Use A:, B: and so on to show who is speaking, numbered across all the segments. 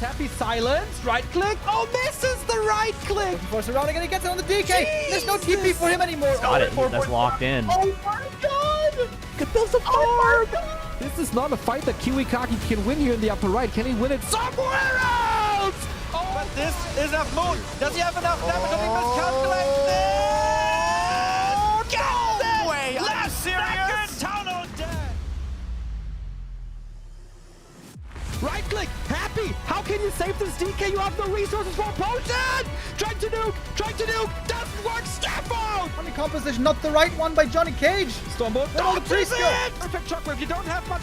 A: Happy silence. Right click. Oh, misses the right click.
B: Looking for surrounding and he gets it on the DK. There's no TP for him anymore.
C: He's got it. That's locked in.
A: Oh my god.
B: Could build some farm.
A: This is not a fight that Kiwikaki can win here in the upper right. Can he win it somewhere else? Oh,
D: But this is a moon. Does he have enough damage? I think miscalculated this. No way. Are you serious? Town Undead.
A: right click. Happy. How can you save this DK? You have no resources for a potion. Trying to nuke. Doesn't work. Step out.
B: Funny composition, not the right one by Johnny Cage.
A: Stumble.
B: All the trees go.
A: Perfect shockwave. You don't have much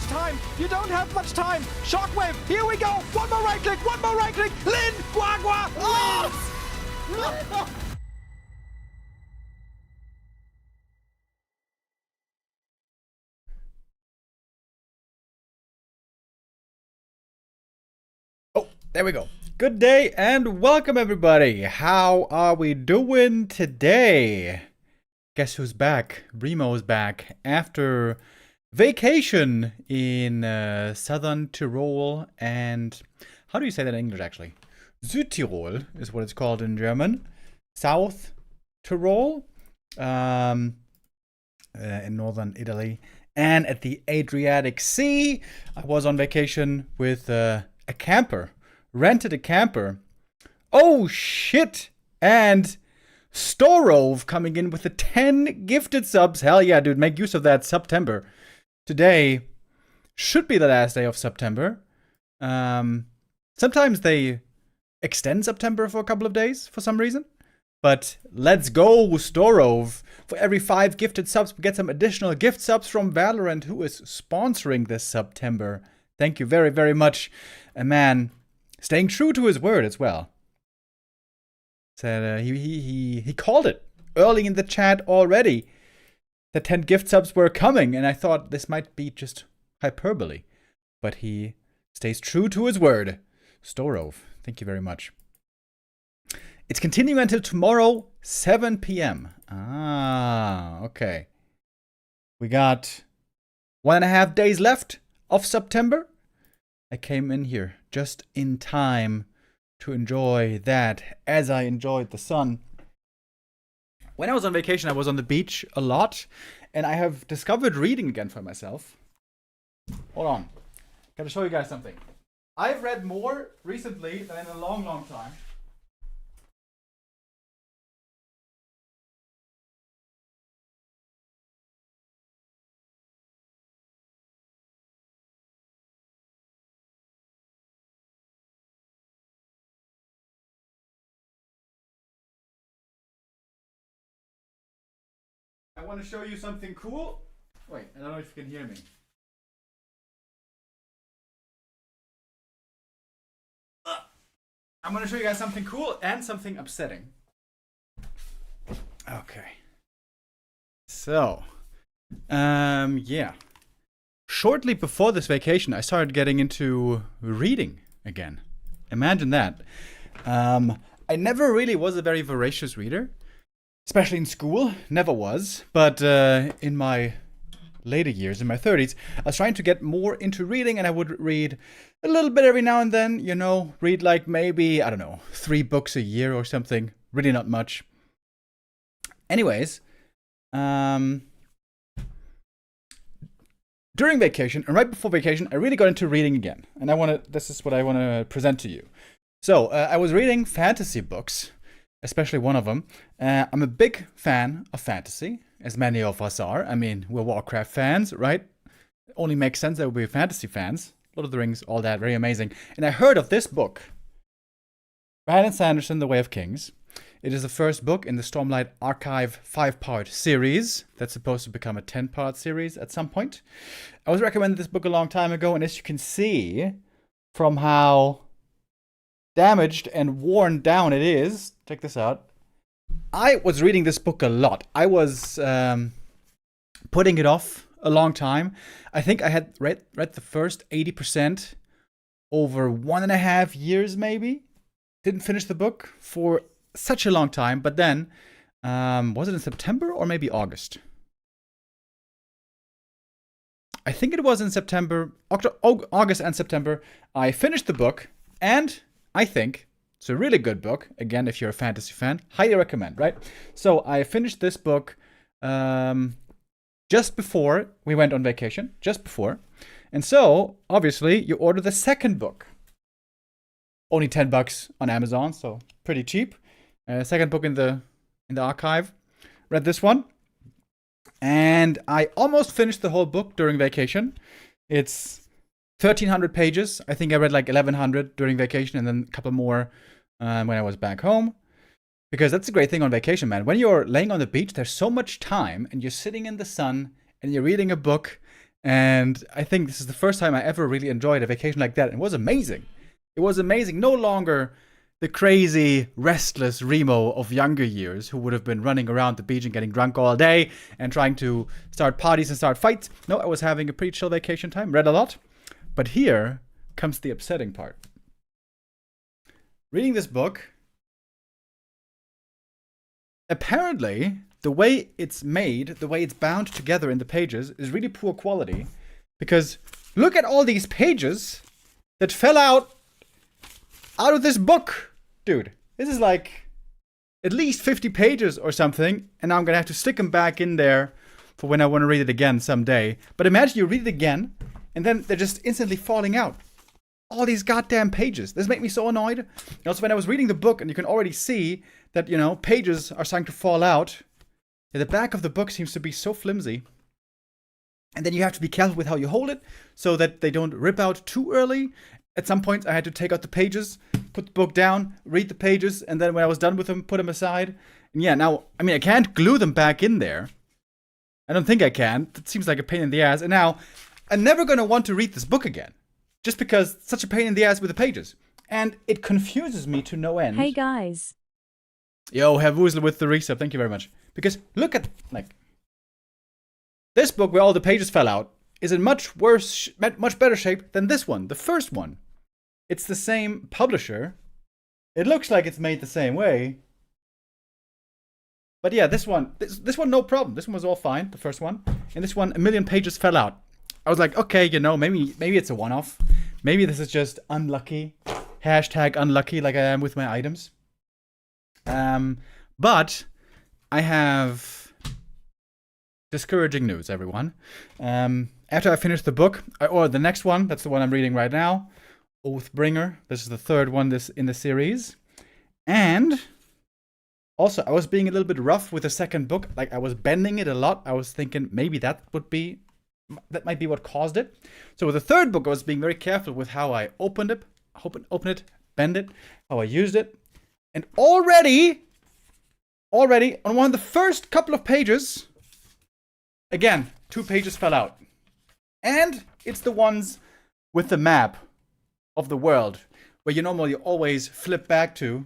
A: time. Shockwave. Here we go. One more right click. Lin. Guagua. Oh!
B: Oh, there we go. Good day and welcome everybody. How are we doing today? Guess who's back? Remo's back after vacation in southern Tyrol and how do you say that in English actually? Südtirol is what it's called in German. South Tyrol in northern Italy. And at the Adriatic Sea, I was on vacation with a camper. Rented a camper. Oh shit! And Storove coming in with the 10 gifted subs. Hell yeah, dude, make use of that Subtember. Today should be the last day of September. Sometimes they extend September for a couple of days for some reason. But let's go, Storove. For every 5 gifted subs, we get some additional gift subs from Valorant, who is sponsoring this Subtember. Thank you very, very much. A man staying true to his word as well. Said he called it early in the chat already. The 10 gift subs were coming, and I thought this might be just hyperbole. But he stays true to his word. Storove, thank you very much. It's continuing until tomorrow, 7 p.m. Ah, okay. We got 1.5 days left of September. I came in here just in time to enjoy that as I enjoyed the sun. When I was on vacation, I was on the beach a lot, and I have discovered reading again for myself. Hold on. Gotta show you guys something. I've read more recently than in a long, long time. I want to show you something cool. Wait, I don't know if you can hear me. I'm going to show you guys something cool and something upsetting. Okay. So, yeah. Shortly before this vacation, I started getting into reading again. Imagine that. I never really was a very voracious reader. Especially in school, never was. But in my later years, in my 30s, I was trying to get more into reading, and I would read a little bit every now and then, you know, read like maybe, I don't know, 3 books a year or something. Really not much. Anyways, during vacation, and right before vacation, I really got into reading again. And this is what I want to present to you. So, I was reading fantasy books. Especially one of them. I'm a big fan of fantasy, as many of us are. I mean, we're Warcraft fans, right? It only makes sense that we're fantasy fans. Lord of the Rings, all that, very amazing. And I heard of this book, Brandon Sanderson, The Way of Kings. It is the first book in the Stormlight Archive 5-part series that's supposed to become a 10-part series at some point. I was recommended this book a long time ago, and as you can see from how damaged and worn down it is. Check this out. I was reading this book a lot. I was putting it off a long time. I think I had read the first 80% over 1.5 years maybe. Didn't finish the book for such a long time. But then, was it in September or maybe August? I think it was in September, August and September. I finished the book and I think it's a really good book. Again, if you're a fantasy fan, highly recommend, right? So I finished this book just before we went on vacation, just before. And so, obviously, you order the second book. Only $10 on Amazon, so pretty cheap. Second book in the archive. Read this one. And I almost finished the whole book during vacation. It's 1,300 pages. I think I read like 1,100 during vacation and then a couple more when I was back home. Because that's a great thing on vacation, man. When you're laying on the beach, there's so much time and you're sitting in the sun and you're reading a book. And I think this is the first time I ever really enjoyed a vacation like that. It was amazing. It was amazing. No longer the crazy, restless Remo of younger years who would have been running around the beach and getting drunk all day and trying to start parties and start fights. No, I was having a pretty chill vacation time. Read a lot. But here comes the upsetting part. Reading this book, apparently, the way it's made, the way it's bound together in the pages is really poor quality. Because look at all these pages that fell out of this book. Dude, this is like at least 50 pages or something. And now I'm going to have to stick them back in there for when I want to read it again someday. But imagine you read it again and then they're just instantly falling out. All these goddamn pages. This made me so annoyed. And also when I was reading the book and you can already see that, you know, pages are starting to fall out. The back of the book seems to be so flimsy. And then you have to be careful with how you hold it so that they don't rip out too early. At some point, I had to take out the pages, put the book down, read the pages, and then when I was done with them, put them aside. And yeah, now, I mean, I can't glue them back in there. I don't think I can. That seems like a pain in the ass. And now, I'm never going to want to read this book again. Just because it's such a pain in the ass with the pages. And it confuses me to no end.
C: Hey guys.
B: Yo, have Woozle with the resub. Thank you very much. Because look at, like, this book where all the pages fell out is in much better shape than this one, the first one. It's the same publisher. It looks like it's made the same way. But yeah, this one, no problem. This one was all fine, the first one. And this one, 1 million pages fell out. I was like, okay, you know, maybe it's a one-off. Maybe this is just unlucky. Hashtag unlucky like I am with my items. But I have discouraging news, everyone. After I finish the book, I ordered the next one. That's the one I'm reading right now. Oathbringer. This is the third one in the series. And also, I was being a little bit rough with the second book. Like, I was bending it a lot. I was thinking maybe that might be what caused it. So with the third book, I was being very careful with how I opened it, bend it, how I used it. And already, on one of the first couple of pages, again, 2 pages fell out. And it's the ones with the map of the world, where you normally always flip back to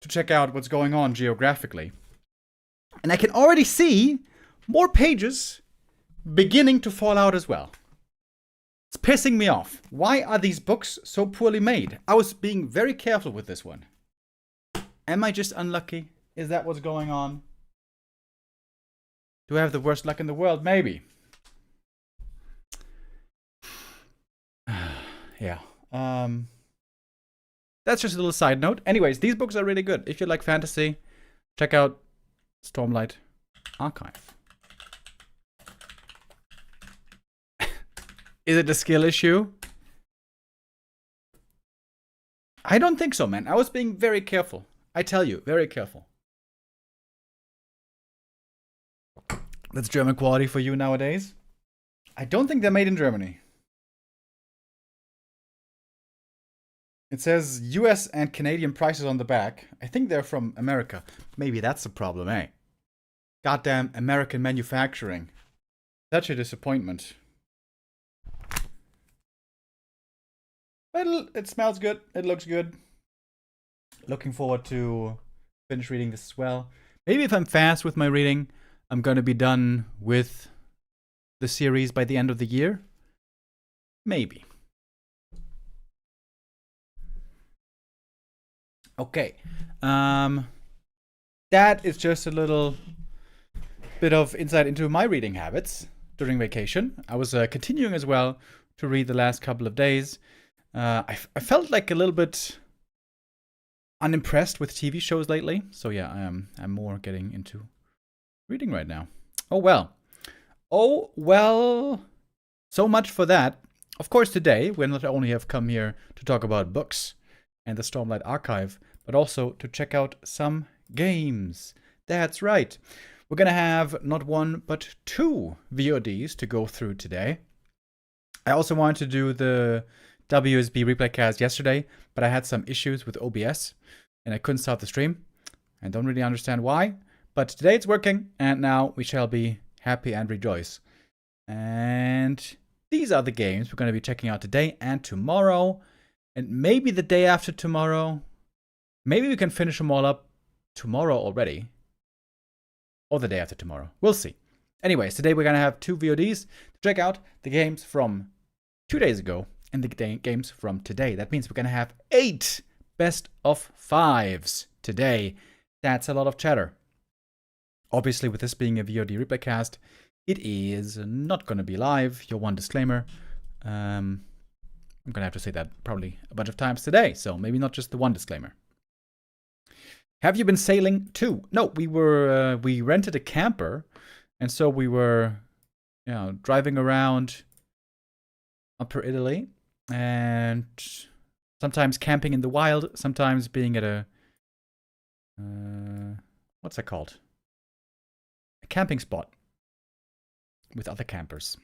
B: check out what's going on geographically. And I can already see more pages beginning to fall out as well. It's pissing me off. Why are these books so poorly made? I was being very careful with this one. Am I just unlucky? Is that what's going on? Do I have the worst luck in the world? Maybe. Yeah. That's just a little side note. Anyways, these books are really good. If you like fantasy, check out Stormlight Archive. Is it a skill issue? I don't think so, man. I was being very careful. I tell you, very careful. That's German quality for you nowadays. I don't think they're made in Germany. It says US and Canadian prices on the back. I think they're from America. Maybe that's the problem, eh? Goddamn American manufacturing. Such a disappointment. But it smells good. It looks good. Looking forward to finish reading this as well. Maybe if I'm fast with my reading, I'm going to be done with the series by the end of the year. Maybe. Okay. That is just a little bit of insight into my reading habits during vacation. I was continuing as well to read the last couple of days. I felt like a little bit unimpressed with TV shows lately. So yeah, I'm more getting into reading right now. Oh well. Oh well. So much for that. Of course, today we not only have come here to talk about books and the Stormlight Archive, but also to check out some games. That's right. We're gonna have not one, but 2 VODs to go through today. I also wanted to do the WSB replay cast yesterday, but I had some issues with OBS and I couldn't start the stream. I don't really understand why, but today it's working and now we shall be happy and rejoice. And these are the games we're going to be checking out today and tomorrow, and maybe the day after tomorrow. Maybe we can finish them all up tomorrow already, or the day after tomorrow. We'll see. Anyways, today we're going to have 2 VODs to check out the games from 2 days ago and the games from today. That means we're going to have 8 best of 5s today. That's a lot of chatter. Obviously, with this being a VOD replay cast, it is not going to be live. Your one disclaimer. I'm going to have to say that probably a bunch of times today, so maybe not just the one disclaimer. Have you been sailing too? No, we rented a camper, and so we were, driving around Upper Italy, and sometimes camping in the wild, sometimes being at a what's that called? A camping spot with other campers.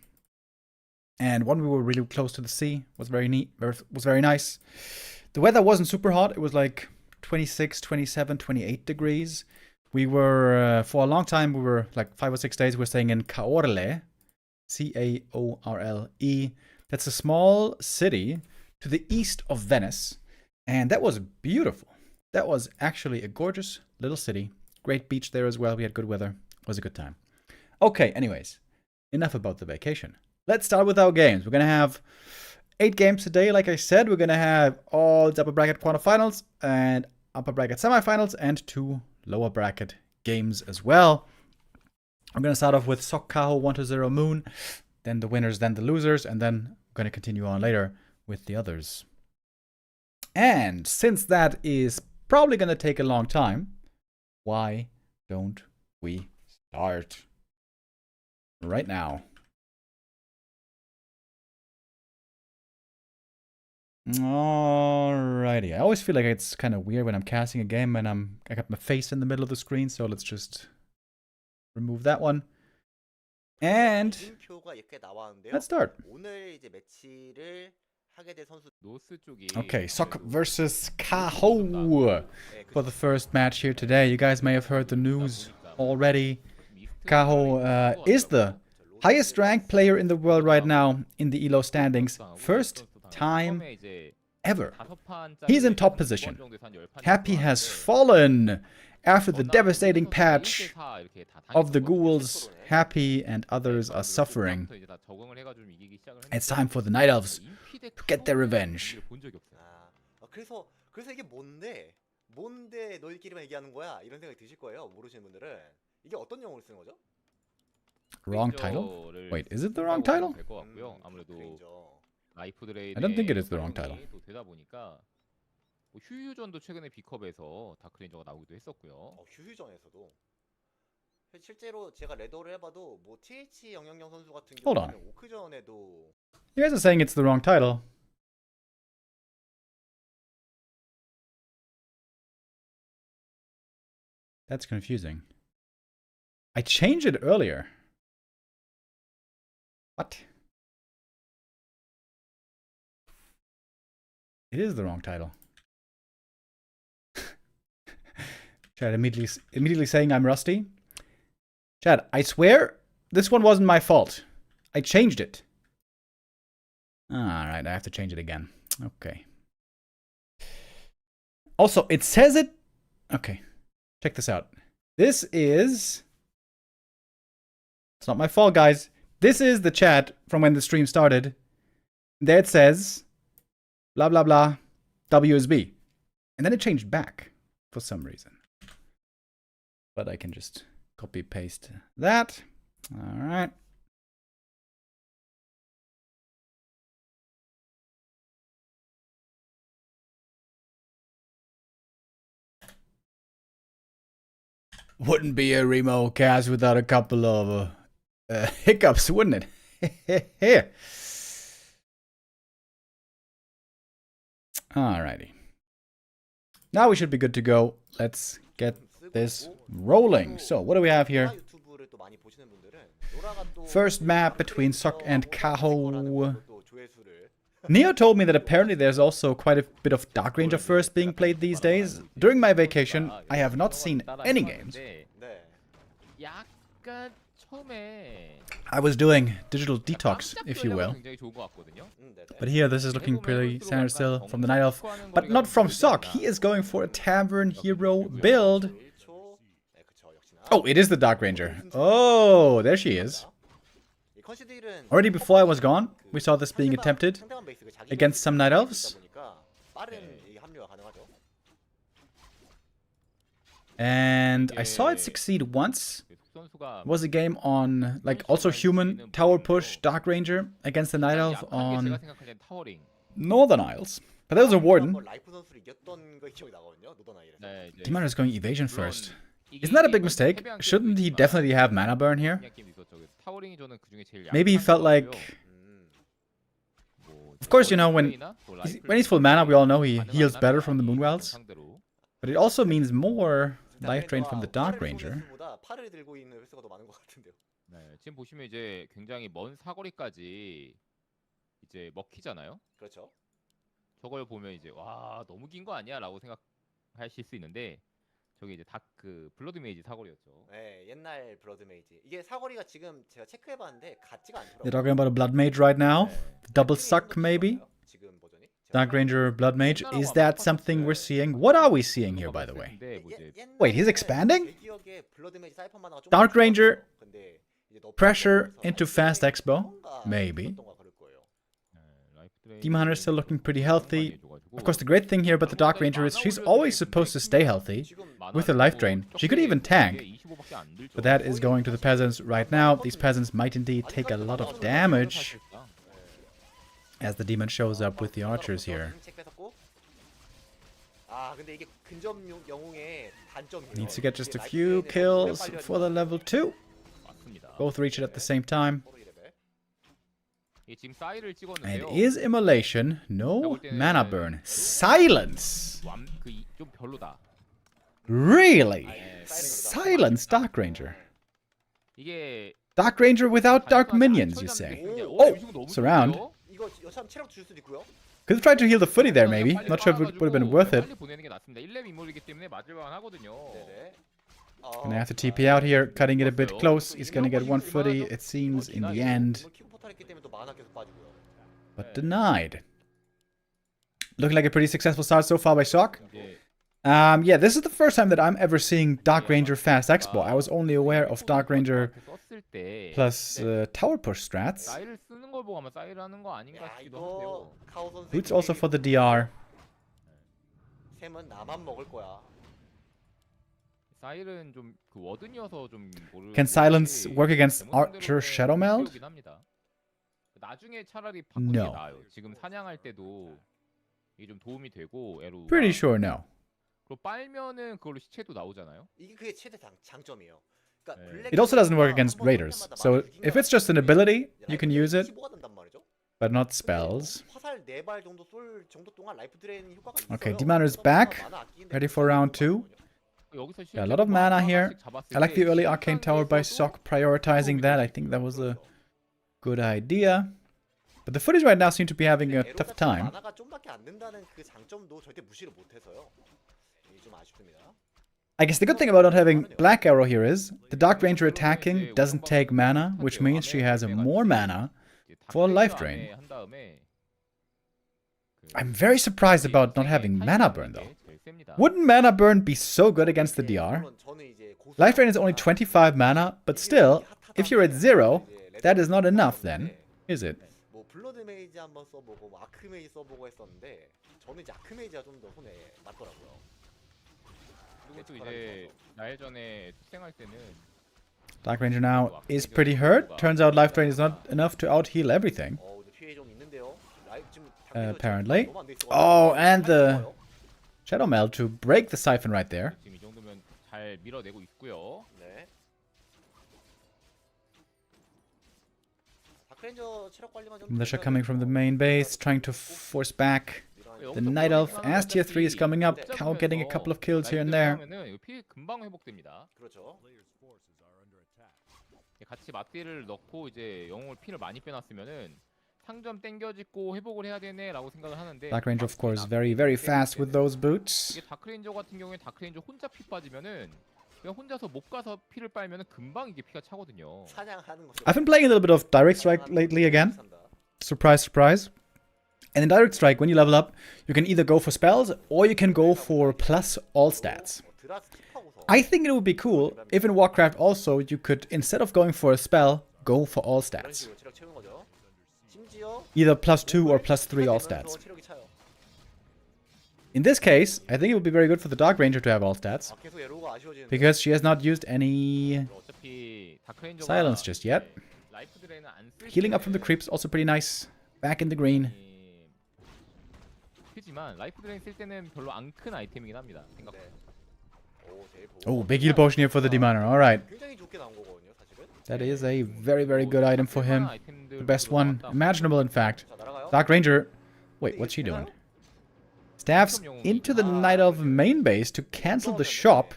B: And when we were really close to the sea, was very neat, was very nice. The weather wasn't super hot. It was like 26, 27, 28 degrees. We were, for a long time, we were like 5 or 6 days, we were staying in Caorle, Caorle. That's a small city to the east of Venice. And that was beautiful. That was actually a gorgeous little city. Great beach there as well. We had good weather. It was a good time. Okay, anyways, enough about the vacation. Let's start with our games. We're going to have 8 games today. Like I said, we're going to have all the upper bracket quarterfinals and upper bracket semifinals and 2 lower bracket games as well. I'm going to start off with Sok Kaho 1-0 Moon, then the winners, then the losers, and then I'm going to continue on later with the others. And since that is probably going to take a long time, why don't we start right now? Alrighty. I always feel like it's kind of weird when I'm casting a game and I got my face in the middle of the screen, so let's just remove that one. And let's start. Okay, Sok versus Kaho for the first match here today. You guys may have heard the news already. Kaho is the highest ranked player in the world right now in the ELO standings. First time ever. He's in top position. Happy has fallen after the devastating patch of the ghouls. Happy and others are suffering. It's time for the Night Elves to get their revenge.
C: 그래서 이게 뭔데 너희끼리만 얘기하는 거야? 이런 생각이 드실 거예요. 모르시는 분들은. 이게 어떤 영어로 쓰는 거죠?
B: Wrong title? Wait, is it the wrong title? I don't think it is the wrong title.
E: 휴유전도 최근에 B컵에서 다크레인저가 나오기도 했었고요.
C: 휴유전에서도 실제로 제가 레더를 해봐도 뭐 TH000 선수 같은
B: Hold on.
C: 경우는 오크전에도
B: You guys are saying it's the wrong title. That's confusing. I changed it earlier. What? It is the wrong title. Chad immediately saying I'm rusty. Chad, I swear this one wasn't my fault. I changed it. Alright, I have to change it again. Okay. Also, it says it... Okay. Check this out. This is... It's not my fault, guys. This is the chat from when the stream started. There it says... Blah, blah, blah. WSB. And then it changed back for some reason. But I can just copy paste that. All right. Wouldn't be a Remo cast without a couple of hiccups, wouldn't it? Alrighty. Now we should be good to go. Let's get this rolling. So, what do we have here?
C: 유튜브를 또 많이 보시는 분들은 노라가 또
B: First map between Sok and Kaho.
C: 또 조회수를
B: Neo told me that apparently there's also quite a bit of Dark Ranger first being played these days. During my vacation, I have not seen any games.
C: 네.
E: 약간 처음에
B: I was doing digital detox, if you will.
E: 굉장히 좋은 것 같거든요.
C: 네네.
B: But here, this is looking pretty standard still from the Night Elf. But not from Sok. He is going for a Tavern Hero build.
C: 1초. 네, 그쵸. 역시나.
B: Oh, it is the Dark Ranger. Oh, there she is.
C: 이 컨시드일은
B: Already before I was gone, we saw this being attempted
C: 상대방 베이스가 자기
B: against some Night Elves.
C: 보니까 빠른 이 합류가 가능하죠.
B: And I saw it succeed once.
E: 선수가
B: It was a game on, like, also human, tower push, Dark Ranger against the Night Elf
E: 제가
B: on
E: 생각하는 타워링.
B: Northern Isles. But that was a warden.
C: 한번 라이프 선수를 이겼던 거 기억이 나거든요. 노던 아이에서.
E: 네, 이제
B: Demon is going evasion first.
E: 이게
B: Isn't that a big
E: 게임은
B: mistake?
E: 패배한
B: Shouldn't he
E: 게임도
B: definitely
E: 있지만
B: have mana burn here?
E: 그냥 게임도 있었죠. 그래서 타워링이 저는 그중에 제일
B: Maybe he
E: 약한
B: felt
E: 것
B: like,
E: 같고요. 뭐
B: of course, you know, when
E: 플레이나 또
B: when he's full mana, we all know he
E: 라이플
B: heals better from the Moonwells.
E: 상대로.
B: But it also means more life drain from the Dark Ranger.
C: 보다 팔을 들고 있는 횟수가 더 많은 것 같은데요.
E: 네, 지금 보시면 이제 굉장히 먼 사거리까지 이제 먹히잖아요.
C: 그렇죠.
E: 저걸 보면 이제 와 너무 긴 거 아니야라고 생각하실 수 있는데 저게 이제 다크 블러드 메이지 사거리였죠.
C: 네, 옛날 브러드 메이지. 이게 사거리가 지금 제가 체크해봤는데 같지가 않더라고요.
B: They're talking about a Blood Mage right now. The double suck, maybe?
C: 지금 버전이.
B: Dark Ranger, Blood Mage. Is that something we're seeing? What are we seeing here, by the way? Wait, he's expanding? Dark Ranger, pressure into fast expo? Maybe. Demon Hunter is still looking pretty healthy. Of course, the great thing here about the Dark Ranger is she's always supposed to stay healthy with her life drain. She could even tank. But that is going to the peasants right now. These peasants might indeed take a lot of damage as the demon shows up with the archers here. Needs to get just a few kills for the level 2. Both reach it at the same time. And is immolation. No mana burn. Silence! Really? Silence Dark Ranger. Dark Ranger without dark minions, you say? Oh! Surround. Could have tried to heal the footy there, maybe. Not sure if it would have been worth it. Gonna have to TP out here, cutting it a bit close. He's gonna get one footy, it seems, in the end. But denied. Looking like a pretty successful start so far by Sok. Yeah, this is the first time that I'm ever seeing Dark Ranger Fast Expo. I was only aware of Dark Ranger plus Tower Push strats. Boots also for the DR. Can Silence work against Archer Shadow Meld? No. Pretty sure no. It also doesn't work against raiders. So if it's just an ability, you can use it, but not spells. Okay, Demon is back, ready for round 2. Got a lot of mana here. I like the early Arcane Tower by Sok, prioritizing that. I think that was a good idea. But the footage right now seem to be having a tough time. I guess the good thing about not having Black Arrow here is the Dark Ranger attacking doesn't take mana, which means she has more mana for life drain. I'm very surprised about not having mana burn though. Wouldn't mana burn be so good against the DR? Life drain is only 25 mana, but still, if you're at 0, that is not enough then, is it? Dark Ranger now is pretty hurt. Turns out life drain is not enough to out-heal everything. Apparently. Oh, and the Shadow Meld to break the Siphon right there.
E: 잘 밀어내고 있고요.
C: 네. 다크레인저 체력 관리만 좀
B: Militia
C: 되면
B: coming from the main base, trying to force back the Night Elf as tier 3 is coming up. Kaho getting a couple of kills here and there.
E: 하면은 피 금방 회복됩니다.
C: 그렇죠.
E: 같이 맞디를 넣고 이제 영웅을 피를 많이 빼놨으면은 상점 땡겨짓고 회복을 해야 되네라고 생각을 하는데.
B: Dark Ranger, of course, very fast with those boots.
E: 이게 다크레인저 같은 경우에 다크레인저 혼자 피 빠지면은 그냥 혼자서 못 가서 피를 빨면은 금방 이게 피가 차거든요.
C: 사냥하는 거죠.
B: I've been playing a little bit of Direct Strike lately again. Surprise, surprise. And in Direct Strike, when you level up, you can either go for spells or you can go for plus all stats.
C: 드라 스킵하고서
B: I think it would be cool if in Warcraft also you could, instead of going for a spell, go for all
C: 이런
B: stats.
C: 식으로 체력 채우는 거죠. 심지어
B: Either plus 2 or plus 3 all
C: 되면서
B: stats.
C: 체력이 차요.
B: In this case, I think it would be very good for the Dark Ranger to have all stats,
C: 아, 계속 에로가 아쉬워지는데.
B: because she has not used any
E: 어차피 다크레인저가
B: silence just yet.
E: 라이프 드레인은 안 쓸
B: Healing up from the creeps, also pretty nice. Back in the green.
E: 크지만 라이프 드레인 쓸 때는 별로 안 큰 아이템이긴 합니다. 생각보다.
C: 네. 오, 제일 보고.
B: Oh, big heal potion here for the Demoner. Alright.
C: 굉장히 좋게 나온 거거든요, 사실은.
B: That is a very good item for him. The best one imaginable, in fact.
C: 자, 날아가요.
B: Dark Ranger. Wait, what's she doing? Stabs into the Night Elf main base to cancel the shop.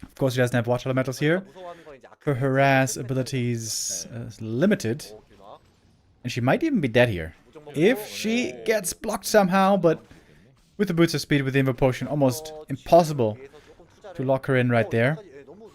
B: Of course, she doesn't have Watch Elementals here.
C: 무서워하는 건 이제
B: Her harass abilities limited.
C: 오, 균화.
B: And she might even be dead here.
C: 무정먹고.
B: If she gets blocked somehow, but with the Boots of Speed with the Invo Potion, almost impossible
C: 위해서 조금 투자를
B: to lock her in right there.
C: 여기까지, 예, 너무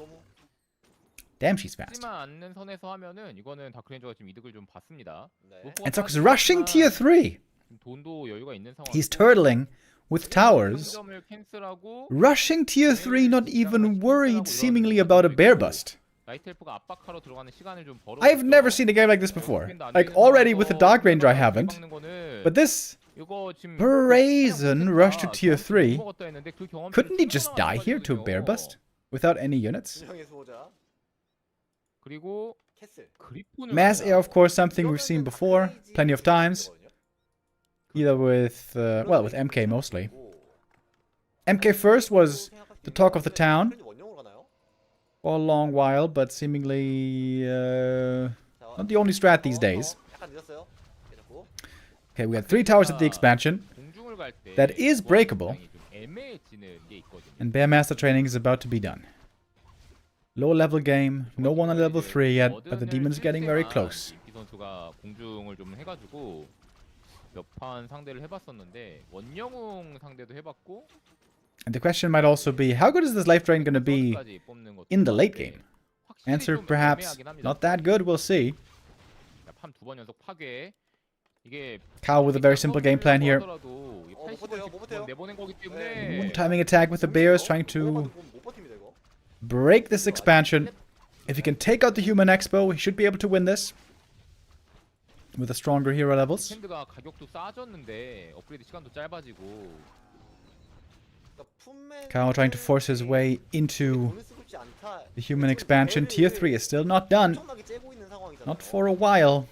B: Damn, she's fast.
E: 하지만 않는 선에서 하면은 이거는 다크레인저가 지금 이득을 좀 봤습니다.
C: 네.
B: And Sokka's rushing tier 3.
E: 돈도 여유가 있는 상황.
B: He's turtling with towers.
E: 상점을 캔슬하고
B: Rushing tier 3, not even worried seemingly about a bear bust.
E: 나이트 엘프가 압박하러 들어가는 시간을 좀 벌어.
B: I've never seen a game like this before. Like, already with the Dark Ranger I haven't. But this brazen rush to tier 3, couldn't he just die here to a bear bust? Without any units?
C: 진영의 수호자.
E: 그리고
C: 캐슬.
E: 그리폰을
B: Mass air, of course, something we've seen before, plenty of times. Either with, well, with MK mostly. MK first was the talk of the town
C: 원용으로 가나요?
B: for a long while, but seemingly not the only strat these days.
C: 약간 늦었어요. 괜찮고.
B: Okay, we had 3 towers at the expansion.
E: 공중을 갈 때
B: That is breakable.
E: 좀 애매해지는 게 있거든요.
B: And Bear Master training is about to be done. Low level game, no one on level 3 yet, but the demon's getting very close.
E: 이 선수가 공중을 좀 해가지고 몇 판 상대를 해봤었는데 원영웅 상대도 해봤고.
B: And the question might also be, how good is this life drain going to be in the late game? Answer, perhaps, not that good, we'll see.
E: 팜 2번 연속 파괴. 이게
B: Kaho with a very simple game plan here.
E: 내보낸 거기 때문에
B: One-timing attack with the bears, trying to
C: 못 버팁니다 이거.
B: break this expansion. If he can take out the human expo, he should be able to win this. With the stronger hero levels.
E: 핸드가 가격도 싸졌는데 업그레이드 시간도 짧아지고.
B: Kaho trying to force his way into the human expansion. Tier 3 is still not done. Not for a while.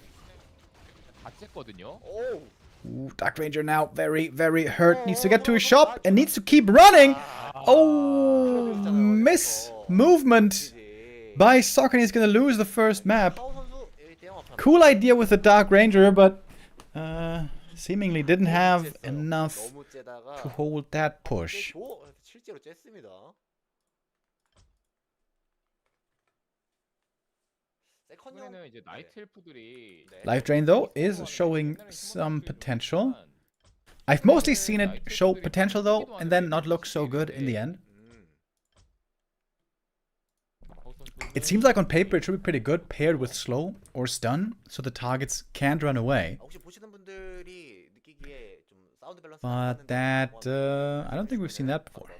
E: 다 쬐거든요.
B: Ooh, Dark Ranger now very hurt. Needs to get to his shop and needs to keep running. Oh, miss movement by Sokka. He's gonna lose the first map. Cool idea with the Dark Ranger, but seemingly didn't have enough to hold that push.
C: 실제로 쬐습니다.
E: 이번에는 이제 나이트 엘프들이
B: Life Drain though is showing some potential. I've mostly seen it show potential though, and then not look so good in the end. It seems like on paper it should be pretty good paired with slow or stun, so the targets can't run away.
C: 혹시 보시는 분들이 느끼기에 좀 사운드 밸런스
B: But that, I don't think we've seen that before.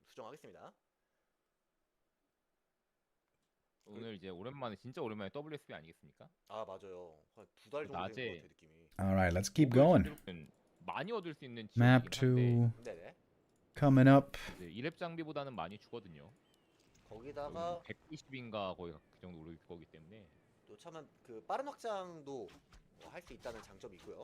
C: 수정하겠습니다.
E: 오늘 이제 오랜만에 진짜 오랜만에 WSB 아니겠습니까?
C: 아 맞아요. 한 2달 정도 된것 같아 느낌이.
B: Alright, let's keep going.
E: 많이 얻을 수 있는
B: Map
E: 지역이긴
B: 2
C: 네네.
B: coming up.
E: 2렙 장비보다는 많이 주거든요.
C: 거기다가
E: 190인가 거의 그 정도 오를 거기 때문에
C: 또 참은 그 빠른 확장도 할 수 있다는 장점이 있고요.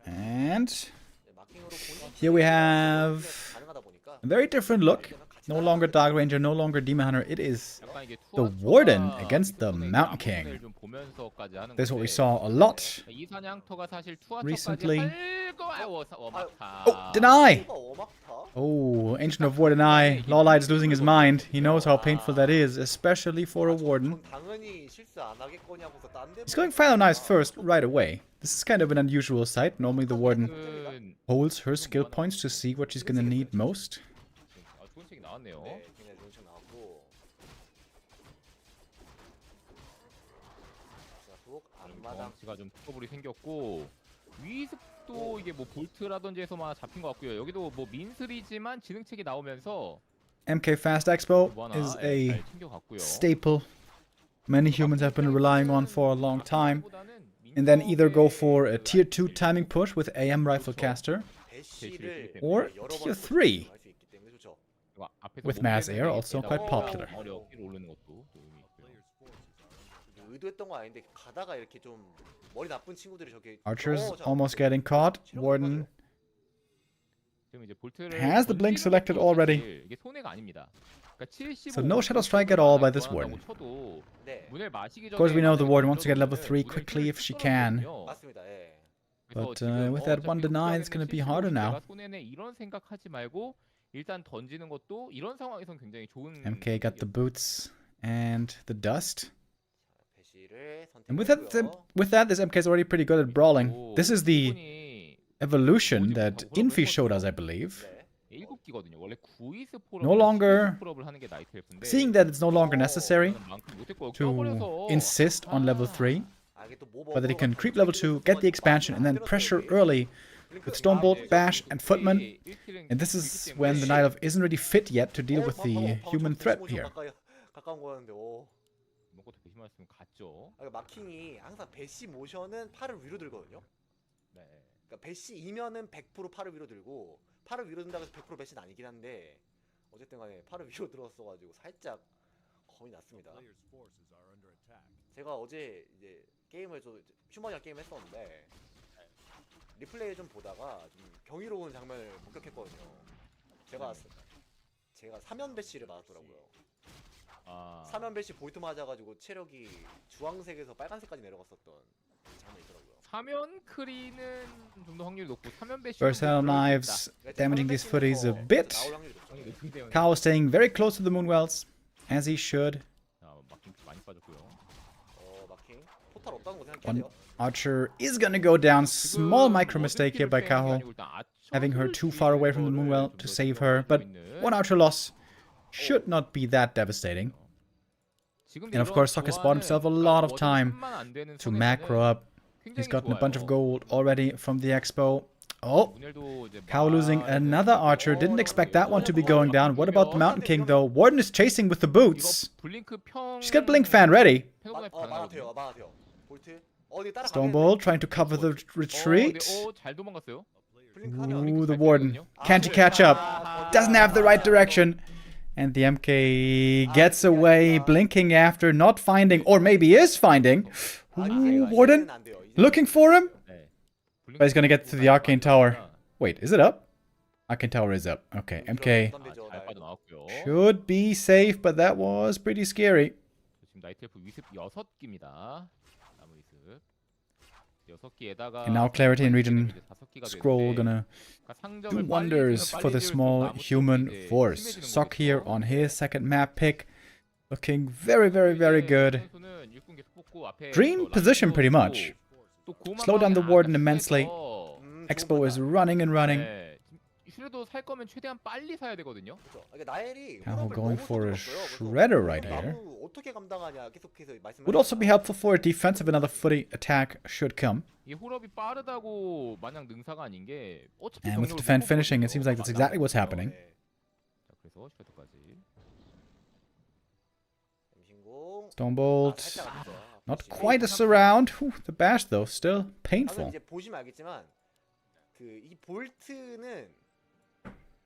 B: And
C: 마킹으로 본진
B: Here we
C: 치는
B: have
C: 가능하다 보니까
B: a very different look. No longer Dark Ranger, no longer Demon Hunter. It is
E: 약간 이게
B: the
E: 투하처가
B: Warden against the
E: 빅톤의
B: Mountain
E: 이제
B: King.
E: 암호를 좀 보면서까지 하는
B: This is what we
E: 건데,
B: saw a lot.
E: 이 사냥터가 사실 투하처까지
B: recently.
E: 할 거야. 워막타.
B: Oh, deny!
C: 워막타?
B: Oh, Ancient of War deny. Lawlight's losing his mind. He knows how painful that is, especially for a Warden.
C: 전 당연히 실수 안 하겠거냐고서 딴 데.
B: He's going Final Knives first, right away. This is kind of an unusual sight. Normally the Warden
E: 은
B: holds her skill points to see what she's gonna need most.
E: 좋은 책이 나왔네요.
C: 네, 굉장히 좋은 책 나왔고. 자, 속 앞마당.
E: 덩치가 좀 트러블이 생겼고 위습도 이게 뭐 볼트라든지 해서만 잡힌 것 같고요. 여기도 뭐 민슬이지만 지능책이 나오면서
B: MK Fast Expo
E: 뭐 하나
B: is
E: 잘
B: a
E: 챙겨갔고요.
B: staple many humans have been relying on for a long time. And then either go for a tier 2 timing push with AM Rifle Caster,
C: 배시를
B: or
C: 여러 번
B: tier 3
C: 할수 있기 때문에 좋죠.
B: with Mass Air, also quite popular.
E: 오르는 것도 도움이 있고요.
C: 의도했던 거 아닌데 가다가 이렇게 좀 머리 나쁜 친구들이 저렇게
B: Archers
C: 자,
B: almost getting caught. Warden
E: 지금 이제 볼트를
B: has the blink
E: 던지는
B: selected
E: 것도
B: already.
E: 사실 이게 손해가 아닙니다. 그러니까 75
B: So no shadow strike at all by this
E: 구한다고
B: Warden.
E: 쳐도
C: 네,
E: 문을 마시기
B: Of course, we know the
E: 전에
B: Warden wants to get level
E: 문을
B: 3 quickly if she can.
E: 뚫어놓거든요.
C: 맞습니다. 예.
E: 그래서
B: But,
E: 지금
B: with that
E: 어차피
B: one deny,
E: 흡수하겠네,
B: it's gonna be
E: 75
B: harder now.
E: 내가 손해네 이런 생각하지 말고 일단 던지는 것도 이런 상황에선 굉장히 좋은
B: MK got the boots and the dust.
C: 배시를
B: And with that, this MK is already pretty good at brawling. This is the evolution that Infi showed us, I believe.
C: 네.
E: 7기거든요. 원래 9이스 폴업
B: No longer
E: 하는 게 나이트 엘프인데
B: Seeing that it's no longer necessary
E: 못했고
B: to
E: 껴버려서
B: insist on level 3,
C: 아, 이게 또
B: but that he can creep level 2, get the expansion, and then pressure early with Stormbolt, Bash, and Footman. And this is when the Night Elf isn't really fit yet to deal with the human threat here.
C: 가까운 거였는데 오.
E: 이런 것도 조심하셨으면 갔죠.
C: 아, 마킹이 항상 배시 모션은 팔을 위로 들거든요.
E: 네.
C: 그러니까 배시이면은 100% 팔을 위로 들고 팔을 위로 든다고 해서 100% 배시는 아니긴 한데 어쨌든 간에 팔을 위로 들었어가지고 살짝 겁이 났습니다. 제가 어제 이제 게임을 좀 휴머니한 게임 했었는데 리플레이 좀 보다가 좀 경이로운 장면을 목격했거든요. 제가 3연 배시를 맞았더라고요.
E: 아.
C: 3연 배시 볼트 맞아가지고 체력이 주황색에서 빨간색까지 내려갔었던 장면이 있더라고요.
E: 사면 크리는 좀 더 확률이 높고 사면 배시
B: Versatile Knives damaging these footies a bit.
C: 나올 확률이 높죠.
B: Kaho staying very close to the Moonwells, as he should.
E: 마킹 많이 빠졌고요.
C: 마킹 포탈 없다는 거 생각해야
B: One
C: 돼요.
B: Archer is gonna go down. Small micro mistake here by Kaho, having her too far away from the Moonwell to save her. But one Archer loss should not be that devastating. And of course, Sok has bought himself a lot of time to macro up. He's gotten a bunch of gold already from the expo. Oh, Kaho losing another Archer. Didn't expect that one to be going down. What about the Mountain King though? Warden is chasing with the boots. She's got Blink Fan ready.
C: 막아돼요. 볼트.
B: Stonebolt trying to cover the retreat.
E: 잘 도망갔어요.
B: Ooh, the Warden. Can't you catch up? Doesn't have the right direction. And the MK gets away, blinking after, not finding, or maybe is finding. Ooh, Warden looking for him. But he's gonna get to the Arcane Tower. Wait, is it up? Arcane Tower is up. Okay, MK
E: 잘 빠져나왔고요.
B: should be safe, but that was pretty scary.
E: 지금 나이트 엘프 위습 6기입니다. 남은 위습 6기에다가
B: And now Clarity and Region Scroll gonna do wonders for the small human force. Sok here on his second map pick. Looking very, very, very good. Dream position pretty much. Slow down the Warden immensely. Expo is running and running.
E: 슈레도 살 거면 최대한 빨리 사야 되거든요.
B: Kaho going for a shredder right here.
C: 어떻게 감당하냐 계속해서 말씀을
B: Would also be helpful for a defensive. Another footy attack should come.
E: 이 홀업이 빠르다고 마냥 능사가 아닌 게 어차피
B: And with defend finishing, it seems like that's exactly what's happening.
E: 자, 그래서 슈레도까지.
B: Stonebolt. Not quite a surround. Whew, the bash though, still painful.
C: 이제 보시면 알겠지만 그 이 볼트는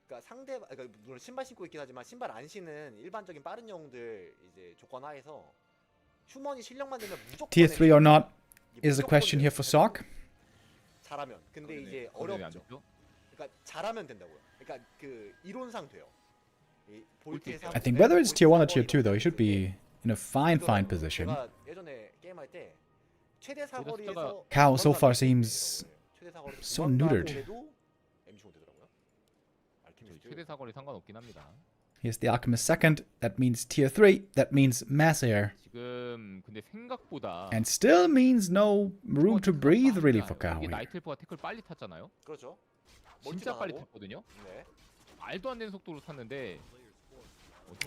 C: 그러니까 상대 그러니까 물론 신발 신고 있긴 하지만 신발 안 신은 일반적인 빠른 영웅들 이제 조건 하에서 휴먼이 실력만 되면 무조건
B: Tier 3 or not is the question here for Sok.
C: 잘하면 근데 이제 어렵죠. 그러니까 잘하면 된다고요. 그러니까 그 이론상 돼요. 이 볼트의
E: I
B: I think whether it's tier 1 or tier 2 though, he should be in a fine position.
C: 제가 예전에 게임할 때 최대 사거리에서
B: Kaho so far
C: 도망가는
B: seems
C: 최대 사거리에서
B: so
C: 도망가고
B: neutered.
C: 해도 M15 되더라고요. 알케미스트.
E: 최대 사거리 상관없긴 합니다.
B: Here's the Alchemist second. That means tier 3. That means mass air.
E: 지금 근데 생각보다
B: And still means no room to breathe really for Kaho
E: 이게
B: here.
E: 나이트엘프가 태클 빨리 탔잖아요.
C: 그렇죠.
E: 진짜 빨리
C: 멀티도
E: 탔거든요.
C: 하고. 네.
E: 말도 안 되는 속도로 탔는데.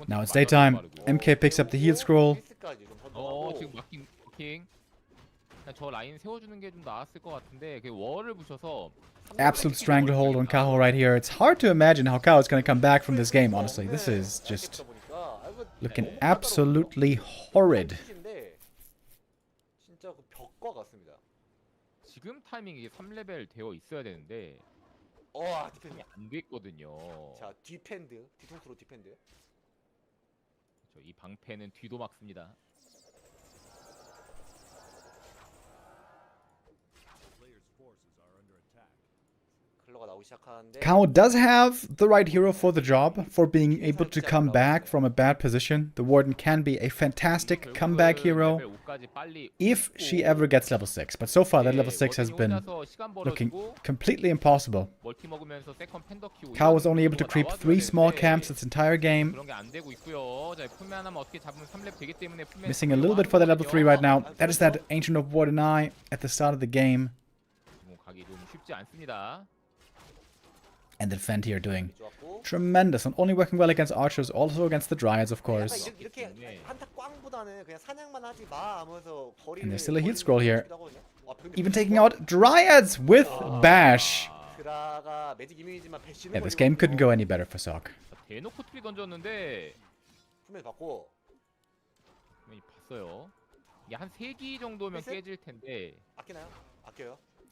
B: Now it's daytime. MK picks up the heal scroll.
C: 페이스까지 좀 선정하고.
E: 지금 마킹. 그냥 저 라인 세워주는 게 좀 나았을 것 같은데 그 월을 부셔서
B: Absolute stranglehold on Kaho right here. It's hard to imagine how Kaho is going to come back from this game, honestly. This is just looking absolutely horrid.
C: 진짜 그 벽과 같습니다.
E: 지금 타이밍이 3레벨 되어 있어야 되는데
C: 디펜드.
E: 안 됐거든요.
C: 자, 뒤펜드. 뒤통수로 디펜드.
E: 이 방패는 뒤도 막습니다.
C: 클러가 나오기 시작하는데
B: Kaho does have the right hero for the job, for being able to come back from a bad position. The Warden can be a fantastic comeback hero if she ever gets level 6. But so far, that level 6 has been looking completely impossible. Kaho was only able to creep 3 small camps its entire game. Missing a little bit for that level 3 right now. That is that Ancient of Warden Eye at the start of the game. And the Fenty are doing tremendous, not only working well against archers, also against the dryads, of course. And there's still a heal scroll here. Even taking out dryads with bash. Yeah, this game couldn't go any better for Sok.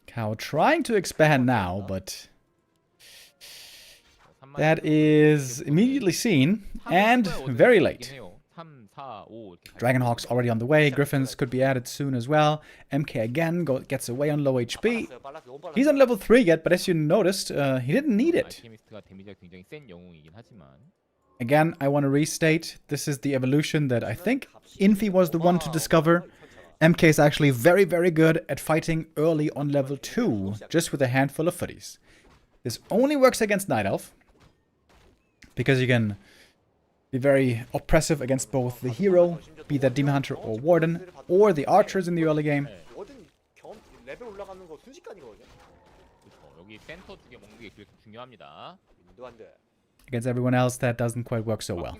B: Kaho trying to expand now, but that is immediately seen and very late. Dragonhawk's already on the way. Griffins could be added soon as well. MK again gets away on low HP. He's on level 3 yet, but as you noticed, he didn't need it. Again, I want to restate, this is the evolution that I think Infi was the one to discover. MK is actually very, very good at fighting early on level 2, just with a handful of footies. This only works against Night Elf, because you can be very oppressive against both the hero, be that Demon Hunter or Warden, or the archers in the early game. Against everyone else, that doesn't quite work so well.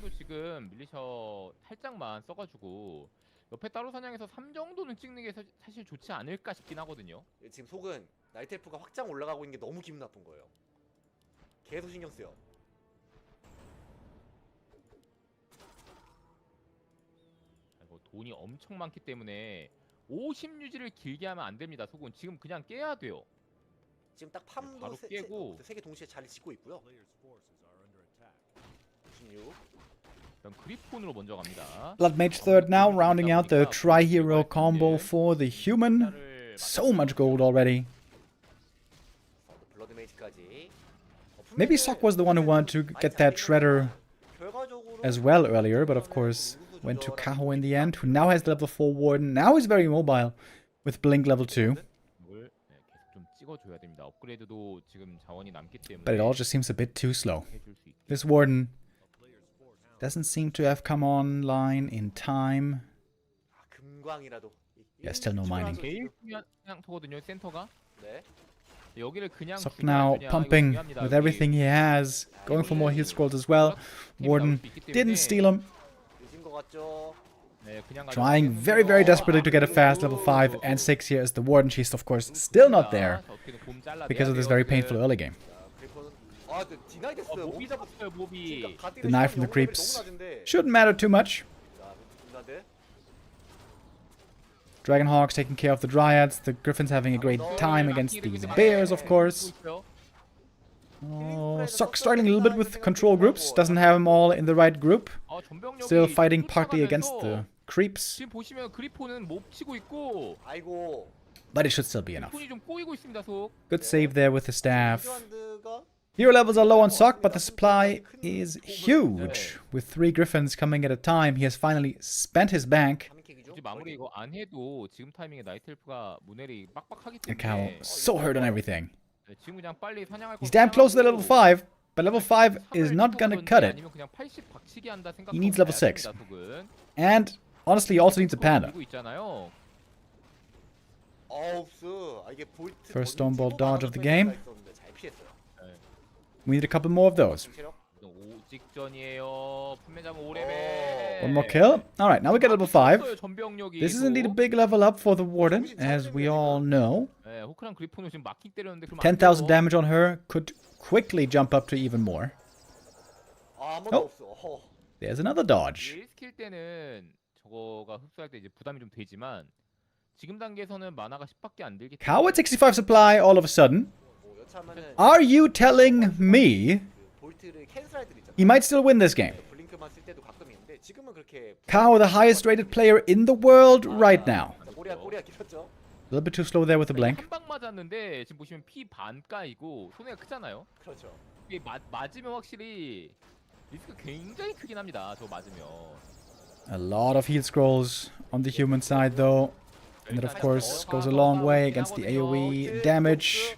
E: 옆에 따로 사냥해서 3 정도는 찍는 게 사실 좋지 않을까 싶긴 하거든요.
C: 지금 속은 나이트 엘프가 확장 올라가고 있는 게 너무 기분 나쁜 거예요. 계속 신경 쓰여.
E: 돈이 엄청 많기 때문에 50 유지를 길게 하면 안 됩니다. 속은 지금 그냥 깨야 돼요.
C: 지금 딱 팜도
E: 바로 깨고
C: 세 개 동시에 잘 짓고 있고요. 16.
E: 그리폰으로 먼저 갑니다.
B: Blood Mage third now, rounding out the tri-hero combo for the human. So much gold already. Maybe Sok was the one who wanted to get that Shredder as well earlier, but of course went to Kaho in the end, who now has level 4 Warden. Now he's very mobile with Blink level 2. But it all just seems a bit too slow. This Warden doesn't seem to have come online in time. Yeah, still no mining. Sok now pumping with everything he has, going for more heal scrolls as well. Warden didn't steal him. Trying very, very desperately to get a fast level 5 and 6 here as the Warden. She's of course still not there because of this very painful early game. The knife from the creeps shouldn't matter too much. Dragonhawk's taking care of the Dryads. The Griffins having a great time against these bears, of course. Oh, Sok struggling a little bit with control groups. Doesn't have them all in the right group. Still fighting partly against the creeps. But it should still be enough. Good save there with the staff. Hero levels are low on Sock, but the supply is huge. With 3 Griffins coming at a time, he has finally spent his bank.
C: 타밍킥이죠?
E: 굳이 마무리 이거 안 해도 지금 타이밍에 나이트 엘프가 문헬이 빡빡하기
B: And Kaho
E: 때문에
B: so hurt on everything.
E: 네, 지금 그냥 빨리 사냥할 거
B: He's damn close to the level
E: 사냥하고
B: 5, but level 5 is not gonna cut it.
E: 아니면 그냥 80 박치기 한다
B: He needs level
E: 생각하고
B: 6.
E: 가야 됩니다, 속은.
B: And honestly, he also needs a panda.
E: 이거 있잖아요.
C: 이게 볼트
B: First
C: 저는
B: Stonebolt
C: 치고
B: dodge of
C: 나가는
B: the game.
C: 플레이가 있었는데 잘 피했어요.
B: We need a couple more of those.
C: 체력?
E: 오 직전이에요. 품매장 5레벨.
B: One more kill. Alright, now we get level 5.
E: 전병력이
B: This is indeed a big level up for the Warden, as we all know.
E: 네, 호크랑 그리폰을 지금 마킹 때렸는데 그럼
B: 10,000 damage on her could quickly jump up to even more.
C: 한 번도
B: 어?
C: 없어.
B: There's another dodge.
E: 1스킬 때는 저거가 흡수할 때 이제 부담이 좀 되지만 지금 단계에서는 만화가 10밖에 안 들기
B: Kaho at 65 supply all of a sudden.
C: 뭐 여차하면은
B: Are you telling me
C: 그 볼트를 캔슬할 때 있잖아요.
B: he might still win this game?
C: 블링크만 쓸 때도 가끔 있는데 지금은 그렇게
B: Kaho, the highest rated player in the world right now.
C: 꼬리가 길었죠.
B: A little bit too slow there with the blink.
E: 한방 맞았는데 지금 보시면 피 반가이고 손해가 크잖아요.
C: 그렇죠.
E: 이게 맞으면 확실히 리스크 굉장히 크긴 합니다. 저거 맞으면.
B: A lot of heal scrolls on the human side though. And that of course goes a long way against the AoE damage.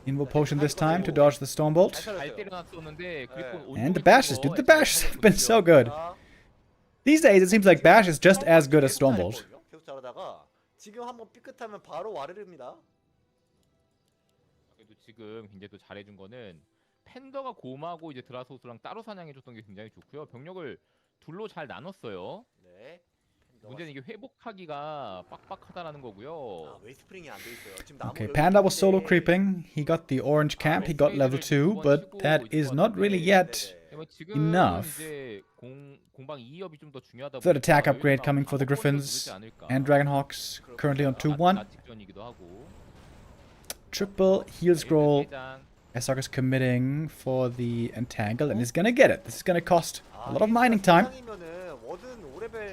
B: Invo potion this time to dodge the Stormbolt.
E: 잘 때려놨었는데 그리폰
B: And the bashes, dude, the bashes have been so good. These days it seems like Bash is just as good as Stormbolt.
C: 계속 잘하다가 지금 한번 삐끗하면 바로 와르르입니다.
E: 그래도 지금 굉장히 또 잘해준 거는 팬더가 곰하고 이제 드라소스랑 따로 사냥해줬던 게 굉장히 좋고요. 병력을 둘로 잘 나눴어요.
C: 네.
E: 문제는 이게 회복하기가 빡빡하다라는 거고요.
C: 웨이스프링이 안 돼 있어요. 지금 나무
B: Okay,
C: 여기
B: Panda was solo
C: 있는데
B: creeping. He got the orange camp, he got level 2, but that is not really yet
E: 지금
B: enough.
E: 이제 공방 2업이 좀 더 중요하다.
B: Third attack
E: 보니까
B: upgrade
E: 여기서
B: coming for the
E: 한번
B: Griffins
E: 누르지 않을까.
B: and Dragonhawks, currently on 2-1.
E: 직전이기도 하고.
B: Triple heal scroll.
E: 대장.
B: Esok is committing for the entangle and is gonna get it. This is gonna cost a lot of mining time.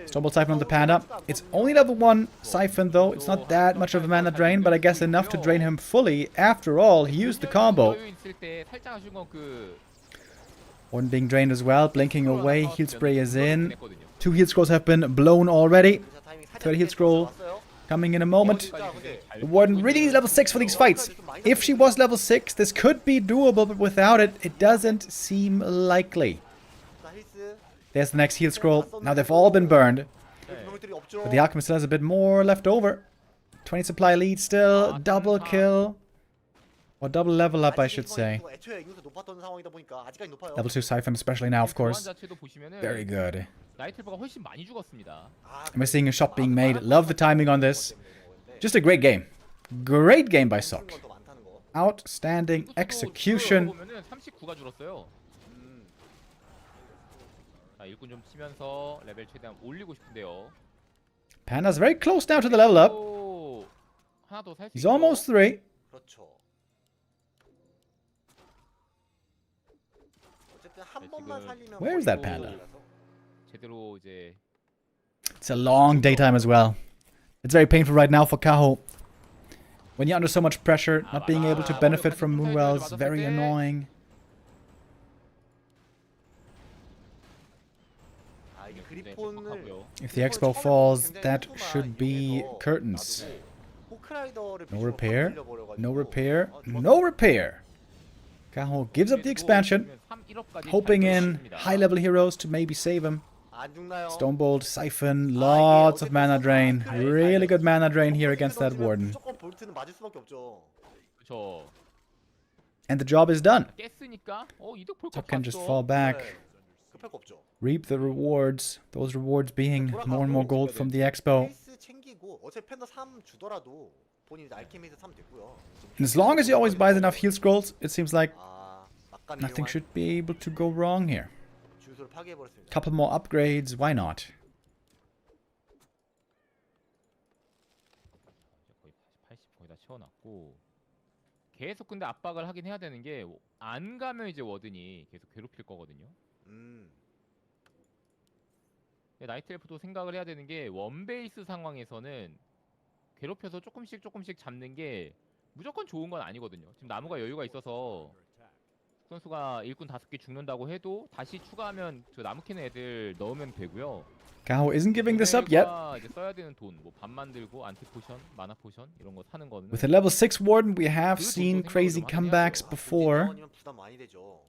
B: Stormbolt Siphon on the Panda. It's only level 1 Siphon though. It's not that much of a mana drain, but I guess enough to drain him fully. After all, he used the combo.
E: 있을 때 살짝 아쉬운 건 그
B: One being drained as well, blinking away. Heal spray is in. 2 heal scrolls have been blown already. Third heal scroll coming in a moment. The Warden really needs level 6 for these fights. If she was level 6, this could be doable, but without it, it doesn't seem likely. There's the next heal scroll. Now they've all been burned. But the Alchemist still has a bit more left over. 20 supply lead still. Double kill. Or double level up, I should say. Level 2 Siphon, especially now, of course. Very good.
E: 나이틀버가 훨씬 많이 죽었습니다.
B: And we're seeing a shot being made. Love the timing on this. Just a great game. Great game by Sok. Outstanding execution.
E: 보면은 39가 줄었어요. 자, 일꾼 좀 치면서 레벨 최대한 올리고 싶은데요.
B: Panda's very close now to the level up.
E: 또 하나 더 살 수
B: He's almost 3.
C: 그렇죠. 어쨌든 한 번만 살리면
B: Where is that panda?
E: 제대로 이제
B: It's a long daytime as well. It's very painful right now for Kaho. When you're under so much pressure, not being able to benefit from Moonwell's very annoying.
C: 이게 그리폰을
B: If the expo falls, that should be curtains. No repair, no repair, no repair. Kaho gives up the expansion, hoping in high-level heroes to maybe save him.
C: 안 죽나요?
B: Stormbolt, Siphon, lots of mana drain. Really good mana drain here against that Warden.
C: 무조건 볼트는 맞을 수밖에 없죠.
E: 그렇죠.
B: And the job is done.
E: 깼으니까 이득 볼것
B: Sok can just
E: 같죠.
B: fall back,
C: 급할 거 없죠.
B: reap the rewards. Those rewards being more and more gold from the expo.
C: 페이스 챙기고 어차피 펜더 3 주더라도 본인이 알케미에서 3 됐고요.
B: And as long as he always buys enough heal scrolls, it seems like
C: 막간
B: nothing
C: 이용한
B: should be able to go wrong here.
C: 주소를 파괴해버렸습니다.
B: Couple more upgrades, why not?
E: 거의 80 거의 다 채워놨고 계속 근데 압박을 하긴 해야 되는 게 안 가면 이제 워든이 계속 괴롭힐 거거든요. 나이트 엘프도 생각을 해야 되는 게 원베이스 상황에서는 괴롭혀서 조금씩 잡는 게 무조건 좋은 건 아니거든요. 지금 나무가 여유가 있어서 선수가 일꾼 5개 죽는다고 해도 다시 추가하면 저 나무 캐는 애들 넣으면 되고요.
B: Kaho isn't giving this up yet.
E: 얘네가 이제 써야 되는 돈, 뭐 밥 만들고 안티 포션, 마나 포션 이런 거 사는 거는
B: With a level 6 Warden, we have seen crazy comebacks before.
C: 아니면 부담 많이 되죠.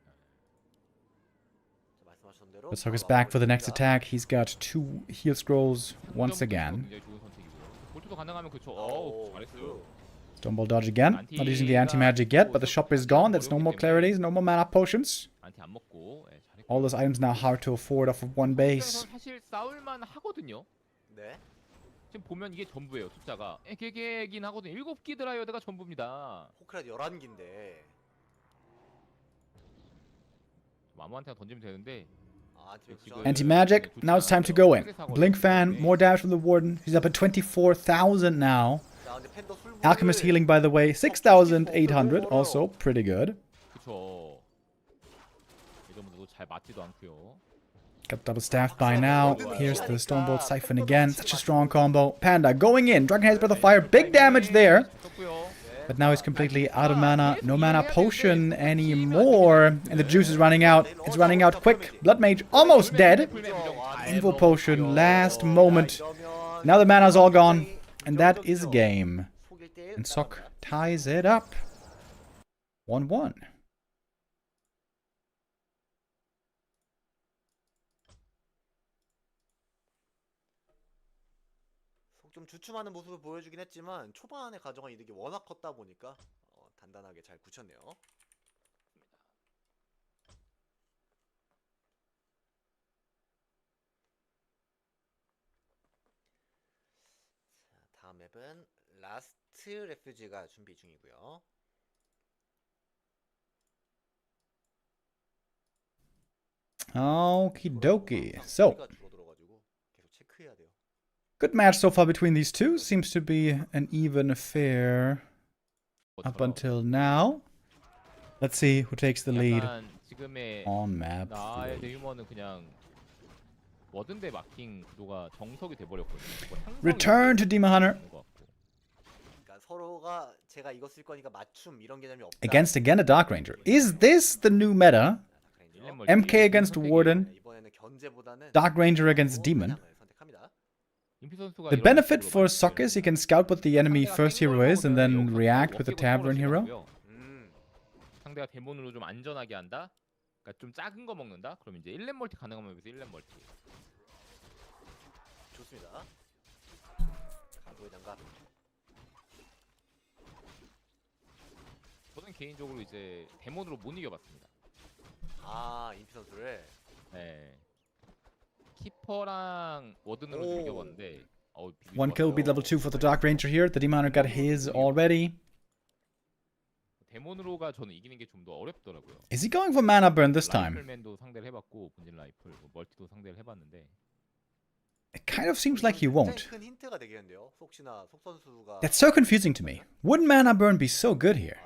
C: 자, 말씀하신 대로
B: Let's hook us back for the next attack. He's got 2 heal scrolls once again.
E: 굉장히 좋은 선택이고요. 볼트도 가능하면 그쵸. 어우, 잘했어요.
B: Stoneball dodge again. Not using the anti-magic yet, but the shop is gone. There's no more clarities, no more mana potions.
E: 안티 안 먹고 예, 잘했고.
B: All those items now hard to afford off of one base.
E: 사실 싸울만 하거든요.
C: 네.
E: 지금 보면 이게 전부예요. 숫자가 개개긴 하거든요. 7기 드라이어드가 전부입니다.
C: 호크라드 11기인데.
E: 아무한테나 던지면 되는데
B: Anti-magic. Now it's time to go in. Blink fan. More damage from the Warden. He's up at 24,000 now. Alchemist healing, by the way, 6,800. Also pretty good.
E: 그쵸. 예전보다도 잘 맞지도 않고요.
B: Got double staffed by now. Here's the Stonebolt Siphon again. Such a strong combo. Panda going in. Dragon Head's Breath of Fire. Big damage there. But now he's completely out of mana. No mana potion anymore. And the juice is running out. It's running out quick. Blood Mage almost dead. Invo potion. Last moment. Now the mana's all gone. And that is game. And Sok ties it up. 1-1.
C: 좀 주춤하는 모습을 보여주긴 했지만 초반에 가져간 이득이 워낙 컸다 보니까 단단하게 잘 굳혔네요. 자, 다음 맵은 라스트 레퓨지가 준비 중이고요.
B: Okie dokie. So, good match so far between these two. Seems to be an even affair up until now. Let's see who takes the lead on map.
E: 나의 대유머는 그냥 워든대 마킹 구도가 정석이 돼버렸거든요.
B: Return to Demon Hunter.
C: 그러니까 서로가 제가 이거 쓸 거니까 맞춤 이런 개념이 없다.
B: Against again a Dark Ranger. Is this the new meta? MK against Warden.
C: 이번에는 견제보다는
B: Dark Ranger against Demon. The benefit for Sok is he can scout what the enemy first hero is and then react with the Tavern hero.
E: 상대가 데몬으로 좀 안전하게 한다. 그러니까 좀 작은 거 먹는다. 그럼 이제 1렙 멀티 가능하면 여기서 1렙 멀티.
C: 좋습니다. 가도의 장갑.
E: 저는 개인적으로 이제 데몬으로 못 이겨봤습니다.
C: 아, 인피 선수를.
E: 네. 키퍼랑 워든으로 좀 이겨봤는데.
B: One kill will be level 2 for the Dark Ranger here. The Demon Hunter got his already.
E: 데몬으로가 저는 이기는 게 좀 더 어렵더라고요.
B: Is he going for mana burn this time?
E: 라이플맨도 상대를 해봤고 본진 라이플, 멀티도 상대를 해봤는데.
B: It kind of seems like he won't.
C: 큰 힌트가 되겠는데요. 혹시나 속 선수가.
B: That's so confusing to me. Wouldn't mana burn be so good here?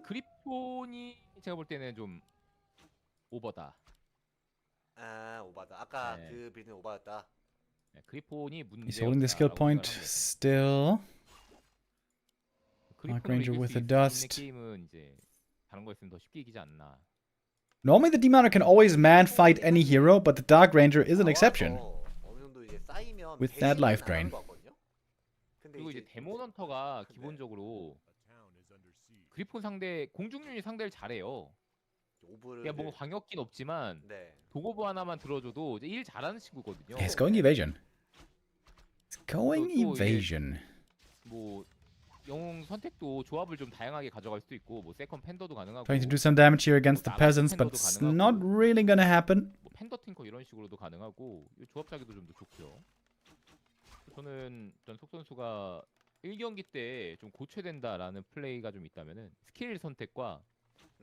E: 그리폰이 제가 볼 때는 좀 오버다.
C: 아, 오바다. 아까 그 빌드는 오바였다.
E: 네, 그리폰이 문제였다.
B: He's holding the skill point still. Dark Ranger with the dust.
E: 게임은 이제 다른 거 있으면 더 쉽게 이기지 않나.
B: Normally the Demon Hunter can always man fight any hero, but the Dark Ranger is an exception. With that life drain.
E: 그리고 이제 데몬 헌터가 기본적으로 그리폰 상대 공중윤이 상대를 잘해요. 그냥 뭐 광역기는 없지만 도고보 하나만 들어줘도 이제 일 잘하는 친구거든요.
B: It's going evasion. It's going evasion.
E: 뭐 영웅 선택도 조합을 좀 다양하게 가져갈 수도 있고 뭐 세컨 팬더도 가능하고.
B: Trying to do some damage here against the peasants, but it's not really gonna happen.
E: 뭐 팬더 팅커 이런 식으로도 가능하고 조합 짜기도 좀 더 좋고요. 저는 속 선수가 1경기 때 좀 고쳐야 된다라는 플레이가 좀 있다면은 스킬 선택과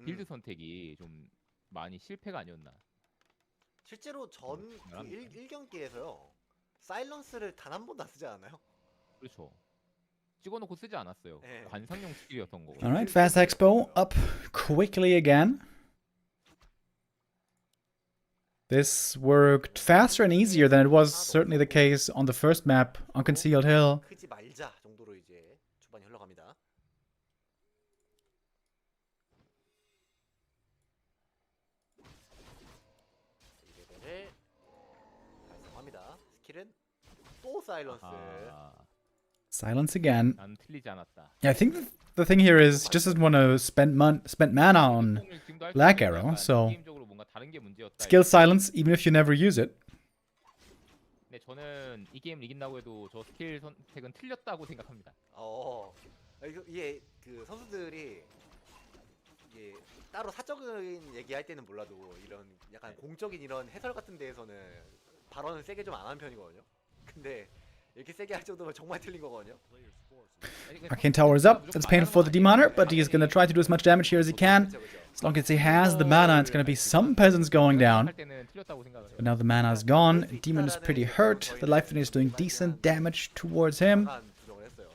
E: 빌드 선택이 좀 많이 실패가 아니었나.
C: 실제로 전 1경기에서요. 사일런스를 단 한 번도 안 쓰지 않았나요?
E: 그렇죠. 찍어놓고 쓰지 않았어요. 관상용 스킬이었던 거고.
B: Alright, Fast Expo up quickly again. This worked faster and easier than it was certainly the case on the first map on Concealed Hill.
C: 크지 말자 정도로 이제 초반이 흘러갑니다. 스킬은 또 사일런스.
E: 아,
B: Silence again.
E: 난 틀리지 않았다.
B: Yeah, I think the thing here is he just doesn't want to spend mana on
E: 지금도 할수
B: Black
E: 있는
B: Arrow,
E: 약간
B: so
E: 게임적으로 뭔가 다른 게 문제였다.
B: skill silence even if you never use it.
E: 네, 저는 이 게임을 이긴다고 해도 저 스킬 선택은 틀렸다고 생각합니다.
C: 이게 그 선수들이 이게 따로 사적인 얘기할 때는 몰라도 이런 약간 공적인 이런 해설 같은 데에서는 발언을 세게 좀 안 하는 편이거든요. 근데 이렇게 세게 할 정도면 정말 틀린 거거든요.
B: Arcane Tower is up. That's painful for the Demon Hunter, but he's gonna try to do as much damage here as he can. As long as he has the mana, it's gonna be some peasants going down.
E: 할 때는 틀렸다고 생각을 해요.
B: But now the mana is gone. Demon is pretty hurt. The Life Fiend is doing decent damage towards him.
C: 약간 부정을 했어요.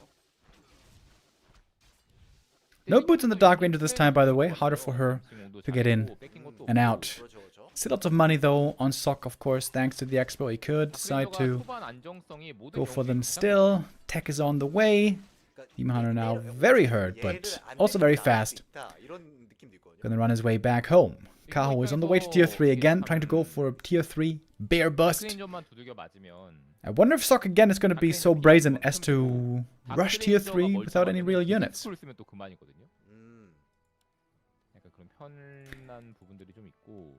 B: No boots on the Dark Ranger this time, by the way. Harder for her to get in and out.
C: 그렇죠, 그렇죠.
B: Still lots of money though on Sock, of course, thanks to the expo. He could decide to
E: 초반 안정성이 모든
B: go for
E: 경기에
B: them
E: 가장
B: still. Tech is on the way. Demon Hunter now very hurt, but also very fast.
C: 이런 느낌도 있거든요.
B: Gonna run his way back home. Kaho is on the way to tier 3 again, trying to go for a tier 3 bear bust.
E: 다크레인저만 두들겨 맞으면
B: I wonder if Sock again is gonna be so brazen as to rush tier 3 without any real units.
E: 스쿨을 쓰면 또 그만이거든요. 약간 그런 편한 부분들이 좀 있고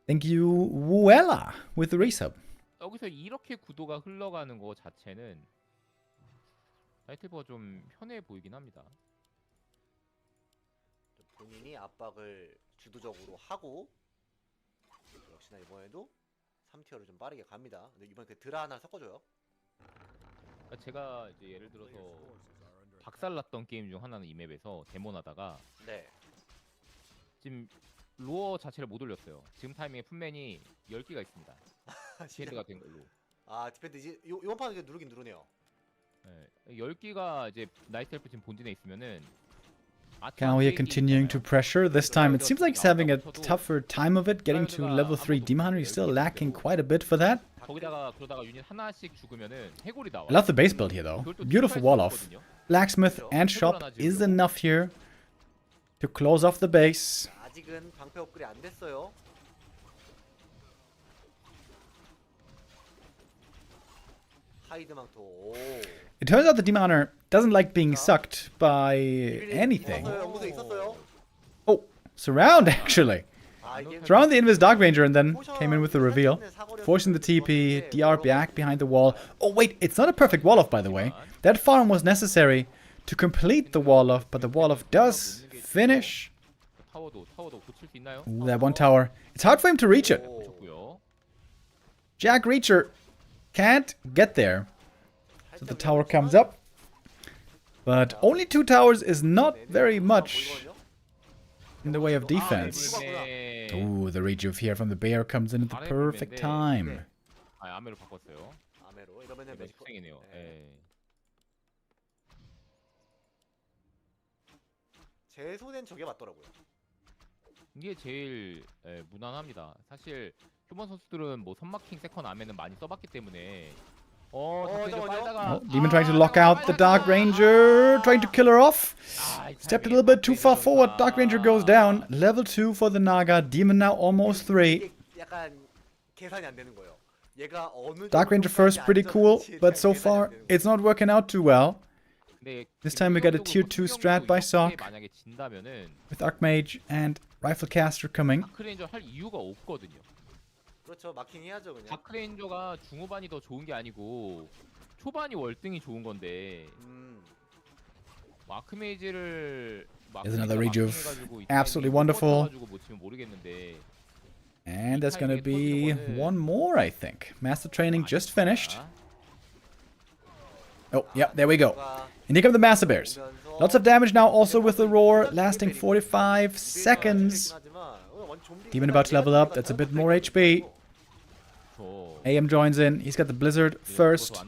B: Thank you, Wuella, with the resub.
E: 여기서 이렇게 구도가 흘러가는 거 자체는 나이트버가 좀 편해 보이긴 합니다.
C: 본인이 압박을 주도적으로 하고 역시나 이번에도 3티어를 좀 빠르게 갑니다. 근데 이번 그 드라 하나 섞어줘요.
E: 그러니까 제가 이제 예를 들어서 박살났던 게임 중 하나는 이 맵에서 데몬하다가
C: 네.
E: 지금 로어 자체를 못 올렸어요. 지금 타이밍에 품맨이 10개가 있습니다. 디펜드가 된 걸로.
C: 아 디펜드 이제 이번 판은 이제 누르긴 누르네요.
E: 네, 10개가 이제 나이트 엘프 지금 본진에 있으면은
B: Kaho here continuing to pressure. This time it seems like he's having a tougher time of it, getting to level 3 Demon Hunter. He's still lacking quite a bit for that.
E: 거기다가 그러다가 유닛 하나씩 죽으면은 해골이 나와.
B: I love the base build here though. Beautiful wall off. Blacksmith and shop is enough here to close off the base.
C: 아직은 방패 업글이 안 됐어요. 하이드망토. 오.
B: It turns out the Demon Hunter doesn't like being sucked by anything.
C: 연구소에 있었어요.
B: Oh, surround actually.
C: 아, 이게
B: Surround the Invis Dark Ranger and then came in with the reveal. Forcing the TP, DR back behind the wall. Oh wait, it's not a perfect wall off by the way. That farm was necessary to complete the wall off, but the wall off does finish.
E: 타워도 고칠 수 있나요?
B: Ooh, that one tower. It's hard for him to reach it.
E: 좋고요.
B: Jack Reacher can't get there. So the tower comes up. But only 2 towers is not very much in the way of defense.
E: 네.
B: Ooh, the rejuve here from the bear comes in at the perfect time.
E: 아, 아메로 바꿨어요.
C: 아메로 이러면은
E: 이거
C: 매직
E: 특징이네요. 예.
C: 제 손엔 저게 맞더라고요.
E: 이게 제일 무난합니다. 사실 휴먼 선수들은 뭐 선마킹 세컨 아메는 많이 써봤기 때문에
C: 잠깐만요.
B: Demon trying to lock out the Dark Ranger, trying to kill her off. Stepped a little bit too far forward. Dark Ranger goes down. Level 2 for the Naga. Demon now almost 3.
C: 약간 계산이 안 되는 거예요. 얘가 어느
B: Dark Ranger first, pretty cool, but so far it's not working out too well. This time we got a tier 2 strat by Sock
E: 만약에 진다면은
B: with Archmage and Riflecaster coming.
E: 다크레인저 할 이유가 없거든요.
C: 그렇죠. 마킹 해야죠 그냥.
E: 다크레인저가 중후반이 더 좋은 게 아니고 초반이 월등히 좋은 건데 마크메이지를
B: There's another rejuve. Absolutely wonderful. And there's gonna be one more, I think. Master training just finished. Oh, yeah, there we go. And here come the Master Bears. Lots of damage now also with the roar, lasting 45 seconds. Demon about to level up, that's a bit more HP. AM joins in, he's got the Blizzard first.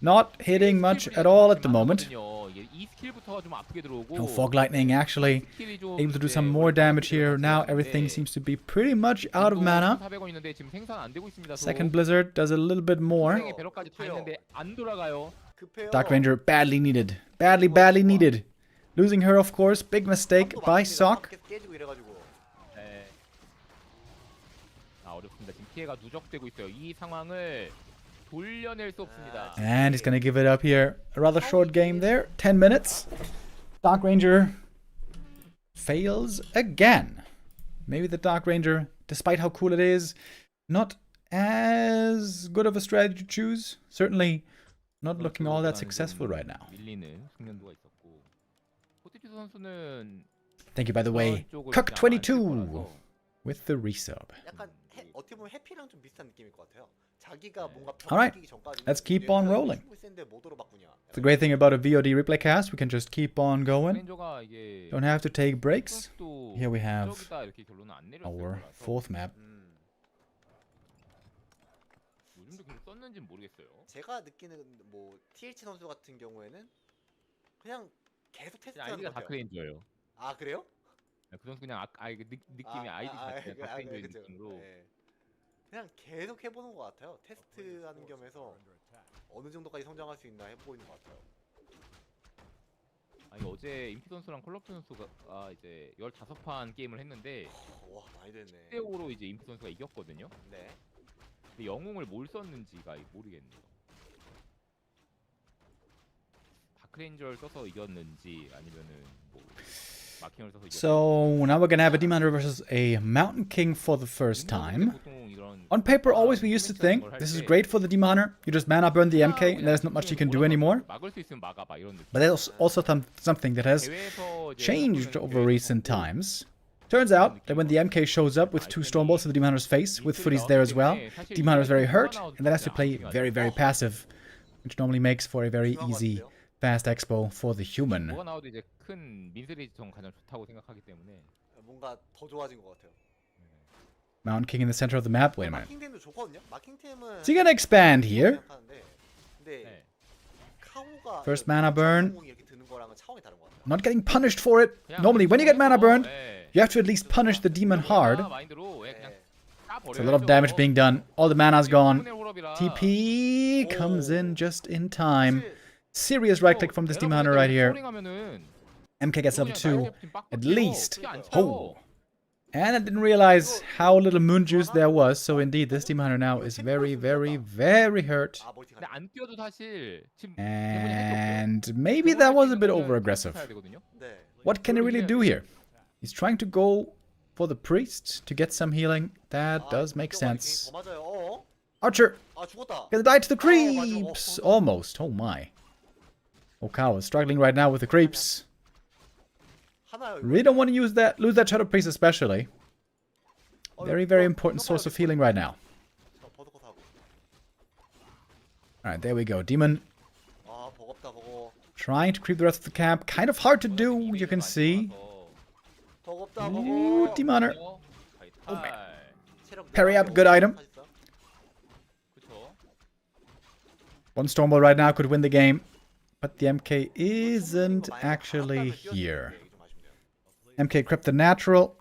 B: Not hitting much at all at the moment. No Fog Lightning actually able to do some more damage here. Now everything seems to be pretty much out of mana. Second Blizzard does a little bit more. Dark Ranger badly needed. Badly needed. Losing her, of course, big mistake by Sock.
E: 피해가 누적되고 있어요. 이 상황을 돌려낼 수 없습니다.
B: And he's gonna give it up here. A rather short game there. 10 minutes. Dark Ranger fails again. Maybe the Dark Ranger, despite how cool it is, not as good of a strategy to choose. Certainly not looking all that successful right now.
E: 밀리는 숙련도가 있었고 포티튜드 선수는
B: Thank you, by the way, Cook22 with the resub.
C: 약간 어떻게 보면 해피랑 좀 비슷한 느낌일 것 같아요. 자기가 뭔가
B: Alright, let's keep on rolling. The great thing about a VOD replay cast, we can just keep on going. Don't have to take breaks. Here we have our fourth map.
E: 요즘도 계속 썼는지는 모르겠어요.
C: 제가 느끼는 뭐 TH 선수 같은 경우에는 그냥 계속 테스트하는
E: 아이디가
C: 것 같아요.
E: 다크레인저예요.
C: 아 그래요?
E: 그 선수 그냥 느낌이 아이디 자체가 다크레인저의
C: 그쵸.
E: 느낌으로.
C: 네. 그냥 계속 해보는 것 같아요. 테스트하는 겸해서 어느 정도까지 성장할 수 있나 해보고 있는 것 같아요.
E: 아니 어제 임피 선수랑 콜럽트 선수가 이제 15판 게임을 했는데
C: 와 많이 됐네.
E: 1대5로 이제 임피 선수가 이겼거든요.
C: 네.
E: 근데 영웅을 뭘 썼는지가 모르겠네요. 다크레인저를 써서 이겼는지 아니면은 뭐 마킹을 써서 이겼는지.
B: So now we're gonna have a Demon Hunter versus a Mountain King for the first time. On paper, always we used to think this is great for the Demon Hunter. You just mana burn the MK, and there's not much you can do anymore.
E: 막을 수 있으면 막아 봐 이런 느낌.
B: But there's also something that has changed over recent times. Turns out that when the MK shows up with 2 Stormbolts to the Demon Hunter's face, with footies there as well, Demon Hunter is very hurt, and then has to play very, very passive, which normally makes for a very easy, fast expo for the human.
E: 뭐가 나와도 이제 큰 민스레이지통 가장 좋다고 생각하기 때문에
C: 뭔가 더 좋아진 것 같아요.
B: Mountain King in the center of the map. Wait a minute.
C: 마킹템도 좋거든요. 마킹템은
B: Is he gonna expand here?
C: 근데 카호가
B: First mana burn.
C: 이렇게 드는 거랑은 차원이 다른 것 같아요.
B: Not getting punished for it. Normally, when you get mana burned, you have to at least punish the demon hard. It's a lot of damage being done. All the mana's gone. TP comes in just in time. Serious right click from this demon hunter right here. MK gets level 2 at least. Oh. And I didn't realize how little moon juice there was. So indeed, this demon hunter now is very, very, very hurt. And maybe that was a bit over-aggressive. What can he really do here? He's trying to go for the priest to get some healing. That does make sense. Archer! Gonna die to the creeps! Almost. Oh my. Oh, Kaho is struggling right now with the creeps. Really don't want to lose that Shadow Priest especially. Very, very important source of healing right now. Alright, there we go. Demon trying to creep the rest of the camp. Kind of hard to do, you can see. Ooh, Demon Hunter. Oh man. Parry up, good item. One Stormball right now could win the game. But the MK isn't actually here. MK crept the natural.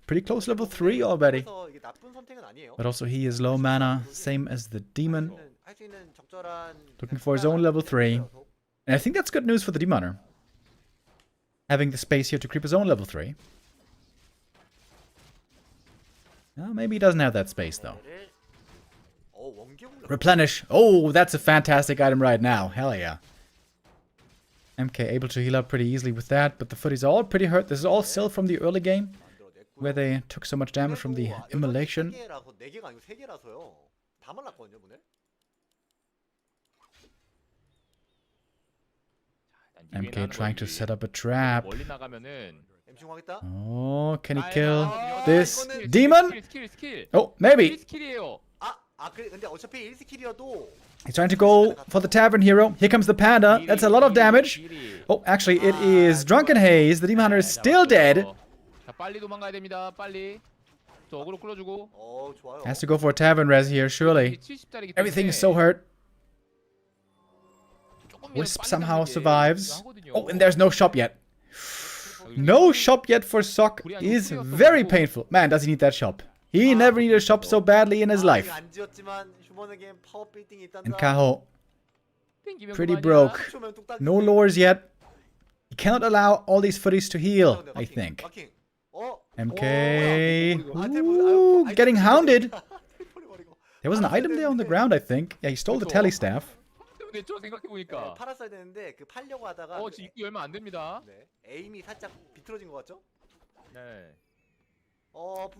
B: Pretty close level 3 already. But also he is low mana, same as the demon. Looking for his own level 3. And I think that's good news for the demon hunter. Having the space here to creep his own level 3. Maybe he doesn't have that space though. Replenish. Oh, that's a fantastic item right now. Hell yeah. MK able to heal up pretty easily with that, but the footies are all pretty hurt. This is all still from the early game, where they took so much damage from the immolation. MK trying to set up a trap. Oh, can he kill this demon? Oh, maybe. He's trying to go for the tavern hero. Here comes the panda. That's a lot of damage. Oh, actually, it is Drunken Haze. The demon hunter is still dead. Has to go for a tavern res here, surely. Everything is so hurt. Wisp somehow survives. Oh, and there's no shop yet. No shop yet for Sok is very painful. Man, does he need that shop. He never needed a shop so badly in his life. And Kaho, pretty broke. No lures yet. He cannot allow all these footies to heal, I think. MK.
C: 아,
B: Ooh, getting hounded.
C: 버리고.
B: There was an item there on the ground, I think. Yeah, he stole the tele staff.
E: 됐죠 생각해 보니까.
C: 팔았어야 되는데 그 팔려고 하다가
E: 지금 입구 열면 안 됩니다.
C: 네. 에임이 살짝 비틀어진 것 같죠?
E: 네.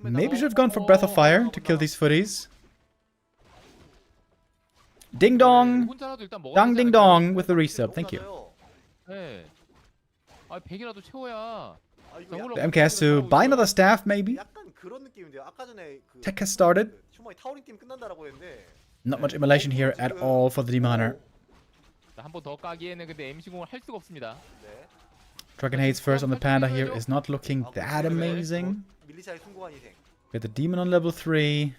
B: Maybe should have gone for Breath of Fire to kill these footies. Ding dong.
E: 혼자라도 일단 먹어야
B: Dong ding dong with the resub. Thank you.
E: 네. 100이라도 채워야.
B: The MK has to buy another staff, maybe.
C: 약간 그런 느낌인데요. 아까 전에 그
B: Tech has started.
C: 휴머이 타워링 팀 끝난다라고 했는데
B: Not much immolation here at all for the Demon Hunter.
E: 한번 더 까기에는 근데 MC0을 할 수가 없습니다.
C: 네.
B: Dragon Haze first on the Panda here is not looking that amazing.
C: 밀리샤의 숭고한 희생.
B: With the Demon on level 3.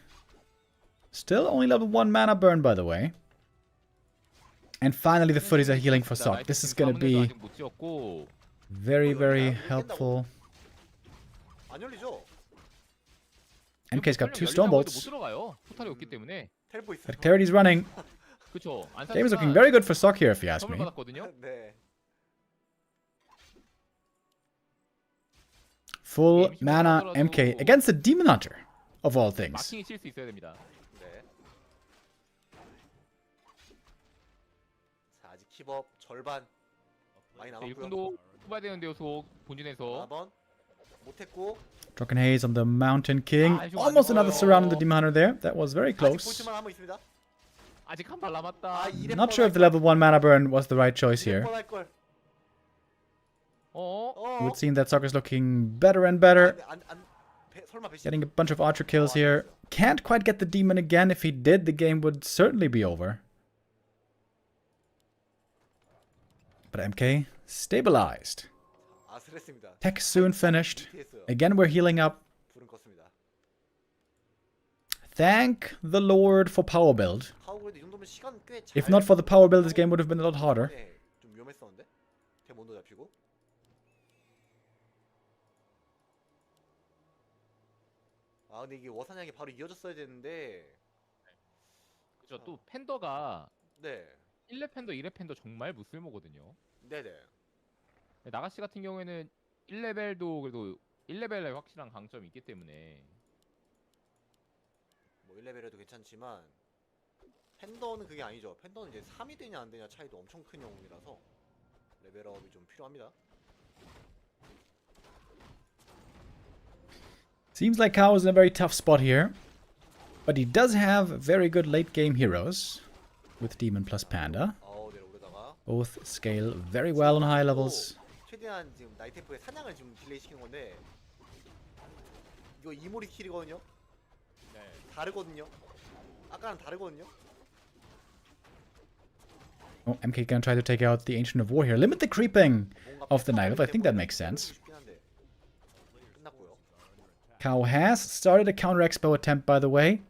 B: Still only level 1 mana burn, by the way. And finally the footies are healing for Sok. This is gonna be very, very helpful.
C: 안 열리죠?
B: MK's got 2 Stormbolts.
E: 못 들어가요. 포탈이 없기 때문에.
C: 텔포 있어요.
B: But Clarity's running.
E: 그렇죠.
B: Game is looking very good for Sok here, if you ask me.
E: 받았거든요.
C: 네.
B: Full mana MK against the Demon Hunter, of all things.
E: 마킹이 칠 수 있어야 됩니다.
C: 네. 자, 아직 킵업 절반 많이 남았고요.
E: 일꾼도 뽑아야 되는데요, 속 본진에서.
C: 4번 못했고
B: Dragon Haze on the Mountain King. Almost another surround on the Demon Hunter there. That was very
C: 아직
B: close.
C: 볼트만 하고 있습니다.
E: 아직 한 발 남았다.
B: Not sure if the level 1 mana burn was the right choice here.
C: 할 걸.
B: It would seem that Sok is looking better and better.
C: 설마 배신.
B: Getting a bunch of archer kills here. Can't quite get the demon again. If he did, the game would certainly be over. But MK stabilized.
C: 아슬했습니다.
B: Tech soon finished. Again, we're healing up.
C: 불은 껐습니다.
B: Thank the Lord for power build.
C: 파워그래도 이 정도면 시간 꽤 잘.
B: If not for the power build, this game would have been a lot harder.
C: 네, 좀 위험했었는데. 대몬도 잡히고. 아 근데 이게 워사냥이 바로 이어졌어야 되는데.
E: 그렇죠. 또 팬더가
C: 네.
E: 1렙 팬더, 2렙 팬더 정말 무쓸모거든요.
C: 네네.
E: 나가시 같은 경우에는 1레벨도 그래도 1레벨에 확실한 강점이 있기 때문에
C: 뭐 1레벨에도 괜찮지만 팬더는 그게 아니죠. 팬더는 이제 3이 되냐 안 되냐 차이도 엄청 큰 영웅이라서 레벨업이 좀 필요합니다.
B: Seems like Kaho is in a very tough spot here. But he does have very good late game heroes with Demon plus Panda.
C: 내려오려다가
B: Both scale very well on high levels.
C: 최대한 지금 나이테프의 사냥을 지금 딜레이 시키는 건데 이거 이모리 킬이거든요.
E: 네.
C: 다르거든요. 아까랑 다르거든요.
B: Oh, MK gonna try to take out the Ancient of War here. Limit the creeping of the Night Elf. I think that makes sense.
C: 끝났고요.
B: Kaho has started a counter expo attempt, by the way.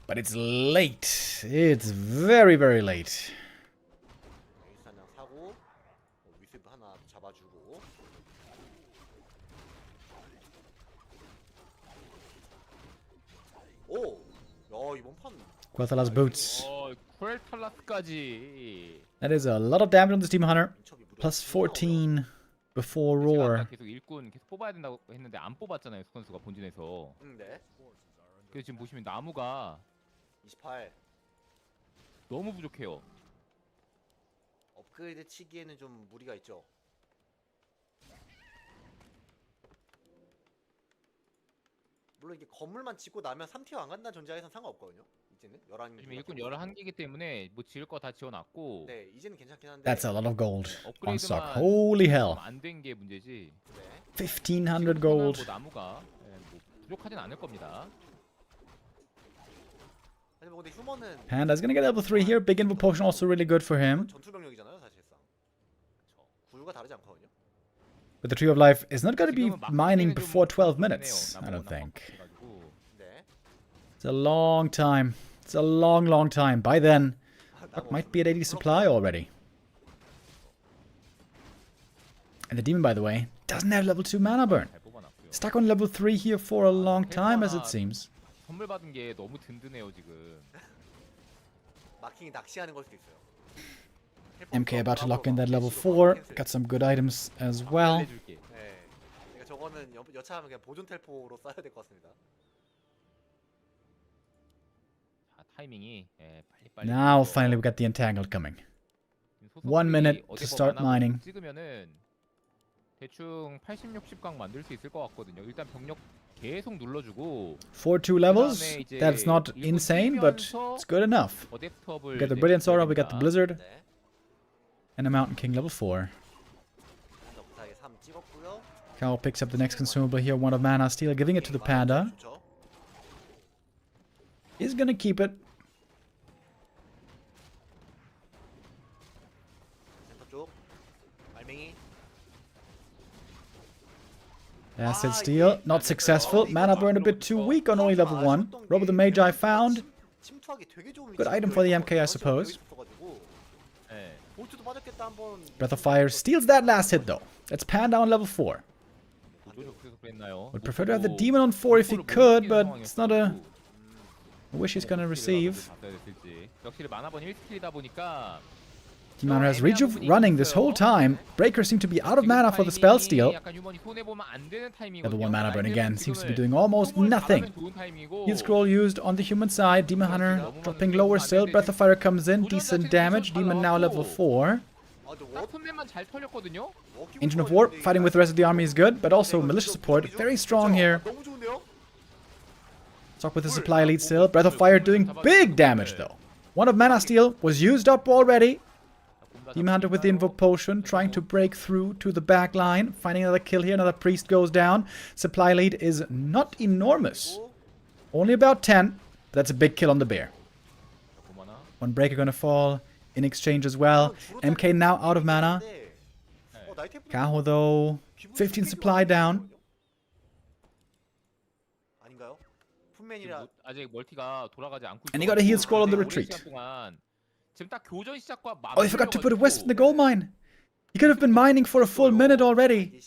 B: But it's late. It's very, very late.
C: 사냥 사고 위습 하나 잡아주고. 오, 야 이번 판.
B: Quel'Thala's boots.
E: 쿠엘탈라스까지.
B: That is a lot of damage on this Demon Hunter. Plus 14 before Roar.
E: 계속 일꾼 계속 뽑아야 된다고 했는데 안 뽑았잖아요, 선수가 본진에서.
C: 네.
E: 그래서 지금 보시면 나무가
C: 28.
E: 너무 부족해요.
C: 업그레이드 치기에는 좀 무리가 있죠. 물론 이게 건물만 짓고 나면 3티어 안 간다는 전제하에선 상관없거든요. 이제는 11개.
E: 지금 일꾼 11개이기 때문에 뭐 지을 거 다 지어놨고.
C: 네, 이제는 괜찮긴 한데.
B: That's a lot of gold on Sok.
E: 업그레이드만
B: Holy hell.
E: 안된 게 문제지.
C: 네.
B: 1500 gold.
E: 뭐 나무가 뭐 부족하진 않을 겁니다.
C: 하지만 근데 휴머는
B: Panda's gonna get level 3 here. Big Invo Potion also really good for him.
C: 전투 병력이잖아요, 사실상. 그렇죠. 구유가 다르지 않거든요.
B: But the Tree of Life is not gonna be mining before 12 minutes, I don't think.
C: 네.
B: It's a long time. It's a long, long time. By then, Rock might be at 80 supply already. And the Demon, by the way, doesn't have level 2 mana burn. Stuck on level 3 here for a long time, as it seems.
E: 선물 받은 게 너무 든든해요 지금.
C: 마킹이 낚시하는 걸 수도 있어요.
B: MK about to lock in that level 4. Got some good items as well.
C: 네. 그러니까 저거는 여차하면 그냥 보존 텔포로 써야 될 것 같습니다.
E: 자, 타이밍이 빨리.
B: Now finally we got the entangled coming. 1 minute to start mining.
E: 찍으면은 대충 80, 60강 만들 수 있을 것 같거든요. 일단 병력 계속 눌러주고
B: 4-2 levels. That's not insane, but it's good enough. We got the Brilliant Aura, we got the Blizzard,
C: 네.
B: and a Mountain King level 4.
C: 넉넉하게 3 찍었고요.
B: Kaho picks up the next consumable here, one of Mana Steel, giving it to the Panda.
C: 좋죠.
B: He's gonna keep it.
C: 센터 쪽. 알맹이.
B: Acid Steel, not successful. Mana burn a bit too weak on only level 1. Robe of the Magi found.
C: 침투하기 되게 좋은
B: Good item for the MK, I suppose.
E: 네.
C: 볼트도 맞았겠다 한번.
B: Breath of Fire steals that last hit though. That's Panda on level 4.
E: 보조적 그래서 그랬나요?
B: Would prefer to have the Demon on 4 if he could, but it's not a wish he's gonna receive.
E: 역시 만화번 1스킬이다 보니까
B: Demon Hunter has Rejuve running this whole time. Breakers seem to be out of mana for the spell steal. Level 1 mana burn again seems to be doing almost nothing. Heal scroll used on the human side. Demon Hunter dropping lower still. Breath of Fire comes in. Decent damage. Demon now level 4. Engine of War fighting with the rest of the army is good, but also militia support very strong here. Talk with the supply lead still. Breath of Fire doing big damage though. One of Mana Steel was used up already. Demon Hunter with the Invoke Potion, trying to break through to the back line. Finding another kill here, another Priest goes down. Supply lead is not enormous. Only about 10, but that's a big kill on the bear. One Breaker gonna fall in exchange as well. MK now out of mana. Kaho though, 15 supply down. And he got a heal scroll on the retreat. Oh, he forgot to put a wisp in the gold mine. He could have been mining for a full minute already.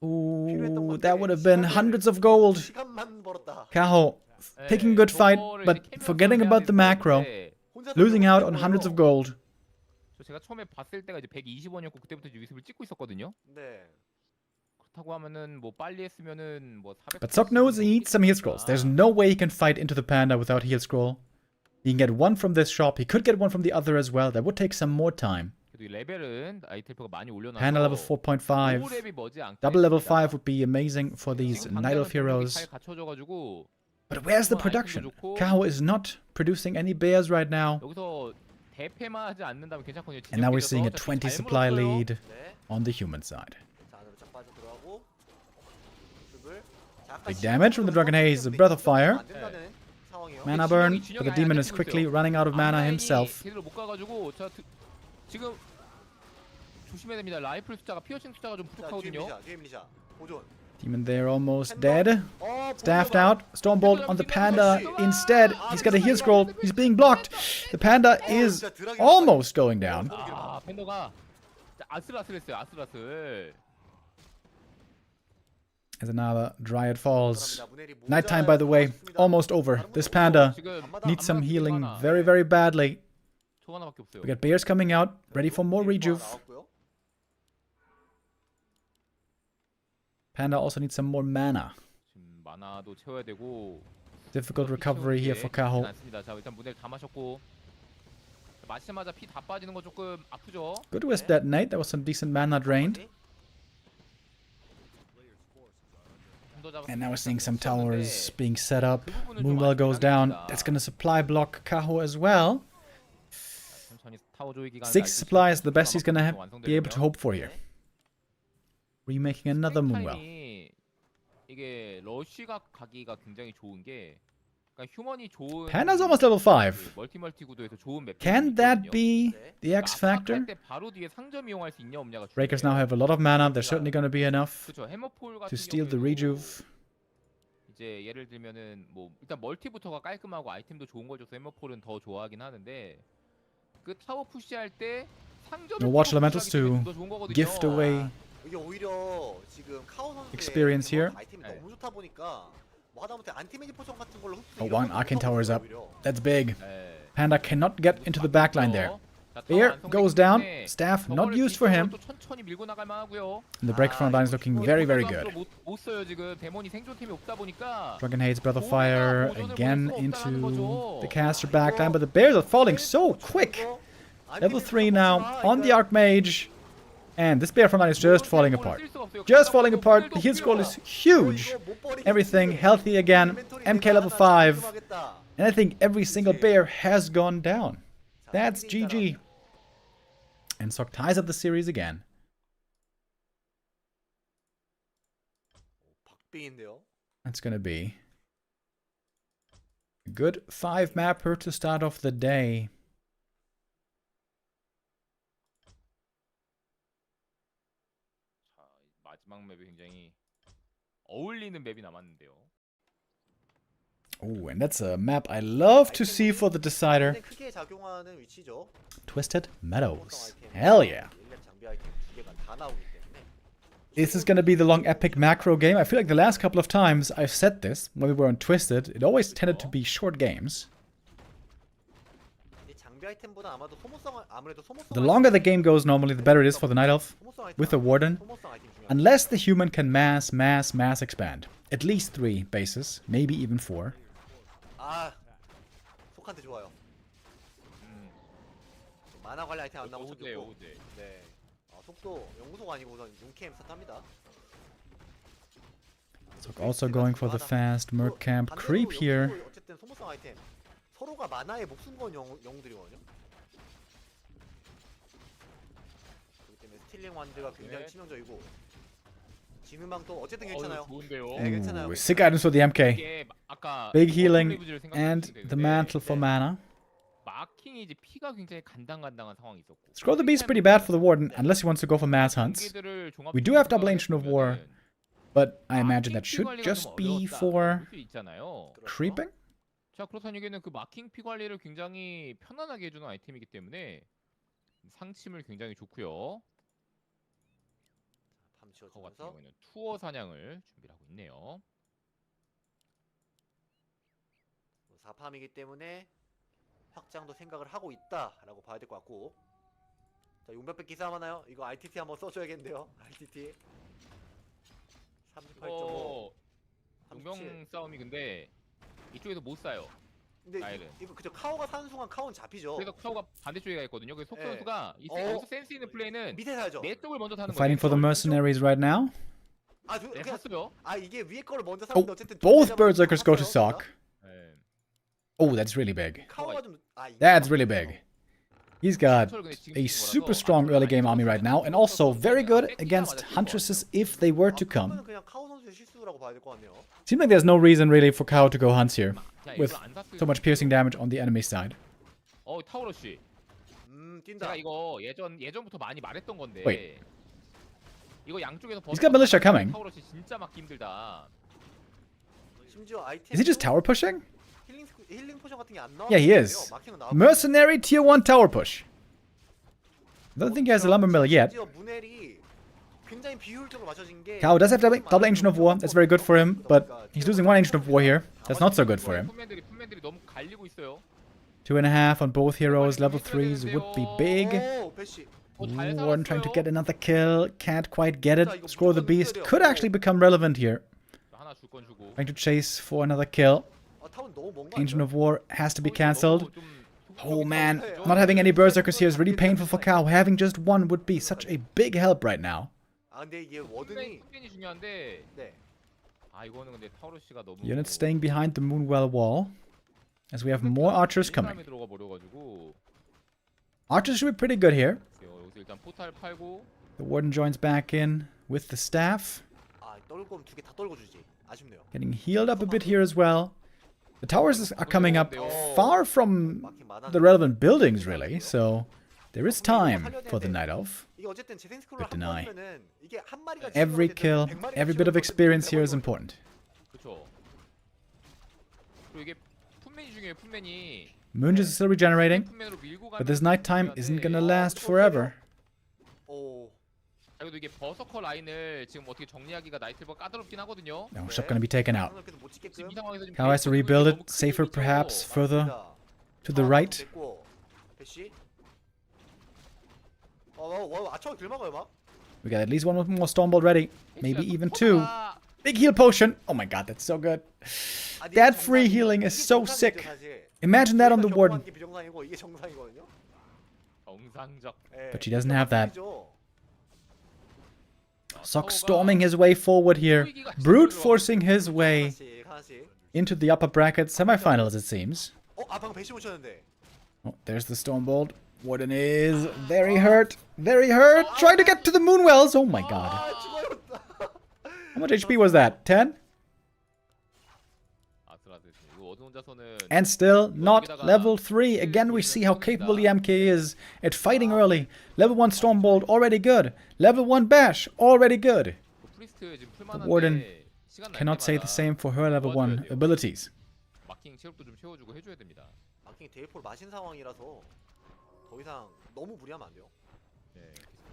B: Ooh, that would have been hundreds of gold. Kaho, taking a good fight, but forgetting about the macro. Losing out on hundreds of gold.
E: 제가 처음에 봤을 때가 이제 120원이었고 그때부터 이제 위습을 찍고 있었거든요.
C: 네.
E: 그렇다고 하면은 뭐 빨리 했으면은 뭐 400.
B: But Sok knows he needs some heal scrolls. There's no way he can fight into the Panda without heal scroll. He can get one from this shop. He could get one from the other as well. That would take some more time. Panda level 4.5. Double level 5 would be amazing for these Night Elf heroes. But where's the production? Kaho is not producing any bears right now. And now we're seeing a 20 supply lead on the human side. Big damage from the Dragon Haze, the Breath of Fire. Mana burn, but the demon is quickly running out of mana himself. Demon there almost dead. Staffed out. Stormbolt on the Panda instead. He's got a heal scroll. He's being blocked. The Panda is almost going down. As another Dryad falls. Nighttime, by the way, almost over. This Panda needs some healing very, very badly. We got bears coming out, ready for more rejuve. Panda also needs some more mana. Difficult recovery here for Kaho. Good wisp that night. There was some decent mana drained. And now we're seeing some towers being set up. Moonwell goes down. That's going to supply block Kaho as well. 6 supplies, the best he's going to be able to hope for here. Remaking another Moonwell. Panda's almost level 5. Can that be the X factor? Breakers now have a lot of mana. There's certainly going to be enough to steal the rejuve.
E: 예를 들면은 뭐 일단 멀티부터가 깔끔하고 아이템도 좋은 걸 줘서 해머폴은 더 좋아하긴 하는데 그 타워 푸시할 때 상점을
B: Watch Elementals to gift away
C: 이게 오히려 지금 카오 선수의
B: experience here.
C: 아이템이 너무 좋다 보니까 뭐 하다못해 안티메지 포션 같은 걸로
B: Oh, one Arcane Tower is up. That's big. Panda cannot get into the backline there.
E: 자, 타워
B: Bear
E: 완성되기
B: goes down.
E: 때문에
B: Staff not
E: 저거를
B: used for him.
E: 뒤쪽으로 또 천천히 밀고 나갈 만하고요.
B: And the break front line is looking very, very good.
E: 못 써요 지금. 데몬이 생존템이 없다 보니까.
B: Dragon Hates Breath of Fire again into the caster backline, but the bears are falling so quick. Level 3 now on the Archmage. And this bear front line is just falling apart. Just falling apart. The heal scroll is huge. Everything healthy again. MK level 5. And I think every single bear has gone down. That's GG. And Sok ties up the series again. That's gonna be a good 5 mapper to start off the day.
E: 마지막 맵이 굉장히 어울리는 맵이 남았는데요.
B: Oh, and that's a map I love to see for the decider.
C: 크게 작용하는 위치죠.
B: Twisted Meadows. Hell yeah.
C: 장비 아이템 두 개가 다 나오기 때문에.
B: This is gonna be the long epic macro game. I feel like the last couple of times I've said this when we were on Twisted, it always tended to be short games.
C: 장비 아이템보다 아마도 아무래도 소모성.
B: The longer the game goes normally, the better it is for the Night Elf with the Warden. Unless the human can mass expand. At least 3 bases, maybe even 4.
C: 아, 속한테 좋아요. 만화 관리 아이템 안 나오고 좋고. 네. 속도 연구소가 아니고 우선 용캠 스타트합니다.
B: So also going for the fast Merc Camp creep here.
C: 어쨌든 소모성 아이템 서로가 만화에 목숨 건 영웅들이거든요. 그렇기 때문에 스틸링 완드가 굉장히 치명적이고 지능망도 어쨌든 괜찮아요.
E: 좋은데요.
C: 네, 괜찮아요.
B: Ooh, sick items for the MK.
E: 이게 아까
B: Big healing
E: 리브즈를
B: and
E: 생각했을
B: the
E: 텐데
B: mantle for mana.
E: 마킹이 이제 피가 굉장히 간당간당한 상황이 있었고.
B: Scroll the beast pretty bad for the Warden unless he wants to go for mass hunts. We do have double ancient of war, but I imagine that should just be for creeping.
E: 자, 그렇다는 얘기는 그 마킹 피 관리를 굉장히 편안하게 해주는 아이템이기 때문에 상침을 굉장히 좋고요. 거 같은 경우에는 투어 사냥을 준비를 하고 있네요.
C: 4팜이기 때문에 확장도 생각을 하고 있다라고 봐야 될 것 같고. 자, 용병 뺏기 싸움 하나요? 이거 RTT 한번 써줘야겠는데요. RTT 38.5
E: 용병 싸움이 근데 이쪽에서 못 쏴요.
C: 근데 이거 그죠, 카오가 사는 순간 카오는 잡히죠.
E: 그래서 카오가 반대쪽에 가 있거든요. 그래서 속 선수가 여기서 센스 있는 플레이는
C: 밑에 살죠.
E: 내 쪽을 먼저 타는 거예요.
B: Fighting for the mercenaries right now.
E: 네, 샀어요.
C: 이게 위에 거를 먼저
B: Oh,
C: 샀는데 어쨌든
B: both Berserkers go to Sok. Oh, that's really big.
C: 카오가 좀
B: That's really big. He's got a super strong early game army right now, and also very good against Huntresses if they were to come.
C: 그냥 카오 선수의 실수라고 봐야 될 것 같네요.
B: Seems like there's no reason really for Kaho to go hunts here, with so much piercing damage on the enemy side.
E: 타우러쉬.
C: 뛴다.
E: 제가 이거 예전부터 많이 말했던 건데.
B: Wait.
E: 이거 양쪽에서
B: He's got militia coming.
E: 타우러쉬 진짜 막기 힘들다.
C: 심지어 아이템
B: Is he just tower pushing?
C: 힐링 포션 같은 게 안 나와.
B: Yeah, he is. Mercenary tier 1 tower push. I don't think he has a lumber mill yet. Kaho does have double ancient of war. That's very good for him, but he's losing 1 ancient of war here. That's not so good for him. 2.5 on both heroes. Level 3s would be big. Warden trying to get another kill. Can't quite get it. Scroll the beast could actually become relevant here. Trying to chase for another kill. Ancient of War has to be cancelled. Oh man, not having any Berserkers here is really painful for Kaho. Having just one would be such a big help right now. Units staying behind the Moonwell wall, as we have more archers coming. Archers should be pretty good here. The Warden joins back in with the staff. Getting healed up a bit here as well. The towers are coming up far from the relevant buildings, really, so there is time for the Night Elf. But deny. Every kill, every bit of experience here is important. Moonges is still regenerating, but this nighttime isn't gonna last forever.
E: 그래도 이게 버서커 라인을 지금 어떻게 정리하기가 나이트가 까다롭긴 하거든요.
B: No, shop gonna be taken out. Kaho has to rebuild it, safer perhaps further to the right.
C: 아처가 길 막아요 막.
B: We got at least one more Stormbolt ready. Maybe even two. Big heal potion. Oh my god, that's so good. That free healing is so sick. Imagine that on the Warden.
C: 비정상이고 이게 정상이거든요.
E: 정상적.
B: But she doesn't have that. Sok storming his way forward here. Brute forcing his way into the upper bracket semifinals, it seems.
C: 방금 배시 못 쳤는데.
B: Oh, there's the Stormbolt. Warden is very hurt. Very hurt. Trying to get to the Moonwells. Oh my god. How much HP was that? 10? And still not level 3. Again, we see how capable the MK is at fighting early. Level 1 Stormbolt, already good. Level 1 Bash, already good. But Warden cannot say the same for her level 1 abilities.
E: 마킹 체력도 좀 채워주고 해줘야 됩니다.
C: 마킹 데이폴 마신 상황이라서 더 이상 너무 무리하면 안 돼요.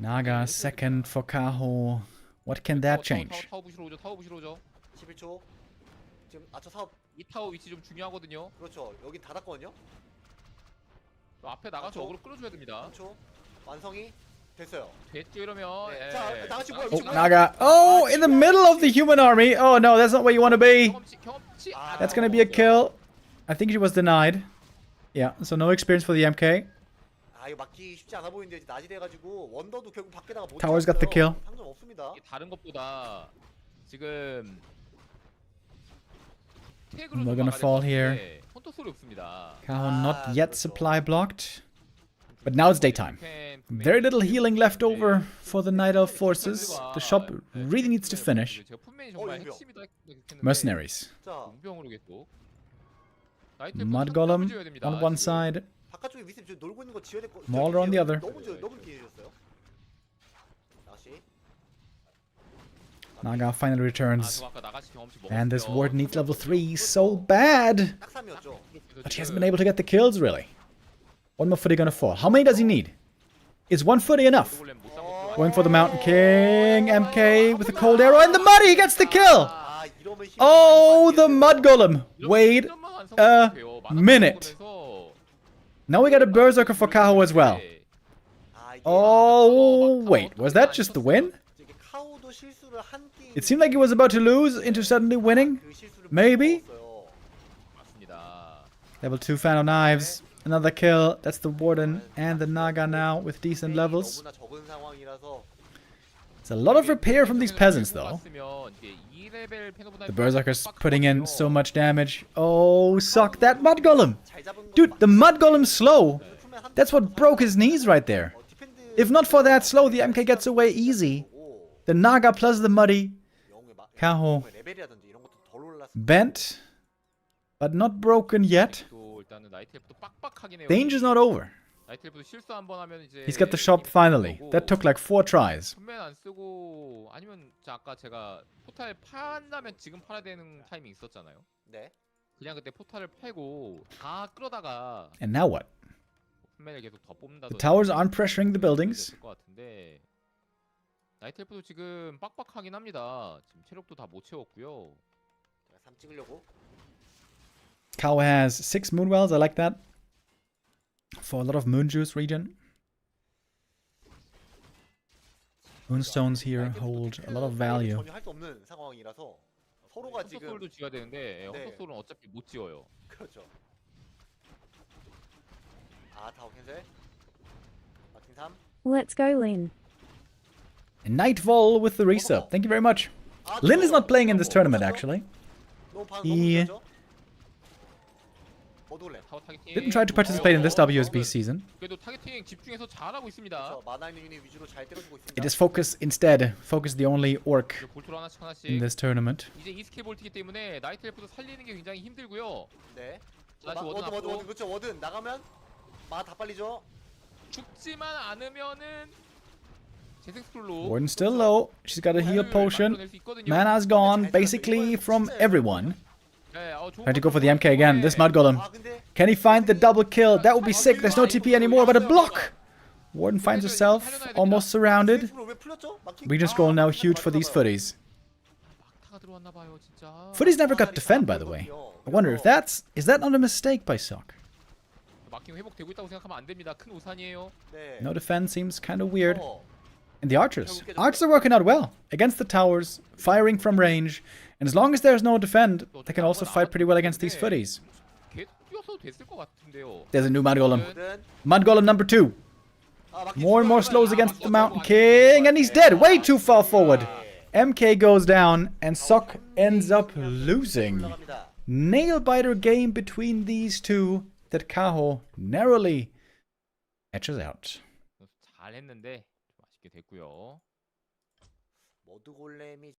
B: Naga second for Kaho. What can that change?
E: 타워 부시러 오죠. 타워 부시러 오죠.
C: 11초. 지금 아처 사업.
E: 이 타워 위치 좀 중요하거든요.
C: 그렇죠. 여긴 닫았거든요.
E: 또 앞에 나가서 어그로 끌어줘야 됩니다.
C: 3초. 완성이 됐어요.
E: 됐죠 이러면.
C: 네. 자, 나같이 뭐야?
B: Oh, Naga. Oh, in the middle of the human army. Oh no, that's not where you want to be.
E: 경험치.
B: That's gonna be a kill. I think she was denied. Yeah, so no experience for the MK.
C: 이거 막기 쉽지 않아 보이는데 낮이 돼가지고 원더도 결국 밖에다가 못
B: Towers got the kill.
C: 상점 없습니다.
E: 다른 것보다 지금
B: We're gonna fall here.
E: 헌터 소리 없습니다.
B: Kaho not yet supply blocked. But now it's daytime. Very little healing left over for the Night Elf forces. The shop really needs to finish. Mercenaries.
C: 자,
B: Mud Golem on one side.
C: 바깥쪽에 위스 놀고 있는 거 지어야 될 거.
B: Mauler on the other.
C: 너무 길어졌어요. 다시.
B: Naga finally returns. And this ward needs level 3 so bad.
C: 딱 3이었죠.
B: But he hasn't been able to get the kills, really. One more footy gonna fall. How many does he need? Is one footy enough? Going for the Mountain King. MK with a cold arrow. And the muddy, he gets the kill! Oh, the Mud Golem. Wait a minute. Now we got a Berserker for Kaho as well. Oh, wait. Was that just the win? It seemed like he was about to lose into suddenly winning. Maybe? Level 2 Fan of Knives. Another kill. That's the Warden and the Naga now with decent levels. It's a lot of repair from these peasants though. The Berserker's putting in so much damage. Oh, suck that Mud Golem! Dude, the Mud Golem's slow. That's what broke his knees right there. If not for that slow, the MK gets away easy. The Naga plus the Muddy. Kaho. Bent. But not broken yet. Danger's not over. He's got the shop finally. That took like 4 tries.
E: 아니면 아까 제가 포탈 판다면 지금 팔아야 되는 타이밍 있었잖아요.
C: 네.
E: 그냥 그때 포탈을 팔고 다 끌어다가
B: And now what?
E: 판매를 계속 더 뽑는다.
B: The towers aren't pressuring the buildings.
E: 나이트엘프도 지금 빡빡하긴 합니다. 지금 체력도 다 못 채웠고요.
C: 3 찍으려고.
B: Kaho has 6 Moonwells. I like that. For a lot of Moon Juice region. Moonstones here hold a lot of value.
C: 전혀 할 수 없는 상황이라서 서로가 지금
E: 헌터솔도 지어야 되는데 헌터솔은 어차피 못 지어요.
C: 그렇죠. 타워 캔슬. 마킹 3.
F: Let's go, Lin.
B: And Nightfall with the resub. Thank you very much. Lin is not playing in this tournament actually. He didn't try to participate in this WSB season. It is Focus instead. Focus the only orc in this tournament.
C: 워든 나가면 마 다 빨리죠.
E: 죽지만 않으면은
B: Warden's still low. She's got a heal potion. Mana's gone basically from everyone. Trying to go for the MK again. This Mud Golem. Can he find the double kill? That would be sick. There's no TP anymore, but a block. Warden finds herself almost surrounded. Region scroll now huge for these footies. Footies never got defend, by the way. I wonder if is that not a mistake by Sok?
E: 마킹 회복되고 있다고 생각하면 안 됩니다. 큰 오산이에요.
C: 네.
B: No defense seems kind of weird.
C: 어,
B: And the archers. Archers are working out well against the towers, firing from range. And as long as there's no defend, they can also fight pretty well against these footies.
E: 계속 뛰어서도 됐을 것 같은데요.
B: There's a new Mud Golem.
C: 모든
B: Mud Golem number 2.
C: 마킹
B: More and more slows
C: 들어가면
B: against the Mountain King. And he's dead. Way too far forward. MK goes down. And Sok ends up losing.
C: 올라갑니다.
B: Nail-biter game between these two that Kaho narrowly edges out.
E: 잘했는데 좀 아쉽게 됐고요.
C: 머드 골렘이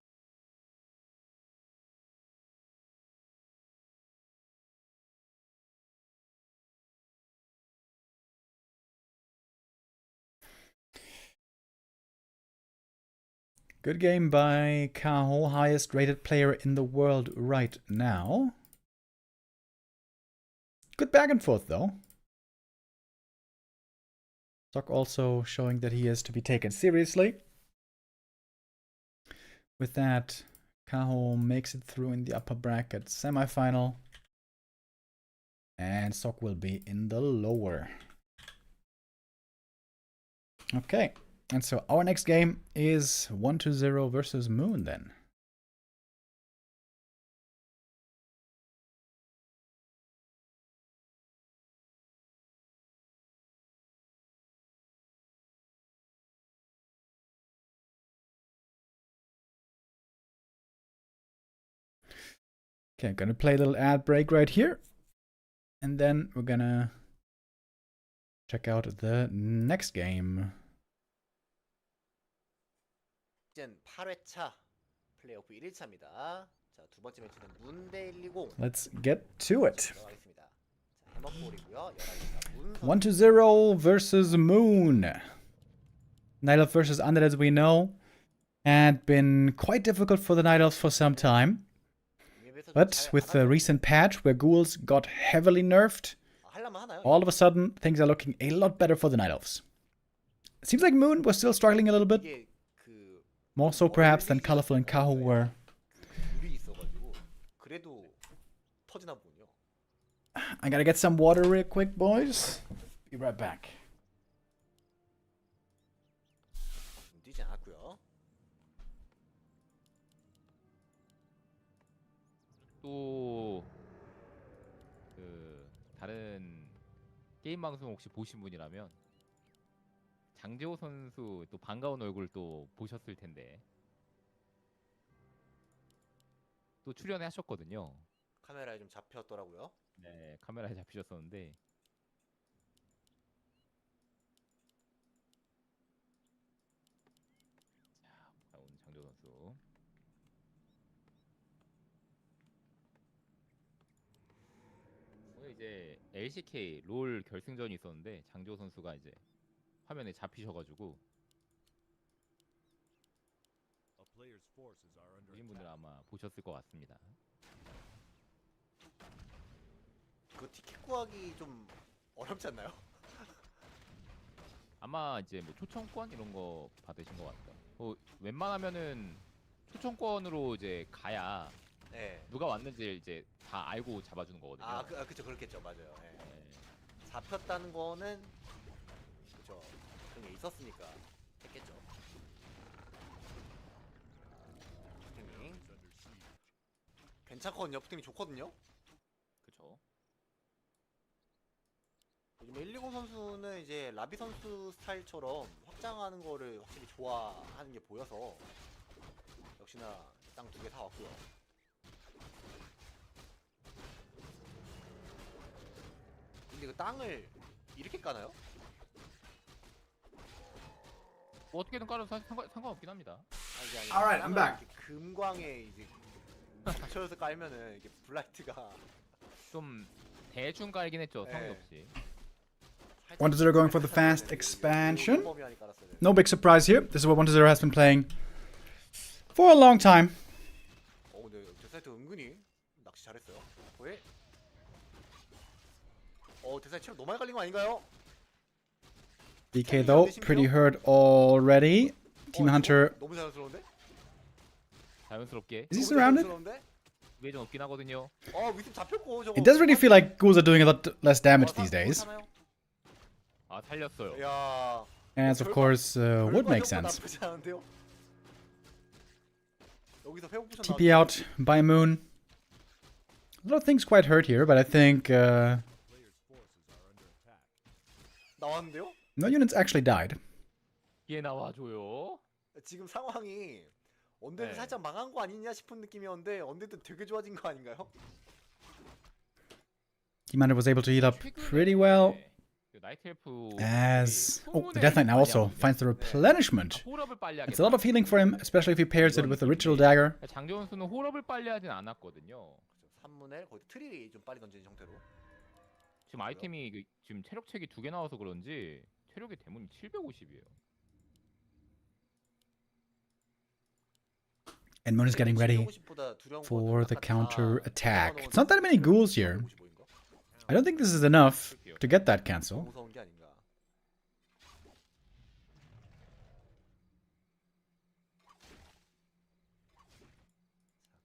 B: Good game by Kaho, highest rated player in the world right now. Good back and forth though. Sok also showing that he is to be taken seriously. With that, Kaho makes it through in the upper bracket semifinal. And Sok will be in the lower. Okay. And so our next game is 1-0 versus Moon then. Okay, I'm gonna play a little ad break right here. And then we're gonna check out the next game.
C: 시즌 8회차 플레이오프 1일차입니다. 자, 두 번째 매치는 문대 120
B: Let's get to it.
C: 들어가겠습니다. 자, 해머볼이고요. 11시 문
B: 1-0 versus Moon. Night Elf versus Undead, as we know, had been quite difficult for the Night Elves for some time. But with the recent patch where ghouls got heavily nerfed,
C: 하려면 하나요?
B: all of a sudden things are looking a lot better for the Night Elves. It seems like Moon was still struggling a little bit,
C: 이게 그
B: more so perhaps than Colorful and Kaho were.
C: 물이 있어가지고 그래도 터지나 보군요.
B: I gotta get some water real quick, boys. Be right back.
C: 뛰지 않았고요.
E: 또 그 다른 게임 방송 혹시 보신 분이라면 장재호 선수 또 반가운 얼굴 또 보셨을 텐데 또 출연하셨거든요.
C: 카메라에 좀 잡혔더라고요.
E: 네, 카메라에 잡히셨었는데 자, 오늘 장재호 선수 오늘 이제 LCK 롤 결승전이 있었는데 장재호 선수가 이제 화면에 잡히셔가지고 보신 분들 아마 보셨을 것 같습니다.
C: 그 티켓 구하기 좀 어렵지 않나요?
E: 아마 이제 뭐 초청권 이런 거 받으신 것 같아요. 웬만하면은 초청권으로 이제 가야
C: 네.
E: 누가 왔는지 이제 다 알고 잡아주는 거거든요.
C: 그쵸 그렇겠죠, 맞아요. 네.
E: 네.
C: 잡혔다는 거는 그쵸 그런 게 있었으니까 했겠죠. 푸팅이 괜찮거든요. 푸팅이 좋거든요.
E: 그쵸.
C: 요즘 120 선수는 이제 라비 선수 스타일처럼 확장하는 거를 확실히 좋아하는 게 보여서 역시나 땅 2개 사왔고요. 근데 그 땅을 이렇게 까나요?
E: 뭐 어떻게든 깔아도 사실 상관없긴 합니다.
C: 이게 아니라
B: Alright, I'm back.
C: 이렇게 금광에 이제 맞춰서 깔면은 이게 블라이트가
E: 좀 대충 깔긴 했죠.
C: 네.
E: 성의 없이.
B: 1-0 going for the fast expansion.
C: 범위 안에 깔았어야 되는데.
B: No big surprise here. This is what 1-0 has been playing for a long time.
C: 근데 데사이트 은근히 낚시 잘했어요. 거의. 데사이트 체력 너무 많이 깔린 거 아닌가요?
B: DK though, pretty hurt already. Team Hunter,
C: 너무 자연스러운데?
E: 자연스럽게.
B: is he
C: 너무
B: surrounded?
C: 자연스러운데?
E: 그게 좀 없긴 하거든요.
C: 위습 잡혔고 저거.
B: It does really feel like ghouls are doing a lot less damage these days.
E: 아 살렸어요.
C: 야.
B: As of course would make sense.
C: 나쁘지 않은데요? 여기서 회복 포션
B: TP out by Moon. A lot of things quite hurt here, but I think
C: 나왔는데요?
B: no units actually died.
E: 얘 나와줘요.
C: 지금 상황이 언데드
E: 네.
C: 살짝 망한 거 아니냐 싶은 느낌이었는데 언데드 되게 좋아진 거 아닌가요?
B: Commander was able to heal up pretty well.
E: 나이트 엘프
B: As the Death Knight now also finds the replenishment.
E: 홀업을 빨리 하겠다.
B: It's a lot of healing for him, especially if he pairs it with the ritual dagger.
E: 장재원 선수는 홀업을 빨리 하진 않았거든요.
C: 3문에 거의 트릴이 좀 빨리 던지는 형태로.
E: 지금 아이템이 지금 체력 책이 2개 나와서 그런지 체력의 대문이 750이에요.
B: And Moon is getting ready for the counter attack. It's not that many ghouls here. I don't think this is enough to get that cancel.
C: 무서운 게 아닌가.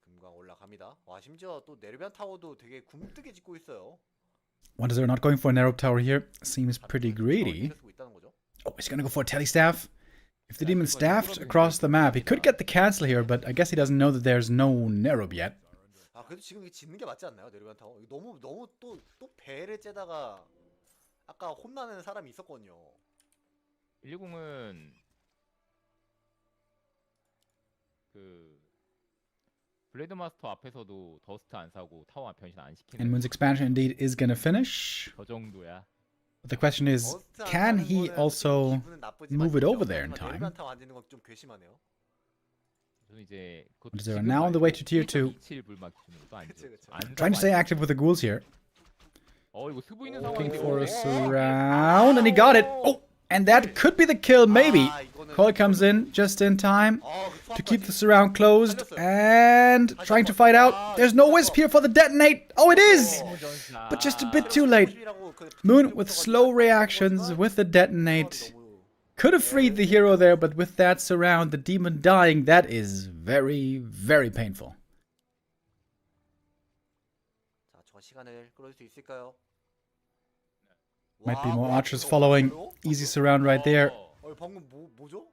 C: 금광 올라갑니다. 와 심지어 또 네르비안 타워도 되게 굼뜨게 짓고 있어요.
B: Wonders they're not going for a narrow tower here. Seems pretty greedy.
C: 쓰고 있다는 거죠.
B: Oh, he's gonna go for a telestaff. If the demon staffed across the map, he could get the cancel here, but I guess he doesn't know that there's no Nerob yet.
C: 아 그래도 지금 이게 짓는 게 맞지 않나요? 네르비안 타워. 이거 너무 또 배를 째다가 아까 혼나는 사람이 있었거든요.
E: 120은 그 블레이드 마스터 앞에서도 더스트 안 사고 타워 변신 안
B: And
E: 시키는
B: Moon's expansion indeed is gonna finish.
E: 저 정도야.
B: But the question is, can he also move it over there in time?
C: 네르비안 타워 안 짓는 건 좀 괘씸하네요.
E: 저는 이제
B: Wonders are now on the way to tier 2.
E: 27 불막 기준으로도 안
C: 그치,
E: 줘.
C: 그치.
E: 안
B: Trying to stay active with the ghouls here.
E: 이거 스부 있는
B: Looking
E: 상황인데.
B: for a surround, and he got it. Oh, and that could be the kill, maybe. Koi comes in just in time to keep the surround closed and trying to fight out. There's no wisp here for the detonate. Oh, it is! But just a bit too late. Moon with slow reactions with the detonate. Could have freed the hero there, but with that surround, the demon dying, that is very, very painful.
C: 자, 저 시간을 끌어줄 수 있을까요?
B: Might be more archers following. Easy surround right there.
C: 방금 뭐죠?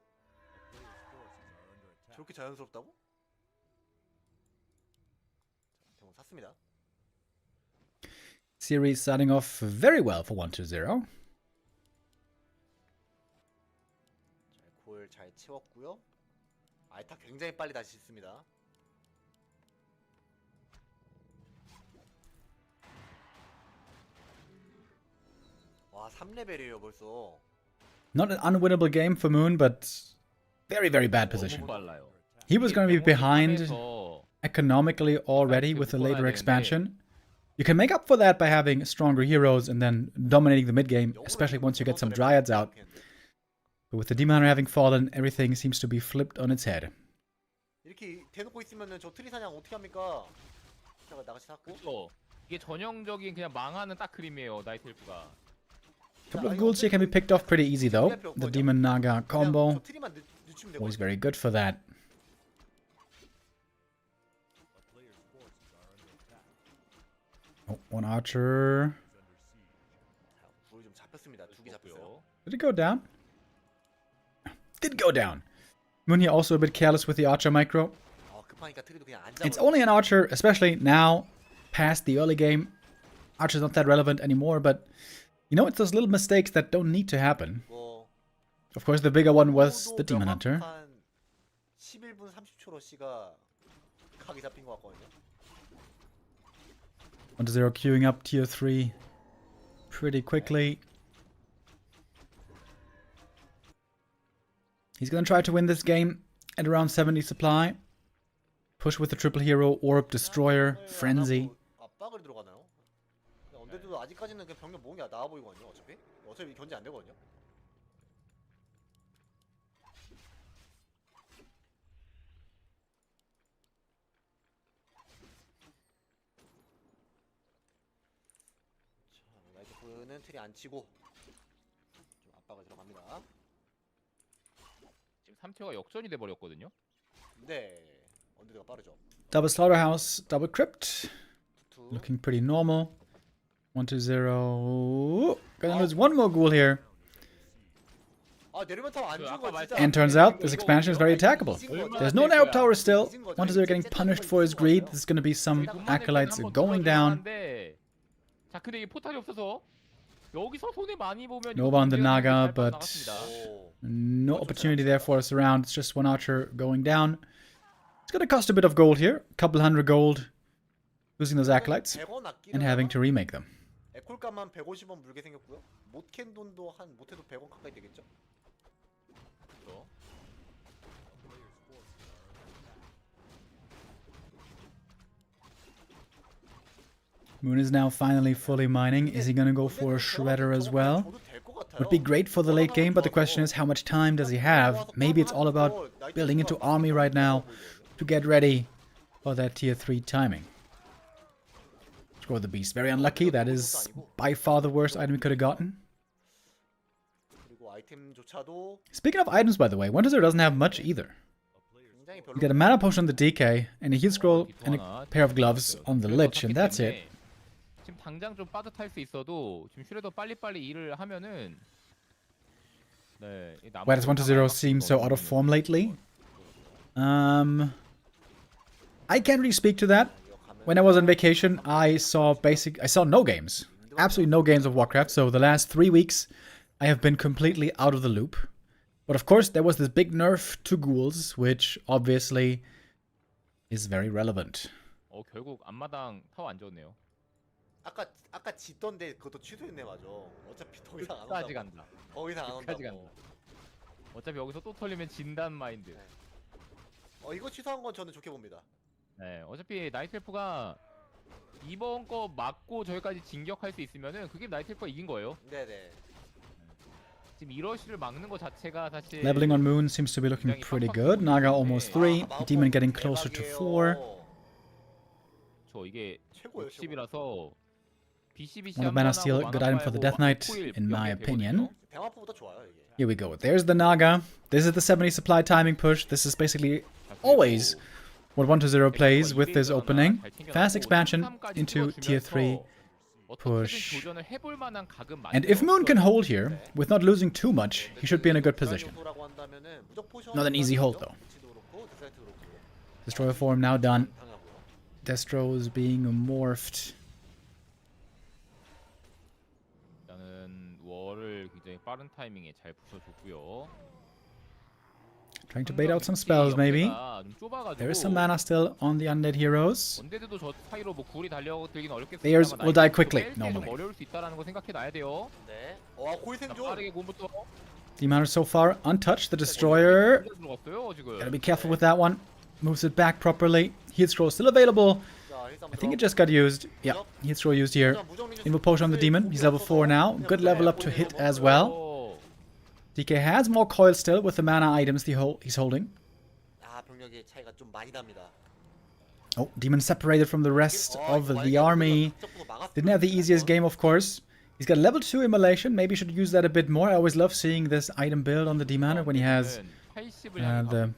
C: 저렇게 자연스럽다고? 자, 대본 샀습니다.
B: Series starting off very well for 1-2-0.
C: 골 잘 채웠고요. 아이타 굉장히 빨리 다시 짓습니다. 와 3레벨이에요 벌써.
B: Not an unwinnable game for Moon, but very, very bad position.
E: 너무 빨라요.
B: He was going to be behind
E: 상황에서
B: economically already with the later expansion. You can make up for that by having stronger heroes and then dominating the mid game, especially once you get some dryads out. But with the Demon Hunter having fallen, everything seems to be flipped on its head.
C: 이렇게 대놓고 있으면은 저 트리 사냥 어떻게 합니까? 제가 나같이 샀고.
E: 그렇죠. 이게 전형적인 그냥 망하는 딱 그림이에요. 나이트 엘프가.
B: Couple of ghouls here can be picked off pretty easy though. The Demon Naga combo,
C: 저 트리만 늦추면 되고.
B: always very good for that. Oh, one archer.
C: 불이 좀 잡혔습니다. 두 개 잡혔어요.
B: Did it go down? Did go down. Moon here also a bit careless with the archer micro.
C: 급하니까 트리도 그냥 안
B: It's
C: 잡아요.
B: only an archer, especially now, past the early game. Archer's not that relevant anymore, but you know, it's those little mistakes that don't need to happen.
C: 뭐
B: Of course, the bigger one was the Demon Hunter.
C: 11분 30초로 씨가 각이 잡힌 것 같거든요.
B: 1-0 queuing up tier 3 pretty quickly. He's gonna try to win this game at around 70 supply. Push with the triple hero, Orb, Destroyer, Frenzy.
C: 압박을 들어가나요? 언데드도 아직까지는 그냥 병력 모으는 게 나아 보이거든요. 어차피 견제 안 되거든요. 자, 나이트프는 트리 안 치고 좀 압박을 들어갑니다.
E: 지금 3티어가 역전이 돼 버렸거든요.
C: 네, 언데드가 빠르죠.
B: Double Slaughterhouse, double Crypt.
C: 투.
B: Looking pretty normal. 1-2-0. Gonna lose one more ghoul here.
C: 아 내리면 타워 안
E: 그
C: 죽은
E: 아까
C: 거 진짜.
B: And turns out this expansion is very attackable.
C: 이긴 거죠.
B: There's no Narrow Tower still. 1-0 getting punished for his greed. There's gonna be some acolytes going down.
E: 자, 근데 이 포탈이 없어서 여기서 손해 많이 보면
B: Nova on the Naga, but
C: 오.
B: no opportunity there for us around. It's just one archer going down. It's gonna cost a bit of gold here. A couple hundred gold. Losing those acolytes
C: 100원 아끼는
B: and having to remake them.
C: 에콜값만 150원 물게 생겼고요. 못캔 돈도 한 못해도 100원 가까이 되겠죠?
B: Moon is now finally fully mining. Is he gonna go for a shredder as well? Would be great for the late game, but the question is how much time does he have? Maybe it's all about building into army right now to get ready for that tier 3 timing. Score the beast. Very unlucky. That is by far the worst item he could have gotten.
C: 그리고 아이템조차도
B: Speaking of items, by the way, 1-0 doesn't have much either.
C: 굉장히 별로.
B: You get a mana potion on the DK, and a heal scroll, and a pair of gloves on the Lich, and that's it.
E: 지금 당장 좀 빠듯할 수 있어도 지금 슈레더 빨리빨리 일을 하면은 네.
B: Why does 1-0 seem so out of form lately? I can't really speak to that. When I was on vacation, I saw no games. Absolutely no games of Warcraft, so the last 3 weeks I have been completely out of the loop. But of course, there was this big nerf to ghouls, which obviously is very relevant.
E: 결국 앞마당 타워 안 좋네요.
C: 아까 짓던데 그것도 취소했네 맞아. 어차피 더 이상 안
E: 끝까지
C: 온다고.
E: 간다.
C: 더 이상 안
E: 끝까지
C: 온다고.
E: 간다. 어차피 여기서 또 털리면 진단 마인드.
C: 이거 취소한 건 저는 좋게 봅니다.
E: 네, 어차피 나이트엘프가 이번 거 맞고 저기까지 진격할 수 있으면은 그게 나이트엘프가 이긴 거예요.
C: 네네.
E: 지금 이러시를 막는 거 자체가 사실
B: Leveling on Moon seems to be looking pretty good. Naga almost 3, Demon getting closer to 4.
E: 저 이게
C: 최고예요.
E: 60이라서 BCBC
B: One of Mana Steel, good item for the Death Knight, in my opinion.
C: 대마포보다 좋아요 이게.
B: Here we go. There's the Naga. This is the 70 supply timing push. This is basically always what 1-0 plays with this opening. Fast expansion into tier 3 push. And if Moon can hold here, with not losing too much, he should be in a good position. Not an easy hold though. Destroyer form now done. Destro is being morphed.
E: 일단은 월을 굉장히 빠른 타이밍에 잘 부셔줬고요.
B: Trying to bait out some spells, maybe. There is some mana still on the Undead heroes.
E: 언데드도 저 사이로 뭐 굴이 달려들긴 어렵겠습니다만
B: Theirs will die quickly,
E: 좀
B: normally.
E: 어려울 수 있다라는 거 생각해놔야 돼요.
C: 네. 고이
E: 자,
C: 생존.
E: 빠르게 공부터
B: Demon Hunter so far untouched. The Destroyer.
E: 들어갔어요 지금.
B: Gotta be careful with that one. Moves it back properly. Heal scroll still available. I think it just got used. Yeah, heal scroll used here. Invo potion on the demon. He's level 4 now. Good level up to hit as well. DK has more coil still with the mana items he's holding.
C: 병력의 차이가 좀 많이 납니다.
B: Oh, demon separated from the rest of the army. Didn't have the easiest game, of course. He's got level 2 immolation. Maybe should use that a bit more. I always love seeing this item build on the demon hunter when he has the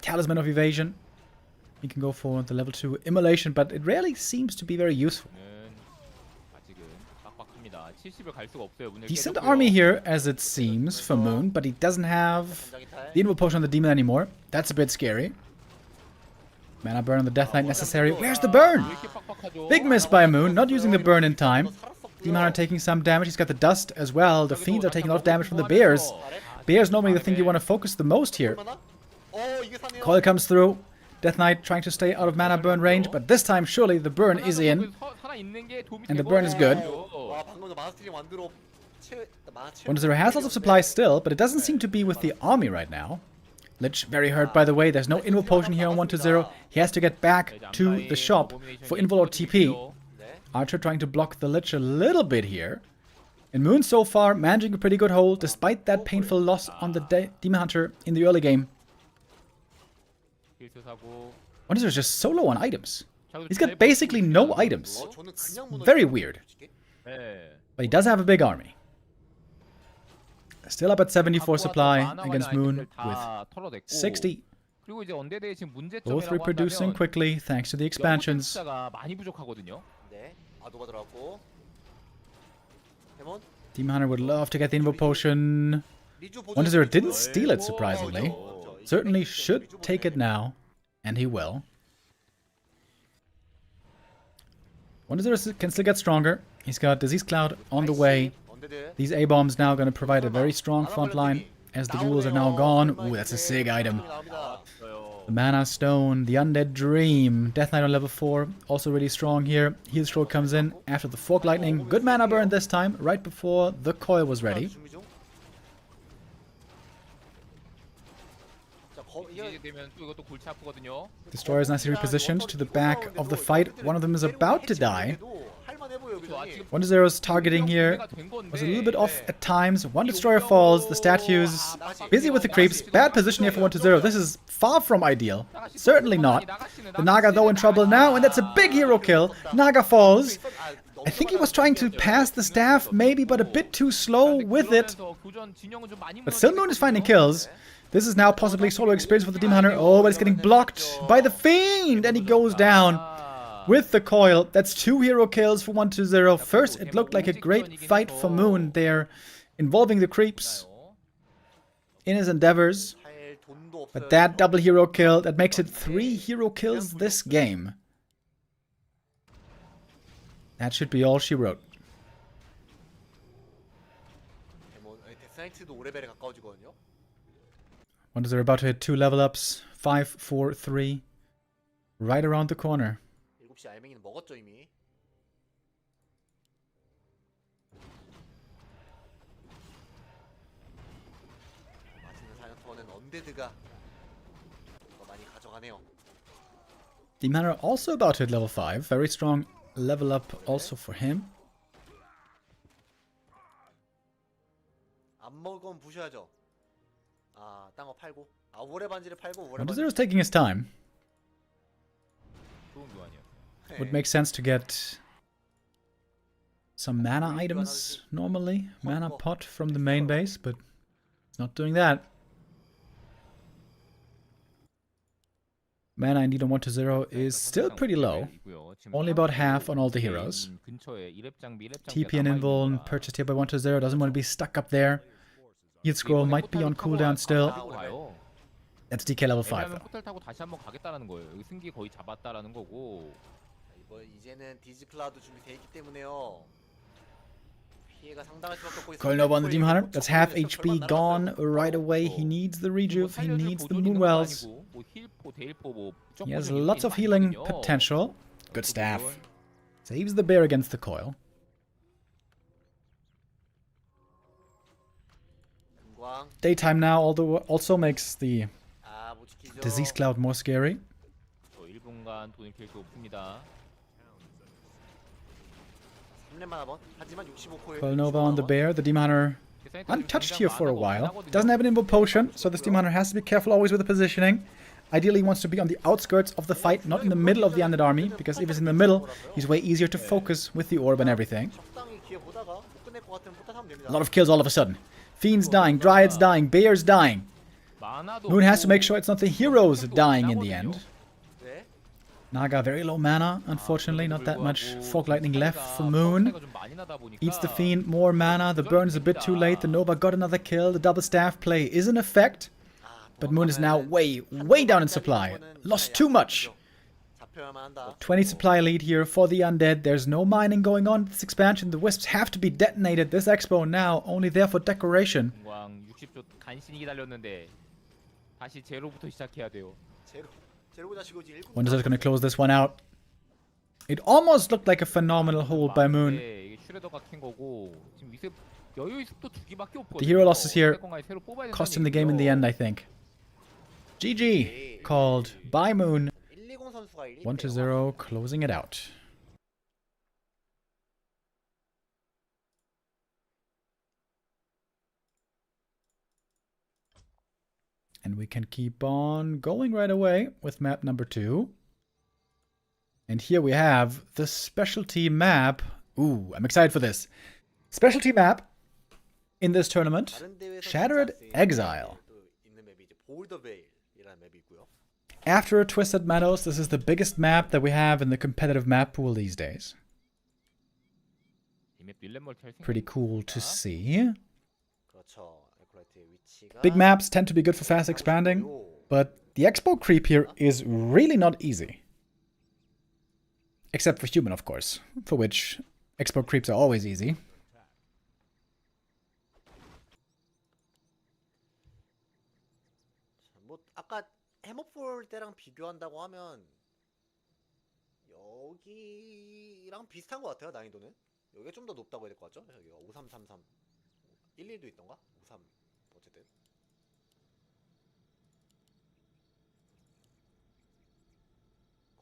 B: talisman of evasion. He can go for the level 2 immolation, but it rarely seems to be very useful. Decent army here, as it seems, for Moon, but he doesn't have the Invo potion on the demon anymore. That's a bit scary. Mana burn on the Death Knight necessary. Where's the burn? Big miss by Moon, not using the burn in time. Demon Hunter taking some damage. He's got the dust as well. The Fiends are taking a lot of damage from the Bears. Bears normally the thing you want to focus the most here. Coil comes through. Death Knight trying to stay out of mana burn range, but this time surely the burn is in. And the burn is good. 1-0 has lots of supplies still, but it doesn't seem to be with the army right now. Lich very hurt, by the way. There's no Invo potion here on 1-0. He has to get back to the shop for Invo or TP. Archer trying to block the Lich a little bit here. And Moon so far managing a pretty good hold, despite that painful loss on the Demon Hunter in the early game. 1-0 is just so low on items. He's got basically no items. It's very weird. But he does have a big army. Still up at 74 supply against Moon with 60.
E: 그리고 이제 언데드의 지금
B: Both
E: 문제점이라고
B: reproducing
E: 한다면
B: quickly thanks to the expansions.
E: 숫자가 많이 부족하거든요.
C: 네. 노바 들어갔고. 데몬.
B: Demon Hunter would love to get the Invo Potion.
C: 리주 보조.
B: Wonder Zero didn't steal it, surprisingly.
C: 그렇죠.
B: Certainly should take it now. And he will. Wonder Zero can still get stronger. He's got Disease Cloud on the way.
C: 언데드.
B: These A-bombs now going to provide a very strong front line as the ghouls are now gone. Ooh, that's a sick item. The Mana Stone, the Undead Dream, Death Knight on level 4, also really strong here. Heal Scroll comes in after the Fork Lightning. Good mana burn this time, right before the coil was ready.
C: 준비 중. 자,
E: 이제 되면 또 이것도 골치 아프거든요.
B: Destroyers nicely repositioned to the back of the fight. One of them is about to die.
C: 할만해 보여, 교전이.
B: Wonder Zero's targeting here was a little bit off at times. One Destroyer falls, the statues busy with the creeps. Bad position here for Wonder Zero. This is far from ideal. Certainly not. The Naga though in trouble now, and that's a big hero kill. Naga falls. I think he was trying to pass the staff, maybe, but a bit too slow with it. But still Moon is finding kills. This is now possibly solo experience for the Demon Hunter. Oh, but it's getting blocked by the Fiend, and he goes down with the coil. That's 2 hero kills for 1-0. First, it looked like a great fight for Moon there, involving the creeps in his endeavors. But that double hero kill, that makes it 3 hero kills this game. That should be all she wrote.
C: 데스나이트도 5레벨에 가까워지거든요.
B: Wonders are about to hit 2 level ups. 5, 4, 3. Right around the corner.
C: 7시 알맹이는 먹었죠 이미. 맛있는 사냥터는 언데드가 더 많이 가져가네요.
B: Demon Hunter also about to hit level 5. Very strong level up also for him.
C: 안 먹으면 부셔야죠. 아, 딴 거 팔고. 아, 오래 반지를 팔고 오래
B: Wonder
C: 반지.
B: Zero's taking his time.
E: 좋은 교환이었어요.
B: Would make sense to get some mana items normally. Mana pot from the main base, but it's not doing that. Mana indeed on 1-0 is still pretty low. Only about half on all the heroes. TP and Invuln purchased here by 1-0. Doesn't want to be stuck up there. Heal Scroll might be on cooldown still. That's DK level 5 though.
E: 포탈 타고 다시 한번 가겠다라는 거예요. 여기 승기 거의 잡았다라는 거고.
C: 이번 이제는 디지플라도 준비돼 있기 때문에요. 피해가 상당할 수밖에 없고
B: Coil Nova on the Demon Hunter. That's half HP gone right away. He needs the rejuve. He needs the Moonwells. He has lots of healing potential. Good staff. Saves the bear against the coil. Daytime now also makes the Disease Cloud more scary.
E: 1분간 돈을 킬 수 없습니다.
C: 3렙만 한번. 하지만 65코에
B: Coil Nova on the bear. The Demon Hunter untouched here for a while. Doesn't have an Invo Potion, so this Demon Hunter has to be careful always with the positioning. Ideally, he wants to be on the outskirts of the fight, not in the middle of the Undead army, because if he's in the middle, he's way easier to focus with the orb and everything.
C: 적당히 기회 보다가 못 끝낼 것 같으면 포탈하면 됩니다.
B: A lot of kills all of a sudden. Fiends dying, Dryads dying, Bears dying. Moon has to make sure it's not the heroes dying in the end.
C: 네.
B: Naga very low mana, unfortunately, not that much Fork Lightning left for Moon. Eats the Fiend, more mana, the burn is a bit too late, the Nova got another kill, the double staff play is in effect. But Moon is now way down in supply. Lost too much.
C: 잡혀야만 한다.
B: 20 supply lead here for the Undead. There's no mining going on this expansion. The Wisps have to be detonated. This Expo now only there for decoration.
E: 60초 간신히 기다렸는데 다시 제로부터 시작해야 돼요.
C: 제로 자시고 이제 1군.
B: Wonders is going to close this one out. It almost looked like a phenomenal hold by Moon.
E: 이게 슈레더가 캔 거고 지금 위세 여유의 습도 2개밖에 없거든요.
B: The hero losses here
E: 새로 뽑아야
B: cost him the game in the end, I think. GG called by Moon.
C: 120 선수가 1위.
B: 1-0, closing it out. And we can keep on going right away with map number 2. And here we have the specialty map. Ooh, I'm excited for this. Specialty map in this tournament, Shattered Exile.
C: 있는 맵이 이제 볼더베일이라는 맵이 있고요.
B: after Twisted Meadows, this is the biggest map that we have in the competitive map pool these days.
E: 이맵 윌렘 멀티 할
B: Pretty
E: 생각.
B: cool to see.
C: 그렇죠. 에코라이트의 위치가
B: Big maps tend to be good for fast expanding, but the expo creep here is really not easy. Except for human, of course, for which expo creeps are always easy.
C: 뭐 아까 해머볼 때랑 비교한다고 하면 여기랑 비슷한 것 같아요. 난이도는 여기가 좀 더 높다고 해야 될 것 같죠? 여기가 5333 11도 있던가? 53 어쨌든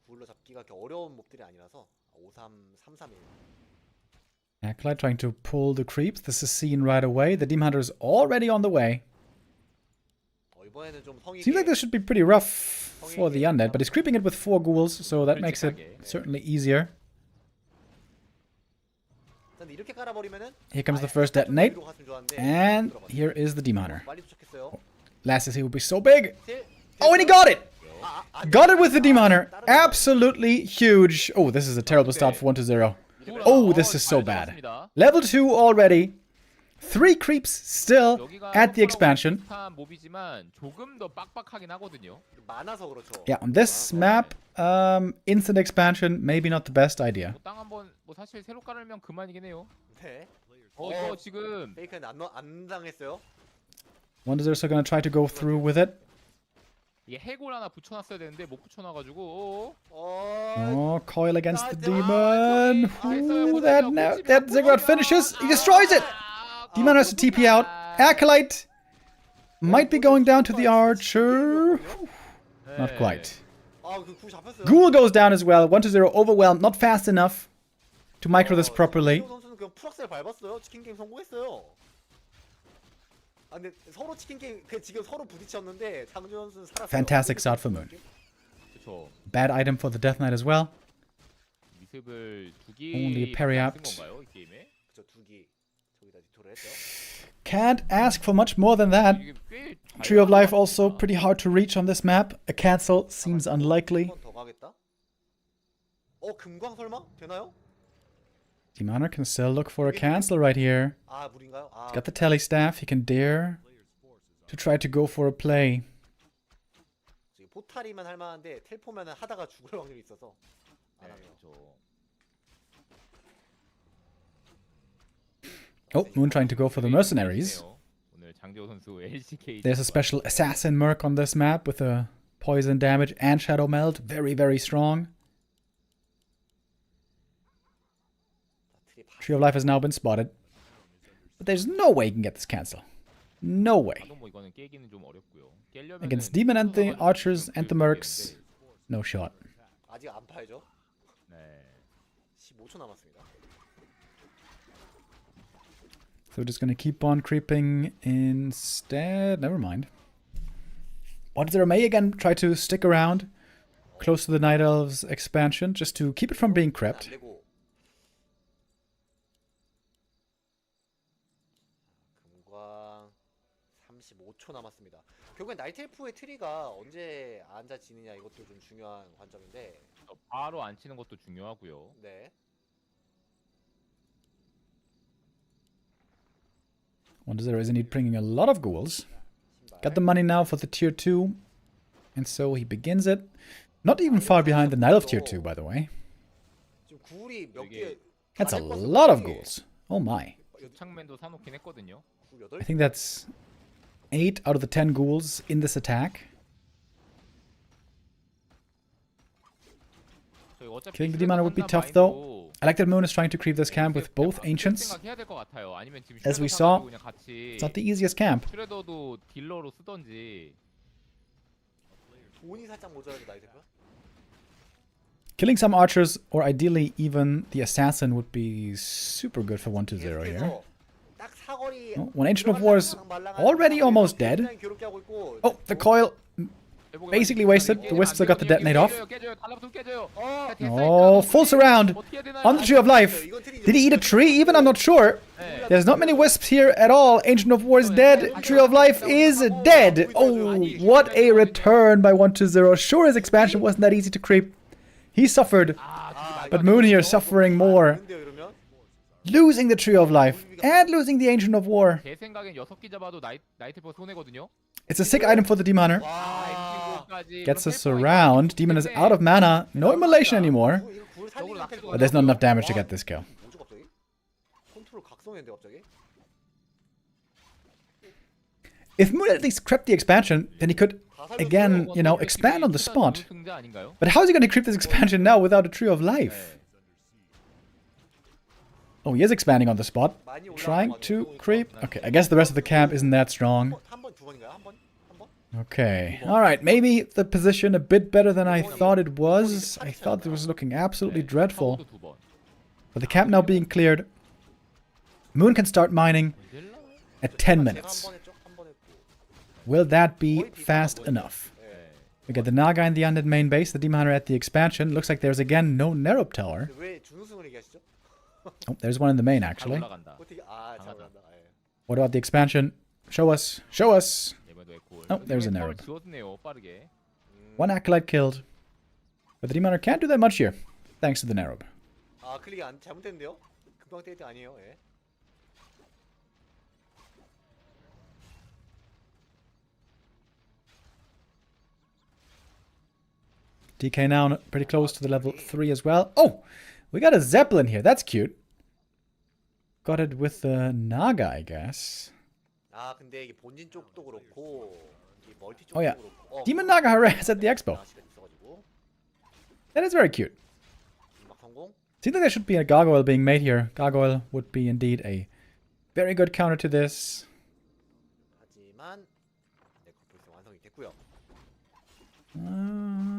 C: 굴러 잡기가 그렇게 어려운 몹들이 아니라서 53331
B: Acolyte trying to pull the creeps. This is seen right away. The Demon Hunter is already on the way.
C: 이번에는 좀 성이
B: Seems like this should be pretty rough for the Undead, but he's creeping it with 4 ghouls, so that makes it certainly easier.
C: 이렇게 깔아버리면은
B: Here comes the first detonate, and here is the Demon Hunter.
C: 빨리 도착했어요.
B: Last he would be so big. Oh, and he got it! Got it with the Demon Hunter. Absolutely huge. Oh, this is a terrible start for 1-0. Oh, this is so bad. Level 2 already. 3 creeps still at the expansion.
E: 몹이지만 조금 더 빡빡하긴 하거든요.
C: 많아서 그렇죠.
B: Yeah, on this map, instant expansion, maybe not the best idea.
E: 땅 한번 뭐 사실 새로 깔으면 그만이긴 해요.
C: 네.
E: 이거 지금
C: 페이크는 안 당했어요.
B: 1-0 are gonna try to go through with it.
E: 이게 해골 하나 붙여놨어야 되는데 못 붙여놔가지고.
B: Oh, coil against the demon. Ooh, that Ziggurat finishes. He destroys it. Demon has to TP out. Acolyte might be going down to the archer. Not quite. Ghoul goes down as well. 1-0 overwhelmed. Not fast enough to micro this properly.
C: 선수는 그냥 풀악셀 밟았어요. 치킨 게임 성공했어요. 아 근데 서로 치킨 게임 지금 서로 부딪혔는데 장준 선수는 살았어요.
B: Fantastic start for Moon.
E: 그쵸.
B: Bad item for the Death Knight as well.
E: 미습을
B: Only a parry
E: 쓴
B: apt.
E: 건가요, 이 게임에?
C: 그쵸 두기 저기다 디토를 했죠.
B: Can't ask for much more than that.
E: 이게 꽤
B: Tree of Life also pretty hard to reach on this map. A cancel seems unlikely.
C: 한 번 더 가겠다. 금광 설마 되나요?
B: Demon Hunter can still look for a cancel right here.
C: 아 물인가요? 아
B: Got the tele staff. He can dare to try to go for a play.
C: 저기 포탈이면 할 만한데 텔포면은 하다가 죽을 확률이 있어서 안 하네요.
B: Oh, Moon trying to go for the mercenaries.
E: 오늘 장재호 선수 LCK.
B: There's a special assassin merc on this map with a poison damage and shadow melt. Very, very strong. Tree of Life has now been spotted. But there's no way he can get this cancel. No way.
E: 뭐 이거는 깨기는 좀 어렵고요.
B: Against Demon and the Archers and the Mercs, no shot.
C: 아직 안 팔죠?
E: 네.
C: 15초 남았습니다.
B: So we're just gonna keep on creeping instead. Never mind. 1-0 may again try to stick around close to the Night Elves expansion just to keep it from being crept.
C: 금광 35초 남았습니다. 결국엔 나이트 엘프의 트리가 언제 앉아지느냐 이것도 좀 중요한 관점인데
E: 바로 안 치는 것도 중요하고요.
C: 네.
B: 1-0 is indeed bringing a lot of ghouls. Got the money now for the tier 2. And so he begins it. Not even far behind the Night Elf tier 2, by the way.
C: 지금 굴이 몇 개?
B: That's a lot of ghouls. Oh my.
E: 창맨도 사놓긴 했거든요.
B: I think that's 8 out of the 10 ghouls in this attack. Killing the Demon would be tough though. I like that Moon is trying to creep this camp with both Ancients. As we saw, it's not the easiest camp.
E: 슈레더도 딜러로 쓰던지.
C: 돈이 살짝 모자라죠 나이트 엘프?
B: Killing some archers, or ideally even the assassin, would be super good for 1-0 here. Oh, one Ancient of War is already almost dead. Oh, the coil basically wasted. The wisps have got the detonate off.
E: 깨져요. 달라붙으면 깨져요.
B: Oh, full surround on the Tree of Life. Did he eat a tree even? I'm not sure. There's not many wisps here at all. Ancient of War is dead. Tree of Life is dead. Oh, what a return by 1-0. Sure, his expansion wasn't that easy to creep. He suffered, but Moon here suffering more.
C: 이러면
B: Losing the Tree of Life and losing the Ancient of War.
E: 제 생각엔 6기 잡아도 나이트퍼 손해거든요.
B: It's a sick item for the Demon Hunter. Gets us around. Demon is out of mana. No immolation anymore.
C: 이거 굴 살리는 상태가
B: But there's not enough damage to get this kill.
C: 뭐죠 갑자기? 컨트롤 각성했는데 갑자기?
B: If Moon at least crept the expansion, then he could, again, you know, expand on the spot.
E: 승자 아닌가요?
B: But how is he going to creep this expansion now without a Tree of Life? Oh, he is expanding on the spot. Trying to creep. Okay, I guess the rest of the camp isn't that strong.
C: 한 번, 두 번인가요? 한 번? 한 번?
B: Okay, alright, maybe the position a bit better than I thought it was. I thought it was looking absolutely dreadful.
E: 두 번.
B: But the camp now being cleared. Moon can start mining at 10 minutes.
C: 한 번 했죠? 한 번 했고.
B: Will that be fast enough? We get the Naga in the Undead main base, the Demon Hunter at the expansion. Looks like there's again no Nerub Tower.
C: 근데 왜 준우승을 얘기하시죠?
B: Oh, there's one in the main actually.
E: 올라간다.
C: 어떻게 잘 올라간다. 예.
B: What about the expansion? Show us. Show us.
E: 이번에도 에콜.
B: Oh, there's a
E: 이번엔
B: Nerub.
E: 타워를 지웠네요. 빠르게.
B: One Acolyte killed. But the Demon Hunter can't do that much here. Thanks to the Nerub.
C: 아 클릭이 잘못됐는데요? 금방 뗄 때 아니에요. 예.
B: DK now pretty close to the level 3 as well. Oh! We got a Zeppelin here. That's cute. Got it with the Naga, I guess.
C: 아 근데 이게 본진 쪽도 그렇고 이 멀티 쪽도
B: Oh, yeah.
C: 그렇고.
B: Demon Naga harass at the expo.
C: 아시가 있어가지고
B: That is very cute.
C: 막 성공.
B: Seems like there should be a gargoyle being made here. Gargoyle would be indeed a very good counter to this.
C: 하지만 네코폴스 완성이 됐고요.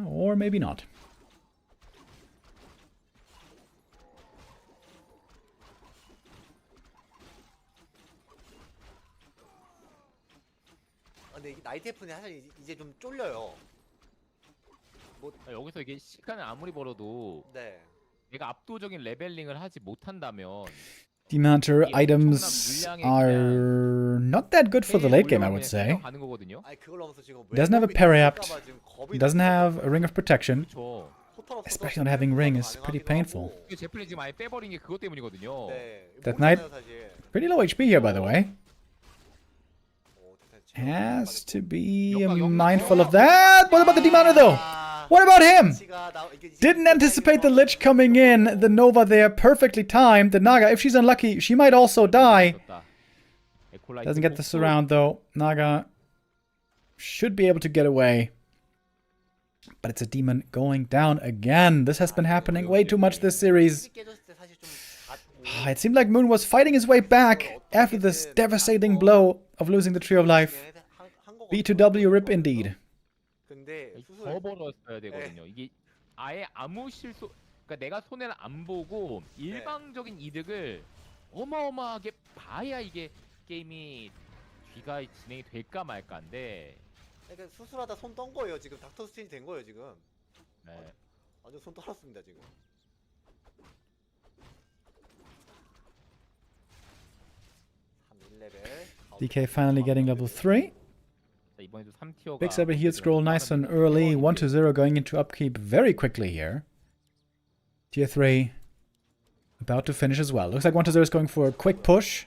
B: Or maybe not.
C: 근데 이게 나이트 F는 사실 이제 좀 쫄려요.
E: 여기서 이게 시간을 아무리 벌어도
C: 네.
E: 내가 압도적인 레벨링을 하지 못한다면
B: Demon Hunter items are not that good for the late game, I would say.
E: 가는 거거든요.
C: 아니 그걸 하면서 지금
B: Doesn't have a parry apt.
C: 지금 겁이
B: Doesn't have a ring of protection.
E: 그렇죠.
C: 포탈 없어서
B: Especially not having ring is pretty
C: 가능하기도
B: painful.
C: 하고.
E: 그 제플린 지금 아예 빼버린 게 그것 때문이거든요.
C: 네.
B: That
C: 모르잖아요,
B: knight-
C: 사실.
B: Pretty low HP here, by the way.
C: 오, 대단히
B: Has to be
E: 역각,
B: mindful of that. What about the Demon Hunter, though? What about him?
C: 치가 이게
B: Didn't anticipate the Lich coming in. The Nova there, perfectly timed. The Naga, if she's unlucky, she might also die. Doesn't get the surround, though. Naga should be able to get away. But it's a demon going down again. This has been happening way too much this series.
C: 깨졌을 때 사실 좀
B: It seemed like Moon was fighting his way back after this devastating blow of losing the Tree of Life. B2W rip indeed.
C: 근데
E: 더 벌었어야 되거든요. 이게 아예 아무 실수, 그러니까 내가 손해를 안 보고 일방적인 이득을 어마어마하게 봐야 이게 게임이 뒤가 진행이 될까 말까인데.
C: 그러니까 수술하다 손 떤 거예요. 지금 닥터 스테인이 된 거예요, 지금.
E: 네.
C: 완전 손 떨었습니다, 지금.
B: DK finally getting level 3.
E: 이번에도 3티어가
B: Big Saber heal scroll nice and early. 1-0 going into upkeep very quickly here. Tier 3 about to finish as well. Looks like 1-0 is going for a quick push.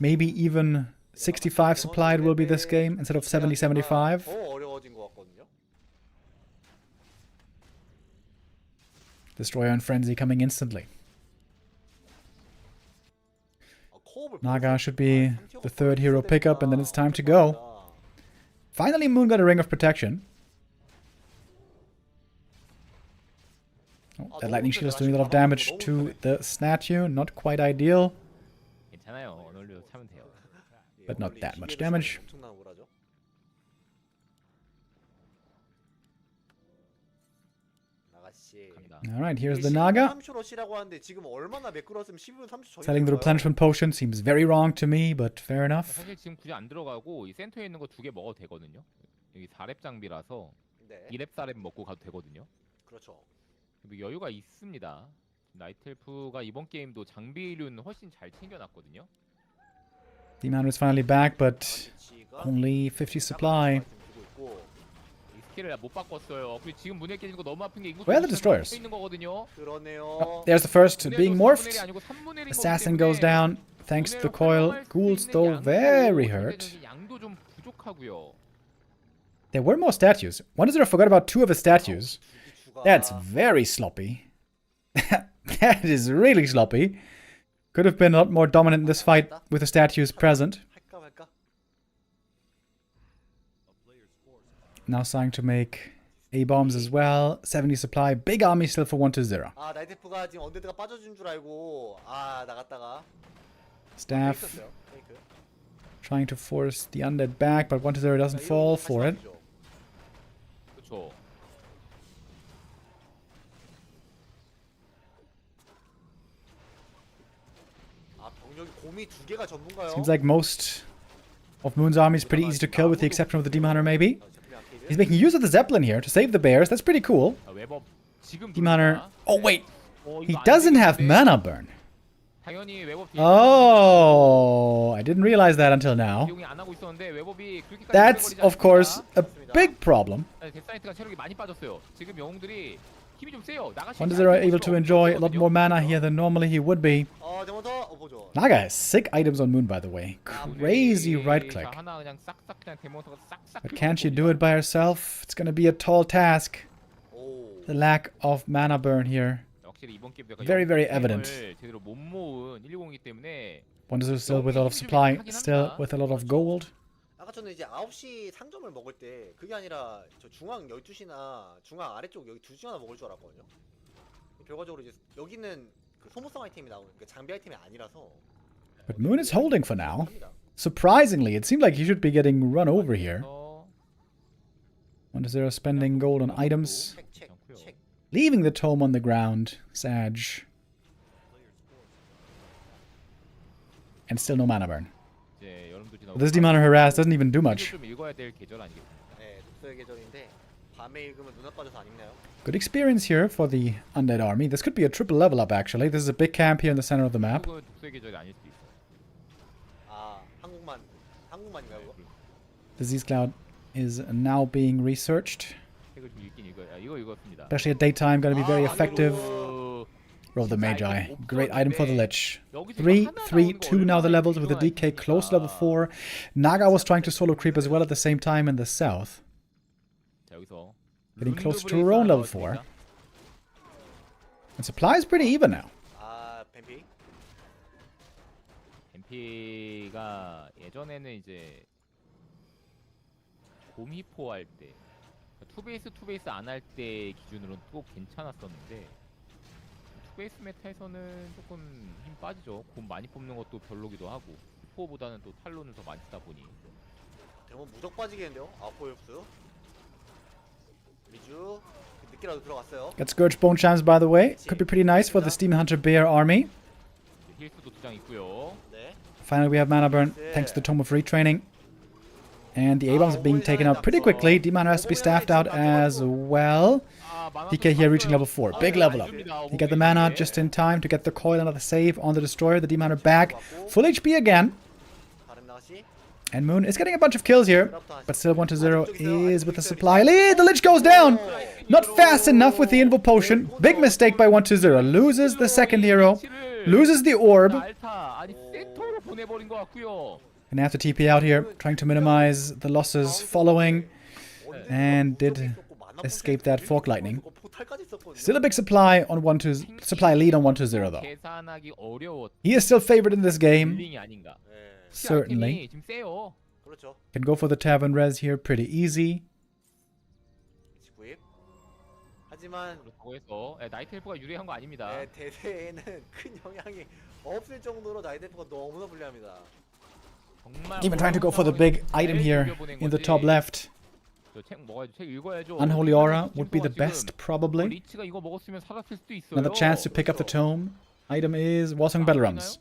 B: Maybe even 65 supplied will be this game instead of 70-75.
C: 더 어려워진 것 같거든요.
B: Destroyer and Frenzy coming instantly. Naga should be the third hero pickup, and then it's time to go. Finally, Moon got a Ring of Protection. Oh, that Lightning Shield is doing a lot of damage to the statue. Not quite ideal,
E: 괜찮아요. 오늘도 차면 돼요.
B: but not that much damage. Alright, here's the Naga. Selling the replenishment potion seems very wrong to me, but fair enough.
E: 사실 지금 굳이 안 들어가고 이 센터에 있는 거 2개 먹어도 되거든요. 여기 4렙 장비라서
C: 네.
E: 2렙 4렙 먹고 가도 되거든요.
C: 그렇죠.
E: 뭐 여유가 있습니다. 나이트 엘프가 이번 게임도 장비류는 훨씬 잘 챙겨놨거든요.
B: Demon Hunter is finally back, but
C: 위치가
B: only 50 supply.
C: 지금 두고 있고.
E: 이 스킬을 못 바꿨어요. 그리고 지금 문에 깨지는 거 너무 아픈 게 인구
B: Where are the destroyers?
E: 있는 거거든요.
C: 그러네요.
B: There's the first
E: 문에도
B: being
E: 3분의 1이
B: morphed.
E: 아니고 3분의 1인 거기
B: Assassin
E: 때문에
B: goes down thanks to the coil. Ghouls though very hurt.
E: 양도 좀 부족하고요.
B: There were more statues. Wonder I forgot about 2 of his statues.
C: 주가
B: That's very sloppy. That is really sloppy. Could have been a lot more dominant in this fight with the statues present.
C: 할까 말까?
B: Now starting to make A-bombs as well. 70 supply. Big army still for 120.
C: 아 나이테프가 지금 언데드가 빠져준 줄 알고 나갔다가
B: Staff
C: 페이크였어요. 페이크.
B: trying to force the undead back, but 120 doesn't fall for it.
E: 그렇죠.
C: 병력이 곰이 2개가 전문가요.
B: Seems like most of Moon's army is pretty easy to kill with the exception of the Demon Hunter maybe. He's making use of the Zeppelin here to save the bears. That's pretty cool.
E: 웹업 지금
B: Demon Hunter. Oh wait,
E: 이거
B: he
E: 안
B: doesn't have
E: 되겠는데?
B: mana burn.
E: 당연히 웹업
B: Oh, I didn't realize that until now.
E: 이용이 안 하고 있었는데 웹업이 그렇게까지
B: That's
E: 오래 걸리지
B: of course
E: 않습니다.
B: a big problem.
E: 데스사이트가 체력이 많이 빠졌어요. 지금 영웅들이 힘이 좀 세요. 나가시.
B: 120 able to enjoy a lot more mana here than normally he would be.
C: 데몬터 보죠.
B: Naga has sick items on Moon by the way. Crazy right click.
E: 하나 그냥 싹싹 그냥 데몬터가 싹싹.
B: But can't she do it by herself? It's gonna be a tall task.
C: 오.
B: The lack of mana burn here.
E: 확실히 이번 게임 내가
B: Very, very evident.
E: 제대로 못 모은 120이기 때문에
B: 120 still with a lot of supply, still with a lot of gold.
C: 아까 저는 이제 9시 상점을 먹을 때 그게 아니라 저 중앙 12시나 중앙 아래쪽 여기 2시 하나 먹을 줄 알았거든요. 결과적으로 이제 여기는 그 소모성 아이템이 나오는 그 장비 아이템이 아니라서.
B: But Moon is holding for now.
C: 합니다.
B: Surprisingly, it seemed like he should be getting run over here.
E: 그래서
B: 120 spending gold on items.
C: 책.
B: Leaving the tome on the ground. Sag. And still no mana burn.
E: 이제 여름도 지나고
B: This Demon Hunter harass doesn't even do much.
E: 좀 읽어야 될 계절 아니겠습니까?
C: 네, 독서의 계절인데 밤에 읽으면 눈 아파져서 안 읽나요?
B: Good experience here for the Undead army. This could be a triple level up actually. This is a big camp here in the center of the map.
E: 한국은 독서의 계절이 아닐 수도 있어요.
C: 한국만인가요? 그거?
B: Disease Cloud is now being researched.
E: 책을 좀 읽긴 읽어야. 이거 읽었습니다.
B: Especially at daytime, going to be very effective.
E: 어,
B: Roll the Magi. Great item for the Lich.
E: 여기서
B: 3,
E: 하나
B: 3,
E: 나오는 거
B: 2 now the
E: 얼마나
B: levels with the DK close to level 4. Naga was trying to solo creep as well at the same time in the south.
E: 자, 여기서
B: Getting closer to
E: 룬드
B: her own level
E: 브레이스
B: 4.
E: 나왔습니다.
B: And supply is pretty even now.
C: 뱀피.
E: 뱀피가 예전에는 이제 곰히포 할 때, 투베이스 안 할 때 기준으로는 또 괜찮았었는데 투베이스 메타에서는 조금 힘 빠지죠. 곰 많이 뽑는 것도 별로기도 하고 히포보다는 또 탈론을 더 많이 쓰다 보니
C: 대본 무적 빠지겠는데요? 아포였어요? 미주 늦게라도 들어갔어요.
B: Got Scourge Bone Chimes by the way. Could be pretty nice for the Demon Hunter Bear army.
E: 힐스도 2장 있고요.
C: 네.
B: Finally we have mana burn thanks to the Tome of Retraining. And the A-bombs are being taken out pretty quickly. Demon Hunter has to be staffed out as well. DK here reaching level 4. Big level up. He got the mana just in time to get the coil and the save on the destroyer. The Demon Hunter back. Full HP again.
C: 다른 나시.
B: And Moon is getting a bunch of kills here. But still 120 is with the supply lead. The Lich goes down. Not fast enough with the Invo Potion. Big mistake by 120. Loses the second hero. Loses the orb.
E: 알타 아니 센터로 보내버린 것 같고요.
B: Gonna have to TP out here. Trying to minimize the losses following. And did escape that Fork Lightning. Still a big supply on supply lead on 120 though.
E: 계산하기 어려웠.
B: He is still favored in this game.
E: 딜링이 아닌가.
B: Certainly.
E: 지금 세요.
C: 그렇죠.
B: Can go for the Tavern Res here pretty easy.
C: 구입. 하지만
E: 그렇다고 해서 나이트 헬프가 유리한 거 아닙니다.
C: 대세에는 큰 영향이 없을 정도로 나이데프가 너무나 불리합니다.
E: 정말
B: Even trying to go for the big item here in the top left.
E: 책 먹어야죠. 책 읽어야죠.
B: Unholy Aura would be the best probably.
E: 리치가 이거 먹었으면 살았을 수도 있어요.
B: Another chance to pick up the tome. Item is Warsong Battle Rums.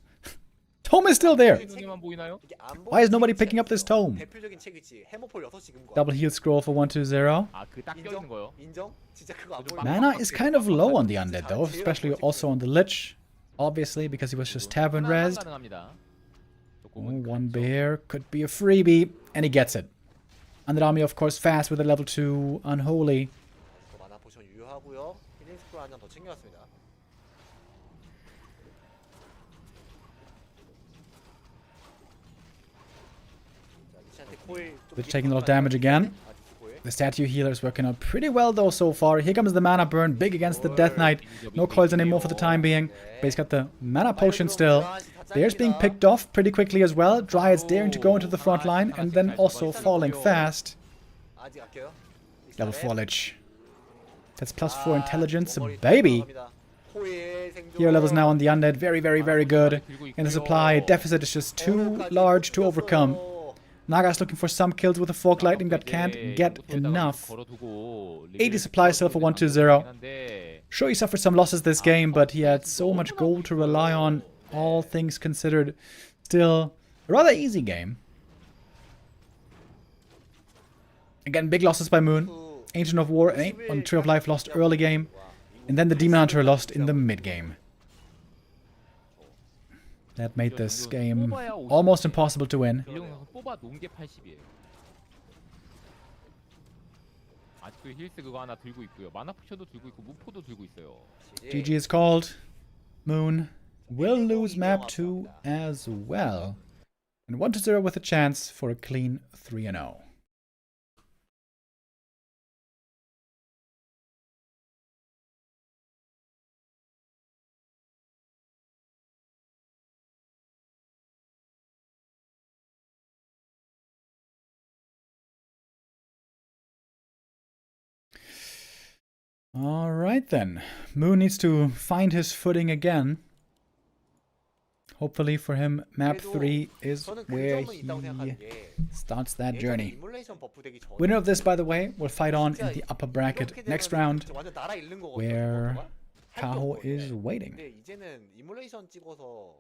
B: tome is still there.
E: 눈에만 보이나요?
C: 이게 안
B: Why is
C: 보이는
B: nobody
C: 책이
B: picking up this
C: 있어요.
B: tome?
C: 대표적인 책이지. 해머폴 6시 금고.
B: Double heal scroll for 120.
E: 아, 그 딱 껴있는
C: 인정?
E: 거요.
C: 인정? 진짜 그거 안
E: 그래도
C: 보이는
B: Mana is kind of low on the undead though, especially also on the lich. Obviously, because he was just tavern
E: 하나만
B: rezzed.
E: 가능합니다.
B: Oh,
E: 조금은
B: one
E: 그렇죠.
B: bear could be a freebie, and he gets it. Undead army, of course, fast with a level 2 unholy.
C: 또 마나 포션 유효하고요. 힐링 스크롤 한 장 더 챙겨왔습니다. 자, 리치한테 코일 좀
B: They're taking a lot of damage again.
C: 코일.
B: The statue healer is working out pretty well though so far. Here comes the mana burn, big against the Death Knight. No coils anymore for the time being, but he's got the mana potion still. Bear's being picked off pretty quickly as well. Dryad's daring to go into the front line and then also falling fast.
C: 아직 아껴요.
B: Level 4 lich. That's plus 4 intelligence, baby. Hero levels now on the undead, very, very, very good. In the supply, deficit is just too large to overcome. Naga's looking for some kills with a fork lightning but can't get enough. 80 supply still for 120. Sure, he suffered some losses this game, but he had so much gold to rely on. All things considered, still a rather easy game. Again, big losses by Moon. Ancient of War on Tree of Life lost early game. And then the Demon Hunter lost in the mid game. That made this game almost impossible to win.
E: 이런 거 뽑아 놓은 게 80이에요. 아직도 힐스 그거 하나 들고 있고요. 마나 푸셔도 들고 있고 무포도 들고 있어요.
B: GG is called. Moon will lose map 2 as well. And 1-0 with a chance for a clean 3-0. Alright then. Moon needs to find his footing again. Hopefully for him, map 3 is where he starts that journey. Winner of this, by the way, will fight on in the upper bracket next round, where Kaho is waiting.
C: 근데 이제는 이뮬레이션 찍어서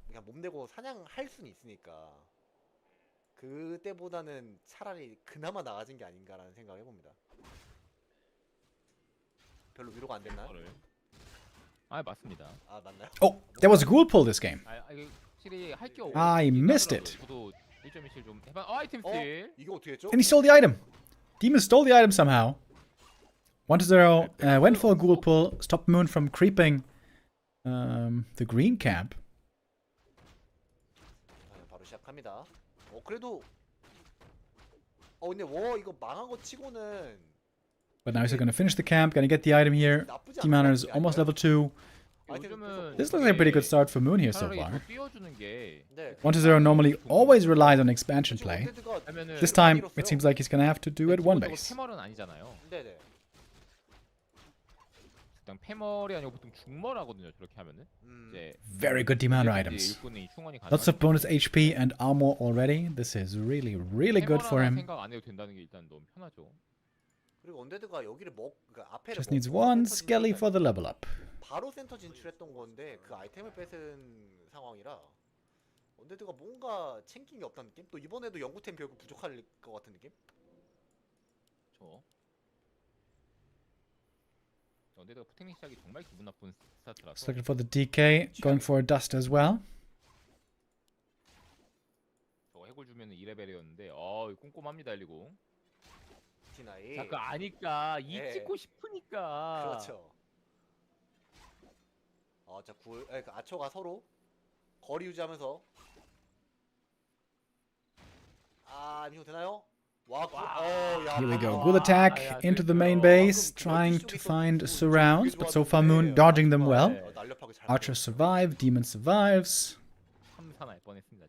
C: 그냥 몸대고 사냥할 수는 있으니까 그때보다는 차라리 그나마 나아진 게 아닌가라는 생각을 해봅니다. 별로 위로가 안 됐나요?
E: 아, 맞습니다.
C: 아, 맞나요?
B: Oh, there was a ghoul pull this game.
E: 이게 확실히 할 게 없고.
B: I missed it.
E: 저도 1.27 좀 해봐. 아이템 스틸.
C: 이거 어떻게 했죠?
B: And he stole the item. Demon stole the item somehow. 1-0. Went for a ghoul pull. Stopped Moon from creeping the green camp.
C: 바로 시작합니다. 그래도 근데 이거 망한 거 치고는
B: But now he's going to finish the camp. Going to get the item here. Demon Hunter is almost level 2. This looks like a pretty good start for Moon here so far. 1-0 normally always relies on expansion play. This time, it seems like he's going to have to do it one base.
E: 패멀은 아니잖아요.
C: 네네.
E: 일단 패멀이 아니고 보통 중멀 하거든요. 저렇게 하면은. 이제
B: Very good Demon Hunter items.
E: 일꾼이 충원이
B: Lots of bonus HP and armor already. This is really, really good for him.
E: 생각 안 해도 된다는 게 일단 너무 편하죠.
C: 그리고 언데드가 여기를 그러니까 앞에를
B: Just needs
C: 먹고
B: one
C: 센터
B: skelly
C: 진출을
B: for the level up.
C: 바로 센터 진출했던 건데 그 아이템을 뺏은 상황이라 언데드가 뭔가 챙긴 게 없다는 느낌? 또 이번에도 연구템 결국 부족할 것 같은 느낌?
E: 언데드가 푸탱링 시작이 정말 기분 나쁜 스타트라서.
B: Just looking for the DK, going for a dust as well.
E: 저거 해골 주면은 2레벨이었는데 이거 꼼꼼합니다 120.
C: 디나이.
E: 자꾸 아니까
C: 네.
E: 찍고 싶으니까.
C: 그렇죠. 자 그러니까 아초가 서로 거리 유지하면서 미션 되나요?
B: Here we go. Good attack into the main base, trying to find surrounds, but so far Moon dodging them well.
C: 날렵하게 잘.
B: Archer survive, Demon survives.
E: 3사 날 뻔했습니다.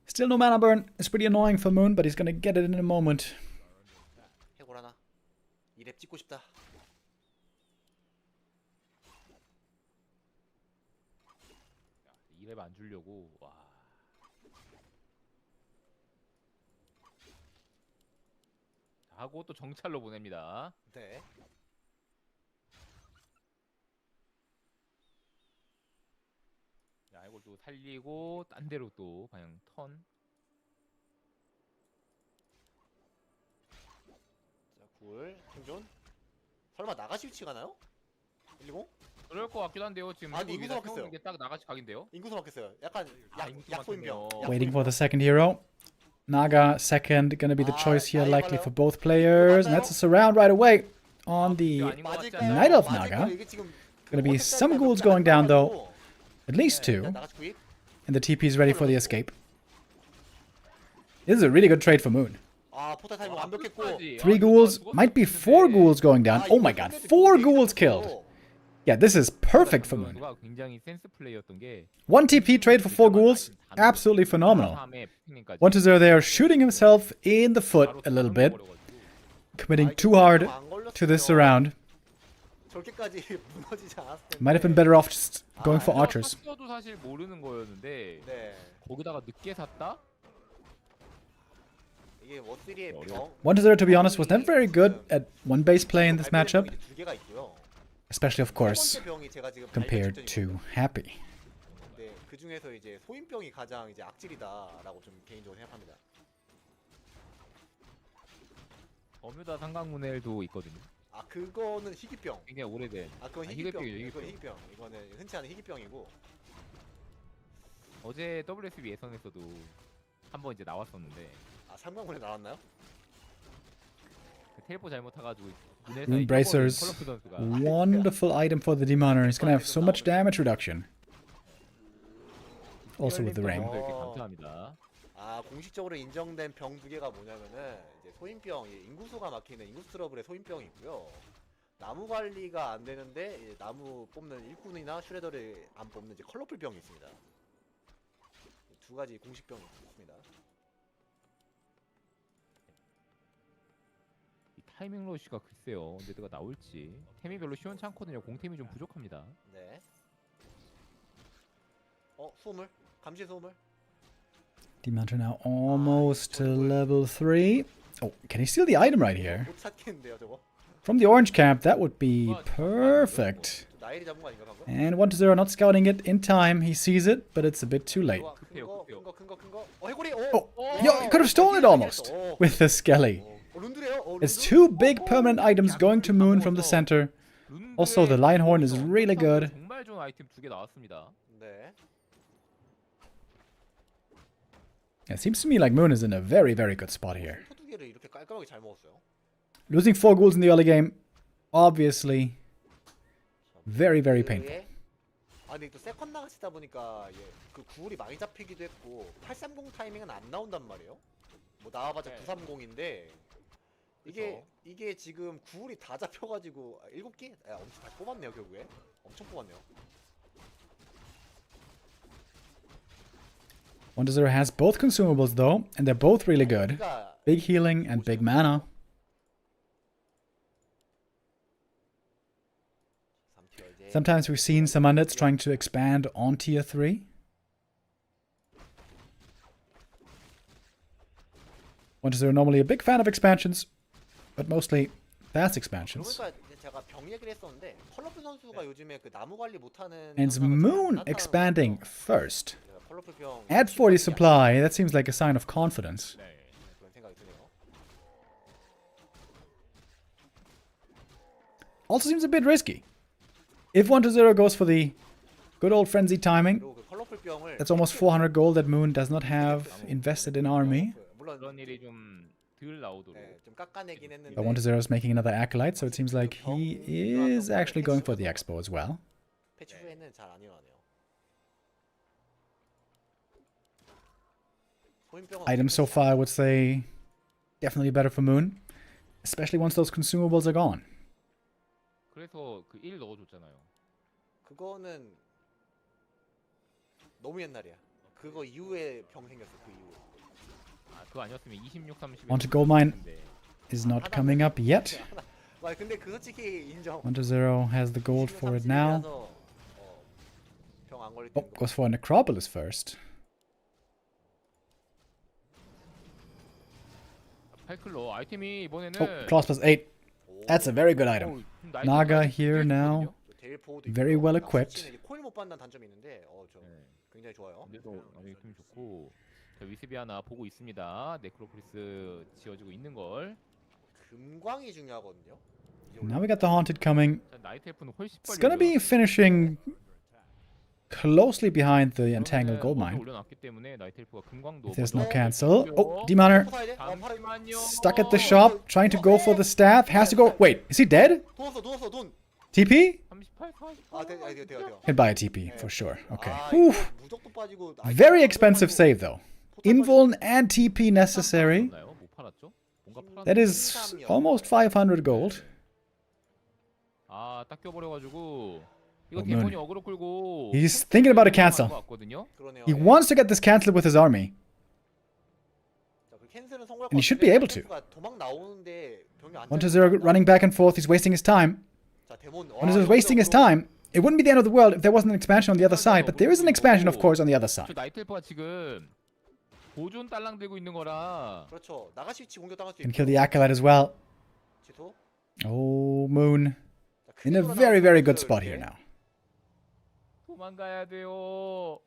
B: Still no mana burn. It's pretty annoying for Moon, but he's gonna get it in a moment.
C: 해골 하나. 2렙 찍고 싶다.
E: 2렙 안 주려고. 와. 하고 또 정찰로 보냅니다.
C: 네.
E: 저걸 또 살리고 딴 데로 또 그냥 턴.
C: 자, 굴 생존. 설마 나가시 위치 가나요? 120?
E: 그럴 것 같기도 한데요. 지금
C: 아, 근데
E: 일곱
C: 인구수
E: 위에다
C: 바뀌었어요.
E: 세우는 게 딱 나가시 각인데요.
C: 인구수 바뀌었어요. 약간
E: 아, 인구수
C: 약소인병.
E: 바뀌었네요.
B: Waiting for the second hero. Naga second, gonna be the choice here, likely for both players. And that's a surround right away on the
E: 아닌 것 같지
C: 맞을까요?
E: 않나요?
B: Night Elf
C: 맞을까요?
B: Naga.
C: 이게 지금
B: Gonna be
C: 원택
B: some
C: 자리가
B: ghouls
C: 그렇게
B: going
C: 안
B: down though.
C: 나와가지고.
B: At least
C: 네,
B: 2.
C: 나가시 구입.
B: And the TP is ready for the escape. This is a really good trade for Moon.
C: 아, 포탈 타이밍 완벽했고.
B: 3 ghouls, might be 4 ghouls going down. Oh my god, 4 ghouls killed. Yeah, this is perfect for Moon.
E: 선수가 굉장히 센스 플레이였던 게
B: 1 TP trade for 4 ghouls, absolutely phenomenal. 1-0 there, shooting himself in the foot a little bit, committing too hard to this surround.
C: 저렇게까지 무너지지 않았을 텐데.
B: Might have been better off just going for archers.
E: 샀어도 사실 모르는 거였는데
C: 네.
E: 거기다가 늦게 샀다?
C: 이게 워스리의
E: 어려워.
B: 1-0, to be honest, was never very good at one base play in this matchup,
C: 두 개가 있고요.
B: especially of course
C: 세 번째 병이 제가 지금
B: compared
C: 발견
B: to Happy.
C: 네, 그 중에서 이제 소인병이 가장 이제 악질이다라고 좀 개인적으로 생각합니다.
E: 버뮤다 삼각문엘도 있거든요.
C: 아, 그거는 희귀병.
E: 굉장히 오래된.
C: 아, 그건
E: 아,
C: 희귀병.
E: 희귀병이죠,
C: 그건
E: 희귀병.
C: 희귀병. 이거는 흔치 않은 희귀병이고.
E: 어제 WSB 예선에서도 한번 이제 나왔었는데
C: 아, 삼광문에 나왔나요?
E: 그 텔포 잘못 타가지고
B: Rune Bracers,
E: 컬러프 선수가
B: wonderful item for the Demoner. He's gonna have so much damage reduction. Also with the ring.
E: 이렇게 감사합니다.
C: 아, 공식적으로 인정된 병 두 개가 뭐냐면은 이제 소인병, 인구수가 막히는 인구수 트러블의 소인병이 있고요. 나무 관리가 안 되는데 이제 나무 뽑는 일꾼이나 슈레더를 안 뽑는 이제 컬러풀 병이 있습니다. 두 가지 공식 병이 있습니다.
E: 이 타이밍 러쉬가 글쎄요. 언제가 나올지 템이 별로 시원찮거든요. 공템이 좀 부족합니다.
C: 네. 소물? 감시 소물?
B: Demoner now almost to level 3. Oh, can he steal the item right here?
C: 못 찾겠는데요, 저거?
B: From the orange cap, that would be perfect.
C: 좀 나일이 잡은 거 아닌가 방금?
B: And 1-0 not scouting it in time. He sees it, but it's a bit too late.
C: 큰 거. 해골이.
B: Oh, yo, he could have stolen it almost with the Skelly.
C: 룬드래요.
B: It's 2 big permanent items going to Moon from the center. Also, the Lionhorn is really good.
E: 정말 좋은 아이템 두 개 나왔습니다.
C: 네.
B: It seems to me like Moon is in a very, very good spot here.
C: 두 개를 이렇게 깔끔하게 잘 먹었어요.
B: Losing 4 ghouls in the early game, obviously, very, very painful.
C: 아, 근데 또 세컨 나가시다 보니까 그 구울이 많이 잡히기도 했고 830 타이밍은 안 나온단 말이에요. 뭐 나와봤자 930인데 이게 지금 구울이 다 잡혀가지고 7개? 엄청 다 뽑았네요 결국에. 엄청 뽑았네요.
B: 1-0 has both consumables though, and they're both really good.
C: 그러니까
B: Big healing and big mana.
C: 3티어 이제
B: Sometimes we've seen some undeads trying to expand on tier 3. 1-0 normally a big fan of expansions, but mostly fast expansions.
C: 그러니까 제가 병 얘기를 했었는데 컬러풀 선수가 요즘에 그 나무 관리 못하는
B: And
C: 현상을
B: Moon
C: 나타나는
B: expanding first.
C: 거예요. 컬러풀 병
B: Add 40 supply, that seems like a sign of confidence.
C: 그런 생각이 드네요.
B: Also seems a bit risky. If 1-0 goes for the good old frenzy timing,
C: 그리고 그 컬러풀 병을
B: that's almost 400 gold that Moon does not have invested in army.
C: 물론
E: 그런 일이 좀 덜 나오도록.
C: 좀 깎아내긴 했는데
B: But 1-0 is making another acolyte, so it seems like he is actually going for the expo as well.
C: 패치 후에는 잘 안 일어나네요. 소인병은
B: Items so far, I would say, definitely better for Moon, especially once those consumables are gone.
E: 그래서 그 1 넣어줬잖아요.
C: 그거는 너무 옛날이야. 그거 이후에 병 생겼어. 그 이후에.
E: 아 그거 아니었으면 26, 30.
B: Want to gold mine is not coming up yet.
C: 와, 근데 그 솔직히 인정.
B: 1-0 has the gold for it now.
C: 병안 걸릴
B: Oh,
C: 때
B: goes for a necropolis first.
E: 팔클로 아이템이 이번에는
B: Oh, claws plus 8. That's a very good item. Naga here now.
C: 데일포도
B: Very well equipped.
C: 코일 못 받는 단점이 있는데 저 굉장히 좋아요.
E: 근데도 느낌이 좋고. 자, 위스비 하나 보고 있습니다. 네크로폴리스 지어지고 있는 걸.
C: 금광이 중요하거든요.
B: Now we got the Haunted coming.
E: 자, 나이트 엘프는 훨씬
B: It's
E: 빨리
B: gonna be finishing closely behind the Entangled Gold Mine.
E: 올려놨기 때문에 나이트 엘프가 금광도
B: If there's no
E: 먼저
B: cancel.
E: 올려주고요.
B: Oh, Demon Hunter
C: 사야 돼? 바로
E: 잠시만요.
B: stuck at the shop, trying to go for the staff. Has to go. Wait, is he dead?
C: 돈 없어 돈.
B: TP?
E: 38, 40.
C: 돼요.
B: He'd buy a TP for sure. Okay.
C: 아,
B: Whew.
C: 이거 무적도 빠지고
B: Very expensive save though. Invuln and TP necessary.
E: 못 팔았죠? 뭔가 팔았.
B: That is almost 500 gold.
E: 아, 딱 껴버려가지고 이거
B: Oh,
E: 데몬이
B: man.
E: 어그로 끌고.
B: He's thinking about a cancel.
E: 왔거든요.
C: 그러네요.
B: He wants to get this cancelled with his army.
C: 자, 그 캔슬은 성공할
B: And he
C: 것
B: should be
C: 같은데
B: able to.
C: 캔슬가 도망 나오는데 병이 안
B: 1-0 running back and forth. He's wasting his time.
C: 자, 데몬.
B: 1-0 wasting his time. It wouldn't be the end of the world if there wasn't an expansion on the other side, but there is an expansion, of course, on the other
E: 저
B: side.
E: 나이트 엘프가 지금 보존 딸랑 들고 있는 거라.
C: 그렇죠. 나가시 위치 공격 당할 수
B: Can
C: 있고.
B: kill the Acolyte as well.
C: 취소.
B: Oh, Moon.
C: 자,
B: In a
C: 크게
B: very, very good
C: 돌아가면서
B: spot here
C: 이렇게.
B: now.
E: 도망가야 돼요.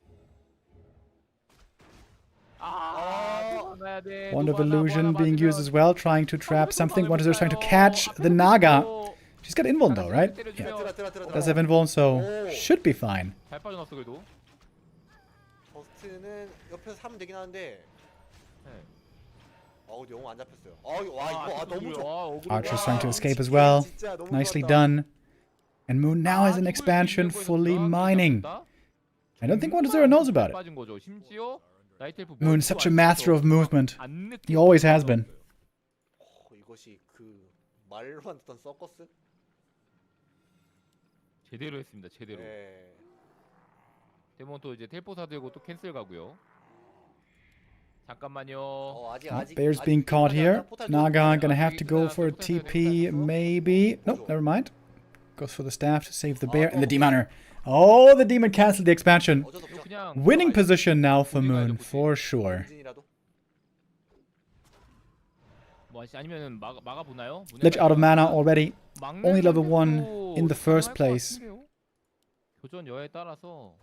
E: 도망가야 돼.
B: Wand of Illusion being used as well, trying to trap something. 1-0 trying to catch the Naga. She's got Invuln though, right? Yeah.
C: 들어.
B: Does have Invuln, so should be fine.
E: 잘 빠져나왔어 그래도.
C: 버스트는 옆에서 사면 되긴 하는데.
E: 네.
C: 근데 영웅 안 잡혔어요. 이거 너무 좋아.
B: Archer's trying to escape as well.
C: 진짜 너무
B: Nicely
C: 좋았다.
B: done. And Moon now has an expansion fully mining. I don't think 1-0 knows about it.
E: 빠진 거죠. 심지어 나이트 엘프
B: Moon's such a master of movement.
E: 안 느끼고
B: He always has been.
C: 이것이 그 말로만 듣던 서커스?
E: 제대로 했습니다. 제대로.
C: 네.
E: 데몬 또 이제 텔포사 들고 또 캔슬 가고요. 잠깐만요.
C: 아직
B: Bear's being caught here. Naga gonna have to go for a TP, maybe. Nope, never mind. Goes for the staff to save the bear. And the Demon Hunter. Oh, the Demon canceled the expansion.
C: 어쩔 수 없죠.
E: 그냥
B: Winning position now for Moon, for sure.
C: 진이라도.
E: 뭐 아니면은 막아 보나요?
B: Lich out of mana already. Only level 1 in the first place.
E: 교전 여에 따라서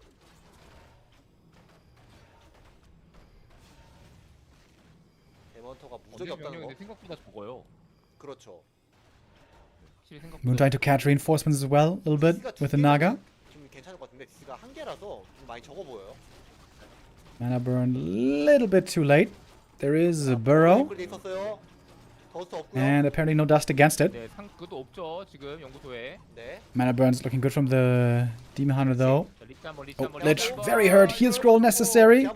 C: 데몬터가 무적이 없다는 거.
E: 병력인데 생각보다 적어요.
C: 그렇죠.
E: 확실히 생각보다.
B: Moon trying to catch reinforcements as well, a little bit, with the Naga.
C: 좀 괜찮을 것 같은데 디스가 한 개라서 좀 많이 적어 보여요.
B: Mana burn a little bit too late. There is a burrow.
C: 돼 있었어요. 더스트 없고요.
B: And apparently no dust against it.
E: 네, 그것도 없죠. 지금 연구소에.
C: 네.
B: Mana burn's looking good from the Demon Hunter though.
E: 자, 리치 한번,
B: Oh, Lich, very hurt. Heal scroll necessary.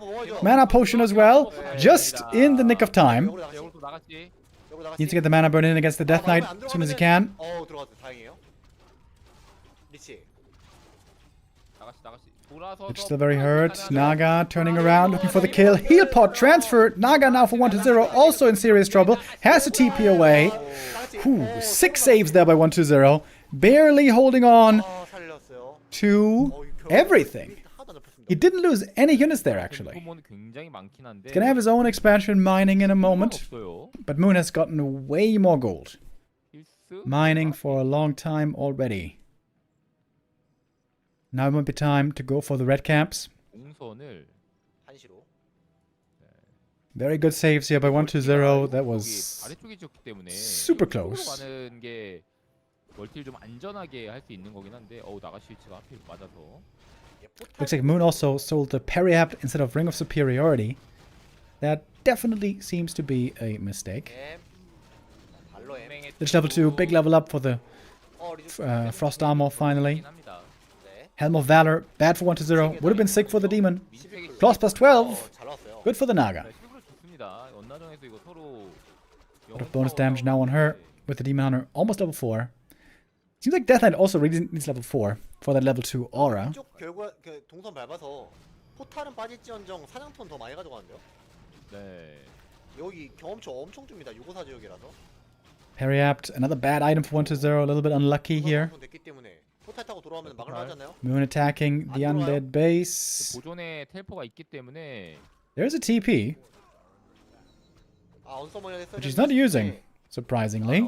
B: Mana potion as well. Just in the nick of time.
E: 연구소 나갔지.
B: Needs to get the mana burn in against the Death Knight as soon as he can.
C: 들어갔어. 다행이에요. 리치.
E: 나갔지. 돌아서.
B: Lich still very hurt. Naga turning around, looking for the kill. Heal pod transferred. Naga now for 1-0, also in serious trouble. Has to TP away. Whew, 6 saves there by 1-0. Barely holding on
C: 살렸어요.
B: to everything. He didn't lose any units there actually.
E: 굉장히 많긴 한데.
B: He's gonna have his own expansion mining in a moment.
E: 없어요.
B: But Moon has gotten way more gold.
E: 필수.
B: Mining for a long time already. Now might be time to go for the red camps.
E: 공선을
C: 한시로.
B: Very good saves here by 1-0. That was
E: 아래쪽에 지었기 때문에
B: super
E: 이쪽으로
B: close.
E: 가는 게 멀티를 좀 안전하게 할 수 있는 거긴 한데 나가시 위치가 하필 맞아서.
B: Looks like Moon also sold the Periapt instead of Ring of Superiority. That definitely seems to be a mistake.
C: 발로 M.
B: Lich level 2, big level up for the Frost Armor finally. Helm of Valor, bad for 1-0. Would have been sick for the Demon. Plus 12.
C: 잘 나왔어요.
B: Good for the Naga.
E: 실브로 좋습니다. 연나정에서 이거 서로.
B: A lot of bonus damage now on her with the Demon Hunter almost level 4. Seems like Death Knight also really needs level 4 for that level 2 aura.
C: 이쪽 결과 그 동선 밟아서 포탈은 빠질지언정 사냥톤 더 많이 가져가는데요.
E: 네.
C: 여기 경험치 엄청 줍니다. 654 지역이라서.
B: Periapt, another bad item for 1-0. A little bit unlucky here.
C: 됐기 때문에 포탈 타고 돌아오면 막을 하잖아요.
B: Moon attacking the Undead base.
E: 보존에 텔포가 있기 때문에.
B: There's a TP,
C: 언서머니 했어요.
B: which he's not using. surprisingly.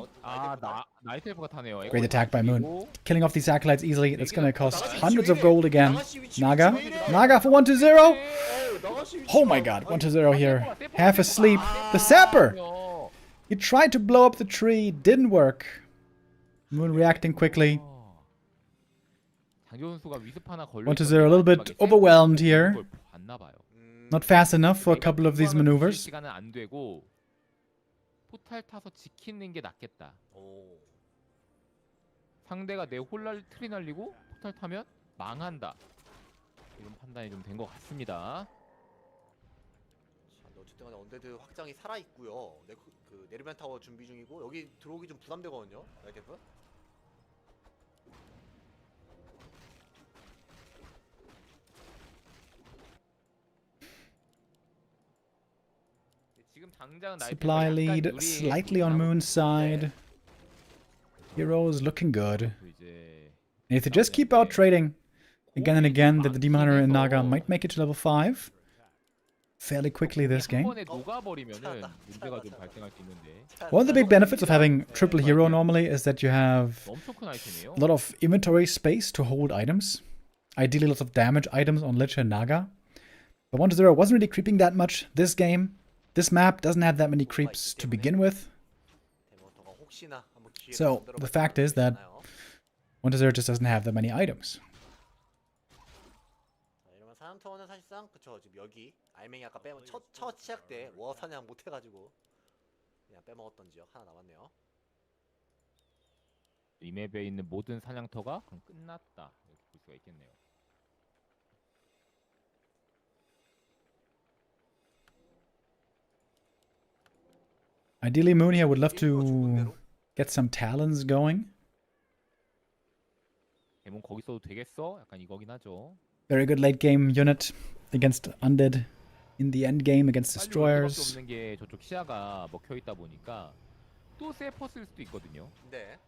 E: 나이트 엘프가 타네요.
B: Great attack by Moon.
E: 그리고
B: Killing off these acolytes easily. That's gonna cost hundreds of gold again. Naga? Naga for 1-0? Oh my god, 1-0 here. Half asleep. The Sapper! He tried to blow up the tree, didn't work. Moon reacting quickly. 1-0, a little bit overwhelmed here. Not fast enough for a couple of these maneuvers.
E: 시간은 안 되고 포탈 타서 지키는 게 낫겠다. 상대가 내 홀날 트리 날리고 포탈 타면 망한다. 이런 판단이 좀 된 것 같습니다.
C: 어쨌든 간에 언데드 확장이 살아 있고요. 그 내리면 타워 준비 중이고 여기 들어오기 좀 부담되거든요. 라이테프.
B: Supply lead slightly on Moon's side. Heroes looking good. And if they just keep out trading again and again, that the Demon Hunter and Naga might make it to level 5 fairly quickly this game. One of the big benefits of having triple hero normally is that you have a lot of inventory space to hold items. Ideally lots of damage items on Lich and Naga. But 1-0 wasn't really creeping that much this game. This map doesn't have that many creeps to begin with. So the fact is that 1-0 just doesn't have that many items.
C: 이러면 사냥터는 사실상 그쵸 지금 여기 알맹이 아까 빼먹 첫 시작 때 워 사냥 못 해가지고 그냥 빼먹었던 지역 하나 남았네요.
E: 이 맵에 있는 모든 사냥터가 그럼 끝났다 이렇게 볼 수가 있겠네요.
B: Ideally, Moon here would love to get some talons going.
E: 데몬 거기 써도 되겠어? 약간 이거긴 하죠.
B: Very good late game unit against Undead in the end game against destroyers.
E: 없는 게 저쪽 시야가 먹혀 있다 보니까 또 세퍼 쓸 수도 있거든요.
C: 네.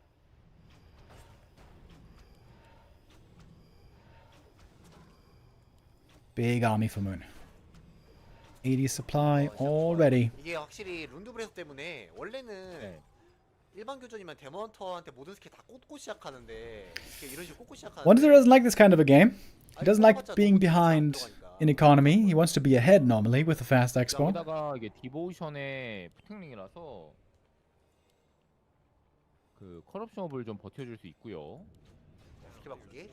B: Big army for Moon. 80 supply already.
C: 이게 확실히 룬드브레스 때문에 원래는 일반 교전이면 데몬터한테 모든 스킬 다 꽂고 시작하는데 이런 식으로 꽂고 시작하는데
B: 1-0 doesn't like this kind of a game. He doesn't like being behind in economy. He wants to be ahead normally with a fast export.
E: 거기다가 이게 디보션의 푸팅링이라서 그 컬옵션업을 좀 버텨줄 수 있고요.
C: 스킬 바꾸기.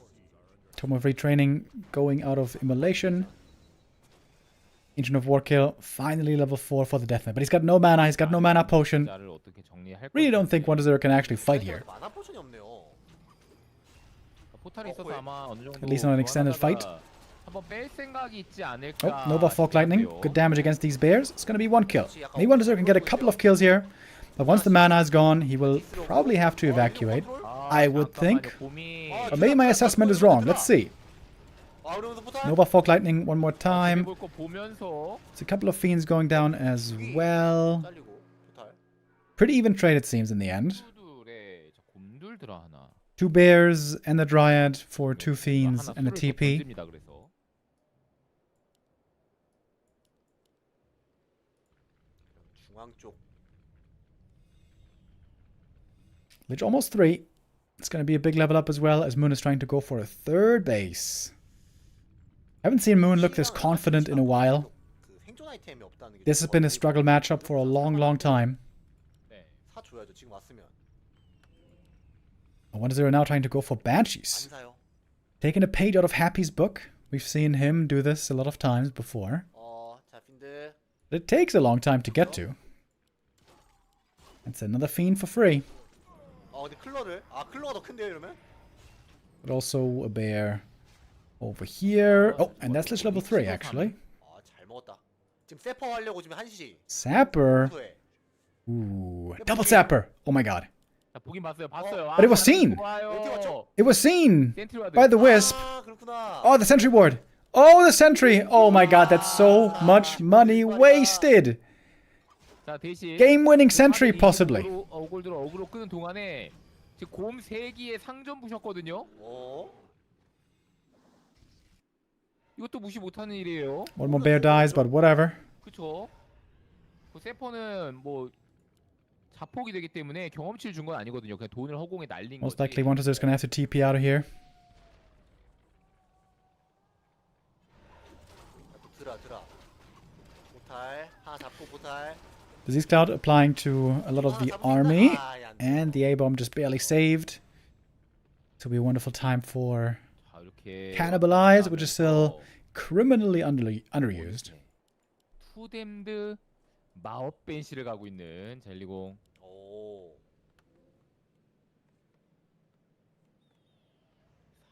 B: Tome of Retraining going out of Immolation. Ancient of Warkill, finally level 4 for the Death Knight. But he's got no mana, he's got no mana potion. Really don't think 1-0 can actually fight here. At least not an extended fight. Oh, Nova Fog Lightning. Good damage against these bears. It's gonna be 1 kill. Maybe 1-0 can get a couple of kills here. But once the mana is gone, he will probably have to evacuate. I would think. Or maybe my assessment is wrong. Let's see. Nova Fog Lightning one more time. It's a couple of fiends going down as well. Pretty even trade it seems in the end. 2 bears and a dryad for 2 fiends and a TP. Lich almost 3. It's going to be a big level up as well as Moon is trying to go for a 3rd base. I haven't seen Moon look this confident in a while. This has been a struggle matchup for a long time. 1-0 now trying to go for Banshees. Taking a page out of Happy's book. We've seen him do this a lot of times before. But it takes a long time to get to. It's another fiend for free. But also a bear over here. Oh, and that's Lich level 3 actually. Sapper. Ooh, double Sapper. Oh my god. But it was seen. It was seen by the Wisp. Oh, the Sentry Ward. Oh, the Sentry. Oh my god, that's so much money wasted. Game-winning Sentry possibly. One more bear dies, but whatever.
E: 자폭이 되기 때문에 경험치를 준 건 아니거든요. 그냥 돈을 허공에 날린
B: Most
E: 거지.
B: likely Wanderer's gonna have to TP out of here.
C: 또 드라. 보탈 하나 잡고 보탈.
B: Disease Cloud applying to a lot of the army, and the A-bomb just barely saved. This will be a wonderful time for
E: 자, 이렇게
B: Cannibalize, which is still criminally underused.
E: 투댐드 마법 벤시를 가고 있는 젤리공.
C: 오.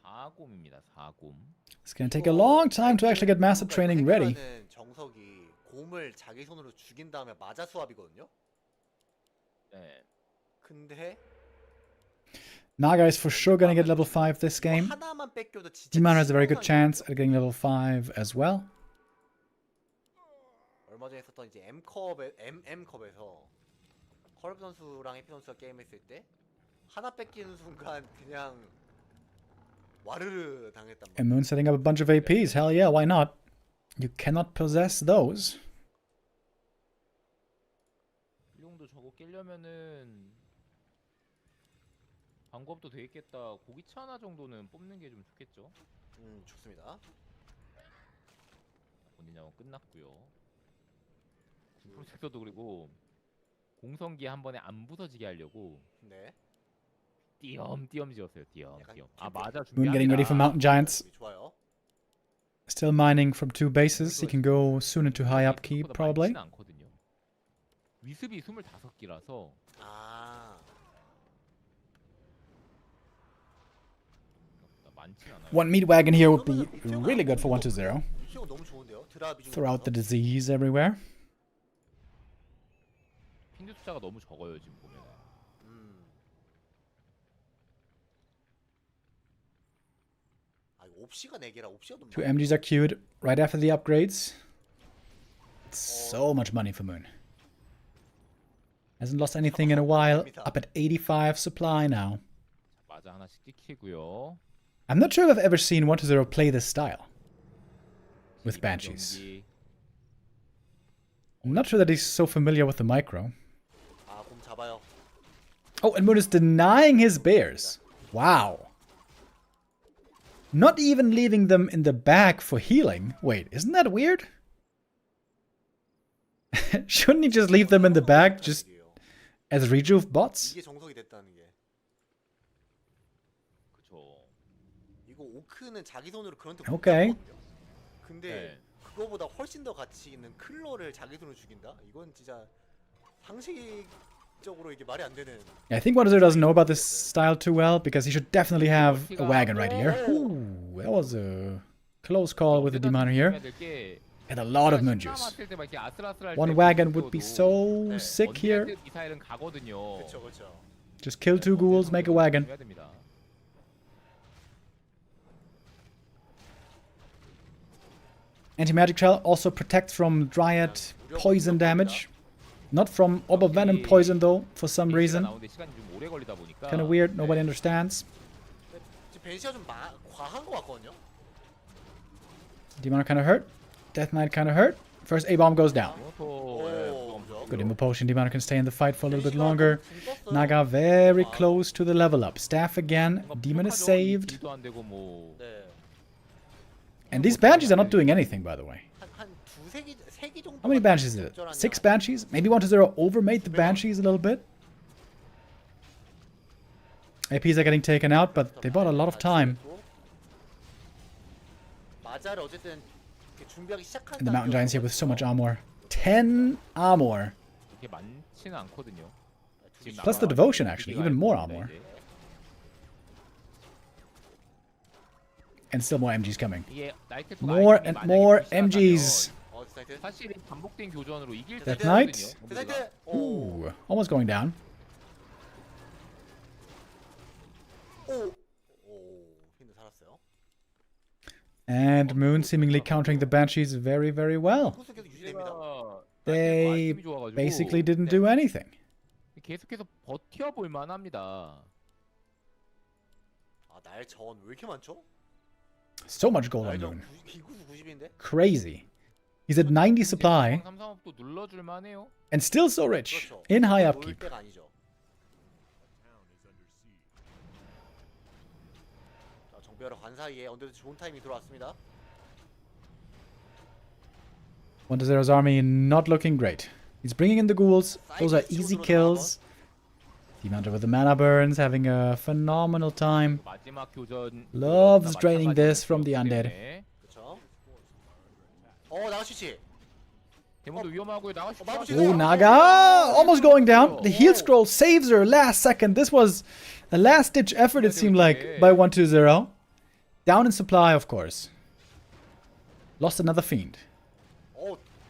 E: 4곰입니다. 4곰.
B: It's gonna take a long time to actually get massive training ready.
C: 정석이 곰을 자기 손으로 죽인 다음에 맞아 수압이거든요.
E: 네.
C: 근데
B: Naga is for sure gonna get level 5 this game.
C: 하나만 뺏겨도 진짜
B: Demon has a very good chance at getting level 5 as well.
C: 얼마 전에 했었던 이제 M컵에서 컬브 선수랑 해피 선수가 게임했을 때 하나 뺏기는 순간 그냥 와르르 당했단
B: And
C: 말이야.
B: Moon setting up a bunch of APs. Hell yeah, why not? You cannot possess those.
E: 일용도 저거 깨려면은 방법도 되겠다. 고기차 하나 정도는 뽑는 게 좀 좋겠죠.
C: 좋습니다.
E: 본인하고 끝났고요. 프로젝터도 그리고 공성기 한 번에 안 부서지게 하려고
C: 네.
E: 띄엄띄엄 지었어요. 띄엄. 아 맞아.
B: Moon getting ready for Mountain Giants.
C: 좋아요.
B: Still mining from 2 bases. He can go soon into high upkeep, probably.
E: 않거든요. 위습이 25기라서 많진 않아요.
B: One meat wagon here would be really good for 1-0.
C: 위치가 너무 좋은데요. 드랍이 좀
B: Throw out the disease everywhere.
E: 핑드 숫자가 너무 적어요 지금 보면.
C: 아, 이거 옵시가 4개라 옵시가 너무
B: 2 MGs are queued right after the upgrades. So much money for Moon. Hasn't lost anything in a while. Up at 85 supply now.
E: 맞아 하나씩 찍히고요.
B: I'm not sure if I've ever seen 1-0 play this style with Banshees. I'm not sure that he's so familiar with the micro.
C: 아, 곰 잡아요.
B: Oh, and Moon is denying his bears. Wow. Not even leaving them in the back for healing. Wait, isn't that weird? Shouldn't he just leave them in the back just as rejuve bots?
C: 이게 정석이 됐다는 게.
E: 그쵸.
C: 이거 오크는 자기 손으로 그런 데
B: 오케이.
C: 근데
E: 네.
C: 그거보다 훨씬 더 가치 있는 클러를 자기 손으로 죽인다? 이건 진짜 상식적으로 이게 말이 안 되는.
B: Yeah, I think 1-0 doesn't know about this style too well because he should definitely have a wagon right here. Ooh, that was a close call with the Demon here. And a lot of moon juice. One wagon would be so sick here.
C: 그렇죠, 그렇죠.
B: Just kill 2 ghouls, make a wagon. Anti-magic shell also protects from Dryad poison damage. Not from Obervenom poison though, for some reason. Kinda weird, nobody understands.
C: 지금 벤시가 좀 과한 것 같거든요.
B: Demon kinda hurt. Death Knight kinda hurt. First A-bomb goes down.
C: 오,
B: Good invo potion. Demon can stay in the fight for a little bit longer. Naga very close to the level up. Staff again. Demon is saved.
C: 네.
B: And these Banshees are not doing anything, by the way.
C: 한 두세 개, 세 개 정도.
B: How many Banshees is it? 6 Banshees? Maybe 1-0 overmade the Banshees a little bit. APs are getting taken out, but they bought a lot of time.
C: 마자를 어쨌든 준비하기 시작한
B: And the Mountain Giants here with so much armor. 10 armor. Plus the devotion, actually. Even more armor. And still more MGs coming. More and more MGs. Death Knight. Ooh, almost going down.
C: 오, 힌드 살았어요.
B: And Moon seemingly countering the Banshees very, very well.
C: 코스 계속 유지됩니다.
B: They basically didn't do anything.
E: 계속해서 버텨볼 만합니다.
C: 아, 날 저원 왜 이렇게 많죠?
B: So much gold on
C: 날
B: Moon.
C: 기구수 90인데?
B: Crazy. He's at 90 supply.
E: 또 눌러줄 만해요.
B: And still so rich
C: 그렇죠.
B: in high
C: 모일
B: upkeep.
C: 때가 아니죠. 자, 정비하러 간 사이에 언데드 좋은 타이밍 들어왔습니다.
B: 1-0's army not looking great. He's bringing in the ghouls. Those are easy kills. Team Hunter with the mana burns, having a phenomenal time.
E: 마지막 교전
B: Loves draining this from the undead.
C: 그렇죠. 나가 슈치.
E: 데몬도 위험하고요. 나갈 수
C: 마법
B: Oh, Naga! Almost going down. The heal scroll saves her last second. This was a last-ditch effort, it seemed like, by 1-2-0. Down in supply, of course. Lost another fiend.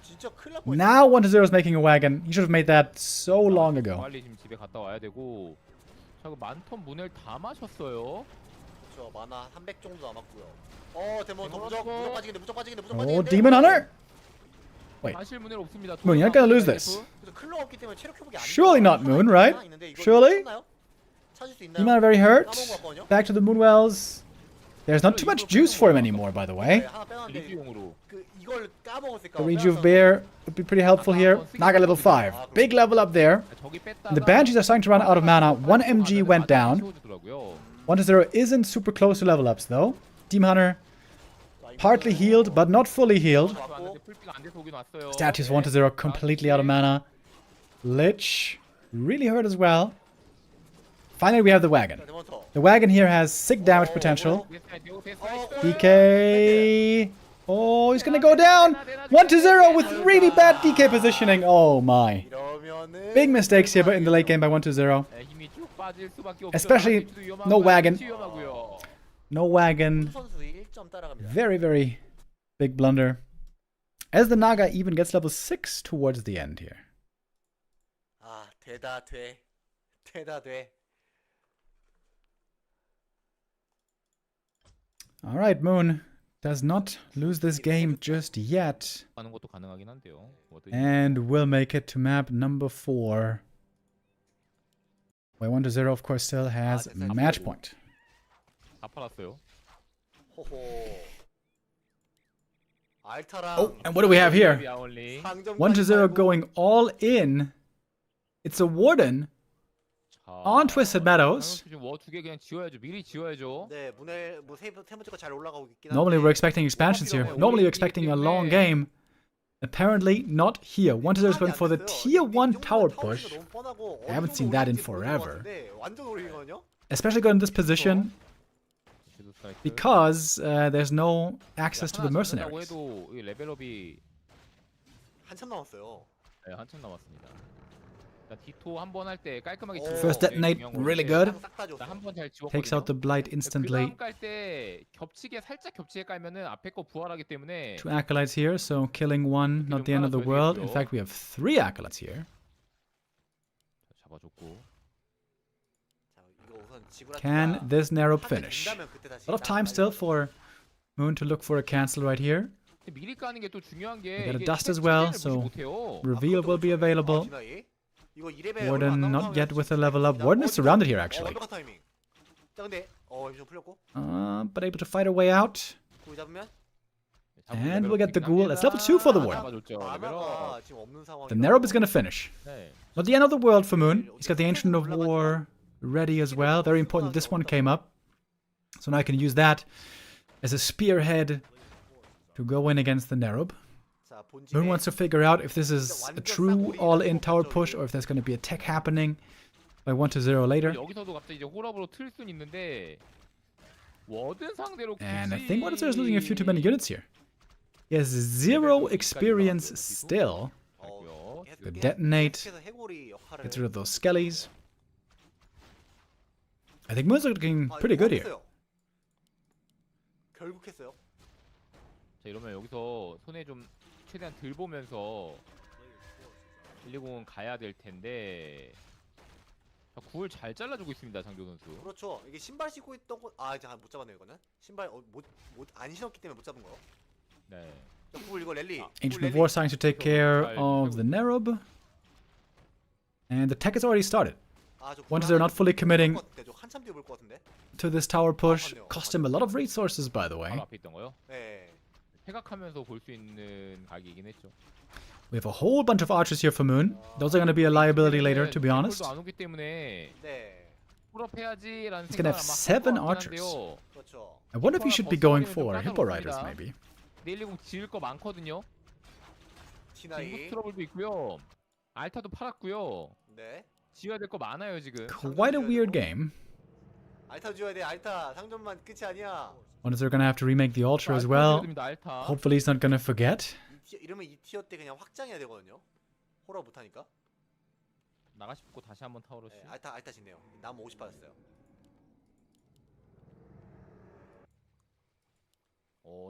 C: 진짜 큰일 날 뻔했어.
B: Now 1-0 is making a wagon. He should have made that so long ago.
E: 빨리 지금 집에 갔다 와야 되고. 자, 그 만턴 문을 다 마셨어요.
C: 그렇죠. 마나 300 정도 남았고요. 데몬 무적 무적 빠지겠네.
B: Oh, Demon Hunter! Wait.
E: 마실 문을 없습니다.
B: Moon, you're not gonna lose this.
C: 클로 없기 때문에 체력 회복이 안
B: Surely not Moon, right? Surely?
C: 찾을 수 있나요?
B: Demon Hunter very hurt.
C: 까먹은 것 같거든요.
B: Back to the Moonwells. There's not too much juice for him anymore, by the way.
C: 하나 빼놨는데
E: 리뷰용으로.
C: 이걸 까먹었을까?
B: The Rejuve Bear would be pretty helpful here. Naga level 5. Big level up there.
E: 저기 뺐다가
B: The Banshees are starting to run out of mana. 1 MG went down. 1-0 isn't super close to level ups, though. Demon Hunter partly healed, but not fully healed. Statues 1-0 completely out of mana. Lich really hurt as well. Finally, we have the wagon. The wagon here has sick damage potential. DK. Oh, he's gonna go down. 1-0 with really bad DK positioning. Oh my. Big mistakes here, but in the late game by 1-0. Especially no wagon. No wagon. Very, very big blunder. As the Naga even gets level 6 towards the end here.
C: 되다 돼.
B: Alright, Moon does not lose this game just yet.
E: 하는 것도 가능하긴 한데요.
B: And will make it to map number 4. Where 1-0 of course still has match point.
E: 다 팔았어요.
B: Oh, and what do we have here? 1-0 going all in. It's a Warden on Twisted Meadows. Normally we're expecting expansions here. Normally we're expecting a long game. Apparently not here. 1-0 is going for the tier 1 tower push. I haven't seen that in forever. Especially going in this position. Because there's no access to the mercenaries.
C: 한참 남았어요.
E: 네, 한참 남았습니다. 디토 한번 할 때 깔끔하게
B: First detonate, really good.
E: 한번 잘 지웠거든요.
B: Takes out the blight instantly.
E: 그다음 깔때 겹치게 살짝 겹치게 깔면은 앞에 거 부활하기 때문에
B: 2 acolytes here, so killing 1, not the end of the world. In fact, we have 3 acolytes here.
E: 잡아줬고.
B: Can this Nerob finish? A lot of time still for Moon to look for a cancel right here.
E: 미리 까는 게 또 중요한 게
B: We got a dust as well, so reveal will be available. Warden not yet with a level up. Warden is surrounded here actually. But able to fight her way out. And we'll get the ghoul. It's level 2 for the Warden. The Nerob is gonna finish. Not the end of the world for Moon. He's got the Ancient of War ready as well. Very important that this one came up. So now I can use that as a spearhead to go in against the Nerob. Moon wants to figure out if this is a true all-in tower push or if there's going to be a tech happening by 1-0 later. And I think 1-0 is losing a few too many units here. He has 0 experience still. The detonate. Gets rid of those skellies. I think Moon's looking pretty good here.
E: 자, 이러면 여기서 손에 좀 최대한 들 보면서 120은 가야 될 텐데. 자, 구을 잘 잘라주고 있습니다, 장교 선수.
C: 그렇죠. 이게 신발 신고 있던 거 이제 못 잡았네요, 이거는. 신발 안 신었기 때문에 못 잡은 거요.
E: 네.
C: 구을 이거 랠리.
B: Ancient of War starting to take care of the Nerob. And the tech has already started. 1-0 not fully committing to this tower push. Cost him a lot of resources, by the way.
E: 바로 앞에 있던 거요? 네. 생각하면서 볼 수 있는 각이긴 했죠.
B: We have a whole bunch of archers here for Moon. Those are going to be a liability later, to be honest.
E: 안 오기 때문에
C: 네.
E: 풀업해야지라는
B: He's gonna
E: 생각을
B: have
E: 아마
B: 7
E: 할것 같긴
B: archers.
E: 한데요.
C: 그렇죠.
B: I wonder if he should be going for Hippo Riders, maybe.
E: 110 지을 거 많거든요.
C: T9.
E: 징크스 트러블도 있고요. 알타도 팔았고요.
C: 네.
E: 지어야 될 거 많아요 지금.
B: Quite a weird game.
C: 알타 줘야 돼. 알타. 상점만 끝이 아니야.
B: Wonder if they're going to have to remake the altar as well.
E: 알타.
B: Hopefully he's not going to forget.
C: 이러면 2티어 때 그냥 확장해야 되거든요. 호러 못 하니까.
E: 나가 싶고 다시 한번 타오르시.
C: 네, 알타 짓네요. 나무 50 받았어요.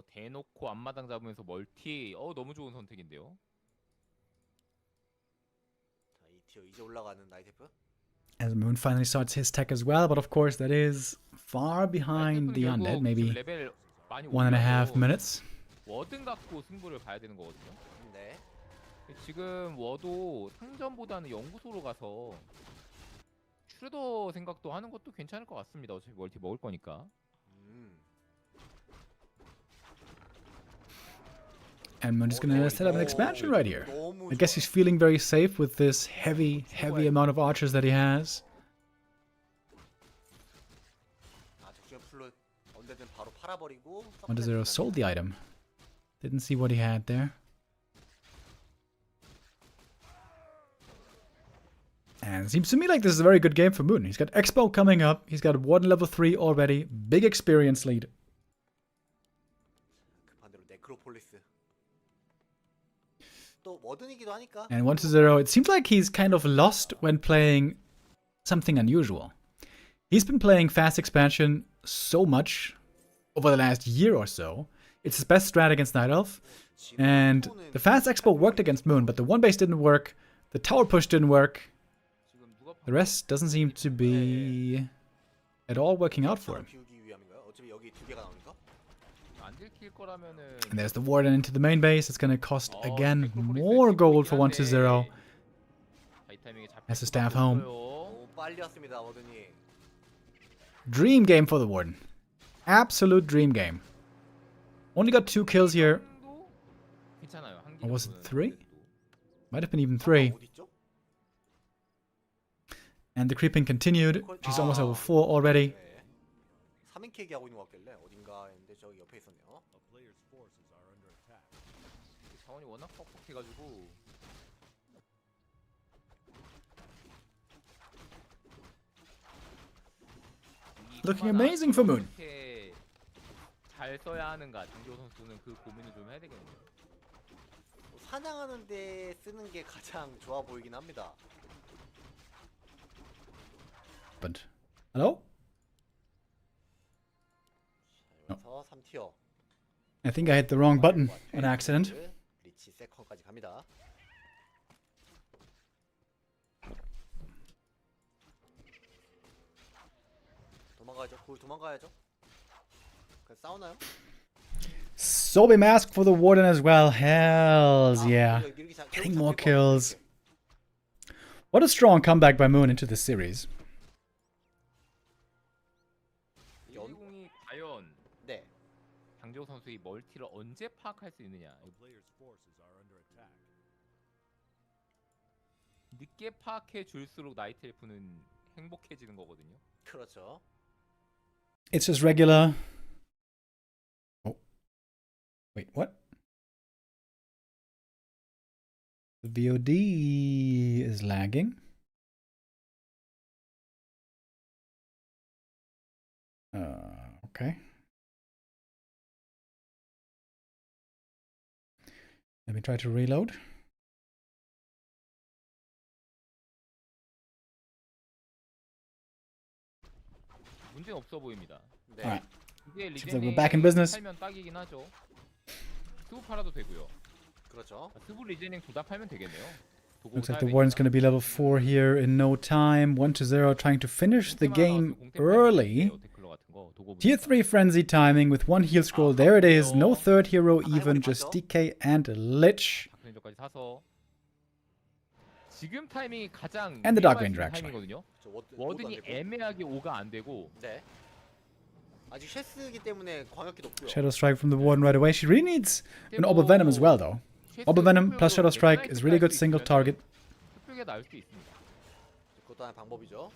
E: 대놓고 앞마당 잡으면서 멀티. 너무 좋은 선택인데요.
C: 자, 2티어 이제 올라가는 나이테프.
B: As Moon finally starts his tech as well, but of course that is far behind the Undead, maybe 1.5 minutes.
E: 워든 갖고 승부를 봐야 되는 거거든요.
C: 네.
E: 지금 워도 상점보다는 연구소로 가서 슈레더 생각도 하는 것도 괜찮을 것 같습니다. 어차피 멀티 먹을 거니까.
B: And Moon is gonna set up an expansion right here. I guess he's feeling very safe with this heavy amount of archers that he has.
C: 아, 적중의 풀로 언데드는 바로 팔아버리고.
B: 1-0 sold the item. Didn't see what he had there. And it seems to me like this is a very good game for Moon. He's got Expo coming up. He's got Warden level 3 already. Big experience lead.
C: 반대로 네크로폴리스. 또 워든이기도 하니까.
B: And 1-0, it seems like he's kind of lost when playing something unusual. He's been playing fast expansion so much over the last year or so. It's his best strat against Night Elf. And the fast expo worked against Moon, but the one base didn't work. The tower push didn't work. The rest doesn't seem to be at all working out for him. And there's the Warden into the main base. It's going to cost, again, more gold for 1-0. Has to staff home. Dream game for the Warden. Absolute dream game. Only got 2 kills here. Or was it 3? Might have been even 3. And the creeping continued. She's almost over 4 already. Looking amazing for Moon.
E: 잘 써야 하는가 정조 선수는 그 고민을 좀 해야 되겠네요.
C: 사냥하는 데 쓰는 게 가장 좋아 보이긴 합니다.
B: But hello?
C: 여기서 3티어.
B: I think I hit the wrong button on accident.
C: 리치 세컨까지 갑니다. 도망가야죠. 굴 도망가야죠. 그냥 싸우나요?
B: Sobe Mask for the Warden as well. Hells yeah. Getting more kills. What a strong comeback by Moon into the series.
E: 연공이 과연
C: 네.
E: 장재호 선수의 멀티를 언제 파악할 수 있느냐. 늦게 파악해 줄수록 나이트 엘프는 행복해지는 거거든요.
C: 그렇죠.
B: It's just regular. Oh. Wait, what? The VOD is lagging. Okay. Let me try to reload.
E: 문제는 없어 보입니다.
C: 네.
B: Alright.
E: 이게
B: Seems like we're back in business.
E: 팔면 딱이긴 하죠. 스부 팔아도 되고요.
C: 그렇죠.
E: 스부 리제닝 둘 다 팔면 되겠네요.
B: Looks like the Warden's going to be level 4 here in no time. 1-0, trying to finish the game early. Tier 3 frenzy timing with 1 heal scroll. There it is. No third hero even, just DK and Lich.
E: 지금 타이밍이 가장
B: And the Dark Ranger, actually.
E: 타이밍이거든요. 워든이 애매하게 5가 안 되고.
C: 네. 아직 쉐스기 때문에 광역기 높고요.
B: Shadow Strike from the Warden right away. She really needs an Orb of Venom as well, though. Orb Venom plus Shadow Strike is really good single target.
E: 뿅뿅이가 나올 수 있습니다.
C: 그것도 하나의 방법이죠.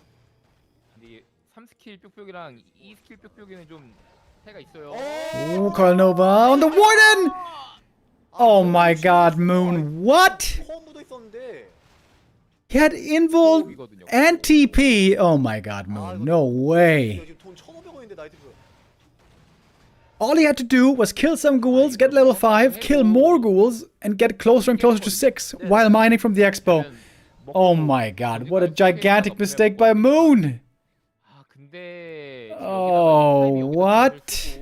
E: 근데 이 3스킬 뿅뿅이랑 2스킬 뿅뿅이는 좀 차이가 있어요.
B: Ooh, Coil Nova on the Warden! Oh my god, Moon, what?
C: 코어 묻어 있었는데.
B: He had Invul and TP. Oh my god, Moon, no way.
C: 지금 돈 1,500원인데 나이트프.
B: All he had to do was kill some ghouls, get level 5, kill more ghouls, and get closer and closer to 6 while mining from the expo. Oh my god, what a gigantic mistake by Moon!
E: 아 근데
B: Oh, what?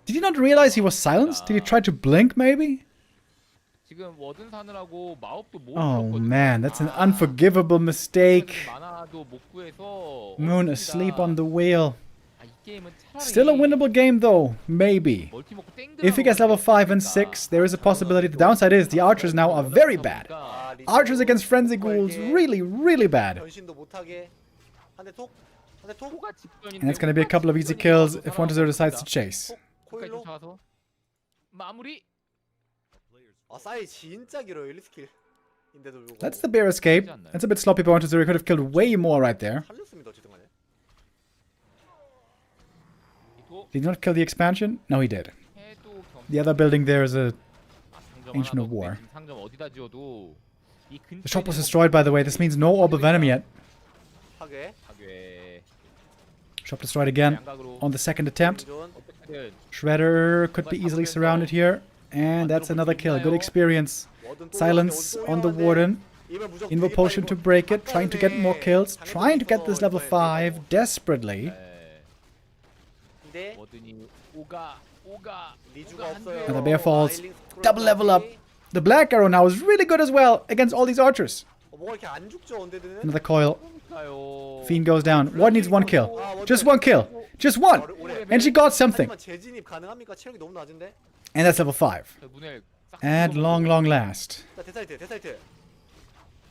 B: Did he not realize he was silenced? Did he try to blink maybe?
E: 지금 워든 사느라고 마법도 못
B: Oh
E: 줬거든요.
B: man, that's an unforgivable mistake.
E: 만화도 못 구해서
B: Moon asleep on the wheel.
E: 아, 이 게임은 차라리
B: Still a winnable game though, maybe.
E: 멀티 먹고 땡
B: If he gets level 5 and 6, there is a possibility. The downside is the archers now are very bad. Archers against frenzy ghouls, really, really bad.
C: 변신도 못하게 한대 톡, 한대 톡.
E: 코가 직전인데
B: And it's gonna be a couple of easy kills if 1-0 decides to chase.
E: 끝까지
C: 코일로.
E: 쫓아가서 마무리.
C: 아 사이 진짜 길어요 1스킬인데도 불구하고.
B: That's the bear escape. That's a bit sloppy by 1-0. He could have killed way more right there.
C: 살렸습니다 어쨌든 간에.
B: Did he not kill the expansion? No, he did.
E: 해도 겸.
B: The other building there is a...
E: 상점
B: Ancient
E: 하나
B: of War.
E: 넣고 지금 상점 어디다 지어도 이 근처에
B: The shop was
E: 있는
B: destroyed, by the way. This means no Orb of Venom yet.
C: 파괴.
E: 가게
B: Shop destroyed again
E: 양각으로
B: on the second attempt.
C: 존.
E: 어떻게든
B: Shredder could be easily surrounded here. And that's another kill. Good experience. Silence on the Warden. Invo Potion to break it. Trying to get more kills. Trying to get this level 5 desperately.
C: 근데
E: 워든이 오가
C: 리주가 없어요.
B: Another bear falls. Double level up. The Black Arrow now is really good as well against all these archers.
C: 뭐가 이렇게 안 죽죠 언데드는?
B: Another coil.
E: 가요.
B: Fiend goes down. Warden needs one kill. Just one kill. Just one. And she got something.
C: 하지만 재진입 가능합니까? 체력이 너무 낮은데.
B: And that's level 5.
E: 문을 싹
B: At long, long last.
C: 자 대사이트.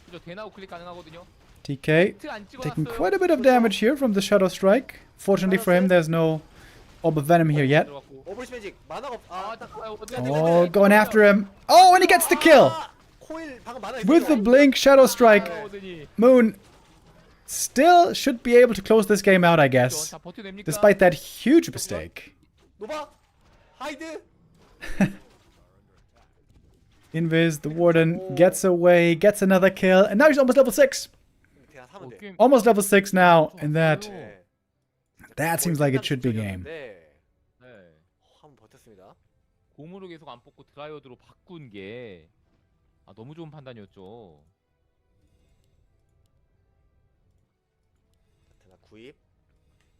E: 그죠 대나우 클릭 가능하거든요.
B: TK
E: 히트 안 찍어놨어요.
B: taking quite a bit of damage here from the Shadow Strike. Fortunately for him, there's no Orb of Venom here yet.
E: 들어갔고.
C: 오버리시 매직 만화가 없.
E: 아,
C: 딱
E: 가요, 워든.
B: Oh, going after him. Oh, and he gets the kill.
C: 코일 방금 만화
B: With the blink Shadow Strike.
E: 워든이
B: Moon still should be able to close this game out, I guess.
E: 다 버텨냅니까?
B: Despite that huge mistake.
C: 노바 하이드.
B: Invis, the Warden, gets away, gets another kill, and now he's almost level 6.
C: 그냥 사면 돼.
E: 게임
B: Almost level 6 now, and that
C: 네.
B: seems like it should be game.
E: 네.
C: 한번 버텼습니다.
E: 공으로 계속 안 뽑고 드라이어드로 바꾼 게 너무 좋은 판단이었죠.
C: 테나 구입.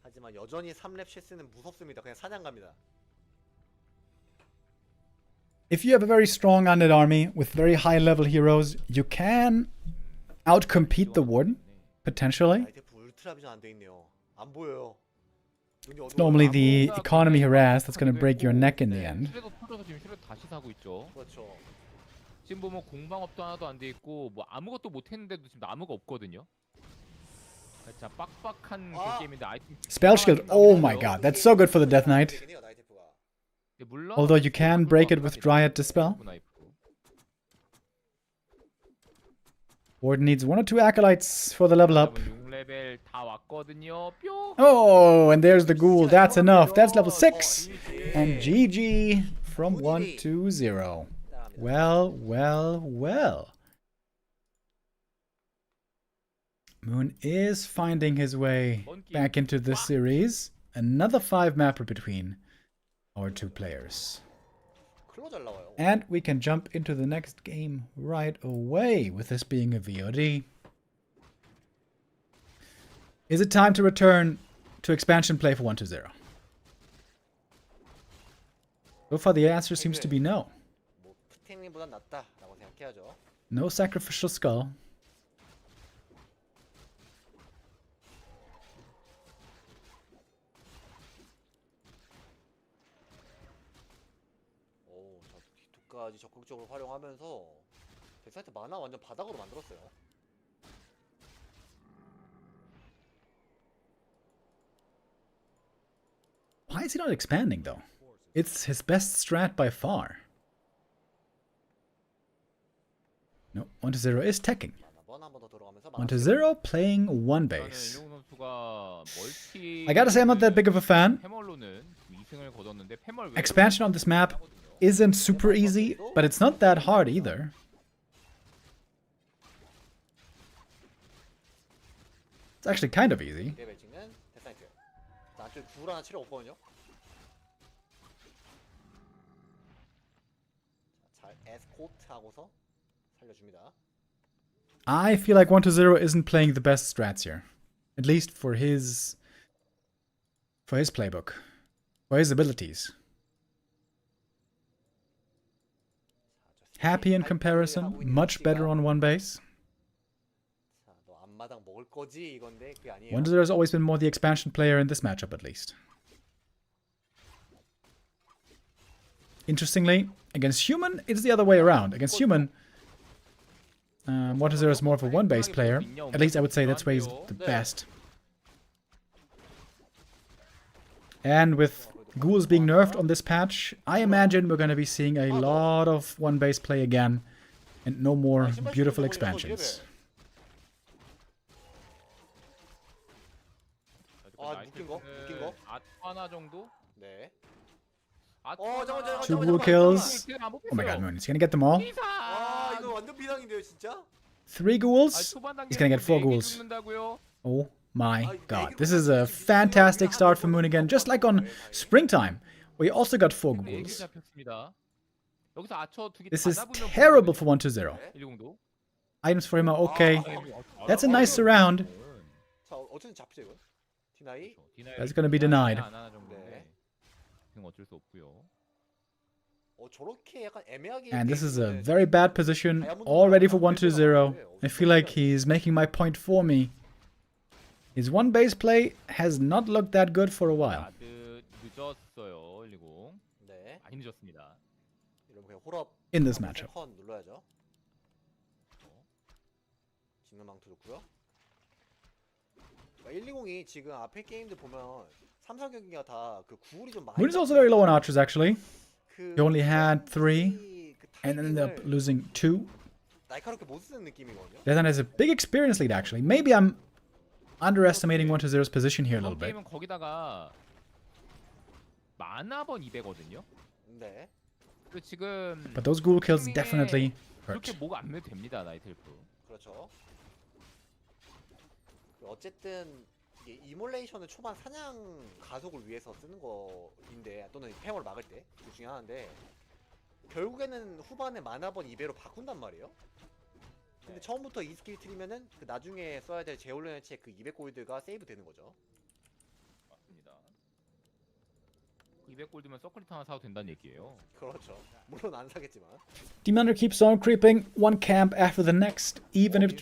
C: 하지만 여전히 3렙 쉐스는 무섭습니다. 그냥 사냥 갑니다.
B: If you have a very strong undead army with very high level heroes, you can outcompete the Warden, potentially.
C: 나이테프 울트라 비전 안 돼 있네요. 안 보여요. 눈이
B: It's
C: 어두워요.
B: normally
C: 안
B: the
C: 보여.
B: economy harass that's going to break your neck in the end.
E: 슈레도 터져서 지금 슈레도 다시 사고 있죠.
C: 그렇죠.
E: 지금 보면 공방업도 하나도 안 돼 있고 뭐 아무것도 못 했는데도 지금 나무가 없거든요. 진짜 빡빡한 그 게임인데 아이템
B: Spell Shield, oh my god, that's so good for the Death Knight.
C: 되긴 해요, 나이테프가.
E: 물론
B: Although you can break it with Dryad Dispel. Warden needs 1 or 2 acolytes for the level up.
E: 6레벨 다 왔거든요. 뿅.
B: Oh, and there's the ghoul. That's enough. That's level 6. And GG from 1-0. Well, well, well. Moon is finding his way back into this series. Another 5 mapper between our 2 players.
C: 클로 잘 나와요.
B: And we can jump into the next game right away, with this being a VOD. Is it time to return to expansion play for 1-0? So far the answer seems to be no.
C: 뭐 푸팅님보단 낫다라고 생각해야죠.
B: No sacrificial skull.
C: 오, 저 뒤쪽까지 적극적으로 활용하면서 데사이트 만화 완전 바닥으로 만들었어요.
B: Why is he not expanding though? It's his best strat by far. No, 1-0 is teching.
C: 한번 더 들어가면서
B: 1-0 playing one
E: 일단은
B: base.
E: 이용 선수가 멀티
B: I gotta say I'm not that big of a fan.
E: 패멀로는 2승을 거뒀는데 패멀
B: Expansion on this map isn't super easy, but it's not that hard either. It's actually kind of easy.
C: 레벨 찍는 데사이트. 자, 안쪽에 굴 하나 치러 없거든요. 잘 에스코트 하고서 살려줍니다.
B: I feel like 1-0 isn't playing the best strats here. At least for his playbook. For his abilities. Happy in comparison, much better on one base.
C: 자, 너 앞마당 먹을 거지 이건데 그게 아니에요.
B: 1-0 has always been more the expansion player in this matchup, at least. Interestingly, against Human, it's the other way around. Against Human, 1-0 is more of a one-base player. At least I would say that's where he's the best. And with ghouls being nerfed on this patch, I imagine we're going to be seeing a lot of one-base play again, and no more beautiful expansions.
C: 아, 묶인 거? 묶인 거?
E: 아트 하나 정도?
C: 네.
E: 아트
C: 잠깐만,
B: Two
C: 잠깐만,
B: ghoul
C: 잠깐만,
B: kills.
C: 잠깐만.
B: Oh my god, Moon, is he going to get them all?
C: 아, 이거 완전 비상인데요, 진짜?
B: 3 ghouls? He's going to get 4 ghouls. Oh my god. This is a fantastic start for Moon again, just like on Springtime, where he also got 4 ghouls. This is terrible for 1-0. Items for him are okay. That's a nice surround.
C: 자, 어쨌든 잡히죠, 이건. 디나이.
B: That's going to be denied.
C: 네.
E: 어쩔 수 없고요.
C: 저렇게 약간 애매하게
B: And this is a very bad position, already for 1-0. I feel like he's making my point for me. His one base play has not looked that good for a while.
E: 늦었어요, 120.
C: 네.
E: 많이 늦었습니다.
C: 이러면 그냥 홀업
B: In this matchup.
C: 컨 눌러야죠. 진노망토 좋고요. 120이 지금 앞에 게임들 보면 3사 경기가 다 그 구울이 좀 많이
B: Moon is also very low on archers, actually.
C: 그
B: He only had 3
C: 그
B: and ended up
C: 타이밍을
B: losing 2.
C: 날카롭게 못 쓰는 느낌이거든요.
B: Deshan has a big experience lead, actually. Maybe I'm underestimating 1-0's position here a little bit.
E: 게임은 거기다가 만화번 200거든요.
C: 네.
E: 그리고 지금
B: But those ghoul kills definitely
E: 그렇게
B: hurt.
E: 뭐가 안 매도 됩니다, 나이트엘프.
C: 그렇죠. 어쨌든 이게 이몰레이션은 초반 사냥 가속을 위해서 쓰는 거인데 또는 팽을 막을 때 그 중에 하나인데 결국에는 후반에 만화번 2배로 바꾼단 말이에요. 근데 처음부터 이 스킬 트리면은 그 나중에 써야 될 제올레네치의 그 200골드가 세이브 되는 거죠.
E: 맞습니다. 200골드면 서클리트 하나 사도 된다는 얘기예요.
C: 그렇죠. 물론 안 사겠지만.
B: Demander keeps on creeping one camp after the next. Even if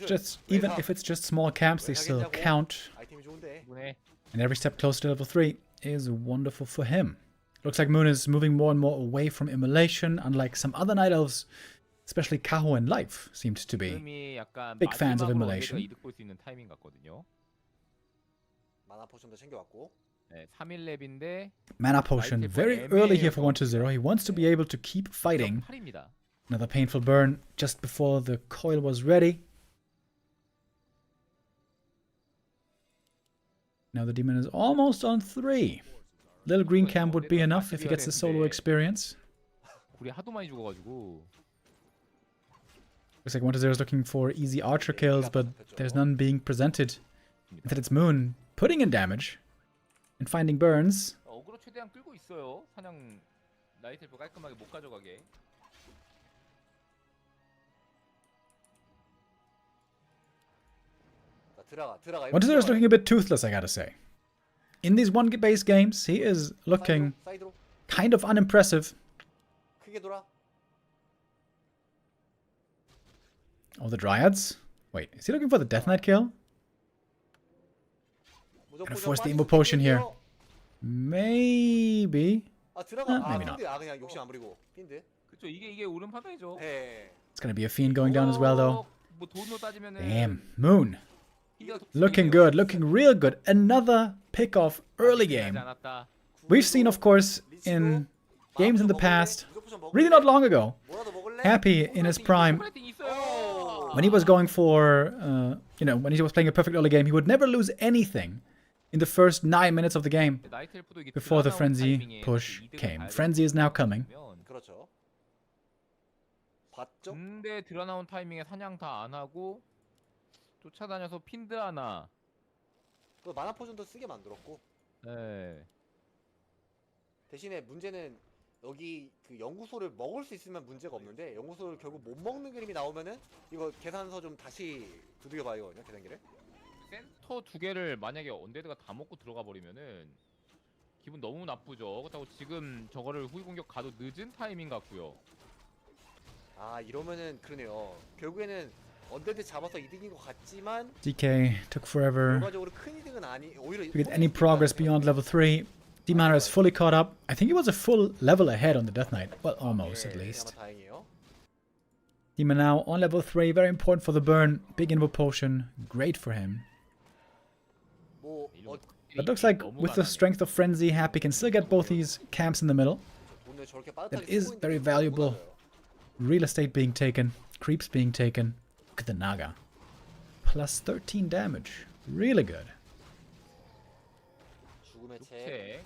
B: it's just small camps, they still count.
C: 아이템이 좋은데.
E: 이번에
B: And every step closer to level 3 is wonderful for him. Looks like Moon is moving more and more away from immolation, unlike some other night elves, especially Kaho and Life seemed to be.
E: 지금이 약간
B: big fans of
E: 마지막으로
B: immolation.
E: 언제가 이득 볼 수 있는 타이밍 같거든요.
C: 마나 포션도 챙겨왔고.
E: 네, 3일랩인데
B: Mana potion very early here for 1-0. He wants to be able to keep fighting.
E: 8입니다.
B: Another painful burn just before the coil was ready. Now the demon is almost on 3. Little green camp would be enough if he gets the solo experience.
E: 우리 하도 많이 죽어가지고
B: Looks like 1-0 is looking for easy archer kills, but there's none being presented. Instead it's Moon putting in damage and finding burns.
E: 어그로 최대한 끌고 있어요. 사냥 나이트엘프 깔끔하게 못 가져가게.
C: 들어가.
B: 1-0 is looking a bit toothless, I gotta say. In these one-base games, he is looking
C: 사이드로
B: kind of unimpressive.
C: 크게 돌아.
B: Oh, the Dryads? Wait, is he looking for the Death Knight kill? Gonna force the Immo Potion here. Maybe.
C: 아 들어가.
B: maybe not.
C: 근데 그냥 욕심 안 부리고 핀드.
E: 그렇죠. 이게 옳은 판단이죠.
C: 네.
B: It's gonna be a Fiend going down as well, though.
E: 뭐 돈으로 따지면은
B: Damn, Moon.
E: 핀드가 더
B: Looking good, looking real good. Another pick-off early game.
E: 않았다.
B: We've seen, of course, in games in the past, really not long ago,
C: 뭐라도 먹을래?
B: Happy in his prime
E: 있어요.
B: when he was going for, when he was playing a perfect early game, he would never lose anything in the first 9 minutes of the game
E: 나이트 엘프도 이게
B: before the
E: 드러나온
B: frenzy
E: 타이밍에
B: push
E: 이득을
B: came.
E: 봐야
B: Frenzy is now coming.
E: 되면
C: 그렇죠. 봤죠?
E: 근데 드러나온 타이밍에 사냥 다 안 하고 쫓아다녀서 핀드 하나.
C: 그 마나 포션도 쓰게 만들었고
E: 네.
C: 대신에 문제는 여기 그 연구소를 먹을 수 있으면 문제가 없는데 연구소를 결국 못 먹는 그림이 나오면은 이거 계산서 좀 다시 두들겨 봐야 되거든요. 계산기를.
E: 센터 두 개를 만약에 언데드가 다 먹고 들어가 버리면은 기분 너무 나쁘죠. 그렇다고 지금 저거를 후위 공격 가도 늦은 타이밍 같고요.
C: 아 이러면은 그러네요. 결국에는 언데드 잡아서 이득인 것 같지만
B: DK took forever
C: 결과적으로 큰 이득은 아니 오히려
B: to get any progress beyond level 3. D-Miner is fully caught up. I think he was a full level ahead on the Death Knight. Well, almost at least.
C: 다행이에요.
B: Demon now on level 3. Very important for the burn. Big invo potion. Great for him.
C: 뭐
B: But looks like with the strength of Frenzy, Happy can still get both these camps in the middle.
C: 오늘 저렇게
B: That
C: 빠듯하게
B: is
C: 쓰고
B: very
C: 있는데
B: valuable.
C: 못 알아요.
B: Real estate being taken. Creeps being taken. Look at the Naga. Plus 13 damage. Really good.
C: 죽음의 책.
E: 책.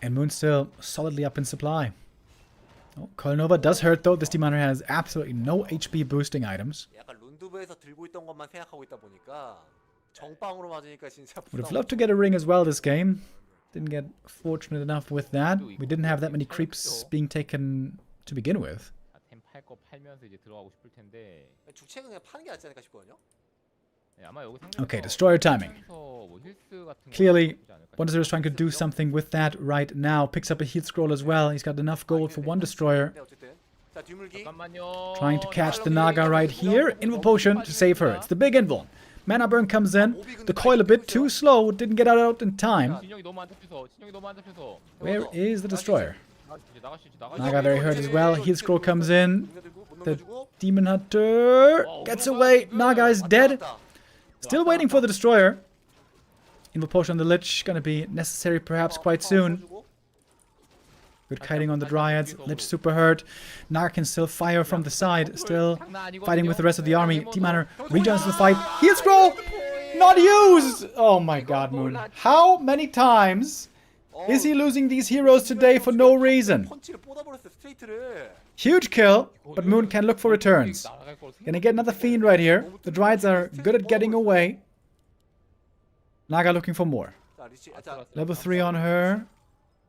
B: And Moon still solidly up in supply. Oh, Kolnova does hurt though. This Demon has absolutely no HP boosting items.
C: 약간 룬두브에서 들고 있던 것만 생각하고 있다 보니까 정빵으로 맞으니까 진짜
B: Would have loved to get a ring as well this game. Didn't get fortunate enough with that. We didn't have that many creeps being taken to begin with.
E: 템 팔 거 팔면서 이제 들어가고 싶을 텐데.
C: 주책은 그냥 파는 게 낫지 않을까 싶거든요.
E: 네, 아마 여기
B: Okay, destroyer timing.
E: 뭐 힐스 같은 거
B: Clearly,
E: 나쁘지 않을까
B: Wonder is trying to do something with that right now. Picks up a heal scroll as well. He's got enough gold for one destroyer.
C: 네, 어쨌든 자 뒤물기.
E: 잠깐만요.
B: Trying to catch the Naga right here. Invo potion to save her. It's the big invo. Mana burn comes in. The coil a bit too slow. Didn't get out in time.
E: 진영이 너무 안 잡혀서. 진영이 너무 안 잡혀서.
B: Where is the destroyer?
E: 나가시지.
B: Naga very hurt as well. Heal scroll comes in.
C: 못
B: The
C: 넘겨주고.
B: Demon Hunter gets away. Naga is dead. Still waiting for the destroyer. Invo potion on the Lich. Gonna be necessary perhaps quite soon. Good kiting on the Dryads. Lich super hurt. Naga can still fire from the side. Still fighting with the rest of the army. T-Miner rejoins the fight. Heal scroll! Not used! Oh my god, Moon. How many times is he losing these heroes today for no reason?
C: 펀치를 뻗어버렸어 스트레이트를.
B: Huge kill, but Moon can look for returns. Gonna get another Fiend right here. The Dryads are good at getting away. Naga looking for more.
C: 자 리치. 자
B: Level 3 on her.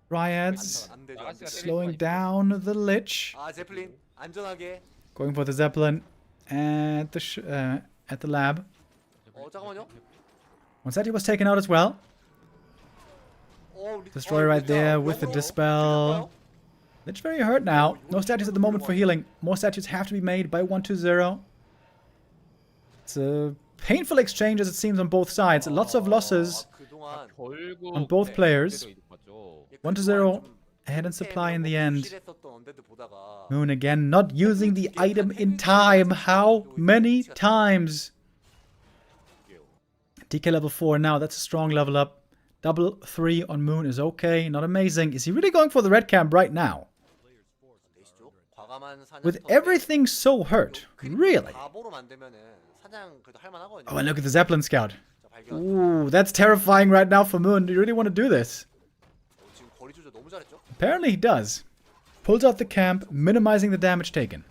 B: Dryads
C: 안 되죠. 안 되죠.
B: slowing down the Lich.
C: 아 제플린 안전하게.
B: Going for the Zeppelin at the lab.
C: 잠깐만요.
B: One set he was taken out as well. Destroyer right there with the Dispel. Lich very hurt now. No statues at the moment for healing. More statues have to be made by 120. It's a painful exchange as it seems on both sides. Lots of losses
C: 그동안
B: on both players. 120 ahead in supply in the end. Moon again not using the item in time. How many times? DK level 4 now. That's a strong level up. Double 3 on Moon is okay. Not amazing. Is he really going for the red camp right now? With everything so hurt. Really? Oh, and look at the Zeppelin Scout. Ooh, that's terrifying right now for Moon. Do you really want to do this? Apparently he does. Pulls out the camp, minimizing the damage taken.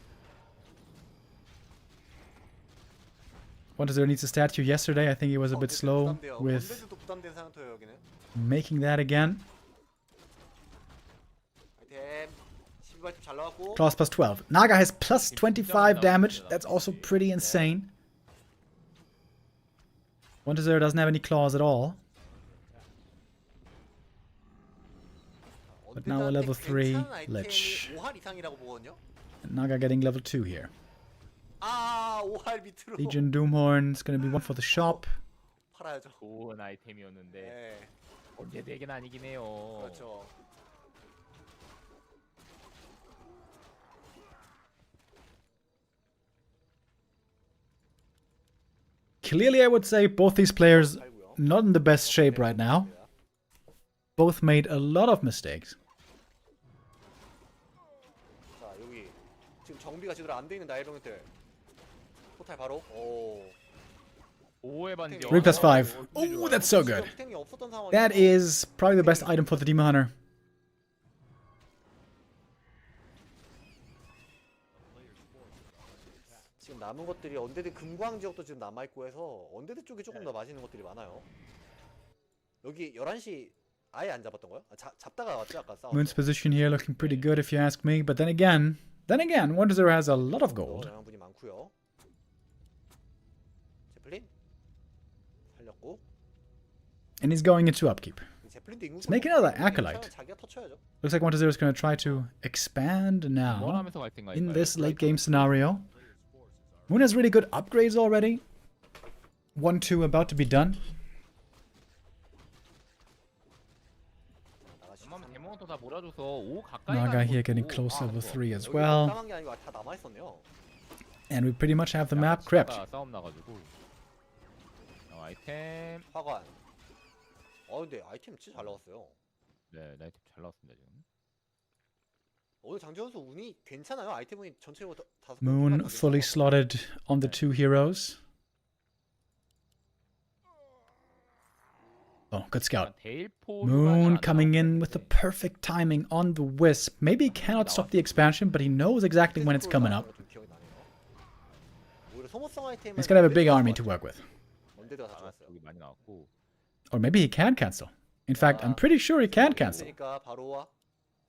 B: 120 needs a statue yesterday. I think he was a bit slow with making that again. Claws plus 12. Naga has plus 25 damage. That's also pretty insane. 120 doesn't have any claws at all. But now a level 3 Lich. And Naga getting level 2 here. Legion Doomhorn is going to be one for the shop.
E: 좋은 아이템이었는데 언제 되긴 아니긴 해요.
C: 그렇죠.
B: Clearly, I would say both these players not in the best shape right now. Both made a lot of mistakes.
C: 자 여기 지금 정비가 제대로 안 돼 있는 나일병들. 토탈 바로. 오.
E: 5의 반격.
B: Re plus 5. Oh, that's so good.
C: 탱이 없었던 상황이라.
B: That is probably the best item for the Demon Hunter.
C: 지금 남은 것들이 언데드 금광 지역도 지금 남아 있고 해서 언데드 쪽이 조금 더 맛있는 것들이 많아요. 여기 11시 아예 안 잡았던 거요? 잡다가 왔죠 아까 싸움.
B: Moon's position here looking pretty good if you ask me, but then again, 1-0 has a lot of gold.
C: 영양분이 많고요. 제플린 살렸고.
B: And he's going into upkeep.
C: 제플린도 인구.
B: Let's make another acolyte.
C: 자기가 터쳐야죠.
B: Looks like 1-0 is going to try to expand now
E: 원하면서 갈 생각인가요?
B: in this late game scenario. Moon has really good upgrades already. 1-2 about to be done.
E: 웬만하면 데몬터 다 몰아줘서 5 가까이
B: Naga
E: 가는
B: here
E: 것도-
B: getting close
E: 아,
B: level
E: 그거.
B: 3 as
C: 여기
B: well.
C: 땅한 게 아니고 다 남아 있었네요.
B: And we pretty much have the map
E: 야마치가
B: crypt.
E: 싸움 나가지고. 아이템.
C: 화관. 근데 아이템 진짜 잘 나왔어요.
E: 네, 나이템 잘 나왔습니다 지금.
C: 오늘 장지현 선수 운이 괜찮아요. 아이템 운이 전체적으로 다섯.
B: Moon fully slotted on the 2 heroes. Oh, good scout. Moon coming in with the perfect timing on the wisp. Maybe he cannot stop the expansion, but he knows exactly when it's coming up. He's gonna have a big army to work with.
C: 언데드가 다 좋았어요.
E: 여기 많이 나왔고.
B: Or maybe he can cancel. In fact, I'm pretty sure he can cancel.
C: 그러니까 바로 와.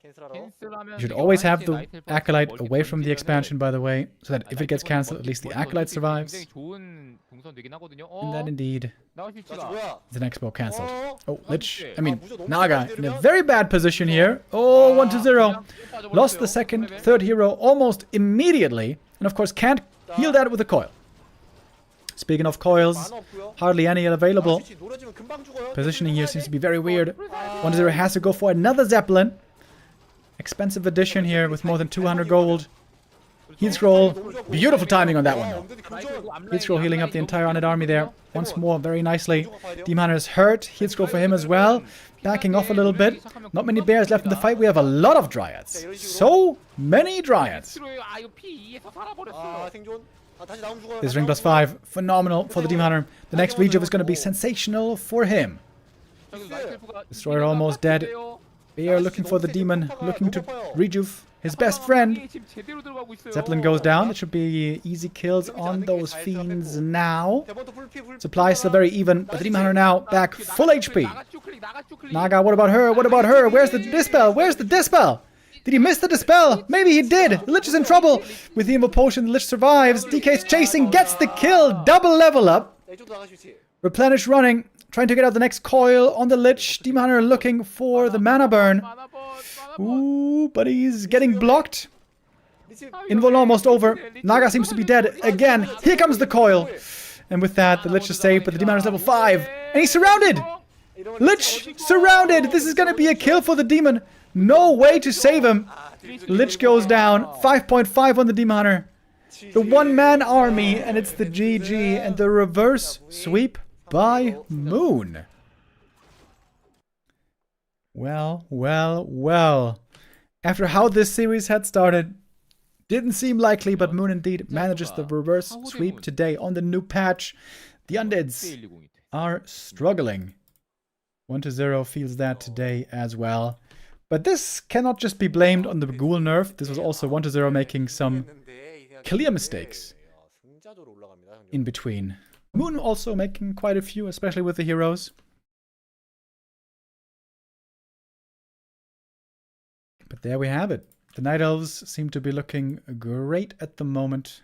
C: 캔슬하러.
B: You should always have the Acolyte away from the expansion, by the way, so that if it gets cancelled, at least the Acolyte survives.
E: 굉장히 좋은 동선 되긴 하거든요.
B: And that indeed
E: 나와
C: 자,
E: 실치가.
C: 뭐야?
B: is an expo cancelled.
C: 어?
B: Oh, Lich, I mean, Naga in a very bad position here. Oh, 1-0. Lost the second, third hero almost immediately. And of course, can't heal that with a coil. Speaking of coils,
C: 만화 없고요.
B: hardly any available.
C: 스위치 노려지면 금방 죽어요.
B: Positioning here seems to be very weird. 1-0 has to go for another Zeppelin. Expensive addition here with more than 200 gold. Heat scroll. Beautiful timing on that one, though. Heat scroll healing up the entire Undead army there. Once more, very nicely. Demon Hunter is hurt. Heat scroll for him as well. Backing off a little bit. Not many bears left in the fight. We have a lot of Dryads. So many Dryads.
E: 아 이거 P2에서 살아버렸어.
C: 아, 생존. 다시 나오면 죽어요.
B: This ring plus 5. Phenomenal for the Demon Hunter. The next rejuve is going to be sensational for him. Destroyer almost dead. Bear looking for the demon, looking to rejuve his best friend. Zeppelin goes down. It should be easy kills on those fiends now. Supplies still very even, but the Demon Hunter now back full HP. Naga, what about her? What about her? Where's the dispel? Where's the dispel? Did he miss the dispel? Maybe he did. The Lich is in trouble. With the Evil Potion, the Lich survives. DK's chasing, gets the kill. Double level up. Replenish running. Trying to get out the next coil on the Lich. Demon Hunter looking for the mana burn. Ooh, but he's getting blocked. Invul almost over. Naga seems to be dead again. Here comes the coil. And with that, the Lich is saved, but the Demon Hunter is level 5. And he's surrounded. Lich surrounded. This is going to be a kill for the Demon. No way to save him. Lich goes down. 5.5 on the Demon Hunter. The one-man army, and it's the GG and the reverse sweep by Moon. Well, well, well. After how this series had started, didn't seem likely, but Moon indeed manages the reverse sweep today on the new patch. The Undeads are struggling. 1-0 feels that today as well. But this cannot just be blamed on the Ghoul nerf. This was also 1-0 making some clear mistakes in between. Moon also making quite a few, especially with the heroes. But there we have it. The Night Elves seem to be looking great at the moment.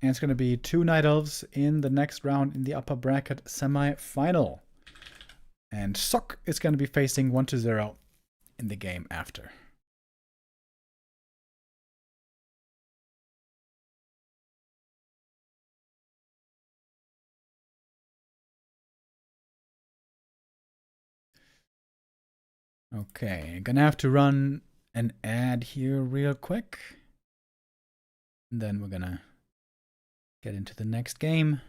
B: And it's going to be 2 Night Elves in the next round in the upper bracket semi-final. And Sok is going to be facing 1-0 in the game after. Okay, gonna have to run an ad here real quick. And then we're gonna get into the next game.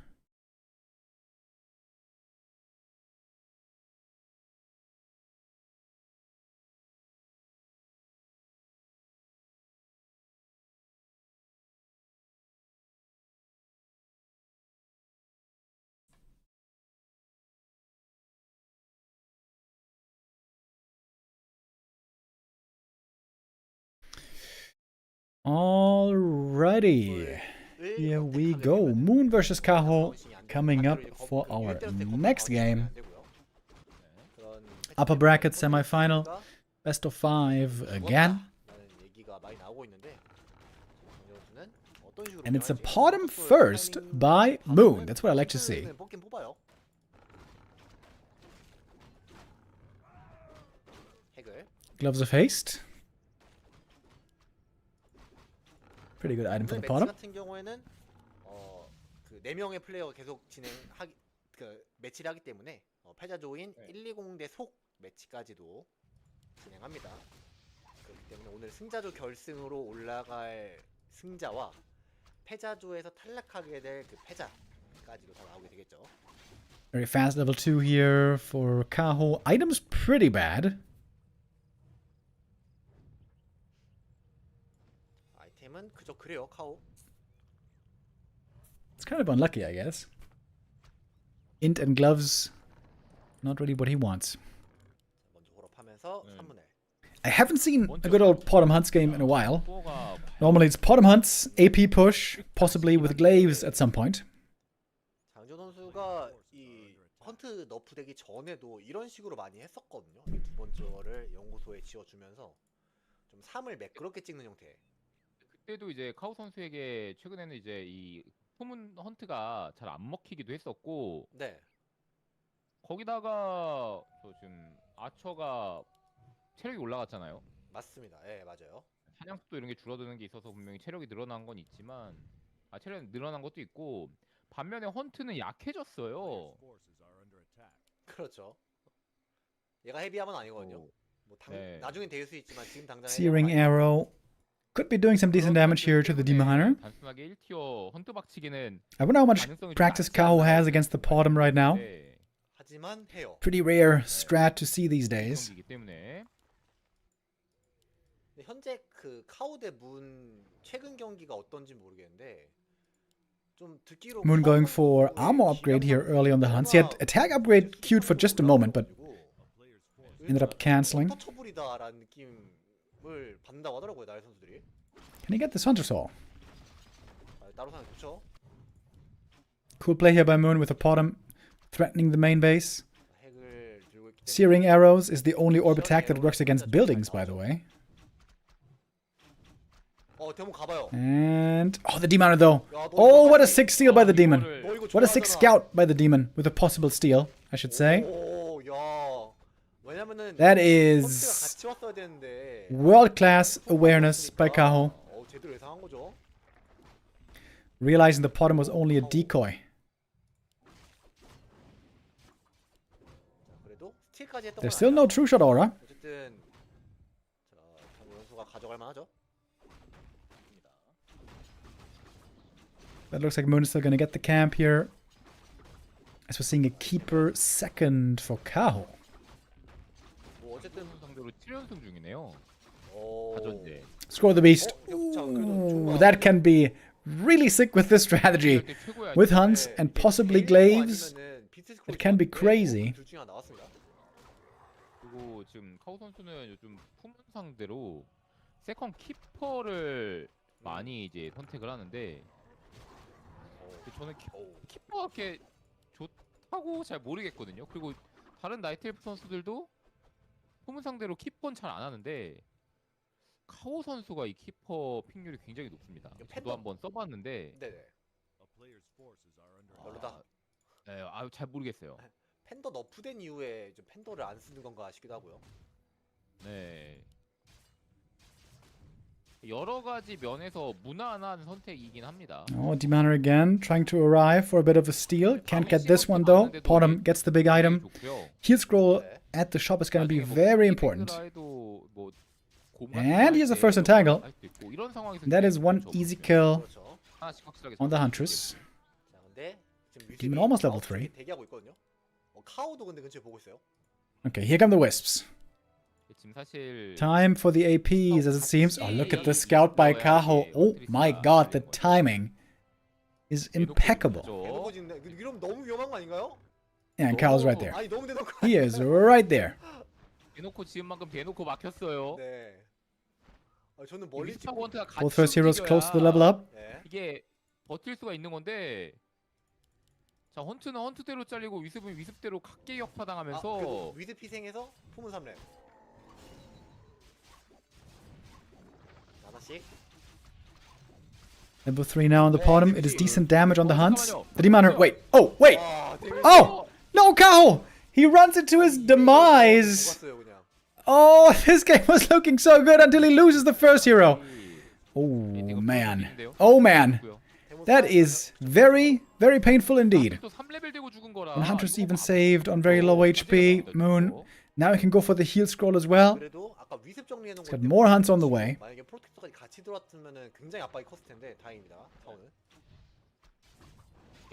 B: Alrighty, here we go. Moon versus Kaho coming up for our next game. Upper bracket semi-final, best of 5 again. And it's a bottom first by Moon. That's what I like to see. Gloves of Haste. Pretty good item for the bottom.
C: 같은 경우에는 그 4명의 플레이어가 계속 매치를 하기 때문에 패자 조인 120 대 속 매치까지도 진행합니다. 그렇기 때문에 오늘 승자조 결승으로 올라갈 승자와 패자조에서 탈락하게 될 그 패자까지도 다 나오게 되겠죠.
B: Very fast level 2 here for Kaho. Items pretty bad.
C: 아이템은 그저 그래요, 카오.
B: It's kind of unlucky, I guess. Int and gloves, not really what he wants.
C: 먼저 홀업하면서 3문을.
B: I haven't seen a good old Potom Hunts game in a while. Normally it's Potom Hunts, AP push, possibly with glaives at some point.
C: 장조 선수가 이 헌트 너프 되기 전에도 이런 식으로 많이 했었거든요. 이 두 번째 거를 연구소에 지어주면서 좀 3을 매끄럽게 찍는 형태.
E: 그때도 이제 카우 선수에게 최근에는 이제 이 포문 헌트가 잘 안 먹히기도 했었고,
C: 네.
E: 거기다가 저 지금 아처가 체력이 올라갔잖아요.
C: 맞습니다. 예, 맞아요.
E: 사냥속도 이런 게 줄어드는 게 있어서 분명히 체력이 늘어난 건 있지만, 체력이 늘어난 것도 있고, 반면에 헌트는 약해졌어요.
C: 그렇죠. 얘가 헤비함은 아니거든요. 뭐
E: 네.
C: 나중엔 될 수 있지만 지금 당장
B: Searing Arrow could be doing some decent damage here to the Demon Hunter.
E: 단순하게 1티어 헌트 박치기는
B: I wonder how much practice Kaho has against the Potom right now.
C: 하지만 해요.
B: Pretty rare strat to see these days.
E: 경기이기 때문에
C: 근데 현재 그 카오 대 문 최근 경기가 어떤지 모르겠는데 좀 듣기로
B: Moon going for armor upgrade here early on the hunts. He had attack upgrade queued for just a moment, but ended up cancelling.
C: 터처블이다라는 느낌을 받는다고 하더라고요, 나의 선수들이.
B: Can he get this Hunter Soul?
C: 따로 사는 좋죠.
B: Cool play here by Moon with a Potom threatening the main base.
C: 핵을 들고 있기 때문에
B: Searing Arrows is the only orb attack that works against buildings, by the way.
C: 대문 가봐요.
B: And the Demon Hunter though. Oh, what a sick steal by the Demon. What a sick scout by the Demon with a possible steal, I should say.
C: 오, 야. 왜냐면은
B: That
C: 선수가
B: is
C: 같이 왔어야 되는데.
B: world-class awareness by Kaho.
C: 제대로 예상한 거죠.
B: Realizing the Potom was only a decoy.
C: 그래도 스틸까지 했던 건
B: There's still no true shot aura.
C: 어쨌든 장구 선수가 가져갈 만하죠.
B: But it looks like Moon is still gonna get the camp here. As we're seeing a keeper second for Kaho.
C: 뭐 어쨌든
E: 상대로 7연승 중이네요.
C: 오.
E: 가전제.
B: Score the beast.
C: 역장
B: Ooh, that can be really sick with this strategy. With hunts and possibly glaives, it can be crazy.
C: 둘 중에 하나 나왔습니다.
E: 그리고 지금 카우 선수는 요즘 품은 상대로 세컨 키퍼를 많이 이제 선택을 하는데 저는 키퍼가 그렇게 좋다고 잘 모르겠거든요. 그리고 다른 나이트엘프 선수들도 품은 상대로 키퍼는 잘 안 하는데 카오 선수가 이 키퍼 픽률이 굉장히 높습니다. 저도 한번 써봤는데
C: 네네. 별로다.
E: 네, 잘 모르겠어요.
C: 팬더 너프된 이후에 좀 팬더를 안 쓰는 건가 싶기도 하고요.
E: 네. 여러 가지 면에서 무난한 선택이긴 합니다.
B: Oh, Demon Hunter again, trying to arrive for a bit of a steal. Can't get this one though. Potom gets the big item. Heal scroll at the shop is going to be very important. And here's the first entangle. That is one easy kill.
E: 하나씩 확실하게
B: on the
E: 잡아줄
B: Huntress.
C: 자, 근데 지금 뮤직이
B: Demon almost level
C: 아웃쪽에
B: 3.
C: 대기하고 있거든요. 카오도 근데 근처에 보고 있어요.
B: Okay, here come the Wisps.
E: 있겠지. 지금 사실
B: Time for the APs as it seems. Oh, look at the scout by Kaho. Oh my god, the timing is impeccable.
C: 대놓고 짓네. 이러면 너무 위험한 거 아닌가요?
B: Yeah, and Kaho's right there.
C: 아니 너무 대놓고.
B: He is right there.
E: 대놓고 지은 만큼 대놓고 막혔어요.
C: 네. 저는 멀리
E: 위스타
C: 찍고.
E: 원트가 같이
B: Both first heroes close to the level
E: 움직여야
B: up.
C: 네.
E: 이게 버틸 수가 있는 건데. 자, 헌트는 헌트대로 잘리고 위습은 위습대로 각계 역파당하면서
C: 그래도 위드 피생해서 품은 3렙. 하나씩.
B: Level 3 now on the bottom. It is decent damage on the hunts. The Demon Hunter. Wait. Oh, wait.
C: 데미지
B: Oh! No, Kaho! He runs into his demise.
C: 죽었어요, 그냥.
B: Oh, this game was looking so good until he loses the first hero. Oh, man. Oh, man. That is very, very painful indeed.
E: 또 3레벨 되고 죽은 거라.
B: And Huntress even saved on very low HP. Moon. Now he can go for the heal scroll as well.
C: 그래도 아까 위습 정리해 놓은
B: He's got more hunts on the way.
C: 만약에 프로텍터까지 같이 들어왔으면은 굉장히 압박이 컸을 텐데 다행입니다. 타워는.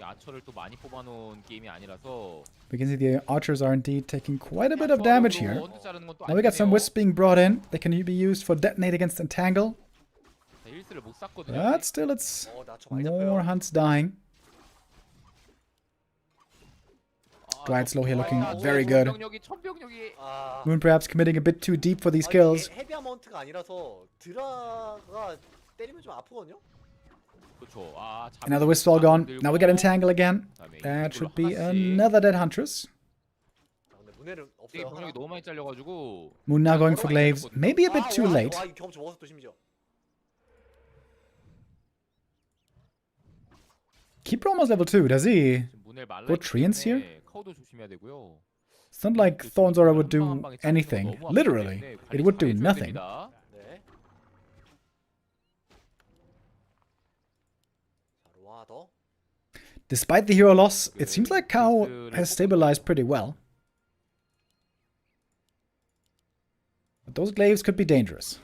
E: 아처를 또 많이 뽑아놓은 게임이 아니라서.
B: We can see the archers are indeed taking quite a bit of damage here.
E: 헌트 자르는 건 또
B: Now we got some wisps being brought in. They can be used for detonate against entangle.
E: 힐스를 못 샀거든요.
B: But still, it's
C: 나저 많이
B: more
C: 잡혀요.
B: hunts dying. Glide slow here looking very good.
E: 천병력이
C: 아.
B: Moon perhaps committing a bit too deep for these kills.
C: 헤비 아마운트가 아니라서 드라가 때리면 좀 아프거든요.
E: 그렇죠. 아,
B: Another wisp all gone. Now we got entangle again. That should be another dead huntress.
C: 근데 문해는
E: 이게
C: 없어요.
E: 병력이 너무 많이 잘려가지고.
B: Moon now going for glaives. Maybe a bit too late.
C: 와, 이 경험치 먹었어 또 심지어.
B: Keeper almost level 2, does he?
E: 고
B: treants here?
E: 커도 조심해야 되고요.
B: It's not like Thorn's Aura would do anything. Literally, it would do nothing.
C: 네. 자, 로아 더.
B: Despite the hero loss, it seems like Kaho has stabilized pretty well. But those glaives could be dangerous.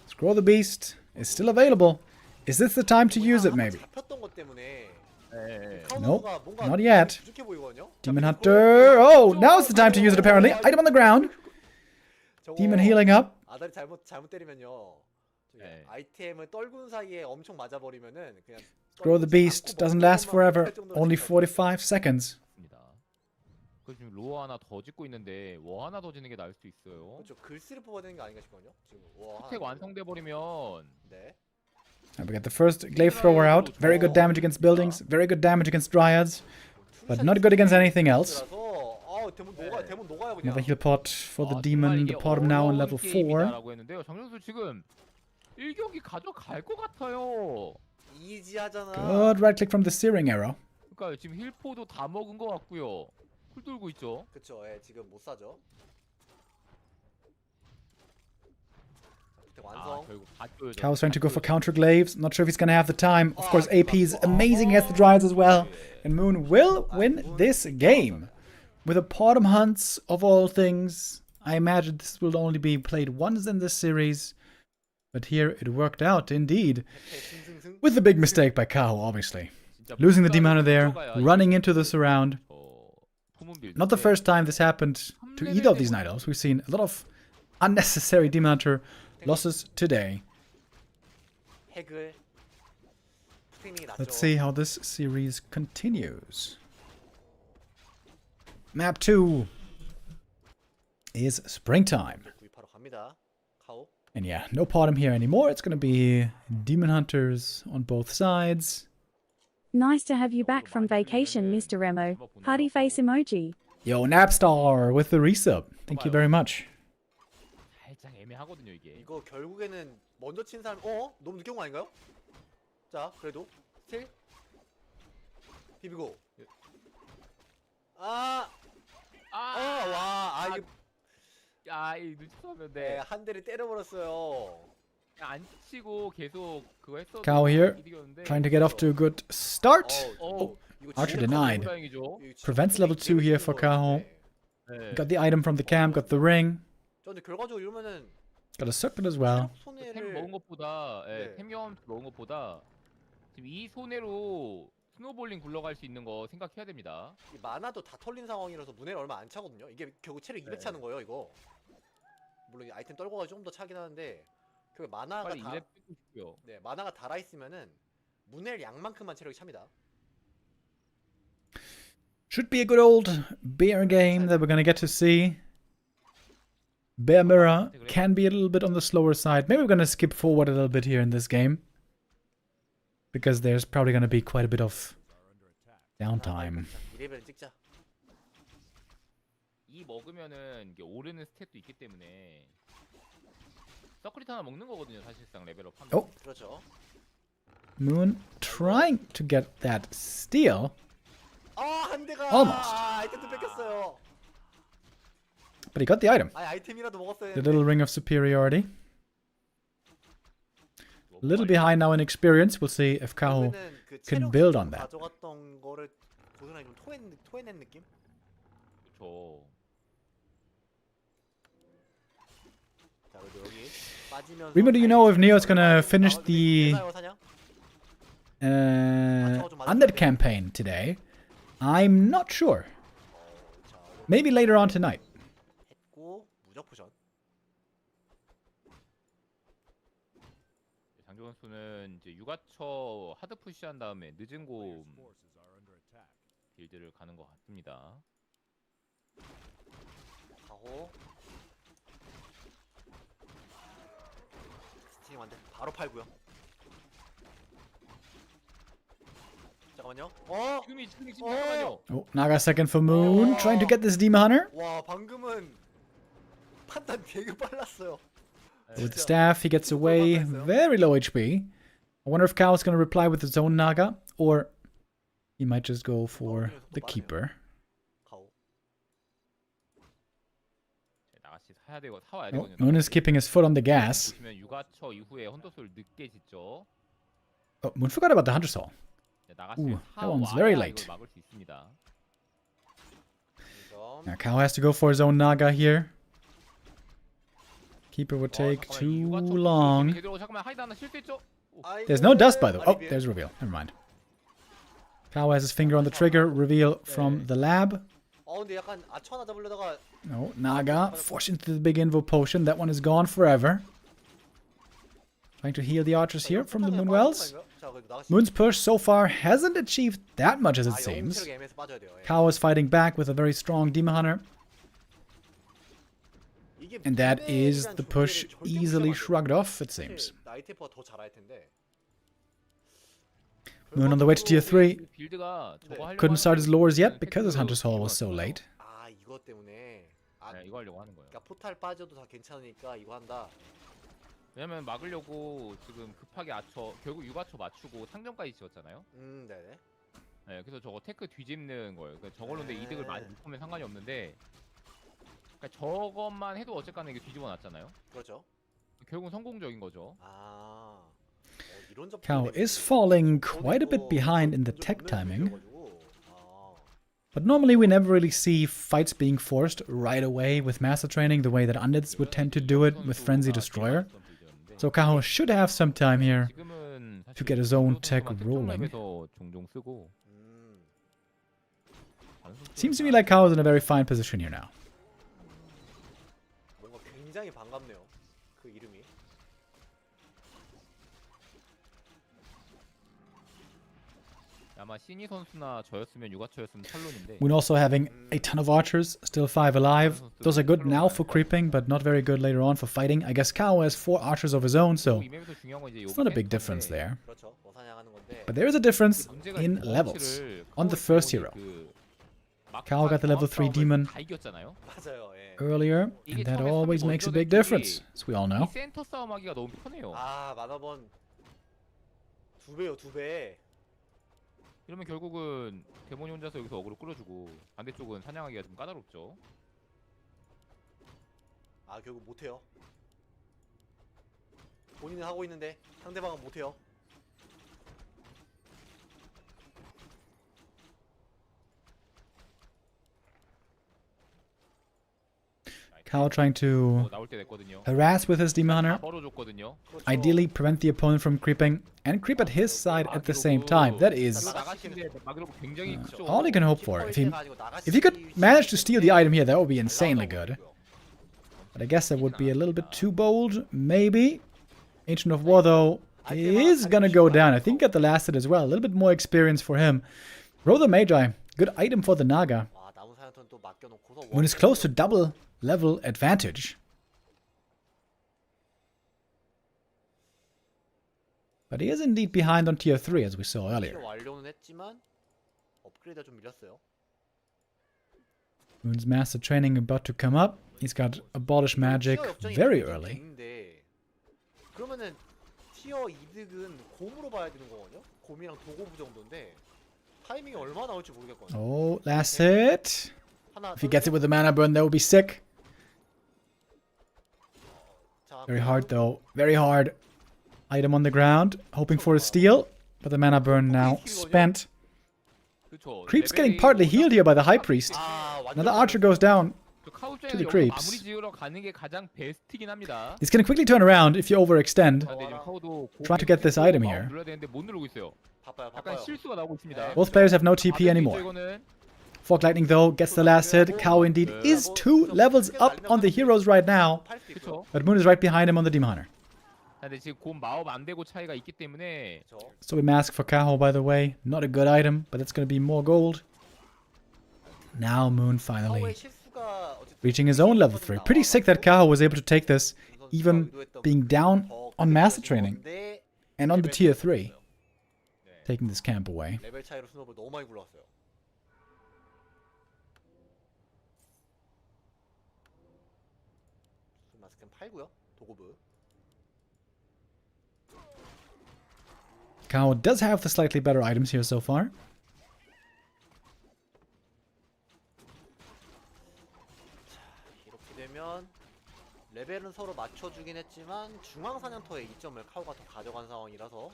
B: Scroll the Beast is still available. Is this the time to use it, maybe?
C: 잡혔던 것 때문에
B: Nope,
C: 카운터가 뭔가
B: not yet.
C: 부족해 보이거든요.
B: Demon Hunter. Oh, now's the time to use it, apparently. Item on the ground. Demon healing up.
C: 아다리 잘못 때리면요.
E: 네.
C: 아이템을 떨군 사이에 엄청 맞아버리면은 그냥.
B: Scroll the Beast doesn't last forever. Only 45 seconds.
E: 그 지금 로어 하나 더 짓고 있는데 워 하나 더 짓는 게 나을 수도 있어요.
C: 그렇죠. 글씨를 뽑아야 되는 게 아닌가 싶거든요. 지금 와.
E: 스택 완성돼 버리면
C: 네.
B: Now we got the first glaive thrower out. Very good damage against buildings. Very good damage against dryads. But not good against anything else.
C: 데몬 녹아요 그냥.
B: Another heal pot for the demon. The pot now on level 4.
E: 장정수 지금 1경기 가져갈 것 같아요.
C: 이지하잖아.
B: Good right click from the searing arrow.
E: 그러니까 지금 힐포도 다 먹은 것 같고요. 쿨 돌고 있죠.
C: 그쵸. 예, 지금 못 사죠. 완성.
B: Kao's trying to go for counter glaives. Not sure if he's gonna have the time. Of course, AP is amazing against the dryads as well. And Moon will win this game. With the bottom hunts of all things, I imagine this will only be played once in this series. But here it worked out indeed. With the big mistake by Kaho, obviously. Losing the Demon Hunter there, running into the surround. Not the first time this happened to either of these Night Elves. We've seen a lot of unnecessary Demon Hunter losses today. Let's see how this series continues. Map 2 is Springtime. And yeah, no Potom here anymore. It's going to be Demon Hunters on both sides.
F: Nice to have you back from vacation, Mr. Remo. Party face emoji.
B: Yo, Napstar with the resub. Thank you very much.
E: 살짝 애매하거든요 이게.
C: 이거 결국에는 먼저 친 사람 너무 늦게 온 거 아닌가요? 자, 그래도 스틸 비비고.
E: 이 눈치하면
C: 네,
E: 돼.
C: 한 대를 때려버렸어요.
E: 안 치고 계속 그거 했어.
B: Kaho here, trying to get off to a good start.
E: 어,
B: Archer denied.
E: 다행이죠.
B: Prevents level 2 here for Kaho. Got the item from the camp, got the ring.
C: 근데 결과적으로 이러면은
B: Got a circlet as well.
E: 템 먹은 것보다 템 경험 먹은 것보다 지금 이 손해로 스노볼링 굴러갈 수 있는 거 생각해야 됩니다.
C: 이 마나도 다 털린 상황이라서 문해를 얼마 안 차거든요. 이게 결국 체력 200 차는 거예요, 이거. 물론 이 아이템 떨고가 좀 더 차긴 하는데 결국 마나가
E: 빨리
C: 다
E: 2렙 뺏고 싶고요.
C: 네, 마나가 달아 있으면은 문해를 양만큼만 체력이 찹니다.
B: Should be a good old bear game that we're gonna get to see. Bear Mirror can be a little bit on the slower side. Maybe we're gonna skip forward a little bit here in this game. Because there's probably gonna be quite a bit of downtime.
C: 2레벨 찍자.
E: 이 먹으면은 이게 오르는 스탯도 있기 때문에 서크릿 하나 먹는 거거든요. 사실상 레벨업 하면.
B: Oh.
C: 그렇죠.
B: Moon trying to get that steal.
C: 한 대가
B: Almost.
C: 아이템도 뺏겼어요.
B: But he got the item.
C: 아이템이라도 먹었어야
B: The
C: 했는데.
B: little ring of superiority. A little behind now in experience. We'll see if Kaho
C: 그러면은 그
B: can
C: 체력
B: build on that.
C: 가져갔던 거를 고스란히 좀 토해낸 느낌?
E: 그렇죠.
C: 자, 그래도 여기 빠지면서
B: Remo, do you know if Neo's gonna finish the
C: 사냥?
B: Undead campaign today? I'm not sure.
C: 자,
B: Maybe later on tonight.
C: 했고 무적 포션.
E: 장조 선수는 이제 육아처 하드 푸시한 다음에 늦은 곰 빌드를 가는 것 같습니다.
C: 가호. 스팀 안돼. 바로 팔고요. 잠깐만요.
E: 지금이 잠깐만요.
B: Oh, Naga second for Moon. Trying to get this Demon Hunter.
C: 와, 방금은 판단 되게 빨랐어요.
B: With the staff, he gets away. Very low HP. I wonder if Kao's gonna reply with his own Naga, or he might just go for the Keeper.
C: 가호.
E: 나가시 사야 되고 사와야
B: Oh,
E: 되거든요.
B: Moon is keeping his foot on the gas.
E: 보시면 육아처 이후에 헌터솔 늦게 짓죠.
B: Oh, Moon forgot about the Hunter Soul.
E: 나가시
B: Ooh, that one's very
E: 사와야
B: late.
E: 이걸 막을 수 있습니다.
C: 점.
B: Now Kao has to go for his own Naga here. Keeper would take
E: 잠깐만,
B: too
E: 육아처
B: long.
E: 제대로 잠깐만 하이드 하나 실수했죠?
B: There's no dust by the way. Oh, there's a reveal. Never mind. Kao has his finger on the trigger. Reveal from the lab.
C: 근데 약간 아처 하나 잡으려다가
B: No, Naga forced into the big invo potion. That one is gone forever. Trying to heal the archers here from the Moonwells.
C: 자, 그래도 나가시.
B: Moon's push so far hasn't achieved that much as it seems.
C: 체력 애매해서 빠져야 돼요. 예.
B: Kao is fighting back with a very strong Demon Hunter.
C: 이게
B: And that is
C: 문해에
B: the
C: 대한
B: push
C: 존재를 절대
B: easily
C: 무시하면 안 돼요.
B: shrugged off, it seems.
C: 나이테퍼가 더 잘할 텐데.
B: Moon on the way to tier 3.
E: 빌드가 저거 하려고
B: Couldn't start his lures yet
E: 하는
B: because his
E: 테크도
B: Hunter's Hall was so
E: 이거
B: late.
C: 이것 때문에.
E: 네, 이거 하려고 하는 거예요.
C: 그러니까 포탈 빠져도 다 괜찮으니까 이거 한다.
E: 왜냐면 막으려고 지금 급하게 아처 결국 육아처 맞추고 상점까지 지었잖아요.
C: 네네.
E: 네, 그래서 저거 테크 뒤집는 거예요. 그러니까 저걸로 내 이득을 많이 못 보면 상관이 없는데, 그러니까 저것만 해도 어쨌거나 이게 뒤집어 놨잖아요.
C: 그렇죠.
E: 결국은 성공적인 거죠.
C: 이런 점
B: Kao
C: 때문에
B: is falling quite a bit behind in the tech timing. But normally we never really see fights being forced right away with Master Training the way that Undeads would tend to do it with Frenzy Destroyer. So Kaho should have some time here
E: 지금은
B: to get his own tech rolling.
E: 종종 쓰고.
B: Seems to me like Kaho's in a very fine position here now.
C: 뭔가 굉장히 반갑네요. 그 이름이.
E: 아마 시니 선수나 저였으면 육아처였으면 탈론인데.
B: Moon also having a ton of archers, still 5 alive. Those are good now for creeping, but not very good later on for fighting. I guess Kao has 4 archers of his own, so it's not a big difference there.
C: 그렇죠. 어사냥하는 건데.
B: But there is a difference in levels. On the first hero, Kao got the level 3 demon
E: 다 이겼잖아요.
C: 맞아요. 예.
B: earlier, and that always makes a big difference, as we all know.
E: 이 센터 싸움하기가 너무 편해요.
C: 만화번 2배요, 2배.
E: 이러면 결국은 데몬이 혼자서 여기서 어그로 끌어주고 반대쪽은 사냥하기가 좀 까다롭죠.
C: 결국 못해요. 본인은 하고 있는데 상대방은 못해요.
B: Kaho trying to
E: 나올 때 됐거든요.
B: harass with his Demon Hunter.
E: 다 벌어줬거든요.
B: Ideally, prevent the opponent from creeping and creep at his side at the same time. That is
E: 나가시는데 마그로 굉장히 크죠.
B: all he can hope for. If he could manage to steal the item here, that would be insanely good. But I guess that would be a little bit too bold, maybe. Ancient of War, though, is gonna go down. I think at the last hit as well. A little bit more experience for him. Roll the Magi. Good item for the Naga. When it's close to double level advantage. But he is indeed behind on tier 3, as we saw earlier. Moon's Master Training about to come up. He's got Abolish Magic very early.
C: 그러면은 티어 이득은 곰으로 봐야 되는 거거든요. 곰이랑 도고부 정도인데 타이밍이 얼마 나올지 모르겠거든요.
B: Oh, last hit. If he gets it with the mana burn, that would be sick. Very hard though. Very hard. Item on the ground. Hoping for a steal. But the mana burn now spent. Creep's getting partly healed here by the High Priest. Another archer goes down to the creeps. He's gonna quickly turn around if you overextend. Try to get this item here. Both players have no TP anymore. Fork Lightning though gets the last hit. Kaho indeed is 2 levels up on the heroes right now. But Moon is right behind him on the Demon Hunter. So we mask for Kaho, by the way. Not a good item, but it's gonna be more gold. Now Moon finally reaching his own level 3. Pretty sick that Kaho was able to take this, even being down on Master Training and on the tier 3. Taking this camp away. Kaho does have the slightly better items here so far.
C: 레벨은 서로 맞춰주긴 했지만 중앙사냥터의 이점을 카오가 더 가져간 상황이라서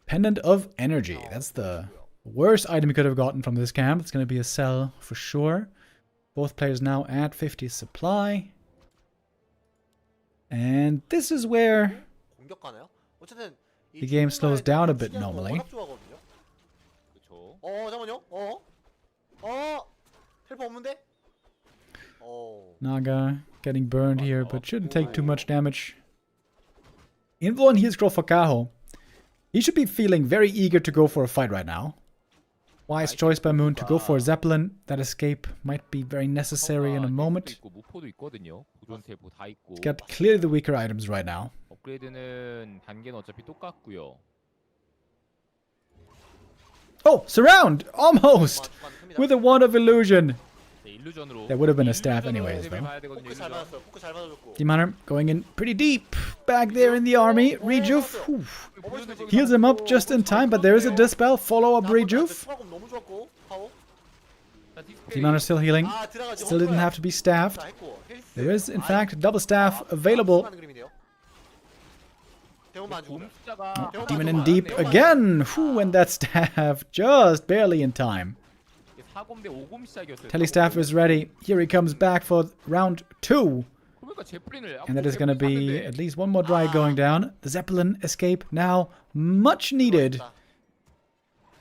B: Pendant of Energy. That's the worst item you could have gotten from this camp. It's going to be a sell for sure. Both players now at 50 supply. And this is where the game slows down a bit normally. Naga getting burned here, but shouldn't take too much damage. Invo and heal scroll for Kaho. He should be feeling very eager to go for a fight right now. Wise choice by Moon to go for a Zeppelin. That escape might be very necessary in a moment. He's got clearly the weaker items right now. Oh, surround! Almost! With a wand of illusion. That would have been a staff anyways, though. Demon Hunter going in pretty deep. Back there in the army. Rejuve. Heals him up just in time, but there is a Dispel. Follow up Rejuve. Demon Hunter still healing. Still didn't have to be staffed. There is, in fact, double staff available. Oh, Demon in deep again. Whew, and that staff just barely in time. Telestaff is ready. Here he comes back for round 2. And that is going to be at least one more dry going down. The Zeppelin escape now much needed.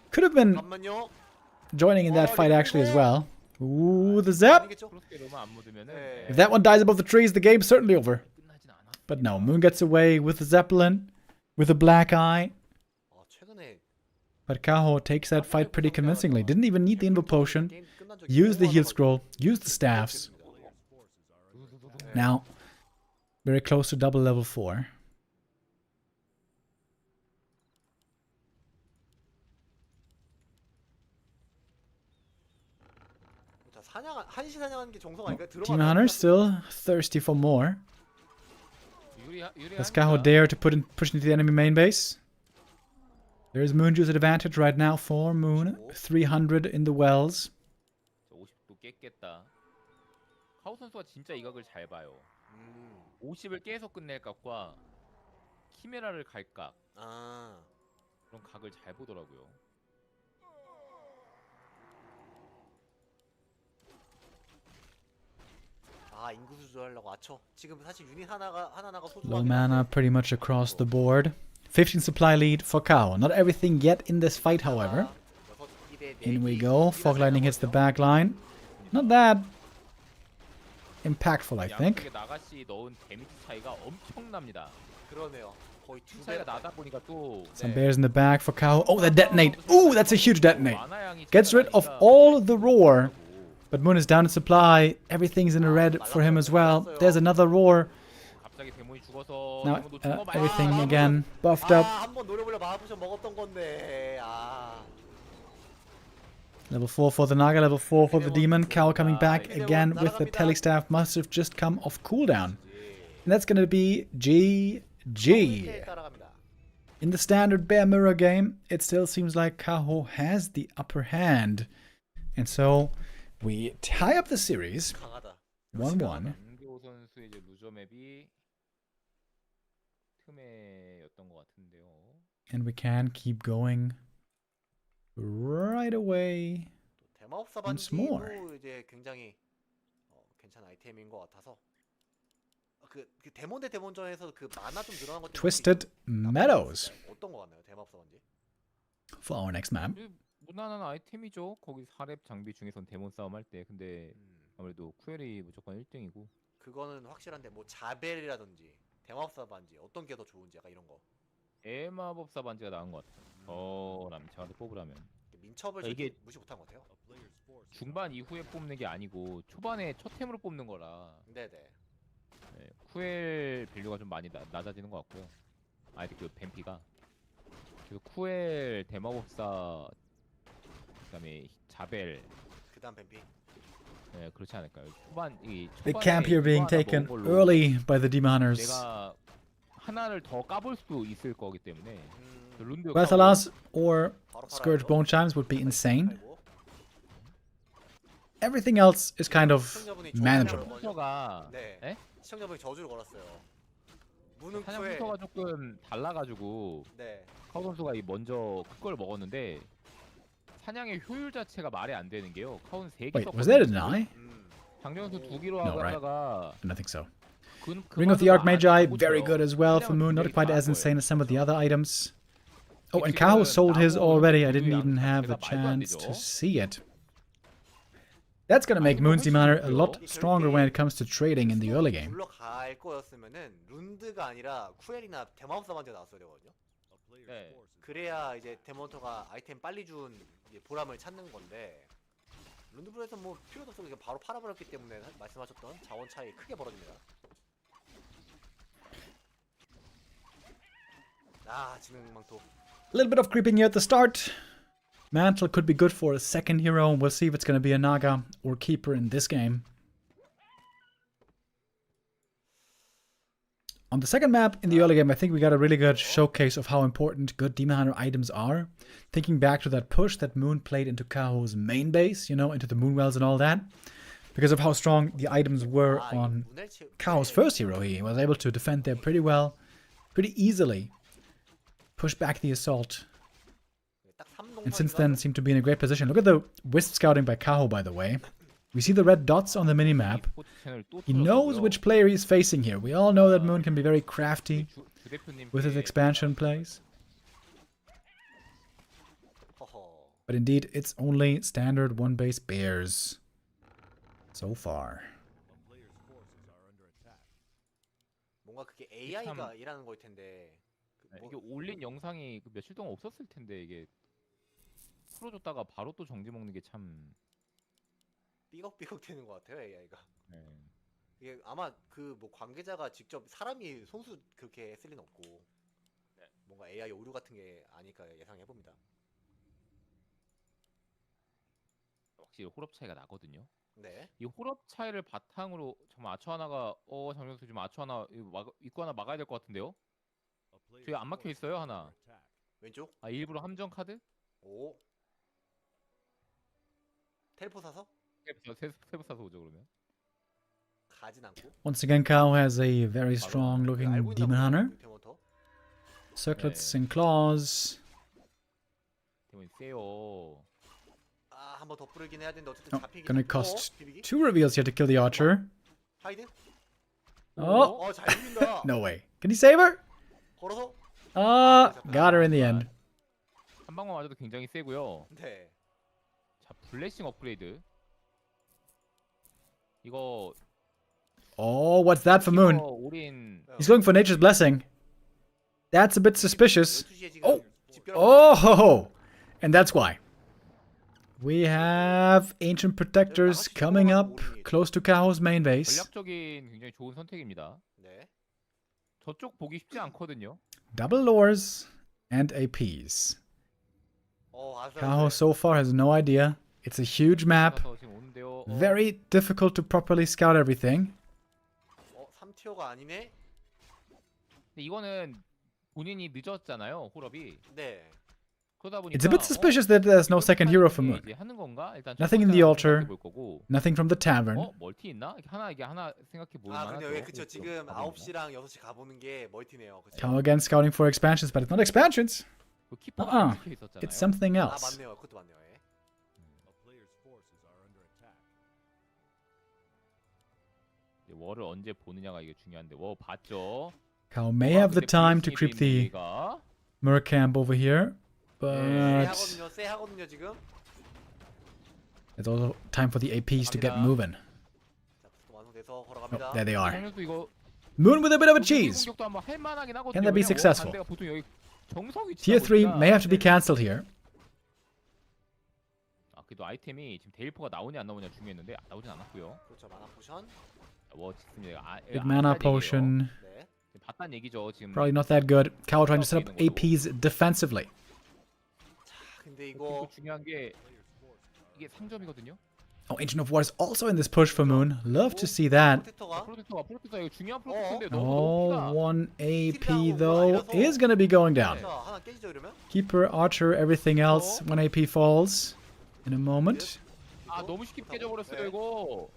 B: Could have been joining in that fight actually as well. Ooh, the Zep. If that one dies above the trees, the game's certainly over. But no, Moon gets away with the Zeppelin, with a black eye. But Kaho takes that fight pretty convincingly. Didn't even need the Invo Potion. Used the heal scroll. Used the staffs. Now, very close to double level 4. Demon Hunter still thirsty for more. Does Kaho dare to push into the enemy main base? There is Moon Juice advantage right now for Moon. 300 in the wells.
E: 카오 선수가 진짜 이 각을 잘 봐요. 50을 깨서 끝낼 각과 키메라를 갈 각. 그런 각을 잘 보더라고요.
C: 인구수 조절하려고 아쳐. 지금 사실 유닛 하나가 소중하긴
B: Low mana
C: 한데
B: pretty much across the board. 15 supply lead for Kaho. Not everything yet in this fight, however. In we go. Fog Lightning hits the back line. Not that impactful, I think.
E: 양쪽에 나가시 넣은 데미지 차이가 엄청납니다.
C: 그러네요. 거의 두
E: 차이가
C: 배.
E: 나다 보니까 또
B: Some bears in the back for Kaho. Oh, that detonate. Ooh, that's a huge detonate. Gets rid of all the roar. But Moon is down in supply. Everything's in the red for him as well. There's another roar.
E: 갑자기 데몬이 죽어서
B: Now,
E: 데몬도 죽어 말이야.
B: everything again buffed up.
C: 한번 노려보려 마하포션 먹었던 건데.
B: Level 4 for the Naga, level 4 for the Demon. Cal coming back again with the Telestaff. Must have just come off cooldown. And that's going to be GG.
C: 따라갑니다.
B: In the standard Bear Mirror game, it still seems like Kaho has the upper hand. And so we tie up the series
C: 강하다.
B: 1-1.
E: 안교 선수의 이제 루저 맵이 틈에였던 것 같은데요.
B: And we can keep going right away.
C: 대마법사
B: Once more.
C: 반지도 이제 굉장히 괜찮은 아이템인 것 같아서 그 데몬 대 데몬전에서 그 마나 좀 늘어난 것
B: Twisted Meadows
C: 어떤 거 같나요? 대마법사 반지?
B: for our next map.
E: 무난한 아이템이죠. 거기 4렙 장비 중에선 데몬 싸움 할 때. 근데 아무래도 쿠엘이 무조건 1등이고.
C: 그거는 확실한데 뭐 자벨이라든지 대마법사 반지 어떤 게 더 좋은지 약간 이런 거.
E: 대마법사 반지가 나은 것 같아요. 저한테 뽑으라면.
C: 민첩을
E: 이게
C: 무시 못한 것 같아요.
E: 중반 이후에 뽑는 게 아니고 초반에 첫 템으로 뽑는 거라.
C: 네네.
E: 네, 쿠엘 밸류가 좀 많이 낮아지는 것 같고요. 아니 그 뱀피가. 그래서 쿠엘 대마법사 그다음에 자벨.
C: 그다음 뱀피.
E: 네, 그렇지 않을까요? 초반 이
B: Big camp here being taken early by the Demon Hunters.
E: 내가 하나를 더 까볼 수 있을 거기 때문에 룬드
B: Rathalas or Scourge Bone Chimes would be insane. Everything else is kind of manageable.
E: 부터가
C: 네.
E: 네?
C: 시청자분이 저주를 걸었어요. 무는
E: 사냥
C: 쿠에.
E: 부터가 조금 달라가지고
C: 네.
E: 카우 선수가 이 먼저 큰 걸 먹었는데 사냥의 효율 자체가 말이 안 되는 게요. 카우는 3개
B: Wait, was that a deny?
E: 장정 선수 2개로
B: No, right.
E: 하다가
B: I don't think so.
E: 그
B: Ring of the Archmagi, very good as well for Moon. Not quite as insane as some of the other items. Oh, and Kaho sold his already. I didn't even have a chance to see it. That's gonna make Moon's Demon a lot stronger when it comes to trading in the early game.
C: 물러갈 거였으면은 룬드가 아니라 쿠엘이나 대마법사 반지가 나왔어야 되거든요.
E: 네.
C: 그래야 이제 데몬터가 아이템 빨리 준 이제 보람을 찾는 건데 룬드브에서 뭐 필요도 없어 그냥 바로 팔아버렸기 때문에 말씀하셨던 자원 차이 크게 벌어집니다. 지능망토.
B: A little bit of creeping here at the start. Mantle could be good for a second hero. We'll see if it's going to be a Naga or Keeper in this game. On the second map in the early game, I think we got a really good showcase of how important good Demon Hunter items are. Thinking back to that push that Moon played into Kaho's main base, you know, into the Moonwells and all that. Because of how strong the items were on Kaho's first hero, he was able to defend there pretty well, pretty easily. Push back the assault. And since then seemed to be in a great position. Look at the Wisp scouting by Kaho, by the way. We see the red dots on the minimap. He knows which player he's facing here. We all know that Moon can be very crafty with his expansion plays. But indeed, it's only standard one-base bears so far.
C: 뭔가 그게 AI가 일하는 거일 텐데.
E: 이게 올린 영상이 며칠 동안 없었을 텐데 이게 풀어줬다가 바로 또 정지 먹는 게 참
C: 삐걱삐걱 되는 것 같아요 AI가.
E: 네.
C: 이게 아마 그 뭐 관계자가 직접 사람이 손수 그렇게 했을 리는 없고 뭔가 AI 오류 같은 게 아닐까 예상해 봅니다.
E: 확실히 홀업 차이가 나거든요.
C: 네.
E: 이 홀업 차이를 바탕으로 정말 아처 하나가 장정수 지금 아처 하나 입구 하나 막아야 될 것 같은데요. 뒤에 안 막혀 있어요 하나.
C: 왼쪽?
E: 일부러 함정 카드?
C: 오. 텔포 사서?
E: 세부 사서 오죠 그러면.
C: 가진 않고.
B: Once again, Kaho has a very strong looking Demon Hunter. Circlets and claws.
E: 대문이 세요.
C: 한번 더 뿌리긴 해야 되는데 어쨌든 잡히긴
B: Gonna cost 2 reveals here to kill the archer.
C: 하이드?
B: Oh,
C: 잘 죽인다.
B: no way. Can he save her?
C: 걸어서?
B: Got her in the end.
E: 한 방만 맞아도 굉장히 세고요.
C: 네.
E: 자, 블레싱 업그레이드. 이거
B: Oh, what's that for Moon?
E: 올인
B: He's going for Nature's Blessing. That's a bit suspicious.
C: 12시에 지금
B: Oh.
C: 집결.
B: Oh, and that's why. We have Ancient Protectors coming up close to Kaho's main base.
E: 전략적인 굉장히 좋은 선택입니다.
C: 네.
E: 저쪽 보기 쉽지 않거든요.
B: Double lures and APs.
C: 아슬아슬해.
B: Kaho so far has no idea. It's a huge map.
E: 그래서 지금 오는데요.
B: Very difficult to properly scout everything.
C: 3티어가 아니네.
E: 근데 이거는 본인이 늦었잖아요, 홀업이.
C: 네.
E: 그러다 보니까
B: It's a bit suspicious that there's no second hero for Moon.
E: 이제 하는 건가? 일단
B: Nothing in the altar.
E: 볼 거고.
B: Nothing from the tavern.
E: 멀티 있나? 이게 하나 생각해 볼
C: 아,
E: 만하죠.
C: 근데 왜 그쵸 지금 9시랑 6시 가보는 게 멀티네요. 그쵸?
B: Kaho again scouting for expansions, but it's not expansions.
E: 그 키퍼가 안 찍혀 있었잖아요.
B: It's something
C: 아,
B: else.
C: 맞네요. 그것도 맞네요. 예.
E: 이제 월을 언제 보느냐가 이게 중요한데 봤죠?
B: Kaho may have the time to creep the Murkamp over here, but
C: 하거든요. 세 하거든요, 지금.
B: it's also time for the APs to get moving.
C: 자, 부스터 완성돼서
B: Oh,
C: 걸어갑니다.
B: there they are.
E: 장면도 이거
B: Moon with a bit of a cheese.
E: 공격도 한번 할 만하긴 하거든요.
B: Can that be
E: 왜냐면
B: successful?
E: 반대가 보통 여기 정석 위치다
B: Tier 3
E: 보니까.
B: may have to be cancelled here.
E: 아, 그래도 아이템이 지금 데일퍼가 나오냐 안 나오냐 중요했는데 나오진 않았고요.
C: 그렇죠. 마나 포션.
E: 짓습니다.
B: Big mana potion.
C: 네.
E: 봤단 얘기죠. 지금
B: Probably not that good. Kaho trying to set up APs defensively.
C: 근데
E: 그리고
C: 이거
E: 중요한 게 이게 상점이거든요.
B: Oh, Ancient of War is also in this push for Moon. Love to see that.
C: 프로텍터가
E: 프로텍터 이거 중요한 프로텍터인데
B: Oh,
E: 너무
B: one AP though is going to be going down.
C: 자, 하나 깨지죠, 이러면?
B: Keeper, Archer, everything else. One AP falls in a moment.
E: 너무 쉽게 깨져버렸어요 이거.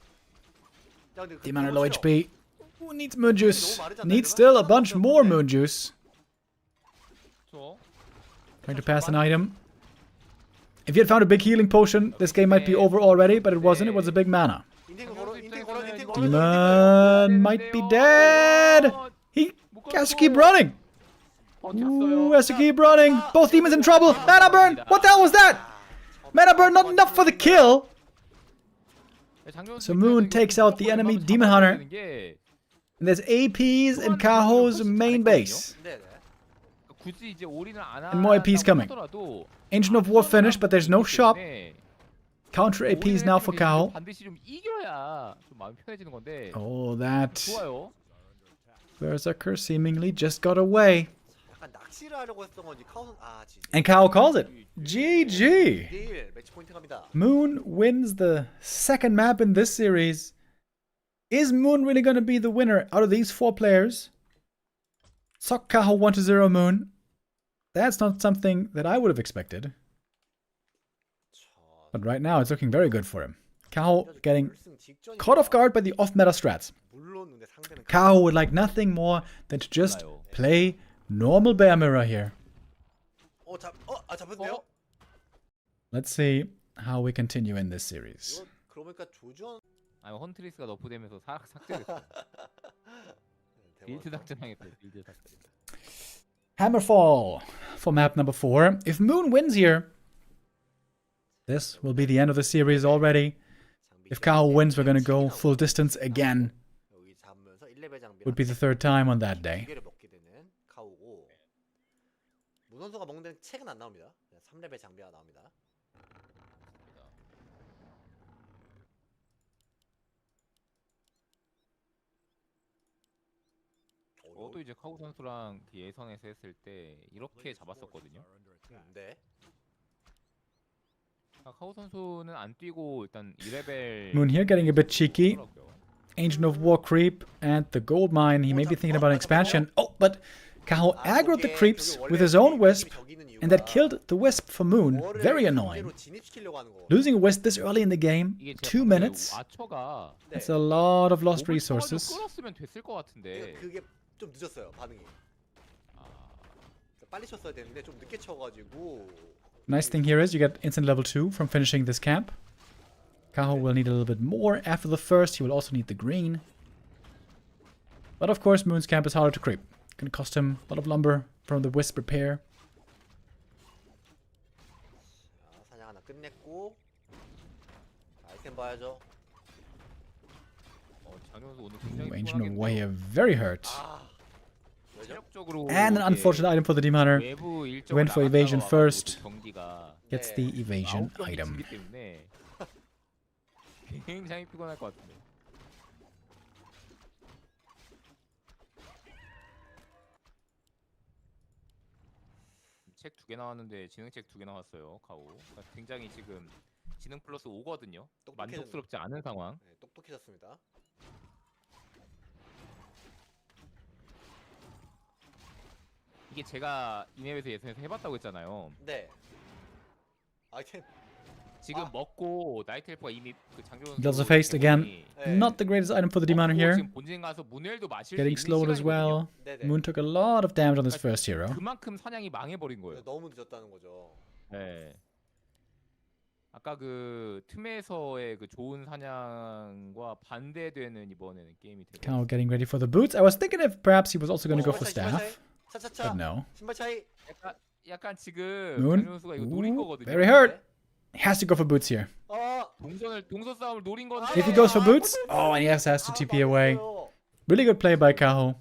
C: 야, 근데 그
B: Demon are low
C: 그거죠?
B: HP. Who needs Moon Juice? Needs still a bunch more Moon Juice.
E: 그렇죠.
B: Trying to pass an item. If he had found a big healing potion, this game might be over already, but it wasn't. It was a big mana.
C: 인생 걸어, 인생 걸어, 인생 걸어.
B: Demon might be dead. He has to keep running. Ooh, has to keep running. Both demons in trouble. Mana burn. What the hell was that? Mana burn not enough for the kill. So Moon takes out the enemy Demon Hunter. And there's APs in Kaho's main base.
C: 네, 네.
E: 굳이 이제 올인을 안
B: And more APs coming.
E: 하더라도
B: Ancient of War finished, but there's no shop. Counter APs now for Kaho.
E: 반드시 좀 이겨야 좀 마음이 편해지는 건데.
B: Oh, that
E: 좋아요.
B: Berserker seemingly just got away.
C: 약간 낚시를 하려고 했던 건지 카우선 지지.
B: And Kaho calls it. GG.
C: 내일 매치 포인트 갑니다.
B: Moon wins the second map in this series. Is Moon really going to be the winner out of these four players? Sock Kaho 1-0 Moon. That's not something that I would have expected. But right now it's looking very good for him. Kaho getting caught off guard by the off-meta strats.
C: 물론 근데 상대는
B: Kaho would like nothing more than to just play normal Bear Mirror here.
C: 잡혔네요.
B: Let's see how we continue in this series.
C: 이거 그러고 보니까 조전
E: 헌트리스가 너프되면서 삭제됐어. 빌드 삭제당했어요. 빌드 삭제.
B: Hammerfall for map number 4. If Moon wins here, this will be the end of the series already. If Kaho wins, we're going to go full distance again.
C: 여기 잡으면서 1레벨 장비
B: Would be the third time on that day.
C: 2개를 먹게 되는 카오고 문 선수가 먹는 데는 책은 안 나옵니다. 3레벨 장비가 나옵니다.
E: 저도 이제 카고 선수랑 그 예선에서 했을 때 이렇게 잡았었거든요.
C: 네.
E: 카고 선수는 안 뛰고 일단 2레벨
B: Moon here getting a bit cheeky. Ancient of War creep and the gold mine. He may be thinking about an expansion. Oh, but Kaho aggroed the creeps with his own wisp, and that killed the wisp for Moon. Very annoying. Losing a wisp this early in the game, 2 minutes. That's a lot of lost resources.
E: 끌었으면 됐을 것 같은데.
C: 그게 좀 늦었어요 반응이. 빨리 쳤어야 되는데 좀 늦게 쳐가지고.
B: Nice thing here is you get instant level 2 from finishing this camp. Kaho will need a little bit more after the first. He will also need the green. But of course, Moon's camp is harder to creep. Gonna cost him a lot of lumber from the wisp repair.
C: 자, 사냥 하나 끝냈고. 자, 아이템 봐야죠.
E: 장현 선수 오늘 굉장히
B: Ancient of
E: 피곤하겠는데요.
B: Way very hurt.
C: 아, 왜죠?
E: 체력적으로
B: And an
E: 이게
B: unfortunate item for the Demon Hunter.
E: 외부 일정을
B: Went for
E: 나갔다가
B: evasion
E: 와가지고
B: first.
E: 경기가
B: Gets
C: 네.
B: the evasion
E: 9경기
B: item.
E: 지기 때문에 굉장히 피곤할 것 같은데. 책 2개 나왔는데 지능책 2개 나왔어요. 가오. 그러니까 굉장히 지금 지능 플러스 5거든요. 만족스럽지 않은 상황.
C: 네, 똑똑해졌습니다.
E: 이게 제가 이맵에서 예선에서 해봤다고 했잖아요.
C: 네. 아이템.
E: 지금
C: 아.
E: 먹고 나이트 헬프가 이미 그 장교원
B: Does a face again. Not the greatest item for the Demon Hunter here.
E: 지금 본진 가서 문엘도 마실
B: Getting
E: 수 있는
B: slowed as well.
C: 네네.
B: Moon took a lot of damage on this first hero.
E: 그만큼 사냥이 망해버린 거예요.
C: 너무 늦었다는 거죠.
E: 네. 아까 그 틈에서의 그 좋은 사냥과 반대되는 이번에는 게임이 되고.
B: Kaho getting ready for the boots. I was thinking if perhaps he was also going to go for staff.
C: 차차차.
B: But no.
C: 신발 차이.
E: 약간 지금
B: Moon.
E: 장현 선수가 이거 노린
B: Ooh,
E: 거거든요.
B: very hurt. Has to go for boots here.
E: 동선 싸움을 노린 건데.
B: If he goes for boots, oh, and he has to TP away. Really good play by Kaho.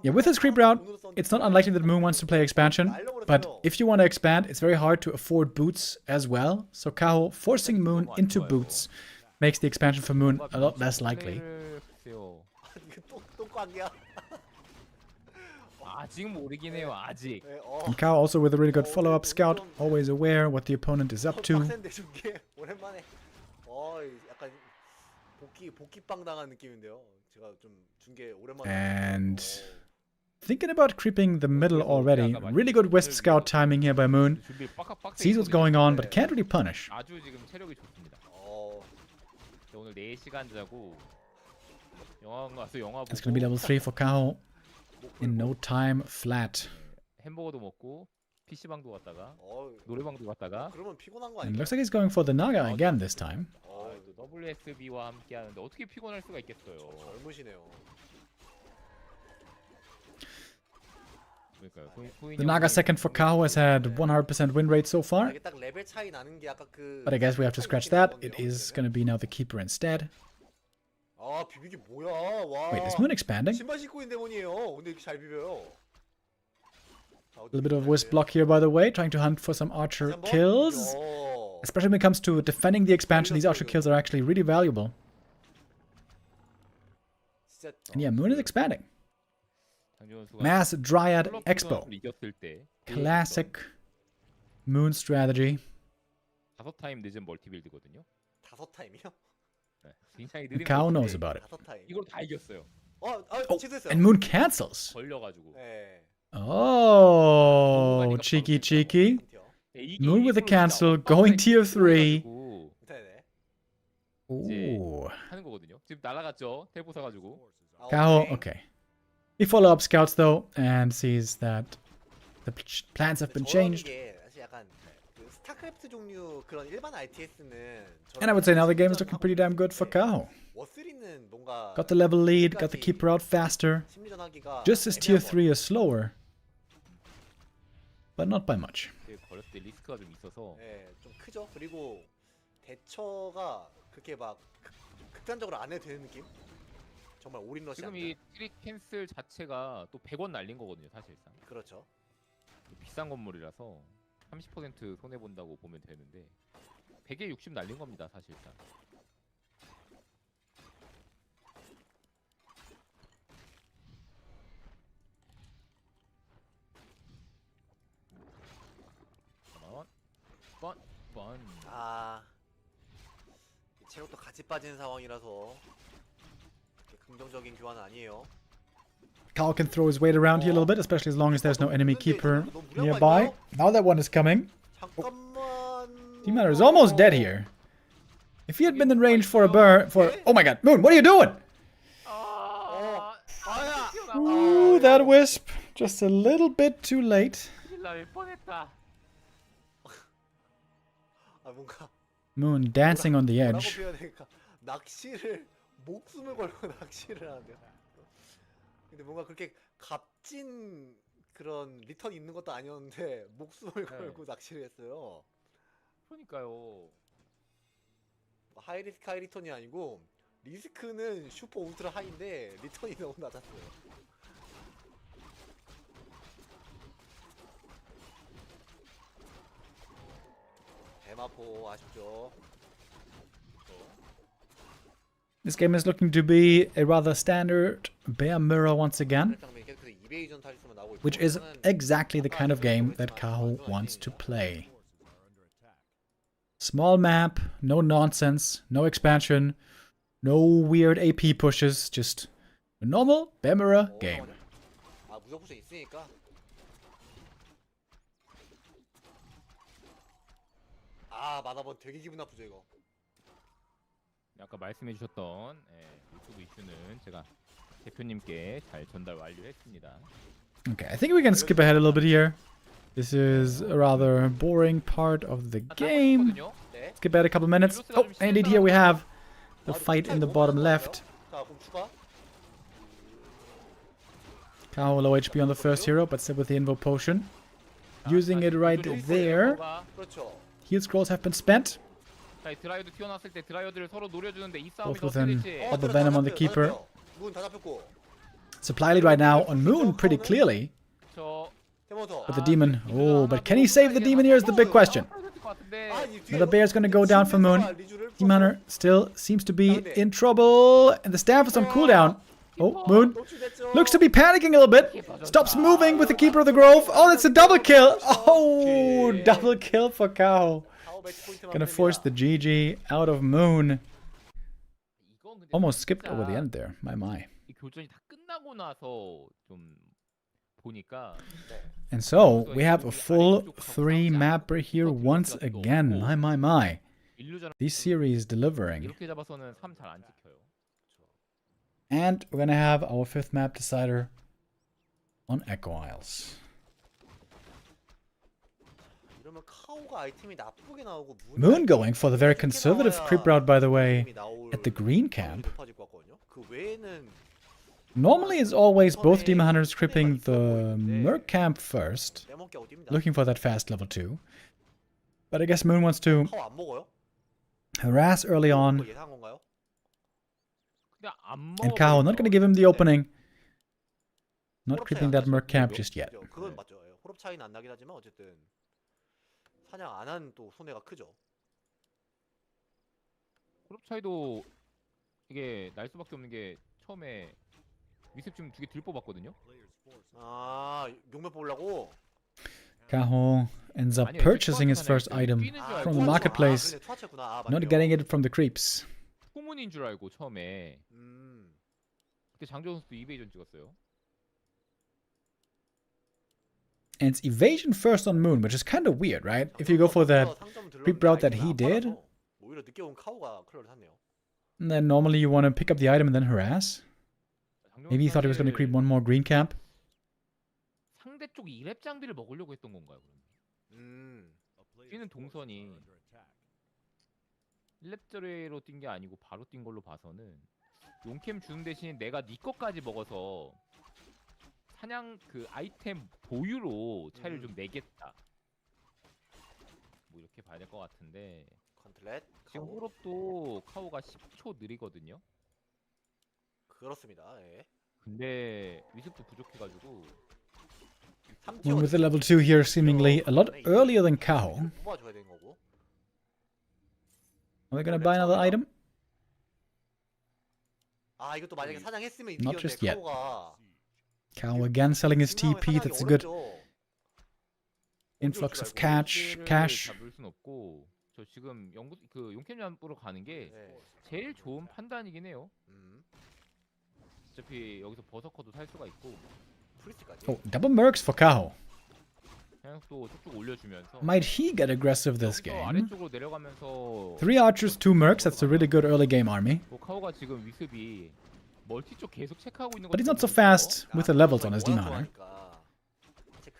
B: Yeah, with his creep route, it's not unlikely that Moon wants to play expansion. But if you want to expand, it's very hard to afford boots as well. So Kaho forcing Moon into boots makes the expansion for Moon a lot less likely.
E: 글쎄요.
C: 이거 똥꽝이야.
E: 아직 모르긴 해요. 아직.
B: And Kaho also with a really good follow-up scout, always aware what the opponent is up to.
C: 빡센데 중계 오랜만에. 약간 복귀빵 당한 느낌인데요. 제가 좀 중계 오랜만에.
B: And thinking about creeping the middle already. Really good Wisp Scout timing here by Moon. Sees what's going on, but can't really punish.
E: 아주 지금 체력이 좋습니다. 오늘 4시간 자고 영화관 가서 영화 보고.
B: It's gonna be level 3 for Kaho. In no time flat.
E: 햄버거도 먹고 PC방도 갔다가 노래방도 갔다가.
C: 그러면 피곤한 거
B: And
C: 아니에요?
B: looks like he's going for the Naga again this time.
E: 또 WSB와 함께 하는데 어떻게 피곤할 수가 있겠어요.
C: 젊으시네요.
B: The Naga second for Kaho has had 100% win rate so far.
C: 이게 딱 레벨 차이 나는 게 아까 그.
B: But I guess we have to scratch that. It is gonna be now the Keeper instead.
C: 아 비비기 뭐야? 와.
B: Wait, is Moon expanding?
C: 신발 신고 있는 데몬이에요. 근데 이렇게 잘 비벼요.
B: A little bit of Wisp block here, by the way, trying to hunt for some Archer kills. Especially when it comes to defending the expansion, these Archer kills are actually really valuable. And yeah, Moon is expanding. Mass Dryad Expo. Classic Moon strategy.
E: 5타임 늦은 멀티빌드거든요.
C: 5타임이요?
E: 굉장히 느린
B: Kaho knows about it.
C: 5타임.
E: 이걸 다 이겼어요.
C: 취소했어요.
B: And Moon cancels.
E: 걸려가지고.
C: 네.
B: Oh, cheeky, cheeky. Moon with a cancel, going tier 3.
C: 네네.
B: Ooh.
E: 하는 거거든요. 지금 날아갔죠. 텔포 사가지고.
B: Kaho, okay. He follow up scouts though and sees that the plans have been changed.
C: 사실 약간 그 스타크래프트 종류 그런 일반 RTS는
B: And I would say now the game is looking pretty damn good for Kaho.
C: 워스리는 뭔가
B: Got the level lead, got the keeper out faster.
C: 심리전하기가
B: Just as tier 3 is slower. But not by much.
E: 걸렸을 때 리스크가 좀 있어서.
C: 네, 좀 크죠. 그리고 대처가 그렇게 막 극단적으로 안 해도 되는 느낌? 정말 올인 러시.
E: 지금 이 트릭 캔슬 자체가 또 100원 날린 거거든요, 사실상.
C: 그렇죠.
E: 비싼 건물이라서 30% 손해 본다고 보면 되는데 100에 60 날린 겁니다, 사실상. 번.
C: 체력도 같이 빠진 상황이라서 긍정적인 교환은 아니에요.
B: Kaho can throw his weight around here a little bit, especially as long as there's no enemy keeper nearby. Now that one is coming.
C: 잠깐만.
B: Demon is almost dead here. If he had been in range for a burn, oh my god, Moon, what are you doing? Ooh, that wisp, just a little bit too late.
C: 뭔가
B: Moon dancing on the edge.
C: 낚시를 목숨을 걸고 낚시를 하는데요. 근데 뭔가 그렇게 값진 그런 리턴이 있는 것도 아니었는데 목숨을 걸고 낚시를 했어요.
E: 그러니까요.
C: 하이리스크 하이리턴이 아니고 리스크는 슈퍼 울트라 하이인데 리턴이 너무 낮았어요. 대마포 아쉽죠.
B: This game is looking to be a rather standard bear mirror once again, which is exactly the kind of game that Kaho wants to play. Small map, no nonsense, no expansion, no weird AP pushes, just a normal bear mirror game.
C: 아 무적 포션 있으니까. 아 만화번 되게 기분 나쁘죠 이거.
E: 아까 말씀해주셨던 유튜브 이슈는 제가 대표님께 잘 전달 완료했습니다.
B: Okay, I think we can skip ahead a little bit here. This is a rather boring part of the game. Skip ahead a couple minutes. Oh, and indeed here we have the fight in the bottom left.
C: 자 그럼 추가.
B: Kaho low HP on the first hero, but still with the invo potion. Using it right there.
C: 그렇죠.
B: Heal scrolls have been spent.
E: 자, 드라이어드 튀어나왔을 때 드라이어드를 서로 노려주는데 이 싸움이
B: Both
E: 더
B: with
E: 어떻게
B: an
E: 될지.
B: all the venom on the keeper.
C: 문다 잡혔고.
B: Supply lead right now on Moon pretty clearly.
E: 저
C: 데모터.
B: But the demon. Oh, but can he save the demon here is the big question. Another bear is going to go down for Moon. Demon Hunter still seems to be in trouble. And the staff is on cooldown. Oh, Moon looks to be panicking a little bit. Stops moving with the Keeper of the Grove. Oh, that's a double kill. Oh, double kill for Kaho. Gonna force the GG out of Moon. Almost skipped over the end there. My.
E: 이 교전이 다 끝나고 나서 좀 보니까
B: And so, we have a full 3 mapper here once again. My. This series delivering.
E: 이렇게 잡아서는 3 잘 안 지켜요.
B: And we're gonna have our 5th map decider on Echo Isles.
C: 이러면 카오가 아이템이 나쁘게 나오고
B: Moon going for the very conservative creep route, by the way, at the green camp.
C: 그 외에는
B: Normally it's always both Demon Hunters creeping the Merc camp first,
C: 빼먹기 어딥니다.
B: looking for that fast level 2. But I guess Moon wants to
C: 카오 안 먹어요?
B: harass early on,
C: 그거 예상한 건가요?
E: 그냥 안
B: and Kaho not gonna give him the opening. Not
C: 호럽
B: creeping
C: 차이 안
B: that Merc
C: 나죠?
B: camp just yet.
C: 그건 맞죠. 예, 호럽 차이는 안 나긴 하지만 어쨌든 사냥 안 한 또 손해가 크죠.
E: 그룹 차이도 이게 날 수밖에 없는 게 처음에 미습 지금 2개 들 뽑았거든요.
C: 아 용매 뽑으려고?
B: Kaho ends up purchasing his first item from the marketplace, not getting it from the creeps.
E: 후문인 줄 알고 처음에 그때 장조 선수도 이베이전 찍었어요.
B: And it's evasion first on Moon, which is kind of weird, right? If you go for that creep route that he did,
C: 오히려 늦게 온 카오가 클러를 샀네요.
B: and then normally you want to pick up the item and then harass. Maybe he thought he was going to creep one more green camp.
E: 상대 쪽 2렙 장비를 먹으려고 했던 건가요? 뛰는 동선이 1렙 저래로 뛴 게 아니고 바로 뛴 걸로 봐서는 용캠 주는 대신 내가 네 것까지 먹어서 사냥 그 아이템 보유로 차이를 좀 내겠다. 뭐 이렇게 봐야 될 것 같은데
C: 컨틀렛
B: 어.
E: 지금
C: 카오.
E: 호럽도 카오가 10초 느리거든요.
C: 그렇습니다. 예.
E: 근데 위습도 부족해가지고
B: Moon with the level 2 here seemingly a lot earlier than Kaho.
C: 뽑아줘야 되는 거고.
B: Are they going to buy another item?
C: 아 이것도 만약에 사냥했으면
B: Not
C: 이득이었는데
B: just yet.
C: 카오가
B: Kaho again selling his TP. That's a good influx of cash.
E: 잡을 순 없고 저 지금 그 용캠 잡으러 가는 게 제일 좋은 판단이긴 해요. 어차피 여기서 버서커도 살 수가 있고
C: 프리스까지.
B: Oh, double mercs for Kaho.
E: 그냥 또 쭉쭉 올려주면서
B: Might he get aggressive this
E: 여기서
B: game?
E: 아래쪽으로 내려가면서
B: 3 archers, 2 mercs. That's a really good early game army.
E: 뭐 카오가 지금 위습이 멀티 쪽 계속 체크하고 있는 거.
B: But he's not so fast with the levels on his Demon Hunter.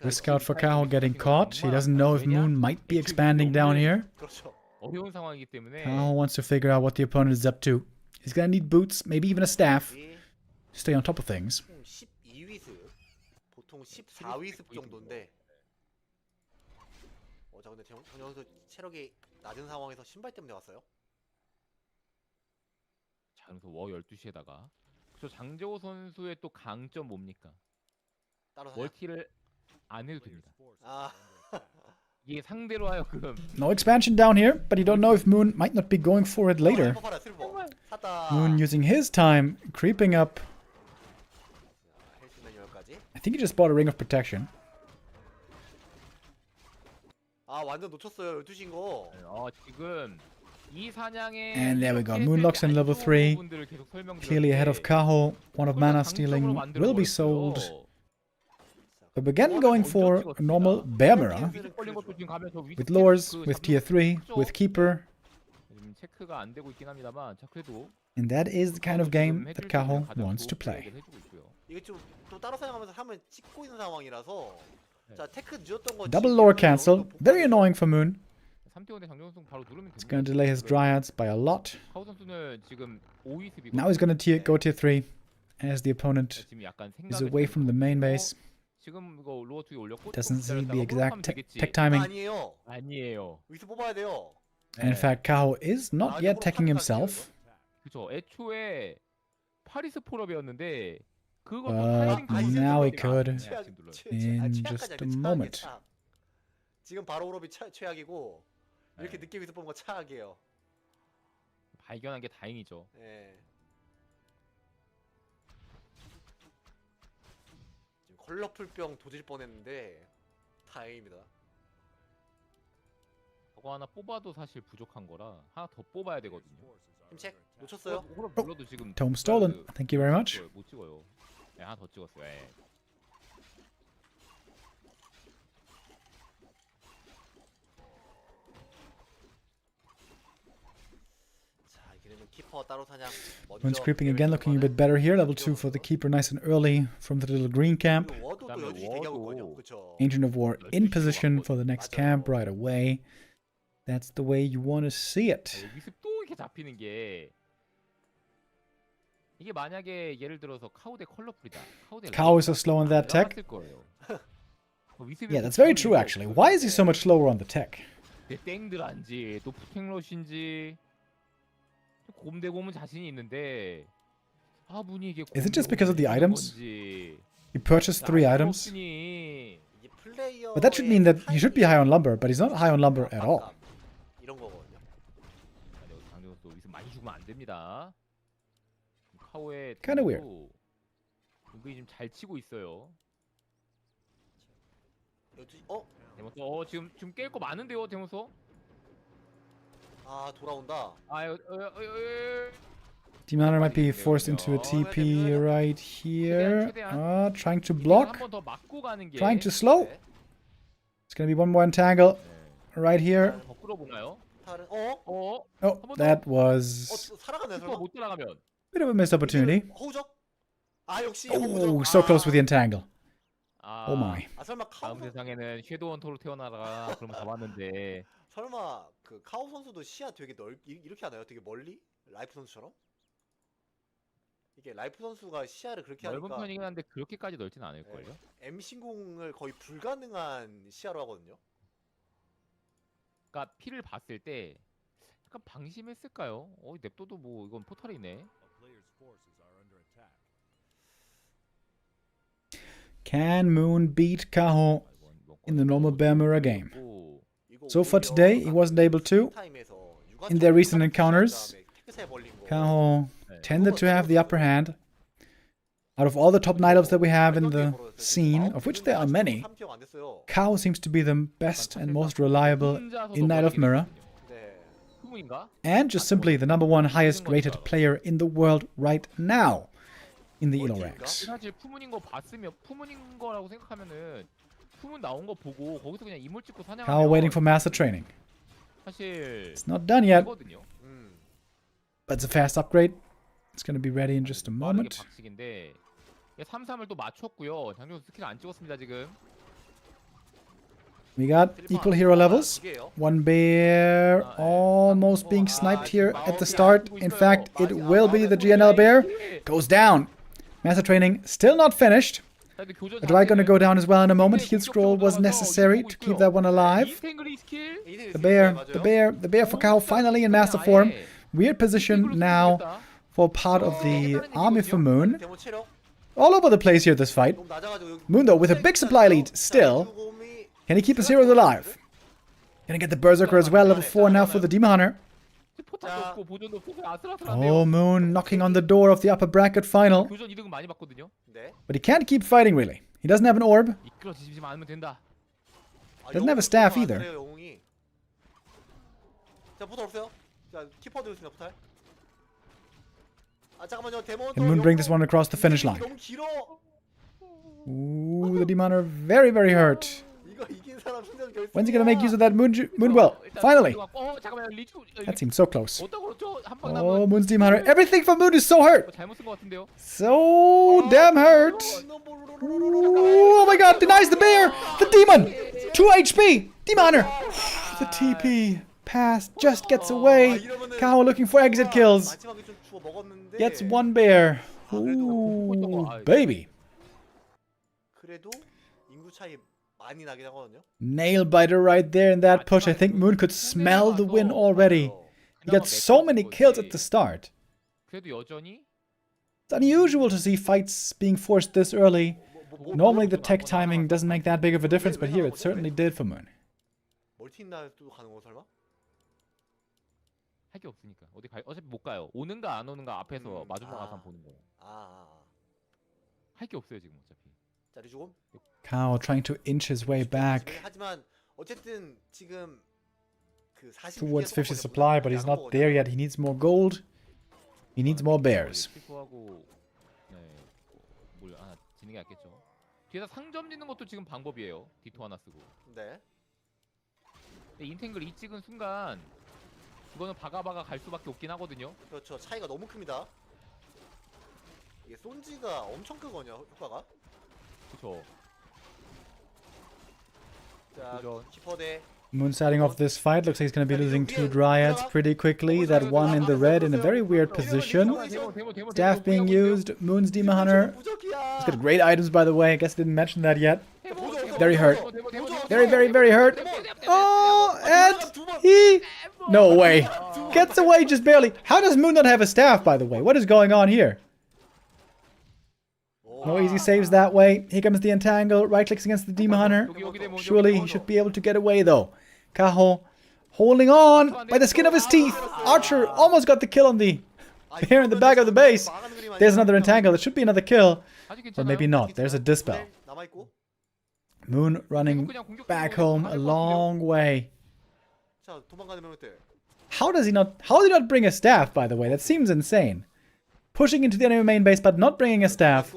B: Risk out for Kaho getting caught. He doesn't know if Moon might be expanding down here.
C: 그렇죠.
E: 어려운 상황이기 때문에
B: Kaho wants to figure out what the opponent is up to. He's gonna need boots, maybe even a staff,
C: 이
B: to stay on top of things.
C: 총 12위습, 보통 14위습 정도인데. 자 근데 정 선수 체력이 낮은 상황에서 신발 때문에 왔어요.
E: 자, 그래서 워 12시에다가 저 장재호 선수의 또 강점 뭡니까?
C: 따로 사냥.
E: 멀티를 안 해도 됩니다.
C: 아,
E: 이게 상대로 하여금
B: No expansion down here, but you don't know if Moon might not be going for it later.
C: 실버 팔아, 실버. 샀다.
B: Moon using his time, creeping up.
C: 헬스 매뉴얼까지.
B: I think he just bought a ring of protection.
C: 아, 완전 놓쳤어요. 12시인 거.
E: 지금 이 사냥에
B: And there we go. Moonlocks in level 3. Clearly ahead of Kaho. One of mana stealing will be sold. But again going for a normal bear mirror. With lures, with tier 3, with keeper.
E: 지금 체크가 안 되고 있긴 합니다만 자 그래도
B: And that is the kind of game that Kaho wants to play.
C: 이게 좀 또 따로 사용하면서 하면 찍고 있는 상황이라서. 자, 테크 늦었던 거.
B: Double lore cancel. Very annoying for Moon.
E: 3대5대 장정 선수 바로 누르면
B: It's going to delay his dryads by a lot.
E: 카우 선수는 지금 5위 수비고
B: Now he's going to go tier 3 as the opponent
E: 지금 약간
B: is
E: 생각을
B: away from the main base.
E: 지금 이거 로어 투에 올렸고
B: Doesn't see the exact tech
C: 아,
B: timing.
C: 아니에요.
E: 아니에요.
C: 위스 뽑아야 돼요.
B: And in fact, Kaho is not yet teching himself.
E: 그죠. 애초에 파리스 폴업이었는데 그것도
B: But
E: 타이밍
B: now he
E: 때문에
B: could
C: 최악이야,
B: in just
C: 최악까지
B: a
C: 아니야,
B: moment.
C: 최악. 지금 바로 오럽이 최악이고 이렇게 늦게 위스 뽑은 거 최악이에요.
E: 발견한 게 다행이죠.
C: 예. 지금 컬러풀병 도질 뻔했는데 다행입니다.
E: 저거 하나 뽑아도 사실 부족한 거라 하나 더 뽑아야 되거든요.
C: 힘책 놓쳤어요.
E: 호럽 눌러도 지금
B: Tome stolen. Thank you very much.
E: 못 찍어요. 네, 하나 더 찍었어요. 예.
C: 자, 이렇게 되면 키퍼 따로 사냥.
B: Moon's creeping again, looking a bit better here. Level 2 for the keeper, nice and early from the little green camp.
C: 워도 또
E: 그다음에
C: 12시 대기하고
E: 워도.
C: 있거든요. 그쵸?
B: Ancient of War in position for the next camp right away. That's the way you want to see it.
E: 여기서 또 이렇게 잡히는 게 이게 만약에 예를 들어서 카우데 컬러풀이다. 카우데
B: Kaho is so slow on that tech. Yeah, that's very true actually. Why is he so much slower on the tech?
E: 땡들한지 또 푸탱러신지 곰대곰은 자신이 있는데 아 문이 이게
B: Is it just because of the items?
E: 건지.
B: He purchased 3 items.
E: 없으니
C: 이게 플레이어.
B: But that should mean that he should be high on lumber, but he's not high on lumber at all.
C: 이런 거거든요.
E: 강정호 또 여기서 많이 죽으면 안 됩니다. 카오의
B: Kinda weird.
E: 은근히 좀 잘 치고 있어요.
C: 12시
E: 데모서 지금 깰 거 많은데요, 데모서?
C: 아, 돌아온다.
B: Demon Hunter might be forced into a TP right here. Trying to block.
E: 한번 더 맞고 가는 게
B: Trying to slow.
C: 네.
B: It's gonna be one more entangle right here.
E: 더 끌어보나요?
C: 다른
B: Oh, that was
C: 살아가네
E: 슈퍼
C: 설마.
E: 못 따라가면
B: bit of a missed opportunity.
C: 호우적? 아, 역시
B: Oh,
C: 호우적.
B: so close with the entangle.
E: 아,
B: Oh my.
C: 아, 설마 카우
E: 다음 세상에는 섀도우 헌터로 태어나라 그러면 잡았는데
C: 설마 그 카우 선수도 시야 되게 이렇게 하나요? 되게 멀리? 라이프 선수처럼? 이게 라이프 선수가 시야를 그렇게
E: 넓은
C: 하니까
E: 편이긴 한데 그렇게까지 넓진 않을걸요?
C: M 신공을 거의 불가능한 시야로 하거든요.
E: 그러니까 피를 봤을 때 약간 방심했을까요? 냅둬도 뭐 이건 포탈이네.
B: Can Moon beat Kaho in the normal bear mirror game?
C: 이거
B: So for
C: 오히려
B: today, he wasn't able to.
C: 타임에서
B: In their recent encounters,
C: 테크사에 벌린 거.
B: Kaho tended to have the upper hand. Out of all the top night elves that we have in the scene, of which there are many, Kaho seems to be the best and most reliable in Night of Mirror,
E: 후문인가?
B: and just simply the #1 highest rated player in the world right now in the Elo ranks.
E: 사실 푸문인 거 봤으면 푸문인 거라고 생각하면은 푸문 나온 거 보고 거기서 그냥 이물 찍고 사냥하면
B: Kaho waiting for master training.
E: 사실
B: It's not done yet,
E: 거든요.
B: but it's a fast upgrade. It's going to be ready in just a
E: 빠르게
B: moment.
E: 박식인데 3-3을 또 맞췄고요. 장정수 스킬 안 찍었습니다 지금.
B: We got equal hero levels. One bear almost being sniped here at the start. In fact, it will be the GNL bear. Goes down. Master training still not finished. A Dry gonna go down as well in a moment. Heal scroll was necessary to keep that one alive. The bear for Kaho finally in master form. Weird position now for part of the army for Moon. All over the place here this fight. Moon though with a big supply lead still. Can he keep his heroes alive? Gonna get the Berserker as well, level 4 now for the Demon Hunter. Oh, Moon knocking on the door of the upper bracket final. But he can't keep fighting really. He doesn't have an orb. Doesn't have a staff either. Can Moon bring this one across the finish line? Ooh, the Demon Hunter very, very hurt. When's he gonna make use of that Moonwell? Finally! That seemed so close. Oh, Moon's Demon Hunter. Everything for Moon is so hurt! So damn hurt! Ooh, oh my god, denies the bear! The demon! 2 HP! Demon Hunter! The TP pass just gets away. Kaho looking for exit kills. Gets one bear. Ooh, baby. Nail biter right there in that push. I think Moon could smell the win already. He got so many kills at the start. It's unusual to see fights being forced this early. Normally the tech timing doesn't make that big of a difference, but here it certainly did for Moon.
E: 할 게 없으니까 어차피 못 가요. 오는가 안 오는가 앞에서 마중 나가서 한번 보는 거예요. 할 게 없어요 지금 어차피.
C: 자 리주곰.
B: Kaho trying to inch his way back towards 50 supply, but he's not there yet. He needs more gold. He needs more bears.
E: 지는 게 낫겠죠. 뒤에서 상점 짓는 것도 지금 방법이에요. 디토 하나 쓰고. 네. 인탱글 2 찍은 순간 이거는 바가바가 갈 수밖에 없긴 하거든요.
C: 그렇죠. 차이가 너무 큽니다. 이게 손지가 엄청 크거든요. 효과가.
E: 그렇죠.
C: 자, 키퍼대.
B: Moon starting off this fight. Looks like he's going to be losing 2 Dryads pretty quickly. That one in the red in a very weird position. Staff being used. Moon's Demon Hunter. He's got great items, by the way. I guess I didn't mention that yet. Very hurt. Very, very, very hurt. Oh, and he... No way. Gets away just barely. How does Moon not have a staff, by the way? What is going on here? No easy saves that way. Here comes the entangle. Right clicks against the Demon Hunter. Surely he should be able to get away though. Kaho holding on by the skin of his teeth. Archer almost got the kill on the bear in the back of the base. There's another entangle. It should be another kill. Or maybe not. There's a dispel. Moon running back home a long way. How did he not bring a staff, by the way? That seems insane. Pushing into the enemy main base but not bringing a staff.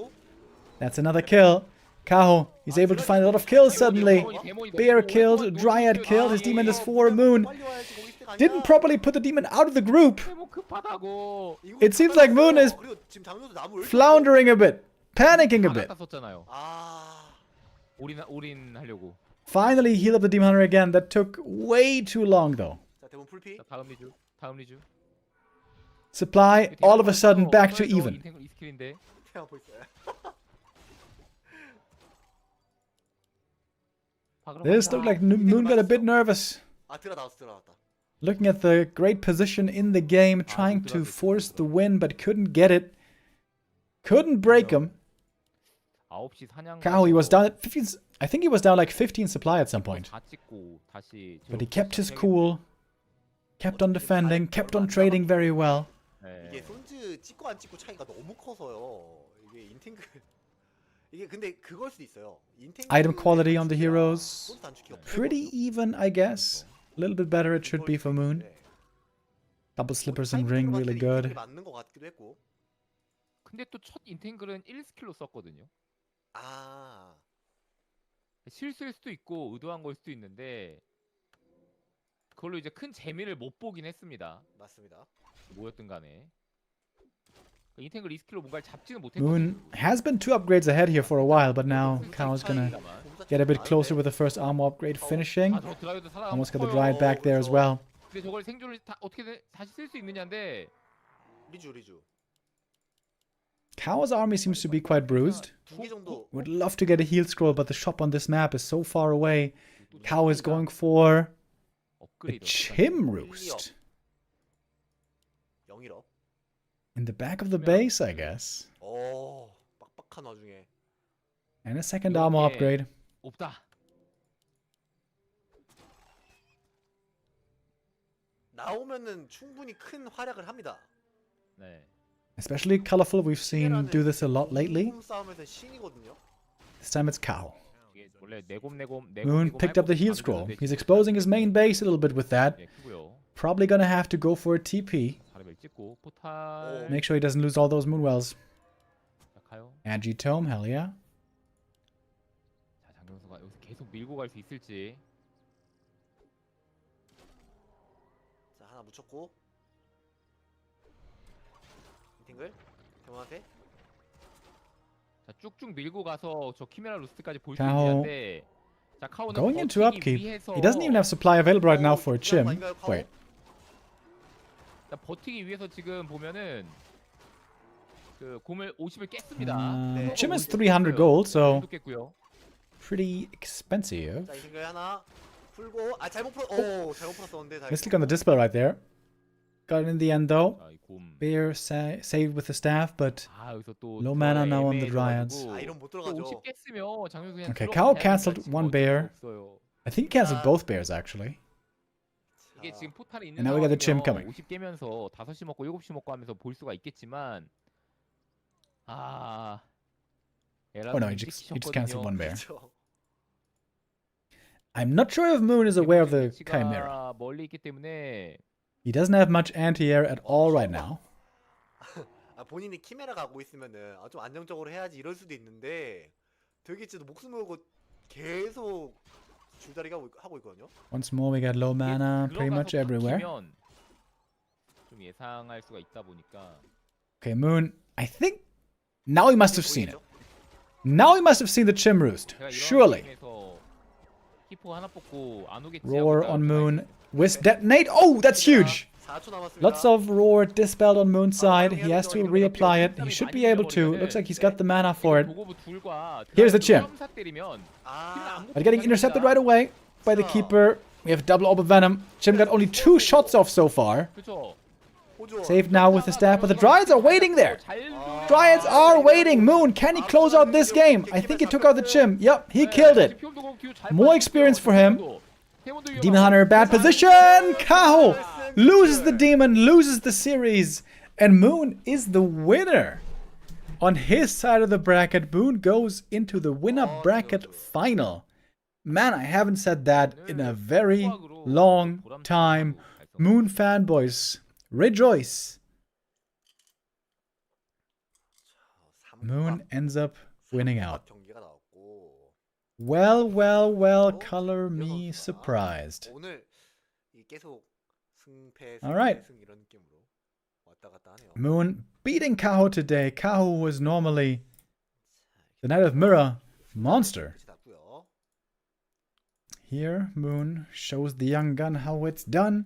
B: That's another kill. Kaho, he's able to find a lot of kills suddenly. Bear killed, Dryad killed, his demon is for Moon. Didn't properly put the demon out of the group. It seems like Moon is floundering a bit, panicking a bit. Finally heal up the Demon Hunter again. That took way too long though. Supply all of a sudden back to even. This looked like Moon got a bit nervous. Looking at the great position in the game, trying to force the win, but couldn't get it. Couldn't break him. Kaho, he was down at 15. I think he was down like 15 supply at some point. But he kept his cool. Kept on defending, kept on trading very well.
C: 이게 손즈 찍고 안 찍고 차이가 너무 커서요. 이게 인탱글 이게 근데 그걸 수도 있어요.
B: Item quality on the heroes pretty even, I guess. A little bit better it should be for Moon. Double slippers and ring really good.
C: 맞는 것 같기도 했고.
E: 근데 또 첫 인탱글은 1스킬로 썼거든요.
C: 아.
E: 실수일 수도 있고 의도한 걸 수도 있는데 그걸로 이제 큰 재미를 못 보긴 했습니다.
C: 맞습니다.
E: 뭐였든 간에. 인탱글 리스킬로 뭔가를 잡지는
B: Moon
E: 못했거든요.
B: has been 2 upgrades ahead here for a while, but now Kaho's gonna get a bit closer with the first armor upgrade finishing.
E: 저 드라이브도 살아남고
B: Almost got the
E: 싶어요.
B: Dryad back there as well.
E: 근데 저걸 생존을 어떻게 다시 쓸 수 있느냐인데
C: 리주.
B: Kaho's army seems to be quite bruised.
C: 2개 정도.
B: Would love to get a heal scroll, but the shop on this map is so far away. Kaho is going for a
E: 업그레이드.
B: Chim Roost.
C: 0-1업.
B: In the back of the base, I guess.
C: 빡빡한 와중에.
B: And a second armor upgrade.
E: 없다.
C: 나오면은 충분히 큰 활약을 합니다.
E: 네.
B: Especially colorful, we've seen do this a lot lately.
C: 싸움에서 신이거든요.
B: This time it's Kaho.
E: 이게 원래 내곰
B: Moon picked up the heal scroll. He's exposing his main base a little bit with that.
E: 네, 크고요.
B: Probably gonna have to go for a TP.
E: 사례벨 찍고 포탈.
B: Make sure he doesn't lose all those moonwells.
E: 자, 가요.
B: Agitome, hell yeah.
E: 자, 장경수가 여기서 계속 밀고 갈 수 있을지.
C: 자, 하나 묻혔고. 팅글. 경한테.
E: 자, 쭉쭉 밀고 가서 저 키메라 루스트까지 볼 수
B: Kaho
E: 있는데. 자, 카오는
B: Going into
E: 버티기
B: upkeep.
E: 위해서
B: He doesn't even have supply available right now for a Chim. Wait.
E: 자, 버티기 위해서 지금 보면은 그 곰을 50을 깼습니다.
C: 네.
B: Chim is 300 gold, so
E: 깼고요.
B: pretty expensive.
C: 자, 이 팅글 하나 풀고 잘못 풀었었는데
B: Mistake on the dispel right there. Got it in the end though.
E: 자, 이 곰.
B: Bear saved with the staff, but
E: 아, 여기서 또
B: low mana now on the Dryads.
C: 이런 못 들어가죠.
E: 50 깼으면 장면 그냥
B: Okay,
E: 들어가야
B: Kaho
E: 되는데
B: cancelled
E: 지금
B: one
E: 어쩔
B: bear.
E: 수 없어요.
B: I think he cancelled both bears actually.
E: 이게 지금 포탈이 있는
B: And now we got the Chim
E: 상황이면
B: coming.
E: 50 깨면서 5시 먹고 7시 먹고 하면서 볼 수가 있겠지만
B: Oh no, he just cancelled one bear.
C: 그렇죠.
B: I'm not sure if Moon is aware of the Chimera.
E: 멀리 있기 때문에
B: He doesn't have much anti-air at all right now.
C: 본인이 키메라 갖고 있으면은 좀 안정적으로 해야지 이럴 수도 있는데 되게 진짜 목숨 걸고 계속 줄다리 하고 있거든요.
B: Once more, we got low mana pretty much everywhere.
E: 좀 예상할 수가 있다 보니까
B: Okay, Moon. I think now he must have seen it. Now he must have seen the Chim Roost. Surely.
E: 키포 하나 뽑고 안 오겠지.
B: Roar on Moon. Wisp detonate. Oh, that's huge.
C: 4초 남았습니다.
B: Lots of roar dispelled on Moon's side. He has to reapply it. He should be able to. Looks like he's got the mana for it. Here's the Chim. But getting intercepted right away by the Keeper. We have double orb of venom. Chim got only 2 shots off so far. Saved now with the staff, but the Dryads are waiting there. Dryads are waiting. Moon, can he close out this game? I think he took out the Chim. Yep, he killed it. More experience for him. Demon Hunter, bad position. Kaho loses the Demon, loses the series. And Moon is the winner. On his side of the bracket, Moon goes into the winner bracket final. Man, I haven't said that in a very long time. Moon fanboys, rejoice. Moon ends up winning out. Well, well, well, color me surprised. All right. Moon beating Kaho today. Kaho was normally the Knight of Mirror monster. Here, Moon shows the young gun how it's done.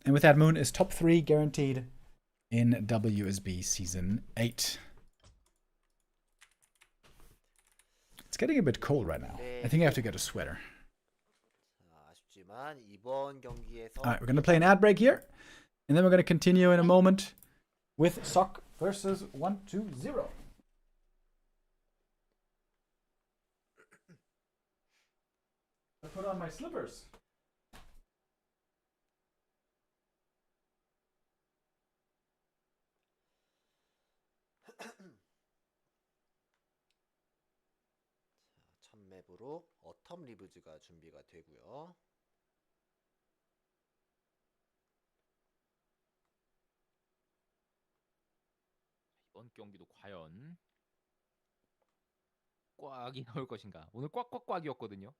B: And with that, Moon is top 3 guaranteed in WSB Season 8. It's getting a bit cold right now. I think I have to get a sweater. Alright, we're going to play an ad break here. And then we're going to continue in a moment with Sock versus 120. I put on my slippers.
C: 첫 맵으로 어텀 리브즈가 준비가 되고요.
E: 이번 경기도 과연 꽉이 나올 것인가? 오늘 꽉꽉꽉이었거든요.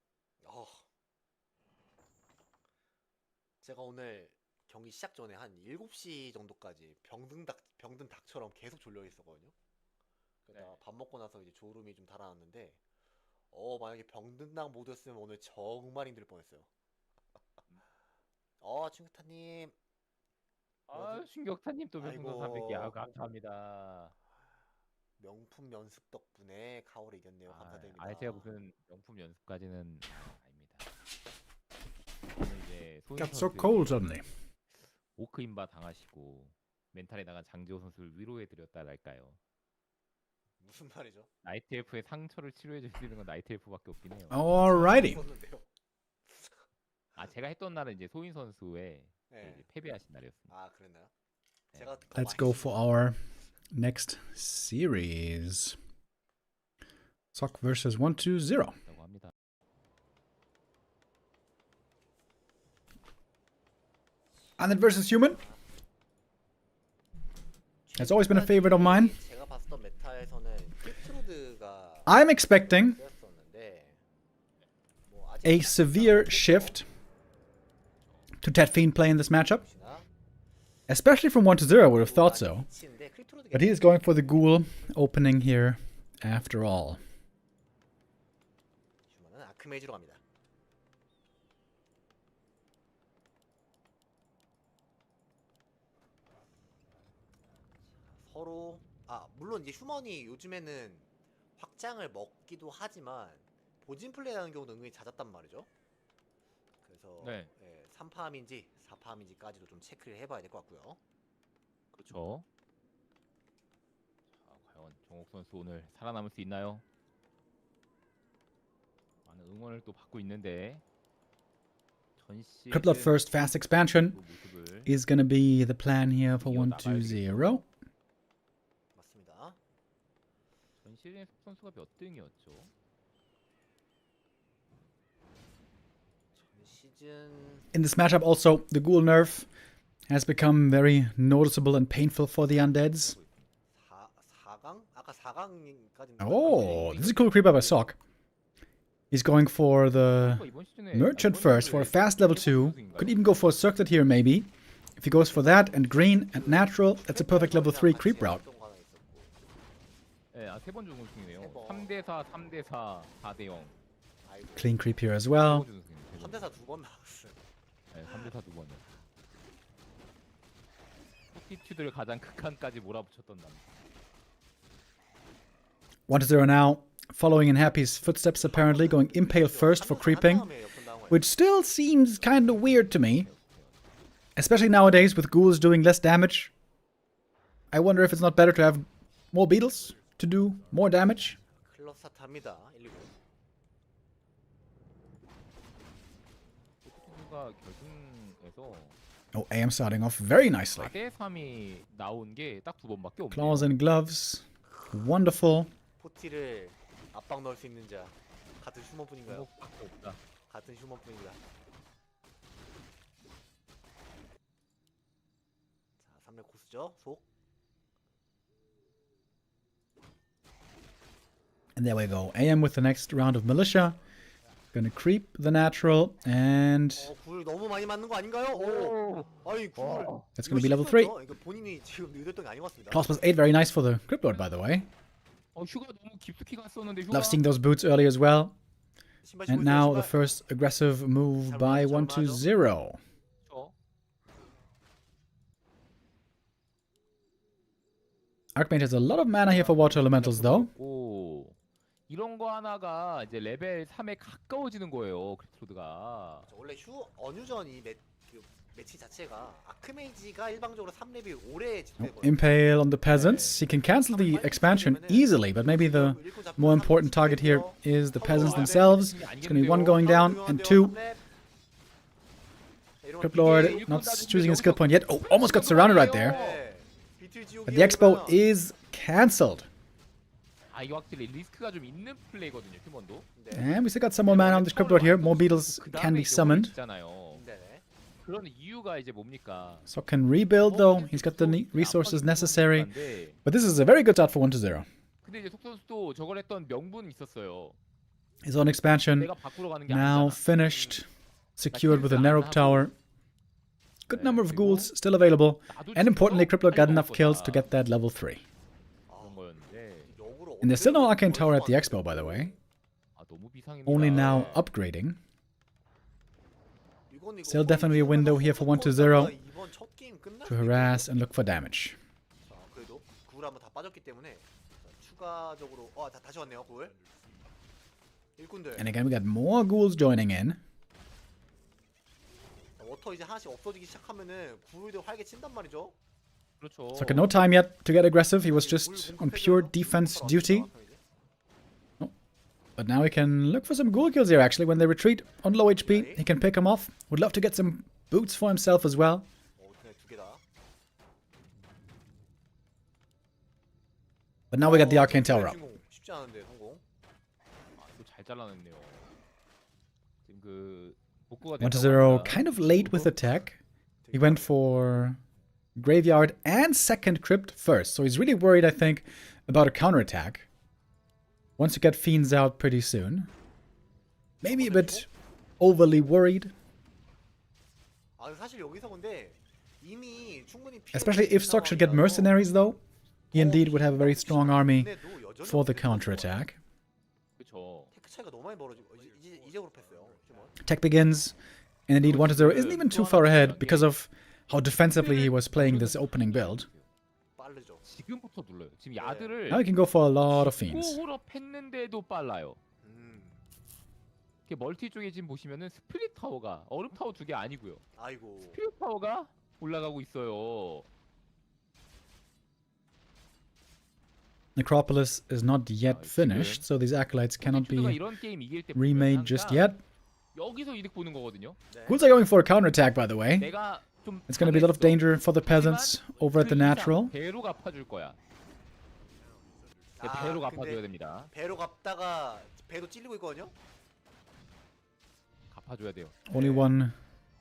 C: 제가 오늘 경기 시작 전에 한 7시 정도까지 병든 닭처럼 계속 졸려 있었거든요. 그러다
E: 네.
C: 밥 먹고 나서 이제 졸음이 좀 달아났는데 만약에 병든 닭 모드였으면 오늘 정말 힘들 뻔했어요. 충격타님.
E: 충격타님 또 별풍선
C: 아이고.
E: 300개. 감사합니다.
C: 명품 연습 덕분에 카오를 이겼네요. 감사드립니다.
E: 제가 무슨 명품 연습까지는 아닙니다. 저는 이제 소인
B: Got so
E: 선수
B: cold suddenly.
E: 오크 인바 당하시고 멘탈이 나간 장지호 선수를 위로해드렸다랄까요.
C: 무슨 말이죠?
E: 나이트 엘프의 상처를 치료해줄 수 있는 건 나이트 엘프밖에 없긴 해요.
B: Alrighty.
C: 썼는데요.
E: 제가 했던 날은 이제 소인 선수의
C: 네.
E: 이제 패배하신 날이었습니다.
C: 그랬나요?
E: 네.
C: 제가 더
B: Let's
C: 많이
B: go for our next series. Sock versus 120.
E: 라고 합니다.
B: Undead versus human. Has always been a favorite of mine.
C: 제가 봤었던 메타에서는 필트로드가
B: I'm expecting
C: 쓰였었는데 아직
B: a severe shift to Tet Fiend play in this matchup. Especially from 1-0, I would have thought so. But he is going for the ghoul opening here after all.
C: 휴먼은 아크메이지로 갑니다. 서로 물론 이제 휴먼이 요즘에는 확장을 먹기도 하지만 본진 플레이하는 경우도 은근히 잦았단 말이죠. 그래서
E: 네.
C: 3파함인지 4파함인지까지도 좀 체크를 해봐야 될 것 같고요.
E: 그렇죠. 과연 정옥 선수 오늘 살아남을 수 있나요? 많은 응원을 또 받고 있는데 전 시즌
B: Crippler first fast expansion
E: 모습을
B: is going to be the plan here for 1-2-0.
C: 맞습니다.
E: 전 시즌 속 선수가 몇 등이었죠?
C: 전 시즌
B: In this matchup also, the ghoul nerf has become very noticeable and painful for the undeads.
C: 4강? 아까 4강까지
B: Oh, this is a cool creep up by Sock. He's going for the
E: 이번 시즌에
B: merchant first for a fast level 2. Could even go for a circlet here maybe. If he goes for that and green and natural, that's a perfect level 3 creep route.
E: 네, 3번 죽은 중이네요. 3대4, 3대4, 4대0.
B: Clean creep here as well.
C: 3대4 2번 나왔어요.
E: 네, 3대4 두 번은. 포티튜드를 가장 극한까지 몰아붙였던 남자.
B: 1-0 now. Following in Happy's footsteps apparently, going Impale first for creeping. Which still seems kind of weird to me. Especially nowadays with ghouls doing less damage. I wonder if it's not better to have more beetles to do more damage.
C: 클럽 스타트합니다. 1-2군.
E: 포티튜드가 결승에서
B: Oh, AM starting off very nicely.
E: 4대3이 나온 게 딱 2번밖에 없네요.
B: Claws and gloves. Wonderful.
C: 포티를 압박 넣을 수 있는 자 같은 휴먼뿐인가요?
E: 밖에 없다.
C: 같은 휴먼뿐입니다. 자, 3렙 코스죠. 속.
B: And there we go. AM with the next round of militia. Gonna creep the natural and
C: 굴 너무 많이 맞는 거 아닌가요? 아니 굴.
B: that's gonna be level 3.
C: 이거 본인이 지금 의도했던 게 아닌 것 같습니다.
B: Claws plus 8, very nice for the Crypt Lord, by the way.
E: 휴가 너무 깊숙이 갔었는데 휴가.
B: Love seeing those boots early as well.
C: 신발
B: And
C: 신고
B: now
C: 있어요,
B: the
C: 신발.
B: first aggressive move by 1-2-0. Archmage has a lot of mana here for water elementals though.
E: 이런 거 하나가 이제 레벨 3에 가까워지는 거예요. 크리트로드가.
C: 원래 어뉴전 이 매치 자체가 아크메이지가 일방적으로 3렙이 오래 지속되거든요.
B: Impale on the peasants. He can cancel the expansion easily, but maybe the more important target here is the peasants themselves. It's going to be 1 going down and 2. Crypt Lord not choosing a skill point yet. Oh, almost got surrounded right there. But the Expo is cancelled.
E: 이거 확실히 리스크가 좀 있는 플레이거든요. 휴먼도.
B: And we still got some more mana on this Crypt Lord here. More beetles can be summoned.
E: 그런 이유가 이제 뭡니까?
B: So can rebuild though. He's got the resources necessary. But this is a very good start for 1-0.
E: 근데 이제 속 선수도 저걸 했던 명분이 있었어요.
B: His own expansion
E: 내가 밖으로 가는 게
B: now
E: 아니잖아.
B: finished. Secured with a narrow tower. Good number of ghouls still available. And importantly, Crippler got enough kills to get that level 3.
E: 그런 거였는데.
B: And there's still no Arcane Tower at the Expo, by the way.
E: 아, 너무 비상입니다.
B: Only now upgrading. Still definitely a window here for 1-0 to harass and look for damage.
C: 자, 그래도 굴 한번 다 빠졌기 때문에 추가적으로 다시 왔네요, 굴. 일꾼들.
B: And again, we got more ghouls joining in.
C: 워터 이제 하나씩 없어지기 시작하면은 굴도 활개 친단 말이죠.
E: 그렇죠.
B: So no time yet to get aggressive. He was just on pure defense duty. Oh, but now he can look for some ghoul kills here, actually. When they retreat on low HP, he can pick them off. Would love to get some boots for himself as well.
C: 두 개다.
B: But now we got the Arcane Tower up.
C: 쉽지 않은데 성공.
E: 아, 이거 잘 잘라냈네요. 지금 그 복구가
B: 1-0, kind of late with attack. He went for Graveyard and second Crypt first. So he's really worried, I think, about a counterattack. Wants to get Fiends out pretty soon. Maybe a bit overly worried.
C: 사실 여기서 근데 이미 충분히
B: Especially if Sok should get mercenaries, though. He indeed would have a very strong army for the counterattack.
E: 그렇죠.
C: 테크 차이가 너무 많이 벌어지고 이제 그룹했어요.
B: Tech begins, and indeed 1-0 isn't even too far ahead because of how defensively he was playing this opening build.
C: 빠르죠.
E: 지금부터 눌러요. 지금 야드를
B: Now he can go for a lot of Fiends.
E: 홀업 했는데도 빨라요. 이렇게 멀티 쪽에 지금 보시면은 스피릿 타워가 얼음 타워 2개 아니고요.
C: 아이고.
E: 스피릿 타워가 올라가고 있어요.
B: Necropolis is not yet finished, so these acolytes cannot be
E: 이런 게임 이길 때
B: remade just yet.
E: 여기서 이득 보는 거거든요.
B: Ghouls are going for a counterattack, by the way.
E: 내가 좀
B: It's going to be a lot of danger for the peasants over at the natural.
E: 배로 갚아줄 거야. 배로 갚아줘야 됩니다.
C: 배로 갚다가 배도 찔리고 있거든요.
E: 갚아줘야 돼요.
B: Only one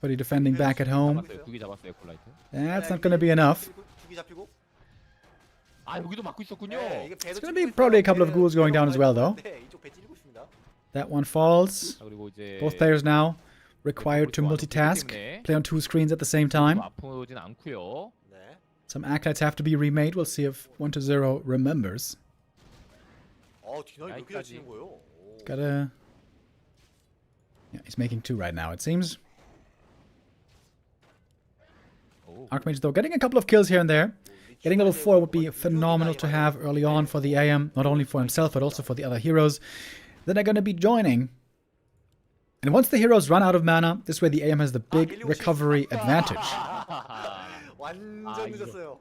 B: buddy defending back at home.
E: 잡았어요. 2개 잡았어요, 콜라이트.
B: That's not going to be enough.
C: 두개 잡히고.
E: 아, 여기도 맞고 있었군요.
B: It's going to be probably a couple of ghouls going down as well, though.
C: 이쪽 배 찔리고 있습니다.
B: That one falls.
E: 자, 그리고 이제
B: Both players now required to multitask, play on 2 screens at the same time.
E: 아프진 않고요.
C: 네.
B: Some acolytes have to be remade. We'll see if 1-0 remembers.
C: 디나이 이렇게 잘 치는 거예요.
B: Gotta... Yeah, he's making 2 right now, it seems. Archmage, though, getting a couple of kills here and there. Getting level 4 would be phenomenal to have early on for the AM, not only for himself, but also for the other heroes that are going to be joining. And once the heroes run out of mana, this way the AM has the big recovery advantage.
C: 완전 늦었어요.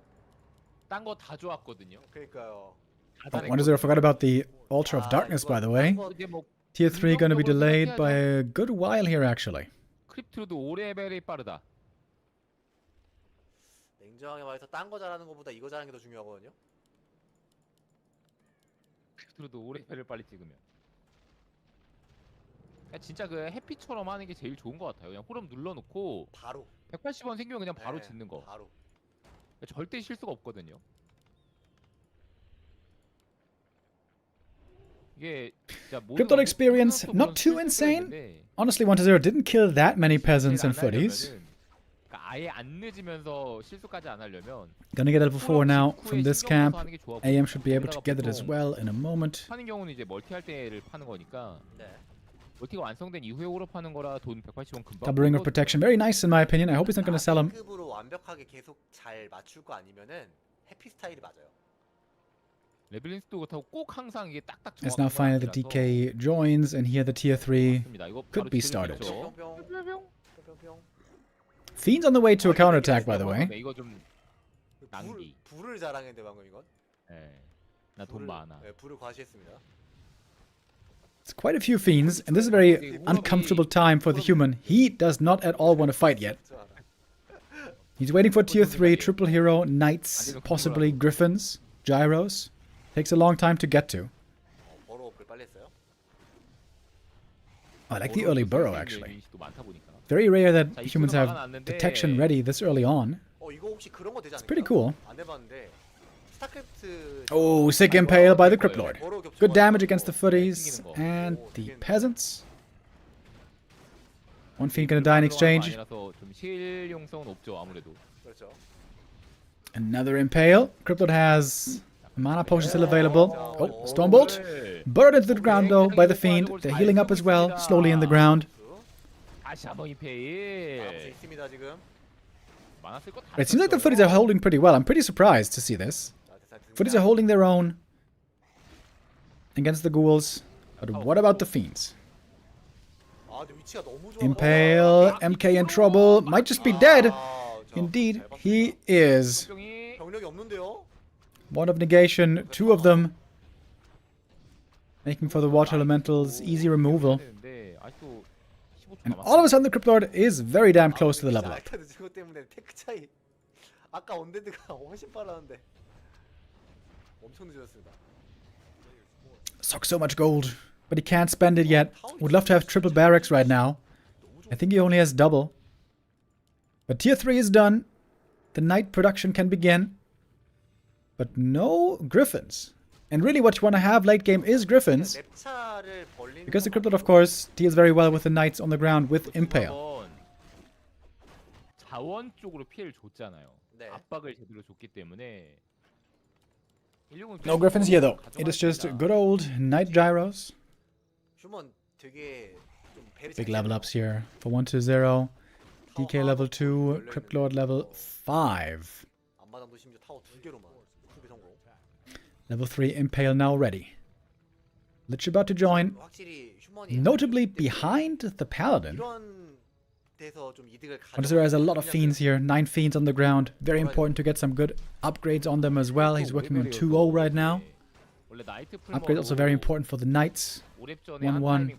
E: 딴 거 다 좋았거든요.
C: 그러니까요.
B: 1-0 forgot about the Altar of Darkness, by the way. Tier 3 going to be delayed by a good while here, actually.
E: 크립트로도 5레벨이 빠르다.
C: 냉정하게 말해서 딴 거 잘하는 것보다 이거 잘하는 게 더 중요하거든요.
E: 크립트로도 5레벨을 빨리 찍으면. 진짜 그 해피처럼 하는 게 제일 좋은 것 같아요. 그냥 호름 눌러놓고
C: 바로
E: 180원 생기면 그냥 바로 짓는 거.
C: 바로.
E: 절대 실수가 없거든요. 이게 진짜
B: Crypto experience, not too insane. Honestly, 1-0 didn't kill that many peasants and footies.
E: 아예 안 늦으면서 실수까지 안 하려면
B: Gonna get level 4 now from this camp. AM should be able to get it as well in a moment.
E: 하는 경우는 이제 멀티할 때를 파는 거니까.
C: 네.
E: 멀티가 완성된 이후에 홀업하는 거라 돈 180원 금방.
B: Double ring of protection, very nice in my opinion. I hope he's not gonna sell him.
C: 급으로 완벽하게 계속 잘 맞출 거 아니면은 해피 스타일이 맞아요.
E: 레벨린스도 그렇다고 꼭 항상 이게 딱딱
B: As now finally the DK joins, and here the tier 3 could be started. Fiends on the way to a counterattack, by the way.
E: 이거 좀 낭비.
C: 불을 자랑했는데 방금 이건.
E: 네. 나 돈 많아.
C: 네, 불을 과시했습니다.
B: It's quite a few fiends, and this is a very uncomfortable time for the human. He does not at all want to fight yet. He's waiting for tier 3, triple hero, knights, possibly griffins, gyros. Takes a long time to get to. I like the early burrow, actually. Very rare that humans have detection ready this early on. It's pretty cool. Oh, sick impale by the Crypt Lord. Good damage against the footies and the peasants. One fiend gonna die in exchange.
E: 실용성은 없죠 아무래도.
C: 그렇죠.
B: Another Impale. Cryptid has a mana potion still available. Oh, Stormbolt. Buried into the ground though by the Fiend. They're healing up as well, slowly in the ground.
E: 다시 한번
C: 아,
E: 이페일.
C: 있습니다 지금.
E: 많았을 거 다.
B: It seems like the footies are holding pretty well. I'm pretty surprised to see this.
C: 자, 대사
B: Footies are holding their own against the ghouls. But what about the Fiends?
C: 아, 근데 위치가 너무 좋아.
B: Impale, MK in trouble. Might just be dead. Indeed, he is.
C: 병력이 없는데요?
B: One of negation, two of them. Making for the water elementals, easy removal. And all of a sudden the Cryptlord is very damn close to the level up.
C: 아까 늦은 것 때문에 테크 차이. 아까 언데드가 훨씬 빨랐는데 엄청 늦었습니다.
B: Sucks so much gold, but he can't spend it yet. Would love to have triple barracks right now. I think he only has double. But tier 3 is done. The knight production can begin. But no griffins. And really what you want to have late game is griffins.
C: 랩차를 벌리는
B: Because the Cryptid, of course, deals very well with the knights on the ground with Impale.
E: 자원 쪽으로 피해를 줬잖아요.
C: 네.
E: 압박을 제대로 줬기 때문에.
B: No griffins here though. It is just good old knight gyros.
C: 휴먼 되게 좀 베리
B: Big level ups here for 1 to 0. DK level 2, Cryptlord level 5.
C: 앞마당도 심지어 타워 2개로만 수비 성공.
B: Level 3 Impale now ready. Lich about to join.
C: 확실히 휴먼이
B: Notably behind the Paladin.
C: 이런 데서 좀 이득을
B: Wonder has a lot of fiends here. 9 fiends on the ground. Very important to get some good upgrades on them as well. He's working on 2-0 right now. Upgrades also very important for the knights. 1-1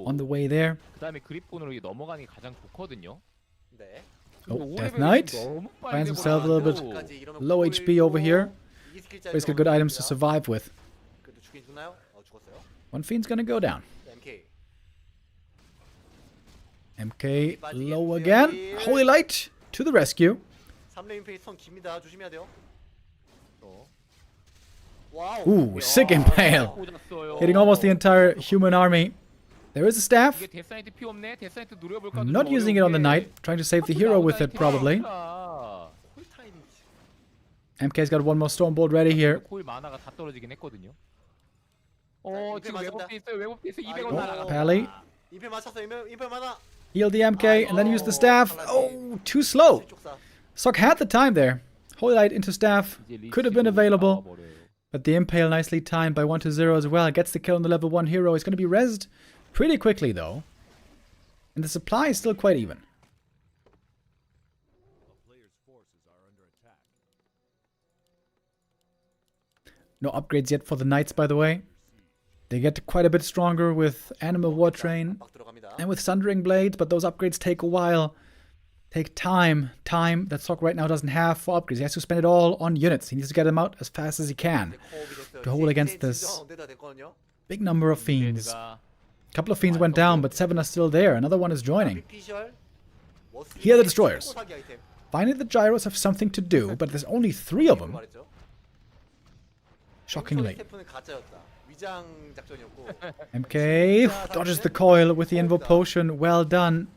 B: on the way there.
E: 그다음에 그립본으로 넘어가는 게 가장 좋거든요.
C: 네.
B: Oh, Death Knight finds himself a little bit low HP over here. But he's got good items to survive with.
C: 그래도 죽긴 죽나요? 죽었어요.
B: One fiend's gonna go down.
C: MK.
B: MK low again. Holy Light to the rescue.
C: 3레인 페이스 선 깁니다. 조심해야 돼요.
B: Ooh, sick Impale. Hitting almost the entire human army. There is a staff.
E: 이게 데스나이트 피 없네. 데스나이트 노려볼까?
B: Not using it on the knight. Trying to save the hero with it, probably. MK's got one more Stormbolt ready here.
E: 코일 마나가 다 떨어지긴 했거든요. 지금
C: 맞습니다.
E: 웹업돼 있어요. 웹업돼 있어. 200원 날아가.
B: Pally.
C: 임페 맞췄어. 임페 많아.
B: Heal the MK and then use the staff. Oh, too slow. Sok had the time there. Holy Light into staff. Could have been available. But the Impale nicely timed by 1 to 0 as well. Gets the kill on the level 1 hero. He's going to be rezzed pretty quickly though. And the supply is still quite even. No upgrades yet for the knights, by the way. They get quite a bit stronger with Animal War Train and with Sundering Blades, but those upgrades take a while. Take time that Sok right now doesn't have for upgrades. He has to spend it all on units. He needs to get them out as fast as he can to hold against this big number of fiends. A couple of fiends went down, but 7 are still there. Another one is joining. Here are the destroyers. Finally, the gyros have something to do, but there's only 3 of them. Shockingly. MK dodges the coil with the Invo Potion. Well done.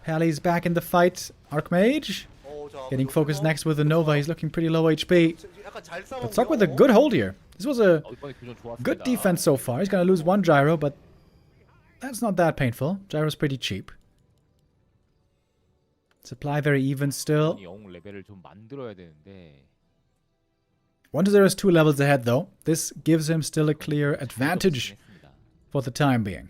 B: Pally's back in the fight. Archmage getting focused next with the Nova. He's looking pretty low HP. But Sok with a good hold here. This was a good defense so far. He's going to lose 1 gyro, but that's not that painful. Gyro's pretty cheap. Supply very even still. 1 to 0 is 2 levels ahead though. This gives him still a clear advantage for the time being.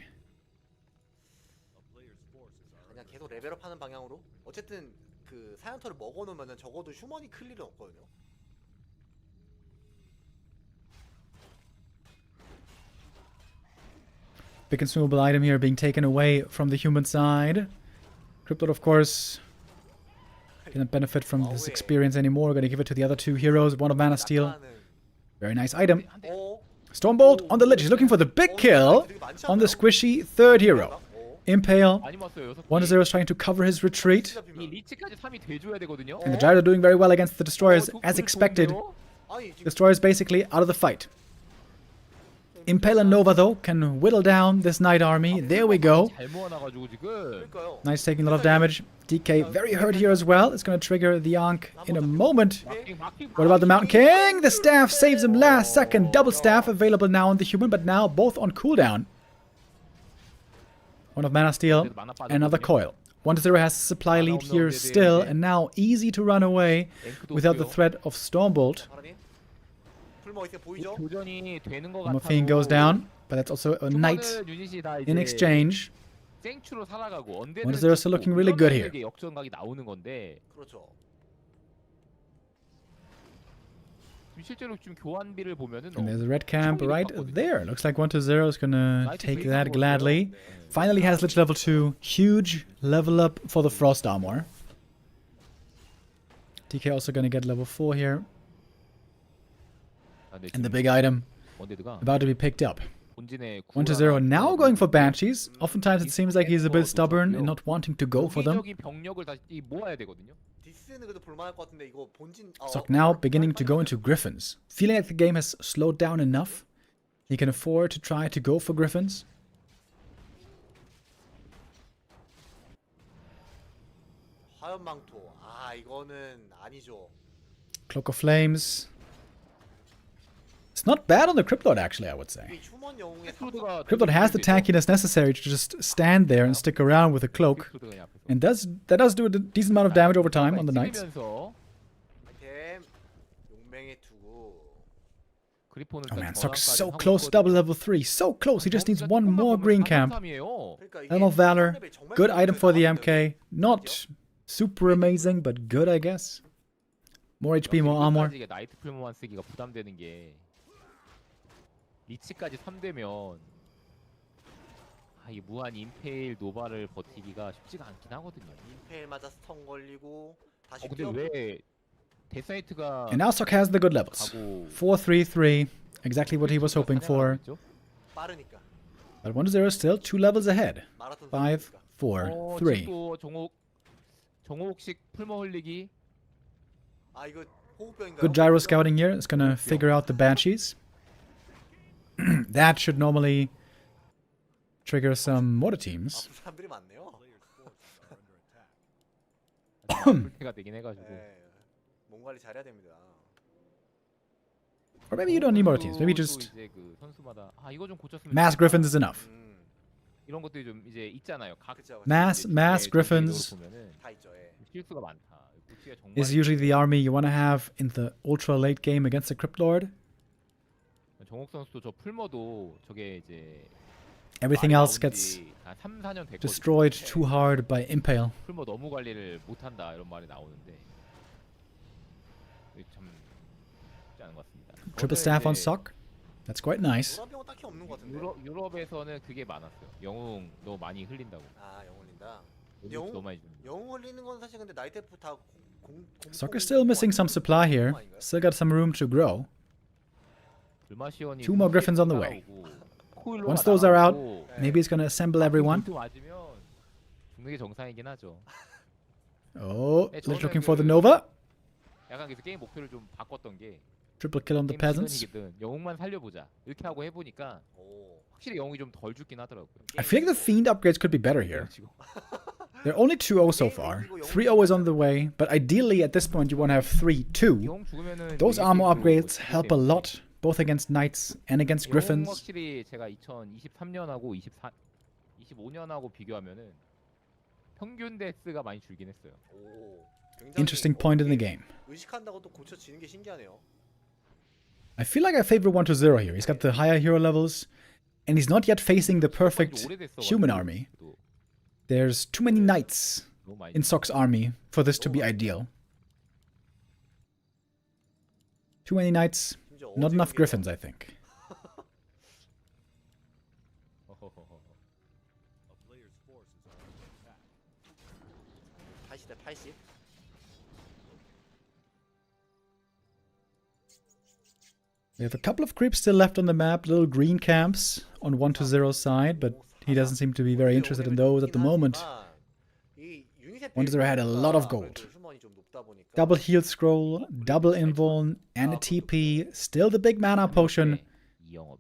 C: 그냥 계속 레벨업하는 방향으로. 어쨌든 그 사연터를 먹어놓으면은 적어도 휴먼이 클 일은 없거든요.
B: Big consumable item here being taken away from the human side. Cryptid, of course, didn't benefit from this experience anymore. Gonna give it to the other 2 heroes. 1 of Mana Steel. Very nice item. Stormbolt on the Lich. He's looking for the big kill on the squishy 3rd hero. Impale. 1 to 0 is trying to cover his retreat. And the Gyro doing very well against the Destroyers as expected. Destroyers basically out of the fight. Impale and Nova though can whittle down this Knight army. There we go. Nice, taking a lot of damage. DK very hurt here as well. It's going to trigger the Ankh in a moment. What about the Mountain King? The staff saves him last second. Double staff available now on the human, but now both on cooldown. One of Mana Steel, another coil. 1-0 has a supply lead here still, and now easy to run away without the threat of Stormbolt. Morphine goes down, but that's also a knight in exchange. 1-0 still looking really good here. And there's a red camp right there. Looks like 1-0 is gonna take that gladly. Finally has Lich level 2. Huge level up for the Frost Armor. DK also gonna get level 4 here. And the big item about to be picked up. 1-0 now going for Banshees. Oftentimes it seems like he's a bit stubborn and not wanting to go for them. Sok now beginning to go into Griffins. Feeling like the game has slowed down enough. He can afford to try to go for Griffins. Cloak of Flames. It's not bad on the Cryptlord, actually, I would say. Cryptlord has the tankiness necessary to just stand there and stick around with a cloak. And that does do a decent amount of damage over time on the knights. Oh man, Sok's so close to double level 3. So close, he just needs one more green camp. Helm of Valor, good item for the MK. Not super amazing, but good, I guess. More HP, more armor.
E: 리치까지 3되면 이 무한 임페일 노바를 버티기가 쉽지가 않긴 하거든요.
C: 임페일 맞아 스턴 걸리고 다시
E: 근데 왜 데사이트가
B: And now Sok has the good levels. 4-3-3, exactly what he was hoping for.
C: 빠르니까.
B: But 1-0 still 2 levels ahead. 5-4-3.
E: 정호옥식 풀머 흘리기.
C: 이거 호흡병인가요?
B: Good gyro scouting here. It's gonna figure out the Banshees. That should normally trigger some mortar teams.
C: 사람들이 많네요.
E: 풀패가 되긴 해가지고.
C: 몸 관리 잘해야 됩니다.
B: Or maybe you don't need mortar teams. Maybe just
E: 이제 그 선수마다 이거 좀 고쳤으면
B: mass griffins is enough.
E: 이런 것들이 좀 이제 있잖아요. 각
B: Mass griffins
C: 다 있죠.
E: 실수가 많다.
B: is usually the army you want to have in the ultra late game against the Cryptlord.
E: 정옥 선수도 저 풀머도 저게 이제
B: Everything else gets
E: 3, 4년 됐거든요.
B: destroyed too hard by Impale.
E: 풀머 너무 관리를 못한다 이런 말이 나오는데 참 쉽지 않은 것 같습니다.
B: Triple staff on Sok. That's quite nice.
C: 노란병은 딱히 없는 것 같은데.
E: 유럽에서는 그게 많았어요. 영웅 너무 많이 흘린다고.
C: 영웅 흘린다.
E: 너무 많이 줍니다.
C: 영웅 흘리는 건 사실 근데 나이테프 다
B: Sok is still missing some supply here. Still got some room to grow. 2 more griffins on the way. Once those are out, maybe he's gonna assemble everyone. Oh, Lich looking for the Nova.
E: 약간 그래서 게임 목표를 좀 바꿨던 게
B: Triple kill on the peasants.
E: 영웅만 살려보자 이렇게 하고 해보니까 확실히 영웅이 좀 덜 죽긴 하더라고요.
B: I feel like the Fiend upgrades could be better here. There are only 2-0 so far. 3-0 is on the way, but ideally at this point you want to have 3-2. Those armor upgrades help a lot, both against knights and against griffins.
E: 확실히 제가 2023년하고 25년하고 비교하면은 평균 데스가 많이 줄긴 했어요.
B: Interesting point in the game.
C: 의식한다고 또 고쳐지는 게 신기하네요.
B: I feel like I favor 1-0 here. He's got the higher hero levels, and he's not yet facing the perfect human army. There's too many knights in Sok's army for this to be ideal. Too many knights, not enough griffins, I think.
C: 80.
B: We have a couple of creeps still left on the map, little green camps on 1-0 side, but he doesn't seem to be very interested in those at the moment. 1-0 had a lot of gold. Double heal scroll, double invuln, and a TP, still the big mana potion.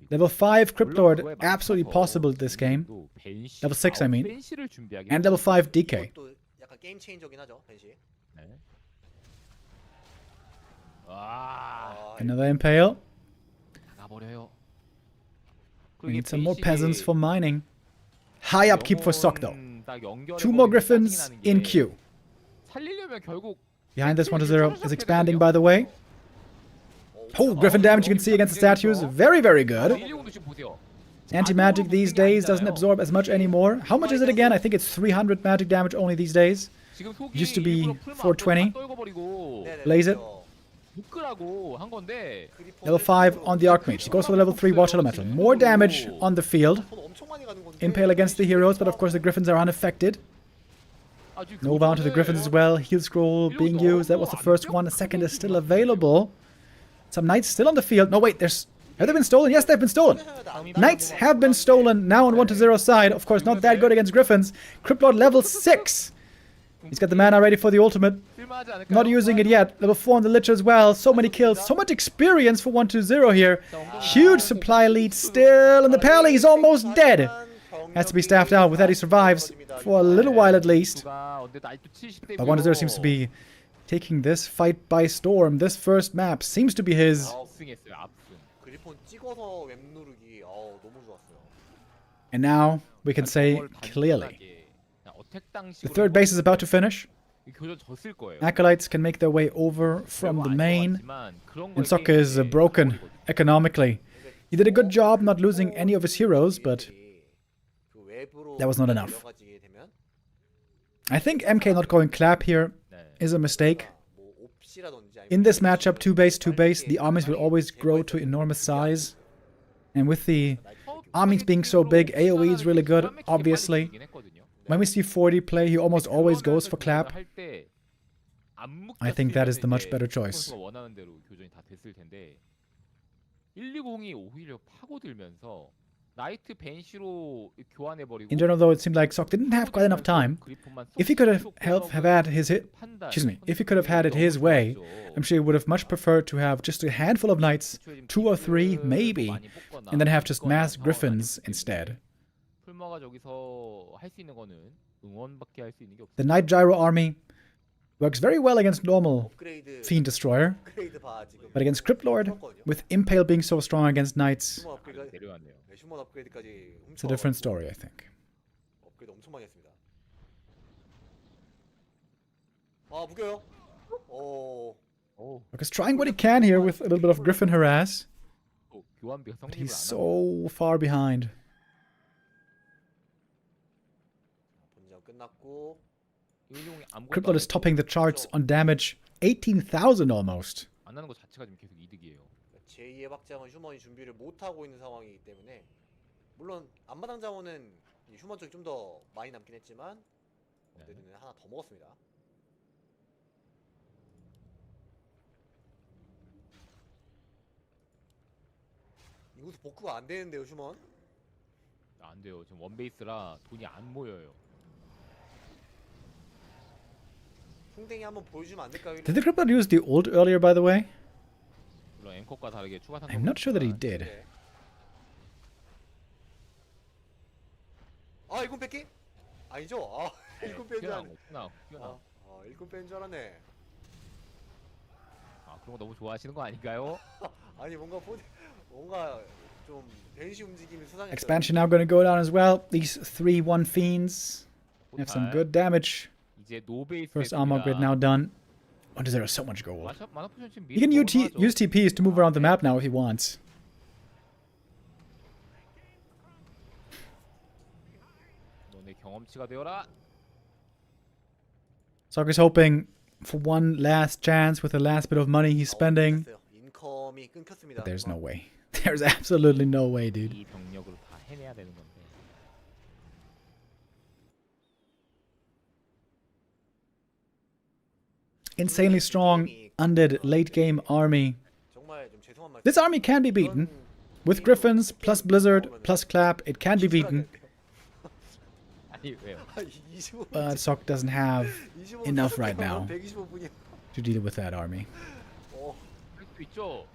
B: Level 5 Cryptlord, absolutely possible this game. Level 6 I mean. And level 5 DK.
C: 약간 게임 체인저긴 하죠, 벤시.
E: 네. 와,
B: Another impale.
E: 나가버려요.
B: We need some more peasants for mining. High upkeep for stock though. 2 more griffins in queue.
E: 살리려면 결국
B: Behind this 1-0 is expanding, by the way. Oh, griffin damage you can see against the statues. Very, very good.
E: 119도 지금 보세요.
B: Anti-magic these days doesn't absorb as much anymore. How much is it again? I think it's 300 magic damage only these days.
E: 지금 속이
B: Used to be
E: 일부러 풀만
B: 420.
E: 떨궈버리고
C: 네네네,
B: Blaze it.
C: 그렇죠.
E: 묶으라고 한 건데
B: Level 5 on the Archmage. He goes for the level 3 Watch Elemental. More damage on the field.
C: 돈 엄청 많이 가는 건데.
B: Impale against the heroes, but of course the griffins are unaffected.
E: 아주
B: Nova onto the griffins as well. Heal scroll being used. That was the first one. The second is still available. Some knights still on the field. No, wait, there's... Have they been stolen? Yes, they've been stolen. Knights have been stolen. Now on 1-0 side. Of course, not that good against griffins. Cryptlord level 6. He's got the mana ready for the ultimate.
E: 쓸만하지 않을까요?
B: Not using it yet. Level 4 on the Lich as well. So many kills. So much experience for 1-0 here. Huge supply lead still. And the Pally is almost dead. Has to be staffed out. With that, he survives for a little while at least.
E: 근데 나이트 70대
B: But 1-0 seems to be taking this fight by storm. This first map seems to be his.
E: 압승했어요. 압승.
C: 그리폰 찍어서 웹 누르기. 너무 좋았어요.
B: And now we can say clearly. The third base is about to finish.
E: 교전 졌을 거예요.
B: Acolytes can make their way over from the main. And Sokka is broken economically. He did a good job not losing any of his heroes, but that was not enough. I think MK not going clap here is a mistake. In this matchup, 2 base, the armies will always grow to enormous size. And with the armies being so big, AoE is really good, obviously. When we see 40 play, he almost always goes for clap. I think that is the much better choice.
E: 원하는 대로 교전이 다 됐을 텐데 120이 오히려 파고들면서 나이트 벤시로 교환해 버리고
B: In general, though, it seemed like Sok didn't have quite enough time. If he could have had his if he could have had it his way, I'm sure he would have much preferred to have just a handful of knights, 2 or 3 maybe, and then have just mass griffins instead.
E: 풀마가 저기서 할 수 있는 거는 응원밖에 할 수 있는 게 없어요.
B: The Knight Gyro army works very well against normal Fiend Destroyer, but against Cryptlord, with Impale being so strong against Knights,
E: 데려왔네요.
C: 휴먼 업그레이드까지
B: it's a different story, I think.
C: 업그레이드 엄청 많이 했습니다. 무겨요.
B: Rook is trying what he can here with a little bit of Griffin harass,
E: 또 교환비가
B: but
E: 성립을
B: he's
E: 안 하고
B: so far behind.
C: 본전 끝났고
B: Cryptlord is topping the charts on damage, 18,000 almost.
E: 안 하는 거 자체가 지금 계속 이득이에요.
C: 제2의 확장은 휴먼이 준비를 못 하고 있는 상황이기 때문에 물론 앞마당 자원은 휴먼 쪽이 좀 더 많이 남긴 했지만 어쨌든 하나 더 먹었습니다. 이곳 복구가 안 되는데요, 휴먼?
E: 안 돼요. 지금 원베이스라 돈이 안 모여요.
C: 풍뎅이 한번 보여주면 안 될까요?
B: Did the Cryptlord use the ult earlier, by the way?
E: 물론 앵커과 다르게 추가 상품.
B: I'm not sure that he did.
C: 일꾼 뺏기? 아니죠? 일꾼 뺀 줄 알았네. 일꾼 뺀 줄 알았네.
E: 그런 거 너무 좋아하시는 거 아닌가요?
C: 아니 뭔가 좀 벤시 움직임이 수상했어요.
B: Expansion now going to go down as well. These 3-1 fiends have some good damage.
E: 이제 노베이스.
B: First armor grid now done. Wonder there is so much gold.
E: 마나 포션 지금
B: He can use TPs to move around the map now if he wants.
E: 너네 경험치가 되어라.
B: Sok is hoping for one last chance with the last bit of money he's spending.
C: 인컴이 끊겼습니다.
B: But there's no way. There's absolutely no way, dude.
E: 이 병력으로 다 해내야 되는 건데.
B: Insanely strong undead late game army.
C: 정말 좀 죄송한 말.
B: This army can be beaten. With Griffins, plus Blizzard, plus Clap, it can be beaten.
E: 아니 왜요?
B: But Sok doesn't have enough right now
C: 125분이야.
B: to deal with that army.
E: 할 수 있죠.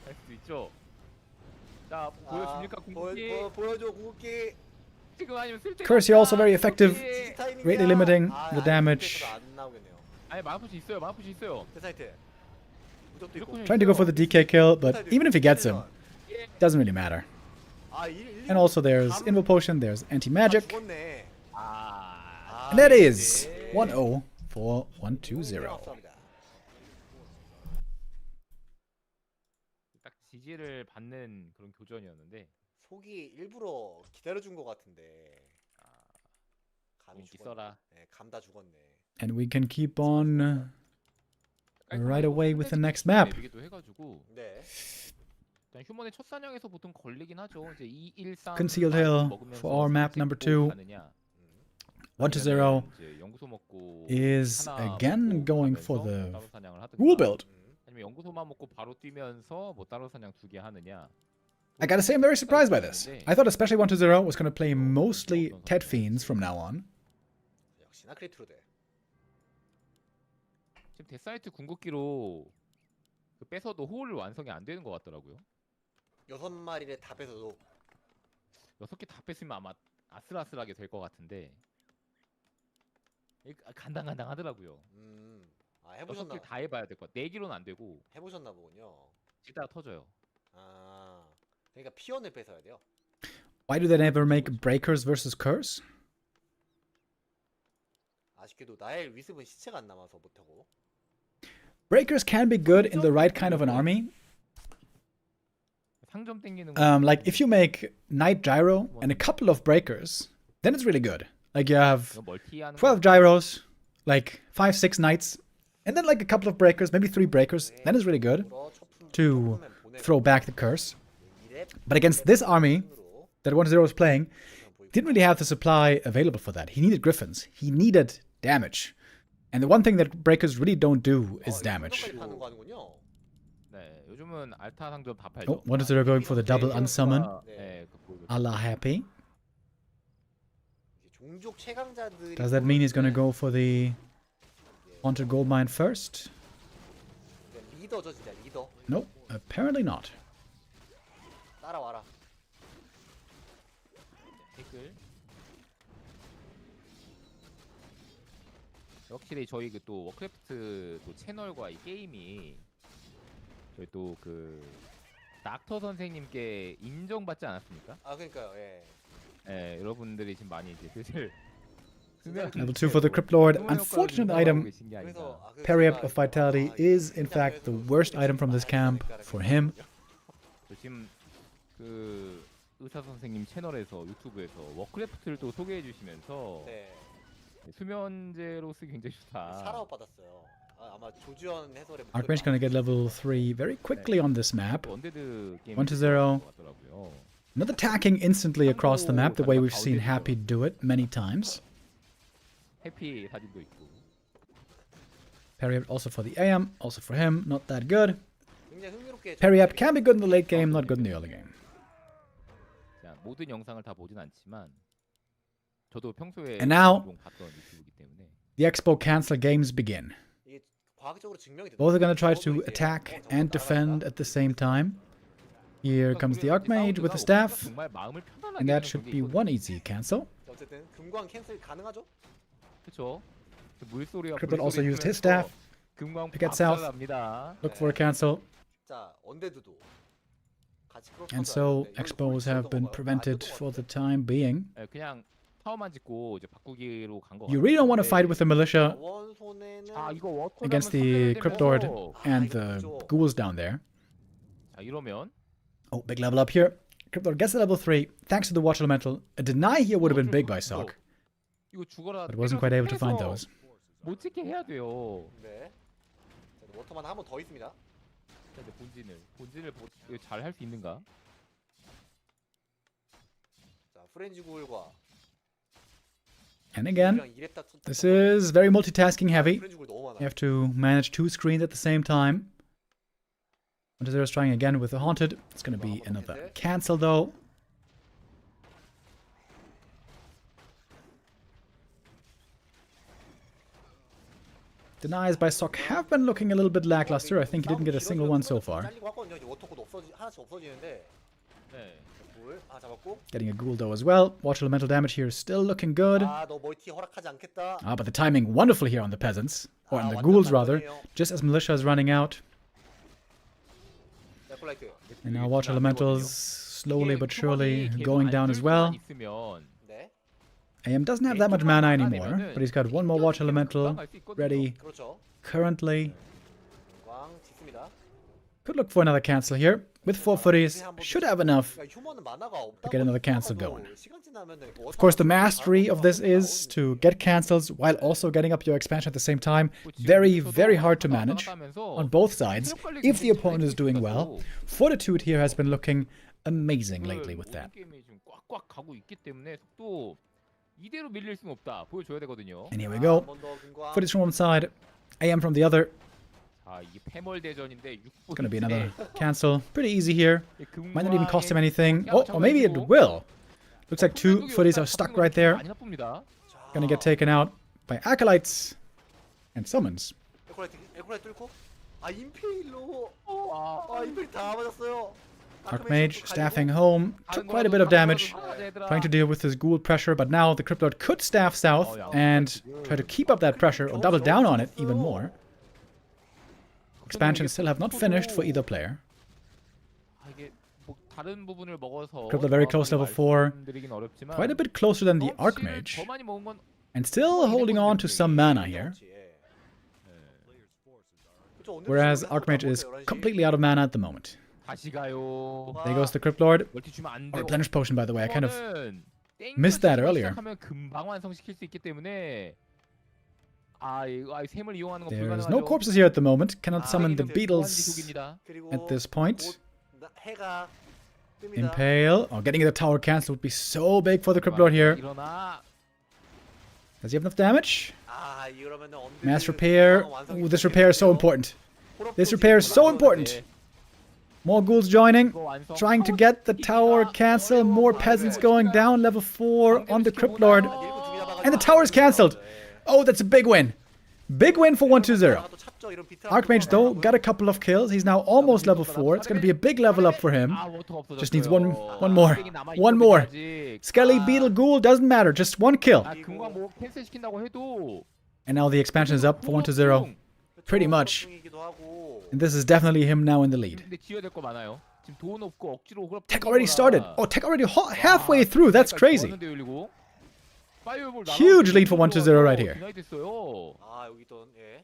E: 할 수 있죠. 자 보여줍니까 궁극기?
C: 보여줘 궁극기.
E: 지금 아니면 쓸
B: Curse here also very effective,
C: 지지 타이밍이야.
B: greatly limiting
C: 아,
B: the
C: 아니,
B: damage.
C: 안 나오겠네요.
E: 아니 마우스 있어요. 마우스 있어요.
C: 데사이트. 무적도 있고.
E: 이렇게
B: Trying to go for the DK kill, but even if he gets him, doesn't really matter.
C: 아,
B: And also there's Invo Potion, there's Anti-Magic,
C: 죽었네.
E: 아,
B: and that is 1-0 for 120.
E: 딱 지지를 받는 그런 교전이었는데
C: 속이 일부러 기다려준 것 같은데. 감이
E: 인기
C: 죽었네.
E: 써라.
C: 네, 감 다 죽었네.
B: And we can keep on right away with the next map.
E: 맵이기도 해가지고
C: 네.
E: 일단 휴먼의 첫 사냥에서 보통 걸리긴 하죠. 이제 213
B: Concealed Hill for our map number 2. 1-0
E: 이제 연구소 먹고
B: is
E: 하나
B: again
E: 먹고
B: going
E: 가면서
B: for the
E: 따로 사냥을 하든가,
B: Ghoul build.
E: 아니면 연구소만 먹고 바로 뛰면서 뭐 따로 사냥 2개 하느냐.
B: I gotta say I'm very surprised by this. I thought especially 1-0 was gonna play mostly Ted Fiends from now on.
C: 역시나 크리트로데.
E: 지금 데사이트 궁극기로 그 뺏어도 호울 완성이 안 되는 것 같더라고요.
C: 6마리를 다 뺏어도
E: 6개 다 뺐으면 아마 아슬아슬하게 될 것 같은데 간당간당 하더라고요.
C: 아, 해보셨나?
E: 6개 다 해봐야 될 것 같아. 4개로는 안 되고
C: 해보셨나 보군요.
E: 찍다가 터져요.
C: 아, 그러니까 피원을 뺏어야 돼요.
B: Why do they never make Breakers versus Curse?
C: 아쉽게도 나의 위습은 시체가 안 남아서 못하고.
B: Breakers can be good in the right kind of an army.
E: 상점 땡기는
B: Like if you make Knight Gyro and a couple of Breakers, then it's really good. Like you have 12 Gyros, like 5-6 Knights, and then like a couple of Breakers, maybe 3 Breakers. Then it's really good to throw back the Curse. But against this army that 1-0 was playing, didn't really have the supply available for that. He needed Griffins. He needed damage. And the one thing that Breakers really don't do is damage.
E: 네, 요즘은 알타 상점 다 팔죠.
B: Oh, 1-0 going for the double unsummon.
E: 네,
B: Allah happy.
C: 종족 최강자들이
B: Does that mean he's gonna go for the Haunted Goldmine first?
C: 리더죠, 진짜 리더.
B: Nope, apparently not.
C: 따라와라.
E: 댓글. 확실히 저희 그 또 워크래프트 또 채널과 이 게임이 저희 또 그 닥터 선생님께 인정받지 않았습니까?
C: 아, 그러니까요. 예.
E: 네, 여러분들이 지금 많이 이제 슬슬
B: Level 2 for the Crypt Lord. Unfortunate item.
C: 그래서
B: Parry up of Vitality is in fact the worst item from this camp for him.
E: 지금 그 의사 선생님 채널에서 유튜브에서 워크래프트를 또 소개해 주시면서
C: 네.
E: 수면제로 쓰기 굉장히 좋다.
C: 사라웃 받았어요. 아마 조지현 해설의
B: Archmage gonna get level 3 very quickly on this map.
E: 언데드 게임
B: 1-0. Not attacking instantly across the map the way we've seen Happy do it many times.
E: 해피 사진도 있고.
B: Parry up also for the AM, also for him, not that good.
C: 굉장히 흥미롭게
B: Parry up can be good in the late game, not good in the early game.
E: 자, 모든 영상을 다 보진 않지만 저도 평소에
B: And now-
E: 종종 봤던 유튜브이기 때문에
B: The Expo cancel games begin.
C: 이게 과학적으로 증명이
B: Both are gonna try
C: 저도
B: to
C: 이제
B: attack
C: 정말
B: and defend at the same time. Here comes the Archmage with the staff,
E: 정말 마음을 편안하게
B: and that
E: 해주는
B: should
E: 그런 게
B: be
E: 있거든요.
B: one easy cancel.
C: 어쨌든 금광 캔슬 가능하죠?
E: 그쵸? 그 물소리와
B: Cryptid also
E: 불소리
B: used his
E: 들으면서
B: staff.
E: 금광
B: Pick at south.
E: 박살납니다.
B: Look for a cancel.
C: 자, 언데드도 같이 크로스
B: And so
C: 하자.
B: Expos have been prevented for the time being.
E: 네, 그냥 타워만 짓고 이제 바꾸기로 간 거.
B: You really don't want to fight with the militia
C: 원손에는
E: 아 이거 워터
B: against the Crypt Lord and the ghouls down there.
E: 자 이러면
B: Oh, big level up here. Crypt Lord gets the level 3 thanks to the Watch Elemental. A deny here would have been big by Sok,
E: 이거 죽어라.
B: but wasn't quite able to find those.
E: 못 찍게 해야 돼요.
C: 네. 자, 워터만 한 번 더 있습니다.
E: 자, 이제 본진을 잘 할 수 있는가?
C: 자, 프렌즈 굴과
B: And again,
C: 이랩다
B: this is very multitasking heavy.
C: 프렌즈 굴 너무 많아.
B: You have to manage 2 screens at the same time. 1-0 is trying again with the Haunted. It's going to be another cancel though. Denies by Sok have been looking a little bit lackluster. I think he didn't get a single one so far.
C: 잘리고 왔거든요. 이제 워터코도 하나씩 없어지는데
E: 네.
C: 백불. 아 잡았고.
B: Getting a ghoul though as well. Watch elemental damage here is still looking good.
C: 아너 멀티 허락하지 않겠다.
B: But the timing wonderful here on the peasants. Or on the
C: 완전
B: ghouls rather.
C: 단번이에요.
B: Just as militia is running out.
C: 백플라이트.
B: And now watch elementals slowly but surely going down as well.
E: 있으면
C: 네.
B: AM doesn't have that much mana anymore, but he's got one more watch elemental ready
C: 그렇죠.
B: currently.
C: 광 짓습니다.
B: Could look for another cancel here. With 4 footies, should have enough.
C: 그러니까 휴먼은 만화가 없다.
B: get another cancel going.
C: 시간 지나면은
B: Of course, the mastery of this is to get cancels while also getting up your expansion at the same time. Very, very hard to manage on both sides if the opponent is doing well. Fortitude here has been looking amazing lately with that.
E: 게임이 지금 꽉꽉 가고 있기 때문에 속도 이대로 밀릴 수는 없다. 보여줘야 되거든요.
B: And here we go. Footage from one side, AM from the other.
E: 자, 이게 패멀 대전인데 6분.
B: Gonna be another cancel. Pretty easy here. Might not even cost him anything. Oh, or maybe it will. Looks like 2 footies are stuck right there.
E: 많이 나쁩니다.
B: Gonna get taken out by acolytes and summons.
C: 에코라이트 뚫고 아 임페일로 아 임페일 다 맞았어요.
B: Archmage staffing home. Took quite a bit of damage. Trying to deal with his ghoul pressure, but now the Crypt Lord could staff south and try to keep up that pressure or double down on it even more. Expansions still have not finished for either player. Crypt Lord very close level 4. Quite a bit closer than the Archmage. And still holding on to some mana here. Whereas Archmage is completely out of mana at the moment. There goes the Crypt Lord. Oh, replenish potion, by the way. I kind of missed that earlier. There's no corpses here at the moment. Cannot summon the beetles at this point. Impale. Oh, getting the tower cancel would be so big for the Crypt Lord here. Does he have enough damage? Mass repair. Ooh, this repair is so important. This repair is so important. More ghouls joining. Trying to get the tower cancel. More peasants going down. Level 4 on the Crypt Lord. And the tower is cancelled. Oh, that's a big win. Big win for 1-2-0. Archmage, though, got a couple of kills. He's now almost level 4. It's going to be a big level up for him. Just needs one more. One more. Skelly, Beetle, Ghoul, doesn't matter. Just one kill. And now the expansion is up for 1-0. Pretty much. And this is definitely him now in the lead. Tech already started. Oh, Tech already halfway through. That's crazy. Huge lead for 1-0 right here.
C: 아 여기 또 예.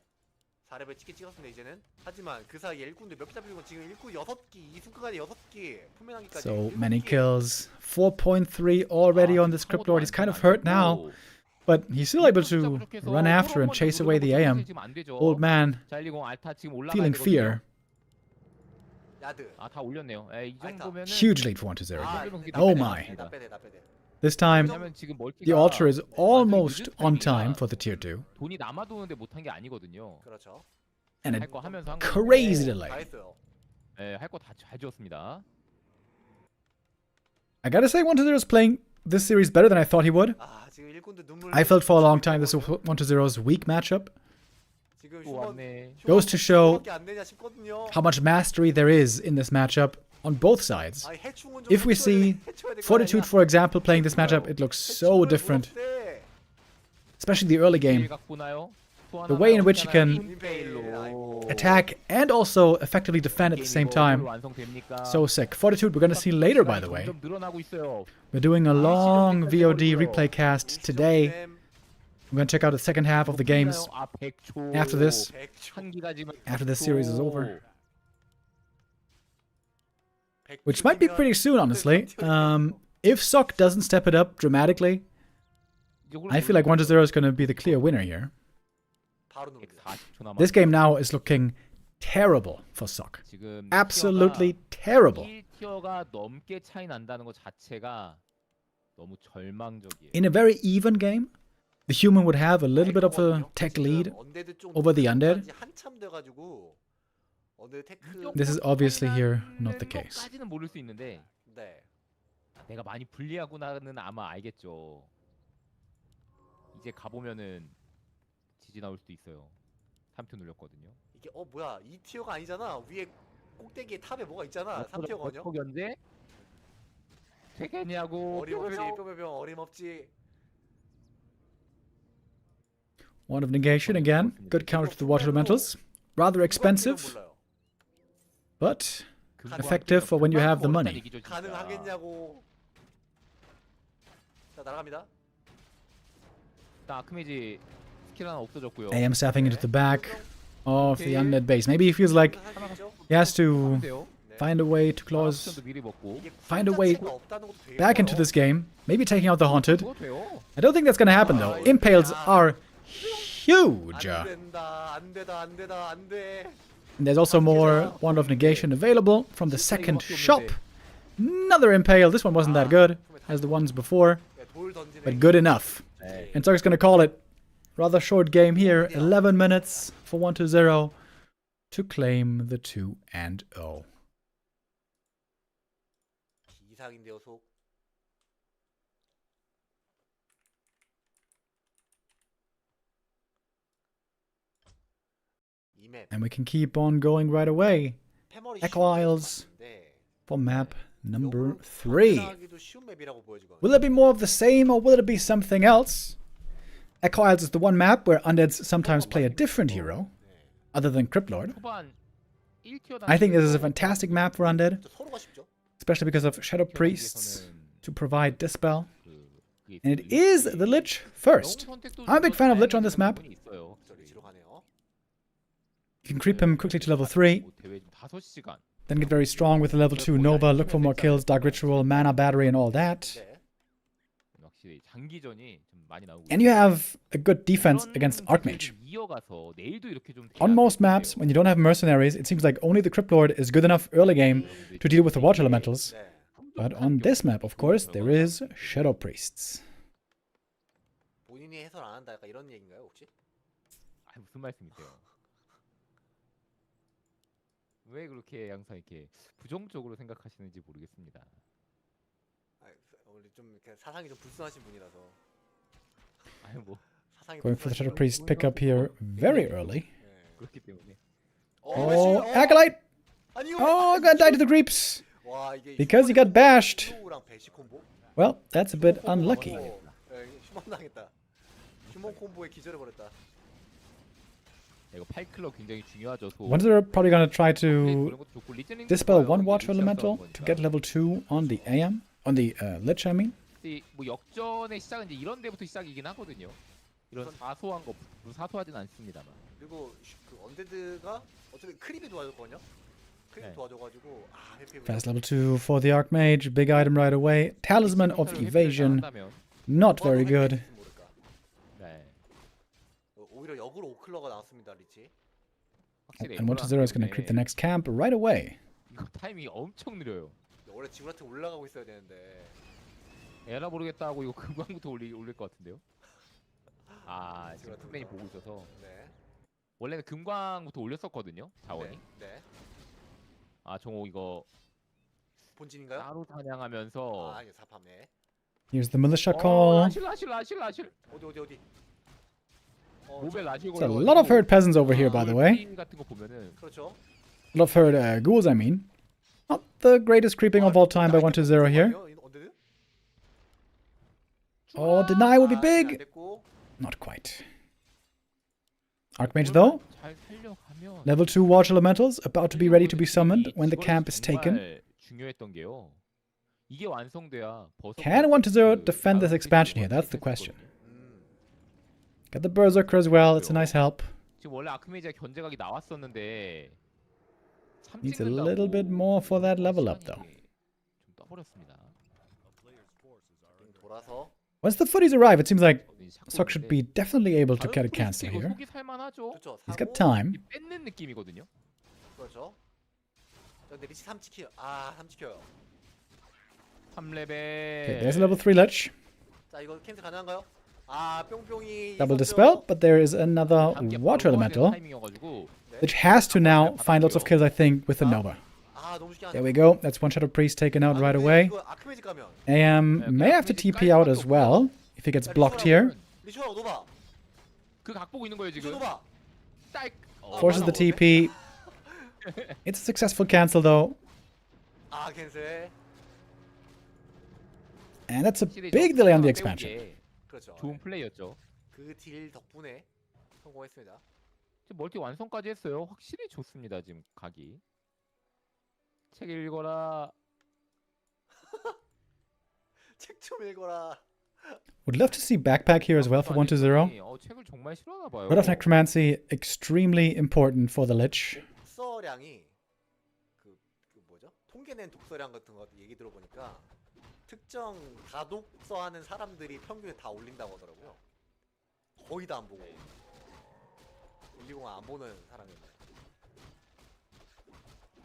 C: 4레벨 치킨 찍었습니다 이제는. 하지만 그 사이 일꾼들 몇 개 잡히고 지금 일꾼 6기, 2순간에 6기, 품면하기까지.
B: So many kills. 4.3 already on this Crypt Lord. He's kind of hurt now. But he's still able to run after and chase away the AM. Old man feeling fear. Huge lead for 1-0. Oh my. This time, the altar is almost on time for the tier 2. And a crazy delay. I gotta say, 1-0 is playing this series better than I thought he would. I felt for a long time this was 1-0's weak matchup. Goes to show how much mastery there is in this matchup on both sides. If we see Fortitude, for example, playing this matchup, it looks so different. Especially the early game. The way in which he can attack and also effectively defend at the same time. So sick. Fortitude we're going to see later, by the way. We're doing a long VOD replay cast today. We're going to check out the second half of the games after this. After this series is over. Which might be pretty soon, honestly. If Sok doesn't step it up dramatically, I feel like 1-0 is going to be the clear winner here. This game now is looking terrible for Sok. Absolutely terrible. In a very even game, the human would have a little bit of a tech lead over the undead. This is obviously here not the case.
E: 내가 많이 불리하구나는 아마 알겠죠. 이제 가보면은 지지 나올 수도 있어요. 3표 눌렸거든요.
C: 이게 뭐야 2티어가 아니잖아. 위에 꼭대기에 탑에 뭐가 있잖아. 3티어거든요.
E: 견제? 되겠냐고.
C: 어림없지 뿅뿅뿅 어림없지.
B: One of negation again. Good counter to the water elementals. Rather expensive,
C: 몰라요.
B: but effective for when you have the money.
C: 가능하겠냐고. 자 날아갑니다.
E: 나 아크메지 스킬 하나 없어졌고요.
B: AM stepping into the back of the undead base. Maybe he feels like he has to find a way to close,
E: 스턴도 미리 먹고.
B: find a way
C: 없다는 것도 되게
B: back into this game. Maybe taking out the haunted.
E: 그거 돼요.
B: I don't think that's gonna happen though. Impales are huge.
C: 안 된다 안 되다 안 되다 안 돼.
B: And there's also more Wand of Negation available from the second shop. Another Impale. This one wasn't that good as the ones before,
C: 돌 던지네.
B: but good enough. And Sark's gonna call it. Rather short game here. 11 minutes for 1-0 to claim the 2-0.
C: 이상인데요 속.
B: And we can keep on going right away.
C: 패머리
B: Echo Isles
C: 네.
B: for map number 3.
C: 하기도 쉬운 맵이라고 보여지거든요.
B: Will it be more of the same or will it be something else? Echo Isles is the one map where undeads sometimes play a different hero, other than Cryptlord.
E: 초반 1티어
B: I think this is a fantastic map for undead,
C: 서로가 쉽죠.
B: especially because of Shadow Priests to provide Dispel. And it is the Lich first. I'm a big fan of Lich on this map.
C: 리치로 가네요.
B: You can creep him quickly to level 3,
E: 대회 5시간.
B: then get very strong with the level 2 Nova, look for more kills, Dark Ritual, Mana Battery and all that.
C: 네.
E: 확실히 장기전이 좀 많이 나오고.
B: And you have a good defense against Archmage.
E: 이어가서 내일도 이렇게 좀
B: On most maps, when you don't have mercenaries, it seems like only the Cryptlord is good enough early game to deal with the water elementals.
C: 네.
B: But on this map, of course, there is Shadow Priests.
C: 본인이 해설 안 한다 약간 이런 얘기인가요 혹시?
E: 아 무슨 말씀이세요? 왜 그렇게 항상 이렇게 부정적으로 생각하시는지 모르겠습니다.
C: 아, 원래 좀 이렇게 사상이 좀 불순하신 분이라서.
E: 아니 뭐
C: 사상이
B: Going for the Shadow
C: 불순하신
B: Priest pickup here very early.
C: 분. 네.
E: 그렇기 때문에.
B: Oh, Acolyte!
C: 아니요.
B: Oh, got died to the creeps!
C: 와, 이게
B: Because he got bashed.
C: 휴먼랑 배시 콤보?
B: Well, that's a bit unlucky.
C: 예, 휴먼 당했다. 휴먼 콤보에 기절해 버렸다.
E: 이거 8클럽 굉장히 중요하죠.
B: Ones are probably gonna try to
E: 그런 것도 좋고, 리저닝도
B: dispel
E: 좋아요.
B: one
E: 이게
B: water
E: 루시안
B: elemental
E: 싸움
B: to
E: 보니까.
B: get level 2 on the AM, on the Lich, I mean.
E: 근데 뭐 역전의 시작은 이제 이런 데부터 시작이긴 하거든요. 이런 사소한 거 사소하진 않습니다만.
C: 그리고 그 언데드가 어차피 크립이 도와줬거든요. 크립이
E: 네.
C: 도와줘가지고 아 해피.
B: Fast level 2 for the Archmage, big item right away. Talisman of Evasion, not very good.
E: 네.
C: 오히려 역으로 오클러가 나왔습니다, 리치.
E: 확실히
B: And 1-0 is gonna creep the next camp right away.
E: 이거 타이밍이 엄청 느려요.
C: 원래 지구라트 올라가고 있어야 되는데.
E: 에라 모르겠다 하고 이거 금광부터 올릴 것 같은데요. 아 지금
C: 지금
E: 플레이 보고 있어서
C: 네.
E: 원래는 금광부터 올렸었거든요. 자원이.
C: 네. 네.
E: 아 정호 이거
C: 본진인가요?
E: 따로 사냥하면서.
C: 아 이게 사팜네.
B: Here's the militia call.
E: 라실.
C: 어디.
E: 모벨 라실
B: It's a lot of herd peasants over here, by the way.
E: 같은 거 보면은
C: 그렇죠.
B: A lot of herd ghouls, I mean. Not the greatest creeping of all time by 1-0 here.
C: 언데드?
B: Oh, deny will be
C: 안
B: big.
C: 됐고.
B: Not quite. Archmage, though.
E: 잘 살려가면
B: Level 2 water elementals about to be ready to be summoned when the camp is taken.
E: 정말 중요했던 게요. 이게 완성돼야 버섯.
B: Can 1-0 defend this expansion here? That's the question. Got the Berserker as well. It's a nice help.
E: 지금 원래 아크메이지가 견제각이 나왔었는데
B: Needs a little bit more for that level up, though.
E: 좀 떠버렸습니다.
C: 돌아서
B: Once the footies arrive, it seems like Sok should be definitely able to get a cancel here.
E: 속이 살만하죠.
C: 그렇죠.
B: He's got time.
E: 뺏는 느낌이거든요.
C: 그렇죠. 근데 리치 3 지켜요. 아, 3 지켜요.
E: 3레벨.
B: Okay, there's a level 3 Lich.
C: 자, 이거 캔슬 가능한가요? 아, 뿅뿅이
B: Double
C: 있었죠?
B: dispel, but there is another water elemental, which has to now find lots of kills, I think, with the Nova.
C: 아, 너무 쉽게
B: There we go. That's one Shadow Priest taken out right away.
C: 이거 아크메지 가면
B: AM may have to TP out as well if he gets blocked here.
C: 리치라고 노바.
E: 그각 보고 있는 거예요
C: 리치
E: 지금.
C: 노바.
E: 딸.
B: Forces the TP. It's a successful cancel though.
C: 아, 캔슬.
B: And that's a
E: 확실히
B: big
E: 저
B: delay on the
E: 하나
B: expansion.
E: 때운 게
C: 그렇죠.
E: 좋은 플레이였죠.
C: 그 딜 덕분에 성공했습니다.
E: 지금 멀티 완성까지 했어요. 확실히 좋습니다. 지금 각이. 책 읽어라.
C: 책 좀 읽어라.
B: Would love to see backpack here as well for 1 to 0.
E: 책을 정말 싫어하나 봐요.
B: Red of Necromancy, extremely important for the Lich.
C: 독서량이 그 뭐죠? 통계낸 독서량 같은 거 얘기 들어보니까 특정 다독서하는 사람들이 평균에 다 올린다고 하더라고요. 거의 다 안 보고 120 안 보는 사람인데.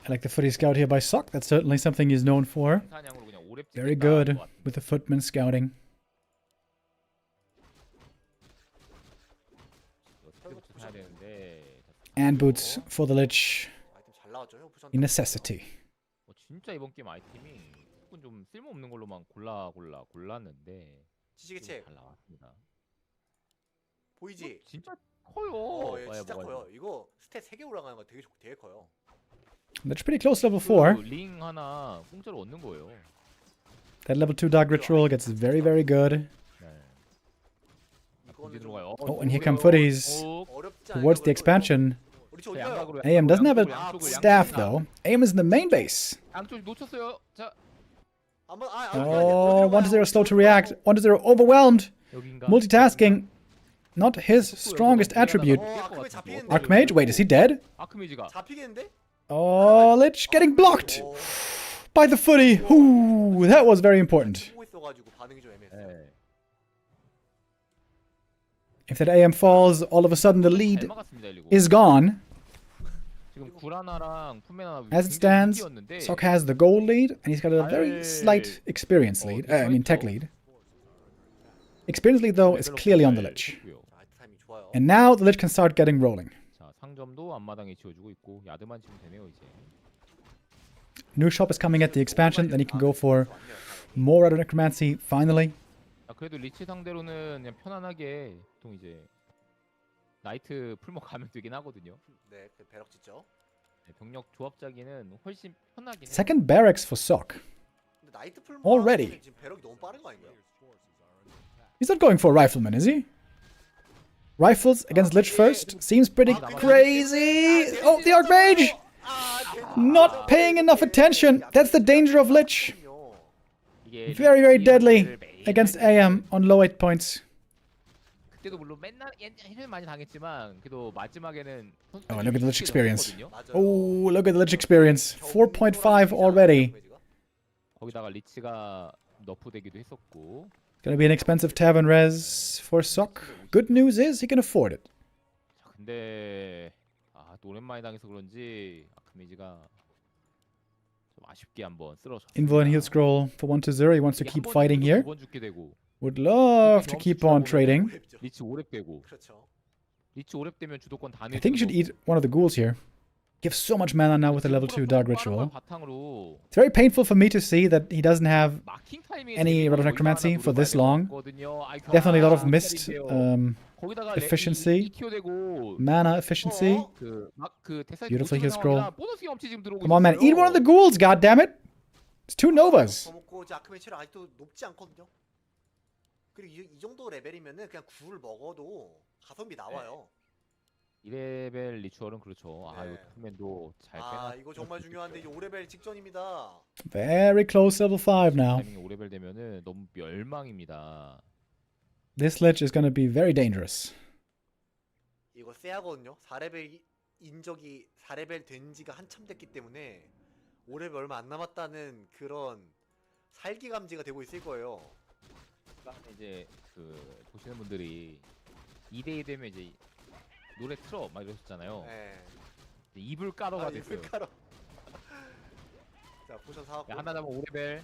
B: I like the footy scout here by Sock. That's certainly something he's known for.
E: 사냥으로 그냥 오래
B: Very
E: 찍겠다
B: good
E: 하는 것
B: with the footman scouting.
E: 같은데. 어떻게부터 사야 되는데.
B: And boots for the Lich.
C: 아이템 잘 나왔죠? 오프션
B: A necessity.
E: 진짜 이번 게임 아이템이 조금 좀 쓸모없는 걸로만 골랐는데
C: 지식의
E: 좀
C: 책
E: 잘 나왔습니다.
C: 보이지?
E: 진짜 커요.
C: 예, 진짜 커요. 이거 스탯 3개 올라가는 거 되게 커요.
B: That's pretty close to level 4.
E: 링 하나 공짜로 얻는 거예요.
B: That level 2 Dark Ritual gets very, very good.
E: 네.
C: 이거는 좀
E: 들어가요.
B: Oh, and here come footies
C: 어렵지
B: towards the expansion.
C: 우리 저 어디가요?
B: AM doesn't have a staff though. AM is in the main base.
E: 양쪽 놓쳤어요. 자,
B: Oh, 1 to 0 slow to react. 1 to 0 overwhelmed.
E: 여긴가?
B: Multitasking. Not his strongest attribute. Archmage? Wait, is he dead?
E: 아크메이지가
C: 잡히겠는데?
B: Oh, Lich getting blocked by the footy. Ooh, that was very important.
C: 보고 있어가지고 반응이 좀 애매했어요.
E: 네.
B: If that AM falls, all of a sudden the
E: 잘
B: lead
E: 막았습니다, 일리고.
B: is gone.
E: 지금 구라나랑 푸메나
B: As it stands,
E: 이겼는데
B: Sok has the gold lead, and he's got a very slight experience lead. I mean, tech lead. Experience lead, though, is clearly on the Lich.
C: 아이템 타이밍 좋아요.
B: And now the Lich can start getting rolling.
E: 자, 상점도 앞마당에 지어주고 있고 야드만 치면 되네요, 이제.
B: New shop is coming at the expansion, then he can go for more Red of Necromancy, finally.
E: 아, 그래도 리치 상대로는 그냥 편안하게 보통 이제 나이트 풀먹 가면 되긴 하거든요.
C: 네, 그 배럭 짓죠.
E: 네, 병력 조합자기는 훨씬 편하긴 해요.
B: Second barracks for Sok.
C: 근데 나이트 풀
B: Already.
C: 지금 배럭이 너무 빠른 거 아닌가요?
B: He's not going for a rifleman, is he? Rifles against Lich first? Seems pretty crazy. Oh, the Archmage! Not paying enough attention. That's the danger of Lich.
E: 이게
B: Very, very deadly
E: 리치를 매일
B: against AM on low 8 points.
E: 그때도 물론 맨날 예전에 많이 당했지만 그래도 마지막에는
B: Oh, look at the Lich experience.
C: 맞아요.
B: Oh, look at the Lich experience. 4.5 already.
E: 거기다가 리치가 너프되기도 했었고.
B: Gonna be an expensive tavern res for Sok. Good news is he can afford it.
E: 자, 근데 또 오랜만에 당해서 그런지 아크메이지가 좀 아쉽게 한번 쓰러졌어요.
B: Invalid heal scroll for 1 to 0. He wants to keep fighting here.
E: 두번 죽게 되고
B: Would love to keep on trading.
E: 리치 5렙 되고
C: 그렇죠.
E: 리치 5렙 되면 주도권 다
B: I think you should eat one of the ghouls here. Gives so much mana now with the level 2 Dark Ritual.
E: 바탕으로
B: It's very painful for me to see that he doesn't have
E: 마킹 타이밍에
B: any Red of Necromancy for this long. Definitely a lot of missed efficiency, mana efficiency. Beautiful heal scroll. Come on, man. Eat one of the ghouls, goddammit! It's 2 Novas.
C: 더 먹고 이제 아크메 체력 아직도 높지 않거든요. 그리고 이 정도 레벨이면은 그냥 굴을 먹어도 가성비 나와요.
E: 2레벨 리추얼은 그렇죠.
C: 네.
E: 이거 투맨도 잘
C: 아, 이거 정말 중요한데 이제 5레벨 직전입니다.
B: Very close level 5 now.
E: 타이밍이 5레벨 되면은 너무 멸망입니다.
B: This Lich is going to be very dangerous.
C: 이거 쎄하거든요. 4레벨 인적이 4레벨 된 지가 한참 됐기 때문에 5레벨 얼마 안 남았다는 그런 살기감지가 되고 있을 거예요.
E: 이제 그 보시는 분들이 2대2 되면 이제 노래 틀어 막 이러셨잖아요.
C: 네.
E: 이불 까러가 됐어요.
C: 이불 깔아. 자, 포션 사왔고.
E: 하나 잡으면 5레벨.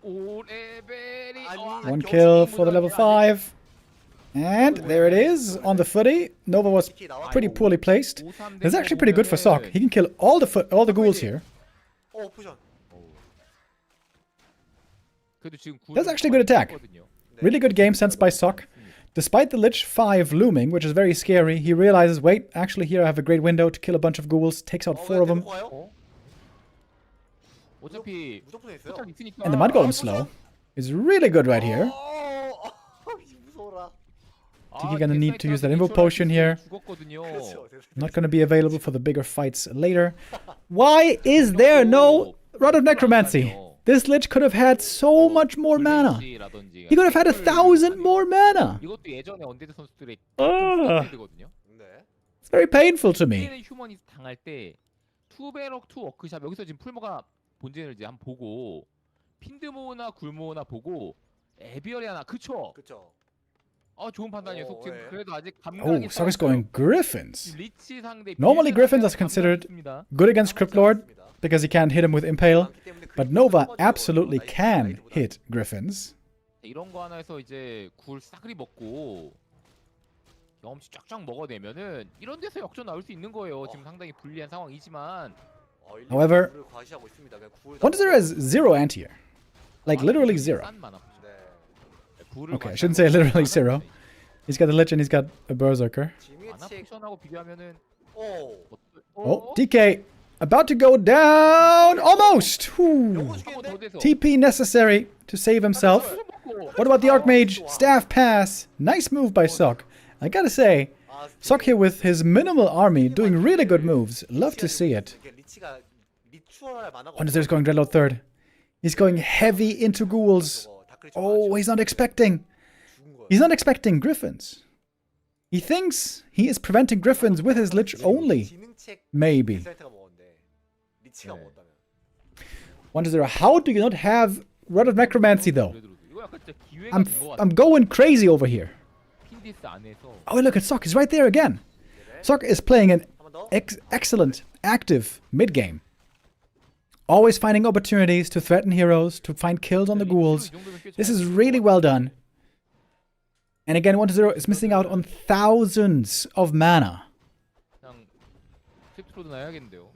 E: 5레벨이
C: 아니,
B: 1 kill for the level 5. And there it is on the footy. Nova was pretty poorly placed. That's actually pretty good for Sok. He can kill all the ghouls here.
C: 포션.
B: That's actually good attack. Really good game sense by Sok. Despite the Lich 5 looming, which is very scary, he realizes, wait, actually here I have a great window to kill a bunch of ghouls, takes out 4 of them.
E: 어차피
C: 무조건 있어요.
E: 포착 있으니까.
B: And the mud golem slow is really good right here.
C: 무서워라.
B: Tiki gonna need to use that invo potion here.
E: 죽었거든요.
C: 그렇죠.
B: Not gonna be available for the bigger fights later. Why is there no Rod of Necromancy? This Lich could have had so much more mana. He could have had 1,000 more mana.
E: 이것도 예전에 언데드 선수들의
B: 아.
E: 필드거든요.
C: 네.
B: It's very painful to me.
E: 휴머니스 당할 때 투베럭 투 워크샵 여기서 지금 풀머가 본진을 이제 한번 보고 핀드모나 굴모나 보고 에비얼이 하나 그쵸?
C: 그렇죠.
E: 좋은 판단이에요. 속 지금
C: 네.
E: 그래도 아직
B: Oh,
E: 감각이
B: Sok is going Griffins.
E: 리치 상대
B: Normally Griffins are considered good against Cryptlord because he can't hit him with Impale. But Nova absolutely can hit Griffins.
E: 이런 거 하나에서 이제 굴 싸그리 먹고 경험치 쫙쫙 먹어내면은 이런 데서 역전 나올 수 있는 거예요. 지금 상당히 불리한 상황이지만
B: However,
C: 구를 과시하고 있습니다. 그냥 구를
B: One Zero has 0 anti-air. Like literally 0.
E: 싼 만화 포션.
C: 네.
E: 굴을
B: Okay, I shouldn't say literally 0. He's got the Lich and he's got a Berserker.
C: 지능의
E: 만화
C: 치액.
E: 포션하고 비교하면은
B: Oh, DK about to go down. Almost. Whew.
E: 한번 더 돼서
B: TP necessary to save himself. What about the Archmage? Staff pass. Nice move by Sok. I gotta say, Sok here with his minimal army doing really good moves. Love to see it.
C: 이게 리치가 리추얼할 만화가
B: One Zero's going Dreadlord third. He's going heavy into ghouls. Oh, he's not expecting. He's not expecting Griffins. He thinks he is preventing Griffins with his Lich only. Maybe.
C: 리치가 먹었다면.
B: 1-0. How do you not have Rod of Necromancy though?
E: 이거 약간 진짜 기회가
B: I'm
E: 된것 같아.
B: I'm going crazy over here.
E: 핀디스 안에서
B: Oh, look at Sok. He's right there again. Sok is playing an excellent, active mid game. Always finding opportunities to threaten heroes, to find kills on the ghouls. This is really well done. And again, 1-0 is missing out on thousands of mana.
E: 그냥 스트로드나 해야겠는데요.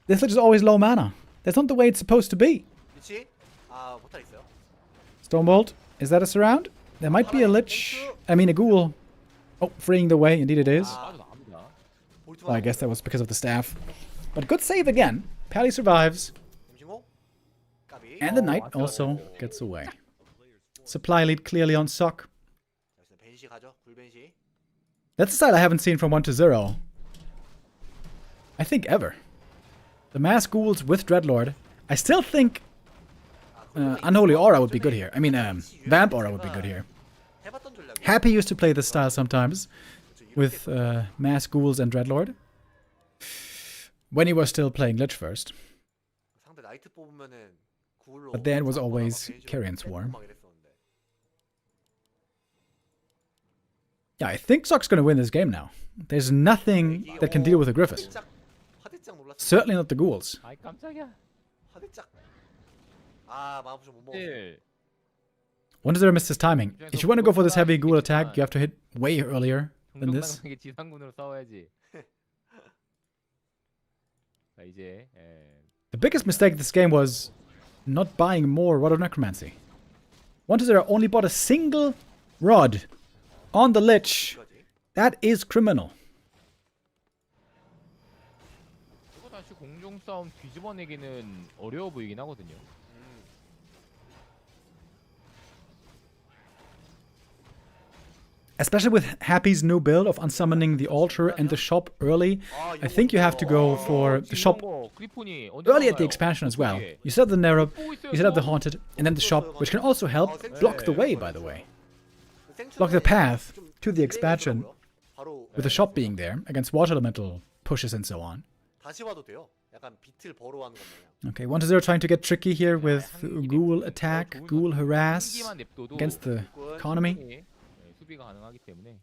B: This Lich is always low mana. That's not the way it's supposed to be.
C: 리치? 아, 못할 있어요.
B: Stormbolt, is that a surround? There might be a Lich. I mean, a ghoul. Oh, freeing the way. Indeed it is.
E: 아주 나옵니다.
B: Well, I guess that was because of the staff. But good save again. Pally survives.
C: 임신호? 까비.
B: And the knight also gets away. Supply lead clearly on Sok.
C: 벤시 가죠. 굴벤시.
B: That's a style I haven't seen from 1-0. I think ever. The mass ghouls with Dreadlord. I still think Unholy Aura would be good here. I mean, Vamp Aura would be good here.
C: 해봤던 전략이.
B: Happy used to play this style sometimes with mass ghouls and Dreadlord. When he was still playing Lich first.
C: 상대 나이트 뽑으면은 구울로.
B: But then it was always Carrion Swarm. Yeah, I think Sok's gonna win this game now. There's nothing that can deal with a Griffith.
C: 화들짝 놀랐어.
B: Certainly not the ghouls.
E: 아이 깜짝이야.
C: 화들짝. 아, 마법좀 못 먹었어.
B: 1-0 missed his timing. If you want to go for this heavy ghoul attack, you have to hit way earlier than this.
E: 정정당당하게 지상군으로 싸워야지. 자 이제
B: The biggest mistake this game was not buying more Rod of Necromancy. 1-0 only bought a single rod on the Lich. That is criminal.
E: 이거 다시 공중 싸움 뒤집어내기는 어려워 보이긴 하거든요.
B: Especially with Happy's new build of unsummoning the altar and the shop early, I think you have to go for the shop early at the expansion as well. You set up the Nerub, you set up the Haunted, and then the shop, which can also help block the way, by the way. Block the path to the expansion with the shop being there against water elemental pushes and so on.
C: 다시 와도 돼요. 약간 비틀 버로하는 것 마냥.
B: Okay, 1-0 trying to get tricky here with Ghoul attack, Ghoul harass against the economy.
E: 수비가 가능하기 때문에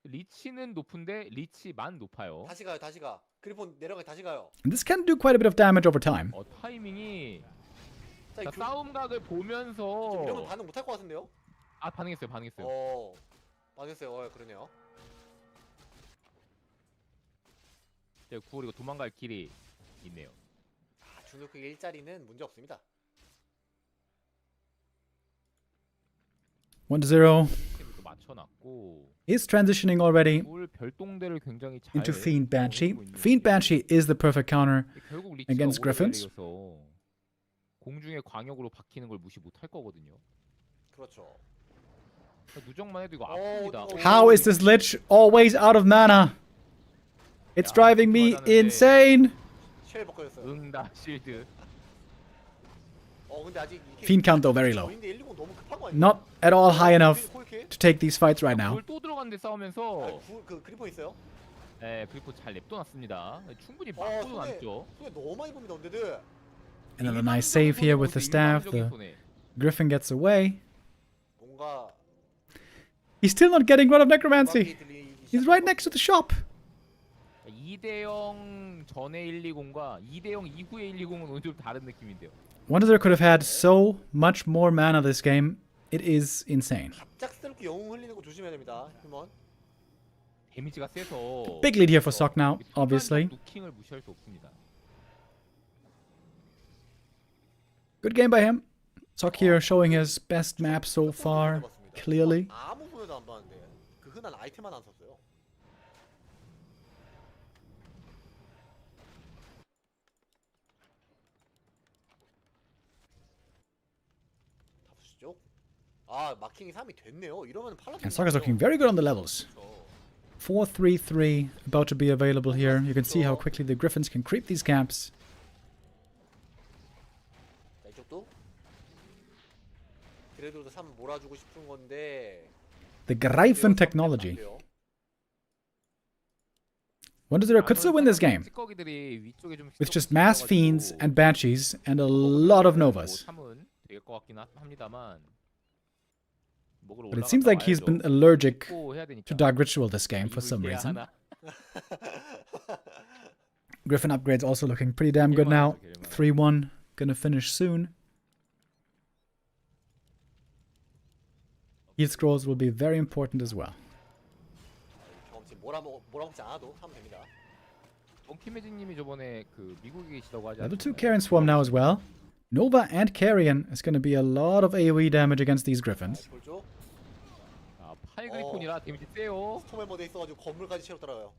E: 리치는 높은데 리치만 높아요.
C: 다시 가요. 다시 가. 그리폰 내려가 다시 가요.
B: And this can do quite a bit of damage over time.
E: 타이밍이
C: 자,
E: 자, 싸움각을 보면서
C: 이러면 반응 못할 것 같은데요?
E: 아 반응했어요.
C: 반응했어요. 그러네요.
E: 네, 그리고 도망갈 길이 있네요.
C: 아, 중력극의 일자리는 문제 없습니다.
B: 1-0
E: 맞춰놨고
B: is transitioning already.
E: 별똥대를 굉장히 잘
B: into Fiend Banshee.
E: 해주고 있는
B: Fiend
E: 게
B: Banshee is the perfect counter.
E: 결국 리치가
B: against Griffins.
E: 오르벨레이어서 공중에 광역으로 박히는 걸 무시 못할 거거든요.
C: 그렇죠.
E: 누적만 해도 이거 아픕니다.
B: How is this Lich always out of mana? It's driving me insane.
C: 쉘 벗겨졌어요.
E: 응다 실드.
C: 근데 아직 이게
B: Fiend count though very low.
C: 저인데 120 너무 급한 거 아니에요?
B: Not at all high enough
C: 콜킬?
B: to take these fights right now.
E: 또 들어갔는데 싸우면서
C: 그 그리폰 있어요?
E: 네, 그리고 잘 냅둬놨습니다. 충분히
C: 손에
E: 막고도 남죠.
C: 손에 너무 많이 봅니다 언데드.
B: And then a nice save here with the staff. The Griffin gets away.
C: 뭔가
B: He's still not getting rid of Necromancy. He's right next to the shop.
E: 2대0 전에 120과 2대0 이후에 120은 오늘 좀 다른 느낌인데요.
B: Wonder could have had so much more mana this game. It is insane.
C: 갑작스럽게 영웅 흘리는 거 조심해야 됩니다. 휴먼.
E: 데미지가 세서
B: Big lead here for Sok now, obviously.
E: 노킹을 무시할 수 없습니다.
B: Good game by him. Sok here showing his best map so far, clearly.
C: 아무 손해도 안 봤는데 그 흔한 아이템만 안 썼어요. 다수시죠? 마킹이 3이 됐네요. 이러면 팔라딘.
B: And Sok is looking very good on the levels. 4-3-3 about to be available here. You can see how quickly the Griffins can creep these camps.
C: 자, 이쪽도 그래도 3 몰아주고 싶은 건데.
B: The Greifen technology. 1-0 could still win this game with just mass fiends and banshees and a lot of novas. But it seems like he's been allergic to Dark Ritual this game for some reason. Griffin upgrades also looking pretty damn good now. 3-1, gonna finish soon. Heal scrolls will be very important as well.
C: 몰아먹지 않아도 하면 됩니다.
B: Level 2 Carrion Swarm now as well. Nova and Carrion is going to be a lot of AoE damage against these Griffins.
C: 볼죠?
E: 8그리폰이라 데미지 세요.
C: 스톰멤버도 있어가지고 건물까지 채로 따라가요.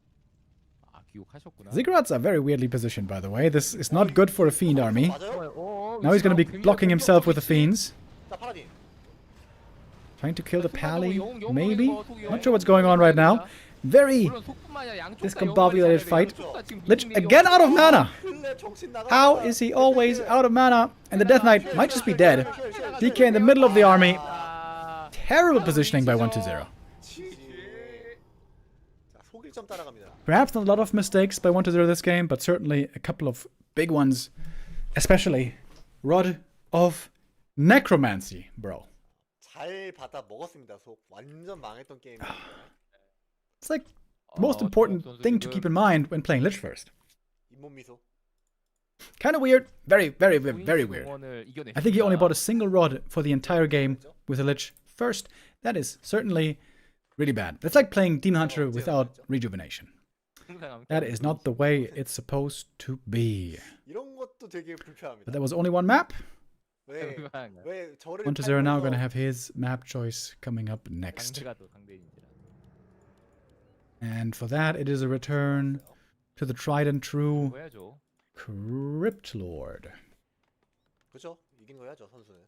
E: 기억하셨구나.
B: Ziggurats are very weirdly positioned, by the way. This is not good for a Fiend army.
C: 맞아요?
B: Now he's going to be blocking himself with the Fiends.
C: 자, 파라딘.
B: Trying to kill the Pally, maybe? Not sure what's going on right now. Very discombobulated fight. Lich again out of mana! How is he always out of mana? And the Death Knight might just be dead. DK in the middle of the army. Terrible positioning by 1-0. Perhaps not a lot of mistakes by 1-0 this game, but certainly a couple of big ones. Especially Rod of Necromancy, bro.
C: 잘 받아 먹었습니다. 속 완전 망했던 게임.
B: It's like the most important thing to keep in mind when playing Lich first. Kind of weird. Very, very, very, very weird. I think he only bought a single rod for the entire game with a Lich first. That is certainly really bad. That's like playing Demon Hunter without rejuvenation. That is not the way it's supposed to be. But there was only one map. 1-0 now going to have his map choice coming up next. And for that, it is a return to the tried and true Crypt Lord.
C: 그렇죠? 이긴 거야죠 선수는.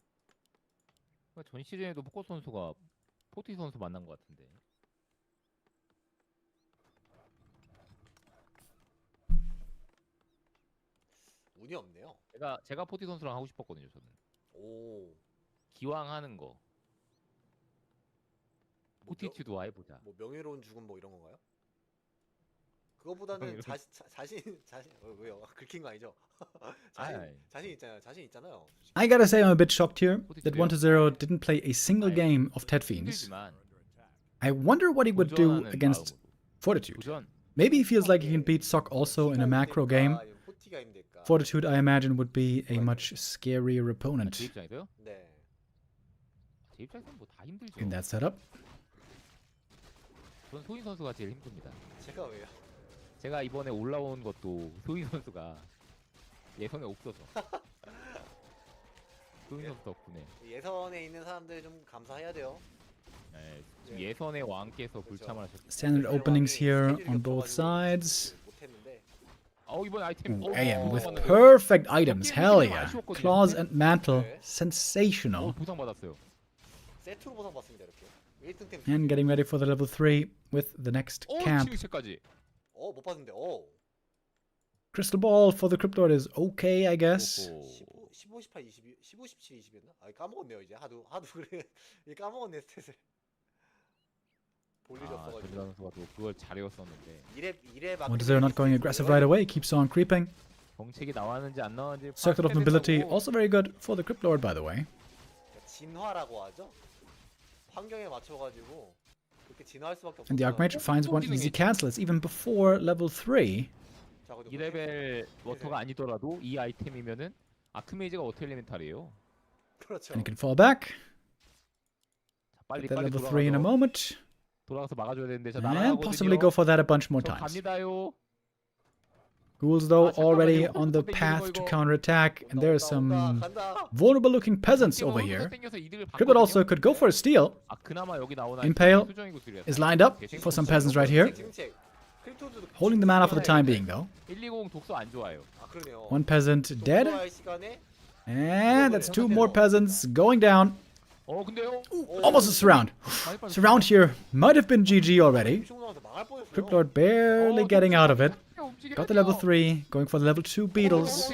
E: 전 시즌에도 포커 선수가 포티 선수 만난 것 같은데.
C: 운이 없네요.
E: 제가 포티 선수랑 하고 싶었거든요, 저는.
C: 오.
E: 기왕 하는 거. 포티튜드도 해보자.
C: 뭐 명예로운 죽음 뭐 이런 건가요? 그거보다는 자신 왜요? 긁힌 거 아니죠? 자신 있잖아요.
B: I gotta say I'm a bit shocked here that 1-0 didn't play a single game of Ted Fiends. I wonder what he would do against Fortitude. Maybe he feels like he can beat Sok also in a macro game. Fortitude, I imagine, would be a much scarier opponent in that setup.
E: 전 소인 선수가 제일 힘듭니다.
C: 제가 왜요?
E: 제가 이번에 올라온 것도 소인 선수가 예선에 없어서. 소인 선수 덕분에.
C: 예선에 있는 사람들 좀 감사해야 돼요.
E: 네, 예선의 왕께서 불참을 하셨.
B: Standard openings here on both sides.
C: 못했는데
E: 이번 아이템.
B: Ooh, AM with perfect items. Hell yeah. Claws and Mantle. Sensational.
E: 보상 받았어요.
C: 세트로 보상 받습니다 이렇게. 1등템.
B: And getting ready for the level 3 with the next camp.
E: 칭체까지.
C: 못 봤는데.
B: Crystal Ball for the Cryptlord is okay, I guess.
C: 15, 18, 22, 15, 17, 20였나? 까먹었네요 이제 하도 그래 까먹었네 스탯을. 볼 일이 없어가지고.
E: 전지현 선수가 또 그걸 잘 외웠었는데.
C: 1회
B: What is there not going aggressive right away? Keeps on creeping.
E: 정책이 나왔는지 안 나왔는지.
B: Circle of Mobility also very good for the Cryptlord, by the way.
C: 진화라고 하죠. 환경에 맞춰가지고 그렇게 진화할 수밖에 없어요.
B: And the Archmage finds one easy cancel. It's even before level 3.
E: 2레벨 워터가 아니더라도 이 아이템이면은 아크메이지가 워터 엘리멘탈이에요.
C: 그렇죠.
B: And he can fall back.
E: 자, 빨리
B: Get that
E: 빨리
B: level 3 in a moment.
E: 돌아가서 막아줘야 되는데 저
B: And possibly
E: 날아가거든요.
B: go for that a bunch more
E: 저
B: times.
E: 갑니다요.
B: Ghouls, though,
E: 잠깐만요.
B: already on the
E: 땡기는
B: path
E: 거
B: to
E: 이거.
B: counterattack. And there are some
C: 간다.
B: vulnerable looking peasants over here.
E: 땡겨서 이득을
B: Cryptlord
E: 봤거든요.
B: also could go for a steal.
E: 그나마 여기 나오는
B: Impale
E: 아이템이 수정이고 수리야.
B: Is lined up for some peasants right here. Holding the mana for the time being, though.
E: 120 독소 안 좋아요.
C: 그러네요.
B: One peasant dead.
C: 독서할 시간에
B: And that's 2 more peasants going down.
E: 근데요.
B: Almost a surround. Surround here might have been GG already.
C: 나와서 망할 뻔했어요.
B: Cryptlord barely getting out of it. Got the level 3, going for the level 2 beetles.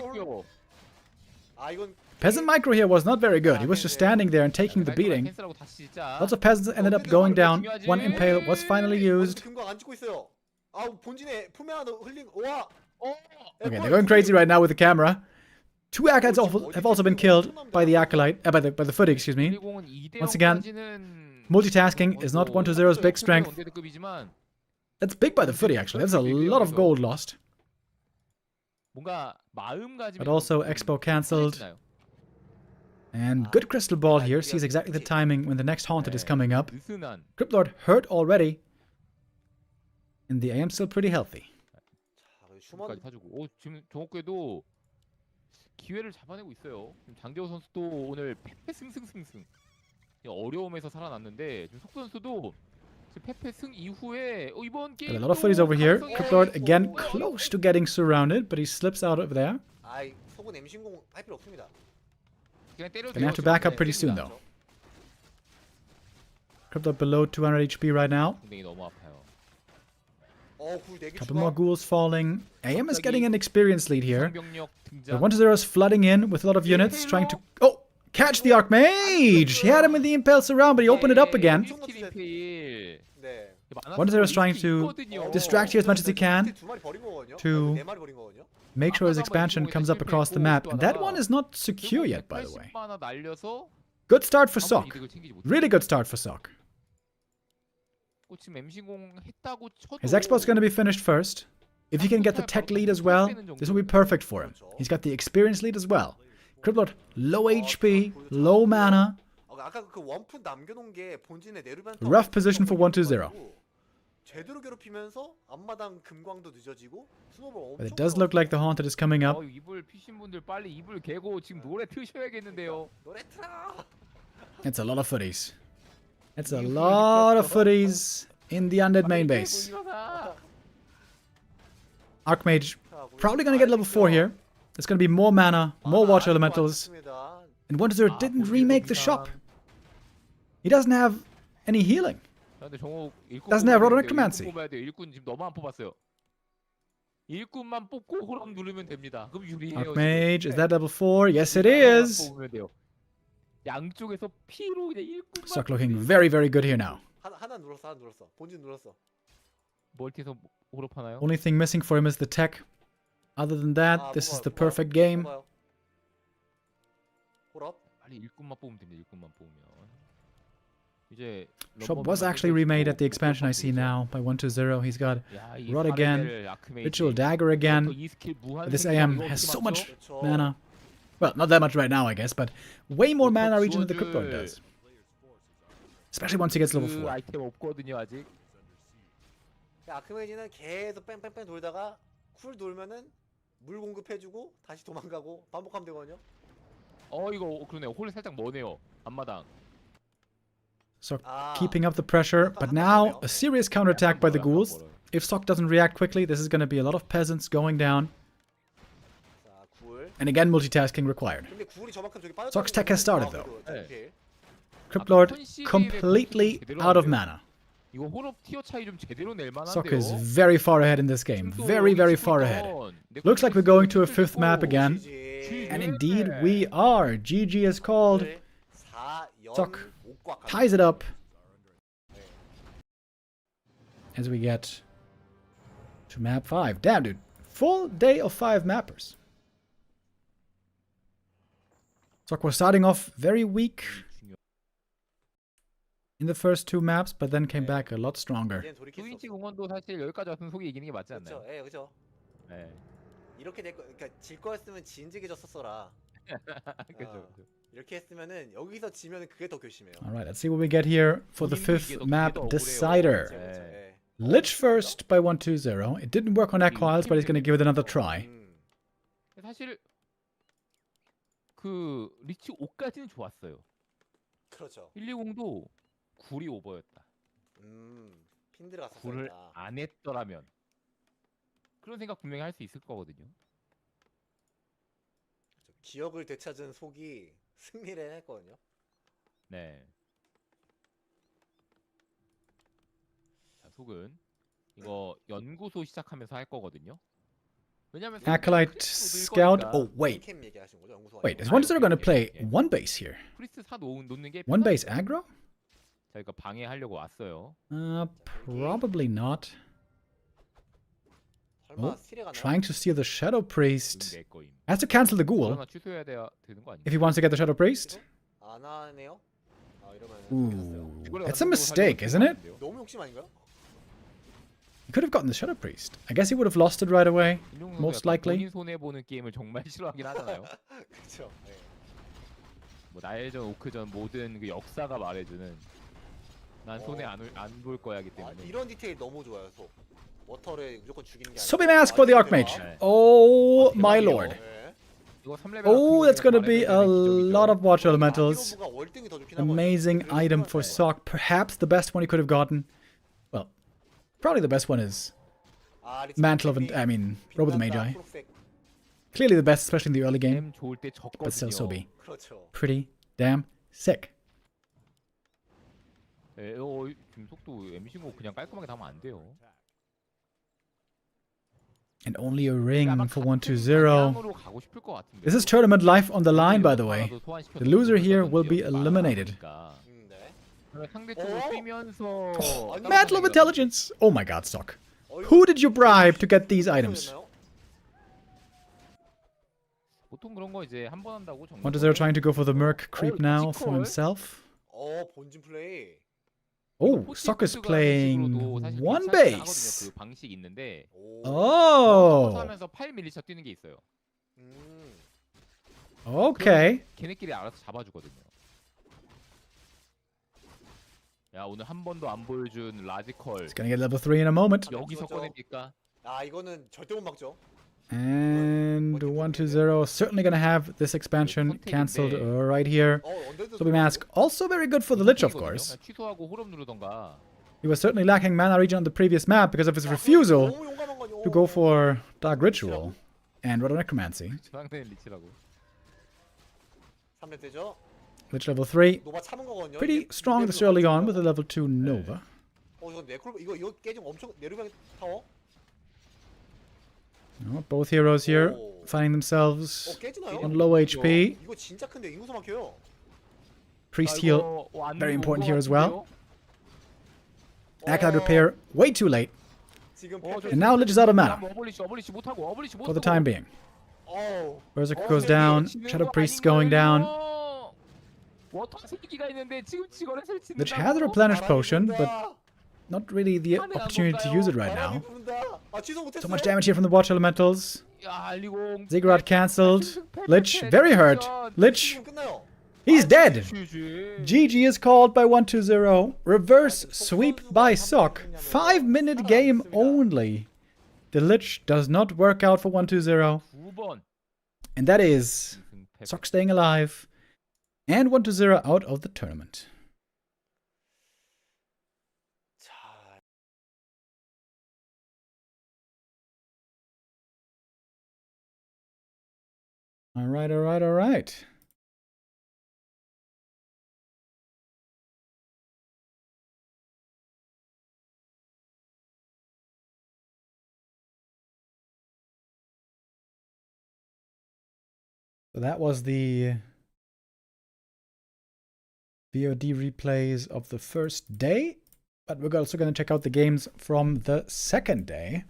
C: 이건
B: Peasant Micro here was not very good. He was just standing there and taking the beating. Lots of peasants ended up going down. One impale was finally used.
C: 금광 안 찍고 있어요. 본진에 품에 하나 흘린. 와.
B: Okay, they're going crazy right now with the camera. 2 acolytes have also been killed by the acolyte, by the footy, excuse me. Once again, multitasking is not 120's big strength. That's big by the footy, actually. That's a lot of gold lost. But also Expo cancelled. And good crystal ball here. Sees exactly the timing when the next haunted is coming up. Cryptlord hurt already. And the AM still pretty healthy.
E: 까지 사주고. 지금 정옥궤도 기회를 잡아내고 있어요. 장대호 선수도 오늘 페페 승승승승. 어려움에서 살아났는데 지금 속 선수도 페페 승 이후에 이번 게임
B: A lot of footies over here. Cryptlord again close to getting surrounded, but he slips out of there.
C: 속은 M 신공 할 필요 없습니다.
B: Gonna have to back up pretty soon though. Cryptlord below 200 HP right now.
E: 너무 아파요.
B: Couple more ghouls falling. AM is getting an experience lead here. The 1-0 is flooding in with a lot of units trying to... Oh! Catch the Archmage! He had him in the Impale surround, but he opened it up again. 1-0 is trying to distract here as much as he can to make sure his expansion comes up across the map. And that one is not secure yet, by the way. Good start for Sok. Really good start for Sok. His expo's going to be finished first. If he can get the tech lead as well, this will be perfect for him. He's got the experience lead as well. Cryptlord, low HP, low mana. Rough position for 1-2-0. But it does look like the Haunted is coming up. It's a lot of footies. It's a lot of footies in the Undead main base. Archmage probably going to get level 4 here. There's going to be more mana, more water elementals. And 1-0 didn't remake the shop. He doesn't have any healing. Doesn't have Roderick Necromancy. Archmage, is that level 4? Yes, it is. Sok looking very, very good here now. Only thing missing for him is the tech. Other than that, this is the perfect game. Shop was actually remade at the expansion I see now by 1-2-0. He's got Rod again, Ritual Dagger again. But this AM has so much mana. Well, not that much right now, I guess, but way more mana region than the Cryptlord does. Especially once he gets level 4.
C: 아크메이지는 계속 뺑뺑뺑 돌다가 쿨 돌면은 물 공급해주고 다시 도망가고 반복하면 되거든요.
E: 이거 그러네요. 홀이 살짝 머네요. 앞마당.
B: Sok keeping up the pressure, but now a serious counterattack by the ghouls. If Sok doesn't react quickly, this is going to be a lot of peasants going down.
C: 자, 굴.
B: And again, multitasking required.
C: 근데 굴이 저만큼 저기 빠졌다는
B: Sok's tech has started,
C: 거는
B: though.
C: 네.
B: Crypt Lord completely out of mana.
E: 이거 홀업 티어 차이 좀 제대로 낼
B: Sok is
E: 만한데요.
B: very far ahead in this game. Very, very far ahead. Looks like we're going to a 5th map again. And indeed, we are. GG is called. Sok ties it up as we get to map 5. Damn, dude. Full day of 5 mappers. Sok was starting off very weak in the first 2 maps, but then came back a lot stronger.
E: 트위치 공원도 사실 여기까지 왔으면 속이 이기는 게 맞지 않나요?
C: 그렇죠. 예, 그렇죠.
E: 네.
C: 이렇게 될 거, 그러니까 질 거였으면 진지게 졌었어라.
E: 그죠.
C: 이렇게 했으면은 여기서 지면은 그게 더 결심해요.
B: Alright, let's see what we get here for the 5th map decider.
C: 그렇죠, 예.
B: Lich first by 1-2-0. It didn't work on Equiles, but he's going to give it another try.
E: 사실 그 리치 5까지는 좋았어요.
C: 그렇죠.
E: 120도 굴이 오버였다.
C: 핀 들어갔었어야
E: 굴을
C: 했다.
E: 안 했더라면 그런 생각 분명히 할 수 있을 거거든요.
C: 그렇죠. 기억을 되찾은 속이 승리를 해냈거든요.
E: 네. 자, 속은 이거 연구소 시작하면서 할 거거든요. 왜냐면
B: Acolyte Scout. Oh, wait.
C: 캠 얘기하신 거죠? 연구소
B: Wait, is
C: 아니고.
B: 1-0 going to play 1 base here?
E: 프리스트 사 놓는 게
B: 1 base aggro?
E: 자, 이거 방해하려고 왔어요.
B: Probably not.
C: 설마
B: Oh,
C: 스틸에 가나요?
B: trying to steal the Shadow Priest.
E: 내 거임.
B: Has to cancel the ghoul
E: 하나 취소해야 되는 거 아니에요?
B: if he wants to get the Shadow Priest.
C: 안 하네요? 아, 이러면
B: Ooh, that's a mistake, isn't it?
C: 너무 욕심 아닌가요?
B: He could have gotten the Shadow Priest. I guess he would have lost it right away. Most likely.
E: 본인 손해 보는 게임을 정말 싫어하긴 하잖아요.
C: 그렇죠. 네.
E: 뭐 나일전, 오크전 모든 그 역사가 말해주는 난 손해 안 볼 거야기
C: 아,
E: 때문에.
C: 이런 디테일 너무 좋아요. 속. 워터를 무조건 죽이는 게 아니라.
B: Subi Mask for the Archmage.
E: 네.
B: Oh my lord.
C: 네.
E: 이거 3레벨
B: Oh, that's going to be a lot of Watch Elementals.
C: 마기로브가 월등히 더 좋긴 하거든요.
B: Amazing
C: 그래서
B: item
C: 그거는
B: for
C: 네.
B: Sok. Perhaps the best one he could have gotten. Well, probably the best one is
C: 아, 리츠
B: Mantle of,
C: 팬이
B: I mean, Robe of the
C: 빛난다,
B: Magi.
C: 프로펙.
B: Clearly the best, especially in the early game.
E: 좋을 때
B: But still,
E: 적거든요.
B: Subi.
C: 그렇죠.
B: Pretty damn sick.
E: 예, 지금 속도 MC고 그냥 깔끔하게 나면 안 돼요.
B: And only a ring
E: 아마
B: for
E: 같은
B: 1-2-0.
E: 방향으로 가고 싶을 것 같은데.
B: This is tournament life on the line, by the way.
E: 하나도 소환시켜서
B: The loser here
E: 그런
B: will be
E: 지역이
B: eliminated.
E: 많으니까.
C: 네.
E: 그러면 상대 쪽으로
C: 어?
E: 뛰면서
C: 아니,
B: Mantle of Intelligence. Oh my god, Sok. Who did you bribe to get these items?
E: 보통 그런 거 이제 한 번 한다고 정말.
B: 1-0 trying to go for the Merc creep now for himself.
C: 본진 플레이.
B: Oh, Sok is playing 1 base.
E: 그 방식 있는데.
B: Oh,
E: 하면서 8밀리차 뛰는 게 있어요.
B: okay.
E: 걔네끼리 알아서 잡아주거든요. 야, 오늘 한 번도 안 보여준 라지컬
B: He's gonna get level 3 in a moment.
E: 여기서 꺼냅니까?
C: 아, 이거는 절대 못 막죠.
B: And 1-2-0 certainly gonna have this expansion cancelled right here.
C: 언데드.
B: Subi Mask also very good for the Lich, of course.
E: 취소하고 호럽 누르던가.
B: He was certainly lacking mana regen on the previous map because of his refusal to go for Dark Ritual and Roto Necromancy.
E: 상대는 리치라고.
C: 3렙 되죠?
B: Lich level 3.
C: 노바 참은 거거든요.
B: Pretty strong this early on with a level 2 Nova.
C: 이거 네크로 이거 깨지면 엄청 내려가게 타워.
B: Oh, both heroes here finding themselves
C: 깨지나요?
B: on low HP.
C: 이거 진짜 큰데 인구수 막혀요.
B: Priest heal, very important here as well. Acolyte repair, way too late.
C: 지금
B: And now Lich is out of mana
E: 어블리시 못하고 어블리시
B: for the time being.
C: 어우.
B: Berserker goes down, Shadow Priest going down.
E: 워터 새끼가 있는데 지금 직원을 설치는.
B: Lich has a replenish potion, but not really the opportunity to use it right now. So much damage here from the Watch Elementals. Ziggurat cancelled. Lich, very hurt. Lich, he's dead. GG is called by 1-2-0. Reverse sweep by Sok. 5-minute game only. The Lich does not work out for 1-2-0. And that is Sok staying alive and 1-0 out of the tournament. All right, all right, all right. So that was the VOD replays of the first day, but we're also going to check out the games from the second day.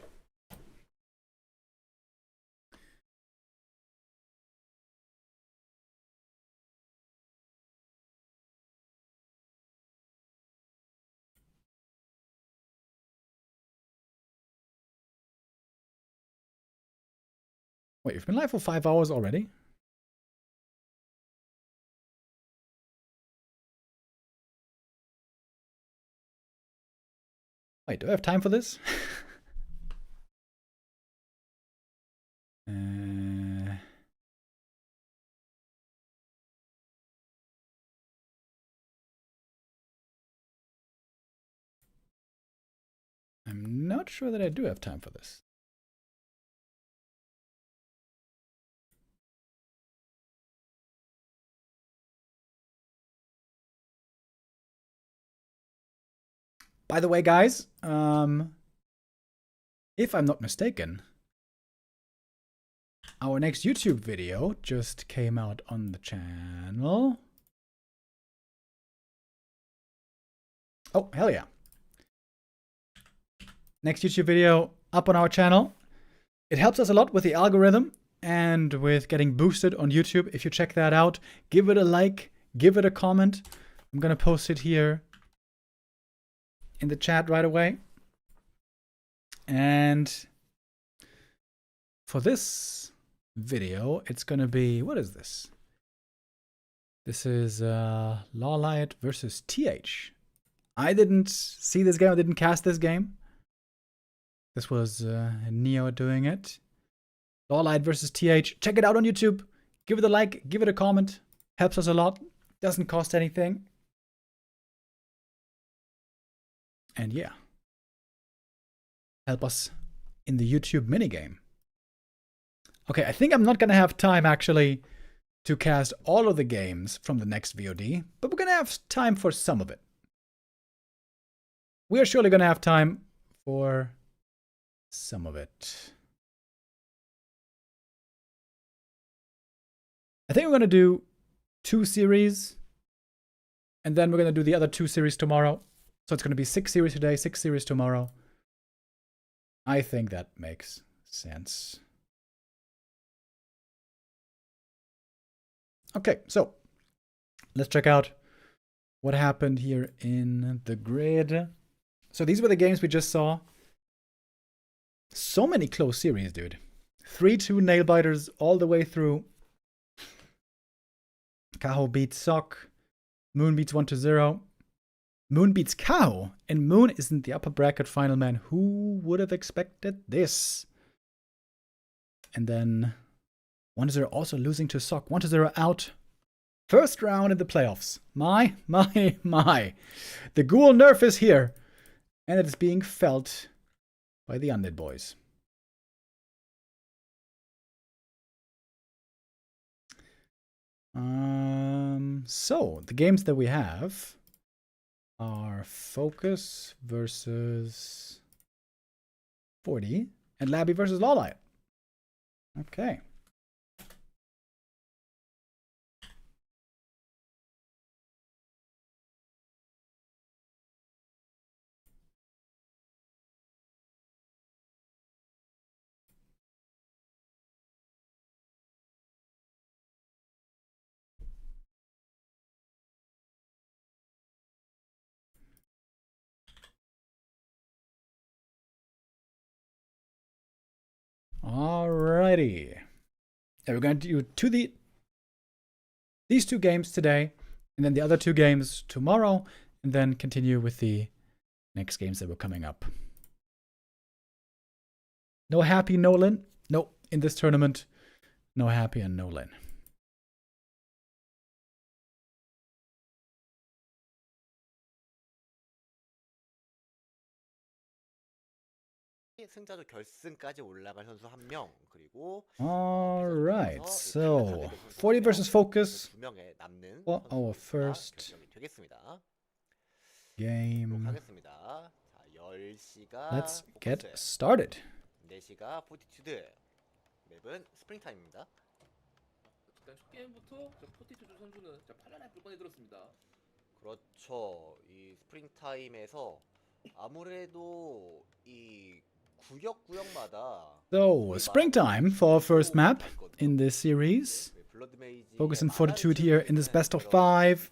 B: Wait, you've been live for 5 hours already? Wait, do I have time for this? I'm not sure that I do have time for this. By the way, guys, if I'm not mistaken, our next YouTube video just came out on the channel. Oh, hell yeah. Next YouTube video up on our channel. It helps us a lot with the algorithm and with getting boosted on YouTube. If you check that out, give it a like, give it a comment. I'm going to post it here in the chat right away. And for this video, it's going to be, what is this? This is Liot versus TH. I didn't see this game. I didn't cast this game. This was Neo doing it. Liot versus TH. Check it out on YouTube. Give it a like. Give it a comment. Helps us a lot. Doesn't cost anything. And yeah. Help us in the YouTube minigame. Okay, I think I'm not going to have time actually to cast all of the games from the next VOD, but we're going to have time for some of it. We are surely going to have time for some of it. I think we're going to do 2 series, and then we're going to do the other 2 series tomorrow. So it's going to be 6 series today, 6 series tomorrow. I think that makes sense. Okay, so let's check out what happened here in the grid. So these were the games we just saw. So many close series, dude. 3-2 nail-biters all the way through. Kaho beats Sock. Moon beats 1-0. Moon beats Kaho. And Moon isn't the upper bracket final man. Who would have expected this? And then 1-0 also losing to Sock. 1-0 out. First round in the playoffs. My. The ghoul nerf is here. And it is being felt by the Undead boys. So the games that we have are Focus versus 40 and Labby versus Liot. Okay. Alrighty. And we're going to do these 2 games today, and then the other 2 games tomorrow, and then continue with the next games that were coming up. No Happy, no Lin. No, in this tournament, no Happy and no Lin.
C: 팀이 승자조 결승까지 올라갈 선수 1명 그리고
B: Alright, so 40 versus Focus.
C: 2명에 남는
B: For our
C: 선수가
B: first
C: 결정이 되겠습니다.
B: game.
C: 하겠습니다. 자, 10시가
B: Let's get
C: 포커스,
B: started.
C: 4시가 포티튜드. 맵은 스프링타임입니다.
G: 일단 첫 게임부터 저 포티투드 선수는 팔라라이프를 꺼내들었습니다.
C: 그렇죠. 이 스프링타임에서 아무래도 이 구역마다
B: So, springtime for our first map in this series. Focus on Fortitude here in this best of 5.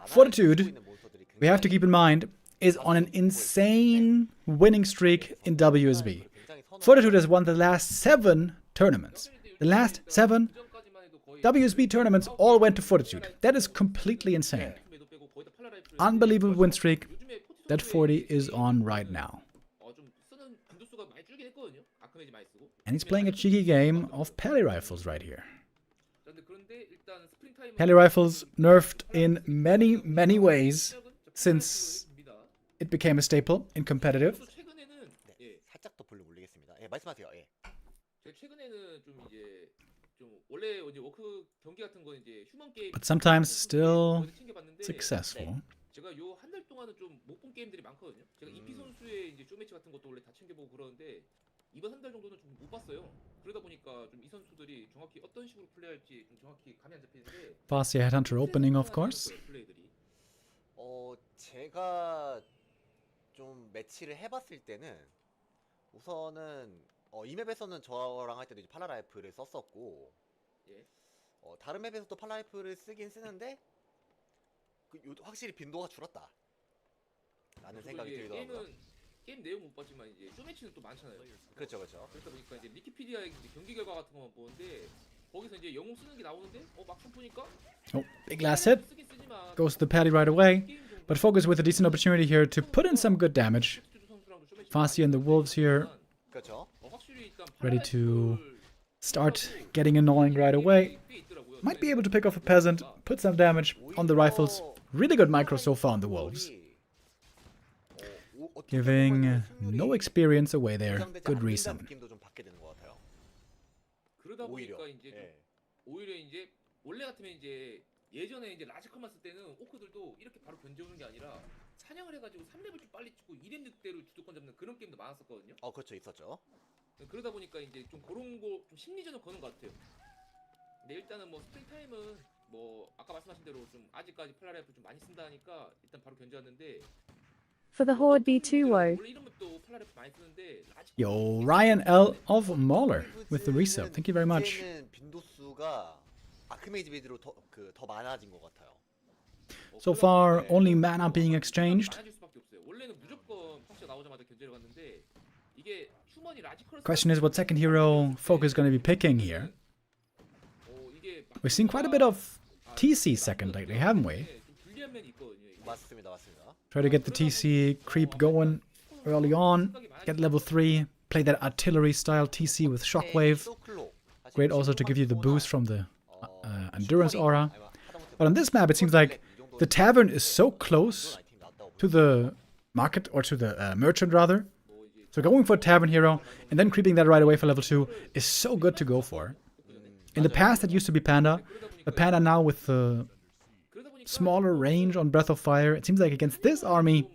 B: Fortitude, we have to keep in mind, is on an insane winning streak in WSB. Fortitude has won the last 7 tournaments. The last 7 WSB tournaments all went to Fortitude. That is completely insane. Unbelievable win streak that 40 is on right now. And he's playing a cheeky game of Pally Rifles right here. Pally Rifles nerfed in many ways since it became a staple in competitive.
C: 네, 살짝 더 볼륨 올리겠습니다. 예, 말씀하세요. 예.
G: 최근에는 원래 워크 경기 같은 거 휴먼 게임
B: But sometimes still successful.
G: 제가 요 한 달 동안은 못 본 게임들이 많거든요. 제가 이피 선수의 쇼매치 같은 것도 원래 다 챙겨보고 그러는데 이번 한 달 정도는 못 봤어요. 그러다 보니까 이 선수들이 정확히 어떤 식으로 플레이할지 정확히 감이 안 잡히는데.
B: Fast Headhunter opening, of course.
C: 제가 좀 매치를 해봤을 때는 우선은 이 맵에서는 저랑 할 때도 이제 팔라라이프를 썼었고,
G: 예.
C: 다른 맵에서도 팔라라이프를 쓰긴 쓰는데 확실히 빈도가 줄었다 라는 생각이 들더라고요.
G: 게임 내용 못 봤지만 쇼매치는 또 많잖아요.
C: 그렇죠.
G: 그러다 보니까 위키피디아의 경기 결과 같은 것만 보는데 거기서 영웅 쓰는 게 나오는데 막상 보니까
B: Oh, big last hit. Goes to the Pally right away. But Focus with a decent opportunity here to put in some good damage. Fasty and the Wolves here
C: 그렇죠.
B: ready to start getting annoying right away. Might be able to pick off a peasant, put some damage on the rifles. Really good micro so far on the Wolves. Giving no experience away there. Good reason.
C: 느낌도 좀 받게 되는 것 같아요.
G: 그러다
C: 오히려.
G: 보니까 오히려 원래 같으면 예전에 라지컴만 쓸 때는 오크들도 이렇게 바로 견제오는 게 아니라 사냥을 해가지고 3렙을 좀 빨리 찍고 2렙 늑대로 주도권 잡는 그런 게임도 많았었거든요.
C: 그렇죠, 있었죠.
G: 그러다 보니까 좀 그런 거 좀 심리전을 거는 것 같아요. 근데 일단은 스프링타임은 아까 말씀하신 대로 좀 아직까지 플라라이프 좀 많이 쓴다니까 일단 바로 견제했는데.
F: For the Horde B2 woe.
G: 원래 이런 맵도 플라라이프 많이 쓰는데.
B: Yo, Ryan L of Mauler with the resub. Thank you very much.
C: 이제는 빈도수가 아크메이지 빌드로 더 많아진 것 같아요.
B: So far, only mana being exchanged.
G: 원래는 무조건 펑치가 나오자마자 견제를 갔는데 이게 휴먼이 라지컬.
B: Question is what second hero Focus is going to be picking here. We've seen quite a bit of TC second lately, haven't we?
C: 맞습니다.
B: Try to get the TC creep going early on, get level 3, play that artillery style TC with shockwave. Great also to give you the boost from the endurance aura. But on this map it seems like the tavern is so close to the market, or to the merchant rather. So going for a tavern hero and then creeping that right away for level 2 is so good to go for. In the past it used to be Panda, but Panda now with the smaller range on Breath of Fire, it seems like against this army,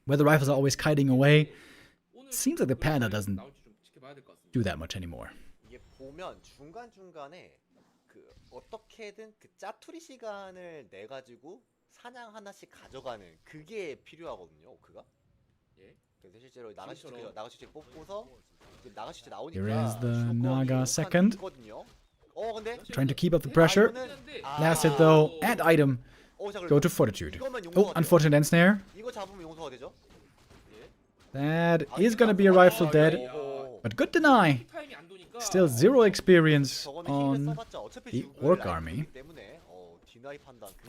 B: where the rifles are always kiting away, it seems like the Panda doesn't do that much anymore.
C: 이게 보면 중간중간에 어떻게든 짜투리 시간을 내 가지고 사냥 하나씩 가져가는 그게 필요하거든요, 오크가. 그래서 실제로 나가시체 뽑고서 나가시체 나오니까.
B: Here is the Naga second.
C: 근데
B: Trying to keep up the pressure. Last hit though, and item go to Fortitude. Oh, unfortunate end snare.
C: 이거 잡으면 용서가 되죠?
B: That is gonna be a rifle dead, but good deny. Still 0 experience on the Orc army.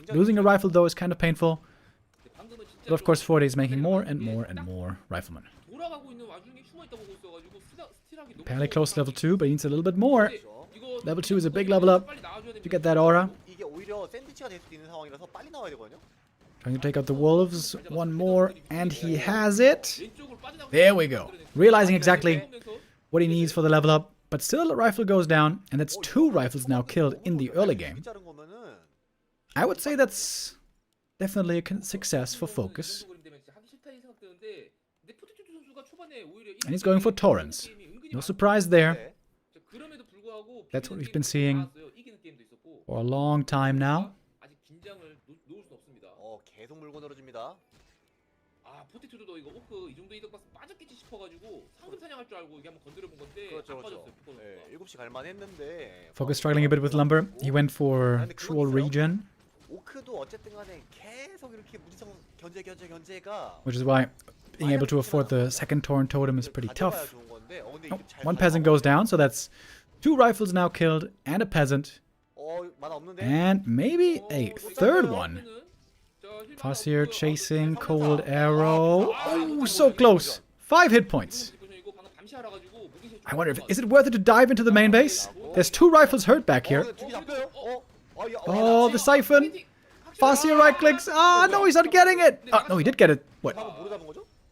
B: Losing a rifle though is kind of painful. But of course 40 is making more and more riflemen. Pally close to level 2, but he needs a little bit more. Level 2 is a big level up to get that aura. Trying to take out the wolves. One more, and he has it. There we go. Realizing exactly what he needs for the level up. But still, a rifle goes down, and that's 2 rifles now killed in the early game. I would say that's definitely a success for Focus. And he's going for Torrents. No surprise there. That's what we've been seeing for a long time now.
C: 계속 물고 늘어집니다.
G: 포티튜드도 이거 오크 이 정도 이득 봐서 빠졌겠지 싶어가지고 상금 사냥할 줄 알고 이게 한번 건드려 본 건데 안 빠졌어요.
C: 네, 7시 갈만 했는데
B: Focus struggling a bit with lumber. He went for troll regen,
C: 오크도 어쨌든 간에 계속 이렇게 무지성 견제가
B: which is why being able to afford the second Torrent Totem is pretty tough.
C: 좋은 건데 근데
B: Oh, one peasant goes down, so that's 2 rifles now killed and a peasant.
C: 만화 없는데
B: And maybe a third one. Fasir chasing, cold arrow. Oh, so close. 5 hit points. I wonder if is it worth it to dive into the main base? There's 2 rifles hurt back here. Oh, the siphon. Fasir right clicks. Ah, no, he's not getting it. Oh, no, he did get it. What?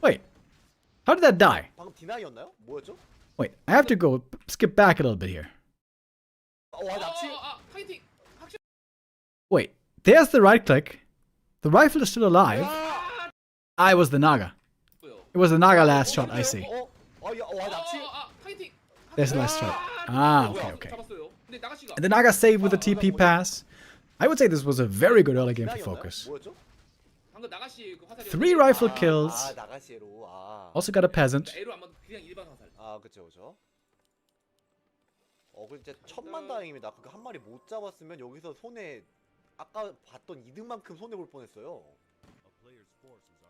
B: Wait. How did that die?
C: 방금 디나이였나요? 뭐였죠?
B: Wait, I have to go skip back a little bit here. Wait, there's the right click. The rifle is still alive. I was the Naga. It was the Naga last shot, I see. There's the last shot. Ah, okay. And the Naga saved with the TP pass. I would say this was a very good early game for Focus. 3 rifle kills. Also got a peasant.
C: 그쵸. 진짜 천만다행입니다. 그거 한 마리 못 잡았으면 여기서 손에 아까 봤던 이득만큼 손해 볼 뻔했어요.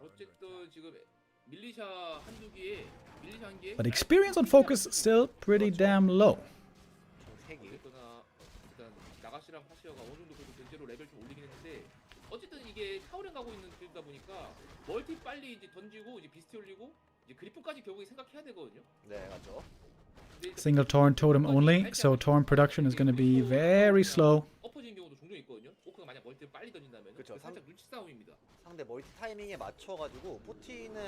G: 어쨌든 지금 밀리샤 한두 개에 밀리샤 한 개.
B: But experience on Focus still pretty damn low.
G: 어쨌거나 일단 나가시랑 파시어가 어느 정도 그래도 전체로 레벨 좀 올리긴 했는데 어쨌든 이게 타워랭 가고 있는 길이다 보니까 멀티 빨리 이제 던지고 이제 비스트 올리고 이제 그리프까지 결국에 생각해야 되거든요.
C: 네, 맞죠.
B: Single Torrent Totem only, so Torrent production is going to be very slow.
G: 엎어지는 경우도 종종 있거든요. 오크가 만약 멀티를 빨리 던진다면
C: 그쵸,
G: 살짝 눈치 싸움입니다.
C: 상대 멀티 타이밍에 맞춰가지고 포티는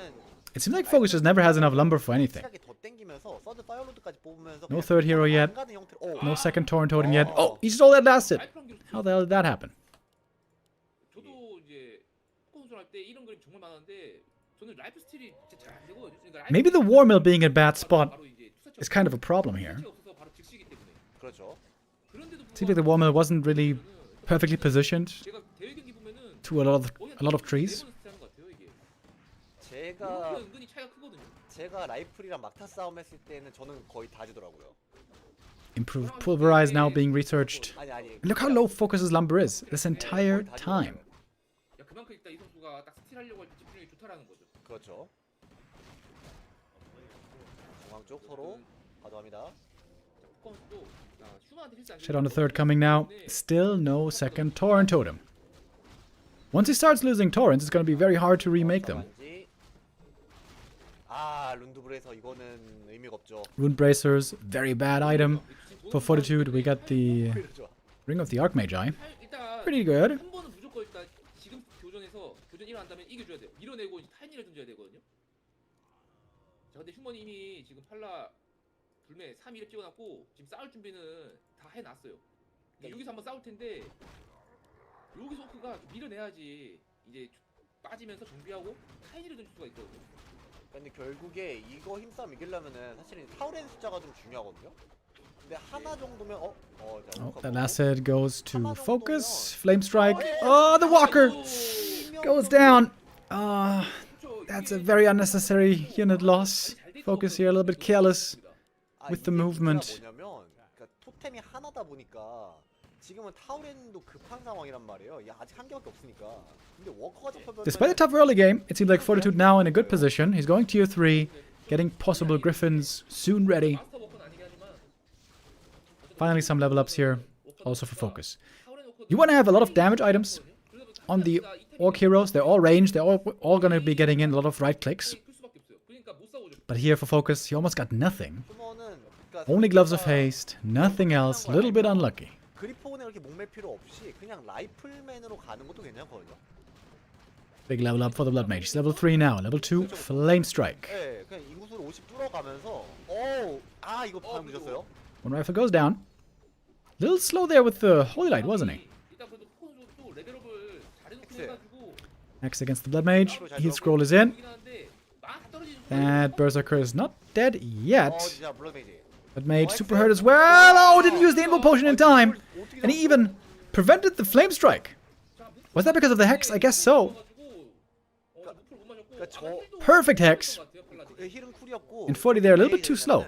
B: It seems like Focus just never has enough lumber for anything.
C: 시작이 더 땡기면서 서드 파이어로드까지 뽑으면서
B: No third hero yet.
C: 안 가는 형태로
B: No second Torrent Totem yet. Oh, he stole that last hit. How the hell did that happen?
G: 저도 이제 포커 선수할 때 이런 그림 정말 많았는데 저는 라이프 스틸이 진짜 잘 안 되거든요. 그러니까
B: Maybe the Warmill being in a bad spot is kind of a problem here.
C: 그렇죠.
B: Seems like the Warmill wasn't really perfectly positioned to a lot of trees.
C: 제가 라이플이랑 막타 싸움 했을 때는 저는 거의 다 지더라고요.
B: Improved Pulverize now being researched.
C: 아니.
B: Look how low Focus's lumber is this entire time.
G: 그만큼 일단 이 선수가 딱 스틸하려고 할 때 집중력이 좋다라는 거죠.
C: 그렇죠. 중앙 쪽 서로 가져갑니다.
B: Shit on the third coming now. Still no second Torrent Totem. Once he starts losing Torrents, it's going to be very hard to remake them.
C: 룬드블에서 이거는 의미가 없죠.
B: Rune Bracers, very bad item. For Fortitude, we got the Ring of the Archmagi. Pretty good.
G: 한 번은 무조건 일단 지금 교전에서 교전 일어난다면 이겨줘야 돼요. 밀어내고 이제 타이니를 던져야 되거든요. 자, 근데 휴먼이 이미 지금 팔라 불매 3위를 찍어놨고 지금 싸울 준비는 다 해놨어요. 그러니까 여기서 한번 싸울 텐데 여기서 오크가 밀어내야지 이제 빠지면서 정비하고 타이니를 던질 수가 있거든요.
C: 근데 결국에 이거 힘싸움 이기려면은 사실은 타우렌 숫자가 좀 중요하거든요. 근데 하나 정도면
B: That last hit goes to Focus. Flame Strike. Oh, the Walker goes down. That's a very unnecessary unit loss. Focus here a little bit careless with the movement.
C: 뭐냐면 토템이 하나다 보니까 지금은 타우렌도 급한 상황이란 말이에요. 아직 한 개밖에 없으니까. 근데 워커가 잡혀면
B: Despite the tough early game, it seems like Fortitude now in a good position. He's going tier 3, getting possible Griffins soon ready. Finally some level ups here, also for Focus. You want to have a lot of damage items on the Orc heroes. They're all ranged, they're all going to be getting in a lot of right clicks. But here for Focus, he almost got nothing. Only Gloves of Haste, nothing else, a little bit unlucky.
C: 그리포는 이렇게 목맬 필요 없이 그냥 라이플맨으로 가는 것도 괜찮거든요.
B: Big level up for the Blood Mage. He's level 3 now. Level 2, Flame Strike.
C: 네, 그냥 풀어가면서 이거 방금 늦었어요.
B: One rifle goes down. Little slow there with the Holy Light, wasn't he?
G: 일단 그래도 포 선수도 레벨업을 잘해놓고
C: 엑스.
G: 해가지고
B: Next against the Blood Mage. Heal scroll is in.
G: 보긴 하는데 막 떨어지는
B: That Berserker is not dead yet.
C: 진짜 블러메이지.
B: But Mage super hurt as well. Oh, didn't use the Invul Potion in time. And he even prevented the Flame Strike. Was that because of the Hex? I guess so. Perfect Hex.
C: 힐은 쿨이었고.
B: And 40 there, a little bit too slow.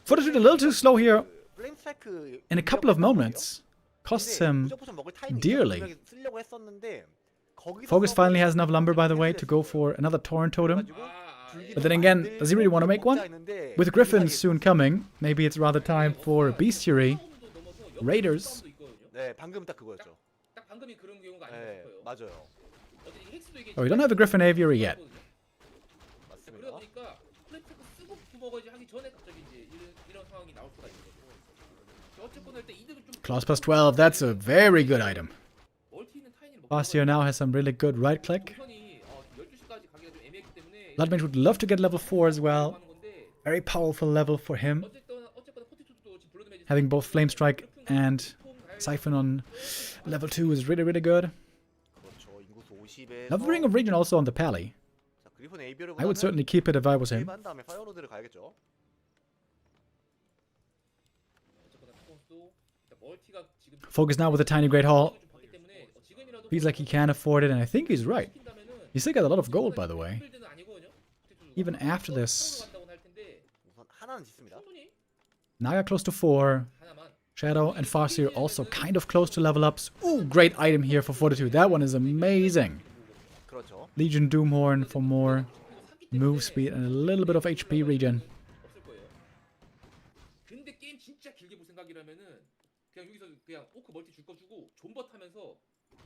B: Fortitude a little too slow here.
C: 플레임 스트라이크
B: In a couple of moments. Costs him dearly.
C: 쓰려고 했었는데
B: Focus finally has enough lumber, by the way, to go for another Torrent Totem. But then again, does he really want to make one? With Griffins soon coming, maybe it's rather time for Bestiary. Raiders.
C: 네, 방금 딱 그거였죠.
G: 딱 방금이 그런 경우가 아닌가
C: 네,
G: 싶어요.
C: 맞아요.
G: 어쨌든 이 헥스도 이게
B: Oh, we don't have a Griffin Aviary yet.
G: 그러다
C: 맞습니다.
G: 보니까 플레이트가 쓰고 부먹어지 하기 전에 갑자기 이제 이런 상황이 나올 수가 있는 거죠. 어쨌거나 일단 이득을 좀
B: Claws plus 12, that's a very good item.
G: 멀티 있는 타이니를 먹고
B: Bestiary now has some really good right click.
G: 우선이 12시까지 가기가 좀 애매했기 때문에
B: Bloodmage would love to get level 4 as well.
G: 하는 건데
B: Very powerful level for him.
G: 어쨌거나 포티투드도 지금 블러드 매직
B: Having both Flame Strike and Siphon on level 2 is really, really good.
C: 그렇죠. 인구수 50에
B: Love the Ring of Region also on the Pally.
C: 자, 그리폰 에이비어를
B: I would certainly keep it if I was him.
C: 한 다음에 파이어로드를 가야겠죠.
G: 어쨌거나 포스도 멀티가 지금
B: Focus now with a tiny Great Hall.
G: 좀 받기 때문에 지금이라도
B: Feels like he can afford it, and I think he's right. He still got a lot of gold, by the way.
G: 빌드는 아니거든요.
B: Even after this.
G: 간다고 할 텐데
C: 우선 하나는 짓습니다.
G: 충분히
B: Naga close to 4.
G: 하나만
B: Shadow and Farseer also kind of close to level ups. Ooh, great item here for Fortitude. That one is amazing.
C: 그렇죠.
B: Legion Doomhorn for more move speed and a little bit of HP regen.
G: 없을 거예요. 근데 게임 진짜 길게 볼 생각이라면은 그냥 여기서 그냥 오크 멀티 줄 거 주고 존버 타면서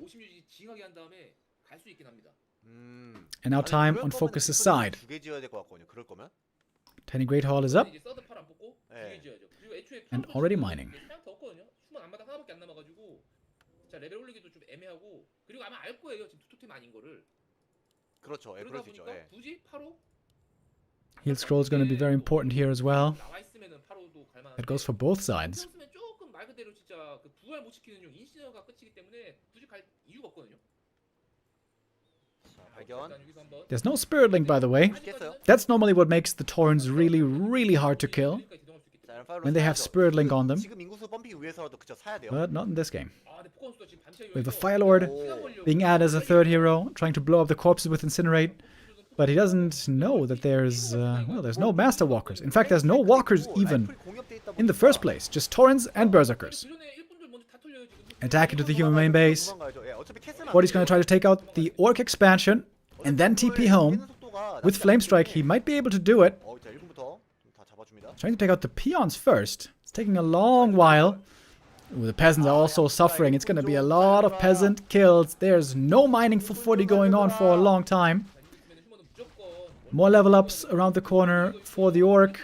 G: 50유지 징하게 한 다음에 갈 수 있긴 합니다.
B: And now time on Focus's side.
C: 두개 지어야 될 것 같거든요. 그럴 거면.
B: Tiny Great Hall is up
G: 이제 서드 팔 안 뽑고
C: 네.
G: 두개 지어야죠. 그리고 애초에
B: and already mining.
G: 그냥 더 없거든요. 수만 안마다 하나밖에 안 남아가지고 자 레벨 올리기도 좀 애매하고 그리고 아마 알 거예요. 지금 투토템 아닌 거를.
C: 그렇죠. 예,
G: 그러다
C: 그럴 수 있죠.
G: 보니까
C: 예.
G: 굳이 8호
B: Heal Scroll is going to be very important here as well.
G: 나와 있으면은 8호도 갈 만한데.
B: That goes for both sides.
G: 없으면 조금 말 그대로 진짜 그 부활 못 시키는 용 인시너가 끝이기 때문에 굳이 갈 이유가 없거든요.
C: 자, 발견.
G: 일단 여기서 한번
B: There's no Spirit Link, by the way.
C: 깼어요.
B: That's normally what makes the Torrents really, really hard to kill.
C: 자, 이런 파이어로
B: When they have
C: 사야죠.
B: Spirit Link on them.
C: 지금 인구수 펌핑 위해서라도 그쵸 사야 돼요.
B: But not in this game.
G: 아, 근데 포커스도 지금 반차이
B: We have a Fire Lord being added as a third hero, trying to blow up the corpses with Incinerate. But he doesn't know that there's, well, there's no Master Walkers. In fact, there's no Walkers even in the first place. Just Torrents and Berserkers. Attack into the human main base. Forty's going to try to take out the Orc expansion and then TP home. With Flame Strike, he might be able to do it.
C: 자, 1군부터 다 잡아줍니다.
B: Trying to take out the peons first. It's taking a long while. Ooh, the peasants are also suffering. It's going to be a lot of peasant kills. There's no mining for 40 going on for a long time. More level ups around the corner for the Orc.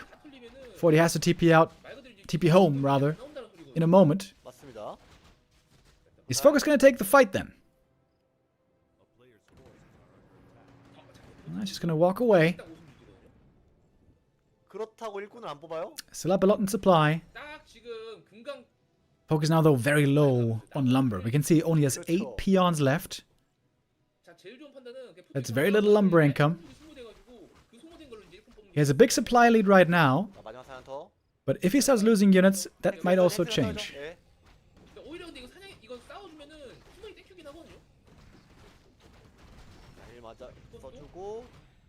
B: 40 has to TP out. TP home, rather. In a moment.
C: 맞습니다.
B: Is Focus going to take the fight then? He's just going to walk away.
C: 그렇다고 1군을 안 뽑아요?
B: Still up a lot in supply.
G: 딱 지금 금강
B: Focus now, though, very low on lumber. We can see he only has 8 peons left.
G: 자, 제일 좋은 판단은 그냥
B: That's very little lumber income.
G: 소모돼가지고 그 소모된 걸로 이제 1군 뽑는
B: He has a big supply lead right now.
C: 자, 마지막 사연 더.
B: But if he starts losing units, that might also change.
C: 예.
G: 그러니까 오히려 근데 이거 사냥 이거 싸워주면은 수명이 땡큐긴 하거든요.
C: 자, 1 맞아 써주고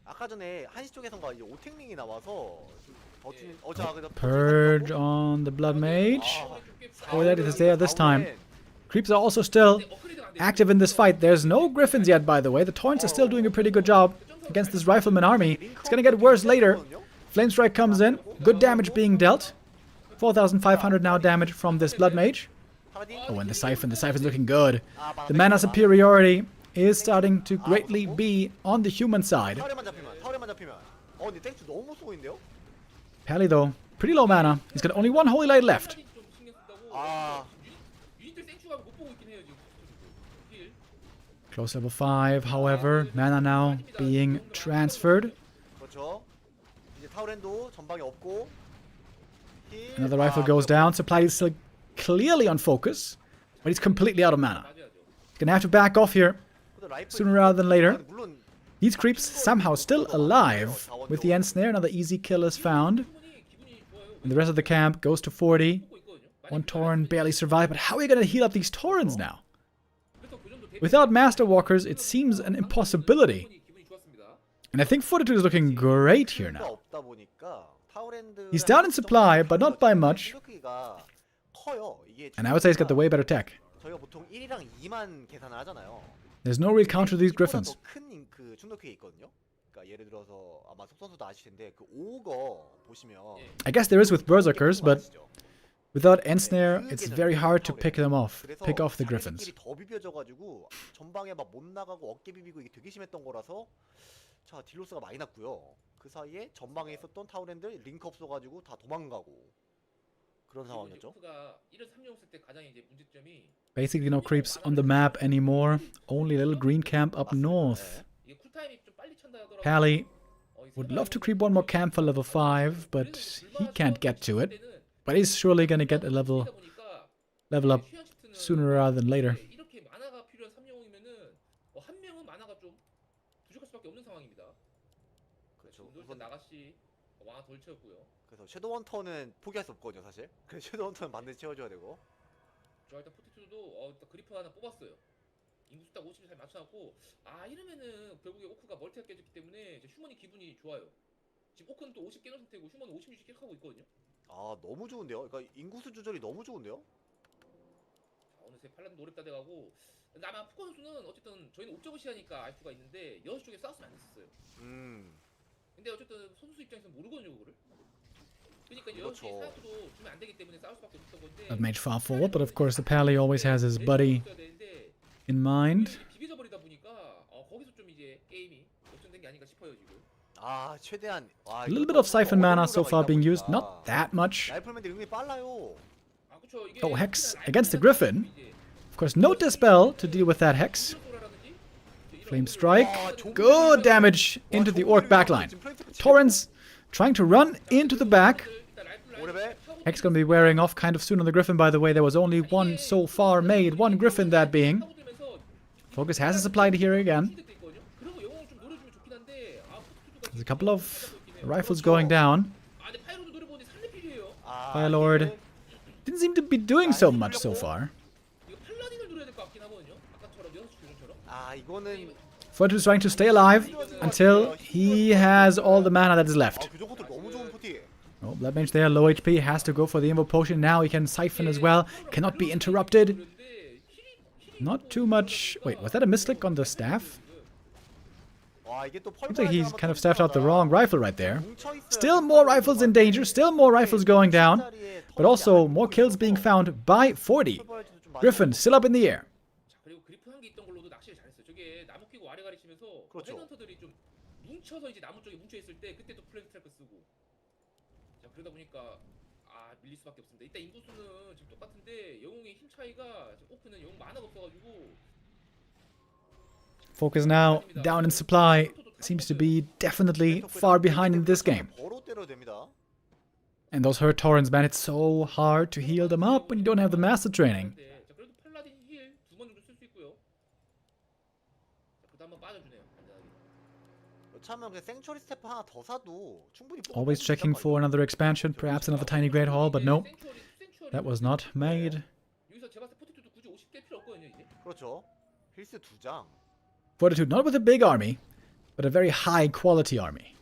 C: 아까 전에 한시 쪽에선가 이제 오택링이 나와서 좀 버티는 자, 그래도
B: Purge on the Blood Mage. Oh, that is there this time. Creeps are also still active in this fight. There's no Griffins yet, by the way. The Torrents are still doing a pretty good job against this Rifleman army. It's gonna get worse later. Flame Strike comes in. Good damage being dealt. 4,500 now damage from this Blood Mage. Oh, and the Siphon's looking good. The mana superiority is starting to greatly be on the human side.
C: 타워레만 잡히면 근데 땡큐 너무 쏘인데요?
B: Pally, though, pretty low mana. He's got only one Holy Light left.
C: 아,
G: 유닛들 땡큐가 못 보고 있긴 해요 지금.
B: Close level 5, however, mana now being transferred.
C: 그렇죠. 이제 타우렌도 전방에 없고. 힐.
B: Another rifle goes down. Supply is still clearly on focus, but he's completely out of mana. He's gonna have to back off here sooner rather than later.
C: 물론
B: These creeps somehow still alive. With the end snare, another easy kill is found. And the rest of the camp goes to 40. One Tauren barely survived, but how are you gonna heal up these Taurens now? Without Master Walkers, it seems an impossibility. And I think Fortitude is looking great here now.
C: 없다 보니까 타우렌드.
B: He's down in supply, but not by much.
C: 충격기가 커요. 이게
B: And I would say he's got the way better tech.
C: 저희가 보통 1이랑 2만 계산을 하잖아요.
B: There's no real counter to these Griffins.
C: 큰그 충격기가 있거든요. 그러니까 예를 들어서 아마 속 선수도 아실 텐데 그 오거 보시면
B: I guess there is with Berserkers, but without end snare, it's very hard to pick them off. Pick off the Griffins.
C: 더 비벼져가지고 전방에 막 못 나가고 어깨 비비고 이게 되게 심했던 거라서 자 딜로스가 많이 났고요. 그 사이에 전방에 있었던 타우렌들 링크 없어가지고 다 도망가고 그런 상황이었죠.
B: Basically no creeps on the map anymore. Only a little green camp up north. Pally would love to creep one more camp for level 5, but he can't get to it. But he's surely gonna get a level up sooner rather than later.
C: 그래서 섀도우 헌터는 포기할 수 없거든요, 사실. 그래서 섀도우 헌터는 반드시 채워줘야 되고.
G: 저 일단 포티튜드도 일단 그리프 하나 뽑았어요. 인구수 딱 50을 잘 맞춰놨고 이러면은 결국에 오크가 멀티가 깨졌기 때문에 이제 휴먼이 기분이 좋아요. 지금 오크는 또 50 깨놓은 상태고 휴먼은 56 깨하고 있거든요.
C: 아 너무 좋은데요? 그러니까 인구수 조절이 너무 좋은데요?
G: 자, 어느새 팔라딘 노립다 돼가고 근데 아마 푸코 선수는 어쨌든 저희는 옵저버 시하니까 알 수가 있는데 6쪽에 싸웠으면 안 됐었어요. 근데 어쨌든 선수 입장에서 모르거든요 그거를. 그러니까 6쪽에 사약도 주면 안 되기 때문에 싸울 수밖에 없었던 건데
B: That mage far forward, but of course the Pally always has his buddy in mind.
G: 비벼져 버리다 보니까 거기서 좀 이제 게임이 역전된 게 아닌가 싶어요 지금.
C: 아 최대한
B: A little bit of Siphon mana so far being used, not that much.
C: 라이플맨들이 은근히 빨라요.
B: Oh, Hex against the Griffin. Of course, no Dispel to deal with that Hex. Flame Strike. Good damage into the Orc backline. Torrents trying to run into the back. Hex gonna be wearing off kind of soon on the Griffin, by the way. There was only one so far made. One Griffin, that being. Focus has a supply here again. There's a couple of rifles going down. Fire Lord didn't seem to be doing so much so far. Fortitude is trying to stay alive until he has all the mana that is left. Oh, Blood Mage there, low HP, has to go for the Invo Potion. Now he can Siphon as well. Cannot be interrupted. Not too much. Wait, was that a misclick on the staff? Looks like he's kind of staffed out the wrong rifle right there. Still more rifles in danger, still more rifles going down, but also more kills being found by 40. Griffin still up in the air.
G: 그러다 보니까 밀릴 수밖에 없습니다. 일단 인구수는 지금 똑같은데 영웅의 힘 차이가 오크는 영웅 만화가 없어가지고.
B: Focus now down in supply. Seems to be definitely far behind in this game. And those hurt Taurens, man, it's so hard to heal them up when you don't have the master training. Always checking for another expansion, perhaps another tiny great hall, but no, that was not made. Fortitude, not with a big army, but a very high quality army.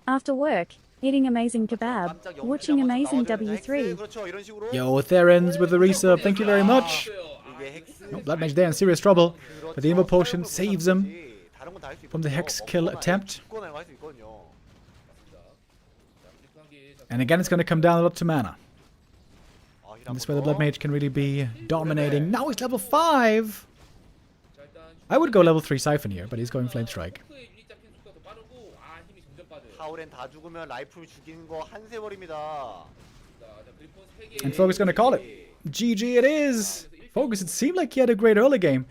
F: After work, eating amazing kebab, watching amazing W3.
B: Yo, Therens with the resub, thank you very much. No, Blood Mage there in serious trouble, but the Invo Potion saves him from the Hex kill attempt. And again, it's going to come down a lot to mana. And this way the Blood Mage can really be dominating. Now he's level 5! I would go level 3 Siphon here, but he's going Flame Strike. And Focus gonna call it. GG it is! Focus, it seemed like he had a great early game.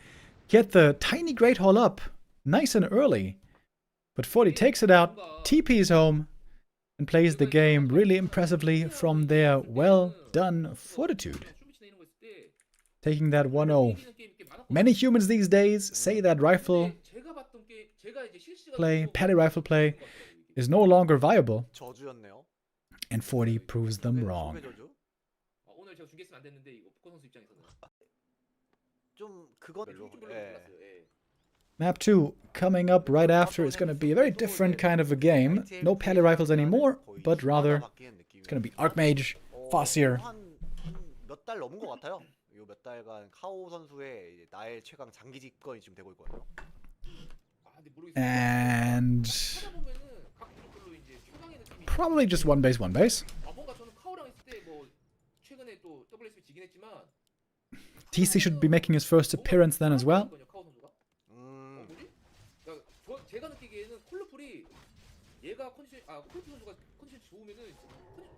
B: He had the tiny Great Hall up, nice and early. But 40 takes it out, TP's home, and plays the game really impressively from their well-done Fortitude. Taking that 1-0. Many humans these days say that rifle play, paddy rifle play, is no longer viable,
C: 저주였네요.
B: and 40 proves them wrong.
C: 저주?
G: 오늘 제가 중계했으면 안 됐는데 이거 북한 선수 입장에서는
C: 좀 그건 별로.
G: 별로
C: 예.
G: 몰랐어요. 예.
B: Map 2 coming up right after is going to be a very different kind of a game. No paddy rifles anymore, but rather it's going to be Archmage, Farseer.
C: 몇달 넘은 것 같아요. 요 몇 달간 카오 선수의 이제 나의 최강 장기 집권이 지금 되고 있거든요.
G: 아, 근데 모르겠어요.
B: And
G: 찾아보면은 각 그룹별로 이제 최강의 느낌이
B: probably just one base, one base.
G: 아, 뭔가 저는 카오랑 했을 때 뭐 최근에 또 WSB 지긴 했지만
B: TC should be making his first appearance then as well.
G: 카오 선수가? 뭐지? 그러니까 제가 느끼기에는 콜루풀이 얘가 컨디션 콜루풀 선수가 컨디션 좋으면은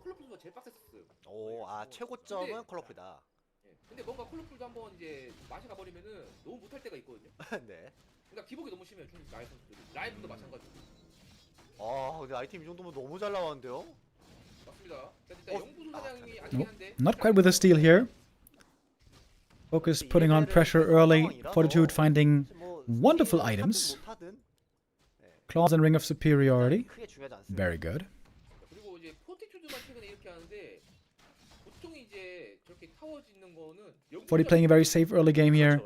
G: 콜루풀 선수가 제일 빡셌었어요.
C: 오, 아 최고점은 콜로프다.
G: 예. 근데 뭔가 콜루풀도 한번 이제 맛이 가버리면은 너무 못할 때가 있거든요.
C: 네.
G: 그러니까 기복이 너무 심해요. 중국 라이브 선수들이. 라이브도 마찬가지고.
C: 아, 근데 아이템 이 정도면 너무 잘 나왔는데요.
G: 맞습니다. 일단 영구수 사냥이 아니긴 한데.
B: Not quite with the steal here. Focus putting on pressure early. Fortitude finding wonderful items. Claws and Ring of Superiority.
C: 크게 중요하지 않습니다.
B: Very good.
G: 그리고 이제 포티튜드만 최근에 이렇게 하는데 보통 이제 저렇게 타워 짓는 거는
B: 40 playing a very safe early game here.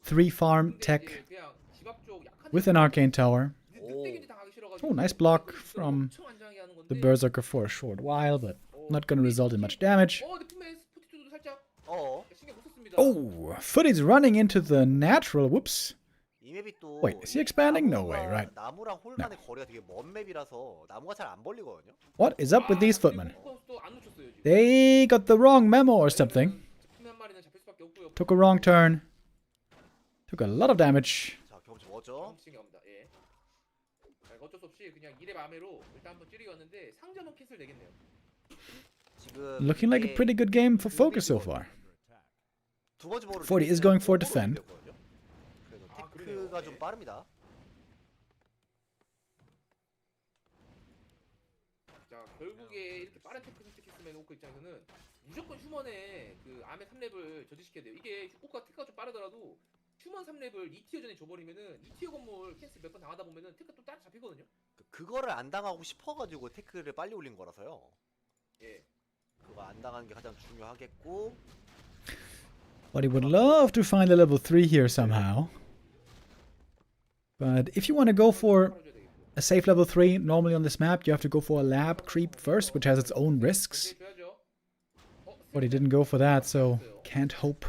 B: 3 farm tech
G: 그냥 집 앞쪽 약한
B: with an arcane tower.
G: 늑대기지 당하기 싫어가지고
B: Oh, nice block from
G: 엄청 안장하게 하는 건데.
B: the Berserker for a short while, but not going to result in much damage.
G: 근데 포티튜드도 살짝
C: 어.
G: 신경 못 썼습니다.
B: Oh, Footy's running into the natural. Whoops.
C: 이 맵이 또
B: Wait, is he expanding? No way, right?
C: 나무랑 홀 간의 거리가 되게 먼 맵이라서 나무가 잘 안 벌리거든요.
B: What is up with these footmen?
G: 선수도 안 놓쳤어요 지금.
B: They got the wrong memo or something.
G: 품에 한 마리는 잡힐 수밖에 없고요.
B: Took a wrong turn. Took a lot of damage.
C: 자, 경험치 뭐죠?
G: 신경합니다. 예. 자, 어쩔 수 없이 그냥 일의 마음으로 일단 한번 찌르였는데 상점은 캔슬 되겠네요.
C: 지금
B: Looking like a pretty good game for Focus so far.
C: 두 번째 볼을
B: 40 is going for defend.
C: 그래서 테크가 좀 빠릅니다.
G: 자, 결국에 이렇게 빠른 테크 선택했으면 오크 입장에서는 무조건 휴먼의 그 암의 3렙을 저지시켜야 돼요. 이게 오크가 테크가 좀 빠르더라도 휴먼 3렙을 2티어 전에 줘버리면은 2티어 건물 캔슬 몇 번 당하다 보면은 테크가 또 따라 잡히거든요.
C: 그거를 안 당하고 싶어가지고 테크를 빨리 올린 거라서요.
G: 예.
C: 그거 안 당하는 게 가장 중요하겠고.
B: But he would love to find a level 3 here somehow. But if you want to go for a safe level 3, normally on this map, you have to go for a lab creep first, which has its own risks. But he didn't go for that, so can't hope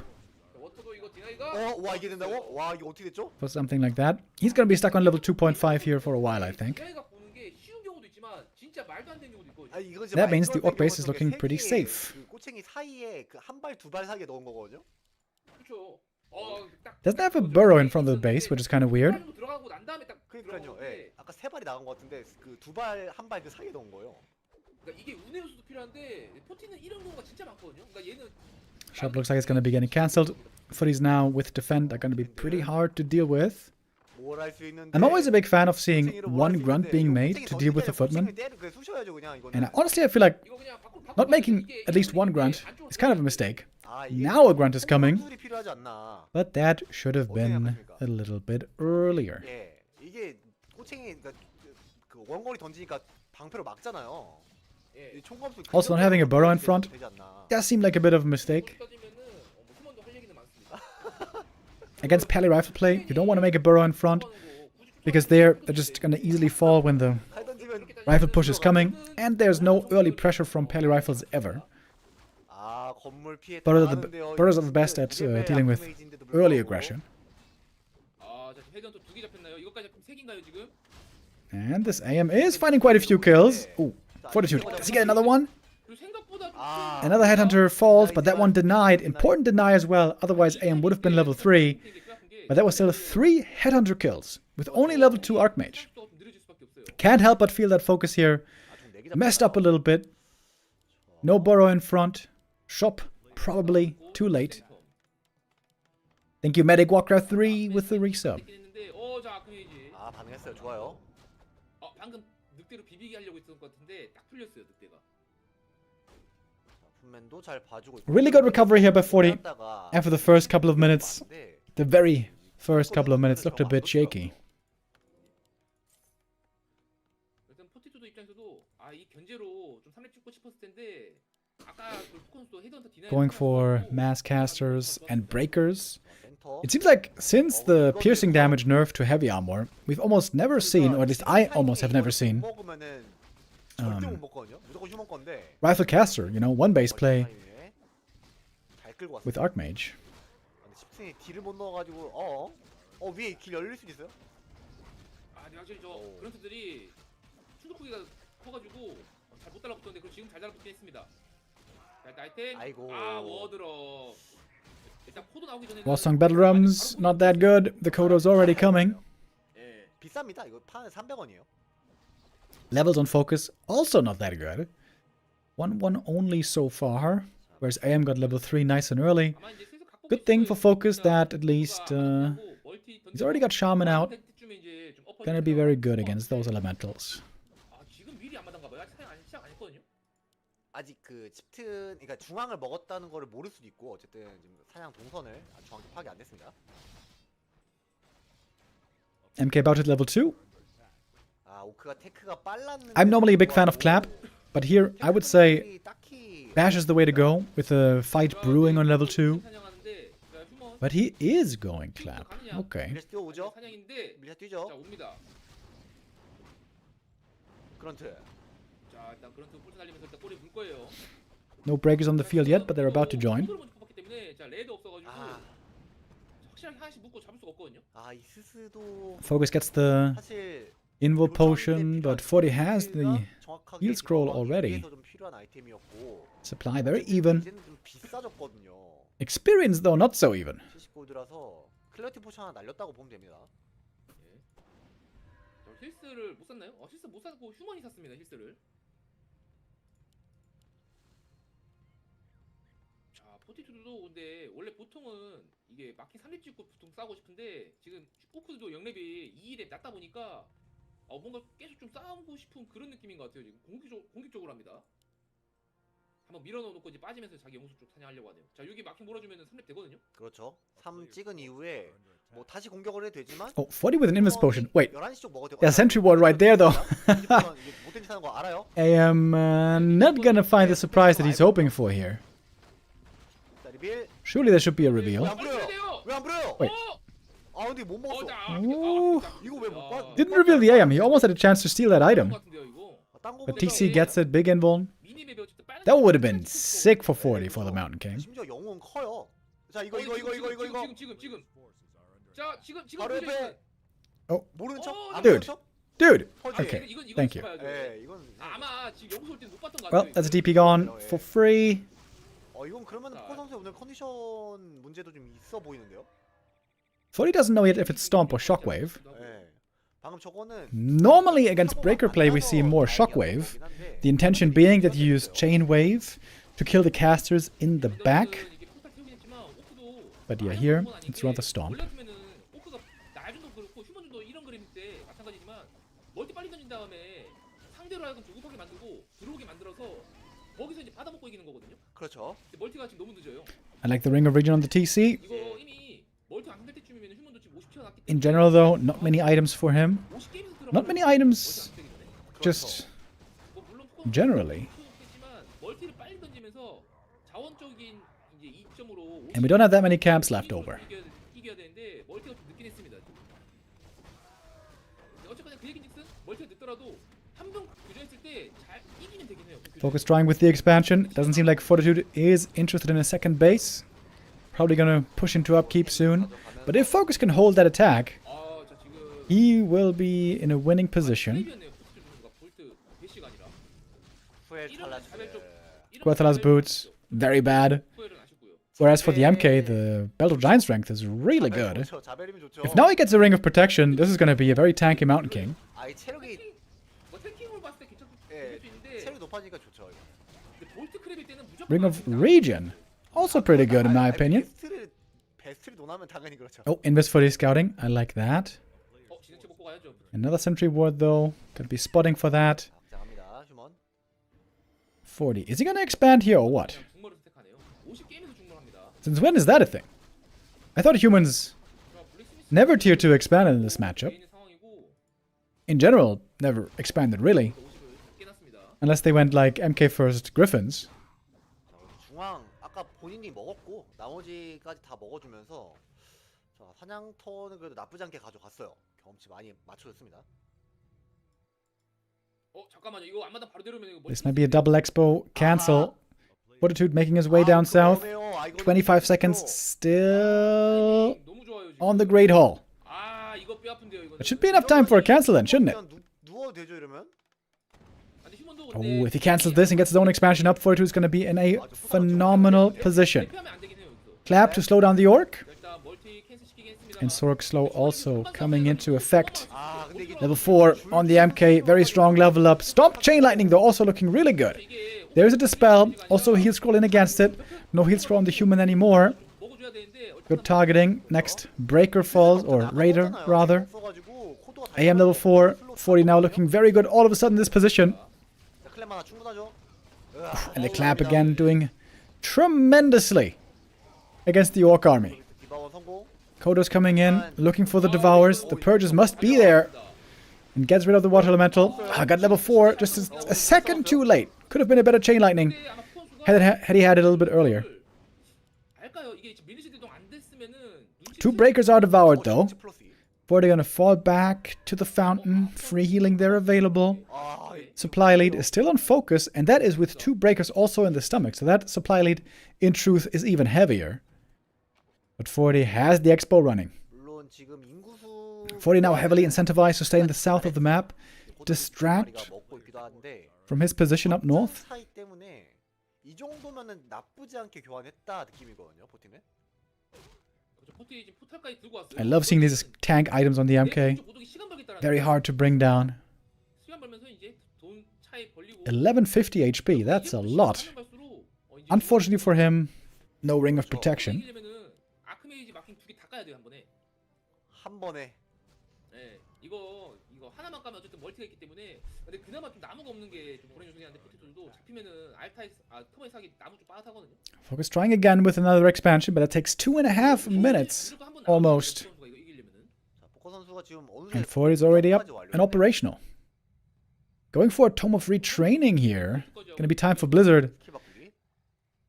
G: 워터도 이거 디나이가
C: 와 이게 된다고? 와 이게 어떻게 됐죠?
B: for something like that. He's gonna be stuck on level 2.5 here for a while, I think.
G: 디나이가 보는 게 쉬운 경우도 있지만 진짜 말도 안 되는 경우도 있거든요.
C: 아니, 이건 진짜
B: That means the
C: 말도 안
B: orc base is
C: 되는
B: looking
C: 경우는
B: pretty
C: 세 개의
B: safe.
C: 그 꼬챙이 사이에 그 한 발 두 발 사이에 넣은 거거든요.
G: 그렇죠. 딱
B: Doesn't have a burrow in front of the base, which is kind of weird.
G: 들어가고 난 다음에 딱
C: 그러니까요.
G: 들어가는데
C: 예. 아까 세 발이 나간 것 같은데 그 두 발 한 발 그 사이에 넣은 거예요.
G: 그러니까 이게 운의 요소도 필요한데 포티는 이런 경우가 진짜 많거든요. 그러니까 얘는
B: Shop looks like it's gonna be getting cancelled. Footies now with defend are gonna be pretty hard to deal with.
C: 뭘 할 수 있는데.
B: I'm always a big fan of seeing one grunt being made to deal with the footman. And honestly, I feel like
G: 이거 그냥 밖으로
B: not making at least one grunt is kind of a mistake. Now a grunt is coming,
C: 술이 필요하지 않나.
B: but that should have been a little bit earlier.
C: 예. 이게 꼬챙이 그러니까 그 원거리 던지니까 방패로 막잖아요. 이 총검수
B: Also, not having a burrow in front
C: 되지 않나.
B: does seem like a bit of a mistake.
G: 따지면은 뭐 휴먼도 할 얘기는 많습니다.
B: Against pally rifle play, you don't want to make a burrow in front because they're just gonna easily fall when the
C: 칼 던지면
B: rifle push is coming, and there's no early pressure from pally rifles ever.
C: 아, 건물 피해
B: Burrows are the best at dealing with early aggression.
G: 아, 자, 헤드헌 또 2개 잡혔나요? 이것까지 잡히면 3개인가요, 지금?
B: And this AM is finding quite a few kills. Ooh, Fortitude. Does he get another one?
G: 그리고 생각보다
B: Another headhunter falls, but that one denied. Important deny as well, otherwise AM would have been level 3. But that was still 3 headhunter kills, with only level 2 Archmage.
G: 좀 느려질 수밖에 없어요.
B: Can't help but feel that focus here. Messed up a little bit. No burrow in front. Shop, probably too late. Thank you, Medic Warcraft 3 with the resub.
G: 자, 아크메이지.
C: 아, 반응했어요. 좋아요.
G: 방금 늑대로 비비게 하려고 했던 것 같은데 딱 풀렸어요 늑대가.
C: 푼맨도 잘 봐주고 있고.
B: Really good recovery here by 40
C: 하다가
B: after the first couple of minutes.
C: 봤는데
B: The very first couple of minutes looked a bit shaky.
G: 일단 포티투드 입장에서도 이 견제로 좀 3렙 찍고 싶었을 텐데 아까 그 포커스도 헤드헌터 디나이
B: Going for mass casters and breakers.
C: 센터.
B: It seems like since the piercing damage nerf to heavy armor, we've almost never seen, or at least I almost have never seen,
C: 먹으면은 절대 못 먹거든요. 무조건 휴먼 건데.
B: rifle caster, you know, one base play
C: 잘 끌고 왔어.
B: with Archmage.
C: 근데 집승이 딜을 못 넣어가지고 위에 길 열릴 수도 있어요.
G: 근데 확실히 저
C: 오.
G: 그런트들이 충격 크기가 커가지고 잘 못 달라붙었는데 그럼 지금 잘 달라붙긴 했습니다. 자 나이템.
C: 아이고.
G: 워드럽. 일단 코드 나오기 전에.
B: Warsong Battle Drums, not that good. The Kodo's already coming.
G: 예.
C: 비쌉니다. 이거 판 300원이에요.
B: Levels on focus, also not that good. 1-1 only so far. Whereas AM got level 3 nice and early.
G: 아마 이제 슬슬 각본
B: Good thing for
G: 있을
B: focus
G: 거예요.
B: that at least he's already got Shaman out.
G: 때쯤에 이제 좀 엎어지면서
B: Gonna be very good against those elementals.
G: 지금 미리 안 맞은가 봐요. 아직 시작 안 했거든요.
C: 아직 그 칩튼, 그러니까 중앙을 먹었다는 거를 모를 수도 있고 어쨌든 지금 사냥 동선을 정확히 파악이 안 됐습니다.
B: MK about at level 2.
C: 오크가 테크가 빨랐는데.
B: I'm normally a big fan of Clap, but here I would say
C: 딱히
B: Bash is the way to go with a fight brewing on level 2.
G: 사냥하는데 자, 휴먼
B: But he is going Clap. Okay.
C: 밀레스 뛰어오죠?
G: 사냥인데
C: 밀레스
G: 자
C: 뛰죠?
G: 옵니다.
C: 그런트.
G: 자 일단 그런트 폴트 날리면서 일단 꼬리 물 거예요.
B: No breakers on the field yet, but they're about to join.
G: 코드를 먼저 뽑았기 때문에 자 레드 없어가지고 확실하게 하나씩 묶고 잡을 수가 없거든요.
C: 이 스스도
B: Focus gets the
C: 사실
B: invul potion, but 40 has the
C: 정확하게
B: heal scroll
C: 들어가기
B: already.
C: 위해서 좀 필요한 아이템이었고
B: supply very even.
C: 이제는 좀 비싸졌거든요.
B: Experience though not so even.
C: 70골드라서 클래리티 포션 하나 날렸다고 보면 됩니다.
G: 힐스를 못 샀나요? 힐스 못 샀고 휴먼이 샀습니다. 힐스를. 자 포티투드도 근데 원래 보통은 이게 마킹 3렙 찍고 보통 싸우고 싶은데 지금 오크도 0렙이 2렙 낮다 보니까 뭔가 계속 좀 싸우고 싶은 그런 느낌인 것 같아요. 지금 공격적으로 합니다. 한번 밀어넣어놓고 이제 빠지면서 자기 영수 쪽 사냥하려고 하네요. 자 여기 마킹 몰아주면 3렙 되거든요.
C: 그렇죠. 3 찍은 이후에 뭐 다시 공격을 해도 되지만
B: Oh, 40 with an invis potion. Wait,
C: 11시 쪽 먹어도
B: yeah, sentry ward right there though.
C: 못된 짓 하는 거 알아요?
B: I am not gonna find the surprise that he's hoping for here.
C: 자, 리빌.
B: Surely there should be a reveal.
C: 왜안 부려요? 왜안 부려요?
B: Wait.
C: 근데 못 먹었어.
B: Ooh.
C: 이거 왜 못 봐?
B: Didn't reveal the AM. He almost had a chance to steal that item.
C: 딴거
B: But TC gets it, big invuln. That would have been sick for 40 for the Mountain King.
C: 심지어 영웅은 커요. 자, 이거.
G: 지금. 자, 지금
C: 바로 옆에. 모르는 척? 안
B: Dude.
C: 모르는 척?
B: Dude.
C: 퍼지.
B: Okay.
G: 이건
B: Thank you.
G: 봐야죠.
C: 이건
G: 아마 지금 영수 올 때는 못 봤던 것
B: Well,
G: 같아요.
B: that's a DP gone for free.
C: 이건 그러면 포 선수 오늘 컨디션 문제도 좀 있어 보이는데요?
B: 40 doesn't know yet if it's Stomp or Shockwave.
C: 방금 저거는
B: Normally against breaker play we see more Shockwave. The intention being that you use Chain Wave to kill the casters in the back. But yeah, here it's rather Stomp.
G: 오크가 나중도 그렇고 휴먼도 이런 그림 때 마찬가지지만 멀티 빨리 던진 다음에 상대로 하여금 조급하게 만들고 들어오게 만들어서 거기서 이제 받아먹고 이기는 거거든요.
C: 그렇죠.
G: 근데 멀티가 지금 너무 늦어요.
B: I like the Ring of Region on the TC.
G: 이거 이미 멀티 안 될 때쯤이면 휴먼도 지금 50 튀어났기 때문에
B: In general though, not many items for him.
G: 50게임에서 들어가면
B: Not many items,
G: 멀티 안 되기 전에.
B: just
G: 뭐 물론 포커는
B: generally.
G: 좋겠지만 멀티를 빨리 던지면서 자원적인 이제 이점으로
B: And we don't have that many camps left over.
G: 이겨야 되는데 멀티가 좀 늦긴 했습니다. 어쨌거나 그 얘기인즉슨 멀티가 늦더라도 한 번 교전했을 때 잘 이기면 되긴 해요.
B: Focus trying with the expansion. Doesn't seem like Fortitude is interested in a second base. Probably gonna push into upkeep soon. But if Focus can hold that attack,
G: 자 지금
B: he will be in a winning position.
G: 트랩이었네요. 볼트 배시가 아니라.
C: 후엘 탈라스.
B: Guatala's boots, very bad.
G: 후엘은 아쉽고요.
B: Whereas for the MK, the Belt of Giant Strength is really good.
C: 좋죠. 자베림이 좋죠.
B: If now he gets a Ring of Protection, this is gonna be a very tanky Mountain King.
C: 이 체력이
G: 뭐 탱킹으로 봤을 때 괜찮을 수 있는데
C: 체력이 높아지니까 좋죠. 이거.
G: 근데 볼트 크랩일 때는 무조건
B: Ring of Region, also pretty good in my opinion.
C: 베스트를 논하면 당연히 그렇죠.
B: Oh, Invis for the scouting, I like that.
G: 진행체 먹고 잡고 가야죠.
B: Another sentry ward though. Gotta be spotting for that.
C: 갑니다. 휴먼.
B: 40. Is he gonna expand here or what?
G: 그냥 중머를 선택하네요. 50게임에서 중머합니다.
B: Since when is that a thing? I thought humans never tier 2 expanded in this matchup.
G: 개인의 상황이고
B: In general, never expanded really.
G: 50을 깨놨습니다.
B: Unless they went like MK first Griffins.
C: 자, 중앙 아까 본인이 먹었고 나머지까지 다 먹어주면서 자, 사냥터는 그래도 나쁘지 않게 가져갔어요. 경험치 많이 맞춰줬습니다.
G: 잠깐만요. 이거 안마당 바로 내려오면 이거
B: This might be a double expo. Cancel. Fortitude making his way down south. 25 seconds still
G: 너무 좋아요, 지금.
B: on the Great Hall.
G: 이거 뼈 아픈데요, 이거.
B: It should be enough time for a cancel then, shouldn't it?
C: 누워도 되죠 이러면?
G: 근데 휴먼도
B: Oh, if he cancels this and gets his own expansion up, Fortitude is going to be in a phenomenal position.
G: 대피하면 안 되긴 해요, 여기서.
B: Clap to slow down the Orc.
G: 일단 멀티 캔슬 시키긴 했습니다.
B: And Sork Slow also coming into effect.
C: 아 근데 이게
B: Level 4 on the MK, very strong level up. Stomp Chain Lightning though, also looking really good. There's a Dispel, also heal scroll in against it. No heal scroll on the human anymore.
G: 먹어줘야 되는데
B: Good targeting. Next, Breaker falls, or Raider rather.
C: 써가지고 코드가 다
B: AM level 4, 40 now looking very good all of a sudden this position.
C: 자, 클랩 하나 충분하죠?
B: And the Clap again doing tremendously against the Orc army.
C: 디바원 성공.
B: Kodo's coming in, looking for the Devours. The Purges must be there. And gets rid of the Water Elemental. Got level 4, just a second too late. Could have been a better Chain Lightning had he had it a little bit earlier.
G: 알까요? 이게 밀리시 대동 안 됐으면은
B: Two Breakers are devoured though.
C: 플러스 2.
B: 40 gonna fall back to the fountain. Free healing there available.
C: 아,
B: Supply lead is still on focus, and that is with 2 Breakers also in the stomach. So that supply lead, in truth, is even heavier. But 40 has the expo running.
C: 물론 지금 인구수
B: 40 now heavily incentivized to stay in the south of the map. Distract
C: 먹고 있기도 한데
B: from his position up north.
C: 차이 때문에 이 정도면은 나쁘지 않게 교환했다 느낌이거든요, 보팀에.
G: 포티 지금 포탈까지 들고 왔어요.
B: I love seeing these tank items on the MK. Very hard to bring down.
G: 시간 벌면서 이제 돈 차에 벌리고
B: 1150 HP, that's a lot. Unfortunately for him, no ring of protection.
G: 아크메이지 마킹 2개 다 까야 돼요, 한 번에.
C: 한 번에
G: 네, 이거 하나만 까면 어쨌든 멀티가 있기 때문에. 근데 그나마 좀 나무가 없는 게 좀 불행 요소긴 한데 포티들도 잡히면은 터머에 사기 나무 좀 빠듯하거든요.
B: Focus trying again with another expansion, but that takes 2.5 minutes almost.
C: 자, 포커 선수가 지금 어느
B: And 40 is already up and operational. Going for a Tome of Retraining here. Gonna be time for Blizzard.
C: 키 바꾸기.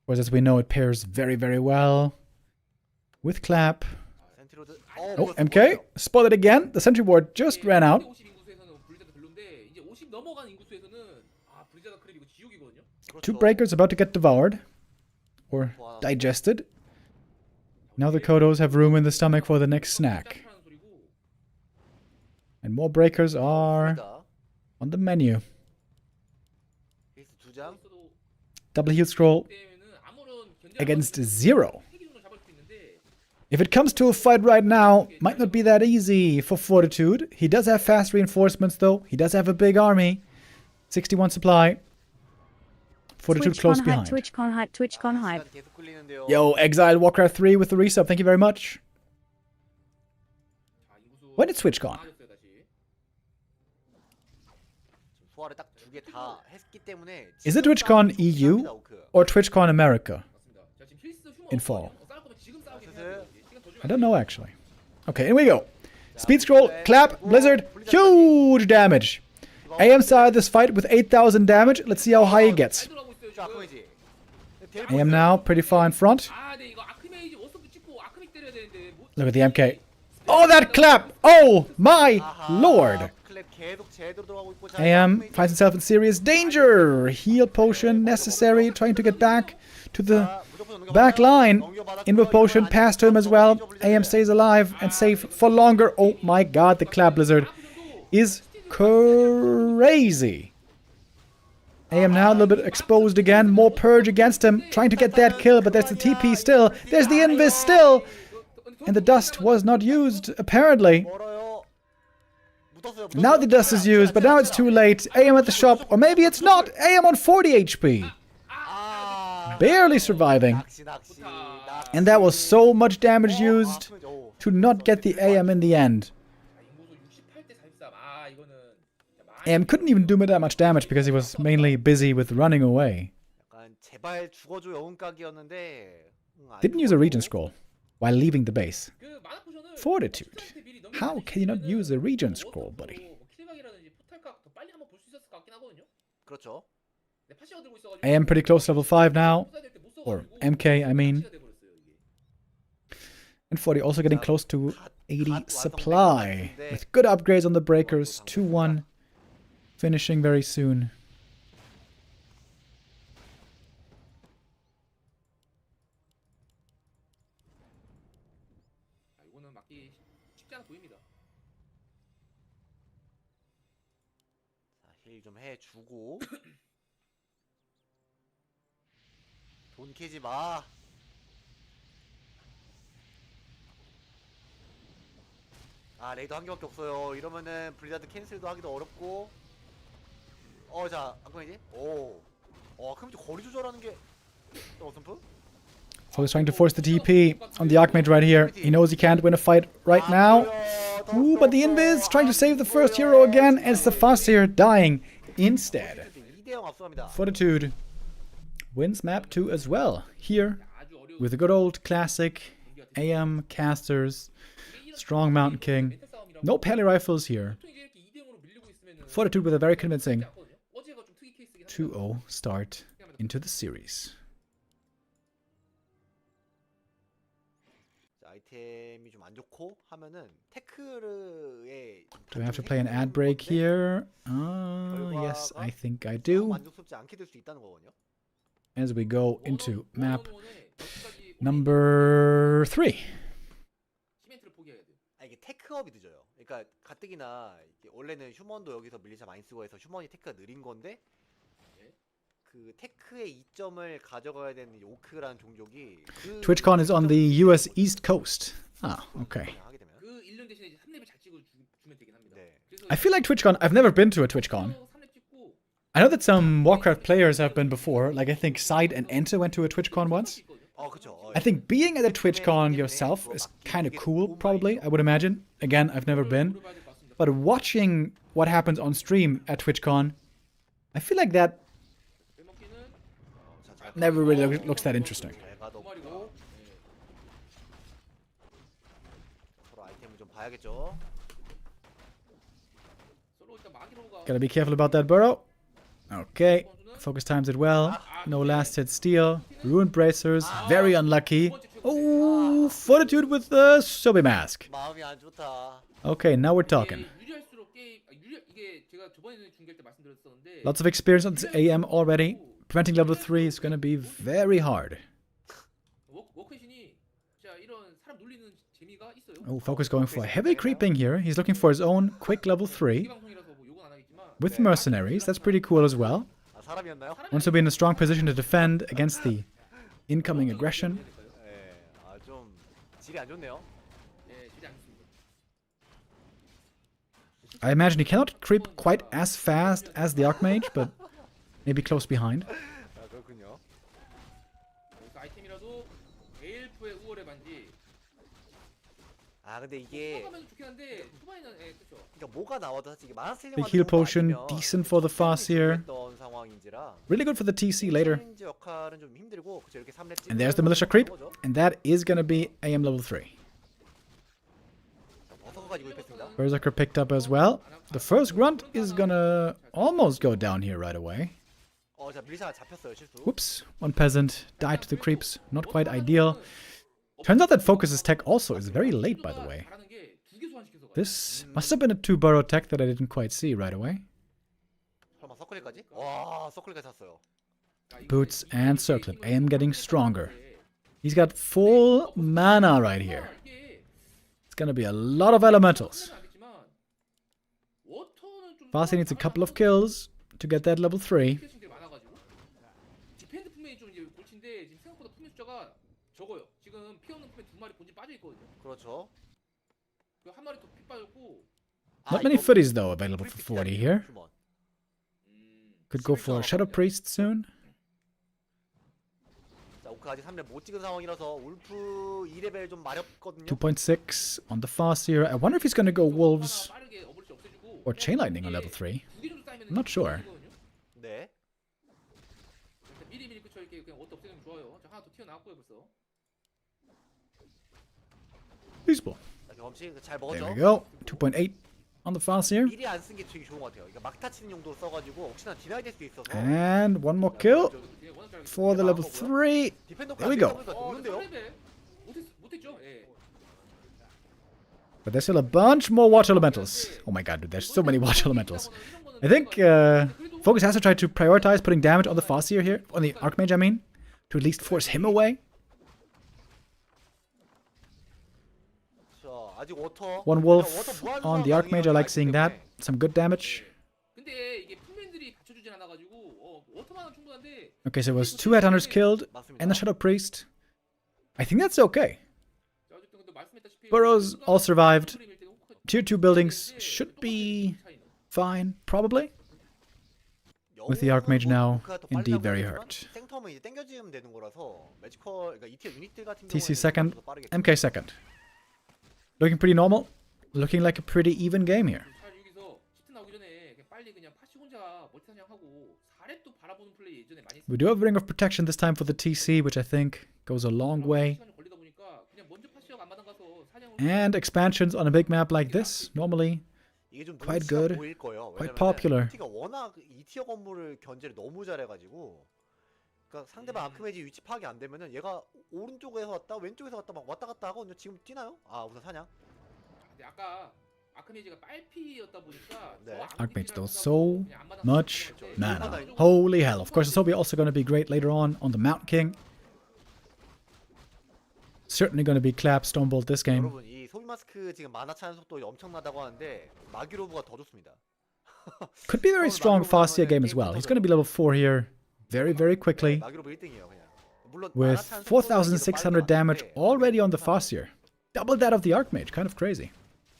B: Whereas as we know, it pairs very, very well with Clap.
C: 센트로드.
B: Oh, MK spotted again. The sentry ward just ran out.
G: 50 인구수에서는 블리자드 별론데 이제 50 넘어간 인구수에서는 블리자드 크랩 이거 지옥이거든요.
B: Two Breakers about to get devoured or digested. Now the Kodos have room in the stomach for the next snack. And more Breakers are on the menu.
C: 베이스 2장.
B: Double heal scroll against 0. If it comes to a fight right now, might not be that easy for Fortitude. He does have fast reinforcements though. He does have a big army. 61 supply. Fortitude close behind.
F: TwitchCon hype, TwitchCon hype.
C: 계속 끌리는데요.
B: Yo, Exiled Warcraft 3 with the resub. Thank you very much. When did Switch gone?
C: 소화를 딱 두 개 다 했기 때문에
B: Is it TwitchCon EU or TwitchCon America in fall? I don't know actually. Okay, here we go. Speed scroll, clap, blizzard, huge damage. AM started this fight with 8,000 damage. Let's see how high he gets.
C: 자, 아크메이지.
B: AM now pretty far in front. Look at the MK. Oh, that clap! Oh, my lord!
C: 클랩 계속 제대로 들어가고 있고 자,
B: AM finds himself in serious danger. Heal potion necessary, trying to get back to the back line. Invoke potion passed to him as well. AM stays alive and safe for longer. Oh my god, the clap blizzard is crazy. AM now a little bit exposed again. More purge against him, trying to get that kill, but there's the TP still. There's the invis still. And the dust was not used, apparently.
C: 멀어요. 묻었어요.
B: Now the dust is used, but now it's too late. AM at the shop, or maybe it's not. AM on 40 HP. Barely surviving.
C: 낚시.
B: And that was so much damage used to not get the AM in the end. AM couldn't even do me that much damage because he was mainly busy with running away.
C: 약간 제발 죽어줘 영웅각이었는데
B: Didn't use a regen scroll while leaving the base.
G: 그 마나 포션을
B: Fortitude.
G: 포탈한테 미리 넘기고
B: How can you not use a regen scroll,
G: 워터도
B: buddy?
G: 뭐 킬각이라든지 포탈각 더 빨리 한번 볼 수 있었을 것 같긴 하거든요.
C: 그렇죠.
G: 근데 파시가 들고 있어가지고
B: AM pretty close to level 5 now.
G: 못 쏴야 될때못
B: Or
G: 써가지고
B: MK, I mean.
G: 파시가 돼버렸어요, 이게.
B: And 40 also getting close to 80 supply. With good upgrades on the breakers. 2-1. Finishing very soon.
G: 아, 이거는 막기 쉽지 않아 보입니다.
C: 힐 좀 해주고 돈 캐지 마. 아 레이더 한 개밖에 없어요. 이러면은 블리자드 캔슬도 하기도 어렵고. 자 안광이지? 그럼 이제 거리 조절하는 게 어선프?
B: So he's trying to force the TP on the Archmage right here. He knows he can't win a fight right now. Ooh, but the Invis trying to save the first hero again. And it's the Farseer dying instead.
C: 2대0 앞서갑니다.
B: Fortitude wins map 2 as well. Here, with a good old classic AM casters, strong Mountain King. No Pally rifles here.
G: 보통 이제 이렇게 2대0으로 밀리고 있으면은
B: Fortitude with a very convincing
G: 않거든요. 어제가 좀 특이 케이스긴
B: 2-0 start into the series.
C: 아이템이 좀 안 좋고 하면은 테크르의
B: Do I have to play an ad break here? Yes, I think I do.
C: 만족스럽지 않게 될 수 있다는 거거든요.
B: As we go into map number 3.
G: 시멘트를 포기해야 돼요.
C: 이게 테크업이 늦어요. 그러니까 가뜩이나 이게 원래는 휴먼도 여기서 밀리자 많이 쓰고 해서 휴먼이 테크가 느린 건데 그 테크의 이점을 가져가야 되는 이 오크라는 종족이
B: TwitchCon is on the US East Coast. Ah, okay.
C: 하게 되면
G: 그 1년 대신에 이제 3렙을 잘 찍어 주면 되긴 합니다.
C: 네.
G: 그래서
B: I feel like TwitchCon, I've never been to a TwitchCon.
G: 3렙 찍고
B: I know that some Warcraft players have been before. Like I think Side and Enter went to a TwitchCon once.
C: 그렇죠.
B: I think being at a TwitchCon yourself is kind of cool, probably, I would imagine. Again, I've never been. But watching what happens on stream at TwitchCon, I feel like that never really looks that interesting.
C: 내가 넣고 서로 아이템을 좀 봐야겠죠.
G: 서로 일단 마기로가
B: Gotta be careful about that burrow. Okay, focus times it well. No last hit steal. Ruined bracers, very unlucky. Oh, Fortitude with the Sobe mask.
C: 마음이 안 좋다.
B: Okay, now we're talking.
G: 유리할수록 게임 이게 제가 저번에 중계할 때 말씀드렸었는데
B: Lots of experience on this AM already. Preventing level 3 is gonna be very hard.
G: 워크신이 진짜 이런 사람 놀리는 재미가 있어요.
B: Oh, focus going for heavy creeping here. He's looking for his own quick level 3
G: 방송이라서 뭐 욕은 안 하겠지만
B: with mercenaries. That's pretty cool as well.
C: 사람이었나요?
B: Wants to be in a strong position to defend against the incoming aggression.
C: 좀 질이 안 좋네요.
G: 예, 질이 안 좋습니다.
B: I imagine he cannot creep quite as fast as the Archmage, but maybe close behind.
C: 그렇군요.
G: 그래서 아이템이라도 에일프의 우월의 반지
C: 근데 이게
G: 하면 좋긴 한데 초반에는 그렇죠.
C: 그러니까 뭐가 나와도 사실 이게 마나슬링
B: The heal potion, decent for the Farseer.
C: 상황인지라
B: Really good for the TC later.
C: 챌린지 역할은 좀 힘들고 그쵸 이렇게 3렙
B: And there's the militia creep, and that is gonna be AM level 3.
C: 벗어가지고 입혔습니다.
B: Berserker picked up as well. The first grunt is gonna almost go down here right away.
C: 자 밀사가 잡혔어요 실수.
B: Whoops, one peasant died to the creeps. Not quite ideal. Turns out that Focus's tech also is very late, by the way.
G: 잘하는 게 두 개 소환시켜서
B: This must have been a 2-burrow tech that I didn't quite see right away.
C: 설마 서클까지? 와 서클까지 샀어요.
B: Boots and Circlet. AM getting stronger. He's got full mana right here. It's gonna be a lot of elementals. Farsi needs a couple of kills to get that level 3.
G: 디펜드 품이 좀 이제 골치인데 지금 생각보다 품의 숫자가 적어요. 지금 피 없는 품에 두 마리 본진 빠져 있거든요.
C: 그렇죠.
G: 그 한 마리 더 피 빠졌고.
B: Not many footies though available for 40 here. Could go for Shadow Priest soon.
C: 자 오크 아직 3렙 못 찍은 상황이라서 울프 2레벨 좀 마렵거든요.
B: 2.6 on the Farseer. I wonder if he's gonna go Wolves
G: 빠르게 어블리시 없애주고.
B: or Chain Lightning on level 3.
G: 두개 정도 하면은
B: I'm not sure.
C: 네.
G: 일단 미리 그쵸 이렇게 그냥 옷도 없애면 좋아요. 자, 하나 더 튀어나왔고요 벌써.
B: Useful.
C: 자, 경험치 잘
B: There
C: 먹었죠?
B: we go. 2.8 on the Farseer.
C: 미리 안 쓴 게 되게 좋은 것 같아요. 그러니까 막타 치는 용도로 써가지고 혹시나 디나이 될 수도 있어서.
B: And one more kill for the level 3.
C: 디펜더가
B: There we go.
C: 좋은데요?
G: 못했죠? 예.
B: But there's still a bunch more water elementals. Oh my god, dude, there's so many water elementals. I think Focus has to try to prioritize putting damage on the Farseer here. On the Archmage, I mean. To at least force him away.
C: 자, 아직 워터.
B: One wolf on the Archmage, I like seeing that. Some good damage.
G: 근데 이게 풀맨들이 받쳐주진 않아가지고 워터만은 충분한데.
B: Okay, so it was 2 Headhunters killed and the Shadow Priest. I think that's okay. Burrows all survived. Tier 2 buildings should be fine, probably. With the Archmage now indeed very hurt.
C: 생텀은 이제 땡겨지면 되는 거라서 매지컬 그러니까 이티어 유닛들 같은
B: TC
C: 경우에는
B: second,
C: 좀 더 빠르겠죠.
B: MK second. Looking pretty normal. Looking like a pretty even game here.
G: 잘 여기서 히트 나오기 전에 그냥 빨리 그냥 파시 혼자 멀티 사냥하고 4렙도 바라보는 플레이 예전에 많이
B: We do have Ring of Protection this time for the TC, which I think goes a long way.
G: 시간이 걸리다 보니까 그냥 먼저 파시하고 안마당 가서 사냥을
B: And expansions on a big map like this, normally
C: 이게 좀
B: quite
C: 눈치가
B: good,
C: 보일 거예요.
B: quite
C: 왜냐면은
B: popular.
C: 티가 워낙 이 티어 건물을 견제를 너무 잘해가지고, 그러니까 상대방 아크메지 위치 파악이 안 되면은 얘가 오른쪽에서 왔다 왼쪽에서 왔다 막 왔다 갔다 하거든요. 지금 뛰나요? 아 우선 사냥.
G: 근데 아까 아크메이지가 빨피였다 보니까
C: 네.
B: Archmage does so much mana. Holy hell. Of course, it's probably also going to be great later on the Mountain King. Certainly going to be clap Stonebolt this game.
C: 여러분 이 소비마스크 지금 만화 차는 속도 엄청나다고 하는데 마기로브가 더 좋습니다.
B: Could be a very strong Farseer game as well. He's going to be level 4 here very, very quickly.
C: 마기로브 1등이에요 그냥. 물론
B: With 4,600 damage already on the Farseer. Double that of the Archmage. Kind of crazy.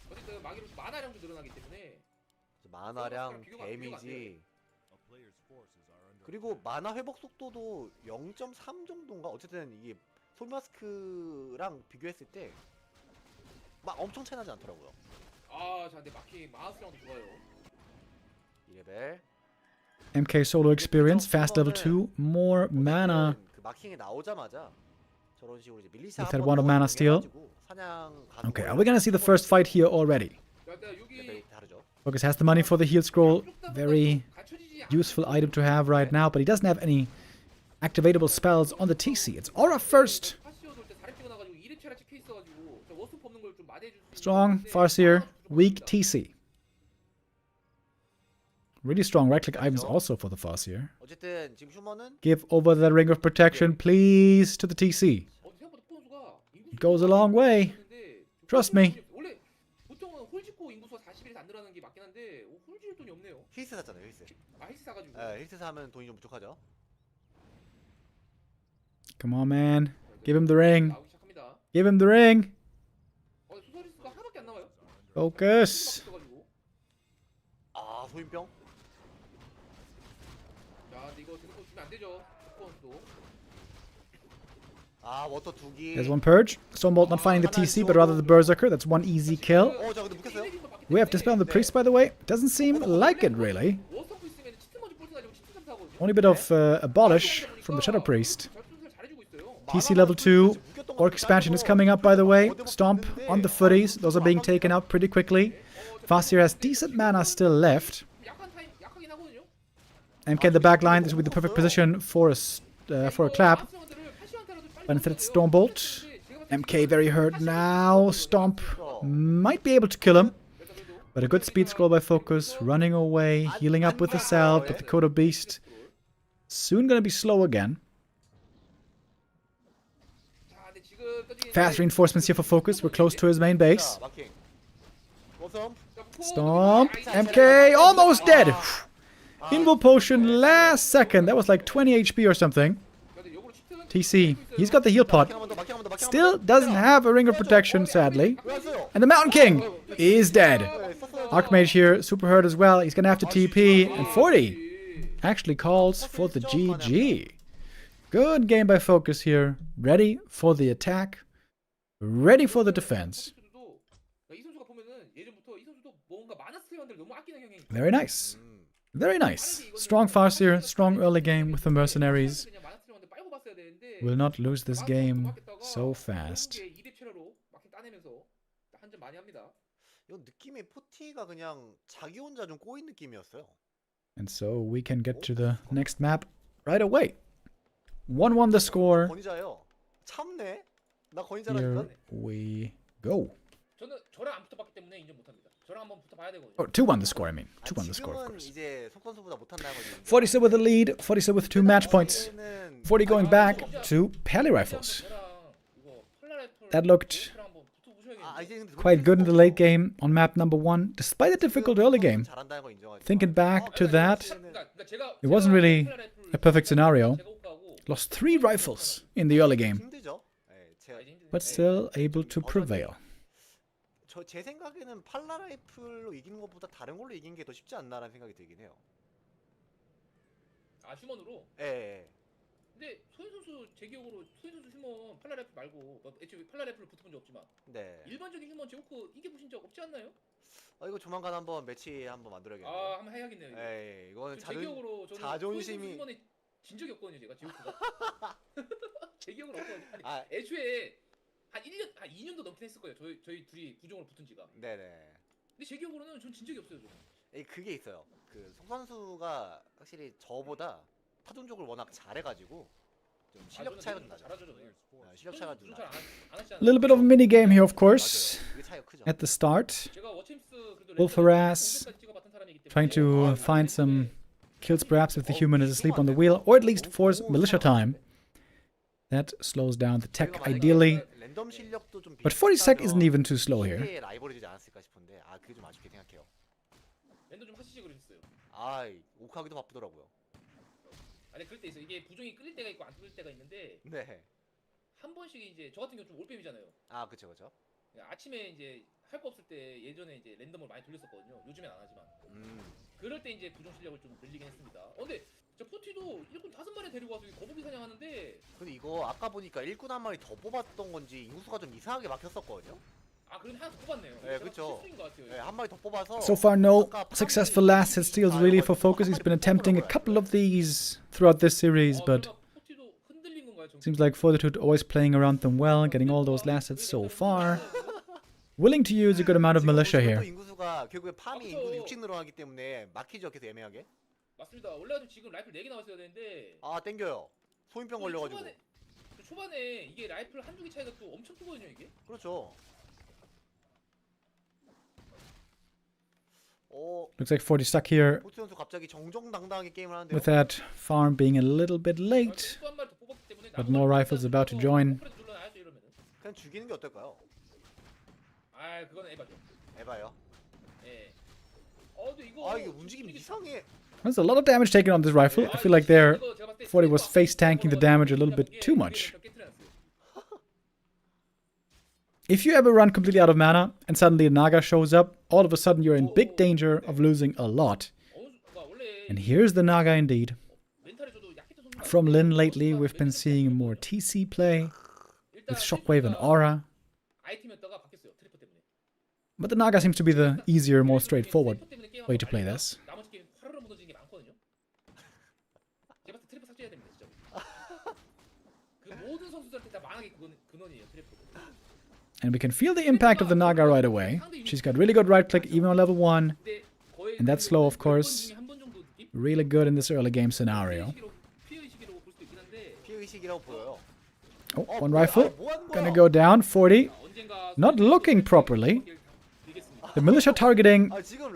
G: 어쨌든 마기로 만화량도 늘어나기 때문에
C: 만화량, 데미지 그리고 만화 회복 속도도 0.3 정도인가? 어쨌든 이게 소비마스크랑 비교했을 때 막 엄청 차이 나지 않더라고요.
G: 아, 자, 근데 마키 마우스랑도 좋아요.
C: 2레벨.
B: MK solo experience, fast level 2, more mana.
C: 그 마킹에 나오자마자 저런 식으로 이제 밀리사
B: With that one of mana steal.
C: 사냥
B: Okay, are we going to see the first fight here already?
G: 자, 일단 여기
C: 레벨이 다르죠.
B: Focus has the money for the heal scroll. Very useful item to have right now, but he doesn't have any activatable spells on the TC. It's Aura first. Strong Farseer, weak TC. Really strong right-click items also for the Farseer.
C: 어쨌든 지금 휴머는
B: Give over the Ring of Protection, please, to the TC. It goes a long way. Trust me.
G: 원래 보통은 홀지코 인구수가 41에서 안 늘어나는 게 맞긴 한데 홀 지을 돈이 없네요.
C: 힐스 샀잖아요, 힐스.
G: 아, 힐스 사가지고.
C: 예, 힐스 사면 돈이 좀 부족하죠.
B: Come on, man. Give him the ring.
G: 나오기 시작합니다.
B: Give him the ring.
G: 소설리스가 하나밖에 안 나와요.
B: Focus.
C: 아, 소인병.
G: 자, 근데 이거 대놓고 주면 안 되죠. 선수도.
C: 아, 워터 두기.
B: There's one purge. Stormbolt not finding the TC, but rather the Berserker. That's one easy kill.
C: 자, 근데 묶였어요?
B: We have Dispel on the Priest, by the way. Doesn't seem like it, really.
G: 워스터프 있으면 치트 먼저 볼트 가지고 치트 좀 사거든요.
B: Only bit of abolish from the Shadow Priest. TC level 2. Orc expansion is coming up, by the way. Stomp on the footies. Those are being taken out pretty quickly. Farseer has decent mana still left. MK in the back line. This will be the perfect position for a clap. But instead it's Stormbolt. MK very hurt now. Stomp might be able to kill him. But a good speed scroll by Focus. Running away. Healing up with the Salve. But the Coda Beast soon gonna be slow again. Fast reinforcements here for Focus. We're close to his main base. Stomp. MK almost dead. Invo potion last second. That was like 20 HP or something. TC. He's got the heal pot. Still doesn't have a ring of protection, sadly. And the Mountain King is dead. Archmage here, super hurt as well. He's gonna have to TP. And 40 actually calls for the GG. Good game by Focus here. Ready for the attack. Ready for the defense. Very nice. Very nice. Strong Farseer, strong early game with the mercenaries.
G: 그냥 마나스를 빨고 봤어야 되는데
B: Will not lose this game so fast.
G: 2대 체라로 막힌 따내면서 한 점 많이 합니다.
C: 이건 느낌이 포티가 그냥 자기 혼자 좀 꼬인 느낌이었어요.
B: And so we can get to the next map right away. 1-1 the score.
C: 권위자예요. 참네. 나
B: Here
C: 권위자라니까.
B: we go.
G: 저는 저랑 안 붙어봤기 때문에 인정 못합니다. 저랑 한번 붙어봐야 되거든요.
B: Oh, 2-1 the score, I mean. 2-1 the score, of
C: 지금은
B: course.
C: 이제 속선수보다 못한다는 거지.
B: 47 with the lead, 47 with 2 match points. 40 going back to Pally Rifles. That looked quite good in the late game on map number 1, despite the difficult early game. Thinking back to that, it wasn't really a perfect scenario. Lost 3 rifles in the early game,
C: 힘들죠. 예,
B: but still able to prevail.
C: 제 생각에는 팔라 라이플로 이기는 것보다 다른 걸로 이기는 게 더 쉽지 않나라는 생각이 들긴 해요.
G: 아 휴먼으로?
C: 예, 예.
G: 근데 소연 선수 제 기억으로 소연 선수 휴먼 팔라 라이플 말고 애초에 팔라 라이플로 붙어본 적 없지만
C: 네.
G: 일반적인 휴먼 제오크 이겨보신 적 없지 않나요?
C: 이거 조만간 한번 매치 한번 만들어야겠네요.
G: 아 한번 해야겠네요. 이거.
C: 예, 이거는
G: 제 기억으로 저는
C: 자존심이
G: 휴먼에 진 적이 없거든요. 제가 제오크가 제 기억으로 없거든요. 아니, 애초에 한 1년, 한 2년도 넘긴 했을 거예요. 저희 둘이 부종으로 붙은 지가.
C: 네네.
G: 근데 제 기억으로는 전 진 적이 없어요. 저는.
C: 그게 있어요. 그 송 선수가 확실히 저보다 타존족을 워낙 잘해가지고 좀 실력 차이가 좀 나죠.
G: 잘하죠, 저는.
C: 실력 차이가 좀 나죠.
B: A little bit of a mini game here, of course,
C: 맞아요. 이게 차이가 크죠.
B: at the start.
G: 제가 워챔스 그래도
B: Wolf harass, trying to find some kills perhaps if the human is asleep on the wheel, or at least force militia time. That slows down the tech ideally.
C: 랜덤 실력도 좀
B: But 40 sec isn't even too slow here.
C: 기대에 라이벌이 되지 않았을까 싶은데 그게 좀 아쉽게 생각해요.
G: 랜덤 좀 하시지 그랬어요.
C: 오카기도 바쁘더라고요.
G: 아니 그럴 때 있어. 이게 부종이 끌릴 때가 있고 안 끌릴 때가 있는데
C: 네.
G: 한 번씩 이제 저 같은 경우 좀 올빼미잖아요.
C: 그쵸 그쵸.
G: 아침에 이제 할 거 없을 때 예전에 이제 랜덤을 많이 돌렸었거든요. 요즘엔 안 하지만. 그럴 때 이제 부종 실력을 좀 늘리긴 했습니다. 근데 저 포티도 일꾼 5마리 데리고 와서 거북이 사냥하는데.
C: 근데 이거 아까 보니까 일꾼 한 마리 더 뽑았던 건지 인구수가 좀 이상하게 막혔었거든요.
G: 그럼 하나 더 뽑았네요.
C: 네, 그쵸.
G: 실수인 것 같아요.
C: 네, 한 마리 더 뽑아서.
B: So far, no successful last hit steals really for Focus. He's been attempting a couple of these throughout this series, but
G: 포티도 흔들린 건가요?
B: seems like Fortitude always playing around them well, getting all those last hits so far. Willing to use a good amount of militia here.
C: 인구수가 결국에 팜이 인구수 60 늘어나기 때문에 막히죠, 계속 애매하게.
G: 맞습니다. 원래 지금 라이플 4개 나왔어야 되는데.
C: 땡겨요. 소인병 걸려가지고.
G: 초반에 이게 라이플 한두 개 차이가 또 엄청 크거든요, 이게.
C: 그렇죠.
B: Looks like 40 stuck here
C: 포트 선수 갑자기 정정당당하게 게임을 하는데요.
B: with that farm being a little bit late, but more rifles about to join.
C: 그냥 죽이는 게 어떨까요?
G: 그건 에바죠.
C: 에바요.
G: 예. 근데 이거
C: 이게 움직임이 이상해.
B: There's a lot of damage taken on this rifle. I feel like there 40 was face tanking the damage a little bit too much. If you ever run completely out of mana and suddenly a Naga shows up, all of a sudden you're in big danger of losing a lot. And here's the Naga indeed. From Lin lately, we've been seeing more TC play with Shockwave and Aura. But the Naga seems to be the easier, more straightforward way to play this. And we can feel the impact of the Naga right away. She's got really good right click even on level 1. And that's slow, of course. Really good in this early game scenario. Oh, one rifle. Gonna go down. 40. Not looking properly. The militia targeting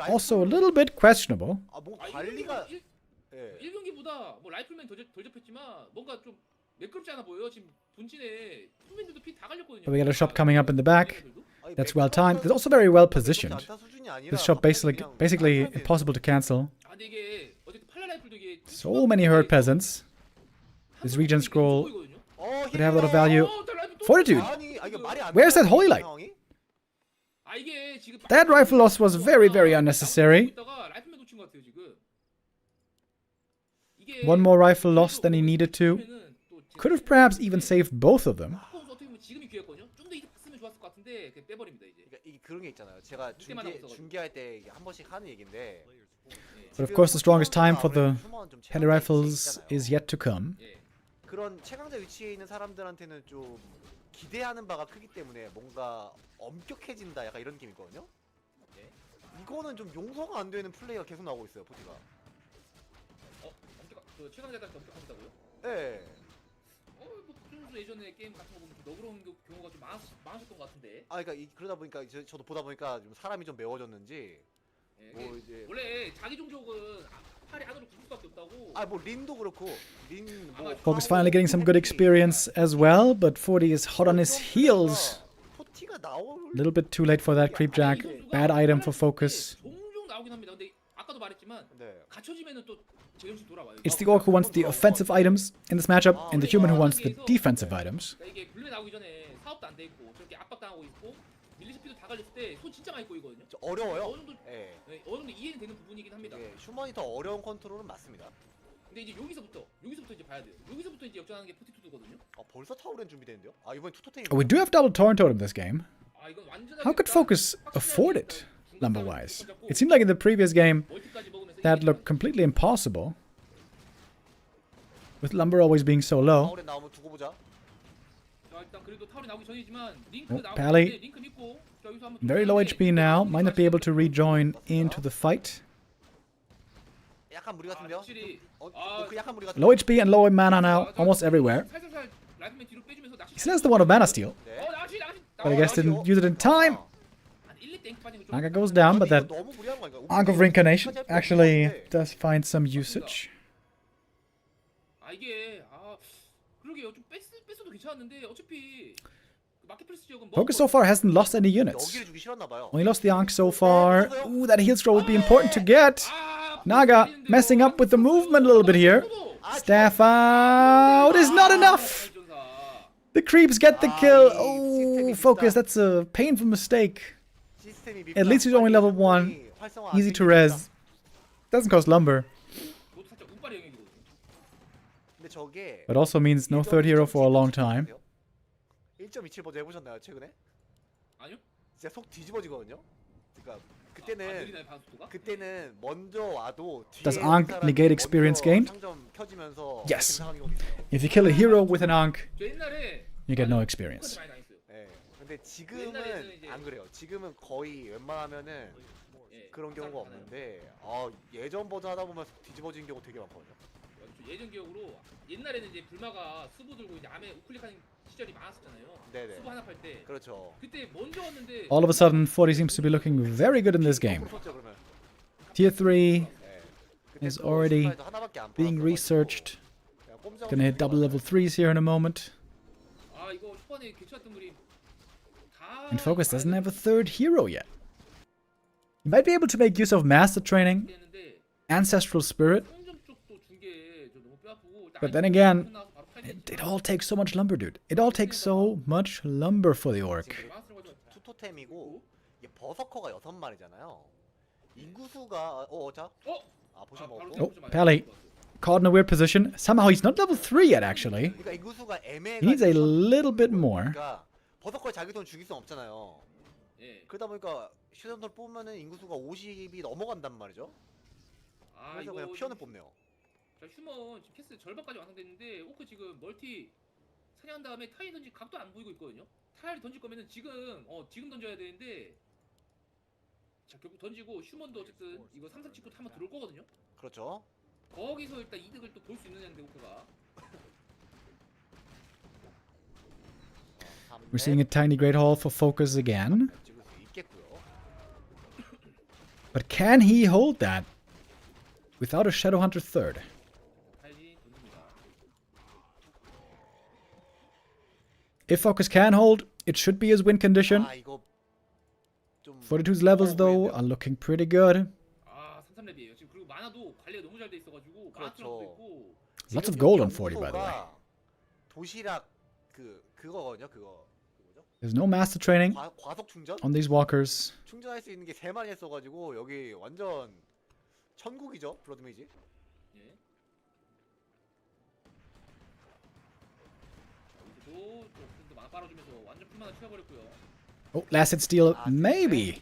B: also a little bit questionable. But we got a shot coming up in the back. That's well timed. It's also very well positioned. This shot basically impossible to cancel. So many hurt peasants. This regen scroll could have a lot of value. Fortitude! Where's that holy light? That rifle loss was very, very unnecessary. One more rifle loss than he needed to. Could have perhaps even saved both of them.
C: 그런 게 있잖아요. 제가 중계할 때 한 번씩 하는 얘기인데
B: But of course, the strongest time for the heavy rifles is yet to come.
G: 예.
C: 그런 최강자 위치에 있는 사람들한테는 좀 기대하는 바가 크기 때문에 뭔가 엄격해진다 약간 이런 느낌이 있거든요.
G: 네.
C: 이거는 좀 용서가 안 되는 플레이가 계속 나오고 있어요, 포티가.
G: 그 최강자한테 엄격하다고요?
C: 예.
G: 뭐 선수 예전에 게임 같은 거 보면 좀 너그러운 경우가 좀 많으셨던 것 같은데.
C: 아, 그러니까 그러다 보니까 저도 보다 보니까 좀 사람이 좀 매워졌는지.
G: 예,
C: 뭐 이제
G: 원래 자기 종족은 팔이 안으로 굽을 수밖에 없다고.
C: 아, 뭐 린도 그렇고 린 뭐.
B: Focus finally getting some good experience as well, but 40 is hot on his heels.
C: 포티가 나올.
B: A little bit too late for that creep jack. Bad item for Focus.
G: 종종 나오긴 합니다. 근데 아까도 말했지만
C: 네.
G: 갖춰지면은 또 제정신 돌아와요.
B: It's the orc who wants the offensive items in this matchup, and the human who wants the defensive items.
G: 그러니까 이게 블루에 나오기 전에 사업도 안 돼 있고 저렇게 압박당하고 있고 밀리스피도 다 갈렸을 때 손 진짜 많이 꼬이거든요.
C: 어려워요.
G: 어느 정도
C: 예.
G: 어느 정도 이해는 되는 부분이긴 합니다.
C: 이게 휴먼이 더 어려운 컨트롤은 맞습니다.
G: 근데 이제 여기서부터 이제 봐야 돼요. 여기서부터 이제 역전하는 게 포티투드거든요.
C: 아, 벌써 타우렌 준비되는데요? 아, 이번엔 투토템이.
B: We do have double torrent totem this game.
G: 아 이건 완전하게
B: How could
G: 일단
B: Focus afford it,
G: 중간
B: lumber-wise?
G: 싸움을
B: It seemed like in the previous game
G: 멀티까지 먹으면서
B: that looked completely impossible, with lumber always being so low.
C: 타우렌 나오면 두고 보자.
G: 자, 일단 그래도 타울이 나오기 전이지만 링크
B: Oh,
G: 나오기
B: Pally.
G: 전에 링크 믿고 자, 여기서 한번
B: Very low HP now, might not be able to rejoin into the fight.
C: 약간 무리
G: 아,
C: 같은데요?
G: 확실히
C: 그 약간 무리 같은데.
B: Low HP and low mana now, almost everywhere.
G: 살살살 라이트맨 뒤로 빼주면서 낚시.
B: He still has the one of mana steal,
C: 네.
G: 낚시.
B: but I guess didn't use it in time.
G: 한 1, 2 땡크 빠진 거 좀.
B: Naga goes down, but
C: 이거
B: that
C: 너무 무리한 거 아닌가?
B: Ankh of Reincarnation actually does find some usage.
G: 아 이게 그러게요. 좀 뺐어도 괜찮았는데 어차피 그 마켓플레이스 지역은
B: Focus so far hasn't lost any units.
C: 여기를 주기 싫었나 봐요.
B: Only lost the Ankh so far. Ooh, that heal scroll would be important to get. Naga messing up with the movement a little bit here. Staff out is not enough. The creeps get the kill. Oh, Focus, that's a painful mistake. At least he's only level 1. Easy to res. Doesn't cost lumber.
G: 그것도 살짝 운빨의 영역이거든요.
C: 근데 저게
B: But also means no third hero for a long time.
C: 1.27 버전 해보셨나요, 최근에?
G: 아니요?
C: 진짜 속 뒤집어지거든요. 그러니까
G: 느리나요 반속도가?
C: 그때는 먼저 와도 뒤에
B: Does
C: 있는
B: Ankh
C: 사람이
B: negate
C: 먼저
B: experience gained?
C: 상점 켜지면서
B: Yes.
C: 상황이거든요.
B: If you kill a hero with an Ankh,
G: 저 옛날에
B: you get no experience.
G: 많이 당했어요.
C: 예. 근데
G: 옛날에는
C: 지금은
G: 이제-
C: 안 그래요. 지금은 거의 웬만하면은
G: 예,
C: 그런 경우가
G: 가능해요.
C: 없는데 예전 버전 하다 보면 속 뒤집어지는 경우 되게 많거든요.
G: 저 예전 기억으로 옛날에는 이제 불마가 수부 들고 이제 암에 우클릭하는 시절이 많았었잖아요.
C: 네네.
G: 수부 하나 팔 때.
C: 그렇죠.
G: 그때 먼저 왔는데
B: All of a sudden, 40 seems to be looking very good in this game.
C: 썼죠, 그러면.
B: Tier 3
C: 예. 그때
B: is
C: 또
B: already
C: 신발도 하나밖에 안
B: being
C: 팔았어가지고
B: researched.
C: 그냥 꼼짝없이
B: Gonna hit double level 3s here in a moment.
G: 이거 초반에 괜찮았던 그림 다
B: And Focus doesn't have a third hero yet. He might be able to make use of Master Training,
G: 했는데
B: Ancestral Spirit,
G: 성점 쪽도 준 게 저 너무 뼈아프고
B: but then again, it all takes so much lumber, dude. It all takes so much lumber for the orc.
C: 투토템이고 이게 버서커가 6마리잖아요. 인구수가 자. 보신 거고.
B: Oh, Pally caught in a weird position. Somehow he's not level 3 yet, actually.
C: 그러니까 인구수가 애매해.
B: He needs a little bit more.
C: 그러니까 버서커에 자기 돈 죽일 수 없잖아요.
G: 예.
C: 그러다 보니까 슈전돌 뽑으면은 인구수가 50이 넘어간단 말이죠. 그래서 그냥 피어는 뽑네요.
G: 자 휴먼 지금 캐스 절반까지 완성됐는데 오크 지금 멀티 사냥한 다음에 타이 던질 각도 안 보이고 있거든요. 타이를 던질 거면은 지금 던져야 되는데 자 결국 던지고 휴먼도 어쨌든 이거 상상 찍고 한번 들어올 거거든요.
C: 그렇죠.
G: 거기서 일단 이득을 또 볼 수 있느냐인데 오크가
B: We're seeing a tiny great hall for Focus again.
C: 찍을 수 있겠고요.
B: But can he hold that without a Shadow Hunter third?
G: 타이지 던집니다.
B: If Focus can hold, it should be his win condition.
C: 이거 좀
B: 42's levels, though, are looking pretty good.
G: 33렙이에요. 지금 그리고 마나도 관리가 너무 잘 돼 있어가지고
C: 그렇죠.
G: 마트랑도 있고
B: Lots of
C: 지금
B: gold on
C: 여기
B: 40, by the way.
C: 연구소가 도시락 그거거든요. 그거 뭐죠?
B: There's no Master Training
C: 과속 충전?
B: on these walkers.
C: 충전할 수 있는 게 3마리 했어가지고 여기 완전 천국이죠. 블러드 메이지.
G: 예. 자, 여기서도 좀 많아 빨아주면서 완전 풀만화 튀어버렸고요.
B: Oh, last hit steal, maybe.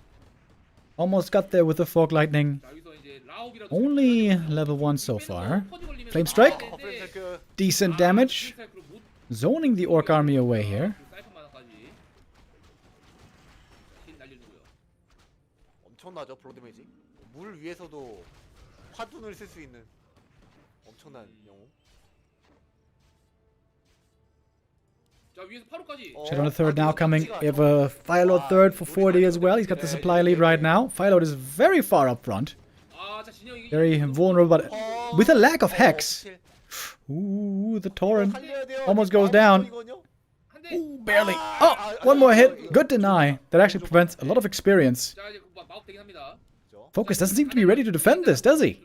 B: Almost got there with the Fog Lightning.
G: 자 여기서 이제 라오 아홉이라도
B: only
G: 잘
B: level 1 so
G: 빼면서
B: far.
G: 퍼즈 걸리면서
B: Flame strike?
G: 나와야 되는데,
C: 그
B: Decent damage.
G: 사이클로 못
B: Zoning the orc army away here.
G: 사이클 마나까지 힐 날리고요.
C: 엄청나죠 블로 데미지. 물 위에서도 화둔을 쓸 수 있는 엄청난 영웅.
G: 자 위에서 8호까지.
B: Shadow on the third now coming. We have a Firelord third for 40 as well. He's got the supply lead right now. Firelord is very far up front.
G: 자 진영이
B: Very vulnerable, but with a lack of hex. Ooh, the Tauren almost goes down.
G: 한대.
B: Ooh, barely. Oh, one more hit. Good deny. That actually prevents a lot of experience.
G: 자 이제 마법 되긴 합니다.
B: Focus doesn't seem to be ready to defend this, does he?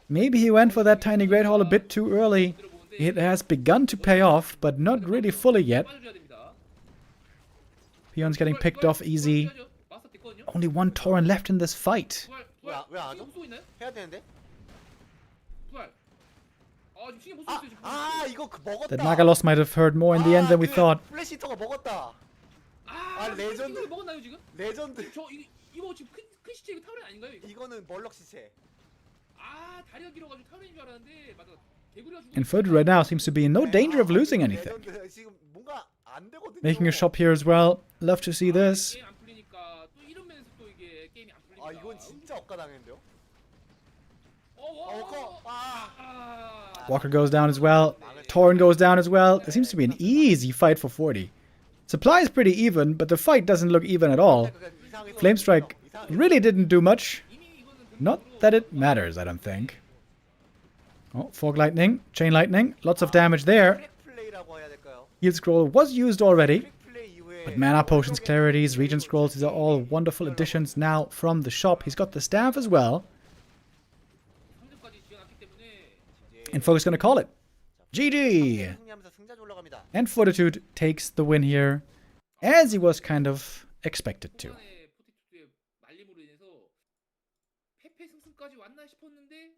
B: Maybe he went for that tiny Great Hall a bit too early. It has begun to pay off, but not really fully yet.
G: 빠져줘야 됩니다.
B: Peon's getting picked off easy.
G: 마스터 됐거든요.
B: Only one Tauren left in this fight.
C: 왜안 하죠?
G: 쏘고 있나요?
C: 해야 되는데.
G: 부활. 지금 신경 못 쓰고 있어요 지금.
C: 이거 그 먹었다.
B: That Nagalos might have heard more in the end than we thought.
C: 플래시 히터가 먹었다. 레전드.
G: 이거 먹었나요 지금?
C: 레전드.
G: 이거 지금 큰 시체 이거 타우렌 아닌가요 이거?
C: 이거는 멀럭 시체.
G: 다리가 길어가지고 타우렌인 줄 알았는데 맞아. 개구리가 죽은.
B: And Fortitude right now seems to be in no danger of losing anything.
C: 레전드. 지금 뭔가 안 되거든요.
B: Making a shop here as well. Love to see this.
G: 게임 안 풀리니까 또 이런 면에서 또 이게 게임이 안 풀립니다.
C: 이건 진짜 억까당했는데요.
G: 어.
B: Walker goes down as well. Tauren goes down as well. There seems to be an easy fight for 40. Supply is pretty even, but the fight doesn't look even at all. Flame Strike really didn't do much. Not that it matters, I don't think. Oh, Fog Lightning, Chain Lightning, lots of damage there.
C: 플레이라고 해야 될까요?
B: Heal Scroll was used already.
C: 플레이 이후에
B: But Mana Potions, Clarities, Regen Scrolls, these are all wonderful additions now from the shop. He's got the staff as well. And Focus gonna call it. GG!
C: 승리하면서 승자조 올라갑니다.
B: And Fortitude takes the win here, as he was kind of expected to.
G: 포티투드의 말림으로 인해서 페페 승승까지 왔나 싶었는데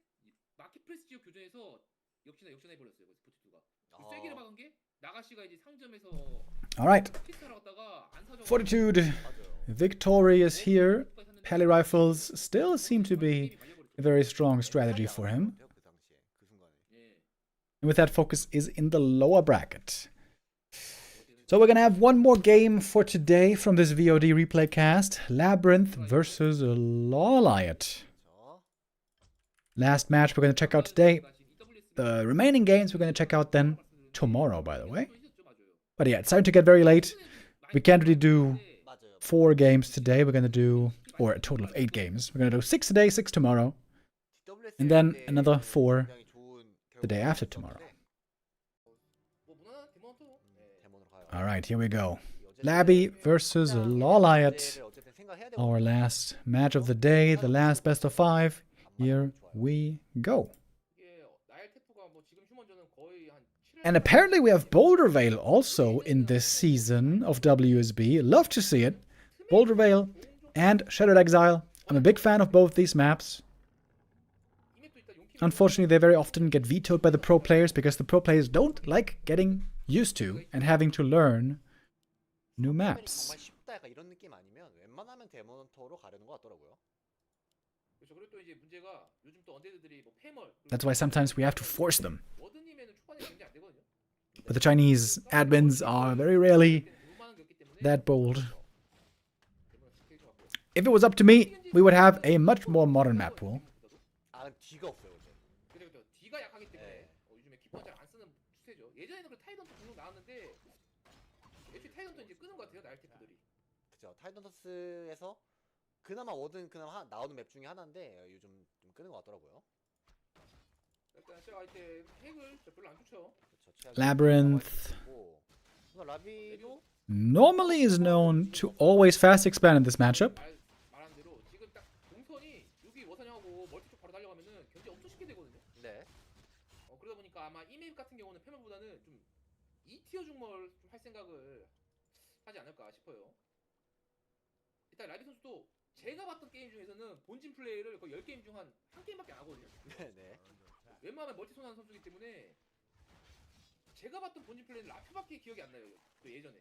G: 마켓플레이스 지역 교전에서 역전해 버렸어요. 포티투드가. 세기를 막은 게 나가시가 이제 상점에서
B: Alright,
G: 키스하러 갔다가 안 사줘.
B: Fortitude victorious here. Pally Rifles still seem to be a very strong strategy for him. And with that, Focus is in the lower bracket. So we're gonna have one more game for today from this VOD replay cast. Labyrinth versus Liot. Last match we're gonna check out today. The remaining games we're gonna check out then tomorrow, by the way. But yeah, it's starting to get very late. We can't really do 4 games today. We're gonna do, or a total of 8 games. We're gonna do 6 today, 6 tomorrow, and then another 4 the day after tomorrow. Alright, here we go. Labby versus Liot. Our last match of the day, the last best of 5. Here we go. And apparently we have Boulder Vale also in this season of WSB. Love to see it. Boulder Vale and Shattered Exile. I'm a big fan of both these maps. Unfortunately, they very often get vetoed by the pro players because the pro players don't like getting used to and having to learn new maps. That's why sometimes we have to force them. But the Chinese admins are very rarely that bold. If it was up to me, we would have a much more modern map pool.
G: D가 약하기 때문에 요즘에 키퍼 잘 안 쓰는 추세죠. 예전에는 그 타이던트 종종 나왔는데 애초에 타이던트 이제 끄는 것 같아요. 나일테프들이.
C: 그죠. 타이던터스에서 그나마 워든 그나마 나오는 맵 중에 하나인데 요즘 좀 끄는 것 같더라고요.
G: 일단 제가 이때 핵을 별로 안 좋죠.
B: Labyrinth
C: 라비도
B: normally is known to always fast expand in this matchup.
G: 말한 대로 지금 딱 동선이 여기 워선형하고 멀티 쪽 바로 달려가면은 견제 엄청 쉽게 되거든요.
C: 네.
G: 그러다 보니까 아마 이 맵 같은 경우는 페멀보다는 좀 2티어 중멀 좀 할 생각을 하지 않을까 싶어요. 일단 라비 선수도 제가 봤던 게임 중에서는 본진 플레이를 거의 10게임 중 한 1게임밖에 안 하거든요.
C: 네.
G: 웬만하면 멀티 손하는 선수이기 때문에 제가 봤던 본진 플레이는 라퓨밖에 기억이 안 나요. 그 예전에.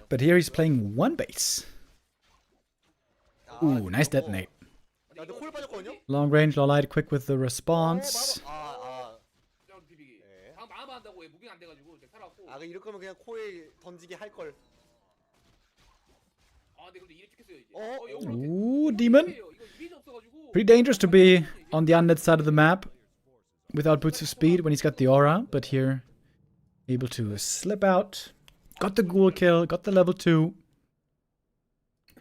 B: But here he's playing one base. Ooh, nice detonate.
C: 근데 콜 빠졌거든요?
B: Long range, low light, quick with the response.
G: 비비기.
C: 네.
G: 방 마음 한다고 무빙 안 돼가지고 제가 살아왔고.
C: 아 이럴 거면 그냥 코에 던지기 할 걸.
G: 아 근데 이래 찍혔어요 이제.
B: Ooh, demon.
G: 이거 이미지 없어가지고.
B: Pretty dangerous to be on the undead side of the map without boots of speed when he's got the aura, but here able to slip out. Got the ghoul kill, got the level 2.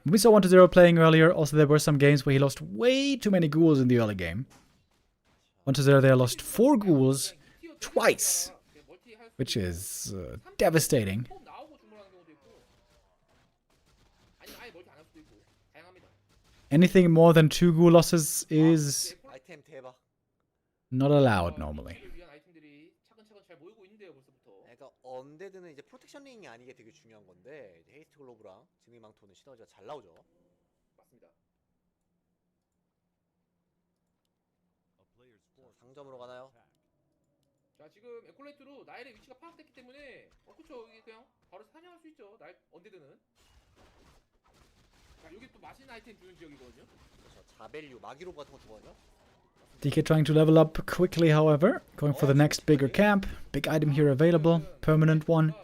B: We saw 1-0 playing earlier. Also, there were some games where he lost way too many ghouls in the early game. 1-0 there, lost 4 ghouls twice, which is devastating. Anything more than 2 ghoul losses is
C: 아이템 대박.
B: not allowed normally.
C: 그러니까 언데드는 이제 프로텍션 링이 아니게 되게 중요한 건데 이제 헤이스트 글로브랑 증위망토는 시너지가 잘 나오죠.
G: 맞습니다.
C: 자, 상점으로 가나요?
G: 자 지금 에콜라이트로 나일의 위치가 파악됐기 때문에 그쵸 이게 그냥 바로 사냥할 수 있죠. 나일 언데드는. 자 여기 또 맛있는 아이템 주는 지역이거든요.
C: 그렇죠. 자벨류, 마기로브 같은 거 주거든요.
B: DK trying to level up quickly, however. Going for the next bigger camp. Big item here available. Permanent one.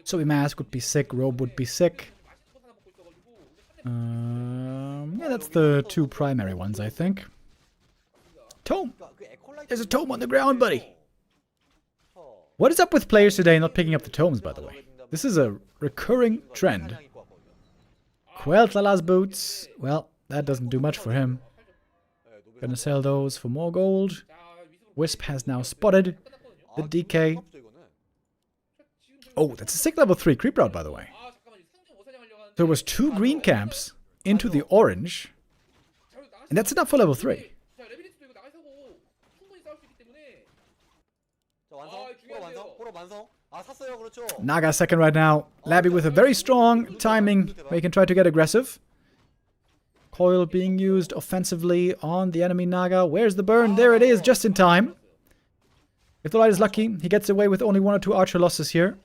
B: Sobi Mask would be sick. Robe would be sick. Yeah, that's the 2 primary ones, I think. Tome! There's a tome on the ground, buddy! What is up with players today not picking up the tomes, by the way? This is a recurring trend. Quel'Thala's boots. Well, that doesn't do much for him. Gonna sell those for more gold. Wisp has now spotted the DK. Oh, that's a sick level 3 creep route, by the way. There was 2 green camps into the orange, and that's enough for level 3. Naga second right now. Labby with a very strong timing where he can try to get aggressive. Coil being used offensively on the enemy Naga. Where's the burn? There it is, just in time. If the light is lucky, he gets away with only 1 or 2 archer losses here.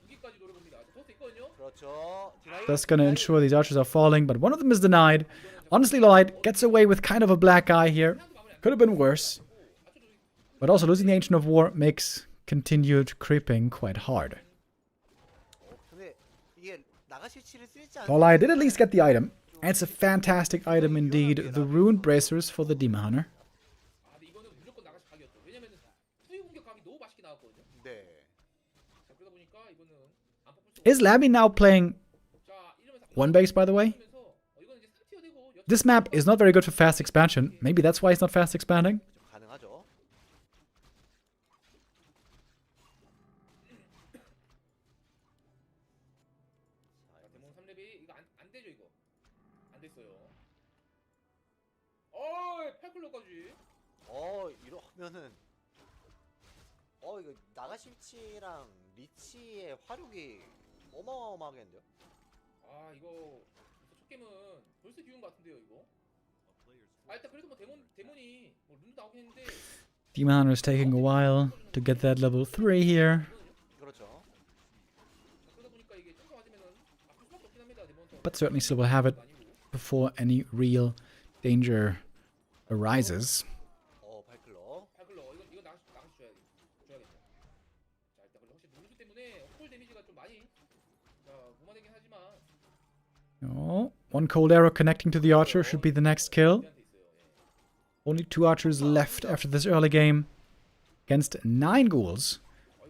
B: That's gonna ensure these archers are falling, but one of them is denied. Honestly, Liot gets away with kind of a black eye here. Could have been worse. But also losing the Ancient of War makes continued creeping quite hard. Liot did at least get the item. And it's a fantastic item indeed. The Rune Bracers for the Demon Hunter. Is Labby now playing 1 base, by the way? This map is not very good for fast expansion. Maybe that's why he's not fast expanding.
C: 이러면은 이거 나가실치랑 리치의 화력이 어마어마하겠는데요?
G: 아 이거 첫 게임은 벌써 비운 것 같은데요 이거. 일단 그래도 뭐 데몬이 뭐 룬도 나오긴 했는데.
B: Demon Hunter is taking a while to get that level 3 here.
C: 그렇죠.
G: 그러다 보니까 이게 점수 맞으면은 아플 수밖에 없긴 합니다 데몬.
B: But certainly still will have it before any real danger arises.
G: 발클러 이거 나가시 줘야겠네. 자 일단 근데 확실히 룬수 때문에 콜 데미지가 좀 많이 무마되긴 하지만.
B: Oh, 1 cold arrow connecting to the archer should be the next kill. Only 2 archers left after this early game against 9 ghouls.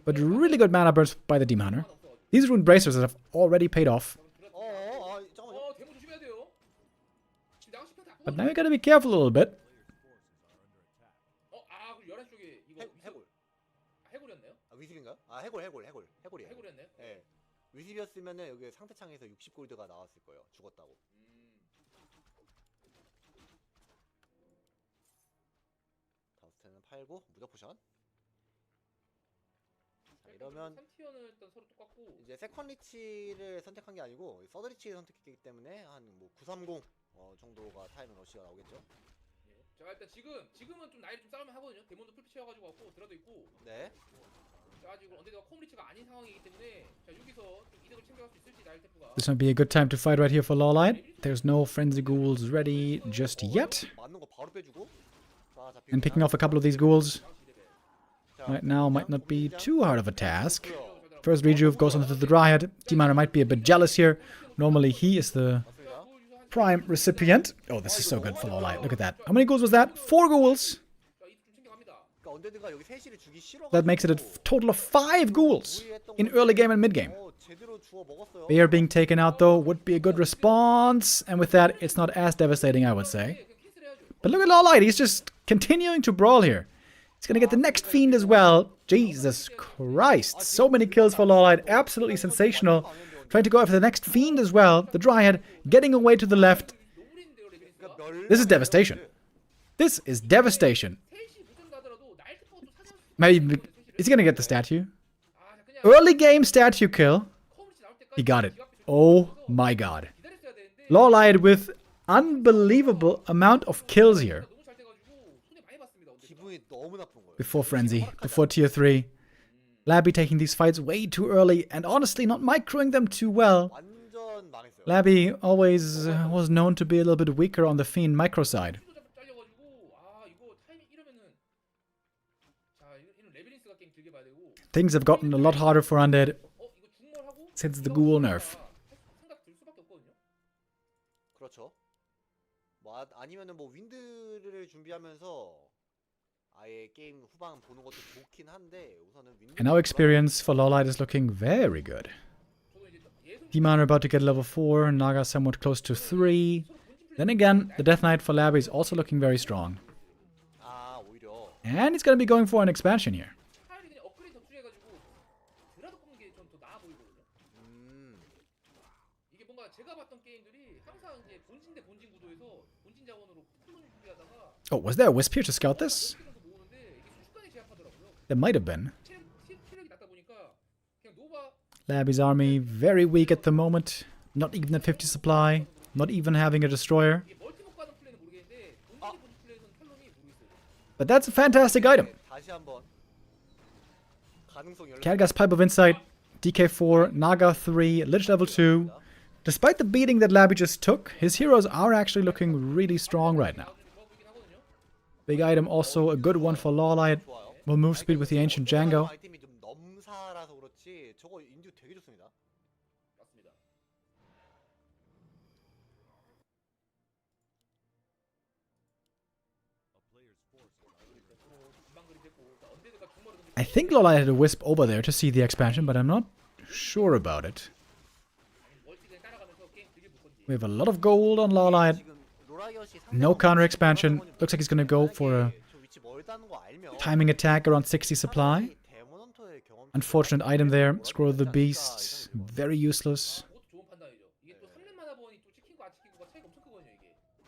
B: But really good mana burst by the Demon Hunter. These rune bracers have already paid off. But now you gotta be careful a little bit.
C: 위습인가요? 해골이에요.
G: 해골이었나요?
C: 네. 위습이었으면은 여기 상대창에서 60골드가 나왔을 거예요. 죽었다고. 다스트는 팔고 무적 포션. 자, 이러면
G: 3티어는 일단 서로 똑같고
C: 이제 세컨 리치를 선택한 게 아니고 서드 리치를 선택했기 때문에 한 뭐 930 정도가 타이밍 러시가 나오겠죠.
G: 자 일단 지금은 좀 나이를 좀 싸우면 하거든요. 데몬도 풀피 채워가지고 왔고 드라도 있고.
C: 네.
G: 자 지금 언데드가 컴리치가 아닌 상황이기 때문에 자 여기서 좀 이득을 챙겨갈 수 있을지 나일테프가.
B: This might be a good time to fight right here for Lawlight. There's no Frenzy Ghouls ready just yet.
C: 맞는 거 바로 빼주고. 자, 잡히고
B: And picking
C: 있나?
B: off a couple of these ghouls
C: 자,
B: right now might not be
C: 공장.
B: too hard of a task.
C: 그래요.
B: First rejuve goes onto the Dryad. D-Miner might be a bit jealous here. Normally he is the
C: 맞습니다.
B: prime recipient. Oh, this is so good for Lawlight. Look at that. How many ghouls was that? 4 ghouls.
G: 자 이득 좀 챙겨갑니다.
C: 그러니까 언데드가 여기 셋이를 주기 싫어.
B: That makes it a total of 5 ghouls in early game and mid game.
C: 제대로 주워 먹었어요.
B: They are being taken out though. Would be a good response. And with that, it's not as devastating, I would say. But look at Lawlight. He's just continuing to brawl here. He's gonna get the next Fiend as well. Jesus Christ. So many kills for Lawlight. Absolutely sensational. Trying to go after the next Fiend as well. The Dryad getting away to the left. This is devastation. This is devastation. Maybe is he gonna get the statue? Early game statue kill. He got it. Oh my god. Lawlight with unbelievable amount of kills here.
C: 기분이 너무 나쁜 거예요.
B: Before Frenzy, before Tier 3. Labby taking these fights way too early and honestly not microing them too well.
C: 완전 망했어요.
B: Labby always was known to be a little bit weaker on the Fiend micro side.
G: 잘려가지고 아 이거 타이밍 이러면은 자 이런 레비린스가 게임 길게 봐야 되고.
B: Things have gotten a lot harder for Undead
G: 이거 중몰하고
B: since the Ghoul nerf.
G: 생각 들 수밖에 없거든요.
C: 그렇죠. 뭐 아니면은 뭐 윈드를 준비하면서 아예 게임 후반 보는 것도 좋긴 한데 우선은 윈드.
B: And now experience for Lawlight is looking very good. D-Miner about to get level 4, Naga somewhat close to 3. Then again, the Death Knight for Labby is also looking very strong.
C: 아 오히려.
B: And he's going to be going for an expansion here.
G: 차라리 그냥 업그레이드 덕후해가지고 드라도 뽑는 게 좀 더 나아 보이거든요. 이게 뭔가 제가 봤던 게임들이 항상 이제 본진 대 본진 구도에서 본진 자원으로 푸는 준비하다가
B: Oh, was there a Wisp here to scout this?
G: 정도 모으는데 이게 순식간에 제압하더라고요.
B: There might have been.
G: 체력이 낮다 보니까 그냥 노바
B: Labby's army very weak at the moment. Not even at 50 supply. Not even having a destroyer.
G: 이게 멀티목 가는 플레이는 모르겠는데 본진이 본진 플레이는 탈론이 모르겠어요.
B: But that's a fantastic item.
C: 다시 한번 가능성 열려.
B: Khadgar's Pipe of Insight, DK4, Naga 3, Lich level 2. Despite the beating that Labby just took, his heroes are actually looking really strong right now. Big item also a good one for Lawlight. Will move speed with the Ancient Django.
C: 아이템이 좀 넘사라서 그렇지 저거 인듀 되게 좋습니다.
G: 맞습니다.
B: I think Lawlight had a Wisp over there to see the expansion, but I'm not sure about it. We have a lot of gold on Lawlight.
C: 지금 로라이엇이
B: No counter expansion. Looks like he's gonna go for a
C: 저 위치 멀다는 거 알면
B: timing attack around 60 supply.
C: 데몬헌터의 경험
B: Unfortunate item there. Scroll of the Beast. Very useless.
G: 그것도 좋은 판단이죠. 이게 또 3렙 마나번이 또 찍힌 거 안 찍힌 거가 차이가 엄청 크거든요,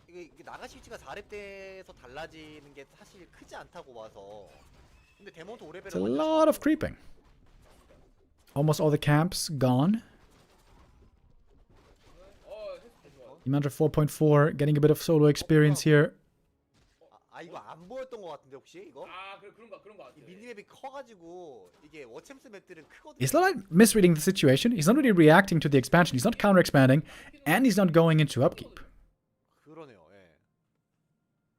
G: 이게.
C: 이게 나가시 위치가 4렙 때에서 달라지는 게 사실 크지 않다고 봐서 근데 데몬헌터 5레벨은
B: It's a lot of creeping. Almost all the camps gone. Commander 4.4 getting a bit of solo experience here.
C: 이거 안 보였던 것 같은데 혹시 이거?
G: 아, 그런 거 같아요.
C: 이 미니맵이 커가지고 이게 워챔스 맵들은 크거든요.
B: He's not misreading the situation. He's not really reacting to the expansion. He's not counter expanding. And he's not going into upkeep.
C: 그러네요. 예.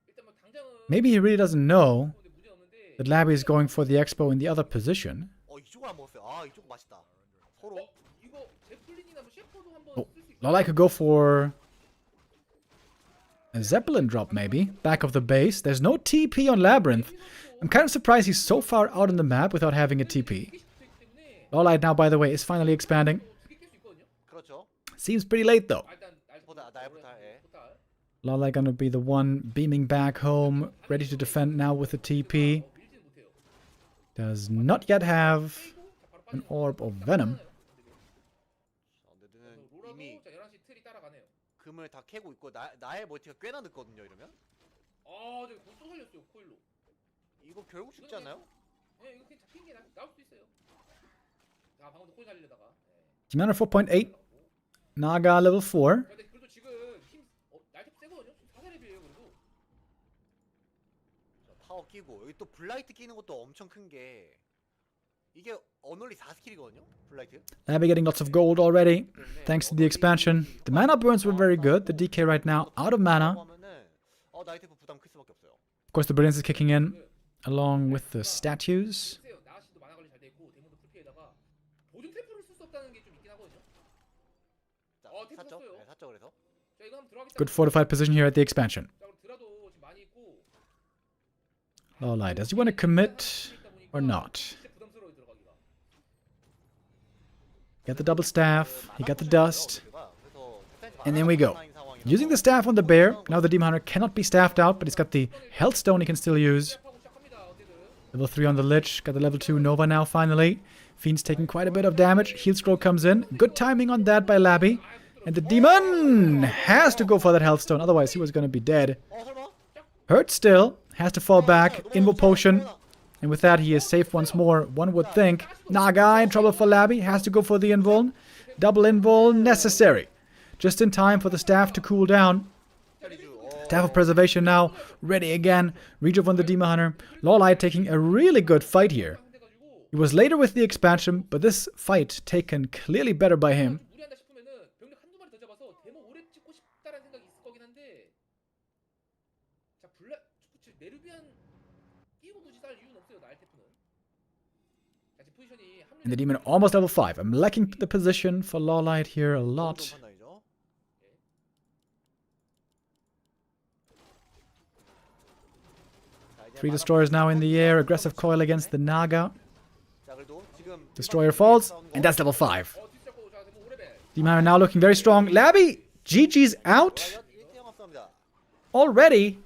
G: 일단 뭐 당장은
B: Maybe he really doesn't know
G: 근데 문제 없는데
B: that Labby is going for the expo in the other position.
C: 이쪽을 안 먹었어요. 아 이쪽 맛있다. 서로.
G: 이거 제플린이나 뭐 셰퍼도 한번
B: Oh,
G: 쓸 수 있고.
B: Lawlight could go for a Zeppelin drop maybe. Back of the base. There's no TP on Labyrinth. I'm kind of surprised he's so far out on the map without having a TP. Lawlight now, by the way, is finally expanding.
C: 그렇죠.
B: Seems pretty late though.
G: 일단
C: 보다 날보다 예.
B: Lawlight gonna be the one beaming back home, ready to defend now with the TP. Does not yet have an orb of venom.
C: 언데드는 이미
G: 자 11시 틀이 따라가네요.
C: 금을 다 캐고 있고 나의 멀티가 꽤나 늦거든요 이러면.
G: 아, 저기 또 살렸어요, 코일로.
C: 이거 결국 죽지 않나요?
G: 예, 이거 그냥 잡힌 게 나올 수도 있어요. 아, 방금도 코일 살리려다가. 예.
B: Commander 4.8. Naga level 4.
G: 근데 그래도 지금 힘 날cap 세거든요. 4사렙이에요, 그래도.
C: 자, 타워 끼고 여기 또 블라이트 끼는 것도 엄청 큰 게 이게 언올리 4스킬이거든요. 블라이트.
B: Labby getting lots of gold already, thanks to the expansion. The mana burns were very good. The DK right now out of mana.
C: 나이테프 부담 클 수밖에 없어요.
B: Of course, the brilliance is kicking in, along with the statues.
G: 나시도 만화 관리 잘 돼 있고 데모도 풀피에다가 보증 템플을 쓸 수 없다는 게 좀 있긴 하거든요.
C: 자,
G: 템플
C: 샀죠?
G: 썼어요.
C: 네, 샀죠 그래서.
G: 자 이거 한번 들어가겠다.
B: Good fortified position here at the expansion.
G: 자 그럼 드라도 지금 많이 있고.
B: Lolai, does he want to commit or not?
G: 진짜 부담스러워 들어가기가.
B: Get the double staff, he got the dust. And then we go. Using the staff on the bear. Now the Demon Hunter cannot be staffed out, but he's got the health stone he can still use.
G: 하고 시작합니다. 어쨌든.
B: Level 3 on the Lich. Got the level 2 Nova now, finally. Fiend's taking quite a bit of damage. Heal scroll comes in. Good timing on that by Labby. And the Demon has to go for that health stone. Otherwise, he was going to be dead. Hurt still. Has to fall back. Invo potion. And with that, he is safe once more, one would think. Naga in trouble for Labby. Has to go for the invuln. Double invuln necessary. Just in time for the staff to cool down. Staff of Preservation now, ready again. Rejuve on the Demon Hunter. Lolai taking a really good fight here. He was later with the expansion, but this fight taken clearly better by him.
G: 무리한다 싶으면은 병력 한두 마리 더 잡아서 데모 오래 찍고 싶다라는 생각이 있을 거긴 한데. 자 그치 메르비안 끼고 굳이 쌀 이유는 없어요. 나알테프는. 자 지금 포지션이 합류.
B: And the Demon almost level 5. I'm lacking the position for Lawlight here a lot. 3 destroyers now in the air. Aggressive coil against the Naga. Destroyer falls, and that's level 5. Demon Hunter now looking very strong. Labby! GG's out? Already?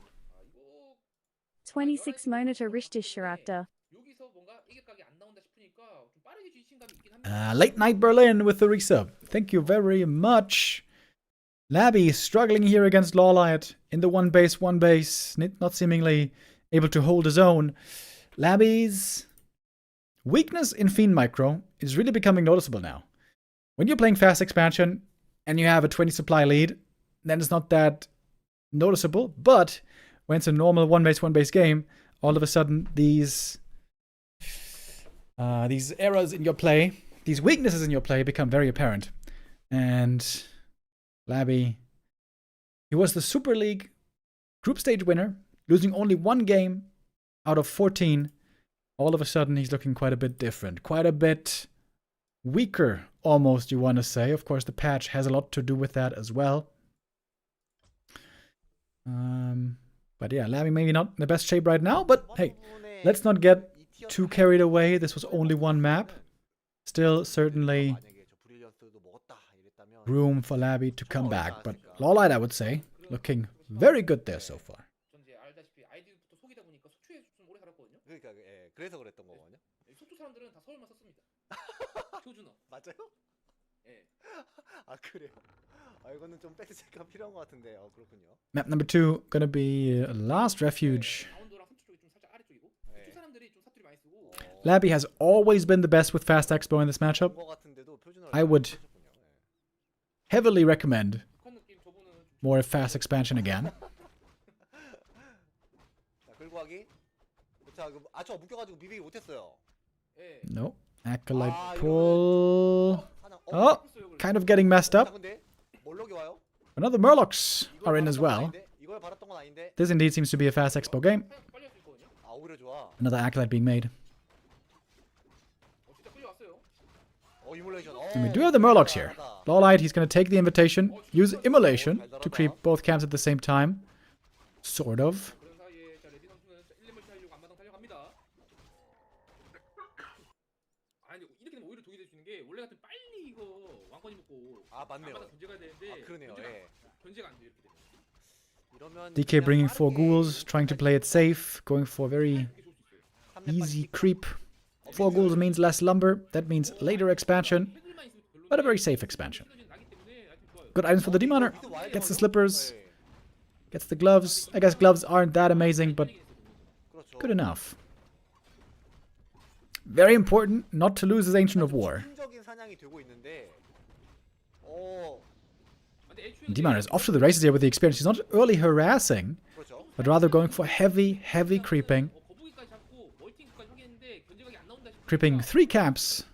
F: 26 monitor Richtercharakter.
G: 여기서 뭔가 이게 각이 안 나온다 싶으니까 좀 빠르게 주의신감이 있긴 합니다.
B: Late Night Berlin with the resub. Thank you very much. Labby struggling here against Lawlight in the one base, not seemingly able to hold his own. Labby's weakness in Fiend Micro is really becoming noticeable now. When you're playing fast expansion and you have a 20 supply lead, then it's not that noticeable. But when it's a normal one base game, all of a sudden these errors in your play, these weaknesses in your play become very apparent. And Labby, he was the Super League group stage winner, losing only one game out of 14. All of a sudden, he's looking quite a bit different. Quite a bit weaker, almost, you want to say. Of course, the patch has a lot to do with that as well. But yeah, Labby maybe not in the best shape right now. But hey, let's not get too carried away. This was only one map. Still, certainly room for Labby to come back. But Lawlight, I would say, looking very good there so far.
C: 그러니까 예, 그래서 그랬던 거거든요.
G: 속초 사람들은 다 서울만 썼습니다. 표준어.
C: 맞아요?
G: 예.
C: 아 그래요. 아 이거는 좀 팩트 체크가 필요한 것 같은데. 그렇군요.
B: Map number 2 gonna be Last Refuge.
G: 강원도랑 속초 쪽이 좀 살짝 아래쪽이고. 속초 사람들이 좀 사투리 많이 쓰고.
B: Labby has always been the best with fast expo in this matchup. I would heavily recommend more fast expansion again.
C: 자 끌고 자, 저 묶여가지고 미비기 못했어요.
B: No. Acolyte pull. Oh, kind of getting messed up. Another Murlocs are in as well. This indeed seems to be a fast expo game. Another Acolyte being made. And we do have the Murlocs here. Lawlight, he's going to take the invitation, use Immolation to creep both camps at the same time. Sort of.
G: 원래 같은 빨리 이거 왕권이 먹고
C: 맞네요.
G: 견제가 되는데
C: 그러네요.
G: 견제가 안 돼 이렇게 되면.
B: DK bringing 4 ghouls, trying to play it safe, going for a very easy creep. 4 ghouls means less lumber, that means later expansion, but a very safe expansion. Good items for the Demon Hunter. Gets the slippers, gets the gloves. I guess gloves aren't that amazing, but good enough. Very important not to lose his Ancient of War. Demon Hunter is off to the races here with the experience. He's not early harassing, but rather going for heavy creeping.
G: 정도까지 확인했는데 견제각이 안 나온다 싶으니까
B: Creeping 3 camps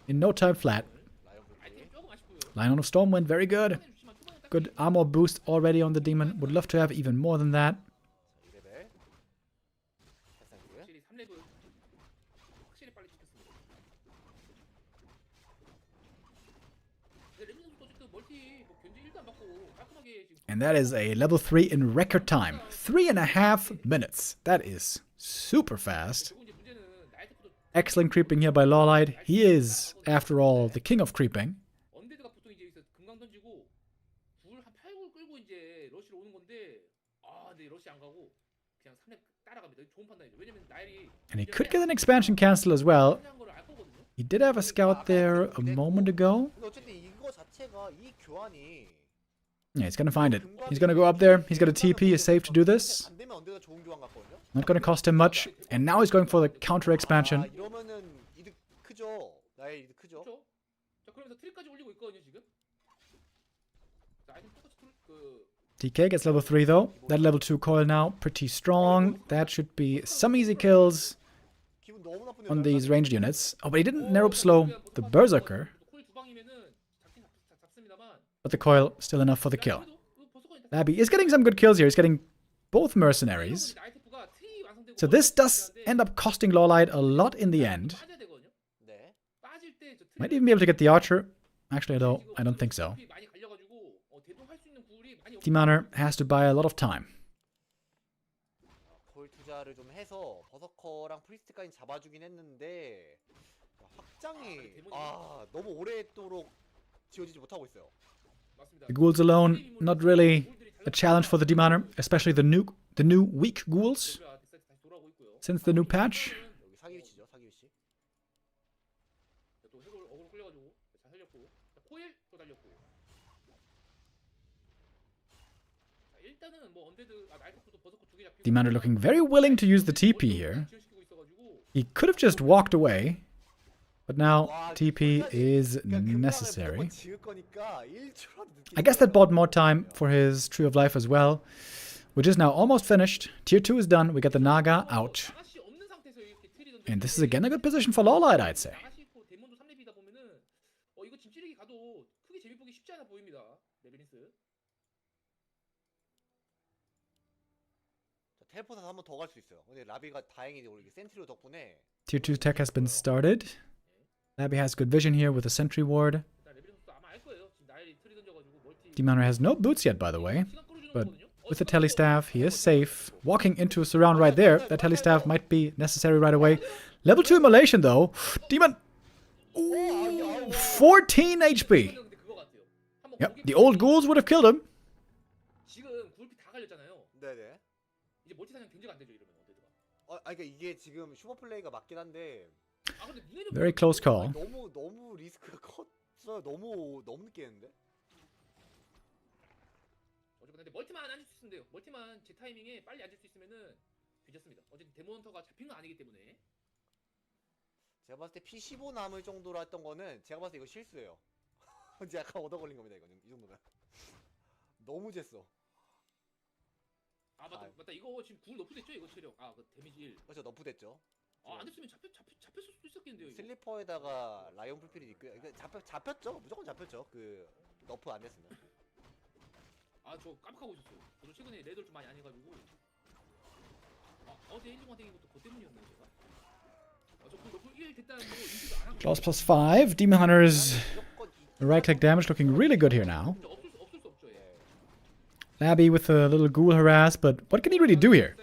B: in no time flat.
G: 아이템이 조금 아쉽고요.
B: Lion of Stormwind, very good.
G: 좋지만 초반에 딱
B: Good armor boost already on the demon. Would love to have even more than that.
C: 2레벨. 패스한고요.
G: 확실히 3레벨 확실히 빨리 찍혔습니다. 근데 레미 선수도 어쨌든 멀티 뭐 견제 1도 안 받고 깔끔하게 지금
B: And that is a level 3 in record time. 3.5 minutes. That is super fast.
G: 결국 이제 문제는 나이트도
B: Excellent creeping here by Lawlight. He is, after all, the king of creeping.
G: 언데드가 보통 이제 여기서 금강 던지고 불 한 8굴 끌고 이제 러시로 오는 건데 근데 러시 안 가고 그냥 3렙 따라갑니다. 좋은 판단이죠. 왜냐면 나일이
B: And he could get an expansion cancel as well.
G: 한 거를 알 거거든요.
B: He did have a scout there a moment ago.
C: 근데 어쨌든 이거 자체가 이 교환이
B: Yeah, he's gonna find it. He's gonna go up there. He's got a TP. He's safe to do this.
C: 안 되면 언데가 좋은 교환 같거든요.
B: Not gonna cost him much. And now he's going for the counter expansion.
C: 이러면은 이득 크죠. 나의 이득 크죠.
G: 그렇죠? 자, 그러면서 트리까지 올리고 있거든요, 지금. 자, 아이템 똑같이
B: DK gets level 3 though. That level 2 coil now, pretty strong. That should be some easy kills
C: 기분 너무 나쁜데.
B: on these ranged units. Oh, but he didn't narrow slow the Berserker.
G: 콜 두 방이면은 잡습니다만.
B: But the coil still enough for the kill. Labby is getting some good kills here. He's getting both mercenaries. So this does end up costing Lawlight a lot in the end.
C: 네.
B: Might even be able to get the archer. Actually, though, I don't think so. Demoner has to buy a lot of time.
C: 콜 투자를 좀 해서 버서커랑 프리스트까지 잡아주긴 했는데 확장이 너무 오랫도록 지어지지 못하고 있어요.
B: The ghouls alone, not really a challenge for the Demoner, especially the new weak ghouls since the new patch.
C: 여기 사기 위치죠, 사기 위치.
G: 또 해골 어그로 끌려가지고 잘 살렸고 코일 또 달렸고. 자, 일단은 뭐 언데드 나이트도 버서커 두개 잡히고.
B: Demoner looking very willing to use the TP here. He could have just walked away, but now TP is necessary. I guess that bought more time for his Tree of Life as well, which is now almost finished. Tier 2 is done. We get the Naga out. And this is again a good position for Lawlight, I'd say.
C: 텔포트에서 한 번 더 갈 수 있어요. 근데 라비가 다행히 우리 센트리오 덕분에
B: Tier 2 tech has been started. Labby has good vision here with a sentry ward. Demoner has no boots yet, by the way. But with the telestaff, he is safe. Walking into a surround right there. That telestaff might be necessary right away. Level 2 immolation, though. Demon! Ooh, 14 HP! Yep, the old ghouls would have killed him.
C: 네네.
G: 이제 멀티 사냥 견제가 안 되죠 이러면 언데드가.
C: 그러니까 이게 지금 슈퍼 플레이가 맞긴 한데
G: 근데 니네는
B: Very close call.
C: 너무 리스크가 컸어요. 너무 늦게 했는데.
G: 어쨌든 근데 멀티만 앉을 수 있으면 돼요. 멀티만 제 타이밍에 빨리 앉을 수 있으면은 괜찮습니다. 어쨌든 데모헌터가 잡힌 건 아니기 때문에.
C: 제가 봤을 때 P15 남을 정도로 했던 거는 제가 봤을 때 이거 실수예요. 이제 약간 얻어 걸린 겁니다 이거는 이 정도면. 너무 쟀어.
G: 맞다 이거 지금 9 너프됐죠 이거 체력. 그 데미지 1.
C: 그렇죠 너프됐죠.
G: 안 됐으면 잡혔을 수도 있었겠는데요 이거.
C: 슬리퍼에다가 라이온 풀필이 있고요. 이거 잡혔죠. 무조건 잡혔죠. 그 너프 안 됐으면.
G: 저 깜빡하고 있었어요. 저도 최근에 레드를 좀 많이 안 해가지고. 어제 1, 2만 땡긴 것도 그것 때문이었나요 제가? 저그 너프 1 됐다는 거 인지도 안 하고.
B: Claws plus 5. Demon Hunter's right click damage looking really good here now.
G: 없을 수 없죠.
B: Labby with a little ghoul harass, but what can he really do here?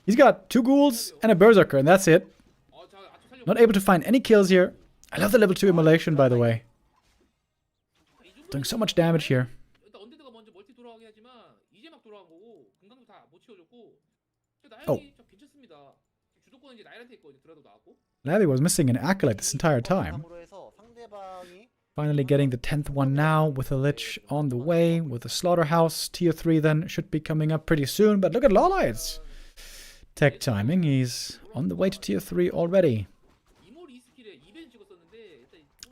B: He's got 2 ghouls and a berserker, and that's it. Not able to find any kills here. I love the level 2 immolation, by the way. Doing so much damage here. Oh. Labby was missing an acolyte this entire time. Finally getting the 10th one now with a Lich on the way with a Slaughterhouse. Tier 3 then should be coming up pretty soon. But look at Lawlight's tech timing. He's on the way to Tier 3 already.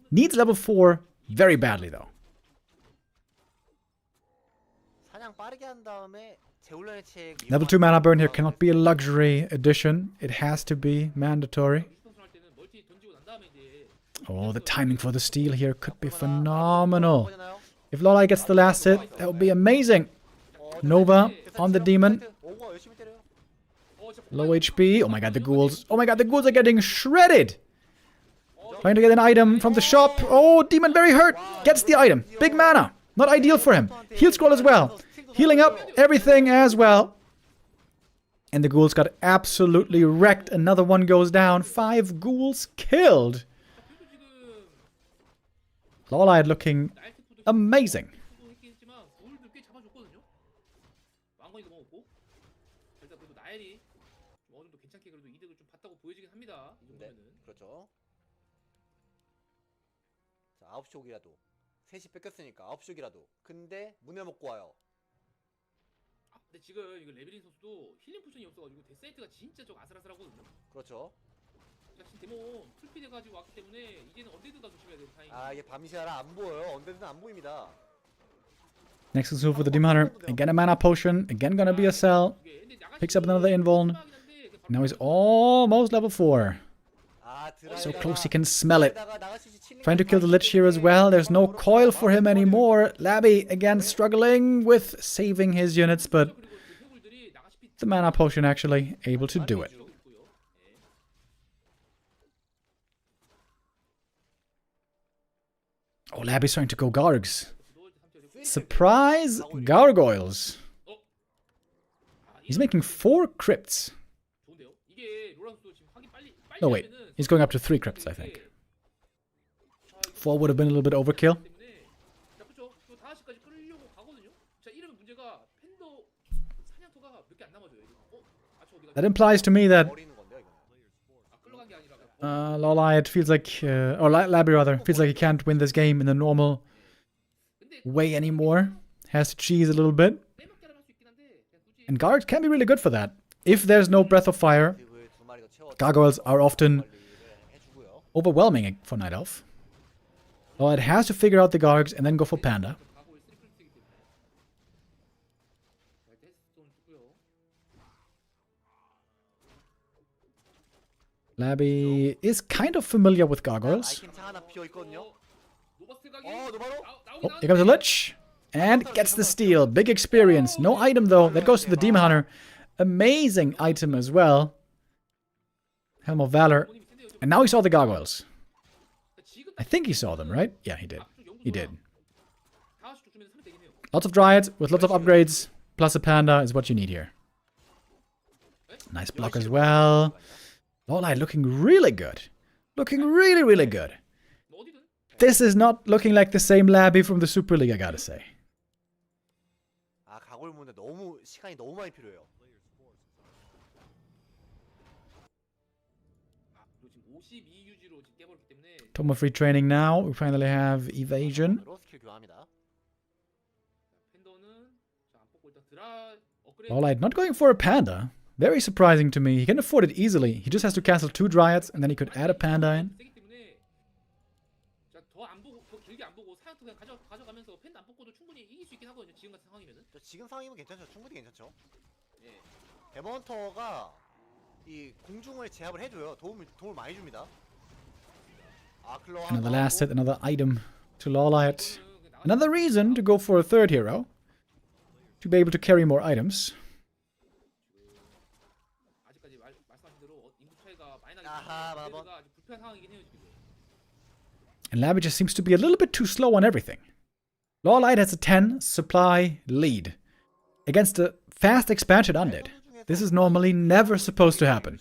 B: Needs level 4 very badly though.
C: 사냥 빠르게 한 다음에 제올란의 책
B: Level 2 mana burn here cannot be a luxury addition. It has to be mandatory.
G: 유스턴 할 때는 멀티 던지고 난 다음에 이제
B: Oh, the timing for the steal here could be phenomenal. If Lola gets the last hit, that would be amazing. Nova on the demon.
C: 오버 열심히 때려요.
B: Low HP. Oh my god, the ghouls. Oh my god, the ghouls are getting shredded. Trying to get an item from the shop. Oh, demon very hurt. Gets the item. Big mana. Not ideal for him. Heal scroll as well. Healing up everything as well. And the ghouls got absolutely wrecked. Another one goes down. 5 ghouls killed. Lawlight looking amazing.
G: 했겠지만 골드 꽤 잡아줬거든요. 왕건이 넘어갔고 일단 그래도 나엘이 좀 어느 정도 괜찮게 그래도 이득을 좀 봤다고 보여지긴 합니다. 이
C: 네,
G: 정도면은.
C: 그렇죠. 자, 9시 오기라도 3시 뺏겼으니까 9시 오기라도. 근데 문을 먹고 와요.
G: 아, 근데 지금 이거 레벨린 선수도 힐링 포션이 없어가지고 데스사이트가 진짜 좀 아슬아슬하거든요.
C: 그렇죠.
G: 자, 지금 데모 풀피돼 가지고 왔기 때문에 이제는 언데드가 조심해야 돼요. 타이밍.
C: 아, 이게 밤시야라 안 보여요. 언데드는 안 보입니다.
B: Next is for the Demon Hunter. Again a mana potion. Again gonna be a cell. Picks up another invuln. Now he's almost level 4.
C: 아,
B: So close he can smell it. Trying to kill the Lich here as well. There's no coil for him anymore. Labby again struggling with saving his units, but the mana potion actually able to do it. Oh, Labby's trying to go Gargs. Surprise Gargoyles. He's making 4 crypts. No, wait. He's going up to 3 crypts, I think. 4 would have been a little bit overkill. That implies to me that Liot feels like, or Labby rather, feels like he can't win this game in the normal way anymore. Has to cheese a little bit. And guards can be really good for that. If there's no Breath of Fire, gargoyles are often overwhelming for Night Elf. Liot has to figure out the Gargs and then go for Panda. Labby is kind of familiar with gargoyles. Oh, here comes the Lich. And gets the steal. Big experience. No item though. That goes to the Demon Hunter. Amazing item as well. Helm of Valor. And now he saw the gargoyles. I think he saw them, right? Yeah, he did. He did. Lots of dryads with lots of upgrades. Plus a panda is what you need here. Nice block as well. Lawlight looking really good. Looking really, really good. This is not looking like the same Labby from the Super League, I gotta say.
C: 아, 각오를 보는데 너무 시간이 너무 많이 필요해요.
B: Tome of Free Training now. We finally have Evasion. Lawlight not going for a panda. Very surprising to me. He can afford it easily. He just has to cancel 2 dryads and then he could add a panda in.
C: 지금 상황이면 괜찮죠. 충분히 괜찮죠. 데몬터가 이 공중을 제압을 해줘요. 도움을 많이 줍니다.
B: Another last hit, another item to Lawlight. Another reason to go for a 3rd hero. To be able to carry more items. And Labby just seems to be a little bit too slow on everything. Lawlight has a 10 supply lead against a fast expansion Undead. This is normally never supposed to happen.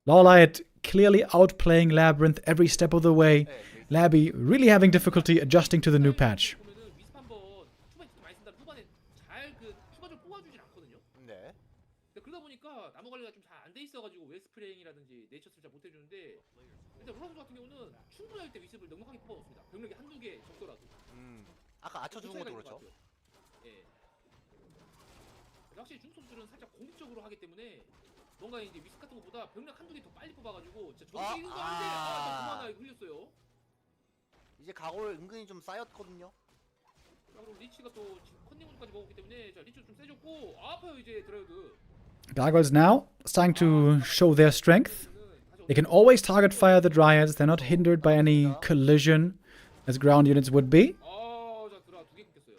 B: Lawlight clearly outplaying Labyrinth every step of the way. Labby really having difficulty adjusting to the new patch.
C: 아까 아쳐 주는 것도 그렇죠.
G: 확실히 중국 선수들은 살짝 공격적으로 하기 때문에 뭔가 이제 위스 같은 것보다 병력 한두 개 더 빨리 뽑아가지고 진짜 저렇게 이거 하는데 그만 흘렸어요.
C: 이제 각오를 은근히 좀 쌓였거든요.
G: 자, 그리고 리치가 또 지금 컨닝까지 먹었기 때문에 자 리치 좀 세졌고 아파요 이제 드라이드.
B: Gargoyles now starting to show their strength. They can always target fire the Dryads. They're not hindered by any collision as ground units would be.
G: 자 드라 두개 끊겼어요.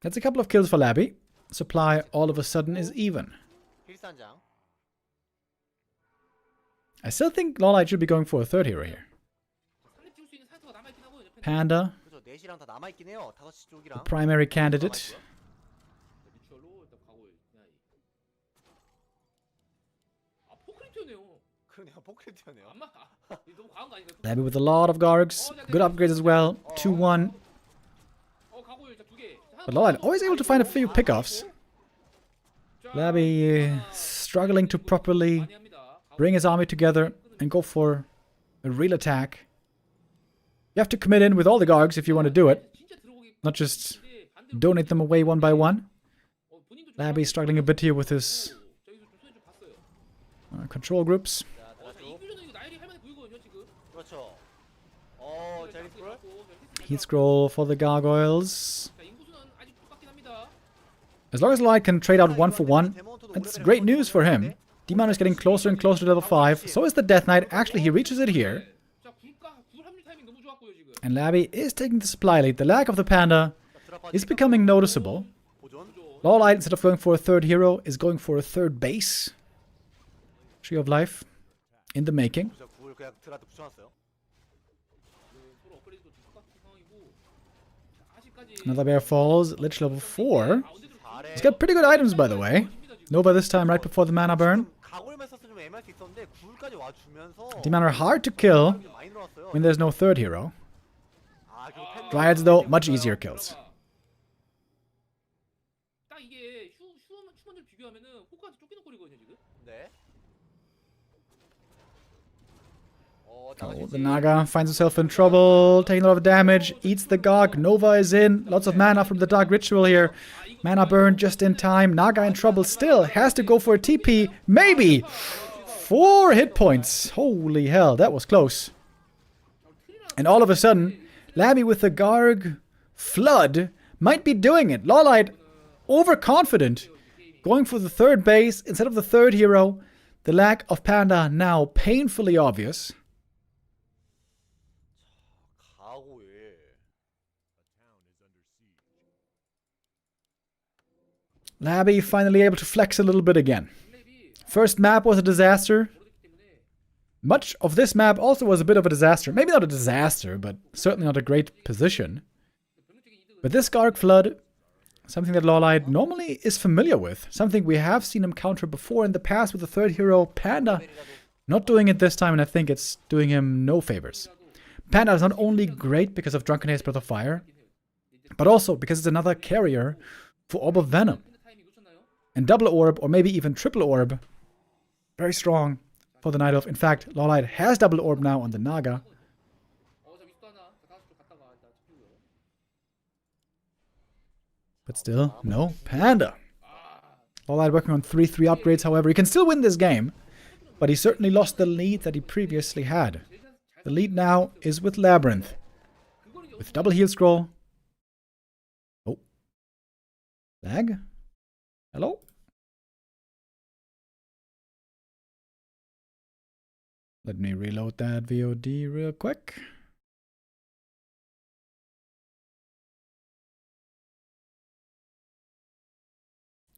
B: That's a couple of kills for Labby. Supply all of a sudden is even.
C: 필산장.
B: I still think Lawlight should be going for a third hero here.
G: 상립 찍을 수 있는 산소가 남아 있긴 하고요. 옆에는.
B: Panda,
C: 그죠. 4시랑 다 남아 있긴 해요. 5시 쪽이랑.
B: primary candidate.
G: 리추얼로 일단 가고 그냥 포크리트네요.
C: 그러네요. 포크레트네요.
G: 안마 너무 과한 거 아닌가요?
B: Labby with a lot of Gargs. Good upgrades as well. 2-1.
G: 가고 일단 두 개.
B: But Lawlight always able to find a few pickoffs. Labby struggling to properly bring his army together and go for a real attack. You have to commit in with all the Gargs if you want to do it. Not just donate them away one by one. Labby struggling a bit here with his control groups.
C: 그렇죠. 제리풀.
B: Heat scroll for the Gargoyles. As long as Light can trade out 1 for 1, that's great news for him. Demon is getting closer and closer to level 5. So is the Death Knight. Actually, he reaches it here. And Labby is taking the supply lead. The lack of the Panda is becoming noticeable. Lawlight, instead of going for a third hero, is going for a third base. Tree of Life in the making.
C: 그냥 드라드 붙여놨어요.
B: Another bear falls. Lich level 4. He's got pretty good items, by the way. Nova this time right before the mana burn.
C: 가골만 썼으면 좀 애매할 수 있었는데 굴까지 와주면서
B: Demon are hard to kill
C: 많이 늘었어요.
B: when there's no third hero.
C: 그리고 팬
B: Dryads, though, much easier kills.
G: 딱 이게 휴먼들 비교하면은 호크한테 쫓기는 꼴이거든요 지금.
C: 네.
B: Oh, the Naga finds himself in trouble, taking a lot of damage, eats the Garg. Nova is in. Lots of mana from the Dark Ritual here. Mana burn just in time. Naga in trouble still. Has to go for a TP. Maybe. 4 hit points. Holy hell, that was close. And all of a sudden, Labby with the Garg flood might be doing it. Lawlight, overconfident, going for the third base instead of the third hero. The lack of Panda now painfully obvious. Labby finally able to flex a little bit again. First map was a disaster. Much of this map also was a bit of a disaster. Maybe not a disaster, but certainly not a great position. But this Garg Flood, something that Lawlight normally is familiar with. Something we have seen him counter before in the past with the third hero, Panda. Not doing it this time, and I think it's doing him no favors. Panda is not only great because of Drunken Haze Breath of Fire, but also because it's another carrier for Orb of Venom. And double orb, or maybe even triple orb, very strong for the Night Elf. In fact, Lawlight has double orb now on the Naga. But still, no Panda. Lawlight working on 3-3 upgrades, however. He can still win this game, but he certainly lost the lead that he previously had. The lead now is with Labyrinth. With double heal scroll. Oh. Lag? Hello? Let me reload that VOD real quick.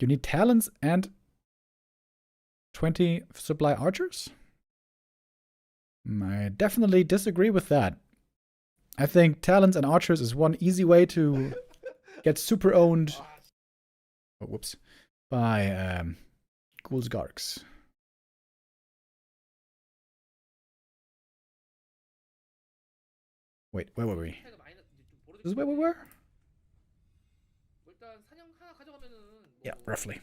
B: You need talents and 20 supply archers? I definitely disagree with that. I think talents and archers is one easy way to get super owned. Oh, whoops. By Ghoul's Gargs. Wait, where were we? This is where we were? Yeah, roughly.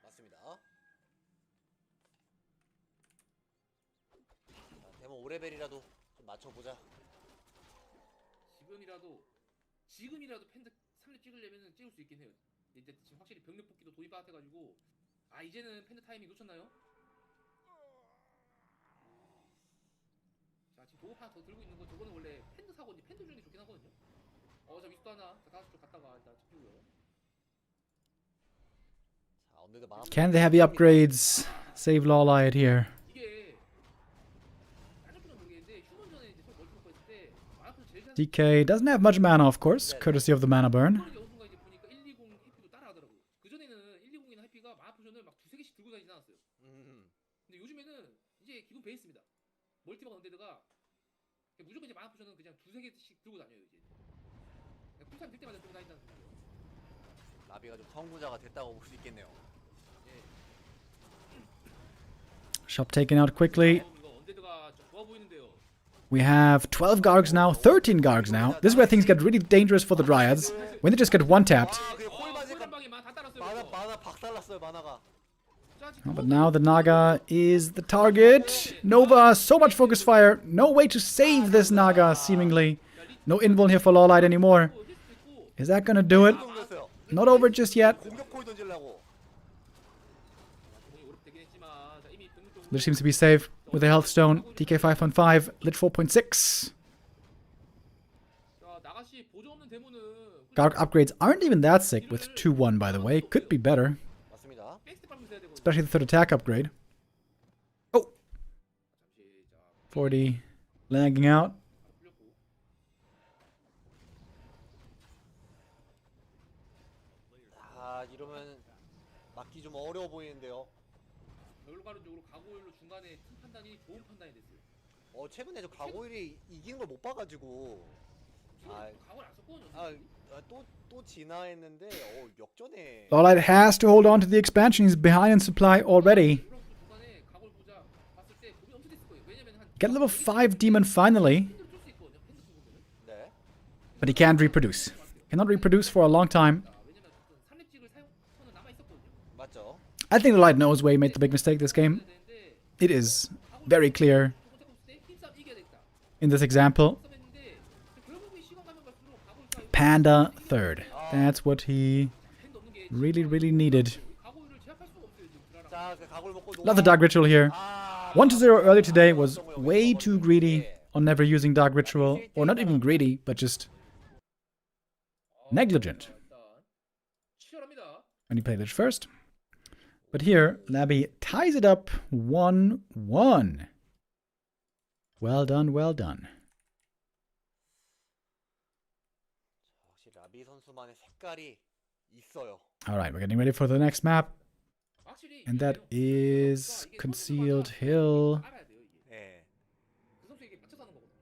C: 맞습니다. 데모 5레벨이라도 좀 맞춰보자.
G: 지금이라도 팬드 3렙 찍으려면은 찍을 수 있긴 해요. 근데 지금 확실히 병력 뽑기도 도입해가지고 이제는 팬드 타이밍 놓쳤나요? 자 도구 하나 더 들고 있는 거 저거는 원래 팬도 사고 이제 팬도 주는 게 좋긴 하거든요. 자 미스도 하나. 자 다시 좀 갔다가 일단 잡히고요.
C: 자, 언데드 마음
B: Can they have the upgrades? Save Liot here.
G: 이게 다른 쪽은 모르겠는데 휴먼전에 이제 멀티 먹고 있을 때 마라톤 제일 잘
B: DK doesn't have much mana, of course, courtesy of the mana burn.
G: 어느 순간 이제 보니까 120 해피도 따라하더라고. 그 전에는 120이나 해피가 마라 포션을 막 두세 개씩 들고 다니지 않았어요. 근데 요즘에는 이제 기본 베이스입니다. 멀티박 언데드가 무조건 이제 마라 포션은 그냥 두세 개씩 들고 다녀요 이제. 그냥 풀타임 될 때마다 들고 다닌다는 소리예요.
C: 라비가 좀 선구자가 됐다고 볼 수 있겠네요.
B: Shop taken out quickly.
G: 이거 언데드가 좀 좋아 보이는데요.
B: We have 12 Gargs now, 13 Gargs now. This is where things get really dangerous for the Dryads. When they just get one-tapped.
C: 아, 그게 홀 맞으니까
G: 방에만 다 따랐어요.
C: 만화 박살났어요, 만화가.
B: Oh, but now the Naga is the target. Nova, so much focus fire. No way to save this Naga, seemingly. No invul here for Liot anymore. Is that gonna do it?
C: 됐어요.
B: Not over just yet.
C: 공격 포인 던지려고.
B: Lich seems to be safe with the health stone. DK 5.5, Lich 4.6. Garg upgrades aren't even that sick with 2-1, by the way. Could be better.
C: 맞습니다.
B: Especially the third attack upgrade. Oh! 40 lagging out.
C: 아, 이러면 막기 좀 어려워 보이는데요.
G: 결과론적으로 가고일로 중간에 팀 판단이 좋은 판단이 됐어요.
C: 최근에 저 가고일이 이기는 걸 못 봐가지고.
G: 가고일 안 썼거든요.
C: 또 진화했는데 역전에.
B: Liot has to hold on to the expansion. He's behind in supply already.
G: 중간에 가고일 보자 봤을 때 고민 엄청 됐을 거예요. 왜냐면 한
B: Get level 5 demon finally.
G: 팬들 쏠수 있거든요. 팬들 보면은.
C: 네.
B: But he can't reproduce. Cannot reproduce for a long time.
G: 왜냐면 3렙직을 사용터는 남아 있었거든요.
C: 맞죠.
B: I think Liot knows where he made the big mistake this game. It is very clear in this example. Panda third. That's what he really needed.
C: 자, 그 가고일 먹고
B: Love the Dark Ritual here. 1-0 earlier today was way too greedy on never using Dark Ritual. Or not even greedy, but just negligent. When he played Lich first. But here, Labby ties it up 1-1. Well done, well done.
C: 역시 라비 선수만의 색깔이 있어요.
B: Alright, we're getting ready for the next map. And that is Concealed Hill
C: 네.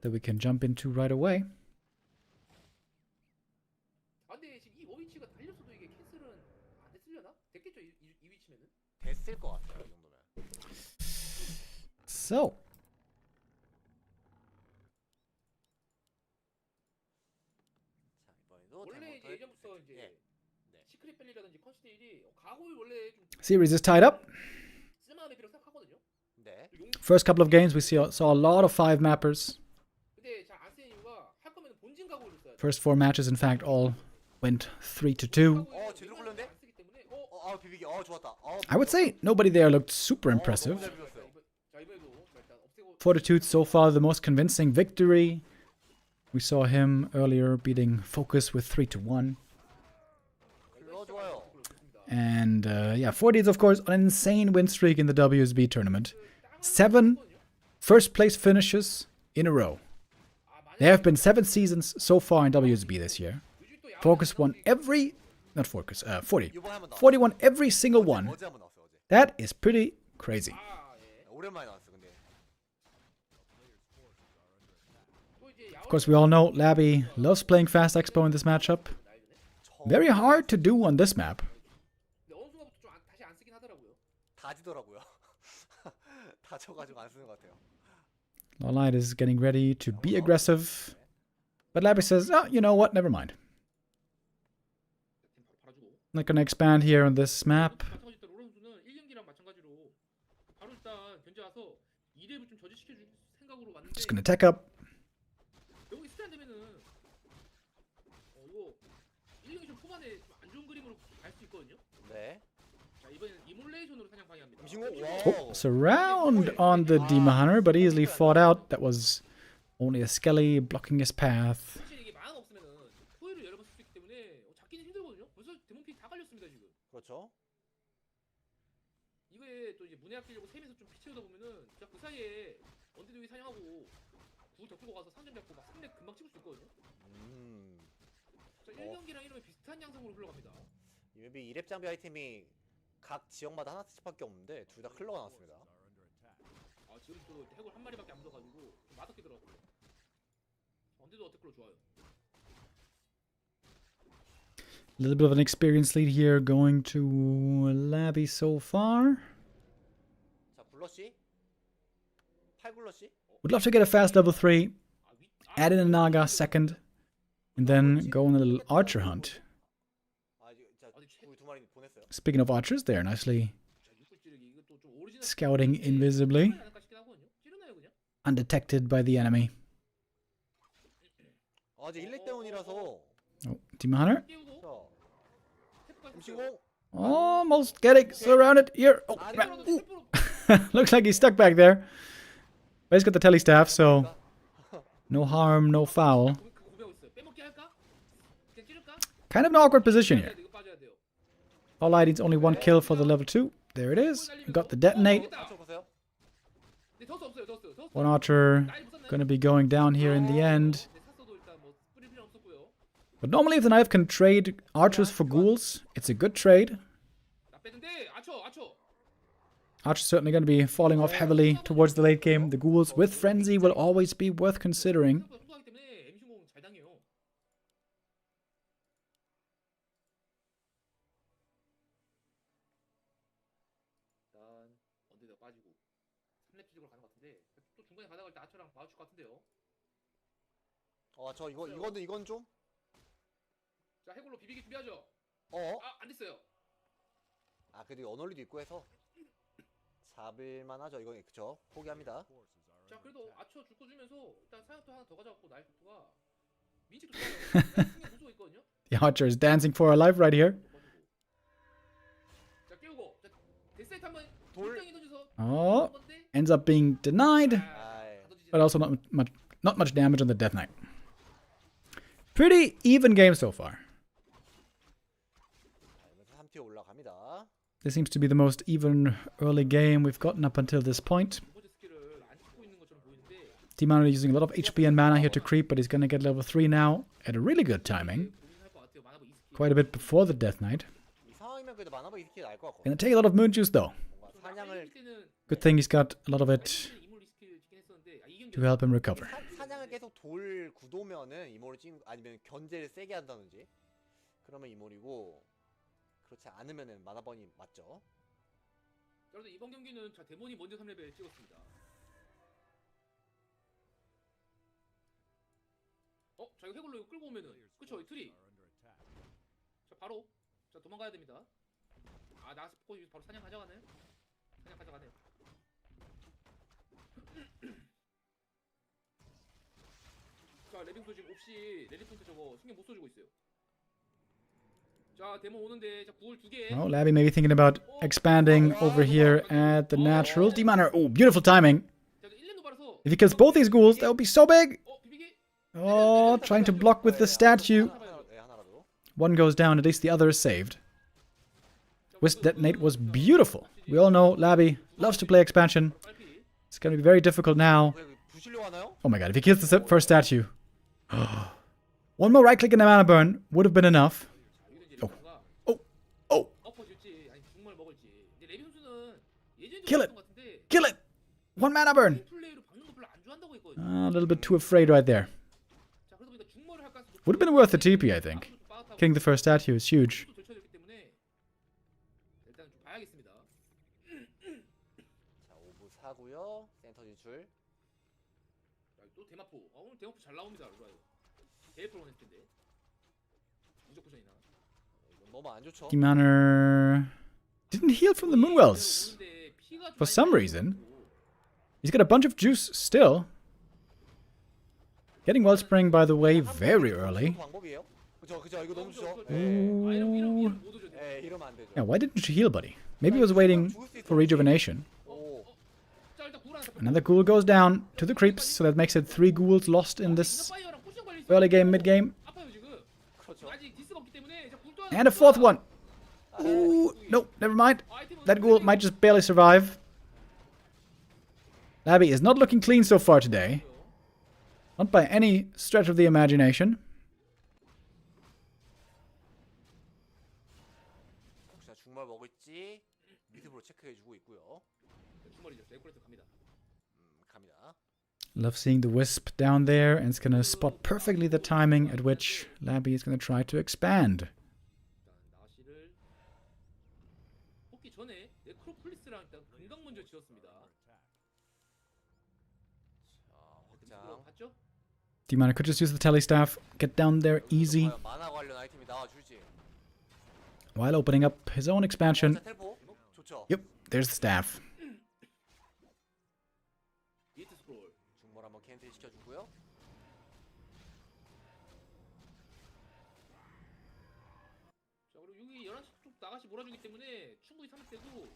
B: that we can jump into right away.
C: 됐을 것 같아요, 이 정도면.
B: So,
C: 자, 이번에도
G: 원래 이제 예전부터 이제 시크릿 밸리라든지 컨시데일이 가고일 원래 좀
B: series is tied up.
G: 쓸만한 맵이라고 생각하거든요.
C: 네.
B: First couple of games, we saw a lot of 5 mappers.
G: 근데 잘 안 쓰는 이유가 할 거면 본진 가고일을 써야 돼.
B: First 4 matches, in fact, all went 3-2.
C: 제대로 굴렸는데? 비비기. 좋았다.
B: I would say nobody there looked super impressive.
C: 너무 잘 비볐어요.
G: 자 이번에도 일단 없애고
B: Fortitude so far the most convincing victory. We saw him earlier beating Focus with 3-1.
C: 좋아요.
B: And yeah, 40 is of course on an insane win streak in the WSB tournament. 7 first place finishes in a row. There have been 7 seasons so far in WSB this year. Focus won every... Not Focus, 40. 40 won every single one.
C: 어제 한번 나왔어요, 어제.
B: That is pretty crazy.
C: 오랜만에 나왔어, 근데.
B: Of course, we all know Labby loves playing Fast Expo in this matchup. Very hard to do on this map.
G: 근데 어느 순간부터 좀 다시 안 쓰긴 하더라고요.
C: 다 지더라고요. 다 져가지고 안 쓰는 것 같아요.
B: Liot is getting ready to be aggressive. But Labby says, oh, you know what, never mind. Not gonna expand here on this map.
G: 마찬가지로 로렌 선수는 1경기랑 마찬가지로 바로 일단 견제 와서 2렙을 좀 저지시켜 줄 생각으로 왔는데
B: Just gonna tech up.
G: 여기 스റ്റാ 되면은 이거 1경기 좀 초반에 좀 안 좋은 그림으로 갈 수 있거든요.
C: 네.
G: 자 이번에는 이몰레이션으로 사냥 방해합니다.
C: 임신공.
B: Oh, surround on the Demon Hunter, but easily fought out. That was Only a Skelly blocking his path.
G: 사실 이게 만화가 없으면은 포획을 여러 번 쓸 수 있기 때문에 잡기는 힘들거든요. 벌써 데몬 피 다 갈렸습니다 지금.
C: 그렇죠.
G: 이거에 또 이제 문에 아끼려고 세면서 좀 피 채우다 보면은 진짜 그 사이에 언데드 여기 사냥하고 구 덮고 가서 상점 잡고 막 3렙 금방 찍을 수 있거든요. 자, 1경기랑 이러면 비슷한 양상으로 흘러갑니다.
C: 이 맵이 2렙 장비 아이템이 각 지역마다 하나씩밖에 없는데 둘 다 클러가 나왔습니다.
G: 아 지금 또 해골 한 마리밖에 안 묻어가지고 좀 맛없게더라고요. 언데드 어택클로 좋아요.
B: A little bit of an experience lead here going to Labby so far.
C: 자, 굴러시. 8굴러시.
B: Would love to get a fast level 3, add in a Naga second, and then go on a little archer hunt.
C: 아, 자, 우리 두 마리 보냈어요.
B: Speaking of archers, they're nicely
G: 자, 육구 찌르기 이것도 좀 오리지널
B: scouting invisibly,
G: 않을까 싶긴 하거든요. 찌르나요 그냥?
B: undetected by the enemy.
C: 아직 1렙 때문이라서.
B: Oh, Demon Hunter.
G: 깨우고
C: 자,
G: 탭까지
C: 임시공.
B: Almost getting surrounded here. Oh,
C: 아래로
B: ooh.
G: 탭으로
B: Looks like he's stuck back there. But he's got the tele staff, so no harm, no foul.
G: 고민하고 있어요. 빼먹기 할까? 그냥 찌를까?
B: Kind of an awkward position here.
G: 이거 빠져야 돼요.
B: All I needs only one kill for the level 2. There it is. Got the detonate.
C: 맞춰 보세요.
G: 네, 더스 없어요. 더스.
B: One archer gonna be going down here in the end.
G: 네, 샀어도 일단 뭐 뿌릴 필요 없었고요.
B: But normally if the knife can trade archers for ghouls, it's a good trade.
G: 나 뺐는데 아쳐.
B: Archer's certainly going to be falling off heavily towards the late game. The ghouls with frenzy will always be worth considering.
G: 생각보다 소소하기 때문에 M 신공 잘 당해요. 일단 언데드가 빠지고 3렙 쪽으로 가는 것 같은데 또 중간에 가다가 일단 아처랑 마주칠 것 같은데요.
C: 저 이건 좀.
G: 자 해골로 비비기 준비하죠. 아 안 됐어요.
C: 아, 그래도 언얼리도 있고 해서 잡을만 하죠. 이건 그쵸. 포기합니다.
G: 자 그래도 아처 줄거 주면서 일단 사냥도 하나 더 가져갔고 나이프가 민식도 좋아요. 신경 무서워 있거든요.
B: The archer is dancing for her life right here.
G: 자 깨우고 자 데스사이트 한번
C: 돌.
G: 돌덩이 던져서
B: Oh,
G: 건데
B: ends up being denied,
C: 아이.
G: 다 던지지
B: but also not much damage on the Death Knight. Pretty even game so far.
C: 자, 이러면서 3티어 올라갑니다.
B: This seems to be the most even early game we've gotten up until this point.
G: 번째 스킬을 안 찍고 있는 것처럼 보이는데
B: Demon Hunter using a lot of HP and mana here to creep, but he's gonna get level 3 now at a really good timing.
G: 고민할 것 같아요. 마나보 이 스킬.
B: Quite a bit before the Death Knight.
C: 이 상황이면 그래도 마나버 이스킬 나을 것 같고.
B: Gonna take a lot of moon juice though.
C: 뭔가 사냥을
B: Good thing he's got a lot of it
G: 이몰 이 스킬 찍긴 했었는데 아, 이 경기
B: to help him recover.
C: 사냥을 계속 돌 구도면은 이몰을 찍 아니면 견제를 세게 한다든지 그러면 이몰이고 그렇지 않으면은 마나번이 맞죠.
G: 여러분 이번 경기는 자 데몬이 먼저 3레벨 찍었습니다. 자 이거 해골로 이거 끌고 오면은 그쵸 이 트리. 자 바로 자 도망가야 됩니다. 아 나가서 포커 바로 사냥 가져가네. 사냥 가져가네요. 자 레빙도 지금 없이 렐리폰트 저거 신경 못 써주고 있어요. 자 데몬 오는데 자 구울 2개.
B: Oh, Labby maybe thinking about expanding over here at the natural. Demon Hunter, oh, beautiful timing.
G: 자 1렙 노바라서
B: If he kills both these ghouls, that would be so big.
G: 비비기.
B: Oh, trying to block with the statue.
C: 네, 하나라도.
B: One goes down, at least the other is saved. Wisp Detonate was beautiful. We all know Labby loves to play expansion.
G: 빨리.
B: It's going to be very difficult now.
C: 부실려 하나요?
B: Oh my god, if he kills the first statue. One more right click and a mana burn would have been enough.
G: 자,
B: Oh. Oh.
G: 엎어질지 아니 중물 먹을지. 근데 레비 선수는 예전에도
B: Kill it.
G: 그랬던 것 같은데
B: Kill it! One mana burn.
G: 플레이로 박는 거 별로 안 좋아한다고 했거든요.
B: A little bit too afraid right there.
G: 자, 그러다 보니까 중물을 할 가능성이
B: Would have been worth the TP, I think.
G: 좀 빠듯하고
B: Killing the first statue is huge.
G: 또 절차됐기 때문에 일단 좀 봐야겠습니다.
C: 자, 오브 사고요. 센터 진출.
G: 자, 또 대마포. 오늘 대마포 잘 나옵니다. 로라요. 대포로 했을 텐데. 무적 포션이나.
C: 이건 너무 안 좋죠.
B: Demon Hunter didn't heal from the Moonwells.
G: 오는데 피가 좀
B: For
G: 많이
B: some
G: 나가지고.
B: reason. He's got a bunch of juice still. Getting Wellspring, by the way, very early.
C: 방법이에요. 그죠. 이거 너무 좋죠.
G: 아, 이러면 못 오죠.
C: 예, 이러면 안 되죠.
B: Yeah, why didn't you heal, buddy? Maybe he was waiting for rejuvenation.
C: 오.
G: 자, 일단 구울 하나 더
B: Another ghoul goes down to the creeps, so that makes it 3 ghouls lost in this
G: 파이어랑 포션 관리
B: early game, mid game.
G: 아파요 지금.
C: 그렇죠.
G: 아직 디스가 없기 때문에 이제 굴
B: And a 4th one. Ooh, no, never mind. That ghoul might just barely survive. Labby is not looking clean so far today. Not by any stretch of the imagination.
C: 혹시나 중말 먹을지 미드브로 체크해주고 있고요.
G: 주머니죠. 데코레이터 갑니다.
C: 갑니다.
B: Love seeing the wisp down there, and it's gonna spot perfectly the timing at which Labby is gonna try to expand.
G: 일단 나시를 뽑기 전에 네크로폴리스랑 일단 금강 먼저 지었습니다.
C: 확장.
G: 봤죠?
B: Demon could just use the telestaff, get down there easy,
C: 과연 만화 관련 아이템이 나와줄지.
B: while opening up his own expansion.
C: 자, 텔포. 좋죠.
B: Yep, there's the staff.
G: 리에트 스크롤.
C: 중몰 한번 캔슬 시켜주고요.
G: 자 그리고 여기 11시 쪽 나가시 몰아주기 때문에 충분히 3되고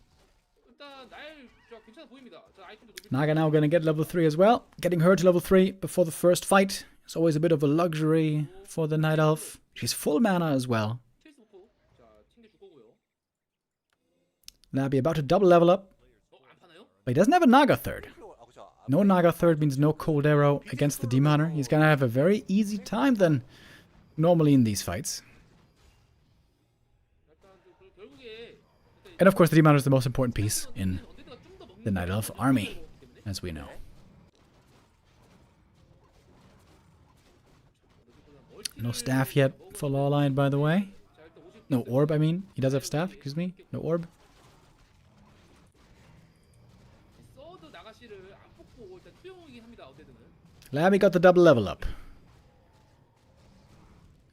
G: 일단 날 괜찮아 보입니다. 자 아이템도
B: Naga now gonna get level 3 as well. Getting her to level 3 before the first fight is always a bit of a luxury for the Night Elf. She's full mana as well.
G: 체이스 버프. 자 챙겨줄 거고요.
B: Labby about to double level up.
G: 안 파나요?
B: But he doesn't have a Naga third.
C: 아, 그렇죠.
B: No Naga third means no cold arrow against the Demon Hunter. He's gonna have a very easy time then, normally in these fights.
G: 약간 결국에
B: And of course the Demon Hunter is the most important piece in
G: 언데드가 좀더 먹는
B: the Night Elf army, as we know. No staff yet for Lawline, by the way. No orb, I mean. He does have staff, excuse me. No orb.
G: 서드 나가시를 안 뽑고 일단 투영이긴 합니다. 언데드는.
B: Labby got the double level up.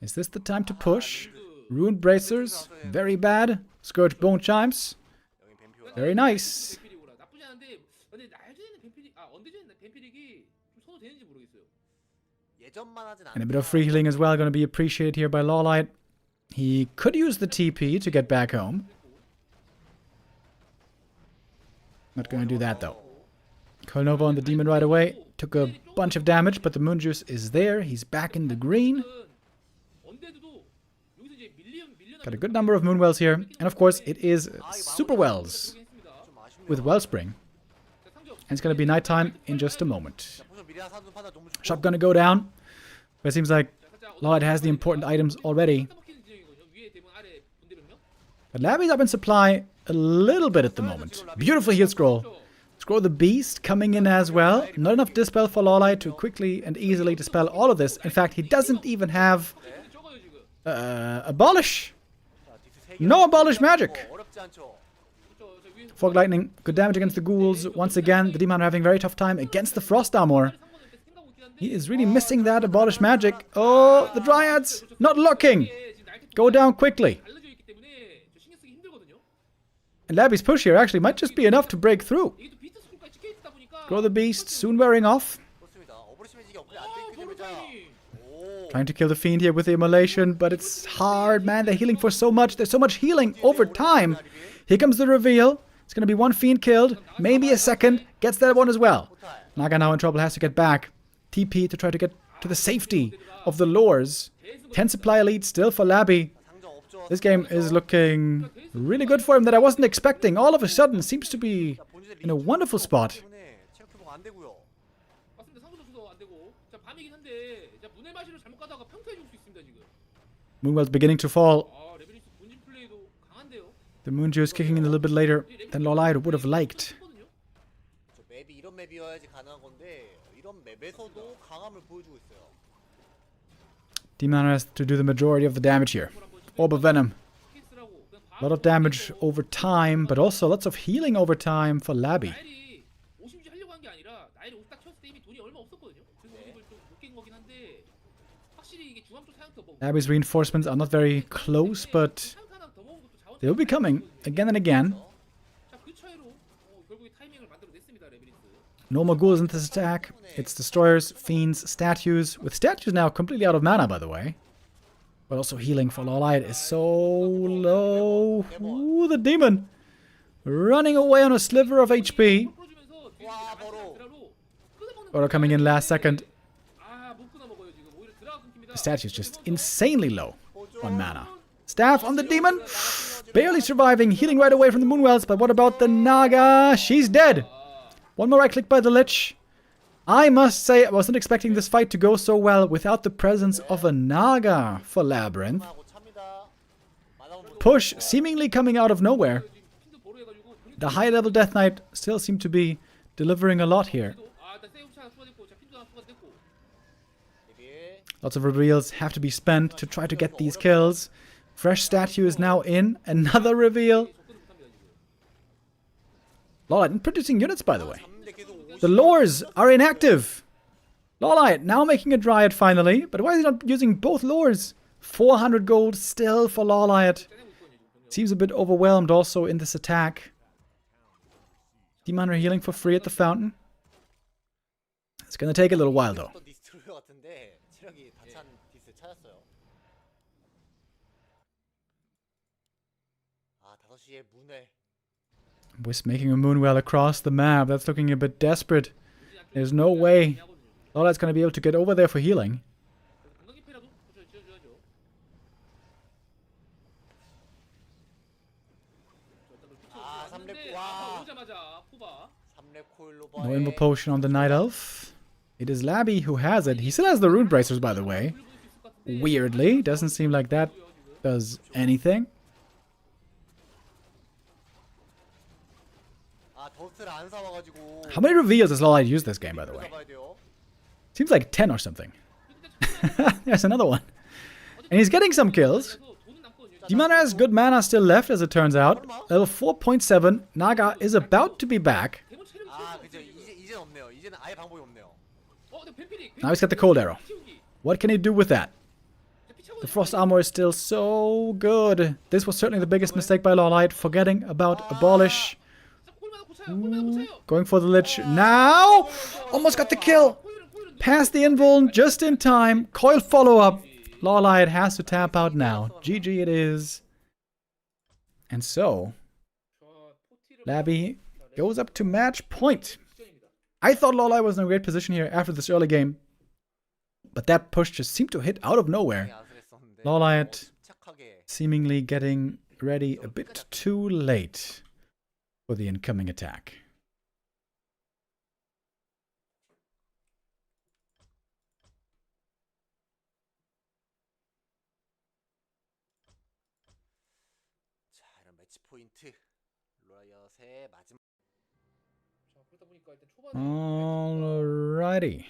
B: Is this the time to push? Ruined Bracers, very bad. Scourge Bone Chimes,
C: 여기 뱀피오.
B: very nice.
G: 뱀필이구나. 나쁘지 않은데 근데 날전에는 뱀필이 언데드에는 뱀필이 좀 써도 되는지 모르겠어요.
C: 예전만 하진
B: And a bit of free healing as well, going to be appreciated here by Lawlight. He could use the TP to get back home. Not going to do that though. Colnova on the demon right away. Took a bunch of damage, but the Moon Juice is there. He's back in the green.
G: 언데드도 여기서 이제 밀려
B: Got a good number of Moonwells here. And of course, it is Super Wells with Wellspring. And it's going to be nighttime in just a moment.
C: 포션 미리 사둔 판단 너무 좋고.
B: Shop going to go down. But it seems like Lawlight has the important items already.
G: 위에 대문 아래 분대병력.
B: But Labby's up in supply a little bit at the moment. Beautiful heal scroll. Scroll the Beast coming in as well. Not enough Dispel for Lawlight to quickly and easily dispel all of this. In fact, he doesn't even have
G: 적어요 지금.
B: Abolish.
C: 자, 딕스 세 개.
B: No Abolish Magic.
C: 어렵지 않죠.
G: 저 위에
B: Fog Lightning, good damage against the ghouls. Once again, the Demon are having a very tough time against the Frost Armor.
G: 생각하고 있긴 한데.
B: He is really missing that Abolish Magic. Oh, the Dryads, not looking. Go down quickly.
G: 알려져 있기 때문에 저 신경 쓰기 힘들거든요.
B: And Labby's push here actually might just be enough to break through.
G: 이게 또 비트 스쿨까지 찍혀 있다 보니까.
B: Grow the Beast, soon wearing off.
C: 그렇습니다. 어브리시 매직이 업그레이드 안 되기 때문에 자. 오.
B: Trying to kill the Fiend here with the Immolation, but it's hard, man. They're healing for so much. There's so much healing over time. Here comes the reveal. It's going to be one Fiend killed, maybe a second. Gets that one as well. Naga now in trouble, has to get back. TP to try to get to the safety of the lures. 10 supply elite still for Labby.
C: 상점 없죠.
B: This game is looking really good for him that I wasn't expecting. All of a sudden, seems to be in a wonderful spot.
C: 때문에 체력 회복 안 되고요.
G: 맞습니다. 상도 선수도 안 되고. 자 밤이긴 한데 자 문의 마시를 잘못 가다가 평타해 줄 수 있습니다 지금.
B: Moonwell's beginning to fall.
G: 아 레벨리스 본진 플레이도 강한데요.
B: The Moon Juice kicking in a little bit later than Lawlight would have liked.
C: 저 맵이 이런 맵이어야지 가능한 건데 이런 맵에서도 강함을 보여주고 있어요.
B: Demon Hunter has to do the majority of the damage here. Orb of Venom. A lot of damage over time, but also lots of healing over time for Labby.
G: 나일이 50주 하려고 한 게 아니라 나일이 50 딱 쳤을 때 이미 돈이 얼마 없었거든요. 그래서 50을 좀못깬 거긴 한데 확실히 이게 중앙 쪽 사양도 먹고
B: Labby's reinforcements are not very close, but
G: 하나 더 먹은 것도 자원
B: they'll be coming again and again.
G: 자그 차이로 결국에 타이밍을 만들어냈습니다 레벨리스.
B: No more ghouls in this attack. It's destroyers, fiends, statues. With statues now completely out of mana, by the way. But also healing for Lawlight is so low. Ooh, the demon running away on a sliver of HP.
G: 풀어주면서 뒤에
C: 와 바로.
B: Photo coming in last second.
G: 아못 끊어 먹어요 지금. 오히려 드라가 끊깁니다.
B: The statue's just insanely low on mana. Staff on the demon. Barely surviving, healing right away from the Moonwells. But what about the Naga? She's dead. One more right click by the Lich. I must say, I wasn't expecting this fight to go so well without the presence of a Naga for Labyrinth. Push seemingly coming out of nowhere. The high level Death Knight still seem to be delivering a lot here. Lots of reveals have to be spent to try to get these kills. Fresh statue is now in. Another reveal. Lolite producing units, by the way. The lures are inactive. Lolite now making a Dryad finally. But why is he not using both lures? 400 gold still for Lolite. Seems a bit overwhelmed also in this attack. Demon are healing for free at the fountain. It's gonna take a little while though. Wisp making a Moonwell across the map. That's looking a bit desperate. There's no way Lolite's gonna be able to get over there for healing. No Invo Potion on the Night Elf. It is Labby who has it. He still has the Rune Bracers, by the way. Weirdly. Doesn't seem like that does anything. How many reveals does Lolite use this game, by the way? Seems like 10 or something. There's another one. And he's getting some kills. Demon has good mana still left, as it turns out. Level 4.7. Naga is about to be back. Now he's got the Cold Arrow. What can he do with that? The Frost Armor is still so good. This was certainly the biggest mistake by Lolite, forgetting about Abolish. Ooh, going for the Lich now. Almost got the kill. Past the Invuln just in time. Coil follow-up. Lolite has to tap out now. GG it is. And so, Labby goes up to match point. I thought Lolite was in a great position here after this early game. But that push just seemed to hit out of nowhere. Lolite seemingly getting ready a bit too late for the incoming attack. Alrighty.